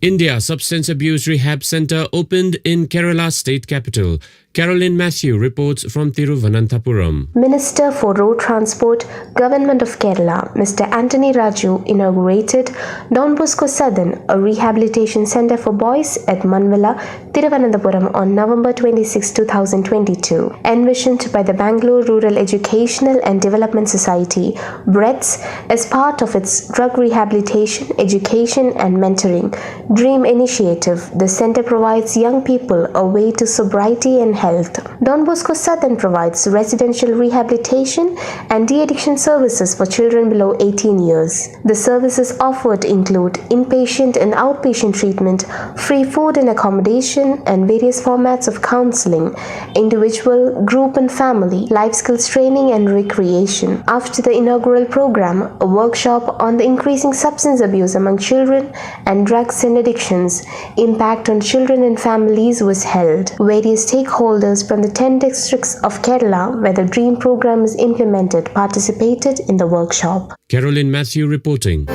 India Substance Abuse Rehab Center opened in Kerala state capital. Caroline Matthew reports from Thiruvananthapuram. Minister for Road Transport, Government of Kerala, Mr. Anthony Raju inaugurated Don Bosco Southern, a rehabilitation center for boys at Manvala, Thiruvananthapuram on November 26, 2022. Envisioned by the Bangalore Rural Educational and Development Society, BREDS, as part of its drug rehabilitation, education and mentoring Dream Initiative, the center provides young people a way to sobriety and health. Don Bosco Southern provides residential rehabilitation and de-addiction services for children below 18 years. The services offered include inpatient and outpatient treatment, free food and accommodation, and various formats of counseling, individual, group and family, life skills training and recreation. After the inaugural program, a workshop on the increasing substance abuse among children and drugs and addictions, impact on children and families was held. Various stakeholders from the 10 districts of Kerala where the DREAM program is implemented participated in the workshop. Carolyn Matthew reporting.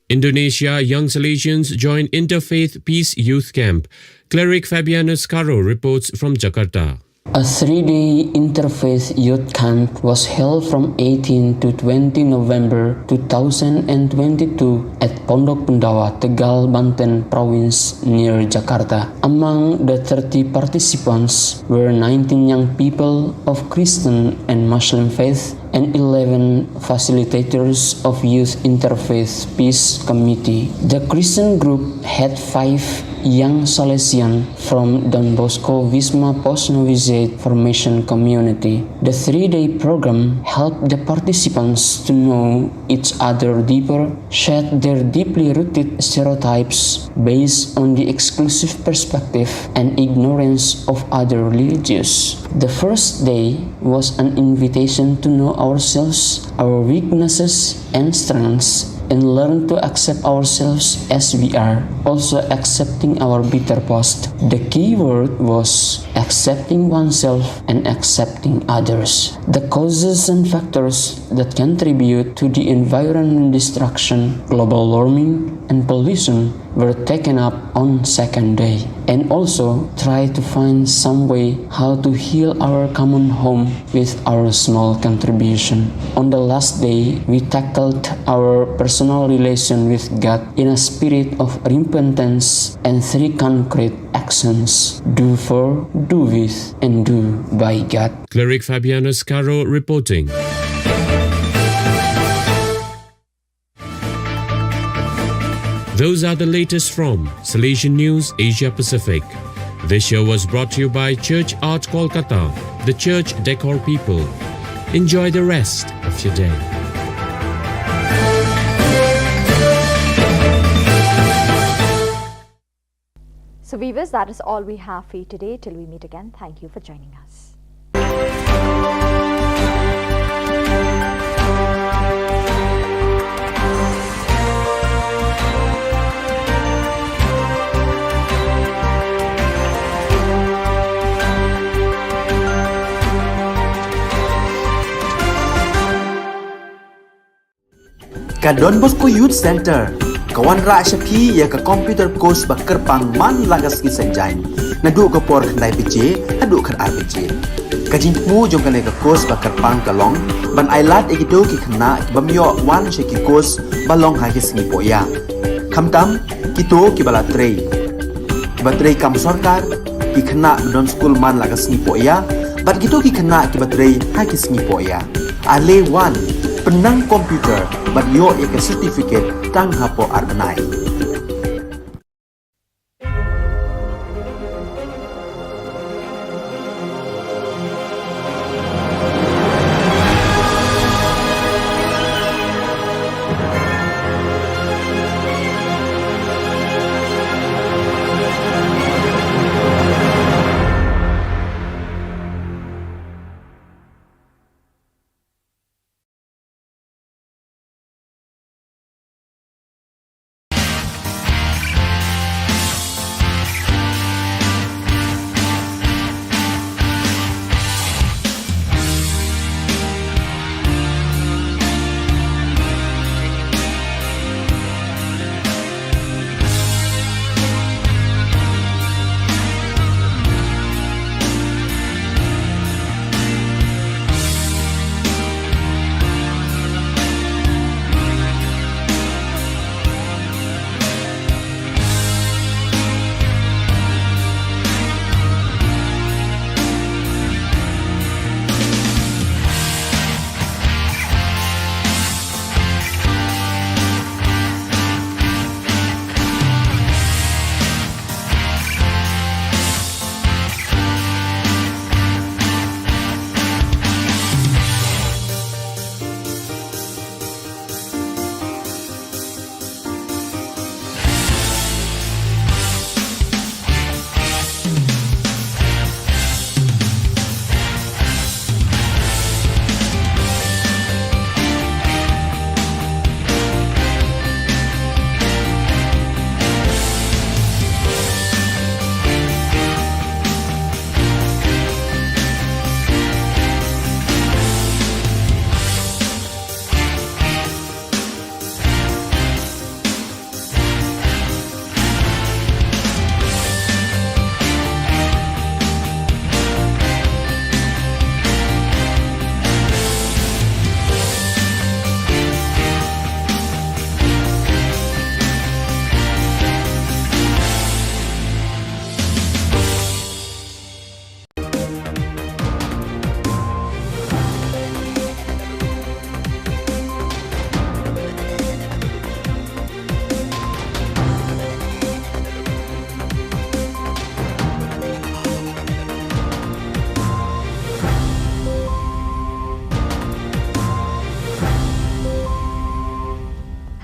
Indonesia young Salesians join Interfaith Peace Youth Camp. Cleric Fabianus Caro reports from Jakarta. A 3-day interfaith youth camp was held from 18 to 20 November 2022 at Pondok Pendawa, Tegal, Banten Province near Jakarta. Among the 30 participants were 19 young people of Christian and Muslim faith and 11 facilitators of Youth Interfaith Peace Committee. The Christian group had 5 young Salesian from Don Bosco Wisma Post Novitiate Formation Community. The 3-day program helped the participants to know each other deeper, shed their deeply rooted stereotypes based on the exclusive perspective and ignorance of other religions. The first day was an invitation to know ourselves, our weaknesses and strengths, and learn to accept ourselves as we are, also accepting our bitter past. The key word was accepting oneself and accepting others. The causes and factors that contribute to the environmental destruction, global warming, and pollution were taken up on second day, and also try to find some way how to heal our common home with our small contribution. On the last day, we tackled our personal relation with God in a spirit of repentance and 3 concrete actions: do for, do with, and do by God. Cleric Fabianus Caro reporting. Those are the latest from Salesian News Asia Pacific. This show was brought to you by Church Art Kolkata, the church decor people. Enjoy the rest of your day. So viewers, that is all we have for you today. Till we meet again, thank you for joining us. Ka Don Bosco Youth Center, kawan ra syapi ya ka computer course ba kerpang man lagas ki senjain. Nadu ka por khandai pije, adu kan ar pije. Ka jingmu jong kan ka course ba kerpang kalong, ban ailat egido ki khna ki bamyo wan she ki course balong ha ki sngi poya. Khamtam kito ki bala trei. Ki ba trei kam sarkar ki khna don school man lagas sngi poya, bat kito ki khna ki ba trei ha ki sngi poya. Ale wan penang komputer bat yo ek certificate tang hapo arbenai.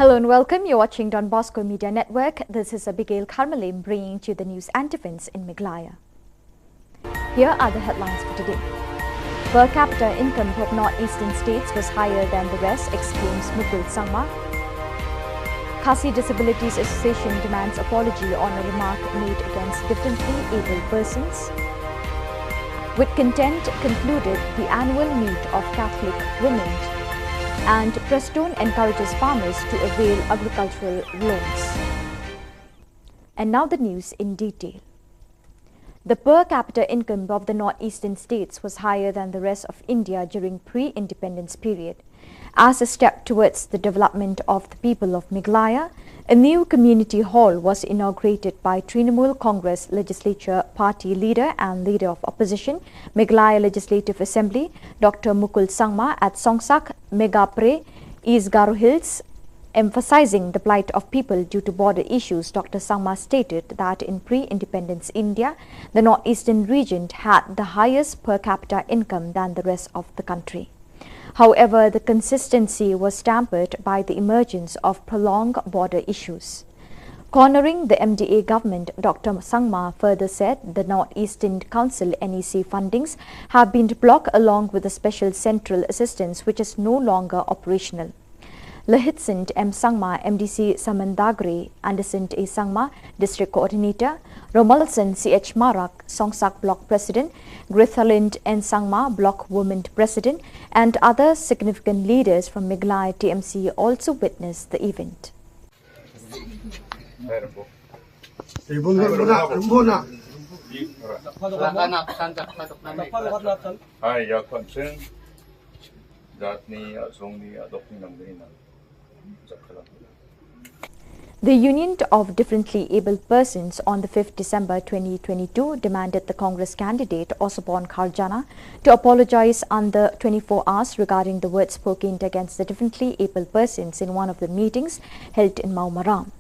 Hello and welcome. You're watching Don Bosco Media Network. This is Abigail Carmelim bringing to you the news and events in Meghalaya. Here are the headlines for today. Per capita income of northeastern states was higher than the rest, exclaims Mukul Sangma. Khasi Disabilities Association demands apology on a remark made against differently abled persons. With content concluded the annual meet of Catholic women, and Preston encourages farmers to avail agricultural loans. And now the news in detail. The per capita income of the northeastern states was higher than the rest of India during pre-independence period. As a step towards the development of the people of Meghalaya, a new community hall was inaugurated by Trinamool Congress Legislature Party Leader and Leader of Opposition, Meghalaya Legislative Assembly, Dr. Mukul Sangma at Songsak, Megapre, East Garo Hills. Emphasizing the plight of people due to border issues, Dr. Sangma stated that in pre-independence India, the northeastern region had the highest per capita income than the rest of the country. However, the consistency was tampered by the emergence of prolonged border issues. Cornering the MDA government, Dr. Sangma further said the Northeastern Council NEC fundings have been blocked along with the special central assistance which is no longer operational. Lahitsint M. Sangma, MDC Samandagre, Anderson A. Sangma, District Coordinator, Romalson C.H. Marak, Songsak Block President, Grithalind N. Sangma, Block Women President, and other significant leaders from Meghalaya TMC also witnessed the event. Hi, your concern that adopting The Union of Differently Abled Persons on the 5th December 2022 demanded the Congress candidate Osborne Kharjana to apologize under 24 hours regarding the words spoken against the differently abled persons in one of the meetings held in Maumaram.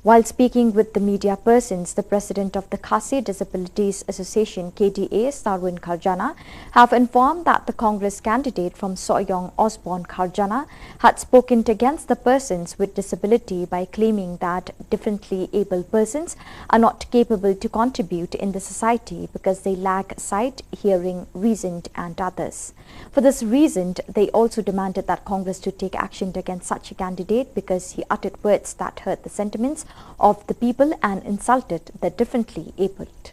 While speaking with the media persons, the president of the Khasi Disabilities Association KDA, Sarwin Kharjana, have informed that the Congress candidate from Soyong, Osborne Kharjana, had spoken against the persons with disability by claiming that differently abled persons are not capable to contribute in the society because they lack sight, hearing, reason and others. For this reason, they also demanded that Congress to take action against such a candidate because he uttered words that hurt the sentiments of the people and insulted the differently abled.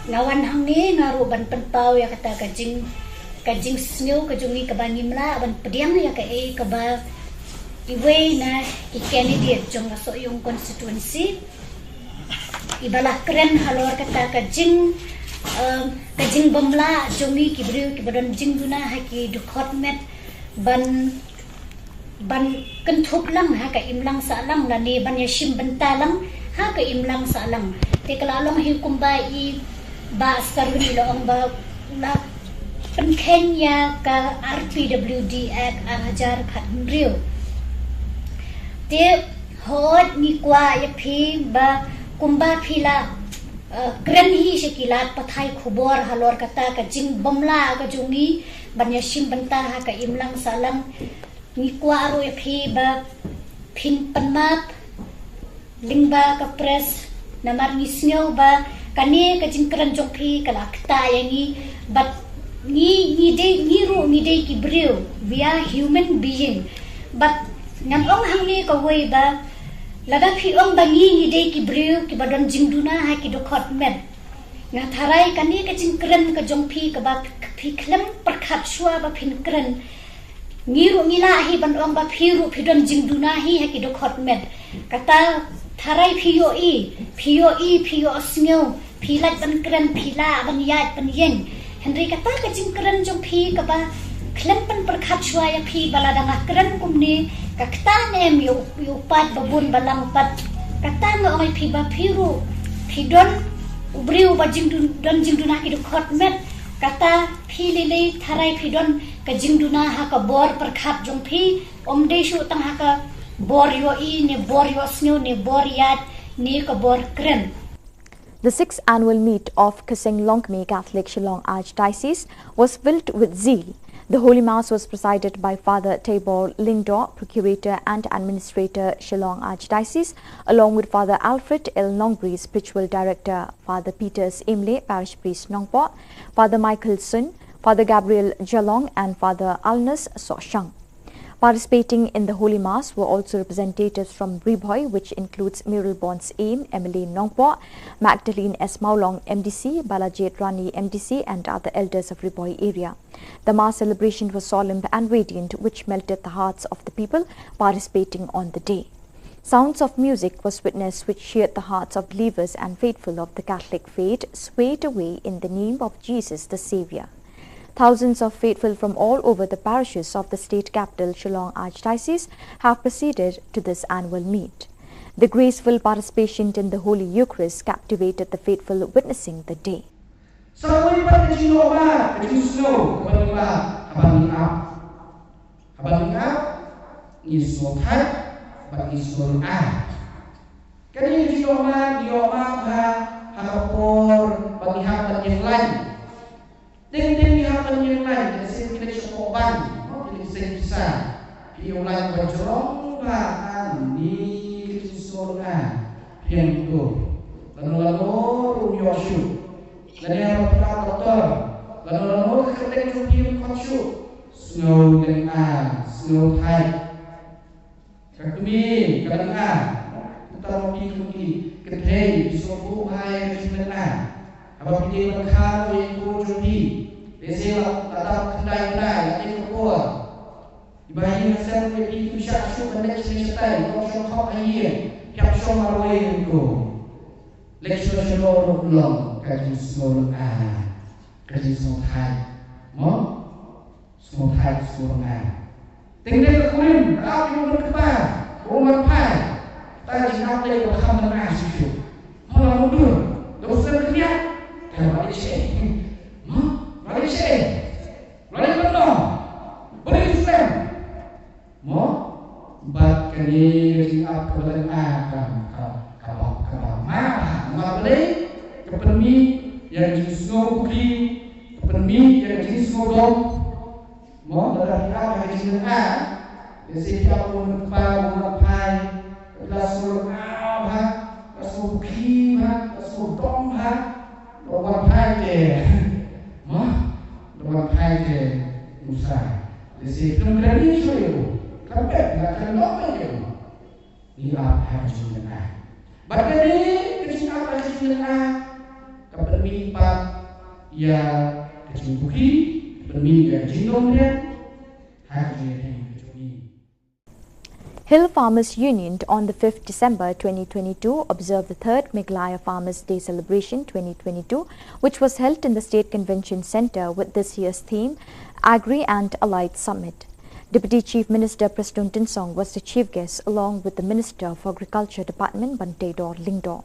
Lawan hang ni ngaru ban penpau ya kata kajing snow kajungi kabani mla ban pediang ya ka ba iwe na candidate jong la Soyong constituency ibalah keren halor kata kajing bamla jongi kibriu kibadon jing duna haki dukot met ban kentup lang ha ka imlang sa lang la ni ban yashim bentalang ha ka imlang sa lang te kalalong hikumba I ba saruni lo ang ba la pen Kenya ka RPWD Act ang hajar khat mriu te hot ni kwa ya phi ba kumba phila kren hi sekilat pathai khubor halor kata ka jing bamla ka jungi ban yashim benta ha ka imlang sa lang ni kwa aro ya phi ba phin panmap lingba ka press namar ni snyo ba kani ka jingkran jong phi kala kta yangi but ni de ki breu we are human being but ngam ong hang ni ka way ba lada phi ong ba ni de ki breu ki badon jingduna ha ki dokot men nga tharai kani ka jingkran ka jong phi ka ba phi khlem prakhat shwa ba phin kran ngiru ngila hi ban ong ba phiru phidon jingduna hi ha ki dokot men kata tharai phiyo snyo philat ban kran phila ban yat ban yen Henry kata ka jingkran jong phi ka ba khlem pan prakhat shwa ya phi balada nga kran kumni ka kta nem yo pat babun balang pat kata nga oi phi ba phiru phidon ubriu ba jingduna ki dokot met kata philile tharai phidon ka jingduna ha ka bor prakhat jong phi omde shu tang ha ka bor yo ne bor yo snyo ne bor yat ne ka bor kren. The 6th annual meet of Kaseng Longme Catholic Shillong Archdiocese was filled with zeal. The Holy Mass was presided by Father Tabor Lingdor, Procurator and Administrator, Shillong Archdiocese, along with Father Alfred L. Nongbri, Spiritual Director, Father Peters Imle, Parish Priest Nongpot, Father Michael Sun, Father Gabriel Jalong and Father Alnus Soshang. Participating in the Holy Mass were also representatives from Riboy, which includes Muriel Bonds Aim, Emily Nongpot, Magdalene S. Maulong MDC, Balajit Rani MDC and other elders of Riboy area. The Mass celebration was solemn and radiant, which melted the hearts of the people participating on the day. Sounds of music was witnessed which cheered the hearts of believers and faithful of the Catholic faith, swayed away in the name of Jesus the Saviour. Thousands of faithful from all over the parishes of the state capital, Shillong Archdiocese, have proceeded to this annual meet. The graceful participation in the Holy Eucharist captivated the faithful witnessing the day. Ting hapon yang lain, kasi kita sokoban, kita bisa yung lain berjerong bahkan di surga yang itu. Lalu rumyoshu, lalu yang doktor, lalu ketek jumpi kocu, snow dengan snow type. Kakumi, kadang kita mau pergi ketek di suatu hari sebenarnya. Apa pilih berkah yang kurjudi, Desa tatap kendai-kendai, yang Khubor. Ibahin hasil lebih bisa syuk benda cerita, kalau syuk hak ayat, tiap syuk marwai itu. Leksur seluruh ulang, kaji seluruh kaji seluruh hai. Mau? Seluruh hai, seluruh tinggal kekurim, apa yang berkebar, rumah pai, tadi apa yang berkhabar syuk. Malah mundur, dosa kerja, kalau ada syek. Malaysia, Malaysia benar, boleh Islam. Mau buat kini apa boleh kalau boleh kepermi yang jenis ngopi, kepermi yang jenis ngodom. Mau dari apa yang jenis Jadi kita pun pai, kelas surga, kelas ngopi, kelas ngodom, orang pai je. Orang hai ke usaha. Jadi kemudian ini sudah sampai tidak kenal je. Ini apa harus dilakukan? Bahkan ini kerja apa harus dilakukan? Kepermimpan yang kecimbuki, kepermimpan yang jinomnya harus dilakukan. Hill Farmers Union on the 5th December 2022 observed the 3rd Meghalaya Farmers Day Celebration 2022, which was held in the State Convention Centre with this year's theme, Agri and Allied Summit. Deputy Chief Minister Preston Tinsong was the chief guest along with the Minister of Agriculture Department Bantedor Lingdor.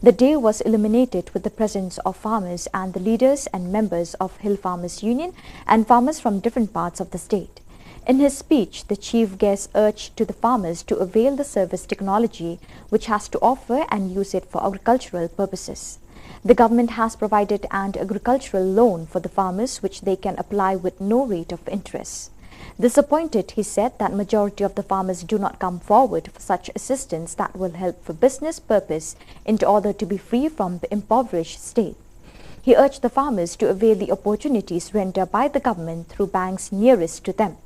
The day was illuminated with the presence of farmers and the leaders and members of Hill Farmers Union and farmers from different parts of the state. In his speech, the chief guest urged to the farmers to avail the service technology which has to offer and use it for agricultural purposes. The government has provided an agricultural loan for the farmers which they can apply with no rate of interest. Disappointed, he said that majority of the farmers do not come forward for such assistance that will help for business purpose in order to be free from the impoverished state. He urged the farmers to avail the opportunities rendered by the government through banks nearest to them.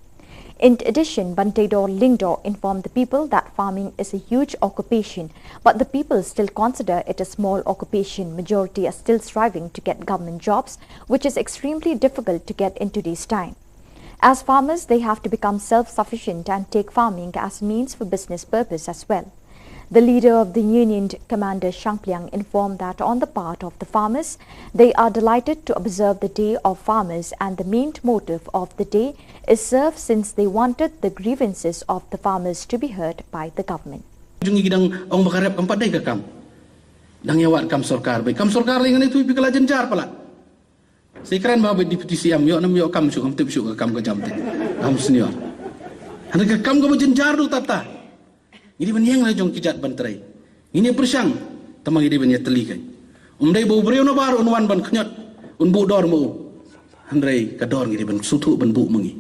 In addition, Bantedor Lingdor informed the people that farming is a huge occupation, but the people still consider it a small occupation. Majority are still striving to get government jobs, which is extremely difficult to get in today's time. As farmers, they have to become self-sufficient and take farming as means for business purpose as well. The leader of the union, Commander Shangpliang, informed that on the part of the farmers, they are delighted to observe the Day of Farmers and the main motive of the day is served since they wanted the grievances of the farmers to be heard by the government. Jungi gidang ong bakarep empat day kam. Dang yawat kam sorkar bay. Kam sorkar dengan itu ipikala jenjar pala. Sekran bawa deputi siam yo nam yo kam syuk tip syuk kam ke jam te. Kam senior. Anda ke kam ke jenjar du tata. Ini benyang lah jong kijat bantrai. Ini persang tamang ini benya telikai. Umdai bau breu na bar unwan ban knyot. Un bu dor mo. handrai kador ngiri ban sutu ban bu mengi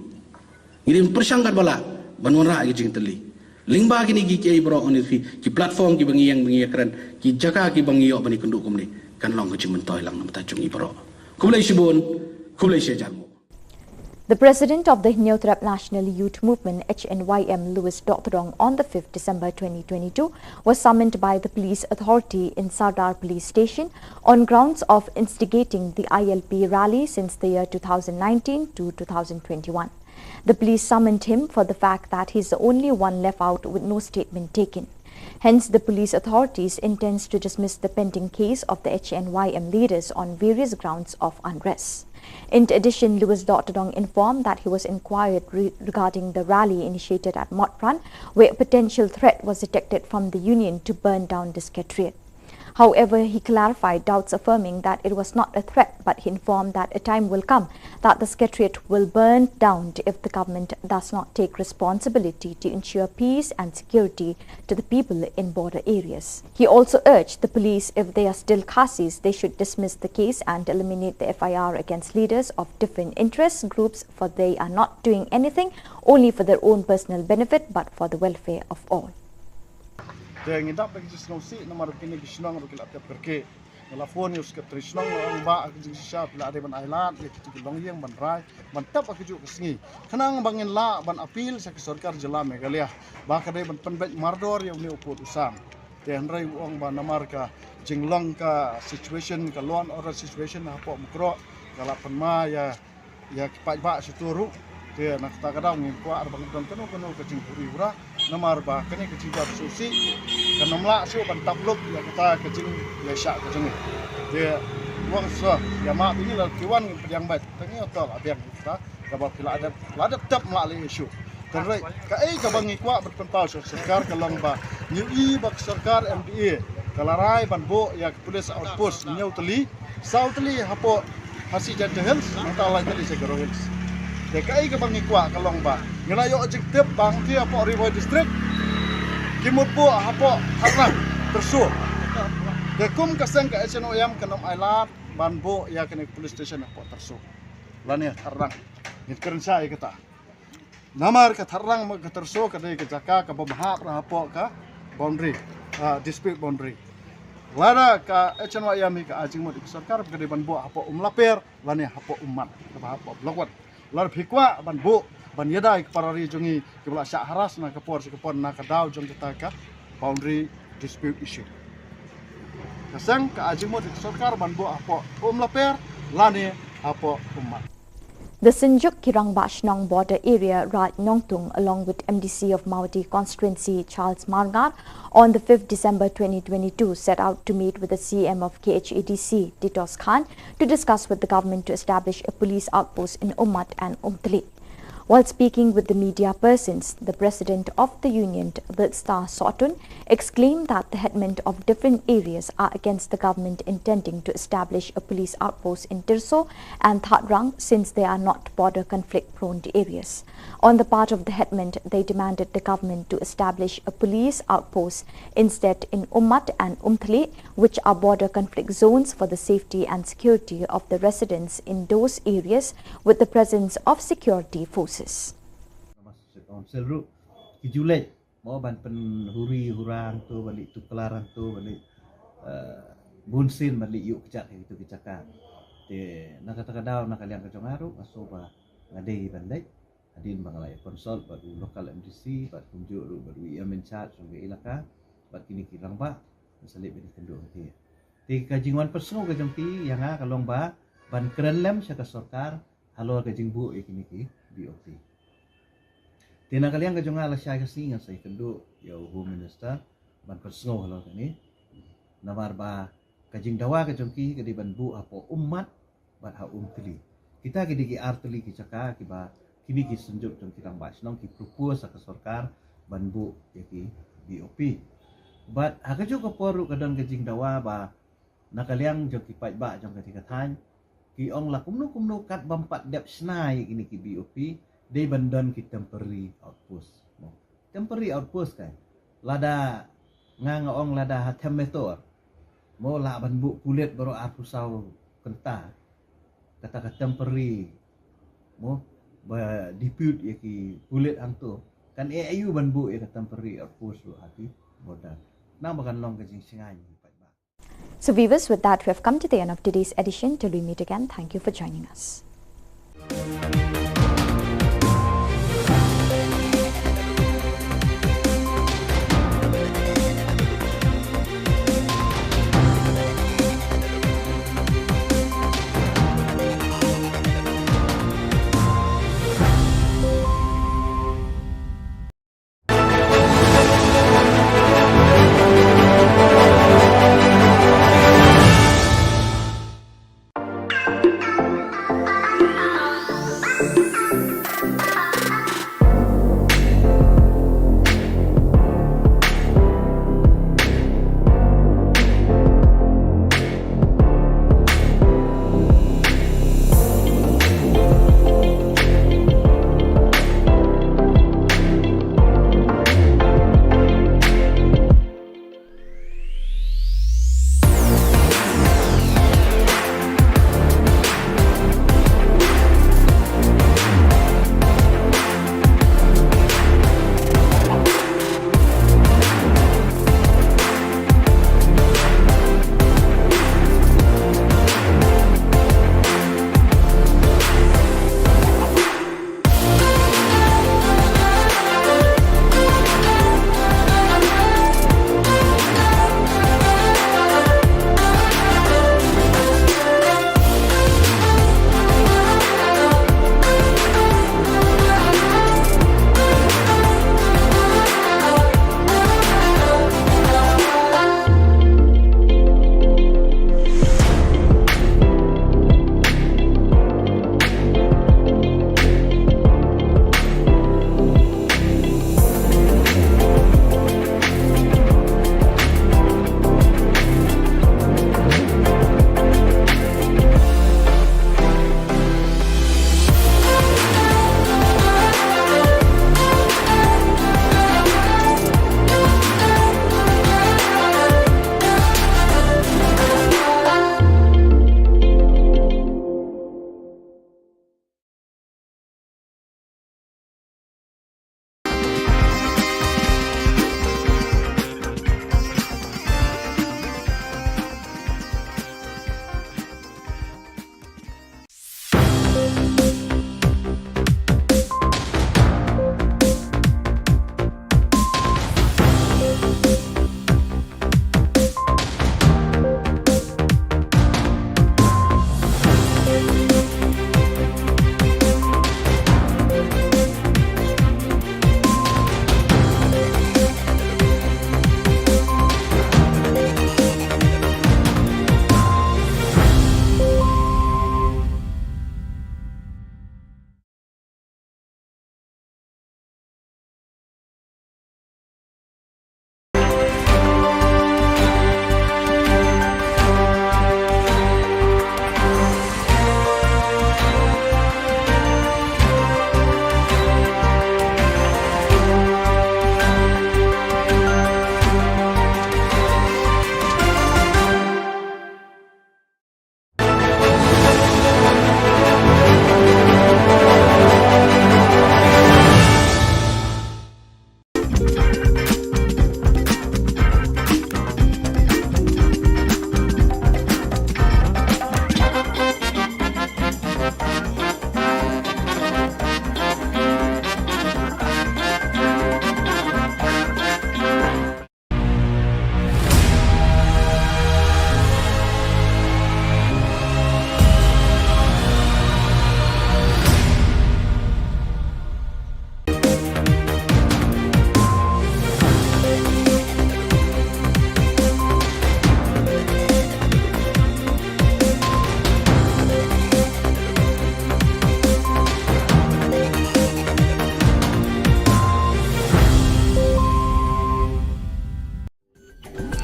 ngiri persangkat bala ban wanra gi jing teli lingba gini gi kiai bro on ki platform ki bangi yang keren ki jaka ki bangi yo bani kunduk kumni kan long gi mentoy lang nam ta chung i bro kumlai shibun kumlai shejarmo. The president of the Hinyotrap National Youth Movement, HNYM, Louis Dothrong, on the 5th December 2022, was summoned by the police authority in Sardar Police Station on grounds of instigating the ILP rally since the year 2019 to 2021. The police summoned him for the fact that he is the only one left out with no statement taken. Hence, the police authorities intends to dismiss the pending case of the HNYM leaders on various grounds of unrest. In addition, Louis Dothrong informed that he was inquired regarding the rally initiated at Motpran, where a potential threat was detected from the union to burn down the secretariat. However, he clarified doubts, affirming that it was not a threat, but he informed that a time will come that the secretariat will burn down if the government does not take responsibility to ensure peace and security to the people in border areas. He also urged the police, if they are still Khasis, they should dismiss the case and eliminate the FIR against leaders of different interest groups, for they are not doing anything only for their own personal benefit but for the welfare of all. Dengan dapat kita senosi nama rukini Shillong rukil atiap kerke, telefon yus ke Shillong orang ba kita siap bila ada ban island, kita Shillong yang ban rai, ban tap aku juga kesengi. Kenang bangin la ban apil sa sarkar Jilla Meghalaya, ba kadai ban penbet mardor yang ni uput usang. Tian rai uang ban namarka jinglong ka situation ka law and order situation apa mukro kalau penma ya kipat ba seturu. Dia nak tak kadang ni kuat arbang dan kanu ke jingpuri ura namar ba kini ke jingap susi kan namla su ban tabluk ya kita ke jing ya syak ke jing dia wang so ya mak ini la kiwan yang baik tani otol abiang kita kabal pila ada tap mak le isu terus ka ka bangi kuat berpentau sarkar kalong ba nyui bak sarkar MDA kalarai ban bo ya police outpost nyau teli sauteli hapo hasi jadahel mata teli segero hills. DKI ke bangi kuat kalong ba ngelayo objektif bang dia apa Rivoy district kimut bu apa harang tersu dekum kasang ke SNOM kenom ailat banbo ya kene police station apa tersu lani harang ngit keren saya kata namar ke harang ke tersu ke ke jaka ke babahap apa ka boundary dispute boundary lada ka SNOM ka ajing mo sarkar ke banbo apa laper lani apa umat ke apa blokwat lar phikwa ban bu ban yadai parari jungi kibla syak haras na kapor na kadau jong kita ka boundary dispute issue kasang ka ajimo di sarkar ban bu apo laper lani apo ummat. The Sinjuk Kirang Bashnong border area, Raj Nyongtung, along with MDC of Mawati constituency Charles Margar, on the 5th December 2022, set out to meet with the CM of KHADC, Titos Khan, to discuss with the government to establish a police outpost in Ummat and Umtli. While speaking with the media persons, the president of the union, Vilstar Sotun, exclaimed that the headmen of different areas are against the government intending to establish a police outpost in Tirso and Thatrang, since they are not border conflict-prone areas. On the part of the headmen, they demanded the government to establish a police outpost instead in Ummat and Umtli, which are border conflict zones, for the safety and security of the residents in those areas with the presence of security forces. Council ru Julai mau ban pen huri hurang tu balik tu kelaran tu balik bunsin balik yuk kecak itu kecakan de nak kata kadau nak kalian kecongaru asoba ngadei bandai adin bangalai konsol baru lokal MDC bat kunjuk ru baru yang menchat sungai ilaka bat kini kirang ba salib ini kenduk ti ti kajingwan personal ke jampi yang kalong ba ban keren lem syaka sarkar halo kajing bu ikini ki BOT. Tina kalian kajong ala siya kasi nga sa ikendo yaw Home Minister ban personal halo kani namar ba kajing dawa kajong ki kadiban bu apo ummat bat ha umtili kita kidi ki artili ki caka ki ba kini ki senjuk jong kirang basnong ki propose sa sarkar ban bu yaki BOP bat ha kajong ko poru kadon kajing dawa ba nakaliang jong ki pai ba jong katikatan ki ong la kumno kat bampat dep snai ini ki BOP day bandon ki temporary outpost temporary outpost kan lada nga ong lada hatem metor mo la ban bu kulit baru apusau kenta kata temporary mo ba dispute ya ki bulet anto kan AIU ban bu ya temporary post lo hati boda nang bakan long ka jing singai. So viewers, with that we have come to the end of today's edition. Till we meet again, thank you for joining us.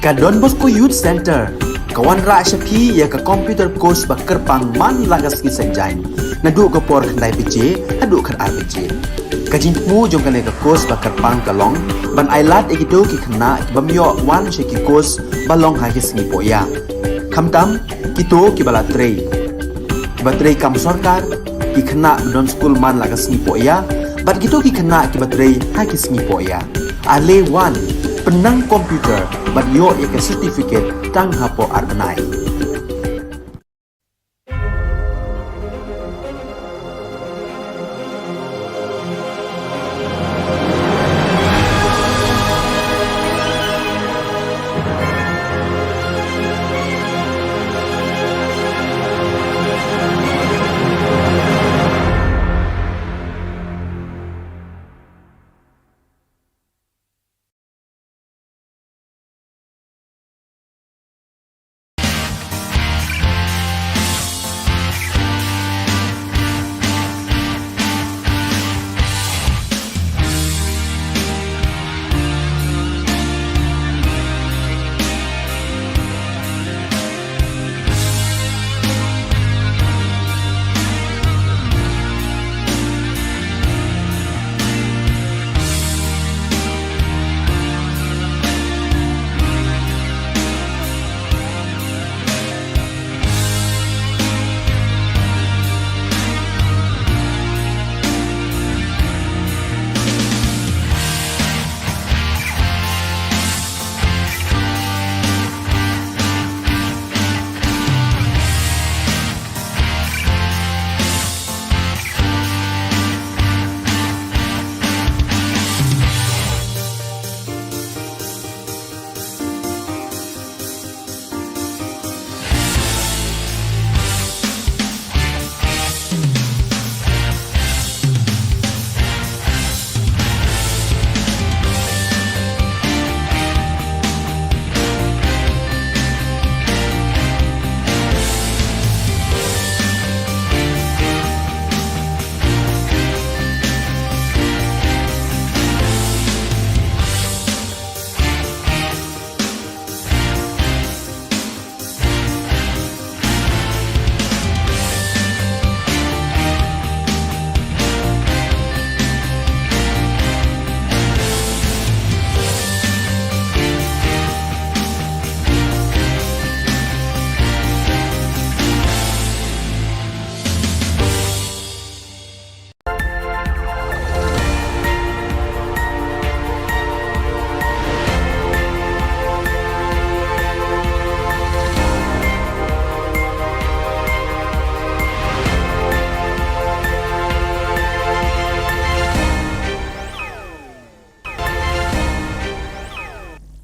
Ka Don Bosco Youth Center, kawan ra shapi ya ka computer course ba kerpang man lagas ki sanjain. Nadu ka por khandai piche, adu khar ar piche. Ka jingmu jong ka ka course ba kerpang ka long, ban ailat egido ki khna bamyo wan she ki course ba long ha ki sngi poya. Khamtam kito ki bala trei. kibatrei kam sorkar ki khana don school man laga sngi po ya bat gitu ki khana kibatrei ha ki sngi po ya ale 1 penang komputer bat yo ya ke certificate tang hapo arbanai.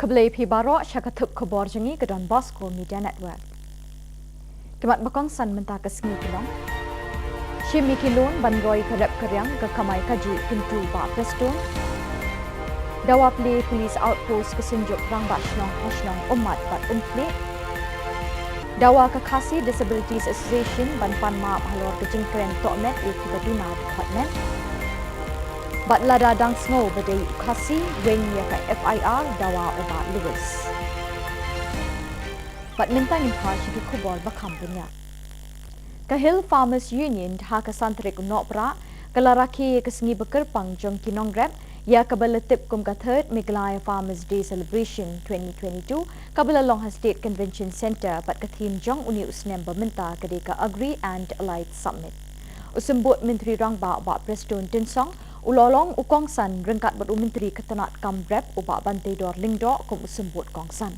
Keblai pi barok syakatup khubor jengi ke Don Bosco Media Network. Kemat bakong san mentah ke sengi kilong. Shimi kilon bandroi kerap keryang ke kamai kaji pintu ba preston. Dawa pli polis outpost kesenjuk rang bat Shillong Shillong umat bat umpli. Dawa ke Khasi Disabilities Association ban pan maap halor ke jingkren tokmet ikibaduna department. Bat lada dang snow badai Khasi wing ya ka FIR dawa obat Lewis. Bat mintang impa syiki khubor bakam punya. Kahil Farmers Union ha ka santrik unok pra kalaraki ke sengi bekerpang jong kinong grab ya kabalatip kum ka third Miglaya Farmers Day Celebration 2022 kabala Long State Convention Center bat ka theme jong uni usnem bermenta kedeka Agri and Allied Summit. Usembut Menteri Rangba ba Preston Tinsong ulolong ukongsan rengkat ber Menteri Ketenat Kambrep ubak bantai dor lingdok kum usembut kongsan.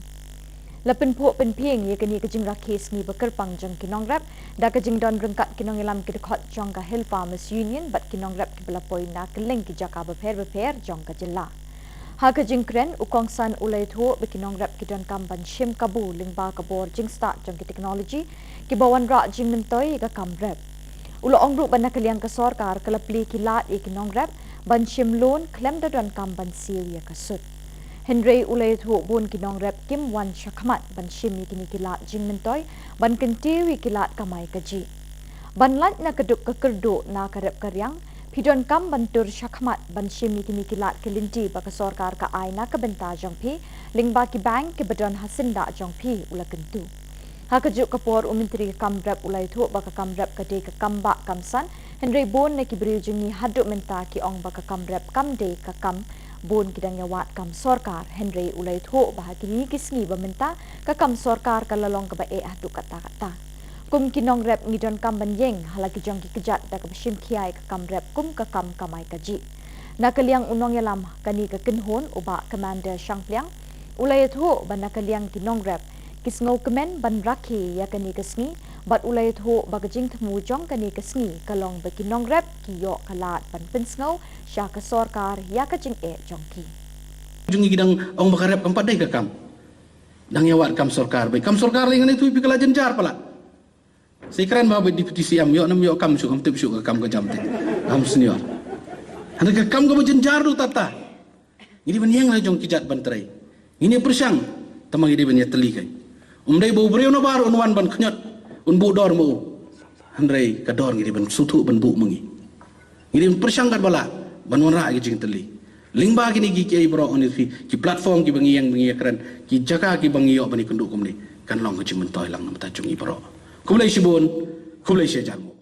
Lepin puk penpieng ye kini kejing rakis ngi bekerpang jong kinong rap da kejing don rengkat kinong ilam kedekot jong ka Hill Farmers Union bat kinong rap kibela poi na keleng ki jaka beper jong ka jela. Ha kejing kren ukongsan ulai thu bekinong rap kidon kamban shim kabu lingba kabor jing start jong ki teknologi ki bawan rak jing mentoi ka kambrep. Ulo ong rup bana kaliang ka sorkar kalapli kilat e kinong rap ban shim loan klem da don kamban sil ya kasut. Henry ulai thu bun kinong rap kim wan shakmat ban shim kini kilat jing mentoi ban kentiwi kilat kamai kaji. Ban lat na keduk kekerdo na karep karyang pidon kam bantur shakmat ban shim kini kilat kelinti baka sorkar ka ai na kabenta jong pi lingba ki bank ke badon hasinda jong pi ula kentu. Hakajuk kapor Menteri Kambrep ulai thu baka Kambrep kade ka kamba kamsan Henry Bon ne kibri jungi haduk menta ki ong baka Kambrep kamde ka kam Bon kidang yawat kam sorkar Henry ulai thu bah kini kisngi bamenta ka kam sorkar ka lalong ka bae haduk kata-kata. kum kinong rep ngidon kam banyeng halagi jong ki kejat da ka bashim khiai ka kam rep kum ka kam kamai kaji nakaliang unong yalam kani ka kinhon uba commander shangpliang ulay tho ban nakaliang kinong rep kisngau kemen ban rakhi ya kani kasngi bat ulay tho bagajing thmu jong kani kasngi kalong ba kinong rep ki yo kalat ban pinsngau sya ka sarkar ya ka jing jong ki jungi gidang ong bakarep kam padai ka kam dang yawat kam sarkar lingan itu pikala jenjar pala sekran ba deputy CM yo nam yo kam su kam tip su ka kam ka jam te kam senior anda ka kam ka jenjar du tata ini ban yang la jong kijat ban trai ini persang tamang ini ban ya teli kai umdai bo breu no bar unwan ban khnyot un bu dor mo andrai ka dor ini ban sutu ban bu mengi ini persang kat bala ban wara gi jing teli lingba gini gi kiai bro on ki platform ki bangi yang keren ki jaka ki bangi yo bani kenduk kumni kan long ki mentoi lang namta chung i bro kumlai shibun kumlai shejalmo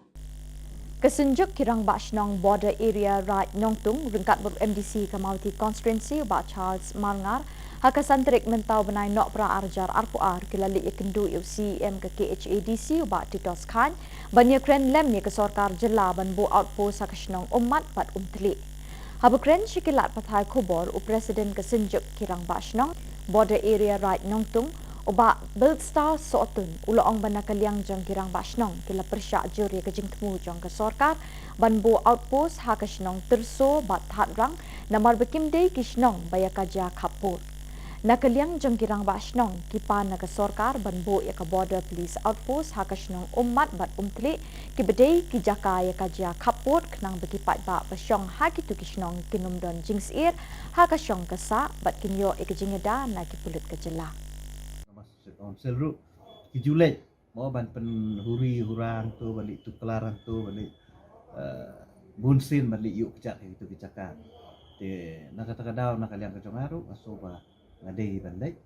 kesenjuk kirang bashnong border area right nongtung ringkat ber MDC Kamauti constituency ba Charles Marngar hakasantrik mentau benai nok pra arjar arpuar kilali ikendu UCM ke KHADC ba Titos Khan banyak kren lem ni ke sarkar jilla ban bu outpost hakashnong umat bat umtli Habukren shikilat pathai Khubor u Presiden kesenjuk kirang bashnong border area right nongtung uba Bildstar Sotun uloong banakaliang jong kirang bashnong kila persyak juri ke jingtmu jong ke sarkar ban bu outpost hakashnong terso bat hatrang namar bekimdei kishnong bayakaja kapur nakaliang jong kirang bashnong kipa naga sarkar ban bu ya ke border police outpost hakashnong umat bat umtli kibedei kijaka ya kaja kapur kenang bekipat ba basyong hakitu kishnong kinumdon jingsir hakasyong kesa bat kinyo ikejingeda na kipulut kejela Council ru ki julet mau ban pen huri hurang tu balik tu kelaran tu balik bunsin balik yuk kejak itu kecakap te nak kata kadau nak kalian kecongaru asoba ngadei bandai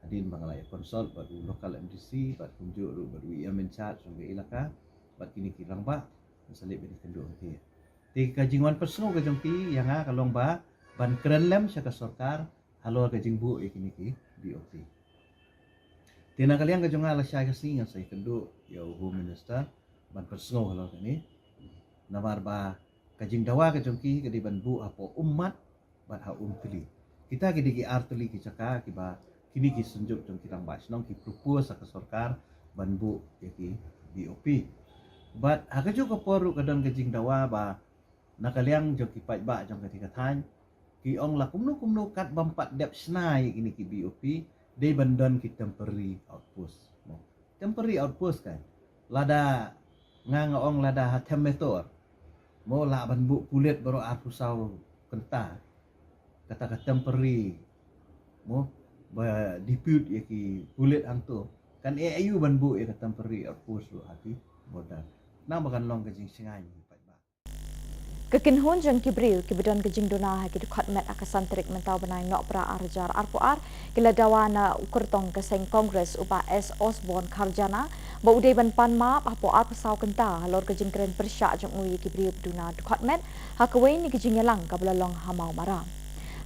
adin bangalai konsol baru lokal MDC bat kunjuk ru baru ia menchat sampai ilaka bat kini kirang ba salib bini kenduk ke te kajingwan personal kajongki yang kalong ba ban keren lem syaka sarkar halo kajingbu ikini ki BOT Tina kalian kajong ala siya kasi nga sa ikandu yung Home Minister ban personal halo kani namar ba kajing dawa kajong ki kadi ban bu apo umat ban ha umpili kita kidi ki artuli ki caka ki ba kini ki sunjuk jong kirang basnong ki propose sa sarkar ban bu ki BOP but ha kajong ko poru kadon kajing dawa ba nakaliang jong ki pai ba jong kati kathan ki ong la kumno kat bampat dep snai kini ki BOP they bandon ki temporary outpost mo temporary outpost kan lada ngangong lada hatemetor mo la ban bu kulit baru apusau kenta kata temporary mo ba dispute ya ki kulit angto kan AU ban bu ya temporary outpost lo hati bodan na makan long kajing singai Kekinhon jeng kibril kibedon kejing dona haki dukhat met akasantrik mentau benai nok pra arjar arpuar kila dawana ukurtong keseng kongres upa S. Osborne Karjana ba udai ban pan maap apo ar pesau kenta halor kejing keren persyak jeng ui kibril beduna dukhat met hakawai ni kejing yalang kabelalong hamau maram.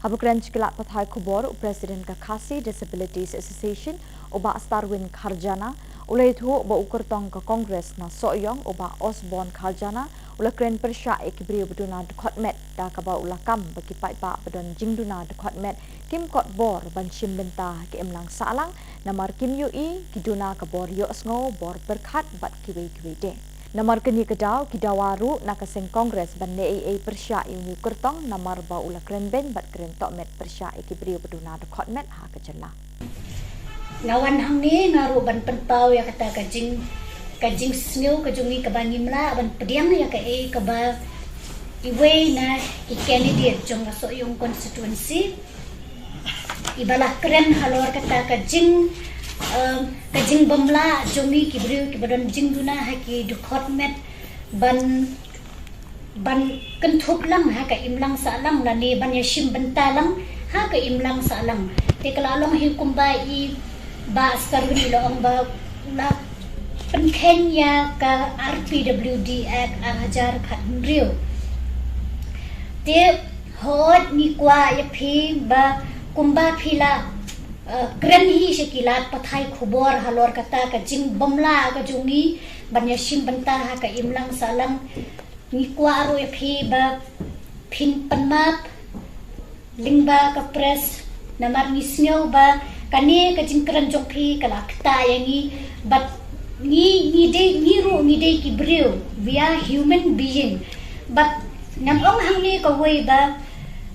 Habukren cikilat pathai Khubor Presiden Kakasi Disabilities Association uba Starwin Karjana ulai tu ba ukurtong ke kongres na soyong uba Osborne Karjana ula kren persyak ikibri beduna dukhat met da kaba ula kam bagi pai ba bedon jingduna dukhat met kim kot bor ban shim benta ke emlang salang namar kim ui kiduna kabor yo sngo bor berkhat bat kiwe de namar keni kedau kidawaru nakaseng kongres ban nei persyak uni kurtong namar ba ula kren ben bat kren tok met persyak ikibri beduna dukhat met ha kejela lawan hang ni ngaru ban penpau ya kata kajing snew kajungi kabangi mla ban pediang ya ka kaba iwe na candidate jong so yung constituency ibalah keren halor kata kajing bamla jongi kibriu kibadon jing duna haki dukot met ban kentup lang ha ka imlang salang lani ban yashim bentalang ha ka imlang salang te kalalong hikumba I ba starwin ilong ba la Kenya ka RPWD Act ajar khat riu te hot ni kwa ya phi ba kumba phila keren hi sekilat pathai khubor halor kata ka jing bomla ka jungi banyashim banta ha ka imlang salang ni kwa ro phi ba phin panmap lingba ka press namar ni sneu ba kane ka jing keren jong phi kala kta yangi but ni de ki brio we are human being but nam ong hang ni ka wei ba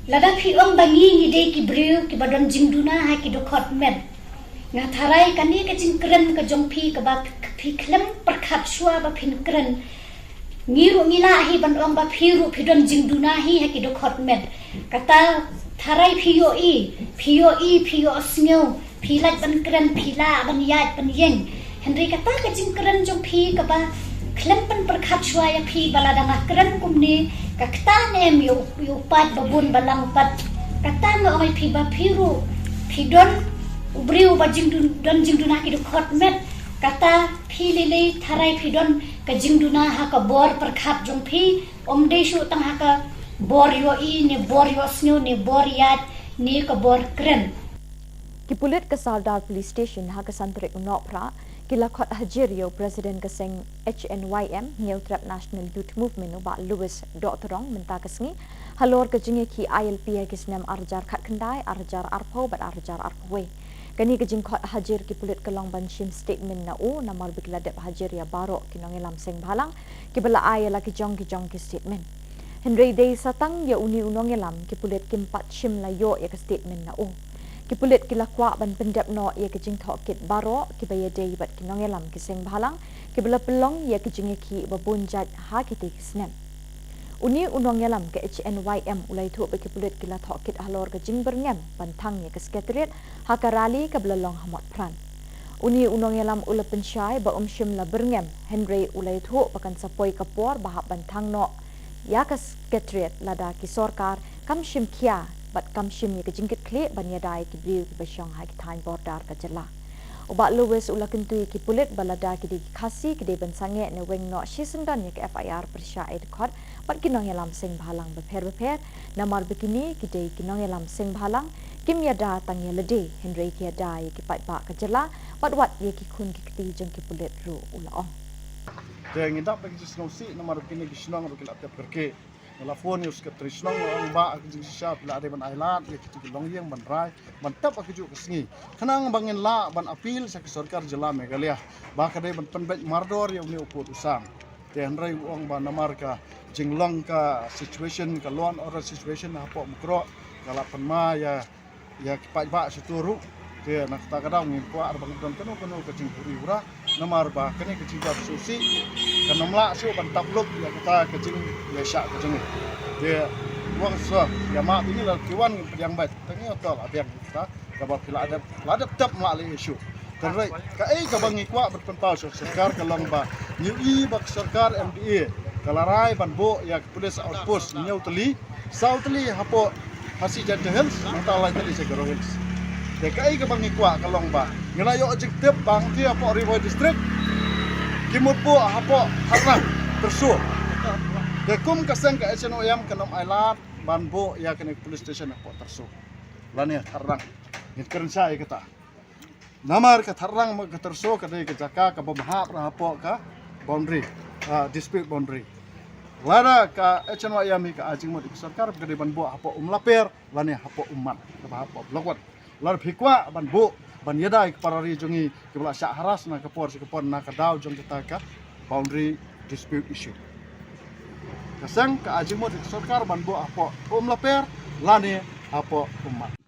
lada phi ong bangi ni de ki brio ki badon jingduna ha ki do khot met nga tharai kani ka jing kren ka jong phi ka ba phi khlem prakhat shwa ba phin kren ngiru ngila hi ban ong ba phi ru phi don jingduna hi ha ki do khot met kata tharai phi yo snyo phi lat ban kren phi la ban yat ban yeng Henry kata ka jing kren jong phi ka ba khlem pan prakhat shwa ya phi balada nga kren kumni kakta nem yo pat babun balang pat kata nga oi phi ba phiru phidon ubriu ba don jingduna ki khot met kata phi lele tharai phidon ka jingduna ha ka bor prakhat jong phi omde shu tang ha ka bor yo ne bor yo snyo ne bor yat ne ka bor kren Kipulit ke Saldar Police Station ha ka santrik unopra kila khot hajirio President Keseng HNYM New Trap National Youth Movement ba Louis Doctorong menta kesngi halor ke jingi ki ILP ke senam arjar khat kendai arjar arpo bat arjar arpwe kani ke jing khot hajir kipulit ke long banshim statement na u namar bikla dep hajiria baro kinongelam seng bhalang kibala ayala ki jong ki statement Henry Day satang ya uni unongelam kipulit kimpat shim la yo ya ke statement na u Kipulit kilakwa ban pendap no ia kejing thok kit baro kibaya day bat kinongelam kiseng bhalang kibala pelong ia kejing ki babunjat ha kiti kisnem uni unongelam ke HNYM ulai thu be kipulit kila thok kit halor kejing berngem pantang ia ke sekretariat ha karali kibala long hamot pran uni unongelam ula pensyai ba shim la berngem Henry ulai thu pakan sapoi kapor bahap pantang no ia ke sekretariat lada ki sorkar kam shim kia bat kam shim ye kejingkit kle ban yadai ki briu ki basyong ha ki thain bordar ka jela ubat Louis ulakentui ki pulit balada ki di khasi ki de ban sange ne weng no shisendon ye ki FIR persya ed khot bat ki nong yalam sing bhalang beper namar bikini ki de ki nong yalam sing bhalang kim yada tang ye lede Henry ki yada ye ki pat ba ka jela bat wat ye ki khun ki kti jeng ki pulit ru ulaong te ngidap bagi snosi namar bikini ki shnong ru ki lat perke la phone yus ke trishnong ang ba ak jing sha la de ban island ye ki long yeng ban rai ban tap ak ju kesngi khanang bangin la ban appeal sa sarkar jila Meghalaya ba ka de ban penbet mardor ye ni uput usang te hanrai ong ba namar ka jinglong ka situation ka law and order situation ha po mukro kala penma ya ki pa ba situru te nak ta kadang ngin kwa arbang don kanu ka jing puri ura namar ba kene ke jing susi kanamla su ban tabluk ya kita ke jing ya sha ke jing dia wang so ya ma ini la kiwan yang baik tangi otol abiang kita ka ba pila ada tap ma le isu terrai ka ka bangi kwa berpentau sarkar ka long ba new i bak sarkar MDA kalarai ban bo ya police outpost nyautli southly hapo hasi jadde hills mantala tali segoro hills de kai ka bangi kwa ka long ba ngelayo objektif bang ti apo river district kimupo hapo harang tersu de kum kaseng ka SNOM kanom island banbo ya kene police station hapo tersu lani harang ngit keren sai kata namar ka harang mag tersu ka de ka jaka ka babahap ra hapo ka boundary dispute boundary lada ka SNOM ka ajing mo sarkar ka de banbo hapo umlaper lani hapo umat ka hapo blogwat lar phikwa ban bo ban yadai parari jongi kebla syak haras na kapor na kadau jong kita ka boundary dispute issue kasang ka ajing mo sarkar ban bo apo laper lani apo umat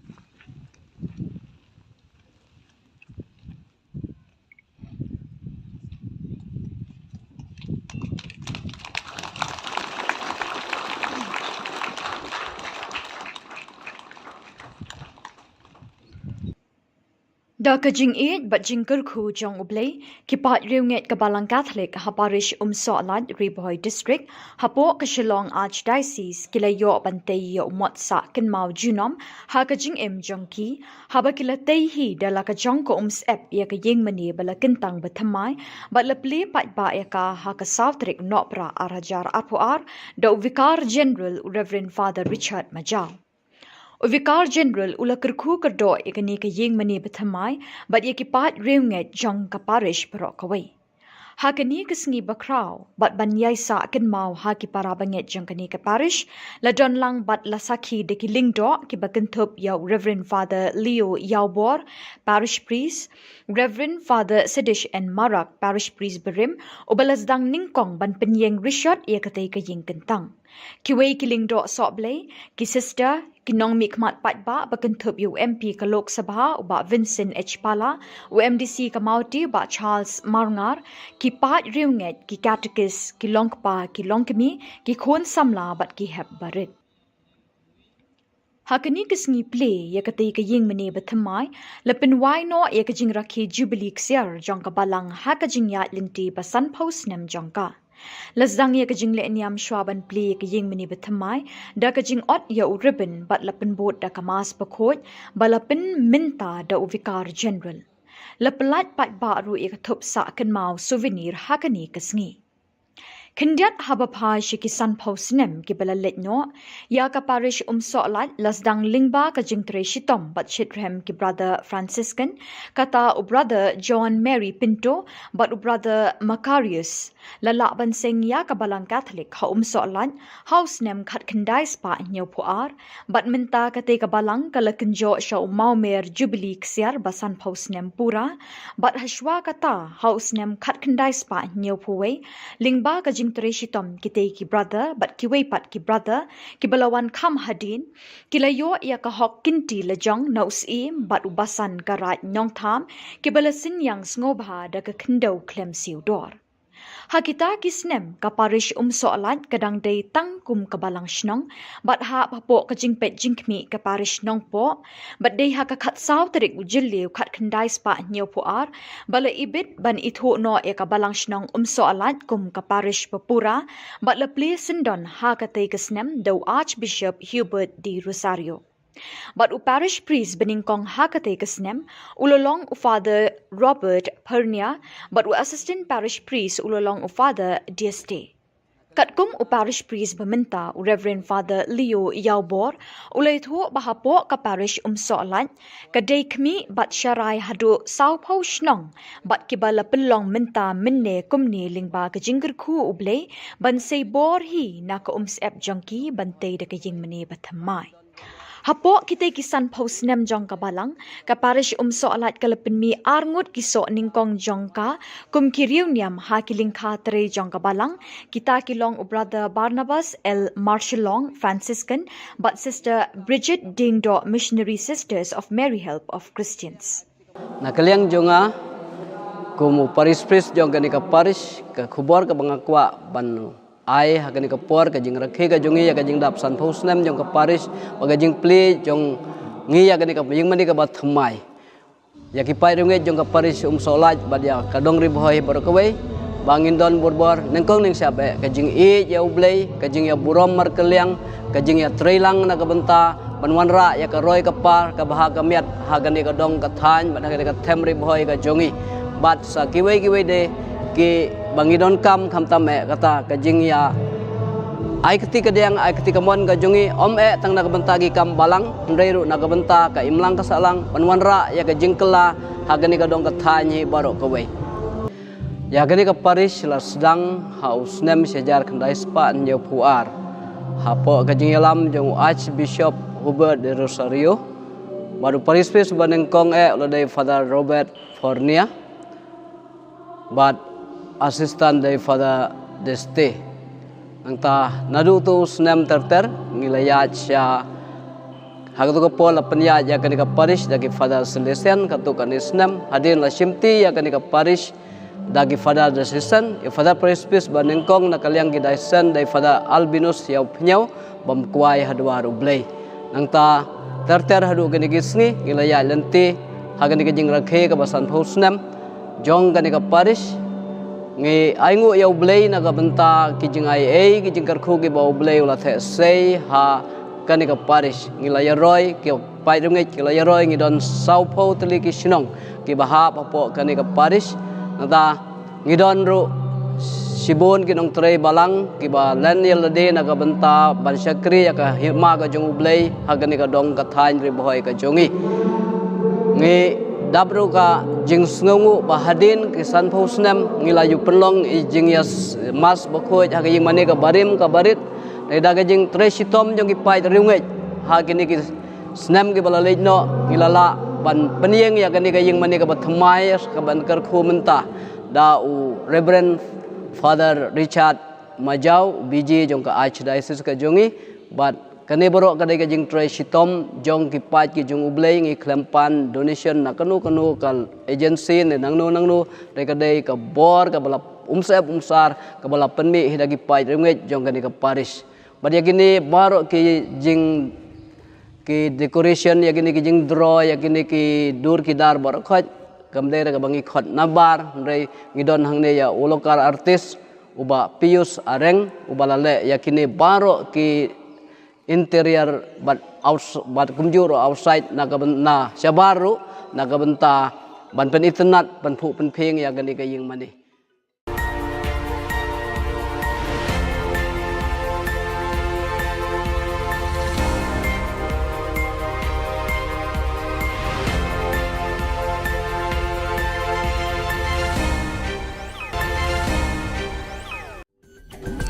Da kajing it bat jingker khu jong ublei kipat riunget kabalang Catholic haparish soalat Riboy District hapo ka Shillong Archdiocese kilayo bantay yo umot sa kinmau junom ha kajing jong ki haba kilatay hi dala ka jong ko ep ya ka yeng mani bala kintang bathamai bat lapli pat ba ya ka ha ka Southrik nopra arajar apuar da Vicar General Reverend Father Richard Majau Vicar General ula kerku kerdo ikani ke yeng mani bethamai but yekipat reunget jong ka parish perok kawai. Hakani kesengi bakrau but banyai sa ken mau haki para banget jong kani ke parish la don lang but la sakhi de ki lingdo ki bakentup yaw Reverend Father Leo Yawbor parish priest, Reverend Father Sedish and Marak parish priest berim ubalas dang ningkong ban penyeng Richard ia katai ke yeng kentang. Kiwei kiling do soblay, ki sister, ki nong mikmat patba bakentup UMP ka Lok Sabha uba Vincent H. Pala, UMDC ka Mauti uba Charles Marngar, ki pat riunget, ki catechist, ki longpa, ki longkemi, ki khon samla bat ki hep barit. Hakani kesengi play ya katai ka yeng mene bethamai, lepin wai no ya ka jing rakhi Jubilee ksiar jong ka balang haka jing ya linti basan post nem jong ka. Lazdang ya kajing le niam shwaban play ka yeng mini bethamai da kajing ot ya u ribbon bat lapin bot da kamas pakot balapin minta da u Vicar General. Lapelat pat ba ru ya kathup sa kan mau souvenir hakani kasngi. Kendiat habapa shikisan pausnem ki balalet no ya ka parish so'lat lasdang lingba ka jingtre shitom bat shitrem ki brother Franciscan kata u brother John Mary Pinto bat u brother Macarius lala banseng ya ka balang Catholic ha so'lat house nem khat kendai spa nyau puar bat minta kate ka balang kala kenjo sha mer Jubilee ksiar basan pausnem pura bat hashwa kata house nem khat kendai spa nyau puwe lingba ka Shitom kitay ki brother but kiway pat ki brother ki balawan kam hadin kilayo ya ka hok kinti lejong naus im but ubasan karat nyong tham ki balasin yang sngoba da ka kendo klem siudor. Hakita kisnem ka parish so'alat kadang day tang kum kabalang shnong but ha papo ka jingpet jingkmi ka parish nong po but day ha ka khat saw terik ujilliw khat khandai spa nyaw po ar bala ibit ban itho no e ka balang shnong so'alat kum ka parish papura but la ple sindon ha ka tay kisnem do Archbishop Hubert D. Rosario. But u parish priest beningkong hakate kasnem ulolong u Father Robert Pernia but u assistant parish priest ulolong u Father DST. Katkum u parish priest beminta u Reverend Father Leo Yawbor ulay thu bahapo ka parish so'alat kadai kmi bat syarai hadu saw pau shnong bat kibala pelong minta minne kumni lingba ka jingger khu ublay ban say bor hi na ka sep jongki bantay da ka ying mani bathamai. Hapo kita kisan post nem jong ka balang ka parish so'alat kalapin mi arngut kiso ningkong jong ka kum kiriw niam ha kilingka tere jong ka balang kita kilong u brother Barnabas L. Shillong Franciscan but sister Bridget Dingdo Missionary Sisters of Mary Help of Christians. Nakaliang jonga kumu parish priest jong ka parish ka khubor ka bangakwa banu ai hakani ka por ka jing rakhe ka jongi ya ka jing dap san phos nem jong ka parish wa ka jing play jong ngi ya ka jing mani ka bat thmai ya ki pai runge jong ka parish so'alat bad ya ka dong ri boy bar ka we bangin don borbor nengkong ning sabe ka jing e ya ublay ka jing ya burom mar kaliang ka jing ya trailang na ka benta banwan ra ya ka roy ka par ka baha ka miat ha ka dong ka than bad ka them ri boy ka jongi bat sa kiwe de ki bangidon kam tame kata kajing ya ai ketika diang ai ketika mon ka jongi tang na kabentagi kam balang ndairu na kabenta ka imlang ka salang panwanra ya ka jingkela hagani ka dong ka thanyi baro ka we ya gani ka parish la sedang haus nem sejar kandai spa nyo puar hapo ka jing yalam jong Archbishop Hubert de Rosario baru parish pes banengkong oleh Father Robert Fornia but assistant dari Father Deste. Angta nadu tu snem terter ngilayat sya hagatu ka pol apanya ya kani ka parish dagi Father Celestian katu kani snem hadin la shimti ya kani ka parish dagi Father Assistant ya Father Priest banengkong nakaliang gidaisen dari Father Albinus ya pnyau bamkwai hadwa rublay. Angta terter hadu kani gisni ngilayat lenti hagani ka jing rakhe ka basan phosnem jong kani ka parish ngi aingu ya ublay na kabenta kijing ai kijing karkhu ki ba ublay ula the sei ha kani ka parish ngi la yaroy ki pai rungi ki la yaroy ngi don sau pho tli ki shinong ki ba ha papo kani ka parish nada ngi don ru Sibon kinong tray balang kiba Laniel de nagabenta ban syakri ya ka hima ka jong ublay hagani ka dong ka thain ri boy ka jongi ngi dabru ka jing sngongu bahadin ki san phosnem ngilayu penlong i jing yas mas bakhoj ha jing mane ka barim ka barit dai da ka jing tray sitom jong ki pai riungai hagini ki snem ki balalej no ngilala ban penieng ya gani ka jing mane ka bathmai ka ban kar khu menta da u Reverend Father Richard Majau BJ jong ka Archdiocese ka jongi but kani borok kadai ka jing tray sitom jong ki pat ki jong ublay ngi klempan donation na kanu kal agency ne nangno dai kadai ka bor ka bala umsar ka bala penmi hidagi pat ringet jong kani ka parish but yakini borok ki jing ki decoration yakini ki jing draw yakini ki dur ki dar borok khoj kamdai ka bangi khot nabar ndai ngidon hangne ya ulokar artis uba Pius Areng uba lale yakini baro ki interior but kumjuro outside na syabaru nagabenta ban pen internet ban phu pen pheng ya gani ka ying mani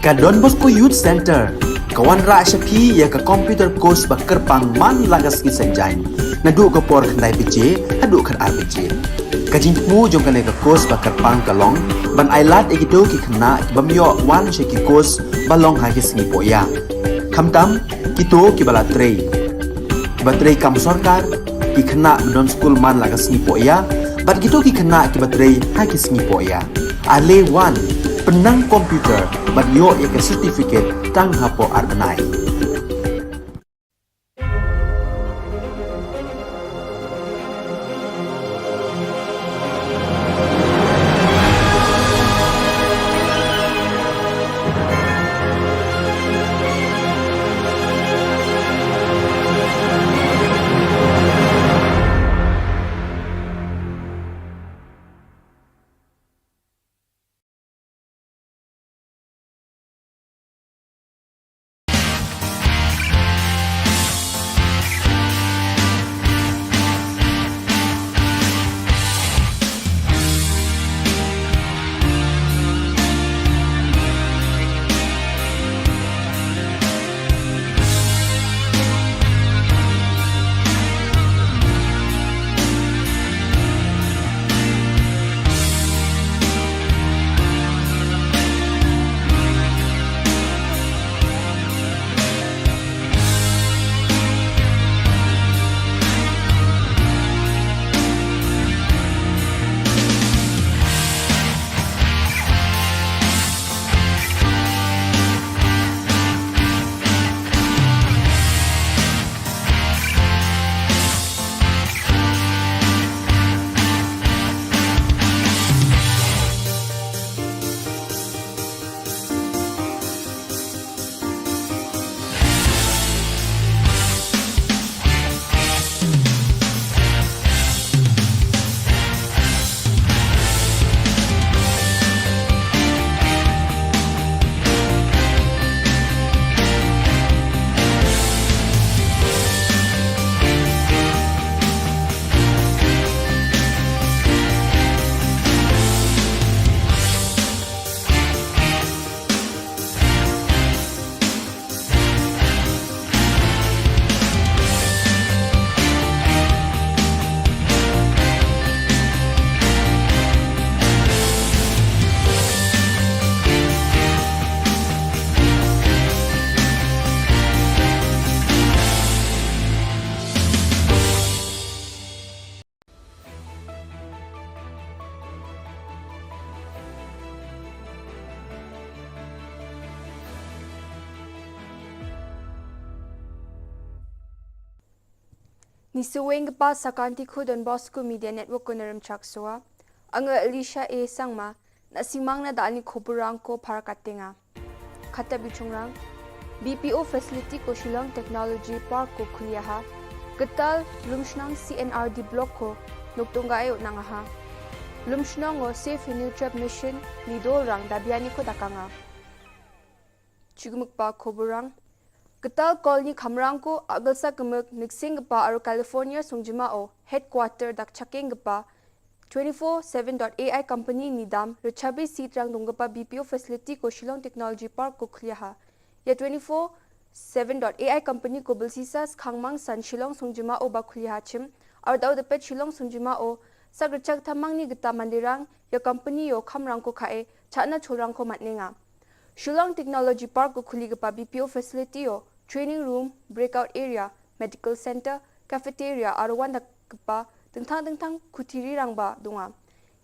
Ka Don Bosco Youth Center kawan ra syapi ya ka computer course ba kerpang man lagas ki senjain nadu ka por khandai pije hadu khan arbije ka jingmu jong kane ka course ba kerpang kalong ban ailat egido ki khna bamyo wan she ki course balong ha ki singi poya khamtam kito ki bala trei batrei kam sarkar ki khna don school man lagas ni poya bat kito ki khna ki batrei ha ki singi poya ale wan penang komputer ban yo ya ke certificate tang hapo arbenai Nisuweng pa sa Kanti Don Bosco Media Network ko naram chaksua. Ang Alicia A. Sangma na simang na daan ni Khubor ko para katinga. Kata bichungrang BPO facility ko Shillong Technology Park ko kuliaha. Ketal lumsnang CNRD block ko nugtungga ayo nang ha. Lumshnongo Safe Nutrap Mission Nidol Rang Dabiani ko dakanga. Chigmukpa Khoborang Ketal kolni kamrangko agalsa kemek Niksingpa aru California sungjimao headquarter dak chakengpa 24/7.ai company nidam rechabi sitrang donggapa BPO facility ko Shillong Technology Park ko khliaha. Ya 24/7.ai company ko bilsisas khangmang san Shillong sungjimao ba khliaha chim aru daw depet Shillong sungjimao sagrechak thamang ni gita mandirang ya company yo kamrang ko khae chana cholrang ko matnenga. Shillong Technology Park ko khuligapa BPO facility yo training room, breakout area, medical center, cafeteria aru wandakpa tengtang-tengtang kutiri rangba dunga.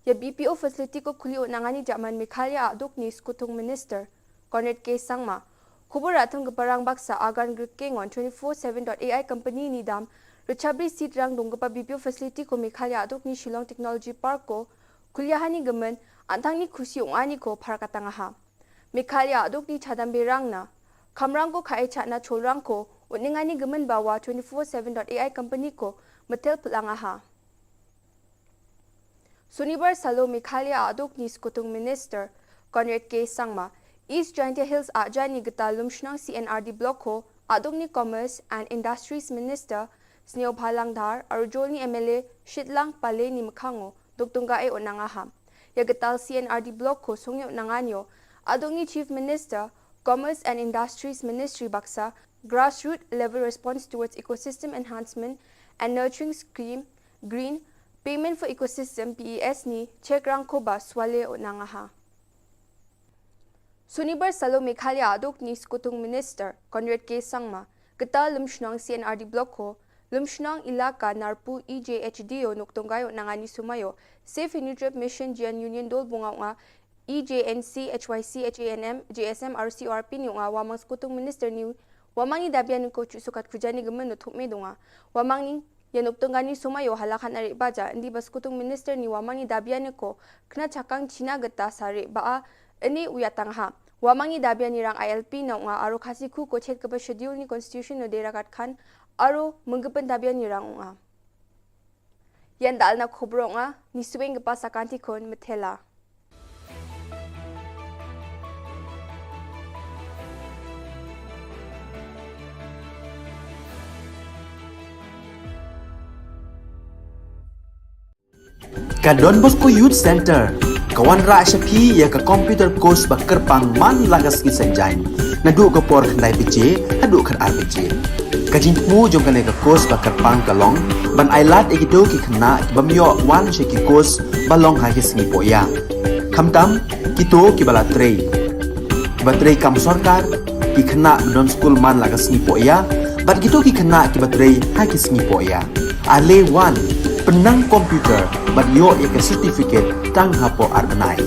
Ya BPO facility ko khuli nangani jaman Mikhalya aduk ni skutung minister Conrad K Sangma. Khubor atham geparang baksa agan gkengon 24/7.ai company ni dam rechabri seat rang donggapa BPO facility ko Mikhalya aduk ni Shillong Technology Park ko kuliahani gemen antang ni khusi ongani ko pharkatanga ha. Mikhalya aduk ni chadambe rangna kamrang ko khae chana cholrang ko uningani gemen bawa 24/7.ai company ko metel pelanga ha. Sunibar Salo Mikhalya aduk ni skutung minister Conrad K Sangma East Jaintia Hills ajani geta Lumshnang CNRD block ko aduk ni Commerce and Industries Minister Sneo Bhalangdhar arujol ni MLA Shitlang Pale ni Mkhango doktunga e onanga ha. Ya getal CNRD block ko sungyo nanganyo aduk ni Chief Minister Commerce and Industries Ministry baksa grassroots level response towards ecosystem enhancement and nurturing scheme green payment for ecosystem PES ni chekrang ko ba swale onanga ha. Sunibar Salo Mikhalya aduk ni skutung minister Conrad K Sangma geta Lumshnong CNRD block ko Lumshnong ilaka narpu EJHDO nuktonggayo nangani sumayo Safe Nutrap Mission Jian Union Dol bunga nga EJNC HYC HANM JSM RCRP ni nga wamang skutung minister ni wamang ni dabian ko sukat kujani gemen nutukme dunga wamang ni yanuptunggani sumayo halakan ari baja ndi baskutung minister ni wamang ni dabian ko kena cakang China geta sari baa ini uyatang ha wamang ni dabian ni rang ILP na nga aro khasiku ko chet kapa schedule ni constitution no derakat khan aro menggepen dabian ni rang nga yan dal na khobro nga ni suweng gapa sakanti kon methela. Ka Don Bosco Youth Center kawan ra syapi ya ka computer course bakar pang man lagas ki sanjain nadu ka por khandai piche adu khan ar piche kajin mu jong ka ka course bakar pang kalong ban ailat egido ki khna bamyo wan she ki course balong ha ki sngi poya khamtam kito ki bala trei batrei kam sarkar ki khna don school man lagas sngi poya bat gitu ki khna ki batrei ha ki sngi poya ale wan penang komputer bat yo ya ke certificate tang hapo arbenai.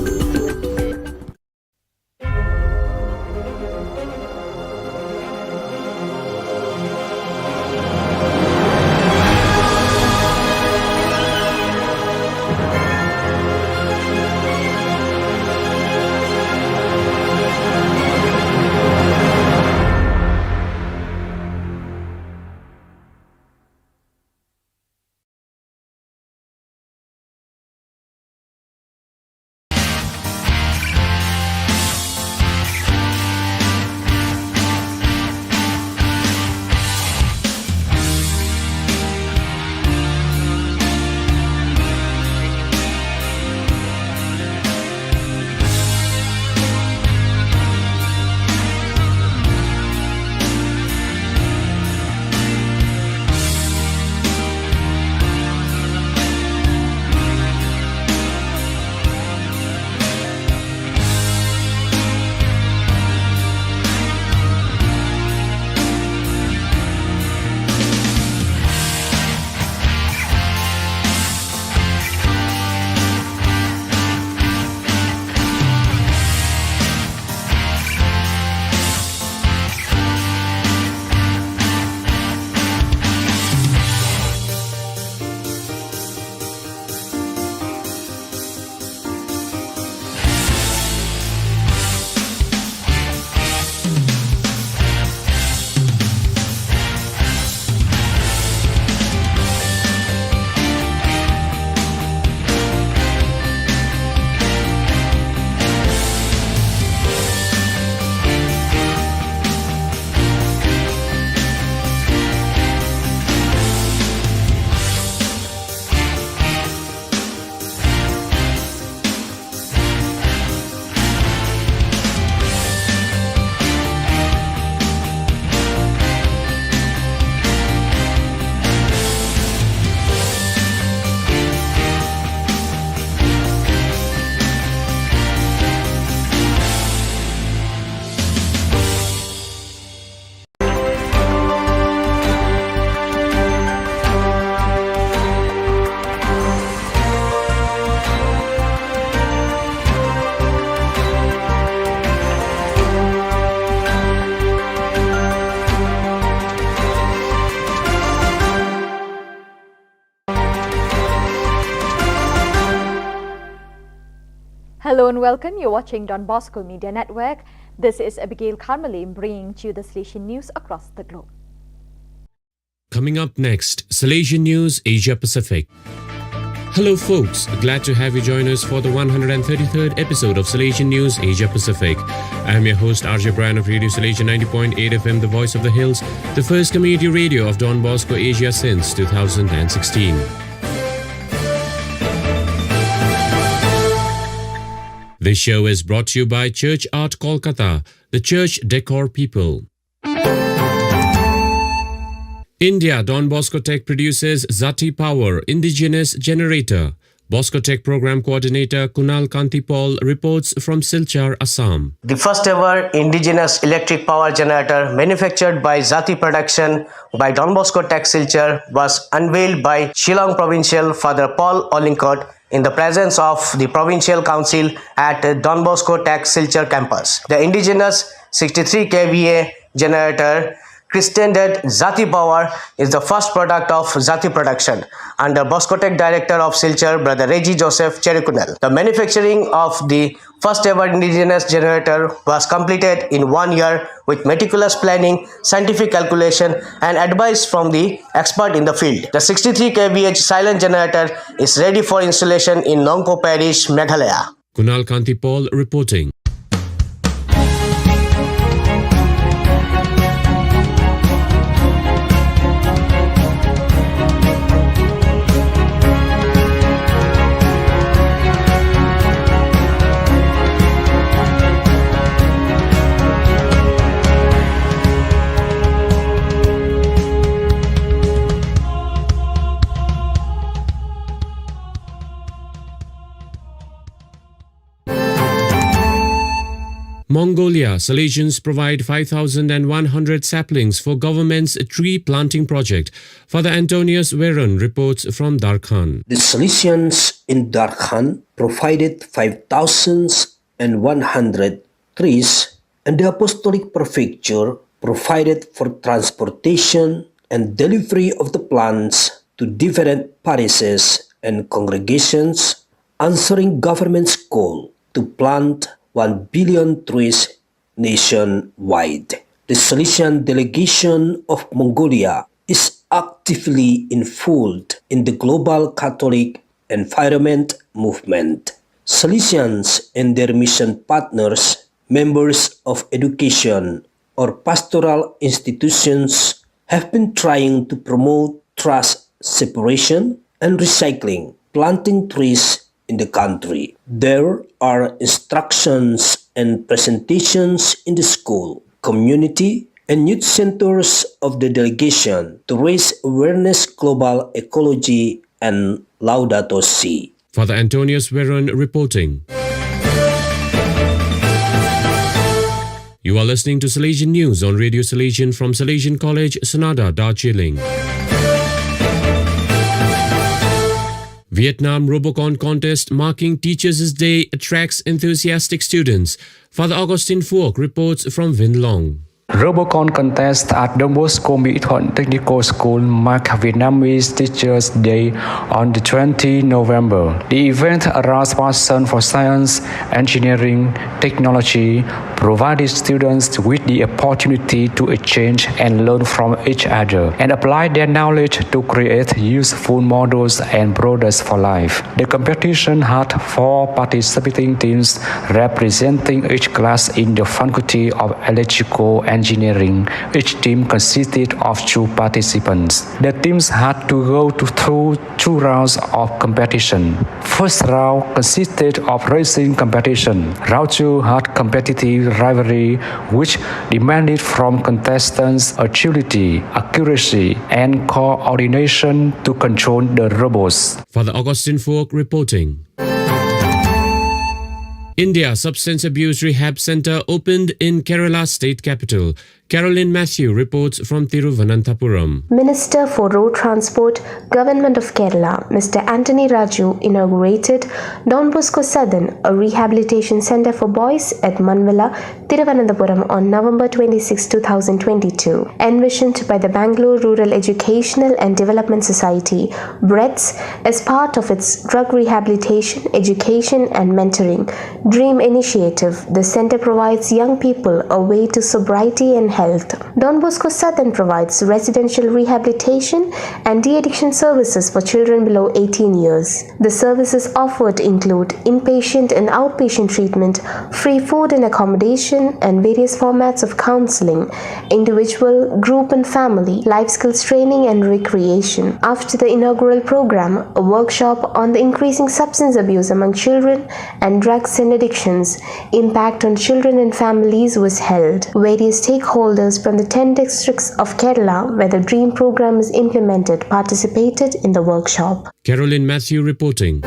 Hello and welcome. You're watching Don Bosco Media Network. This is Abigail Karmalim bringing to you the Salesian news across the globe. Coming up next, Salesian News Asia Pacific. Hello folks, glad to have you join us for the 133rd episode of Salesian News Asia Pacific. I am your host RJ Brian of Radio Salesian 90.8 FM, the voice of the hills, the first community radio of Don Bosco Asia since 2016. This show is brought to you by Church Art Kolkata, the church decor people. India, Don Bosco Tech produces Zati Power indigenous generator. Bosco Tech Program Coordinator Kunal Kantipal reports from Silchar, Assam. The first ever indigenous electric power generator manufactured by Zati Production by Don Bosco Tech Silchar was unveiled by Shillong Provincial Father Paul Olincott in the presence of the Provincial Council at Don Bosco Tech Silchar campus. The indigenous 63 kVA generator christened Zati Power is the first product of Zati Production under Bosco Tech Director of Silchar, Brother Reggie Joseph Cherikunel. The manufacturing of the first ever indigenous generator was completed in 1 year with meticulous planning, scientific calculation and advice from the expert in the field. The 63 kVA silent generator is ready for installation in Nongpo Parish, Meghalaya. Kunal Kantipal reporting. Mongolia, Salesians provide 5,100 saplings for government's tree planting project. Father Antonius Veron reports from Darkhan. The Salesians in Darkhan provided 5,100 trees, and the Apostolic Prefecture provided for transportation and delivery of the plants to different parishes and congregations, answering government's goal to plant 1 billion trees nationwide. The Salesian delegation of Mongolia is actively involved in the global Catholic environment movement. Salesians and their mission partners, members of education or pastoral institutions, have been trying to promote trash separation and recycling, planting trees in the country. There are instructions and presentations in the school, community, and youth centers of the delegation to raise awareness global ecology and Laudato Si. Father Antonius Veron reporting. You are listening to Salesian News on Radio Salesian from Salesian College, Sonada, Darjeeling. Vietnam Robocon contest marking Teachers' Day attracts enthusiastic students. Father Augustine Phuoc reports from Vinh Long. Robocon contest at Don Bosco Mỹ Thuận Technical School marked Vietnamese Teachers' Day on the 20th November. The event aroused passion for science, engineering, technology, provided students with the opportunity to exchange and learn from each other, and apply their knowledge to create useful models and products for life. The competition had 4 participating teams representing each class in the Faculty of Electrical Engineering. Each team consisted of 2 participants. The teams had to go through 2 rounds of competition. First round consisted of racing competition. Round 2 had competitive rivalry, which demanded from contestants agility, accuracy, and coordination to control the robots. Father Augustine Phuoc reporting. India Substance Abuse Rehab Center opened in Kerala state capital. Caroline Matthew reports from Thiruvananthapuram. Minister for Road Transport, Government of Kerala, Mr. Anthony Raju inaugurated Don Bosco Southern, a rehabilitation center for boys at Manvilla, Thiruvananthapuram on November 26, 2022. Envisioned by the Bangalore Rural Educational and Development Society, BREDS, as part of its drug rehabilitation, education and mentoring DREAM initiative, the center provides young people a way to sobriety and health. Don Bosco Southern provides residential rehabilitation and de-addiction services for children below 18 years. The services offered include inpatient and outpatient treatment, free food and accommodation, and various formats of counseling, individual, group and family, life skills training and recreation. After the inaugural program, a workshop on the increasing substance abuse among children and drugs and addictions, impact on children and families was held. Various stakeholders from the 10 districts of Kerala where the DREAM program is implemented participated in the workshop. Caroline Matthew reporting.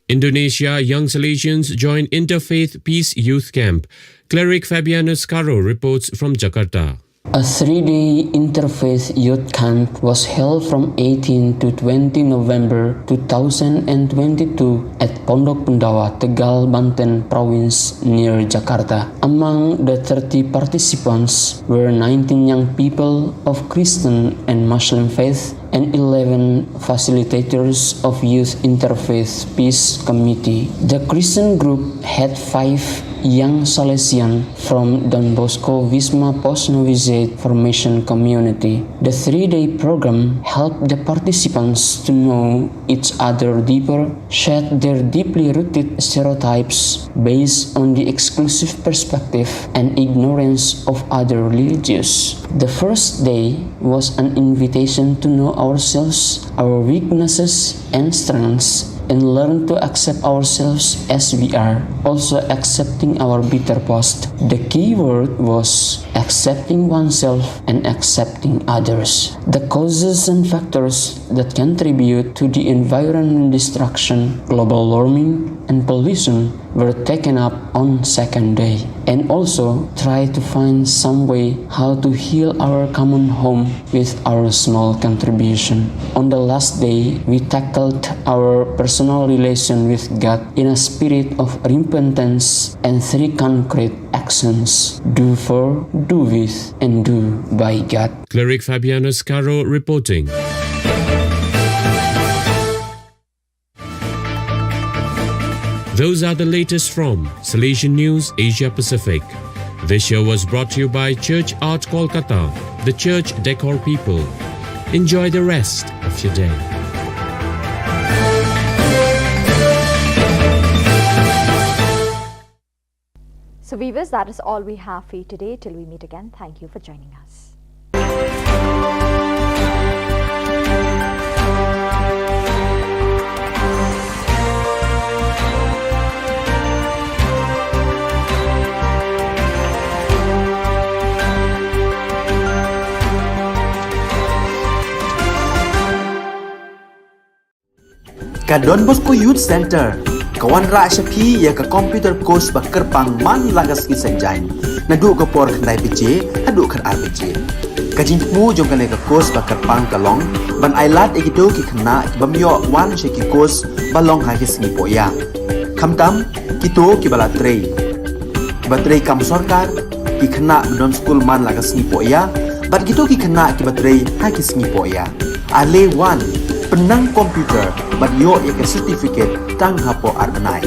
Indonesia young Salesians join Interfaith Peace Youth Camp. Cleric Fabianus Caro reports from Jakarta. A 3-day interfaith youth camp was held from 18 to 20 November 2022 at Pondok Pendawa, Tegal, Banten Province near Jakarta. Among the 30 participants were 19 young people of Christian and Muslim faith and 11 facilitators of Youth Interfaith Peace Committee. The Christian group had 5 young Salesian from Don Bosco Wisma Post Novitiate Formation Community. The 3-day program helped the participants to know each other deeper, shed their deeply rooted stereotypes based on the exclusive perspective and ignorance of other religions. The first day was an invitation to know ourselves, our weaknesses and strengths, and learn to accept ourselves as we are, also accepting our bitter past. The key word was accepting oneself and accepting others. The causes and factors that contribute to the environmental destruction, global warming, and pollution were taken up on second day, and also try to find some way how to heal our common home with our small contribution. On the last day, we tackled our personal relation with God in a spirit of repentance and 3 concrete actions: do for, do with, and do by God. Cleric Fabianus Caro reporting. Those are the latest from Salesian News Asia Pacific. This show was brought to you by Church Art Kolkata, the church decor people. Enjoy the rest of your day. So viewers, that is all we have for you today. Till we meet again, thank you for joining us. Ka Don Bosco Youth Center, kawan ra shapi ya ka computer course ba kerpang man lagas ki sanjain. Nadu ka por khnai pije, hadu khan ar pije. Ka jingmu jong ka course ba kerpang kalong, ban ailat ekido ki khna bamyo wan she ki course balong ha ki sngi poya. Khamtam kito ki bala trei. Batrei kam sarkar ki khna don school man lagas sngi poya, bat kito ki khna ki batrei ha ki sngi poya. Ale wan penang komputer bat yo ya ke certificate tang hapo arbenai.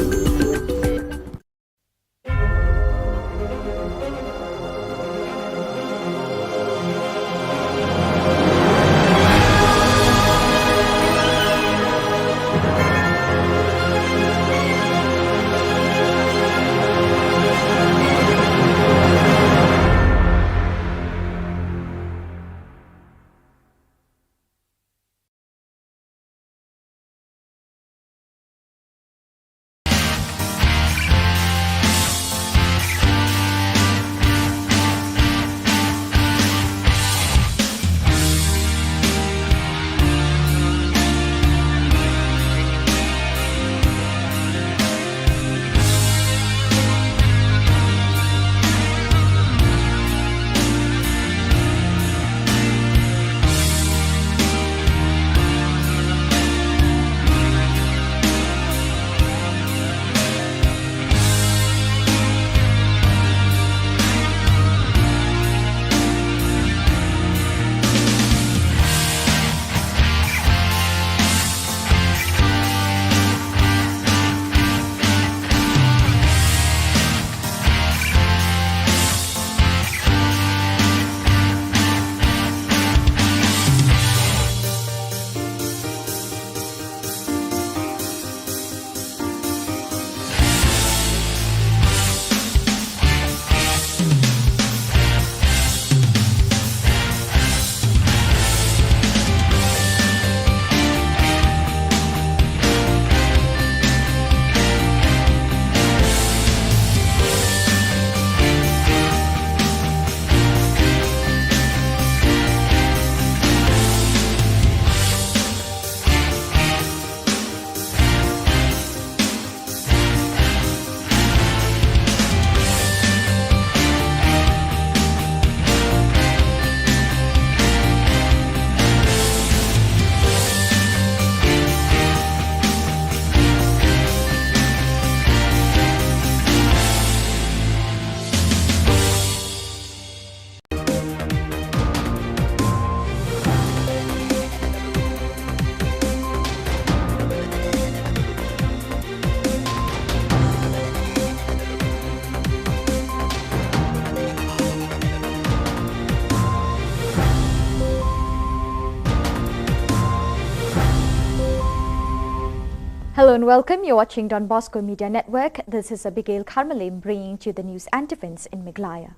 and welcome. You're watching Don Bosco Media Network. This is Abigail Carmelim bringing to you the news and events in Meghalaya.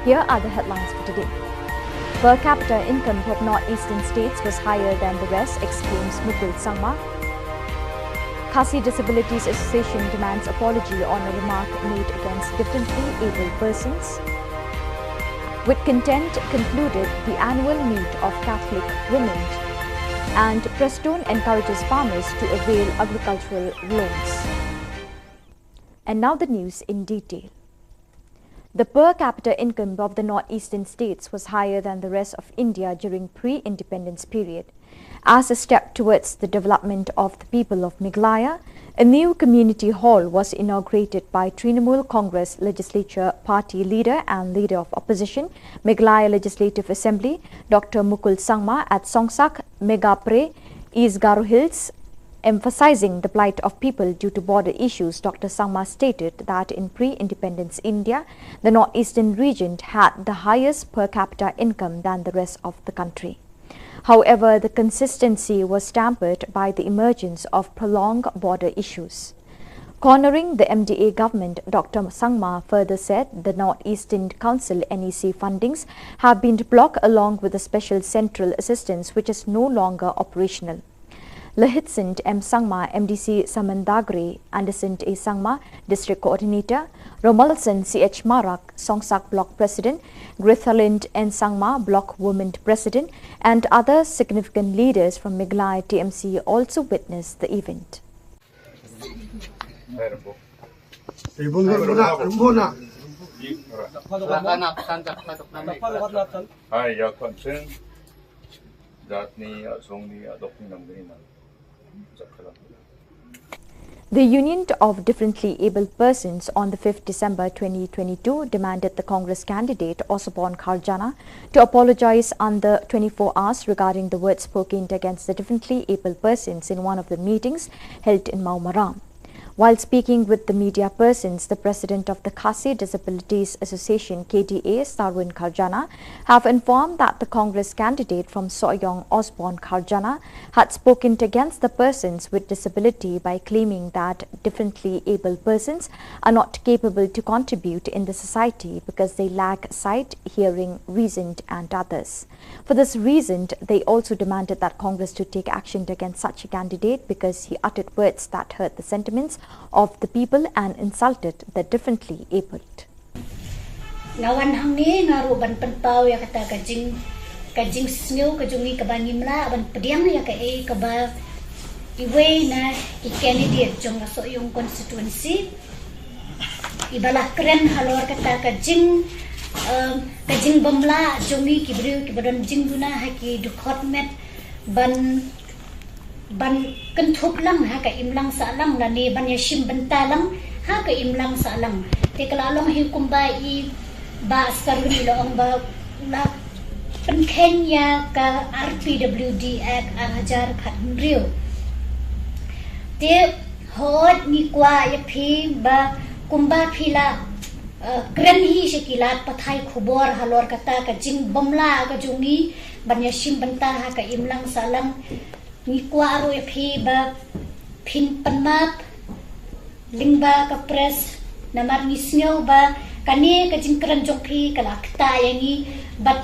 Here are the headlines for today. Per capita income of northeastern states was higher than the rest, exclaims Mukul Sangma. Khasi Disabilities Association demands apology on a remark made against differently abled persons. With content concluded the annual meet of Catholic women, and Preston encourages farmers to avail agricultural loans. And now the news in detail. The per capita income of the northeastern states was higher than the rest of India during pre-independence period. As a step towards the development of the people of Meghalaya, a new community hall was inaugurated by Trinamool Congress Legislature Party Leader and Leader of Opposition, Meghalaya Legislative Assembly, Dr. Mukul Sangma at Songsak, Megapre, East Garo Hills. Emphasizing the plight of people due to border issues, Dr. Sangma stated that in pre-independence India, the northeastern region had the highest per capita income than the rest of the country. However, the consistency was tampered by the emergence of prolonged border issues. Cornering the MDA government, Dr. Sangma further said the Northeastern Council NEC fundings have been blocked along with the special central assistance which is no longer operational. Lahitsint M. Sangma, MDC Samandagre, Anderson A. Sangma, District Coordinator, Romalson C.H. Marak, Songsak Block President, Grithalind N. Sangma, Block Women President, and other significant leaders from Meghalaya TMC also witnessed the event. Hi, your concern that ni song ni adopting ng The Union of Differently Abled Persons on the 5th December 2022 demanded the Congress candidate Osborne Kharjana to apologize under 24 hours regarding the words spoken against the differently abled persons in one of the meetings held in Maumaram. While speaking with the media persons, the president of the Khasi Disabilities Association KDA, Sarwin Kharjana, have informed that the Congress candidate from Soyong, Osborne Kharjana, had spoken against the persons with disability by claiming that differently abled persons are not capable to contribute in the society because they lack sight, hearing, reason and others. For this reason, they also demanded that Congress to take action against such a candidate because he uttered words that hurt the sentiments of the people and insulted the differently abled. Ngawan hang ni ngaru ban penpau ya kata kajing snow kajungi kabani mla ban pediang ya ke kaba iwe na candidate jong so yung constituency ibalah keren halor kata kajing bamla jongi kibriu kibadon jing duna haki dukot met ban kentup lang ha ka imlang sa lang na ni ban yashim bentalang ha ka imlang sa lang te kalalong hikum ba I ba saruni lo ang ba la penkenya ka RPWD Act ajar khat rio te hot ni kwa ya phi ba kumba phila kren hi sekilat pathai khubor halor kata ka jing bamla ka jungi ban yashim benta ha ka imlang sa lang ni kwa aro phi ba phin panmap lingba ka press namar ni snyo ba kani ka jingkran jong phi kala kta yangi but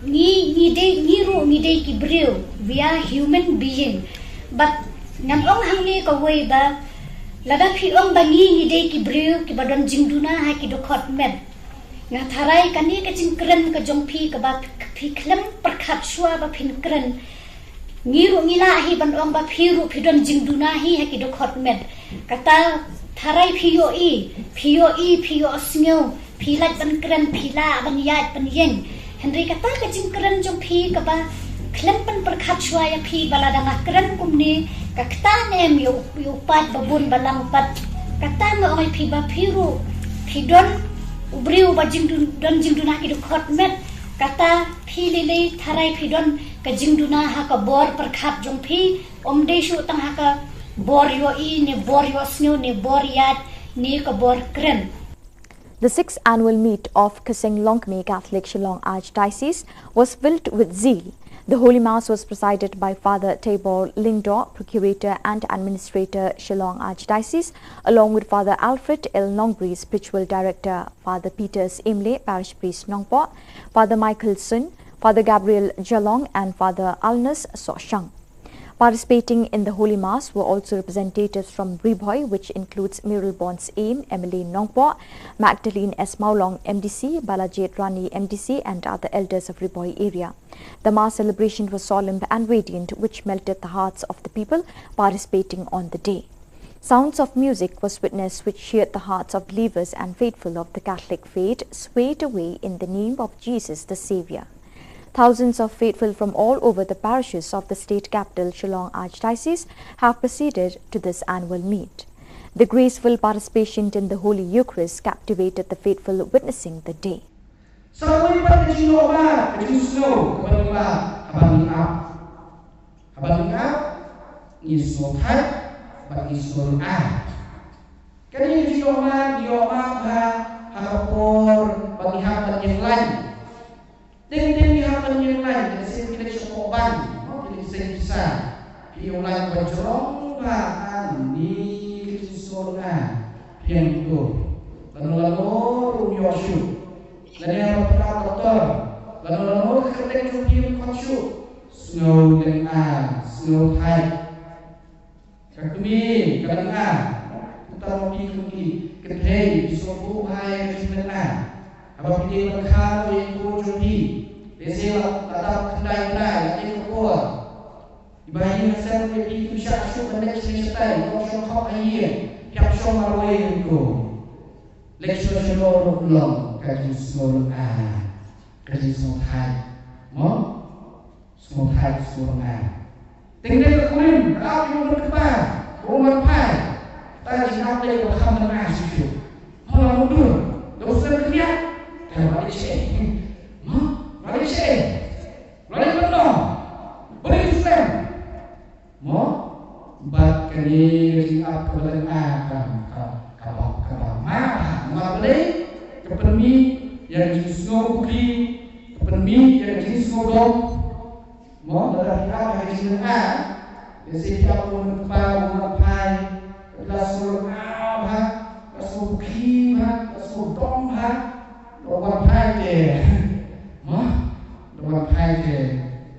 ni de ki brew we are human being but ngam ong hang ni ka way ba lada phi ong ba ni de ki brew ki badon jingduna ha ki dokot men nga tharai kani ka jingkran ka jong phi ka ba phi khlem prakhat shwa ba phin kran ngiru ngila hi ban ong ba phiru phidon jingduna hi ha ki dokot med kata tharai phio snyo philat ban kran phila ban yat ban yen henry kata ka jingkran jong phi ka ba klempan perkhat shwa ya phi balada nga kran kumni ka kta nem yo pat babun balang pat kata nga oi phi ba phiru phidon ubriu ba jingduna ki dokot med kata philile tharai phidon ka jingduna ha ka bor perkhat jong phi omde shu tang ha ka bor yo ne bor yo snyo ne bor yat ne ka bor kren. The 6th annual meet of Kheseng Longme Catholic Shillong Archdiocese was filled with zeal The Holy Mass was presided by Father Tabor Lingdor, Procurator and Administrator, Shillong Archdiocese, along with Father Alfred L. Nongbri, Spiritual Director, Father Peters Imle, Parish Priest Nongpot, Father Michael Sun, Father Gabriel Jalong and Father Alnus Soshang. Participating in the Holy Mass were also representatives from Riboy, which includes Miralbon's Aim, Emily Nongpo, Magdalene S. Maulong, MDC, Balajit Rani, MDC, and other elders of Riboy area. The Mass celebration was solemn and radiant, which melted the hearts of the people participating on the day. Sounds of music was witnessed, which cheered the hearts of believers and faithful of the Catholic faith, swayed away in the name of Jesus the Saviour. Thousands of faithful from all over the parishes of the state capital, Shillong Archdiocese, have proceeded to this annual meet. The graceful participation in the Holy Eucharist captivated the faithful witnessing the day. Ting-ting hapon yung lain, kasi pinagsukuban, pinagsa-isa. Yung lain bajrong bahan ni Kisunga, yang itu. Lalu-lalu rumyosyu, lalu yang doktor, lalu-lalu keketek yung kotsyu, snow dan snow type. Kakumi, kadang kita mau pergi ketei, disuruh hai kesimpulan. Abang pilih berkah yang kurjudi, biasa tak kendai-kendai, yang kuat. Ibahin hasil lebih kisah syuk dan leksai, kalau syuk kau ayat, tiap syuk marway itu. Leksai seluruh ulang, kaji seluruh kaji seluruh hai, seluruh hai seluruh Tinggal kekurim, apa yang berkebar, rumah pai, tadi apa yang berkam dengan syuk. Malah mundur, dosa kerja. Malaysia, Malaysia, Malaysia benar, boleh Islam, bat kini apa kabar boleh kepermi yang jenis ngopi, kepermi yang jenis ngodom, dari apa yang jenis biasa kita pun kepala mengapai, kelas surga, kelas ngopi, kelas ngodom, Orang Pai ke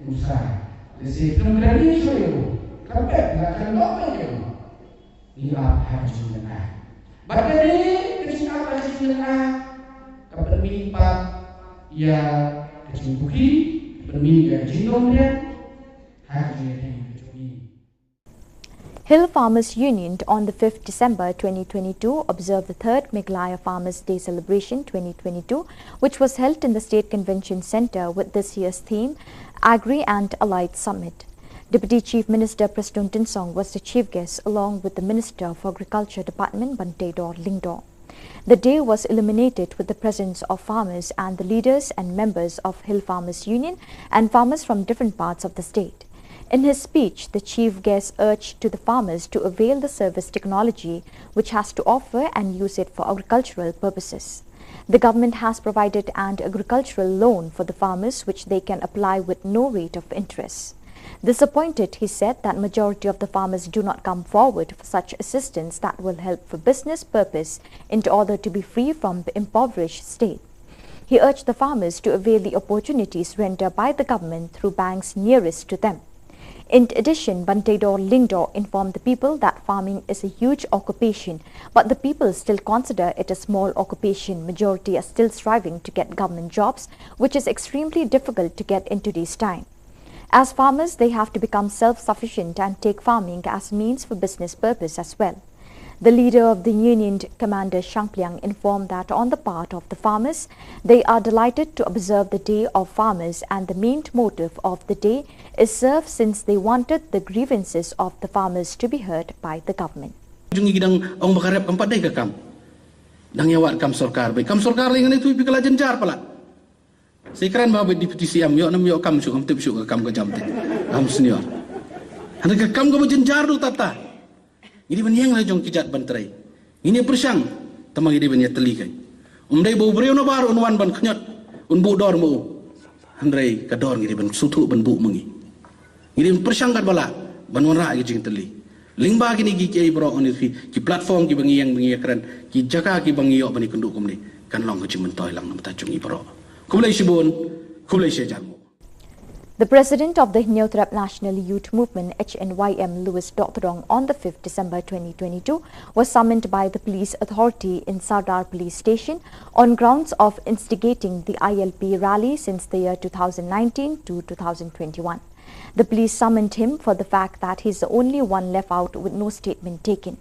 Musa. Jadi kemudian ini suyu, kampet nak kenapa je? Ini apa hasilnya? Bagai ini kecil apa hasilnya? Kepermimpat ya kecil buki, kepermimpat ya jindongnya, hasilnya. Hill Farmers Union on the 5th December 2022 observed the 3rd Meghalaya Farmers Day Celebration 2022, which was held in the State Convention Centre with this year's theme, Agri and Allied Summit. Deputy Chief Minister Preston Tinsong was the chief guest along with the Minister of Agriculture Department Bantedor Lingdor. The day was illuminated with the presence of farmers and the leaders and members of Hill Farmers Union and farmers from different parts of the state. In his speech, the chief guest urged to the farmers to avail the service technology which has to offer and use it for agricultural purposes. The government has provided an agricultural loan for the farmers which they can apply with no rate of interest. Disappointed, he said that majority of the farmers do not come forward for such assistance that will help for business purpose in order to be free from the impoverished state. He urged the farmers to avail the opportunities rendered by the government through banks nearest to them. In addition, Bantedor Lingdor informed the people that farming is a huge occupation, but the people still consider it a small occupation. Majority are still striving to get government jobs, which is extremely difficult to get in today's time. As farmers, they have to become self-sufficient and take farming as means for business purpose as well. The leader of the union, Commander Shangpliang, informed that on the part of the farmers, they are delighted to observe the Day of Farmers, and the main motive of the day is served since they wanted the grievances of the farmers to be heard by the government. Jungi gidang ong bakarep empat day kam. Dang yawat kam sorkar bay. Kam sorkar dengan itu pikala jenjar pala. Sekarang bawa deputi siam yo nam yo kam syuk tip syuk kam ke jam te. Kam senior. Anda ke kam ke jenjar lu tata. Ini banyang lah jong kijat bantrai. Ini persang tamang ini banyak telikai. Umdai bau breu na baru unwan ban kenyot. Unbu dor mu. handrai kador ngiri ban sutu ban bu mengi ngiri persangkat bala ban wanra gi jing teli lingba gini gi kiai bro on ki platform ki bangi yang bangi keren ki jaka ki bangi yo bani kenduk kumni kan long ki mentoi lang nam ta chungi bro kumlai shibun kumlai shejan. The president of the Hnyotrap National Youth Movement HNYM, Louis Dothrong, on the 5th December 2022 was summoned by the police authority in Sardar Police Station on grounds of instigating the ILP rally since the year 2019 to 2021. The police summoned him for the fact that he is the only one left out with no statement taken.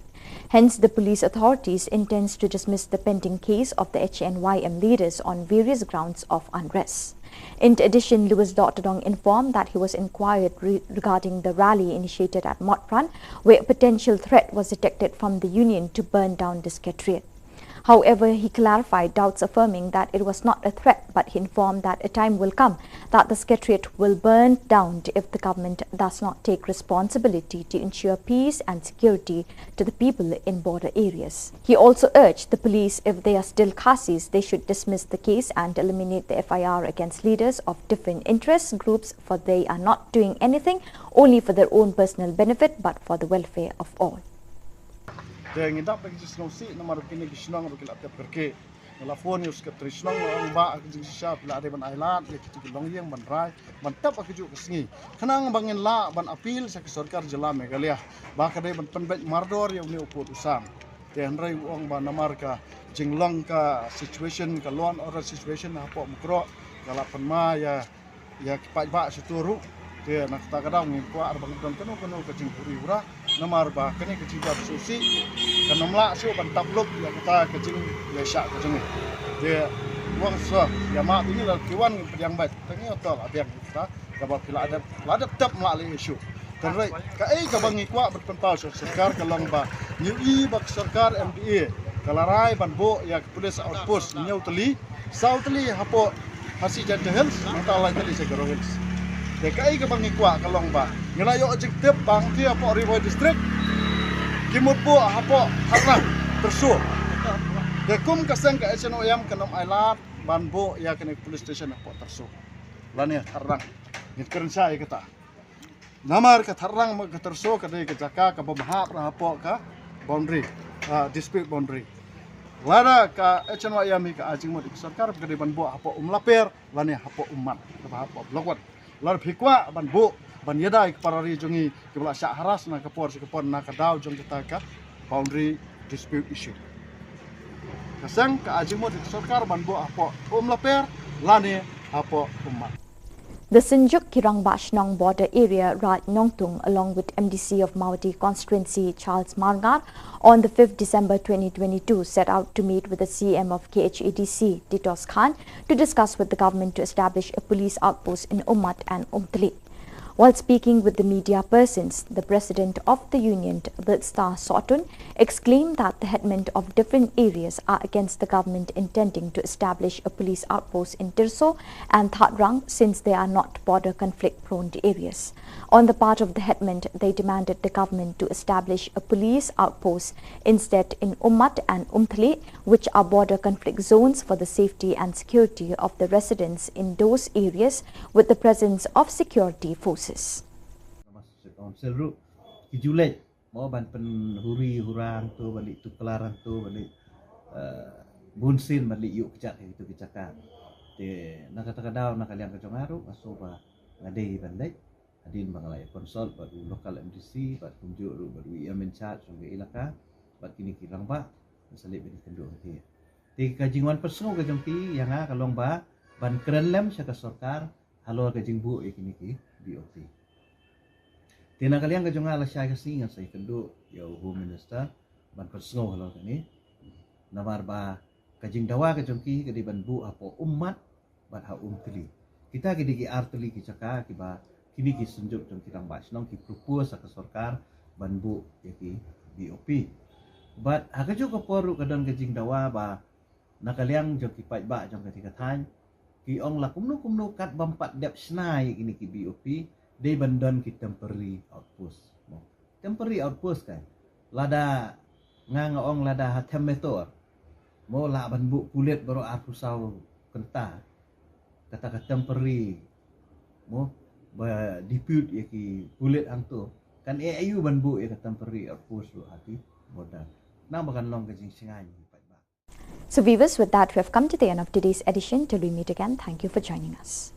Hence, the police authorities intends to dismiss the pending case of the HNYM leaders on various grounds of unrest. In addition, Louis Dothrong informed that he was inquired regarding the rally initiated at Motpran, where a potential threat was detected from the union to burn down the secretariat. However, he clarified doubts, affirming that it was not a threat, but he informed that a time will come that the secretariat will burn down if the government does not take responsibility to ensure peace and security to the people in border areas. He also urged the police, if they are still Khasis, they should dismiss the case and eliminate the FIR against leaders of different interest groups, for they are not doing anything only for their own personal benefit but for the welfare of all. Dia ngidap bagi Shillong si nama rukini ke Shillong rukil atap kerke telefon yus ke Shillong orang ba ke jisha pula ada ban island le ke Shillong yang ban rai ban tap ke juk kesengi kenang bangin la ban apil sa ke sarkar Jilla Meghalaya ba ka dai ban penbet mardor yang ni uput usam dia handrai wong ban namar ka jinglong ka situation ka law and order situation apa mukro kala penma ya kipat ba seturu dia nak tak kadang ni kuat arbang dan kenu ke jingpuri ura namar ba kene ke jingap susi kan namla su ban tabluk ya kita ke jing ya syak ke jing dia wang so ya mak ini lah kiwan yang baik tengih otol abiang kita dapat pila ada tap melalui isu terus ka bangi kuat berpentau serkar kalong ba nyui bak serkar MDA kalarai ban bo ya police outpost nyau teli sauteli hapo hasi jantehel mentala teli segero hills DKI ke bangi kuat kalong ba ngelayo objektif bang dia apa Rivoy district kimut bu apa harang tersu dekum kasang ke SNOM kenom ailat banbo ya kene police station apa tersu lani harang ngit keren saya kata namar ke harang ke tersu ke ke jaka ke babahap apa ka boundary dispute boundary lada ka SNOM ka ajing mod sarkar ke banbo apa laper lani apa umat ke apa blokot lar phikwa ban bu ban yadai parari jungi kebla syak haras na kapor na kadau jong kita ka boundary dispute issue kasang ka ajimo di sarkar ban bu apa laper lane apa ummat. The Sinjuk Kirang Bashnong border area Raj Nongtung, along with MDC of Mawati constituency Charles Margar, on the 5th December 2022 set out to meet with the CM of KHADC, Titos Khan, to discuss with the government to establish a police outpost in Ummat and Umtli. While speaking with the media persons, the president of the union, Vilstar Sotun, exclaimed that the headmen of different areas are against the government intending to establish a police outpost in Tirso and Thatrang, since they are not border conflict-prone areas. On the part of the headmen, they demanded the government to establish a police outpost instead in Ummat and Umtli, which are border conflict zones, for the safety and security of the residents in those areas with the presence of security forces. Council ru Julai mau ban pen huri hurang tu balik tu kelaran tu balik bunsin balik yuk kecak itu kecakan de nak kata kadau nak kalian kecongaru asoba ngadei bandai adin bangalai konsol baru lokal MDC bat tunjuk ru baru yang menchat sungai ilaka bat kini kirang ba salib ini kenduk hati ti kajingwan personal ke jengti yang kalong ba ban keren lem syaka sarkar halo kajing bu ikini ki BOT tina kalian kajong ala syai kasing saya kenduk ya home minister ban personal halo kini namar ba kajing dawa kajong ki kadi ban bu apa umat bat ha teli kita kidi ki arteli ki caka ki ba kini ki senjuk jong kirang basnong ki propose ke sarkar ban bu ya ki BOP but hakajo ko poru kadon kajing dawa ba nakaliang jong ki pai ba jong ketika tan ki ong la kumno kat bampat dep snai ini ki BOP they bandon ki temporary outpost temporary outpost kan lada ong lada hatem metor mo la ban bu kulit baru aku sau kenta kata temporary mo ba dispute ya ki kulit angto kan AIU ban bu ya temporary post lu hati bodan nang bakan long ka jing singai. So viewers, with that we have come to the end of today's edition. Till we meet again, thank you for joining us.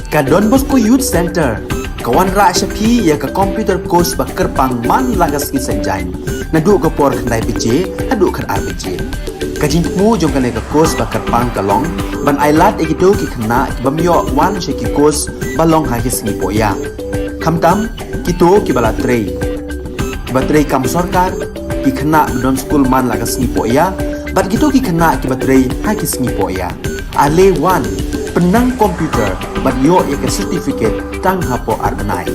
Ka Don Bosco Youth Center kawan ra shapi ya ka computer course ba kerpang man lagas ki sanjain na du ka por khnai piche adu khar ar piche ka jin mu jong ka ne ka course ba kerpang ka long ban ailat e do ki khna bamyo wan she ki course ba long ha ki sni poya khamtam ki to ki bala trei ba trei kam sarkar ki kena bedon school man laga sengi po ya, bat gitu ki kena ki baterai ha ki sengi po ya. Ale wan penang komputer bat yo ya ke certificate tang hapo arbenai.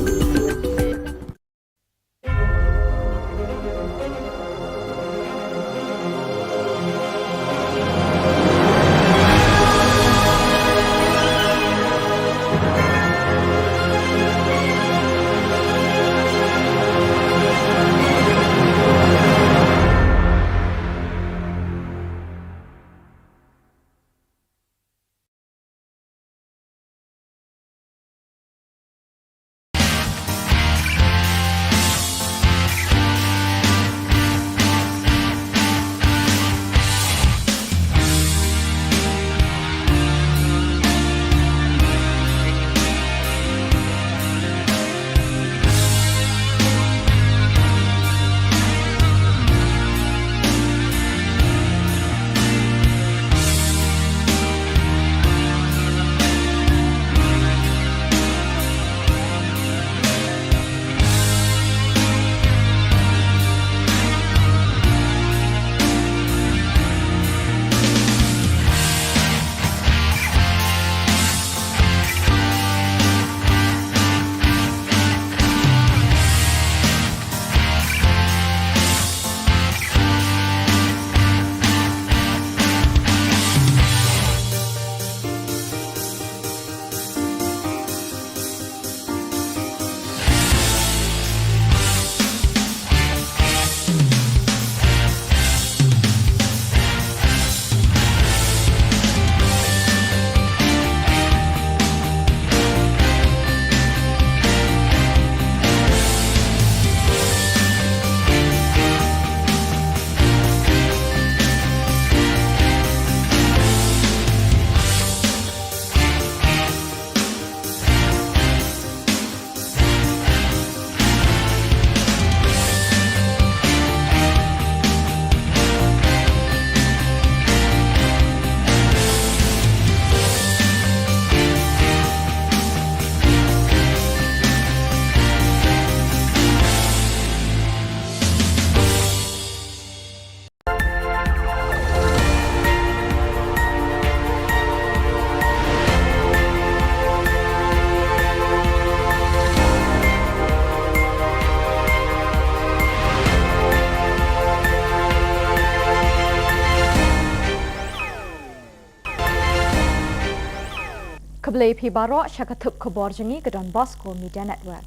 Keblai pi barok syakatuk khubor jengi ke Don Bosco Media Network.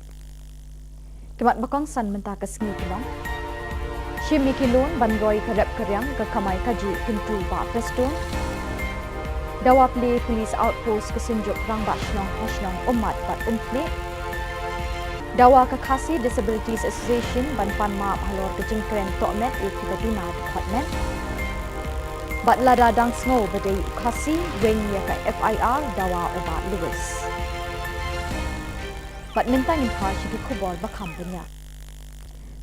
Kemat bakong san mentah ke sengi kilong. Shimi kilun bandroi kerep keryang ke kamai kaji pintu ba Preston. Dawa pli police outpost ke senjuk rang bat Shillong umat bat umpli. Dawa ke Khasi Disabilities Association ban pan ma halor ke jingkren tokmet ikibaduna department. Bat lada dang snow badai Khasi wing ya ka FIR dawa obat Lewis. Bat mintang impa syiki khubor bakam punya.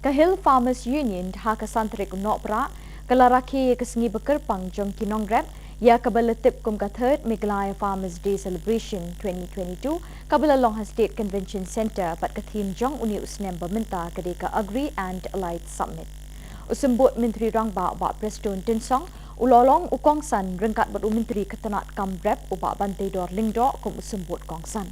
Ka Hill Farmers Union ha ka santrik nopra kalaraki ke sengi bekerpang jong kinong rep ya ka baletip kum ka third Miglaya Farmers Day Celebration 2022 ka Long State Convention Center bat ka theme jong uni usnem berminta ka deka Agri and Allied Summit. Usembut Menteri Rangba ba Preston Tinsong ulolong ukongsan rengkat bermenteri ketenat kambrep ubak bantai dor lingdok kum usembut kongsan.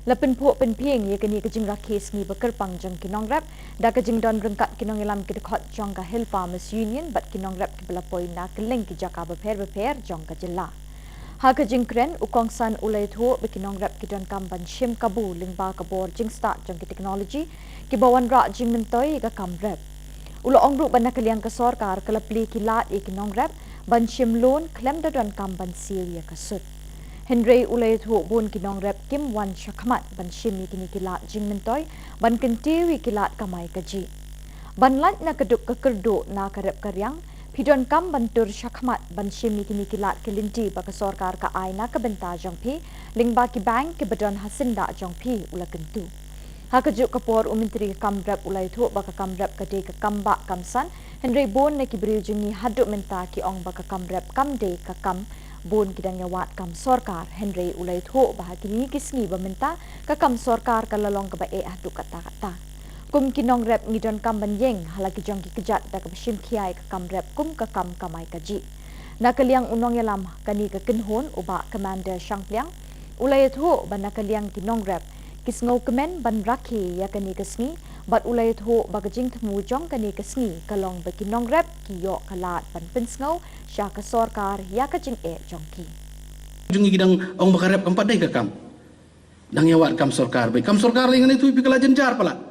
Lepen puak penpieng ye kini kejing rakis ngi bekerpang jong kinong rep da kejing don rengkat kinong ilam kedekot jong ka Hill Farmers Union bat kinong rep ke belapoi na keleng ki jaka beper jong ka Jylla. Ha kejing kren ukongsan ulai thuak bekinong rep ki don kamban shim kabu lingba kabor jing start jong ki teknologi ki bawan rak jing mentoi ka kambrep. Ulo ongru ban nakaliang ka sorkar kalapli kilat ikinong rep ban shimlon klem dadon kamban sil ya kasut. Henry ulay thu bun kinong rep kim wan shakmat ban shimi kini kilat jing mentoy ban kentiwi kilat kamay kaji. Ban lat na kaduk kakerdo na karep karyang pidon kam ban tur shakmat ban shimi kini kilat kelinti baka sorkar ka ay na kabenta jong pi lingba ki bank ki badon hasinda jong pi ula kentu. Hakajuk kapor umintri kamrep ulay thu baka kamrep kade ka kamba kamsan Henry bon na kibril jungi haduk menta ki ong baka kamrep kamde ka kam bon kidang yawat kam sorkar Henry ulay thu bahagi ni kisngi bamenta ka kam sorkar ka lalong ka bae haduk kata-kata. kum kinong rep ngidon kam banyeng halagi jong ki kejat da ka bashim khiai ka kam rep kum ka kam kamai kaji nakaliang unong yalam kani ka kinhon uba commander shangpliang ulay thu ban nakaliang kinong rep kisngau kemen ban rakhi ya kani kasngi bat ulay thu bagajing thmu jong kani kasngi kalong ba kinong rep ki yo kalat ban pinsngau sya ka sarkar ya ka jing e jongki jungi gidang ong bakarep empat dai ka kam dang yawat kam sarkar ingani tu pikala jenjar pala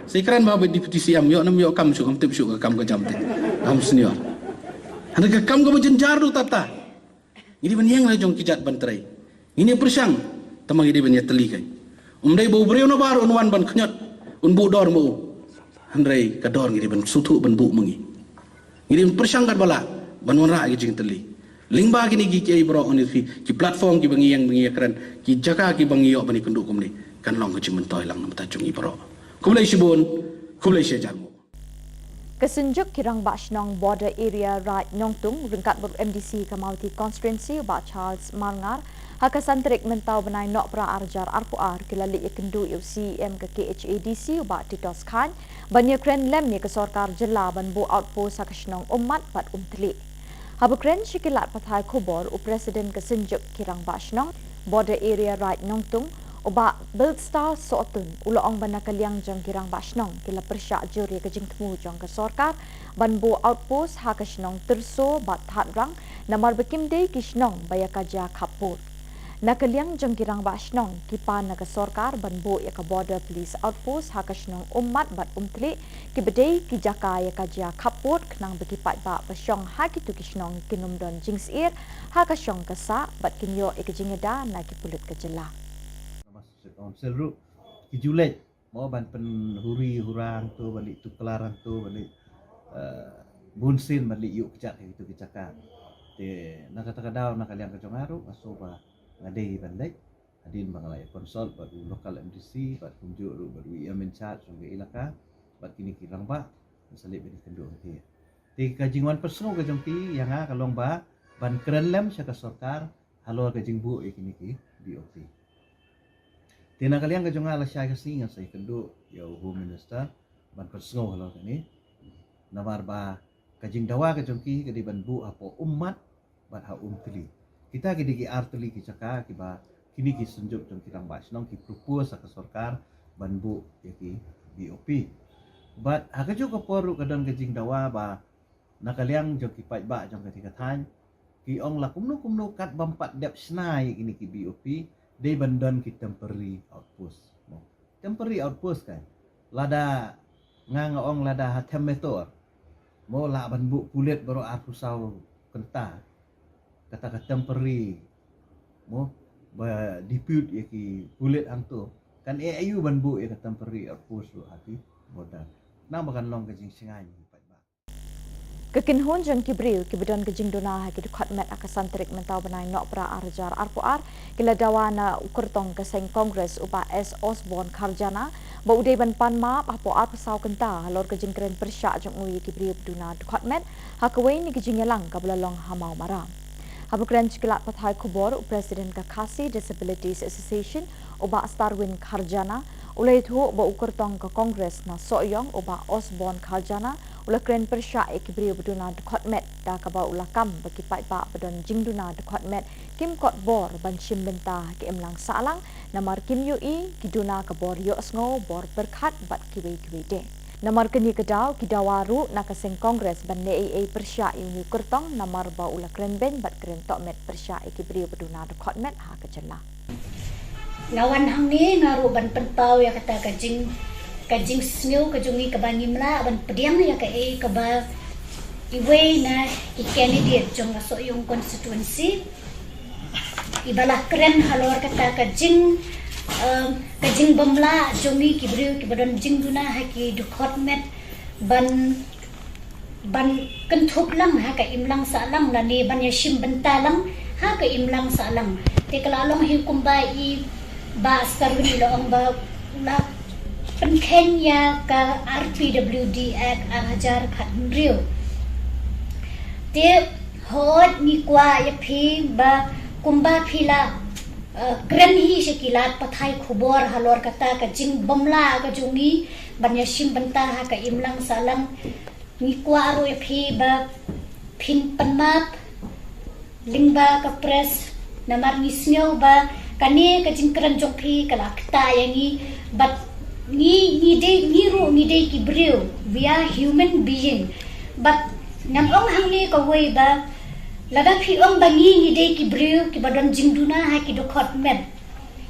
sekran ba deputy siam yo nam yo kam syuk tip syuk ka kam ka jam am senior anda ka kam ka jenjar du tata ini banyang la jong kijat bantrai ini persang tamang ini banya teli kai umdai bau breu no bar unwan ban khnyat un bu dor mo andrai ka dor ngiri ban sutu ban bu mengi ini persang kat bala ban wan ra gi jing teli lingba gini gi kiai bro oni ki platform ki bangi yang keren ki jaka ki bangi yo bani kenduk kumni kan long ka jimen toy lang nam ta jungi bro kumlai shibun kumlai shejarmo kesenjuk kirang bashnong border area right nongtung ringkat ber MDC Kamauti constituency ba Charles Marngar hakasantrik mentau benai nok pra arjar arpuar kilali ikendu UCM ke KHADC ba Titos Khan banyak kren lem ni ke sarkar jela ban bu outpost hakashnong umat bat umtli habukren shikilat pathai khubor u president kesenjuk kirang bashnong border area right nongtung uba build star sotun uloong banakaliang jong kirang bashnong kila persya juri ke jingtmu jong ke sarkar ban bu outpost hakashnong terso bat hatrang namar bekimdei kishnong bayakaja khapur nakaliang jong kirang bashnong kipan na ke sarkar ban bu ya ke border police outpost hakashnong umat bat umtli kibedei kijaka ya kaja khapur knang bekipat ba pasyong hakitu kishnong kinumdon jingsir hakashong kasa bat kinyo ikajingeda na kipulit ke jela Council ru kijulet mau ban pen huri hurang tu balik tu kelaran tu balik bunsin balik yuk kecak itu kecakan te nak kata kadau nak kalian kecongaru aso ba ngadei bandai adin bangalai konsol baru lokal MDC bat kunjuk ru baru ia menchat sungge ilaka bat kini kirang ba salib bini kendu ti te kajingwan persno kajong ti yang kalong ba ban krenlem sya ka sarkar halor kajing bu kini ki BOP Tina kalian ke jonga la syai kasing sai kendu ya home minister ban persno halo ni namar ba kajing dawa ke jongki ke di banbu apo umat bat ha teli kita ke digi arteli ki caka ki ba kini ki sunjuk jong kirang basnong ki propose ke sarkar banbu ya ki BOP bat ha ke jo ke poru kadon kajing dawa ba nakaliang jong ki pai ba jong ketika tan ki ong la kumnu kat bampat dep snai ini ki BOP they bandon ki temporary outpost temporary outpost kan lada ngangaong lada hatemetor mo la banbu kulit baru apusau kenta kata temporary mo ba depute ya ki kulit angto kan ayu banbu ya temporary outpost lu hati bodan nang bakan long kajing singai kekinhon jeng kibriu kibedon kejing dona haki dukhat met akasantrik mentau benai nok pra arjar arpuar kila dawana ukurtong keseng kongres upa S Osborne Kharjana ba udai ban pan map apo apsau kenta halor kejing keren persya jeng ui kibriu duna dukhat met hakawai ni kejing yalang kabelalong hamau maram habukren cikilat pathai khubor presiden Kakasi Disabilities Association uba Starwin Kharjana ulai thu ba ukurtong ke kongres na soyong uba Osborne Kharjana ula kren persya ikibriu beduna dukhat met da kaba ula kam bagi pai ba bedon jingduna dukhat met kim kot bor ban shim benta ki emlang salang namar kim ui kiduna ka bor yo sngo bor berkhat bat kiwe de namar keni kedau kidawaru na kaseng kongres ban nei persya ini kurtong namar ba ula kren ben bat kren tok met persya ikibriu beduna dukhat met ha ka jela lawan hang ni ngaru ban penpau ya kata kajing snow kajungi kabangi mla ban pediang ya ka ba iwe na candidate jong aso yung constituency ibalah keren halor kata kajing bamla jongi kibriu kibadon jing duna haki dukot met ban kentup lang ha ka imlang salang lani ban yashim bentalang ha ka imlang salang te kalalong hikumba I ba starwin loong ba la Kenya ka RPWD Act Ahajar Khatmriu te hot ni kwa ya phi ba kumba phila keren hi sekilat pathai khubor halor kata ka jing bomla ka jungi banyasim bentah ha ka imlang salang ni kwa aro phi ba phin panmap lingba ka press namar nisnyo ba kani ka jing keren jong phi kala kta yangi but ni de ki breu we are human being but nam ong hang ni ka wei ba lada phi ong bangi ni de ki breu ki badon jingduna ha ki dokot men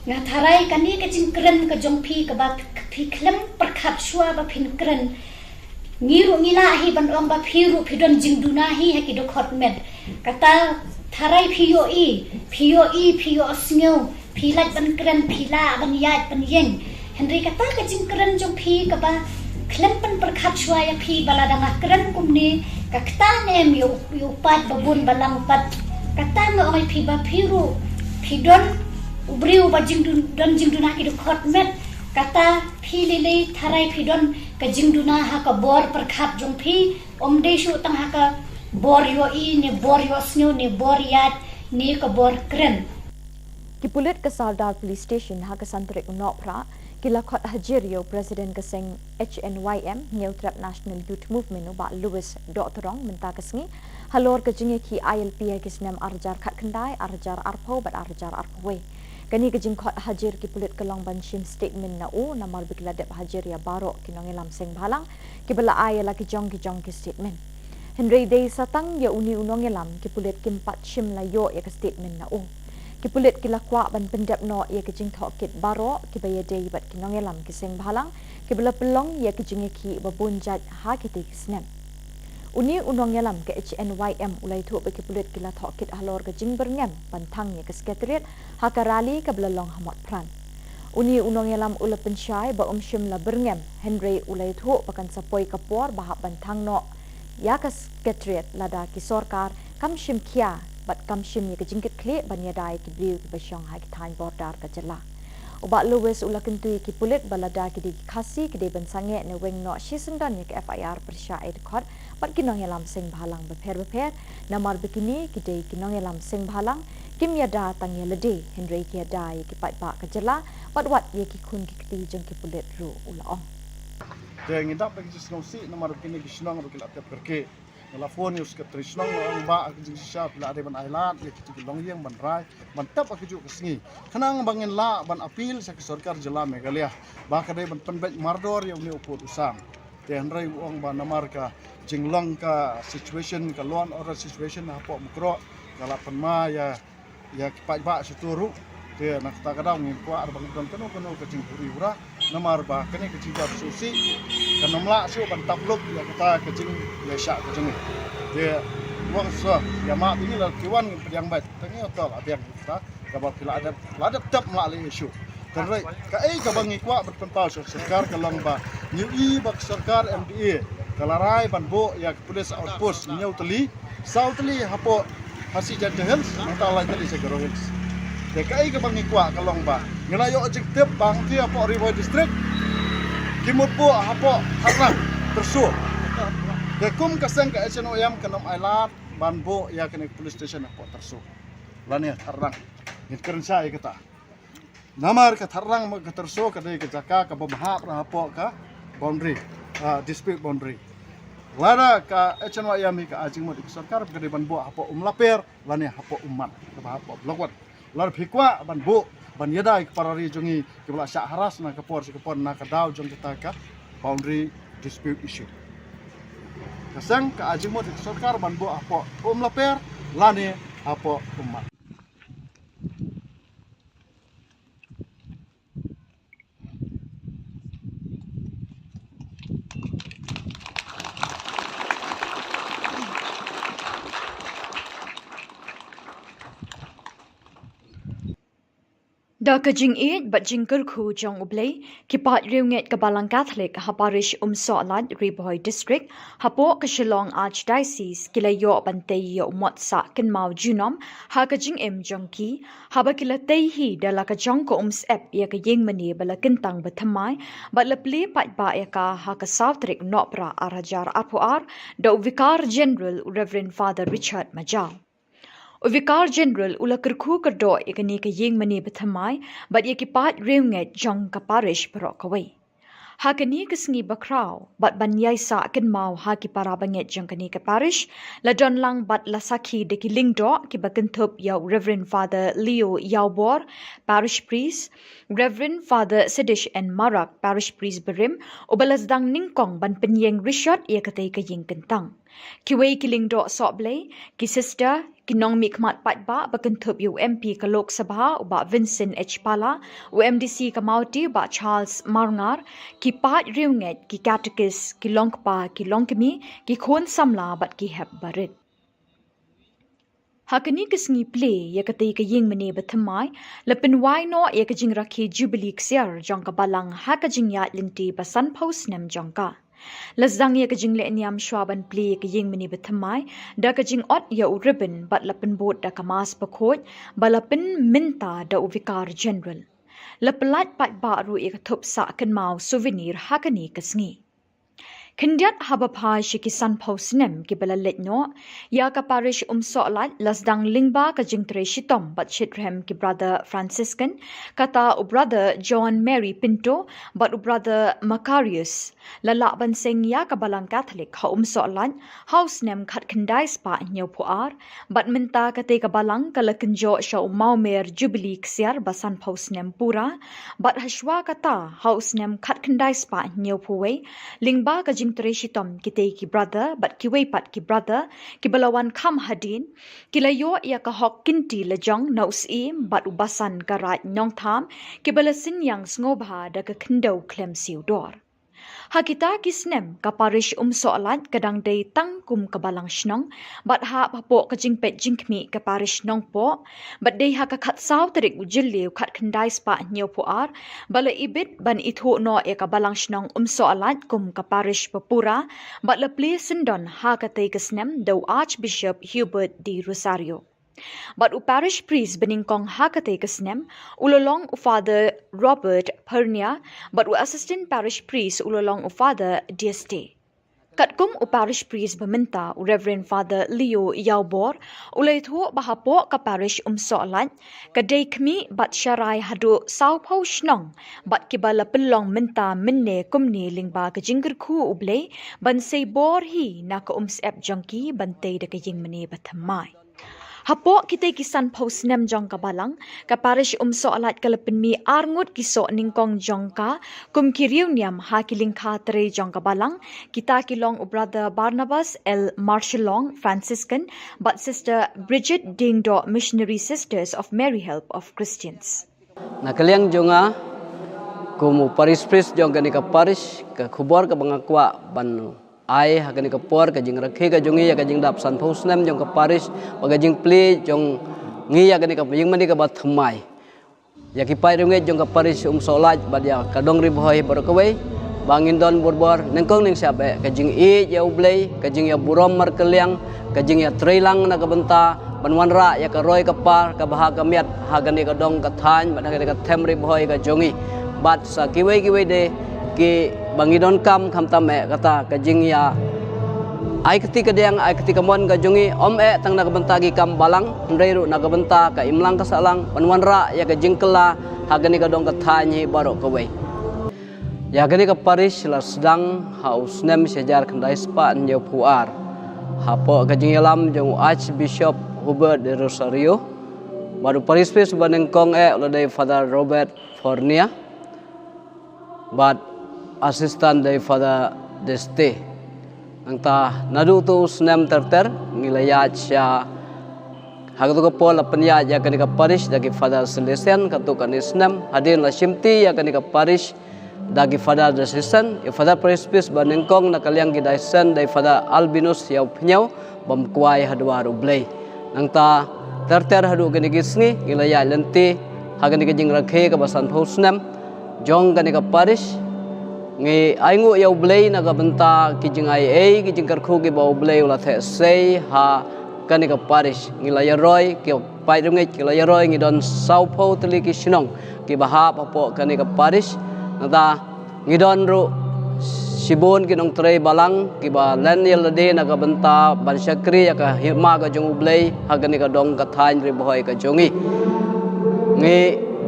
nga tharai kani ka jing kren ka jong phi ka ba phi khlem prakhat shwa ba phin kren ngiru ngila hi ban ong ba phi ru phi don jingduna hi ha ki dokot men kata tharai phi yo snyo phi lat ban kren phi la ban yat ban yeng Henry kata ka jing kren jong phi ka ba khlem pan prakhat shwa ya phi balada nga kren kumni kakta nem yo pat babun balang pat kata nga oi phi ba phiru phidon ubriu ba jingduna ki khot met kata phi lele tharai phidon ka jingduna ha ka bor prakhat jong phi omde shu tang ha ka bor yo ne bor yo snyo ne bor yat ne ka bor kren Kipulit ke Saldar Police Station ha ka santrik nopra kila khot hajirio President Kaseng HNYM New Trap National Youth Movement ba Louis Dotorong menta kasngi halor ke jingi ki ILP kisnam arjar khat khandai arjar arpo bat arjar arpwe kani ke jing khot hajir kipulit kelong banshim statement na u namar bikla dep hajiria baro kinongelam seng bhalang kibala ayala ki jong ki statement Henry Day satang ya uni unongelam kipulit kimpat shim la yo ya ke statement na u Kipulit kilakwa ban pendap no ia kejing thokit baro kibaya day bat kinongelam kiseng bhalang kibala pelong ia kejing ki babun jaj ha kiti kisnem uni unongelam ke HNYM ulai thu be kipulit kila thokit halor kejing berngem bantang ia kesekretariat ha karali kabla long hamot pran uni unongelam ula pensyai ba shim la berngem Henry ulai thu pakan sapoi kapor bahap bantang no ya kesekretariat lada ki sorkar kam shim kia bat kam shim ye kejingkit kle banyadai ki briu ki basyong ha ki thain bordar ka jela uba Louis ula kentui ki pulit balada ki di khasi ki de bansange ne weng no shisendon ye ki FIR persya ed khot bat ki nongelam sing bhalang beper namar bikini ki de ki nongelam sing bhalang kim yada tang ye lede Henry ki yada ye ki pat ba ka jela bat wat ye ki khun ki kti jeng ki pulit ru ula ong te ngidap bagi snosi namar bikini ki shnong ru ki latep perke Telefon yus ke trisnong orang ba ak jing sha pla de ban island ye ki long yeng ban rai ban tap ak ju kesngi khanang bangin la ban apil sa sarkar jela Meghalaya ba ka de ban penbet mardor ye ni uput usam te hanrai ong ba namar ka jinglong ka situation ka law order situation apa mukro kala penma ya ki pa ba situru te nak ta kadang ni kwa ar bang don kono ka jing puri ura namar ba kene ka jing jab susi kanamla su ban tabluk ya kita ka jing ya sha ka jing te wang so ya ma ini la kiwan yang baik tangi otol abiang kita ka ba pila ada tap ma le isu terrai ka ka bangi kwa berpental sarkar kalong ba new bak sarkar MDA kalarai ban bo ya police outpost new tali southly hapo hasi jante hills mantala tali segoro hills te ka bangi kwa kalong ba ngelayo objektif bang ti hapo river district kimut po hapo harang tersu dekum kaseng ka HNOM kanom island banbo ya kene police station hapo tersu lani harang ngit keren sa kita namar ka harang mag tersu ka de ka jaka ka babahap na hapo ka boundary dispute boundary lada ka HNOM ka ajing mo di sarkar ka de banbo hapo umlaper lani hapo umman ka hapo blogwat lar phikwa banbo ban yadai parari jungi kibla sya haras na kapor na kadaw jong kita ka boundary dispute issue kasang ka ajimo di sarkar ban bo apo laper lani apo ummat Da kajing it but jingker khu jong ublei kipat riunget kabalang Catholic haparish so'lad Riboy District hapo ka Shillong Archdiocese kilayo bantay yo motsa kinmau junom ha kajing jongki haba kilatay hi dala ka jong ko ep ya ka yeng mani bala kintang bathamai but lapli pat ba ya ka ha ka Southrick nopra arajar apoar da Vicar General Reverend Father Richard Majal Vicar General ula kerku kerdo ikani ke yeng mani bethamai but yekipat reunget jong ka parish perok kawai. Hakani kesengi bakrau but banyai sa ken mau haki para banget jong kani ke parish la don lang but la sakhi de ki lingdo ki bakentup yau Reverend Father Leo Yaubor parish priest, Reverend Father Sidish and Marak parish priest berim ubalas dang ningkong ban penyeng Richard ia katai ke yeng kentang. Kiwei ki lingdo soblay ki sister Kinong mikmat patba bakentup UMP ke Lok Sabha uba Vincent H. Pala, UMDC ke Mauti uba Charles Marngar, ki pat riunget ki katekis ki longpa ki longkemi ki khon samla bat ki hep barit. Hakani kesengi play ya katai ke yeng mene bethamai, lepin wai no ya kejing rakhi Jubilee ksiar jong ka balang ha kejing ya linti basan post nem jong ka. Lazang ya kejing le niam shwaban play ke yeng meni bethamai da kejing ot ya u ribbon bat lapin bot da kamas pakot balapin minta da u Vicar General lapelat pat baru ya thup sa kan mau souvenir hakani kesngi Kendiat habapa shikisan pausnem ki balalet no ya ka parish solat lasdang lingba ka jingtre shitom bat shitrem ki brother Franciscan kata u brother John Mary Pinto bat u brother Macarius lala ban seng ya ka balang Catholic ha solat house nem khat kendai spa nyo puar bat minta ka te ka balang kala kenjo sha maumer Jubilee ksiar basan pausnem pura bat hashwa kata house nem khat kendai spa nyo puwe lingba ka Shitom kitay ki brother but kiway pat ki brother ki balawan kam hadin kilayo ya ka hok kinti lejong na usim but ubasan karat nyong tham ki balasin yang sngoba da ka kendo klem siudor Hakita kisnem ka parish soalat kadang day tangkum kabalang shnong but ha papo ka jingpet jingkmi ka parish nong po but day ha ka khat saw tarik ujilliw khat khandai spa nyo puar bala ibit ban itho no e kabalang shnong soalat kum ka parish papura but la ple sindon ha ka tay kisnem do Archbishop Hubert D. Rosario But u parish priest beningkong hakate kasnem ulolong u Father Robert Pernia but u assistant parish priest ulolong u Father DST. Katkum u parish priest beminta u Reverend Father Leo Yaubor ulay thuo bahapo ka parish soalat kadai kmi bat syarai hadu saupo shnong bat kibala pelong minta minne kumni lingba ka jingger ku ublay ban say bor hi na ka sep jongki bantay da ka jing mani bathamai. Hapo kita kisan post nem jong ka balang ka parish soalat kalapin mi arngut kiso ningkong jong ka kum kiriw niam ha kilingka tre jong ka balang kita kilong u brother Barnabas L. Shillong Franciscan but sister Bridget Dingdo Missionary Sisters of Mary Help of Christians. Nakaliang jonga kumu paris pris jong ka ni ka parish ka khubor ka bangakwa banu ai hakani ka por ka jing rakhe ka jongi ya ka jing dap san phos nem jong ka parish wa ka jing ple jong ngi ya ka ni ka jing mani ka bat thamai ya ki pai runge jong ka parish solat bad ya ka dong ri bhoi bar ka wei bangin don borbor nengkong ning sap ka jing e ya ublei ka jing ya burom mar kaliang ka jing ya trailang na ka benta banwan ra ya ka roi ka par ka baha ka miat ha ka ni ka dong ka than bad ka them ri bhoi ka jongi bat sa ki wei de ki bangidon kam tam kata kajing ya ai ketika diang ai ketika mon kajungi om tang na kabentagi kam balang ndreiru na kabenta ka imlang ka salang panwan ra ya kajing kela hagani ka dong ka thanyi baro ka wei ya gani ka parish la sedang haus nem sejar kendai spa nyo puar hapo kajing yalam jong Archbishop Hubert de Rosario baru parish pes banengkong oleh Father Robert Fornia but assistant dari Father Deste angta nadu tu snem terter ngilayat sya hagatu ko pol apnya ya kanika parish dagi Father Celestian katu kanis snem hadir la simti ya kanika parish dagi Father Assistant ya Father Priest banengkong nakaliang gidaisen dari Father Albinus ya pnyau bamkuai hadwa rublei angta terter hadu kanigisngi ngilayat lenti haganika jing rakhe ka basan phosnem jong kanika parish ngi aingu ya ublei na ka benta kijing ai kijing karkhu ki ba ublei ula the sei ha kanika parish ngi la yaroi ki pai runge ki la yaroi ngi don saupo tli ki shinong ki ba ha papo kanika parish nada ngi don ru Sibon kinong tray balang kiba Laniel de nagabenta Bansyakri ka hima ka jong ublay hagani ka dong kathain riboy ka jongi ngi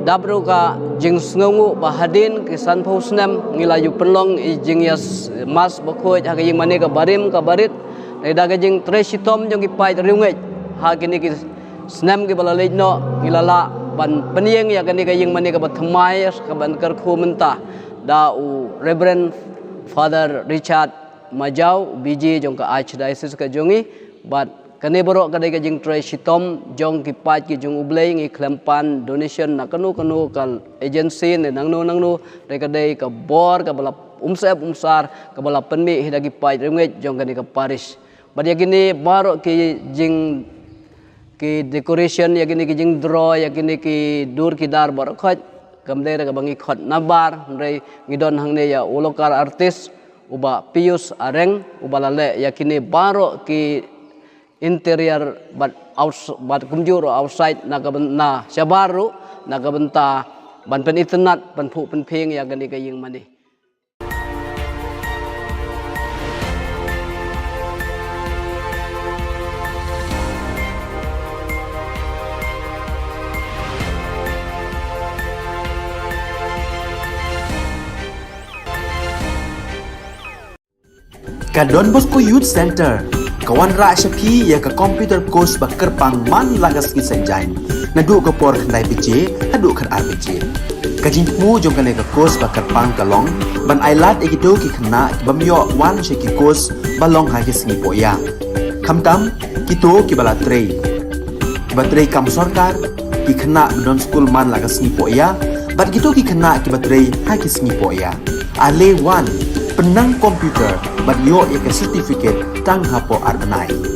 dabru ka jing sngongu bahadin kisan phosnem ngilayu penlong i jingyas mas bakhoj haging mane ka barim ka barit ida ka jing tray sitom jong ipai riungej hagini ki snem ki balalej no ngilala ban penieng ya kani ka jing mane ka bathmai ka ban kar khu menta da u Reverend Father Richard Majau biji jong ka Archdiocese ka jongi but kani borok kadai ka jing tray sitom jong ki pat ki jong ublay ngi klempan donation na kanu kal agency ne nangno re kadai ka bor ka bala umsar ka bala penmi hidagi pat ringet jong kani ka parish but ya gini borok ki jing ki decoration ya gini ki jing draw ya gini ki dur ki dar borok khoj kamdera ka bangi khot nabar re ngidon hangne ya ulokar artist uba Pius Areng uba lale yakini baro ki interior but kumjur outside na syabaru nakabenta ban pen internet ban phu pen pheng ya gani ka ying mani Ka Don Bosco Youth Center kawan ra syapi ya ka computer course bakar pang man lagas ki sanjain nadu ka por khandai pije hadu khan ar pije ka jingmu jong ka ka course bakar pang kalong ban ailat egido ki khna bamyo wan she ki course balong ha ki sngi poya khamtam ki to ki bala trei batrei kam sarkar ki khna don school man lagas sngi poya bat gitu ki khna ki batrei ha ki sngi poya ale wan penang komputer bat yo ya ke certificate tang hapo arbenai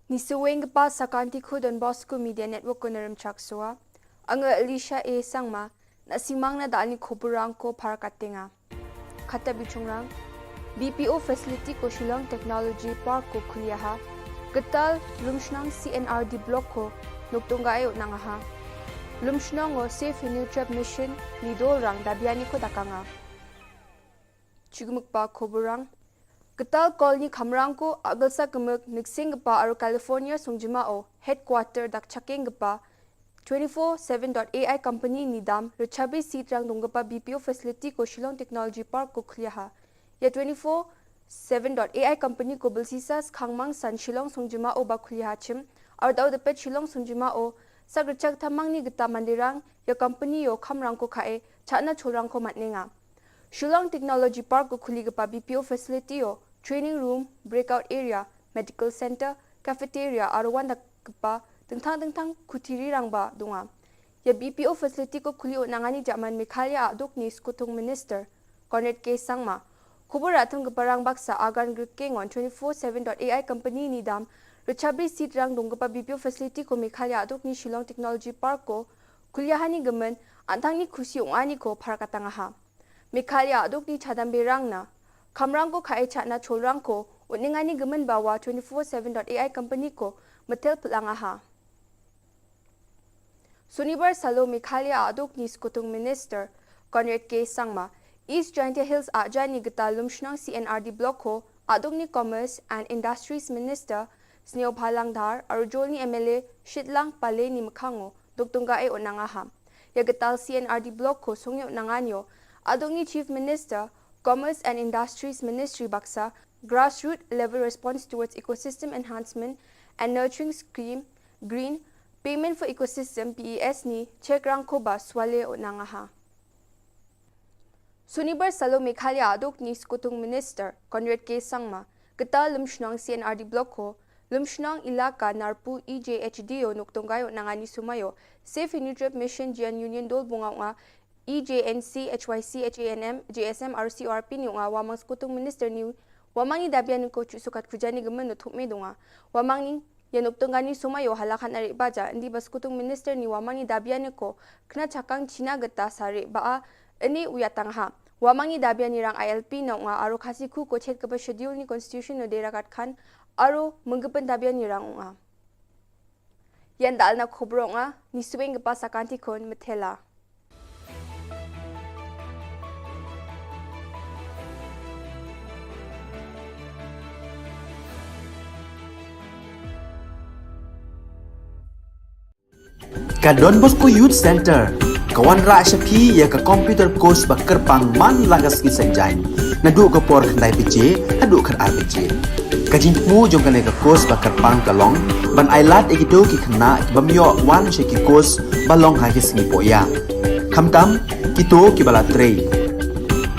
Nisuweng pa sa Kanti Don Bosco Media Network ko naram chaksua. Ang Alicia A. Sangma na simang na daan ni Khubor ko para katinga. Kata bichungrang BPO facility ko Shillong Technology Park ko Kuliaha. Getal rumsnang CNRD block ko nugtunggayo nang ha. Lumshnong o Safe Neutral Mission ni Dolrang dabiani ko dakanga. Chugmukpa Khoborang Ketal kolni kamrang ko agalsa kemek niksing gepa aru California sungjima o headquarter dak chaking gepa 24/7.ai company nidam rechabi sitrang donggepa BPO facility ko Shillong Technology Park ko khliaha. Ya 24/7.ai company ko belsisas khangmang san Shillong sungjima o ba khliaha chim aru daw depet Shillong sungjima o sagrechak thamang ni geta mandirang ya company yo kamrang ko khae chana cholrang ko matnenga. Shillong Technology Park ko khuligepa BPO facility yo training room, breakout area, medical center, cafeteria aru wanda kepa tengtang-tengtang kutiri rangba dunga. Ya BPO facility ko khuli nangani jaman Meghalaya aduk ni skutung minister Conrad K Sangma. Khubor atham keparang baksa agan gkengon 24/7.ai company ni dam rechabri seat rang donggepa BPO facility ko Meghalaya aduk ni Shillong Technology Park ko kuliahani gemen antang ni khusi ongani ko pharakatanga ha. Meghalaya aduk ni chadambe rangna kamrang ko khae chana cholrang ko uningani gemen bawa 24/7.ai company ko metel pelanga ha. Sunibar Salo Meghalaya aduk ni skutung minister Conrad K Sangma East Jaintia Hills ajani geta Lumshnong CNRD block ko aduk ni Commerce and Industries Minister Sneo Bhalangdhar arujol ni MLA Shitlang Pale ni Mkhango duktunga e onanga ha. Ya getal CNRD block ko sungyo nanganyo aduk ni Chief Minister Commerce and Industries Ministry baksa grassroots level response towards ecosystem enhancement and nurturing scheme green payment for ecosystem PES ni chekrang ko ba swale onanga ha. Sunibar Salo Meghalaya aduk ni skutung minister Conrad K Sangma geta Lumshnong CNRD block ko Lumshnong ilaka narpu EJHDO nuktunggayo nangani sumayo Safe Neutral Mission Jian Union Dol bunga nga EJNC HYC HANM JSM RCRP ni nga wamang skutung minister ni wamang ni dabian ko sukat kujani gemen no thukme dunga wamang ni yanuptungani sumayo halakan ari baja ndi baskutung minister ni wamang ni dabian ko kena cakang China geta sare ba ini uyatang ha wamang ni dabian ni rang ILP na nga aro khasiku ko chet ka schedule ni constitution no derakat khan aro menggepen dabian ni rang nga yan dal na khobro nga ni suweng pa sakanti kon methela. Ka Don Bosco Youth Center kawan ra shapi ya ka computer course ba kerpang man lagas ki sanjain nadu ka por khandai pije adu khar ar pije ka jingmu jong ka ka course ba kerpang ka long ban ailat egido ki khna bamyo wan she ki course ba long ha ki sni poya khamtam ki to ki bala trei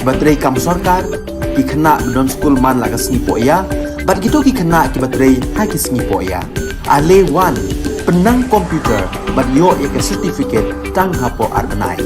ba trei kam sarkar ki khna don school man lagas ni poya bat gitu ki khna ki ba trei ha ki sni poya ale wan penang komputer bat yo ya ke certificate tang hapo arnai.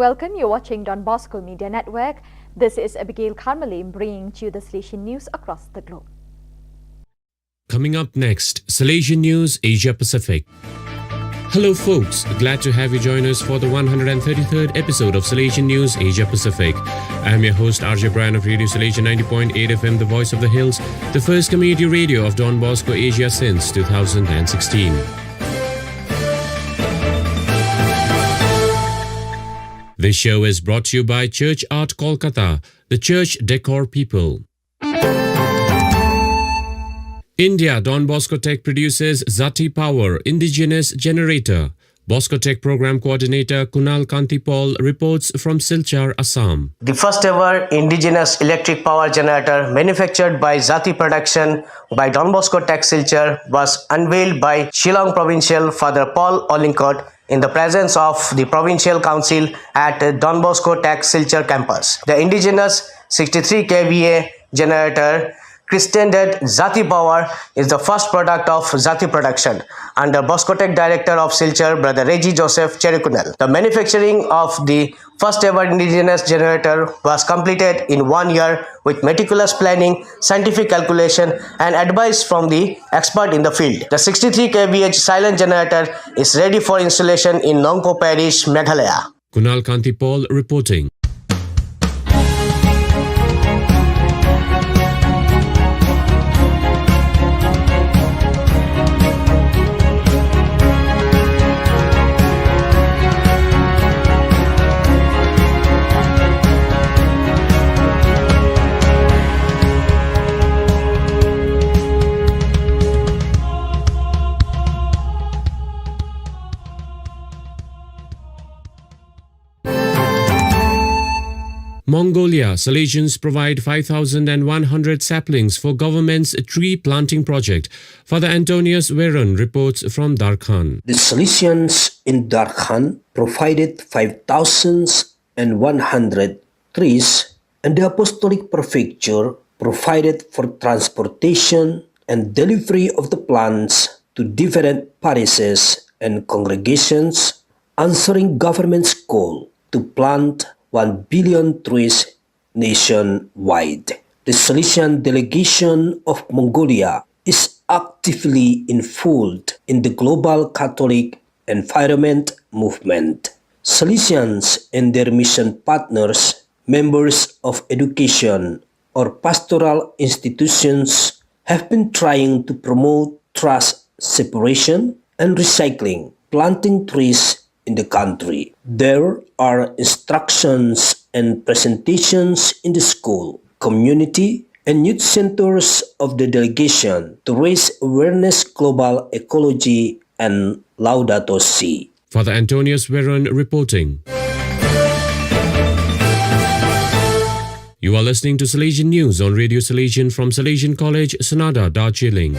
welcome. You're watching Don Bosco Media Network. This is Abigail Carmelim bringing to you the Salesian news across the globe. Coming up next, Salesian News Asia Pacific. Hello folks, glad to have you join us for the 133rd episode of Salesian News Asia Pacific. I'm your host RJ Brian of Radio Salesian 90.8 FM, the voice of the hills, the first community radio of Don Bosco Asia since 2016. This show is brought to you by Church Art Kolkata, the church decor people. India, Don Bosco Tech produces Zati Power indigenous generator. Bosco Tech Program Coordinator Kunal Kantipal reports from Silchar, Assam. The first ever indigenous electric power generator manufactured by Zati Production by Don Bosco Tech Silchar was unveiled by Shillong Provincial Father Paul Olincott in the presence of the Provincial Council at Don Bosco Tech Silchar campus. The indigenous 63 kVA generator christened Zati Power is the first product of Zati Production under Bosco Tech Director of Silchar, Brother Reggie Joseph Cherrikunal. The manufacturing of the first ever indigenous generator was completed in 1 year with meticulous planning, scientific calculation and advice from the expert in the field. The 63 kVA silent generator is ready for installation in Nongpo Parish, Meghalaya. Kunal Kantipal reporting. Mongolia, Salesians provide 5,100 saplings for government's tree planting project. Father Antonius Veron reports from Darkhan. The Salesians in Darkhan provided 5,100 trees, and the Apostolic Prefecture provided for transportation and delivery of the plants to different parishes and congregations, answering government's call to plant 1 billion trees nationwide. The Salesian delegation of Mongolia is actively involved in the global Catholic environment movement. Salesians and their mission partners, members of education or pastoral institutions, have been trying to promote trash separation and recycling, planting trees in the country. There are instructions and presentations in the school, community, and youth centers of the delegation to raise awareness global ecology and Laudato Si. Father Antonius Veron reporting. You are listening to Salesian News on Radio Salesian from Salesian College, Sonada, Darjeeling.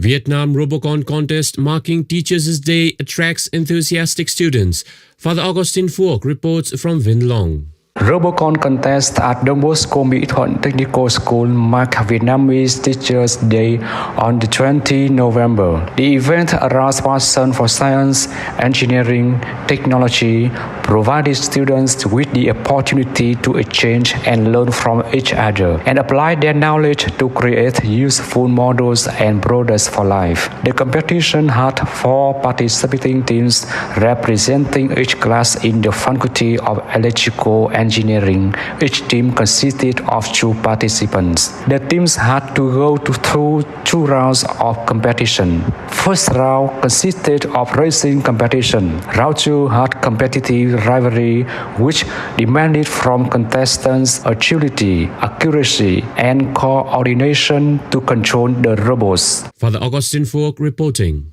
Vietnam Robocon contest marking Teachers' Day attracts enthusiastic students. Father Augustine Phuoc reports from Vinh Long. Robocon contest at Don Bosco Mỹ Thuận Technical School marked Vietnamese Teachers' Day on the 20th November. The event aroused passion for science, engineering, technology, provided students with the opportunity to exchange and learn from each other, and apply their knowledge to create useful models and products for life. The competition had 4 participating teams representing each class in the Faculty of Electrical Engineering. Each team consisted of 2 participants. The teams had to go through 2 rounds of competition. First round consisted of racing competition. Round 2 had competitive rivalry, which demanded from contestants agility, accuracy, and coordination to control the robots. Father Augustine Phuoc reporting.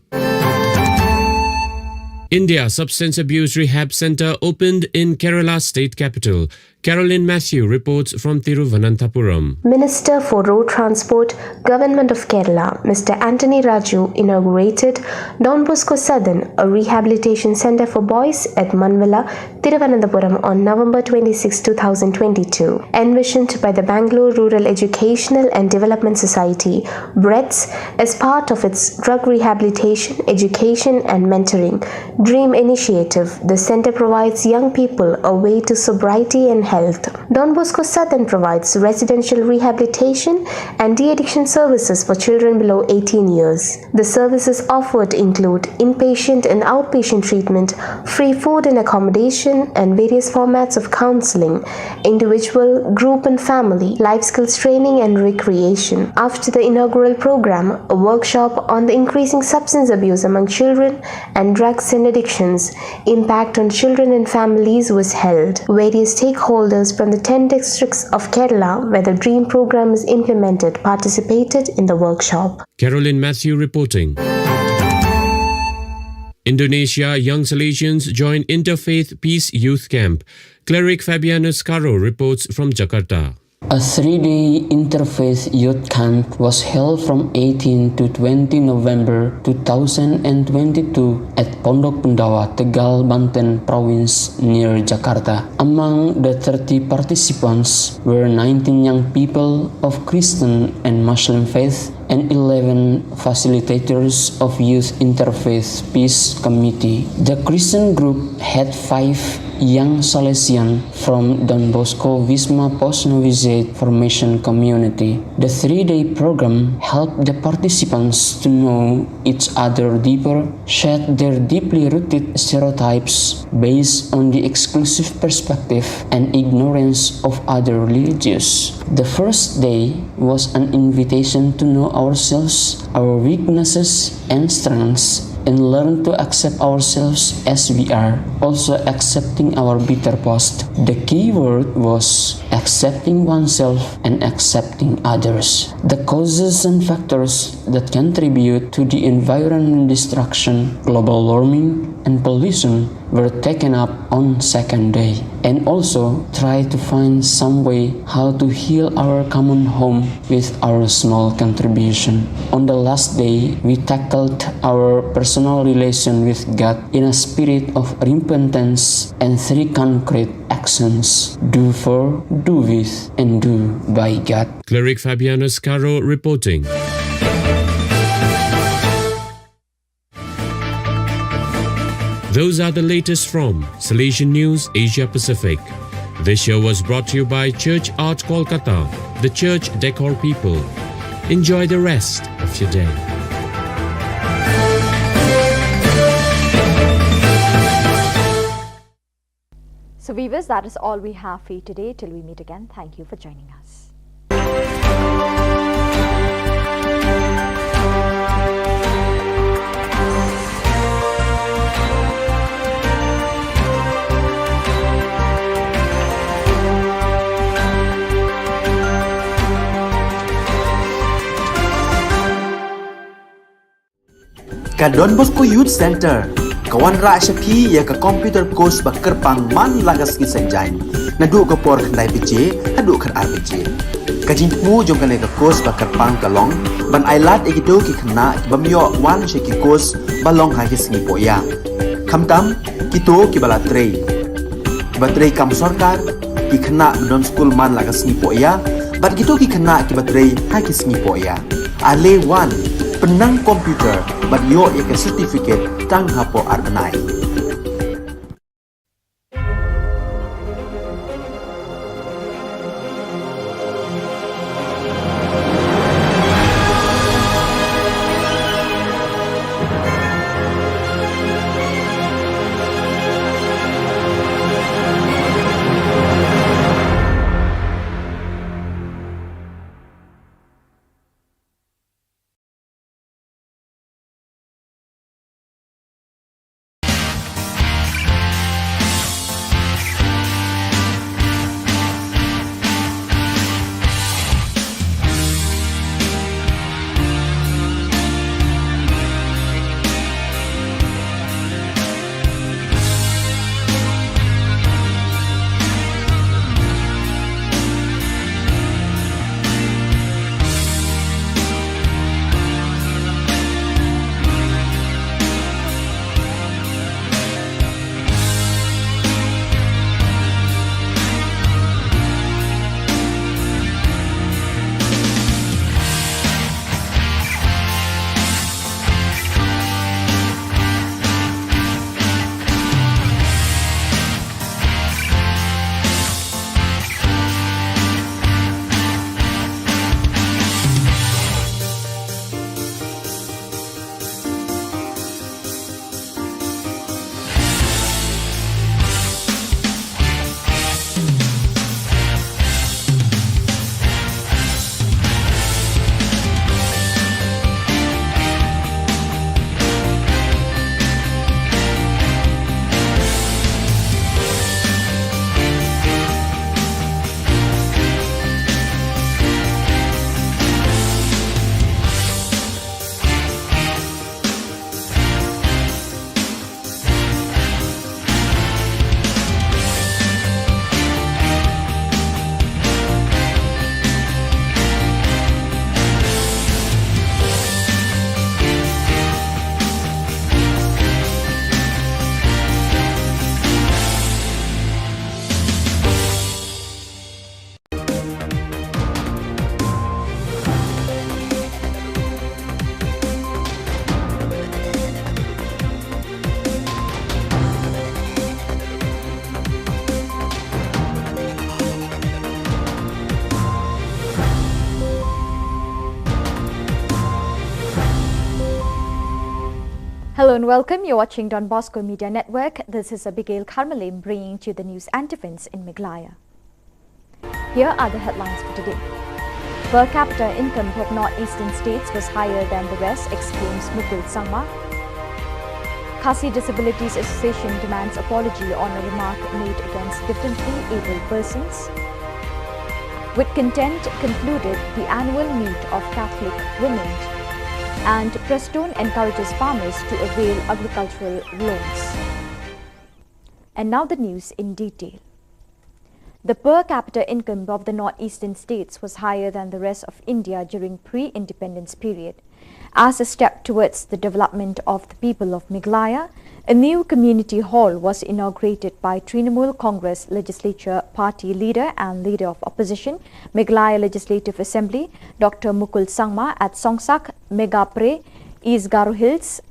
India Substance Abuse Rehab Center opened in Kerala state capital. Caroline Matthew reports from Thiruvananthapuram. Minister for Road Transport, Government of Kerala, Mr. Anthony Raju inaugurated Don Bosco Southern, a rehabilitation center for boys at Manvala, Thiruvananthapuram on November 26, 2022. Envisioned by the Bangalore Rural Educational and Development Society, BREDS, as part of its drug rehabilitation, education and mentoring DREAM initiative, the center provides young people a way to sobriety and health. Don Bosco Southern provides residential rehabilitation and de-addiction services for children below 18 years. The services offered include inpatient and outpatient treatment, free food and accommodation, and various formats of counseling, individual, group and family, life skills training and recreation. After the inaugural program, a workshop on the increasing substance abuse among children and drugs and addictions, impact on children and families was held. Various stakeholders from the 10 districts of Kerala where the DREAM program is implemented participated in the workshop. Caroline Matthew reporting. Indonesia young Salesians join Interfaith Peace Youth Camp. Cleric Fabianus Caro reports from Jakarta. A 3-day interfaith youth camp was held from 18 to 20 November 2022 at Pondok Pendawa, Tegal, Banten Province near Jakarta. Among the 30 participants were 19 young people of Christian and Muslim faith and 11 facilitators of Youth Interfaith Peace Committee. The Christian group had 5 young Salesian from Don Bosco Wisma Post Novitiate Formation Community. The 3-day program helped the participants to know each other deeper, shed their deeply rooted stereotypes based on the exclusive perspective and ignorance of other religions. The first day was an invitation to know ourselves, our weaknesses and strengths, and learn to accept ourselves as we are, also accepting our bitter past. The key word was accepting oneself and accepting others. The causes and factors that contribute to the environmental destruction, global warming, and pollution were taken up on second day, and also try to find some way how to heal our common home with our small contribution. On the last day, we tackled our personal relation with God in a spirit of repentance and 3 concrete actions: do for, do with, and do by God. Cleric Fabianus Caro reporting. Those are the latest from Salesian News Asia Pacific. This show was brought to you by Church Art Kolkata, the church decor people. Enjoy the rest of your day. So viewers, that is all we have for you today. Till we meet again, thank you for joining us. Ka Don Bosco Youth Center, kawan ra shapi ya ka computer course ba kerpang man lagas ki sanjain. Nadu ka por khandai pije, nadu khan ar pije. Ka jingmu jong kan ka course ba kerpang kalong, ban ailat egido ki khna bamyo wan sheki course balong ha ki sngi poya. Khamtam kito ki bala trei. Ba trei kam sarkar ki khna don school man lagas sngi poya, bat kito ki khna ki ba trei ha ki sngi poya. Ale wan penang komputer bat yo ek certificate tang hapo arbanai. Hello and welcome. You're watching Don Bosco Media Network. This is Abigail Karmalim bringing to you the news antiphons in Meghalaya. Here are the headlines for today. Per capita income of northeastern states was higher than the rest, exclaims Mukul Sangma. Khasi Disabilities Association demands apology on a remark made against differently abled persons. With content concluded the annual meet of Catholic women, and Prestone encourages farmers to avail agricultural loans. And now the news in detail. The per capita income of the northeastern states was higher than the rest of India during pre-independence period. As a step towards the development of the people of Meghalaya, a new community hall was inaugurated by Trinamool Congress Legislature Party Leader and Leader of Opposition, Meghalaya Legislative Assembly, Dr. Mukul Sangma at Songsak, Megapre, East Garo Hills.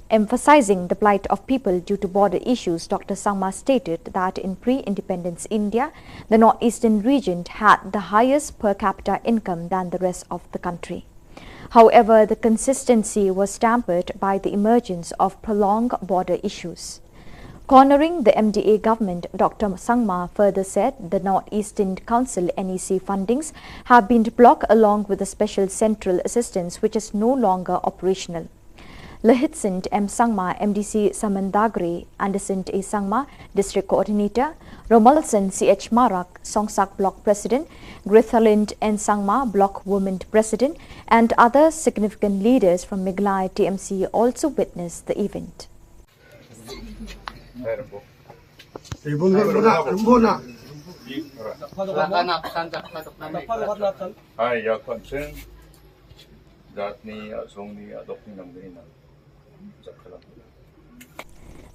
Emphasizing the plight of people due to border issues, Dr. Sangma stated that in pre-independence India, the northeastern region had the highest per capita income than the rest of the country. However, the consistency was tempered by the emergence of prolonged border issues. Cornering the MDA government, Dr. Sangma further said the Northeastern Council NEC fundings have been blocked along with the special central assistance which is no longer operational. Lahitsint M. Sangma, MDC Samandagre, Anderson A. Sangma, District Coordinator, Romalson C.H. Marak, Songsak Block President, Grithalind N. Sangma, Block Women President, and other significant leaders from Meghalaya TMC also witnessed the event. I am concerned that adopting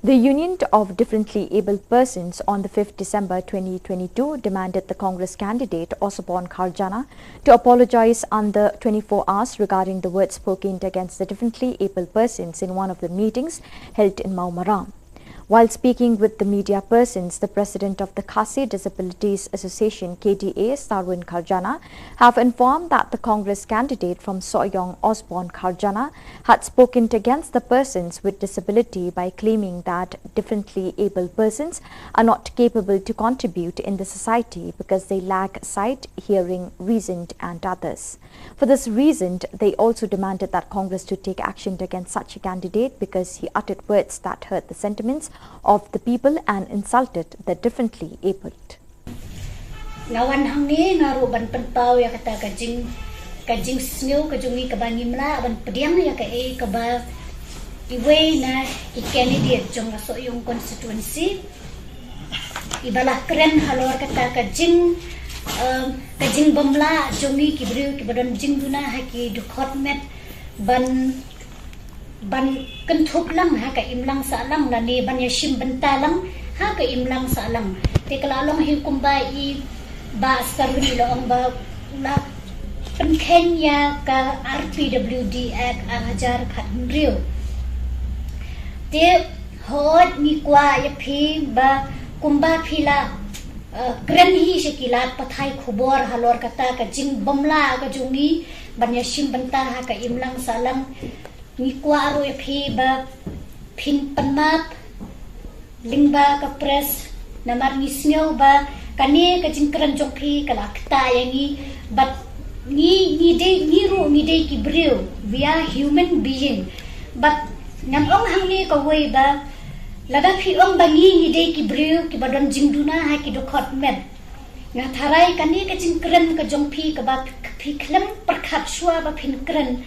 The Union of Differently Abled Persons on the 5th December 2022 demanded the Congress candidate Osborne Kharjana to apologize under 24 hours regarding the words spoken against the differently abled persons in one of the meetings held in Maumaram. While speaking with the media persons, the president of the Khasi Disabilities Association KDA, Sarwin Kharjana, have informed that the Congress candidate from Soyong, Osborne Kharjana, had spoken against the persons with disability by claiming that differently abled persons are not capable to contribute in the society because they lack sight, hearing, reason and others. For this reason, they also demanded that Congress to take action against such a candidate because he uttered words that hurt the sentiments of the people and insulted the differently abled. Lawan hang ni ngaru ban penpau ya kata kajing snow kajungi kabangi mla ban pediang ya ka ba iwe na candidate jong so yung constituency ibalah keren halor kata kajing bamla jongi kibriu kibadon jing duna haki dukhot met ban kentup lang ha ka imlang sa lang na ni ban yashim benta lang ha ka imlang sa lang te kalalong hikumba I ba saruni lo ang ba na penkenya ka RPWD Act ajar khat mriu te hot ni kwa ya phi ba kumba phila kren hi sekilat pathai khubor halor kata ka jing bomla ka jungi ban yashim benta ha ka imlang sa lang ni kwa aro phi ba phin panmap lingba ka press namar ni snyo ba kani ka jingkran jong phi kala kta yangi but ni day ki brew we are human being but nam ong hang ni ka way ba lada phi ong bangi ni day ki brew ki badon jingduna ha ki dokhot met nga tharai kani ka jingkran ka jong phi ka ba phi khlem prakhat shwa ba phin kran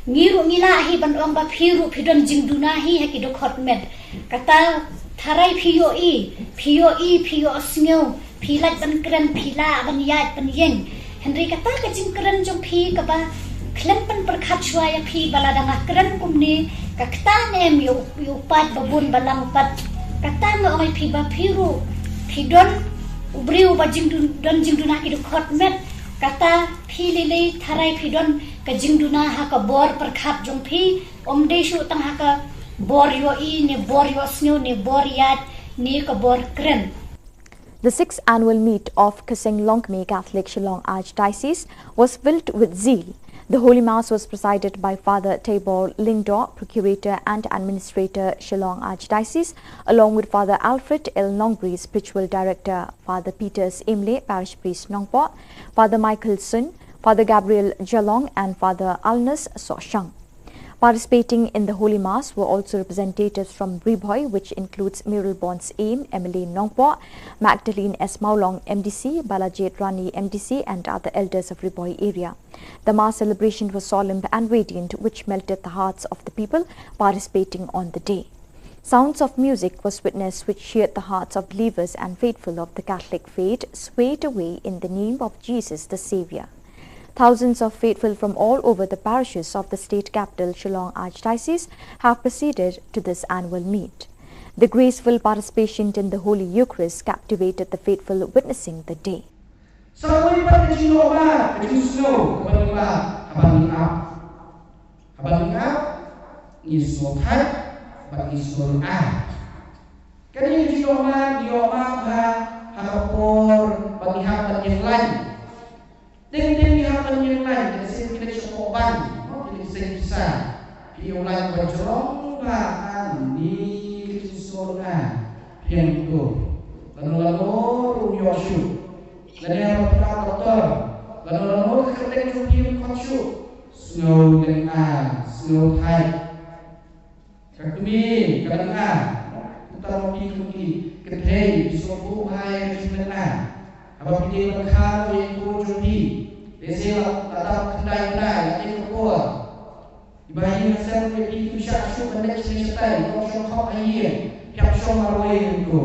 Ngiru ngila hi ban ong ba phiru phidon jingduna hi haki dokhot med kata tharai phiyo snyo philat ban kran phila ban yat ban yen henry kata ka jingkran jong phi ka ba klempan perkhat shwa ya phi balada ngakran kumni kakta nem yo pat babun balang pat kata mo oi phi ba phiru phidon ubriu ba jingduna ki dokhot med kata philile tharai phidon ka jingduna ha ka bor perkhat jong phi omde shu tang ha ka bor yo ne bor yo snyo ne bor yat ne ka bor kren. The 6th annual meet of Kaseng Longme Catholic Shillong Archdiocese was filled with zeal. The Holy Mass was presided by Father Tabor Lingdor, Procurator and Administrator, Shillong Archdiocese, along with Father Alfred L. Nongbri, Spiritual Director, Father Peters Imle, Parish Priest Nongpo, Father Michael Sun, Father Gabriel Jalong and Father Alnas Soshang. Participating in the Holy Mass were also representatives from Riboy, which includes Muriel Bonds Aim, Emmeline Nongpo, Magdalene S. Maulong MDC, Balajit Rani MDC and other elders of Riboy area. The Mass celebration was solemn and radiant, which melted the hearts of the people participating on the day. Sounds of music was witnessed which cheered the hearts of believers and faithful of the Catholic faith, swayed away in the name of Jesus the Saviour. Thousands of faithful from all over the parishes of the state capital, Shillong Archdiocese, have proceeded to this annual meet. The graceful participation in the Holy Eucharist captivated the faithful witnessing the day. Ding hapon yung lain, kasi kita sokoban, kita bisa yung lain berjolong bahkan di kisolna yang itu, lalu rumyoshu, lalu yang doktor, lalu ketek jumpi kocu, snow dan snow high, kakumi kadang kita mau pergi ketek sokobu high sebenarnya. Abang dia berkah yang kurang di, desa tatap kendai yang kuat. Ibayi hasil pergi bisa masuk benda cerita, kau syok ayat, siap syok marway itu.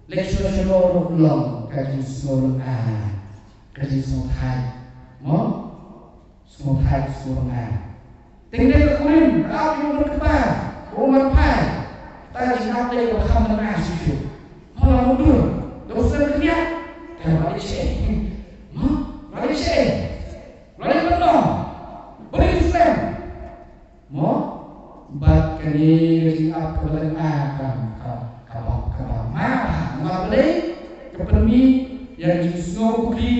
Leksyur seluruh ulang, kaji seluruh kaji semua Thai, semua Thai seluruh tinggal kekurim, kau yang berkebar, umat Thai, tadi nak dia berkam dengan asyik, malah mundur, dosa kerja. Malaysia, Malaysia, boleh Islam, bat kali apa kalau boleh kepermi yang jenis ngopi,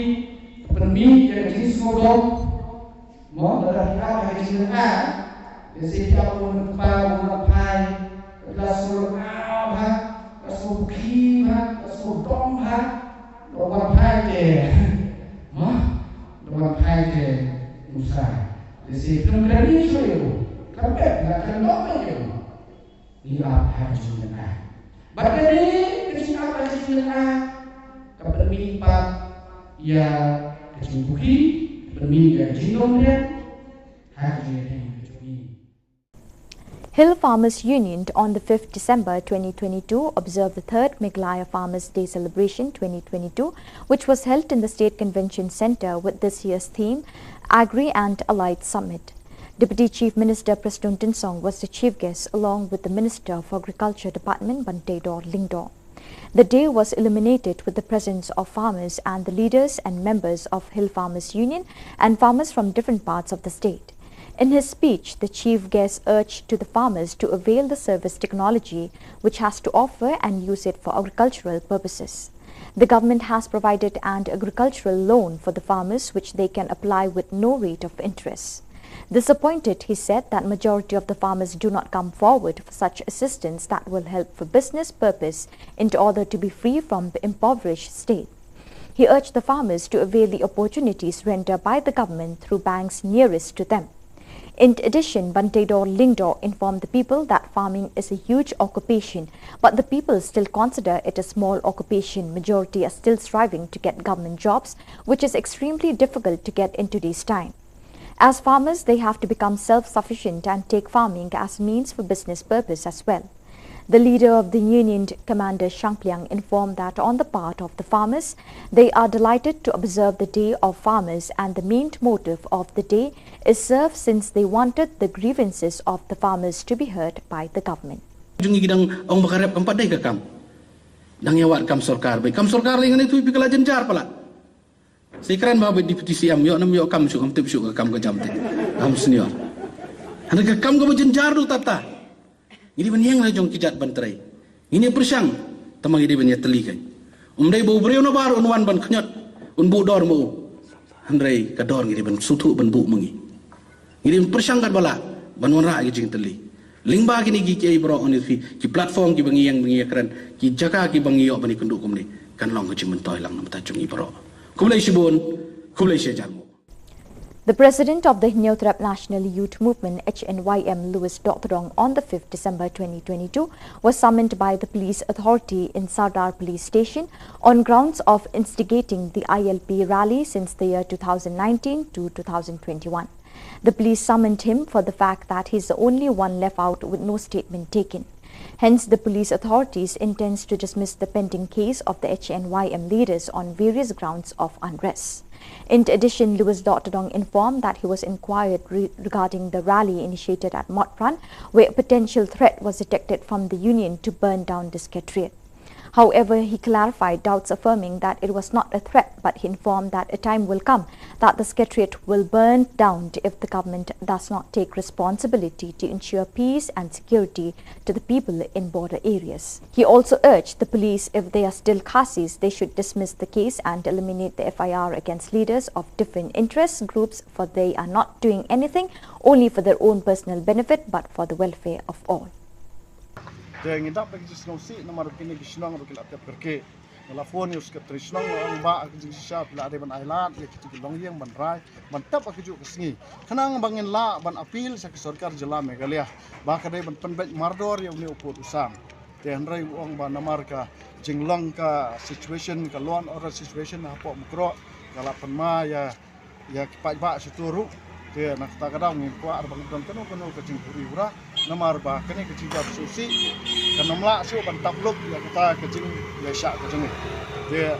kepermi yang jenis ngodom, dari apa yang jenis dari siapa pun pai, kelas kelas ngopi, kelas ngodom Orang Hai ke Musa. Jadi belum berani saya. Kampet nak kenal dia. Dia apa jenisnya? Bagai ni kecil apa jenisnya? Kepermi empat ya kecil buki, kepermi ya jinom dia. Hari Hill Farmers Union on the 5th December 2022 observed the 3rd Meghalaya Farmers Day Celebration 2022, which was held in the State Convention Centre with this year's theme, Agri and Allied Summit. Deputy Chief Minister Preston Tinsong was the chief guest along with the Minister for Agriculture Department Bantedor Lingdor. The day was illuminated with the presence of farmers and the leaders and members of Hill Farmers Union and farmers from different parts of the state. In his speech, the chief guest urged to the farmers to avail the service technology which has to offer and use it for agricultural purposes. The government has provided an agricultural loan for the farmers which they can apply with no rate of interest. Disappointed, he said that majority of the farmers do not come forward for such assistance that will help for business purpose in order to be free from the impoverished state. He urged the farmers to avail the opportunities rendered by the government through banks nearest to them. In addition, Bantedor Lingdor informed the people that farming is a huge occupation, but the people still consider it a small occupation. Majority are still striving to get government jobs, which is extremely difficult to get in today's time. As farmers, they have to become self-sufficient and take farming as means for business purpose as well. The leader of the union, Commander Shangpliang, informed that on the part of the farmers, they are delighted to observe the Day of Farmers, and the main motive of the day is served since they wanted the grievances of the farmers to be heard by the government. Jungi gidang ang makarep ang paday ka kam. Nang yawat kam sorkar bay. Kam sorkar lingan itu ipikala jenjar pala. Sekran bawa deputi siam yo nam yo kam syuk am tip syuk kam ka jamte. Kam senior. Anak kam ka jenjar dul tata. Ini banyang lah jong kijat bantrai. Ini persang tamang ini banyak telikai. Umdai bau breu na bar unwan ban knyot un bu dor mo. Handrai kador ngiri ban sutu ban bu mengi. Ngiri persangkat bala ban wara gi jing teli. Lingba gini gi kiai bro on ki platform ki bangi yang keren ki jaka ki bangi yo bani kenduk kumni kan long gi mentoy lang nam ta chung i bro. Kumlai sibun, kumlai sejalmu. The president of the Hinyotrap National Youth Movement, HNYM, Louis Dothrong, on the 5th December 2022, was summoned by the police authority in Sardar Police Station on grounds of instigating the ILP rally since the year 2019 to 2021. The police summoned him for the fact that he is the only one left out with no statement taken. Hence, the police authorities intends to dismiss the pending case of the HNYM leaders on various grounds of unrest. In addition, Louis Dothrong informed that he was inquired regarding the rally initiated at Motpran, where a potential threat was detected from the union to burn down the secretariat. However, he clarified doubts, affirming that it was not a threat, but he informed that a time will come that the secretariat will burn down if the government does not take responsibility to ensure peace and security to the people in border areas. He also urged the police, if they are still Khasis, they should dismiss the case and eliminate the FIR against leaders of different interest groups, for they are not doing anything only for their own personal benefit, but for the welfare of all. Yang indap bagi Shillong si nama kini Shillong rukil atap kerke. Nelafon yus ke Shillong orang ba aku jisha bila ada ban island ya kita Shillong yang ban rai ban tap aku juk kesini. Kenang bangin la ban apil sa Sarkar Jilla Meghalaya. Ba kadai ban penbet mardor yang ni uput usam. Tian rai uang ban namar ka Shillong ka situation ka law and order situation apa mukro kala penma ya kipat ba situru. Dia nak tak kadang ni kuat arbang dan kanu ke Jingpuri ura namar ba kini ke Jingap susi kan namla su ban tabluk ya kita ke Jing ya syak ke Jing dia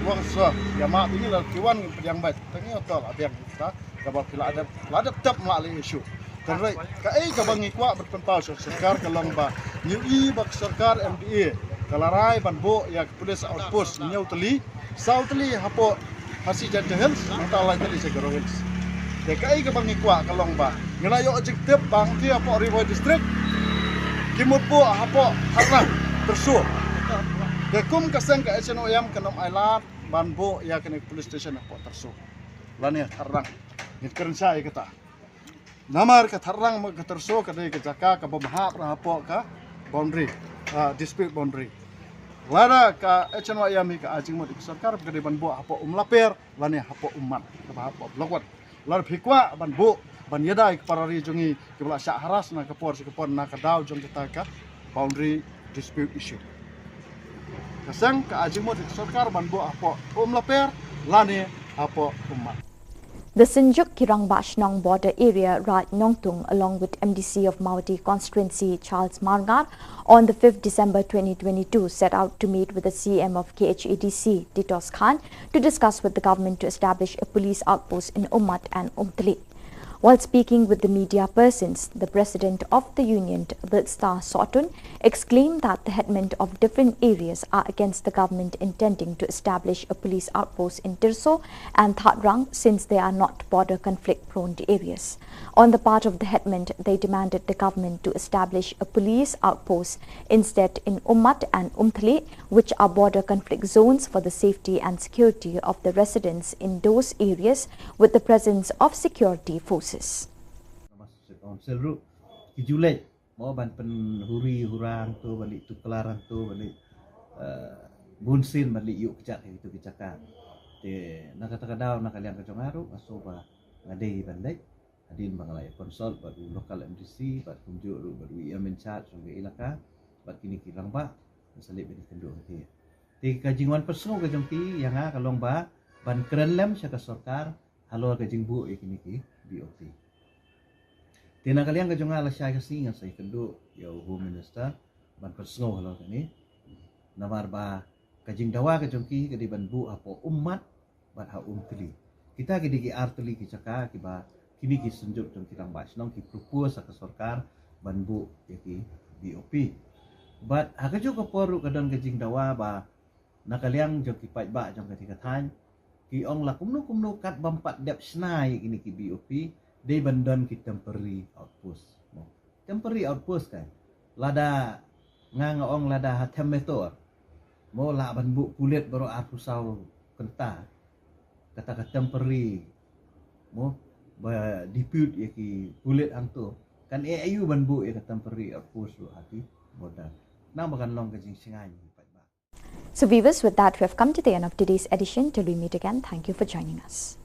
wang so ya mak ini lah kiwan yang baik tangi otol abiang kita kabal pila ada tap mak le isu terus ka ka bangi kuat berpentau Sarkar kalong ba new bak Sarkar MDA kalarai ban bo ya police outpost nyau teli sauteli hapo hasi jantehel antala teli segero hills dekai ke bangi kuat kalong ba ngelayo objektif bang ti apa River District kimut po apa harang tersu dekum kasang ka SNOM kanom island banbo ya kene police station apa tersu lani harang ngit keren saya kata namar ka harang mag tersu ka dei ka jaka ka babha apa ka boundary dispute boundary lada ka SNOM ka ajing mo di Sarkar ka dei banbo apa laper lani apa umat ka apa blogwat lar phikwa ban bo ban yadai parari jungi kebla syak haras na kapor na kadau jong kita ka boundary dispute issue kasang ka ajimo di Sarkar ban bo apa laper lani apa umat. The Sinjuk Kirang Bashnong border area, Raj Nongtung, along with MDC of Mawati constituency Charles Margar, on the 5th December 2022, set out to meet with the CM of KHADC, Titos Khan, to discuss with the government to establish a police outpost in Ummat and Umtali. While speaking with the media persons, the president of the union, Star Sotun, exclaimed that the headmen of different areas are against the government intending to establish a police outpost in Tirso and Thatrang, since they are not border conflict-prone areas. On the part of the headmen, they demanded the government to establish a police outpost instead in Ummat and Umthli, which are border conflict zones, for the safety and security of the residents in those areas with the presence of security forces. Council ru kijulej mau ban penhuri hurang tu balik tu kelaran tu balik bunsin balik yuk kecak itu kecakan te nak kata kadau nak kalian kecongaru asoba ngadei bandai adin bangalai konsol baru lokal MDC bat kunjuk ru baru ia menchat sungai ilaka bat kini kirang ba salib bini kenduk ke te kajingwan perso ke jempi yang kalong ba ban keren lem sya ka Sarkar halo ke jingbu ikini ki BOT. Tina kalian kajong ala siya kasi nga sa ikendo yaw Home Minister ban persno halo kani namar ba kajing dawa kajong ki kadi banbu apo umat ban ha umtli kita kidi ki artli ki caka ki ba kini ki sunjuk jong kirang basnong ki propose sa Sarkar banbu yaki BOP but ha kajong kaporu kadon kajing dawa ba nakaliang jong ki pait ba jong katikatan ki ong la kumno kat bampat dep snai kini ki BOP they bandon ki temporary outpost mo temporary outpost kan lada ong lada hatem metor mo la banbu kulit baru aku sau kenta kata temporary mo ba dispute ya ki kulit angto kan ayu ban bu ya temporary post lo hati boda na makan long kajing singai. So viewers, with that we have come to the end of today's edition. Till we meet again, thank you for joining us.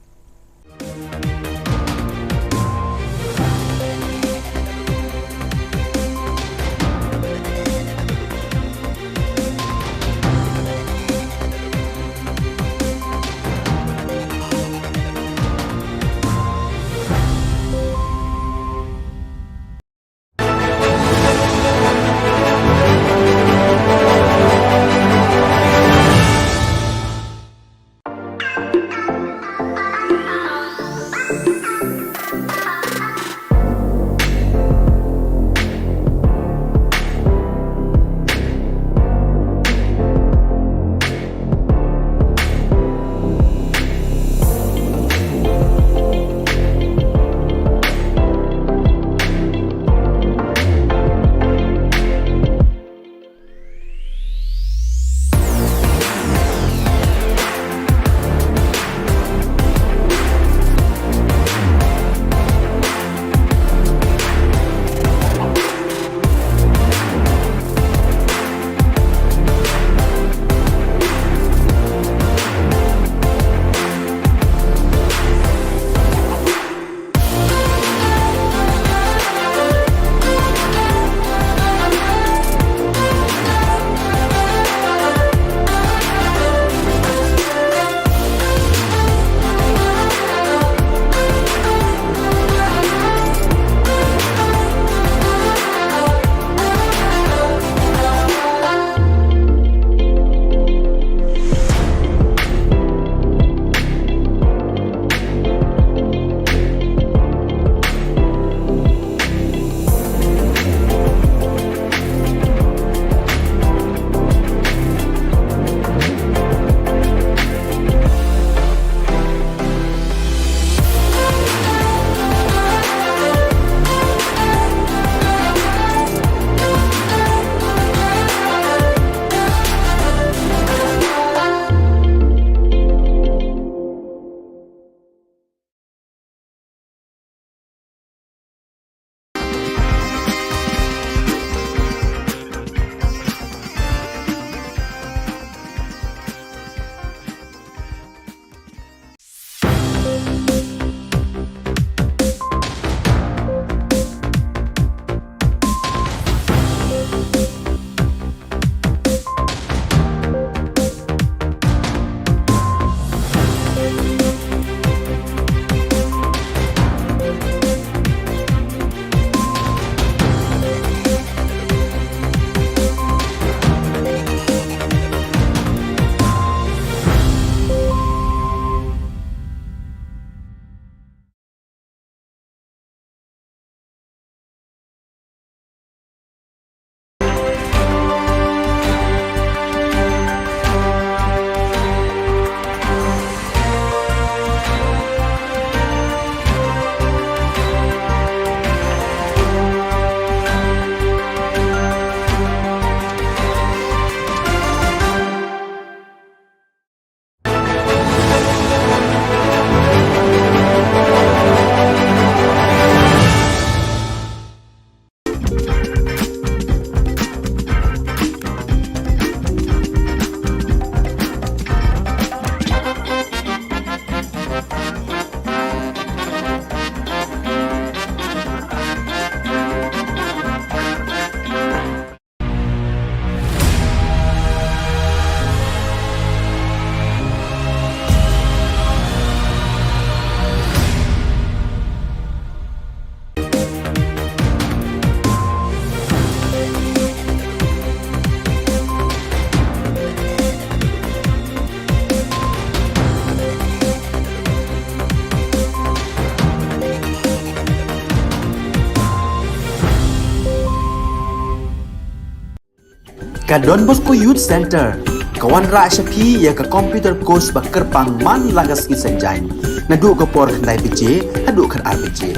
Ka Don Bosco Youth Center, kawan ra syapi ya ka computer course ba kerpang man lagas ki senjain. Nadu ka por khandai pije, adu kan ar pije.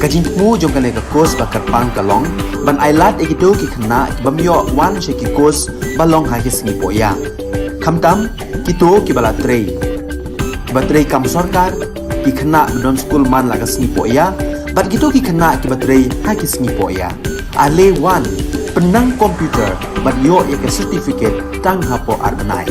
Ka jingmu jong kan ka course ba kerpang kalong, ban ailat ekido ki khna bamyo wan she ki course balong ha ki sngi poya. Khamtam kito ki bala trei. Ba trei kam sarkar ki kena non school man laga snipo ya, bat gitu ki kena ki baterai ha ki snipo ya. Ale one penang komputer bat yo ya ke certificate tang hapo arbenai.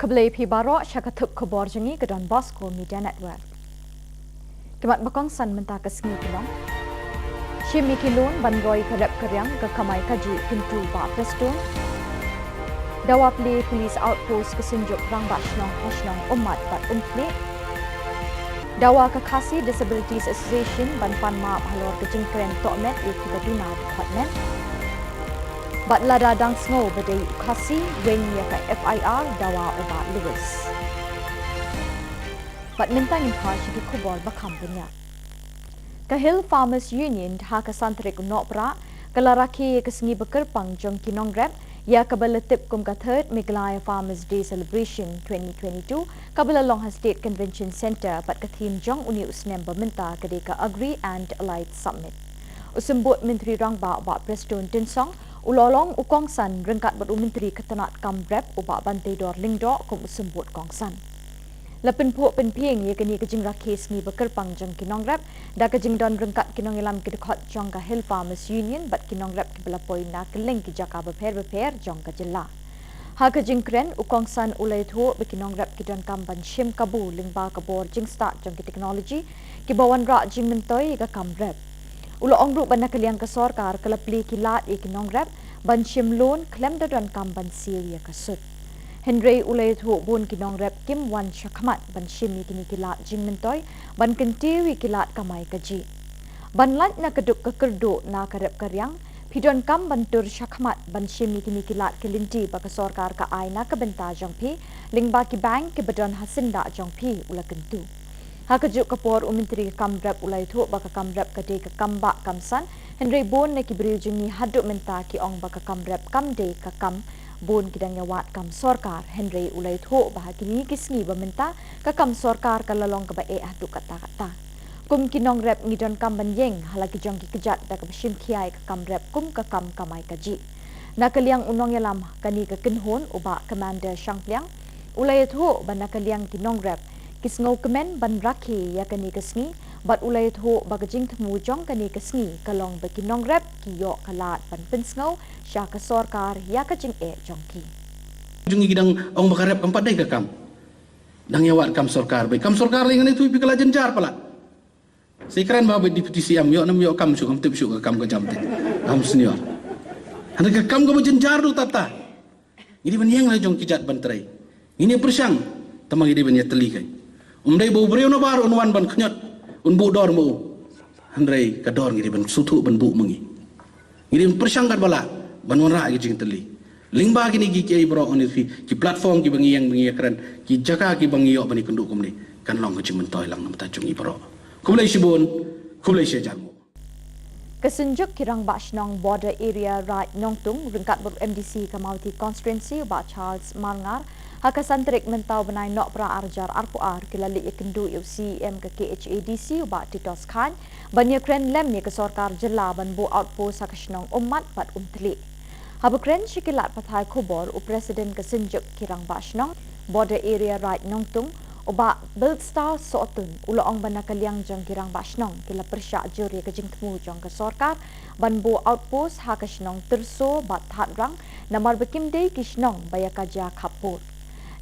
Keblai pi barok syakatuk khubor jengi ke Don Bosco Media Network. Kemat bakong san mentah kesengi kilong. Shimi kilun bandroi kerap keryang ke kamai kaji pintu ba Preston. Dawa pli police outpost kesenjuk rang bat Shillong umat bat umpli. Dawa kekasi Disabilities Association ban pan ma halor kejingkren tokmet ikibaduna department. Bat lada dang sngo badai ukasi wen ya ka FIR dawa obat Lewis. Bat mintang impa syiki khubor bakam punya. Kahil Farmers Union ha ka santrik nopra kalaraki kesengi bekerpang jong kinong rep ya kabalatip kum ka third Miglaya Farmers Day Celebration 2022 kabala Long State Convention Center bat ka theme jong uni usnem berminta kedeka Agri and Allied Summit. Usembut Menteri Rangba Bak Preston Tinsong ulolong ukongsan rengkat bermenteri ketenat kambrep ubak bantai dor lingdok kum usembut kongsan. Lapen puak penpieng ye kini kejing rakis ni bekerpang jong kinong rep da kejing don rengkat kinong ilam kedekot jong ka Hill Farmers Union bat kinong rep kebela poin na keleng ki jaka beper jong ka Jylla. Ha kejing kren ukongsan ulai thuak bekinong rep kidon kamban shim kabu lingba kabor jing start jong ki teknologi ki bawan rak jing mentoi ka kambrep. Ulo ongru ban nakaliang ka sorkar kalapli kilat ikinong rep ban shimlon klem dadon kamban sil ya kasut. Henry ulay thu bun kinong rep kim wan shakmat ban shimi kini kilat jing mentoy ban kentiwi kilat kamay kaji. Ban lat na kaduk kakerdo na karep karyang pidon kam ban tur shakmat ban shimi kini kilat kelinti baka sorkar ka ay na kabenta jong pi lingba ki bank ki badon hasinda jong pi ula kentu. Hakajuk kapor umintri kamrep ulay thu baka kamrep kade ka kamba kamsan Henry bon na kibril jungi haduk menta ki ong baka kamrep kamde ka kam bon kidang yawat kam sorkar Henry ulay thu bahagi ni kisngi bamenta ka kam sorkar ka lalong ka bae haduk kata-kata. kum kinong rep ngidon kam banyeng halagi jong ki kejat da ka bashim khiai ka kam rep kum ka kam kamai kaji nakaliang unong yalam kani ka kinhon uba commander shangpliang ulay tho ban nakaliang kinong rep kisngau kemen ban rakhi ya kani kasngi bat ulay tho bagajing thmu jong kani kasngi kalong ba kinong rep ki yo kalat ban pinsngau sya ka sarkar ya ka jing e jongki jungi gidang ong bakarep empat dai ka kam dang yawat kam sarkar lingan itu pikala jenjar pala sekran ba deputy siam yo nam yo kam syuk tip syuk ka kam ka jamte am senior anda ka kam ka jenjar do tata ini banyang la jong kijat bantrai ini persang tamang ini banya teli kai umdai bo breu no bar unwan ban khnyat un bu dor mo andrai ka dor ngiri ban sutu ban bu mengi ini persang kat bala ban wan ra gi jing teli lingba gini gi kiai bro on ki platform ki bangi yang keren ki jaka ki bangi yo bani kenduk kumni kan long ke cimentoy lang nam ta jungi bro kumlai sibun kumlai sejamu kesenjuk kirang bashnong border area right nongtung ringkat ber MDC Kamauti constituency ba Charles Marngar hakasantrik mentau benai nok pra arjar arpuar kilali ikendu UCM ke KHADC ba Titos Khan banya kren lem ni ke sarkar jela ban bu outpost hakashnong umat bat umtli habukren shikilat pathai Khubor Presiden kesenjuk kirang bashnong border area right nongtung uba Bildstar Sotun ulaong banakaliang jong kirang bashnong kila persya juri kejing temu jong ke sarkar banbu outpost hakashnong terso bat hatrang namar bekimdei kishnong bayakaja kapur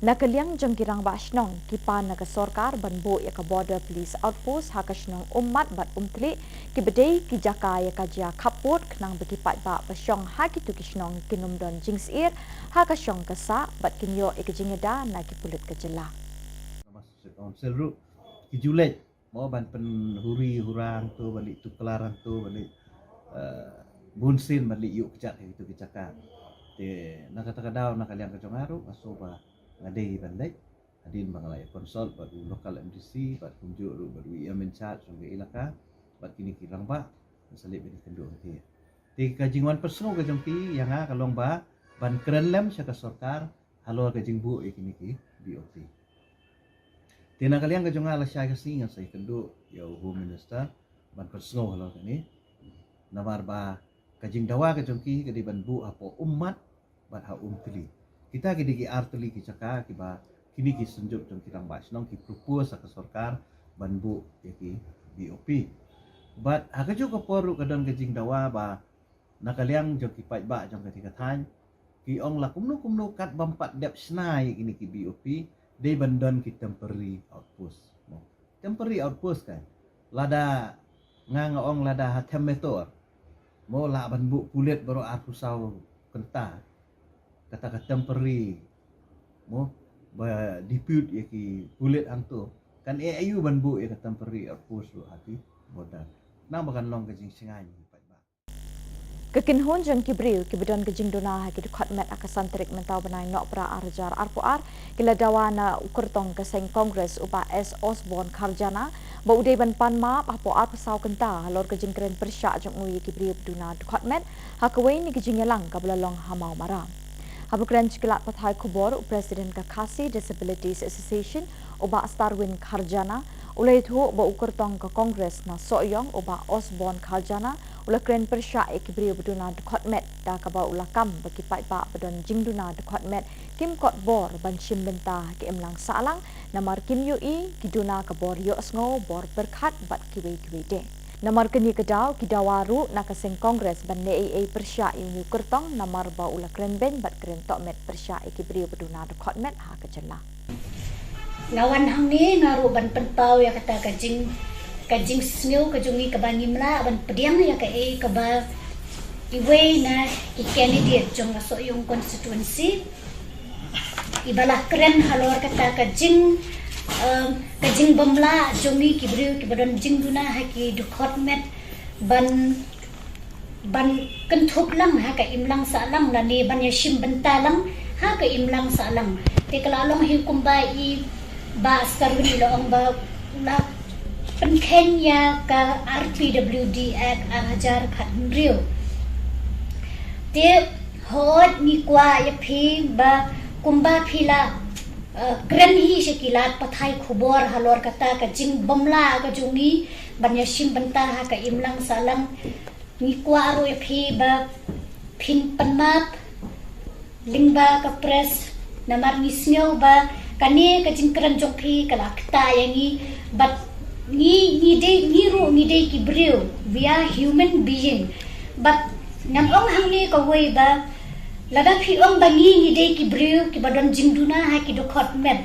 nakaliang jong kirang bashnong kipan na ke sarkar banbu ya ke border police outpost hakashnong umat bat umtli kibedei kijaka ya kaja kapur kenang bekipat ba pasyong hakitu kishnong kinumdon jingsir hakasyong kesa bat kinyo ikejingeda na kipulit ke jela Council ru kijulet mau ban pen huri hurang tu balik tu kelaran tu balik bunsin balik yuk kecak itu kecakap te nak kata kadau nak kalian kecongaru asoba ngadei bandai adin bangalai konsol baru lokal MDC bat kunjuk ru baru ia menchat sungge ilaka bat kini kirang ba salib bini kendu ti te kajingwan persau kajong ti yang kalong ba ban krenlem syaka sarkar halo kajing bu ikini ki BOT Tina kalian ke jonga la syai kasing sai kendu ya Home Minister ban persno halo ni namar ba kajing dawa ke jongki ke di ban bu apo umat ban ha umtli kita ke digi artli ki caka ki ba kini ki senjuk jong kirang ba snong ki propose ke sarkar ban bu ya ki BOP but ha ke jo ko poru ke don kajing dawa ba na kalian jong ki pai ba jong ke tan ki ong la kumnu kat bampat dep snai ini ki BOP they bandon ki temporary outpost temporary outpost kan lada ngaong lada hatem metor mo la ban bu kulit baru aku sau kenta kata temporary mo ba dispute ya ki kulit angto kan AU ban bu ya temporary outpost lu hati bodan nang bakan long kajing singai kekinhon jeng kibriu kibedon kejing dona haki dukhat met akasantrik mentau benai nok pra arjar arpuar kila dawana ukurtong keseng kongres upa S Osborne Kharjana ba udai ban pan ma apo ar pasau kenta lor kejing keren persya jeng ui kibriu duna dukhat met hakawai ni kejing yalang kablalong hamau maram habukren chikilat pathai Khubor Presiden Kakasi Disabilities Association uba Starwin Kharjana ulai thu ba ukurtong ke kongres na soyong uba Osborne Kharjana ula kren persya ikibri beduna dukhat met da kaba ula kam bagi pai ba bedon jingduna dukhat met kim kot bor ban shim benta ke emlang salang namar kim ui kiduna ka bor yo sngo bor berkhat bat kiwe de namar keni kedau kidawaru na kaseng kongres ban nei persya ini kurtong namar ba ula kren ben bat kren tok met persya ikibri beduna dukhat met ha ka jela lawan hang ni ngaru ban penpau ya kata kajing snow kajungi kabangi mla ban pediang ya ka ba iwe na candidate jong aso yung constituency ibalah keren halor kata kajing bamla jongi kibriu kibadon jing duna haki dukot met ban kentup lang ha ka imlang salang lani ban yashim bentalang ha ka imlang salang te kalalong hikum ba i ba starwin loong ba la Kenya ka RPWD Act arajar khatmriu te hot ni kwa ya phi ba kumba phila keren hi sekilat pathai khubor halor kata ka jing bomla ka jungi banyasim bentah ha ka imlang salang ni kwa aro phi ba phin panmap lingba ka press namar nisnyo ba kani ka jing keren jong phi kala kta yangi but ni de ki brio we are human being but nam ong hang ni ka wei ba lada phi ong bangi ni de ki brio ki badon jingduna ha ki do khot men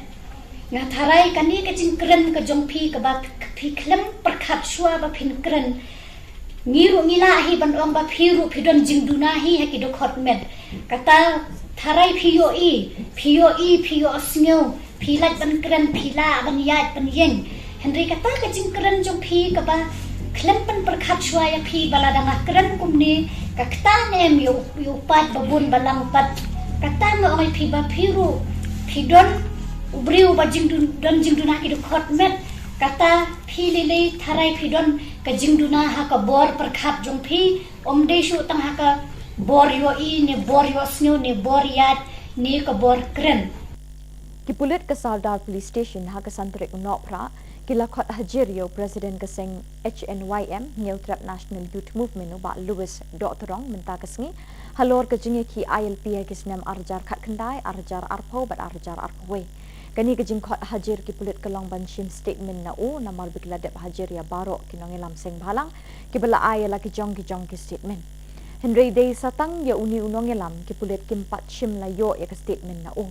nga tharai kani ka jing kren ka jong phi ka ba phi khlem prakhat shwa ba phin kren ngiru ngila hi ban ong ba phi ru phi don jingduna hi ha ki do khot men kata tharai phi yo snyo phi lat ban kren phi la ban yat ban yeng henry kata ka jing kren jong phi ka ba khlem pan prakhat shwa ya phi balada nga kren kumni kakta nem yo pat babun balang pat kata ngo ai phi ba phiru phidon ubriu ba jingduna ki do khot met kata phi lele tharai phidon ka jingduna ha ka bor prakhat jong phi omde shu tang ha ka bor yo ne bor yo snyo ne bor yat ne ka bor kren Kipulit ke Saldar Police Station ha ka santrik nopra kila khot hajirio President Keseng HNYM Neutrap National Youth Movement ba Louis Dotorong menta kesngi halor ke jingi ki ILP kisnam arjar khat khandai arjar arpo bat arjar arpwe kani ke jing khot hajir kipulit kelong banshim statement na u namar bikla dep hajiria baro kinongelam seng bhalang kibala ayala ki jong ki statement Henry Day satang ya uni unongelam kipulit kimpat shim la yo ya ke statement na u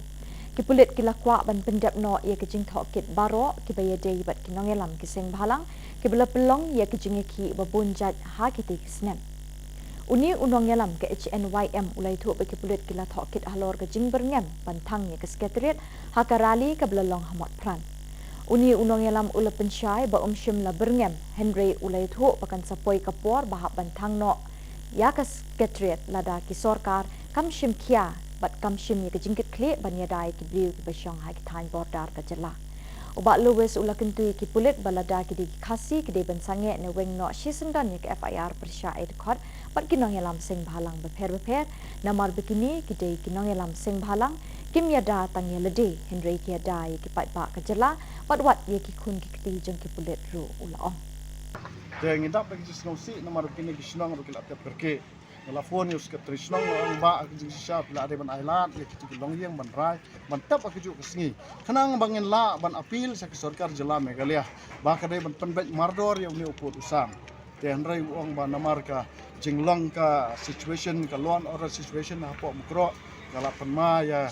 Kipulit kilakwa ban pendap no ia kejing thokit baro kibaya day bat kinongelam kiseng bhalang kibala pelong ia kejing ki babunjat ha kiti kisnem uni unongelam ke HNYM ulai thu ba kipulit kila thokit halor kejing berngem bantang ia ke sekretariat ha karali kabla long hamot pran uni unongelam ula pensyai ba shim la berngem Henry ulai thu pakan sapoi kapor bahap bantang no ya ke sekretariat lada ki sorkar kam shim kia bat kam shim ye kejingkit kle banyadai ki briu ki basyong ha ki thain bordar ka jela uba Louis ula kentui ki pulit balada ki di khasi ki de bansange ne weng no shisendan ye ki FIR persya ed khot bat ki nongelam sing bhalang beper namar bikini ki de ki nongelam sing bhalang kim yada tang ye lede Henry ki yada ye ki pat ba ka jela bat wat ye ki khun ki kti jong ki pulit ru ula ong te ngidap bagi snow si namar bikini ki shnong ru ki lat perke Telefon yus ke Trishnong orang ba aku juga siap la ada ban island ya kita long yang ban rai ban tap aku juga kesini kenang bangin la ban apil sa sorkar jela Meghalaya ba ka dai ban penbet mardor yang ni uput usam te rai uang ba namar ka jinglong ka situation ka law order situation apa mukro kala penma ya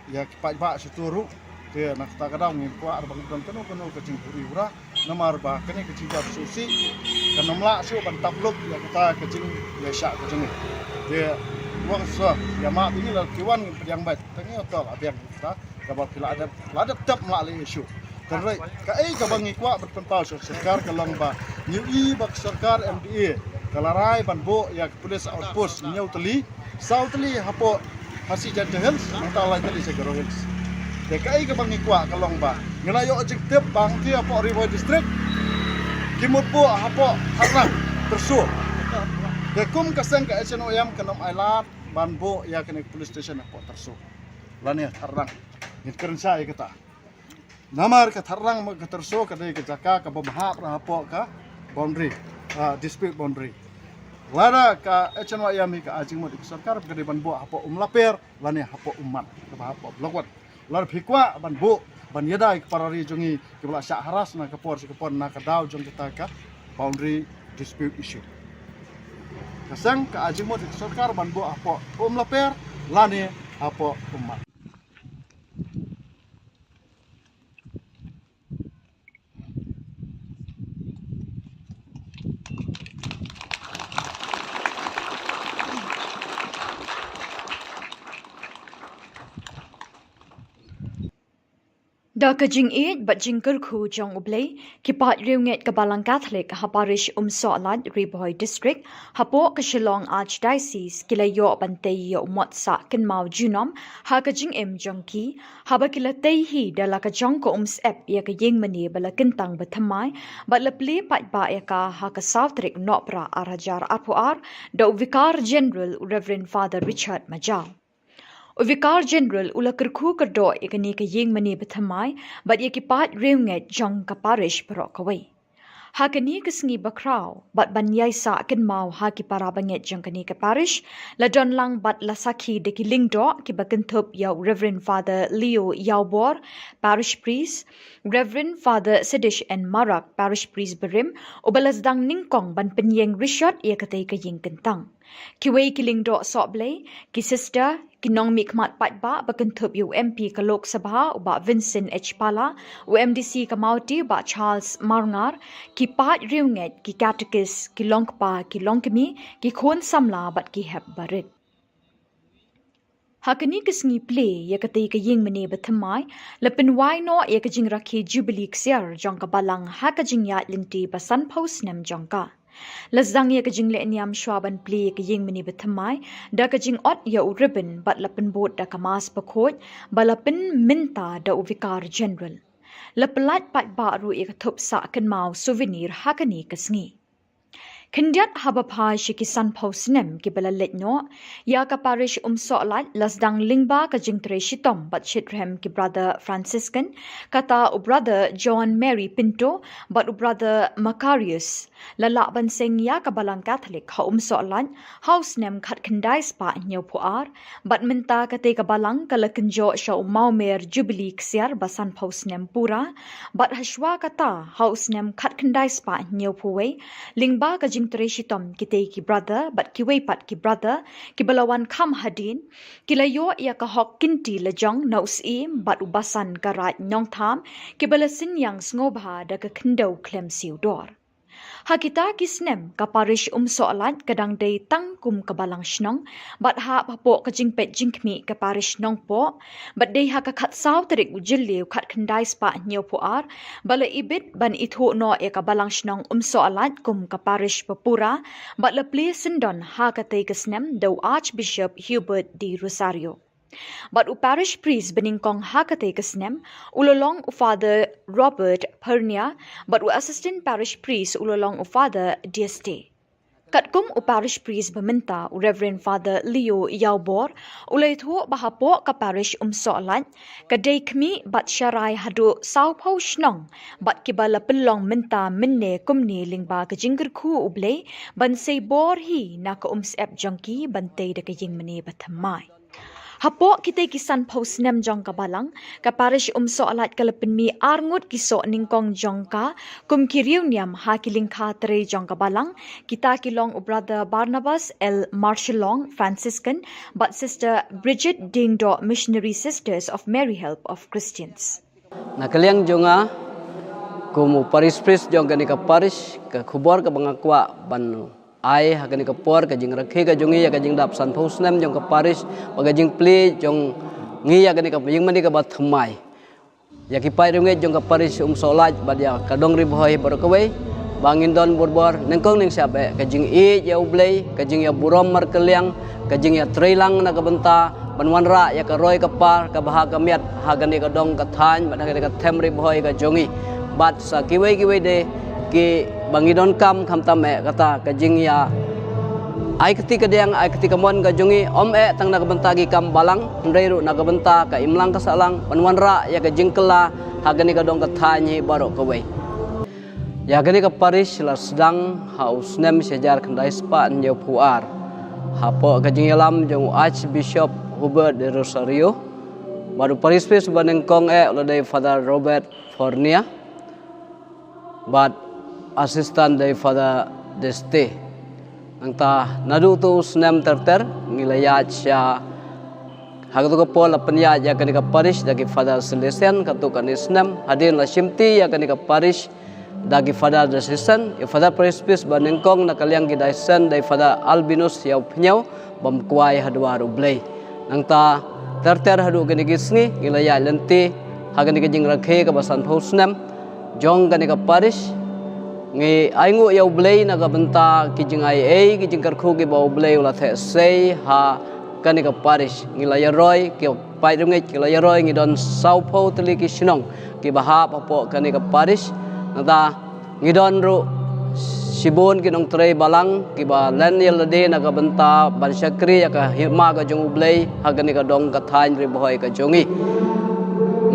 kipat ba situru te nak ta kadang ni ko ar bang kono ka jing puri ura namar ba kene ka jing susi kanamla su ban tabluk ya kita ka jing ya syak ka jing dia wang so ya ma ini la kiwan yang baik tangi otol abiang kita ka pila ada tap ma le isu terus ka ka bangi kwa berpentau serkar kalong ba new bak serkar MDA kalarai ban bo ya police outpost nyau teli sauteli hapo hasi jantehel mentala teli segero hills dekai ka bangi kwa kalong ba ngelayo objektif bang ti apa river district kimut po hapo harang tersu dekum kaseng ka SNOM kanom island banbo ya kene police station hapo tersu lani harang ngit keren sa kita namar ka harang mag tersu ka dei ka jaka ka babahap na hapo ka boundary dispute boundary lada ka SNOM ka ajing mo di sarkar ka dei banbo hapo umlaper lani hapo umman ka hapo blogwat lar phikwa banbo ban yadai parari jungi kibla syak haras na kapor na kadau jong kita ka boundary dispute issue kasang ka ajimo di sarkar banbo apo laper lani apo ummat Da kajing it bat jingker khu jong ublei kipat riunget kabalang Catholic haparish umsolat Riboy district hapo ka Shillong archdiocese kilayo bantei yo motsa kinmau junom ha kajing em jongki haba kilatei hi dala ka jong ko ep ya ka yeng mani bala kintang bathamai bat lapli pat ba ya ka ha ka southrik nopra arajar apuar da vikar general Reverend Father Richard Majal Vicar General ula kerku kerdo ikani ke yeng mani bethamai bat yekipat reunget jong ka parish perok kawai. Hakani kesengi bakrau bat banyai sa ken mau haki para banget jong kani ke parish la don lang bat la sakhi de ki lingdo ki bakentup yau Reverend Father Leo Yaubor parish priest, Reverend Father Sidish and Marak parish priest berim ubalas dang ningkong ban penyeng Richard ia katai ke yeng kentang. Kiwei ki lingdo sok blay ki sister Kinong mikmat patba bakentup UMP ke Lok Sabha uba Vincent H. Pala, UMDC ke Mauti uba Charles Marngar, ki pat riunget ki katekis ki longpa ki longkemi ki khon samla bat ki hep barit. Hakani kesengi play ya katai ke yeng mene bethamai, lepin wai no ya kajing rakhi Jubilee ksiar jong ka balang ha kajing ya linti basan post nem jong ka. Lazang ya kajing le niam shwaban play ke yeng meni bethamai da kajing ot ya u ribbon bat lapin bot da kamas pakot balapin minta da u Vicar General lapelat pat baru ya kathup sa kan mau souvenir hakani kesngi Kendiat habapa shikisan pausnem ki balalet no ya ka parish solat lasdang lingba ka jingtre shitom bat shitrem ki brother Franciscan kata u brother John Mary Pinto bat u brother Macarius lala ban seng ya ka balang Catholic ha solat house nem khat kendai spa nyau puar bat minta ka te ka balang kala kenjo sha maumer Jubilee ksiar basan pausnem pura bat hashwa kata house nem khat kendai spa nyau puwe lingba ka Shitom kitei ki brother but ki weipat ki brother ki balawan kham hadin kilayo ya ka hok kinti lejong naus im but ubasan karat nyong tham ki balasin yang sngoba da ka khndau klem siudor Hakita kisnem ka parish soalat kadang day tangkum kabalang shnong bat ha papo ka jingpet jingkmi ka parish nong po bat day ha ka khat saw terik ujilliu khat khandai spa nyo puar bala ibit ban itho no e kabalang shnong soalat kum ka parish papura bat la ple sindon ha ka tay kisnem do Archbishop Hubert D. Rosario But u parish priest beningkong hakate kasnem ulolong u Father Robert Pernia but u assistant parish priest ulolong u Father DST. Katkum u parish priest beminta u Reverend Father Leo Yaubor ulay thuo bahapo ka parish soalat kadai kmi bat syarai hadu saupau shnong bat kibala pelong minta minne kumni lingba ka jingger khu ublay ban say bor hi na ka sep jongki bantay da ka jing mani bathamai. Hapo kita kisan post nem jong ka balang ka parish soalat kalapin mi arngut kiso ningkong jong ka kum kiriu niam ha kilingkha tre jong ka balang kita kilong u brother Barnabas L. Shillong Franciscan but sister Bridget Dingdo Missionary Sisters of Mary Help of Christians. Nakaliang jonga kumu paris pris jong ka ni ka parish ka khubor ka bangakwa banu ai hakani ka por ka jing rakhe ka jongi ya ka jing dap san phos nem jong ka parish baga jing ple jong ngi ya ka ni ka jing mani ka bat thamai ya ki pai runge jong ka parish solat bad ya ka dong ri bhoi bar ka wei bangin don borbor nengkong ning sap ka jing e ya ublei ka jing ya burom mar kaliang ka jing ya trailang na ka benta banwan ra ya ka roi ka par ka baha ka miat ha ka ni ka dong ka than bad ka them ri bhoi ka jongi bat sa ki wei de ki bangidon kam tam kata kajing ya ai ketika diang ai ketika mon kajungi om tang na kabentagi kam balang ndairu na kabenta ka imlang ka salang panwan ra ya kajing kela hagani ka dong ka thanyi baro ka wei ya gani ka parish la sedang haus nem sejar kendai spa nyo puar hapo kajing yalam jong Archbishop Hubert de Rosario baru parish pes banengkong oleh Father Robert Fornia but assistant dari Father Deste angta nadu tu snem terter ngilayat sya hagatu ko pola penya ya kanika parish dagi Father Celestian katu kanis snem hadir la simti ya kanika parish dagi Father Assistant ya Father Priest banengkong nakaliang gidaisen dari Father Albinus ya penyau bamkuai hadwa rublei angta terter hadu kanigisni ngilayat lenti haganika jing rakhe ka basan phosnem jong kanika parish ngi aingu ya ublei na ka benta kijing ai kijing karkhu ki ba ublei ula the sei ha kanika parish ngi la yaroi ki pai runge ki la yaroi ngi don saupo tli ki shinong ki ba ha papo kanika parish nada ngi don ru Sibon kinong tray balang kiba Laniel de nagabenta Bansakri ka hima ka jong ublay hagani ka dong kathain ri boy ka jongi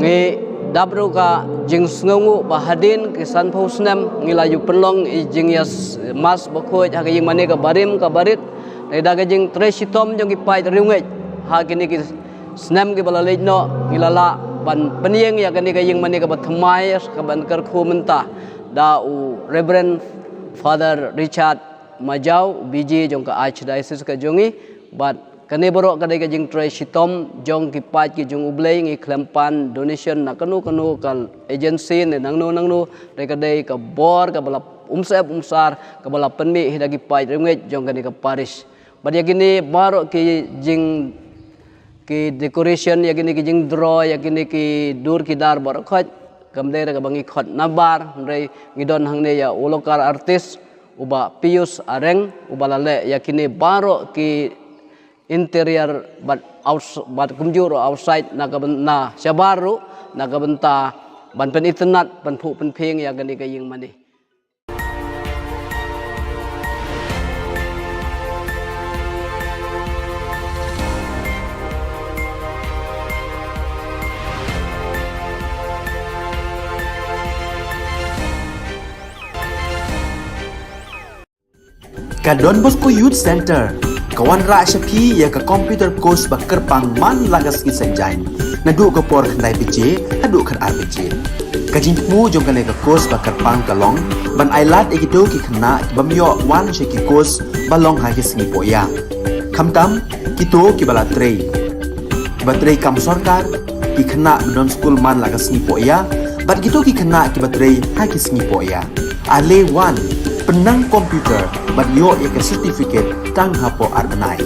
ngi dabru ka jing sngongu bahadin kisan phosnem ngilayu penlong i jingyas mas bakhoj haging mane ka barim ka barit neda ka jing tray sitom jong ipai riunge hagini ki snem ki balalej no ngilala ban penieng ya kani ka jing mane ka bathmai ka ban kar khumenta da u Reverend Father Richard Majau BG jong ka Archdiocese ka jongi but kani borok kadai ka jing tray sitom jong ki pat ki jong ublay ngi klempan donation na kanu kal agency ne nangno re kadai ka bor ka bala umsar ka bala penmi hidagi pat ringet jong kani ka parish but ya gini borok ki jing ki decoration ya gini ki jing draw ya gini ki dur ki dar borok khoj kamdera ka bangi khot nabar re ngidon hangne ya ulokar artist uba Pius Areng uba lale yakini baro ki interior but kumjur outside na syabaru nakabenta ban pen internet ban phu pen pheng ya gani ka ying mani Ka Don Bosco Youth Center, kawan ra syapi ya ka computer course bakar pang man lagas ki sanjain. Nadu ka por khandai pije, hadu khan RPG. Ka jingmu jong ka course bakar pang kalong, ban ailat egito ki khna bamyo wan sheki course balong ha ki singi poya. Khamtam kito ki bala trei. Batrei kam sarkar ki khna don school man lagas singi poya, bat kito ki khna ki batrei ha ki singi poya. Ale wan penang komputer bat yo ya ke certificate tang hapo arbenai.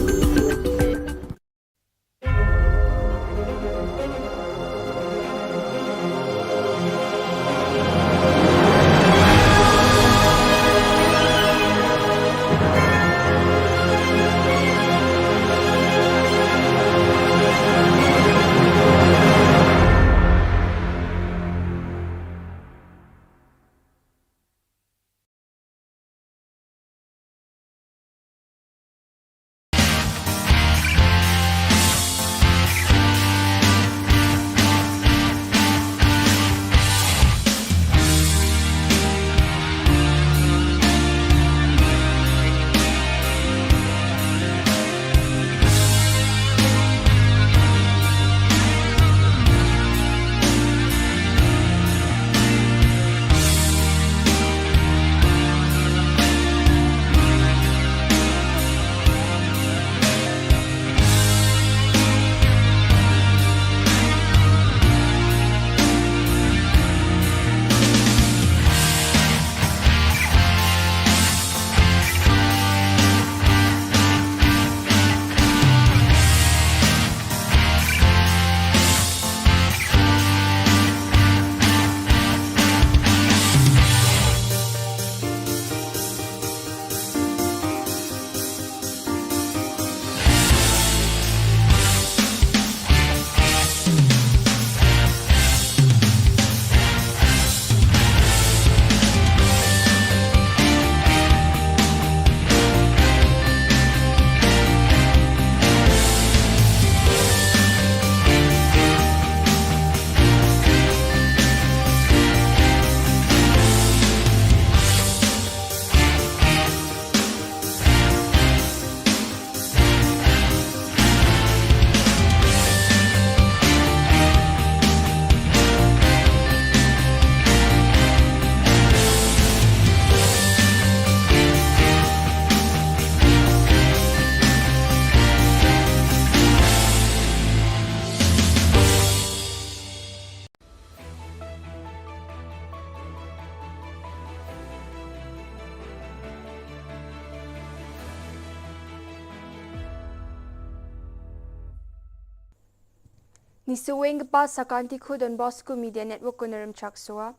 Nisuwengpa sakanti khu Don Bosco Media Network ko naram chaksoa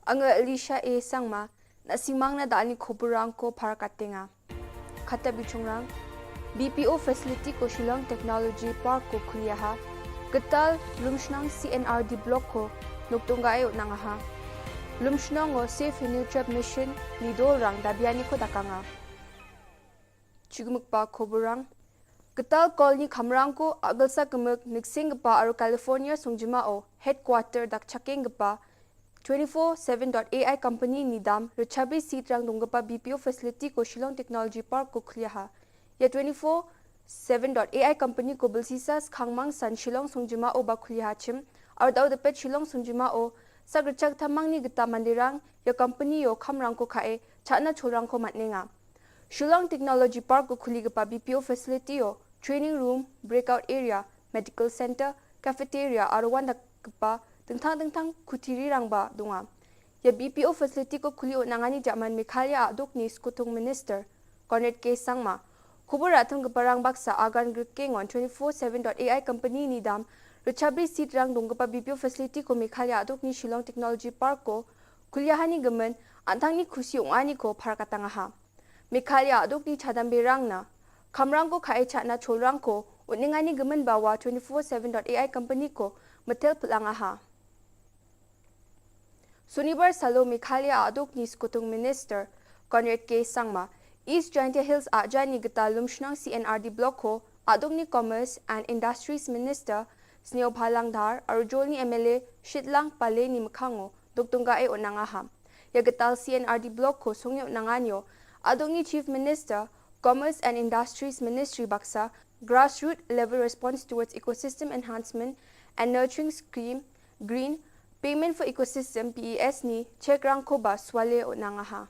anga Alicia A sangma na simang na dani khoburang ko parakatenga khata bichungrang BPO facility ko Shillong Technology Park ko khuriyaha Gatal Lumshnang CNRD block ko nuktunga ayo nangaha Lumshnongo Safe Nutrap Mission Lido Rang Dabiani ko dakanga. Chigmukpa Khoburang Ketal kolni Khamrangko Agalsa Kemuk Niksingpa Aru California Sungjimao Headquarter Dak Chakengpa 24/7.ai company nidam Richabi Sitrang Dungapa BPO facility ko Shillong Technology Park ko khliya. Ya 24/7.ai company ko Bilsisas Khangmang San Shillong Sungjimao ba khliya chim aru daw de pet Shillong Sungjimao Sagrachak Thamang ni gita mandirang ya company yo Khamrang ko khae chana chorang ko matnenga. Shillong Technology Park ko khuligapa BPO facility yo training room, breakout area, medical center, cafeteria aru wanda kapa tengtang kutiri rangba dunga. Ya BPO facility ko khuli nangani jaman Mikhalia aduk ni skutung minister Cornet K Sangma. Khubor rathang keparang baksa agan grking on 24/7.ai company ni dam Rechabri seat rang dongkapa BPO facility ko Mikhalia aduk ni Shillong Technology Park ko kuliahani gemen antang ni khusi ungani ko pharakatanga ha. Mikhalia aduk ni chadambe rang na Khamrang ko khai chana cholrang ko uningani gemen bawa 24/7.ai company ko metel pelanga ha. Sunibar Salo Mikhalia aduk ni skutung minister Conrad K Sangma East Giant Hills ajani geta Lumshnang CNRD block ko aduk ni commerce and industries minister Sneo Bhalangdhar arujol ni MLA Shitlang Pale ni Mkhango doktunga e onanga ha. Ya getal CNRD block ko sungyo nanganyo aduk ni chief minister Commerce and Industries Ministry Baksa grassroots level response towards ecosystem enhancement and nurturing scheme green payment for ecosystem PES ni chekrang ko ba swale onanga ha.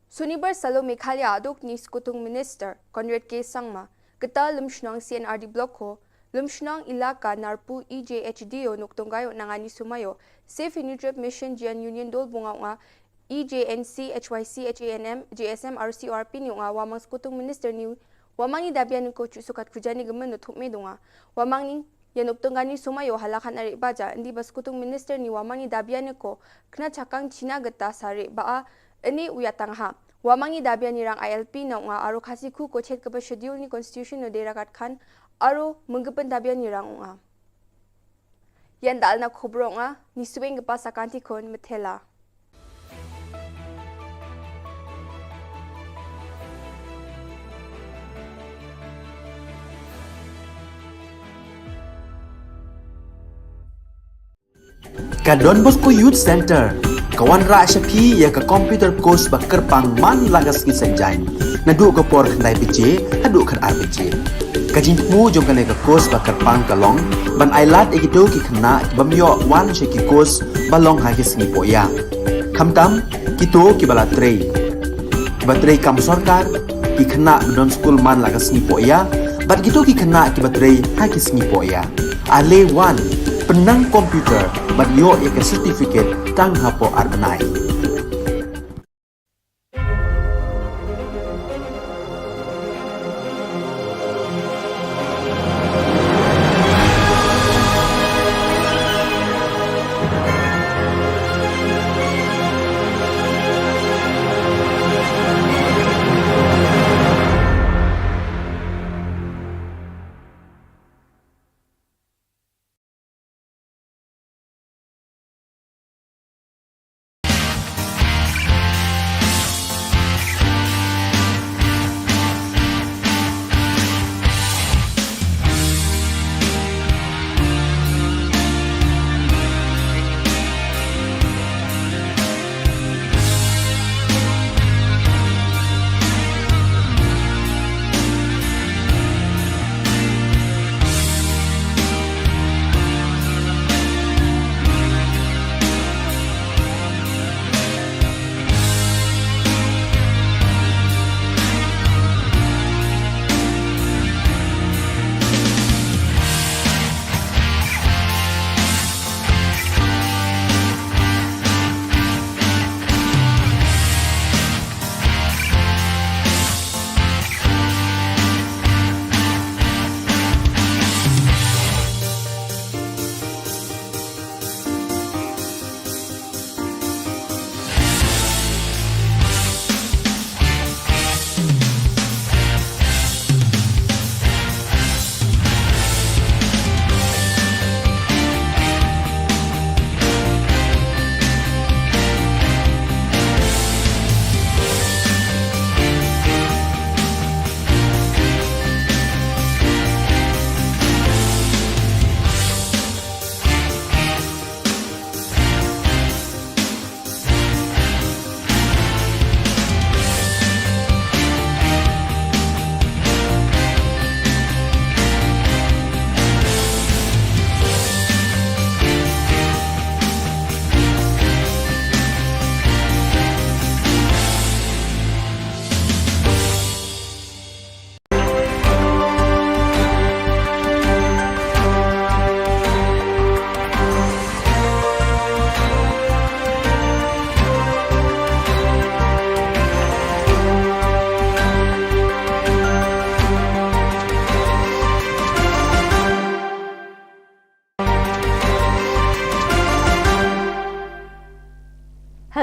Sunibar Salo Mikhalia aduk ni skutung minister Conrad K Sangma geta Lumshnong CNRD block ko Lumshnong ilaka narpu EJHDO nuktonggayo nangani sumayo Safe Nutrap Mission Jian Union Dol bunga EJNC, HYC, HANM, JSM, RCORP ni nga wamang skutung minister ni wamang ni dabian ko sukat kujani gemen no thukme dunga wamang ni yanuk tungani sumayo halakan ari baja ndi bas skutung minister ni wamang ni dabian ko kna chakang China geta sare ba ani uyatang ha wamang ni dabian ni rang ILP na nga aro khasi khu ko chet ka schedule ni constitution no derakat khan aro munggepen dabian ni rang nga yan dal na khobro nga ni suweng pa sakanti kon methela. Ka Don Bosco Youth Center kawan ra syapi ya ka computer course bakar pang man lagas ki sanjain nadu ka por khandai bije hadu khan ar bije kajin mu jong kan ka course bakar pang kalong ban ailat egito ki khna bamyo wan she ki course balong ha ki sngi poya khamtam kito ki bala trei batrei kam sarkar ki khna don school man lagas sngi poya bat kito ki khna ki batrei ha ki sngi poya ale wan penang komputer bagyo ika certificate tang hapo arbanai.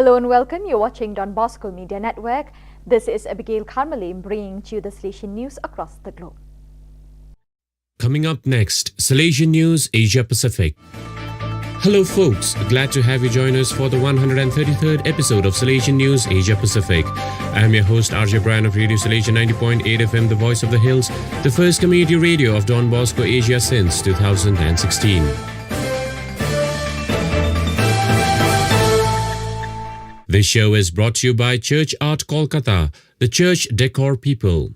Hello and welcome. You're watching Don Bosco Media Network. This is Abigail Carmelim bringing to you the Salesian news across the globe. Coming up next, Salesian News Asia Pacific. Hello folks, glad to have you join us for the 133rd episode of Salesian News Asia Pacific. I am your host RJ Brian of Radio Salesian 90.8 FM, the voice of the hills, the first community radio of Don Bosco Asia since 2016. This show is brought to you by Church Art Kolkata, the church decor people.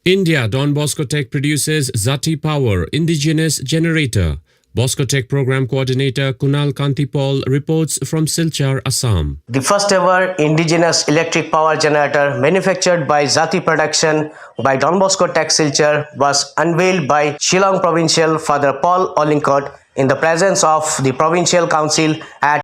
India, Don Bosco Tech produces Zati Power Indigenous Generator. Bosco Tech Program Coordinator Kunal Kantipal reports from Silchar, Assam. The first ever indigenous electric power generator manufactured by Zati Production by Don Bosco Tech Silchar was unveiled by Shillong Provincial Father Paul Ollincott in the presence of the Provincial Council at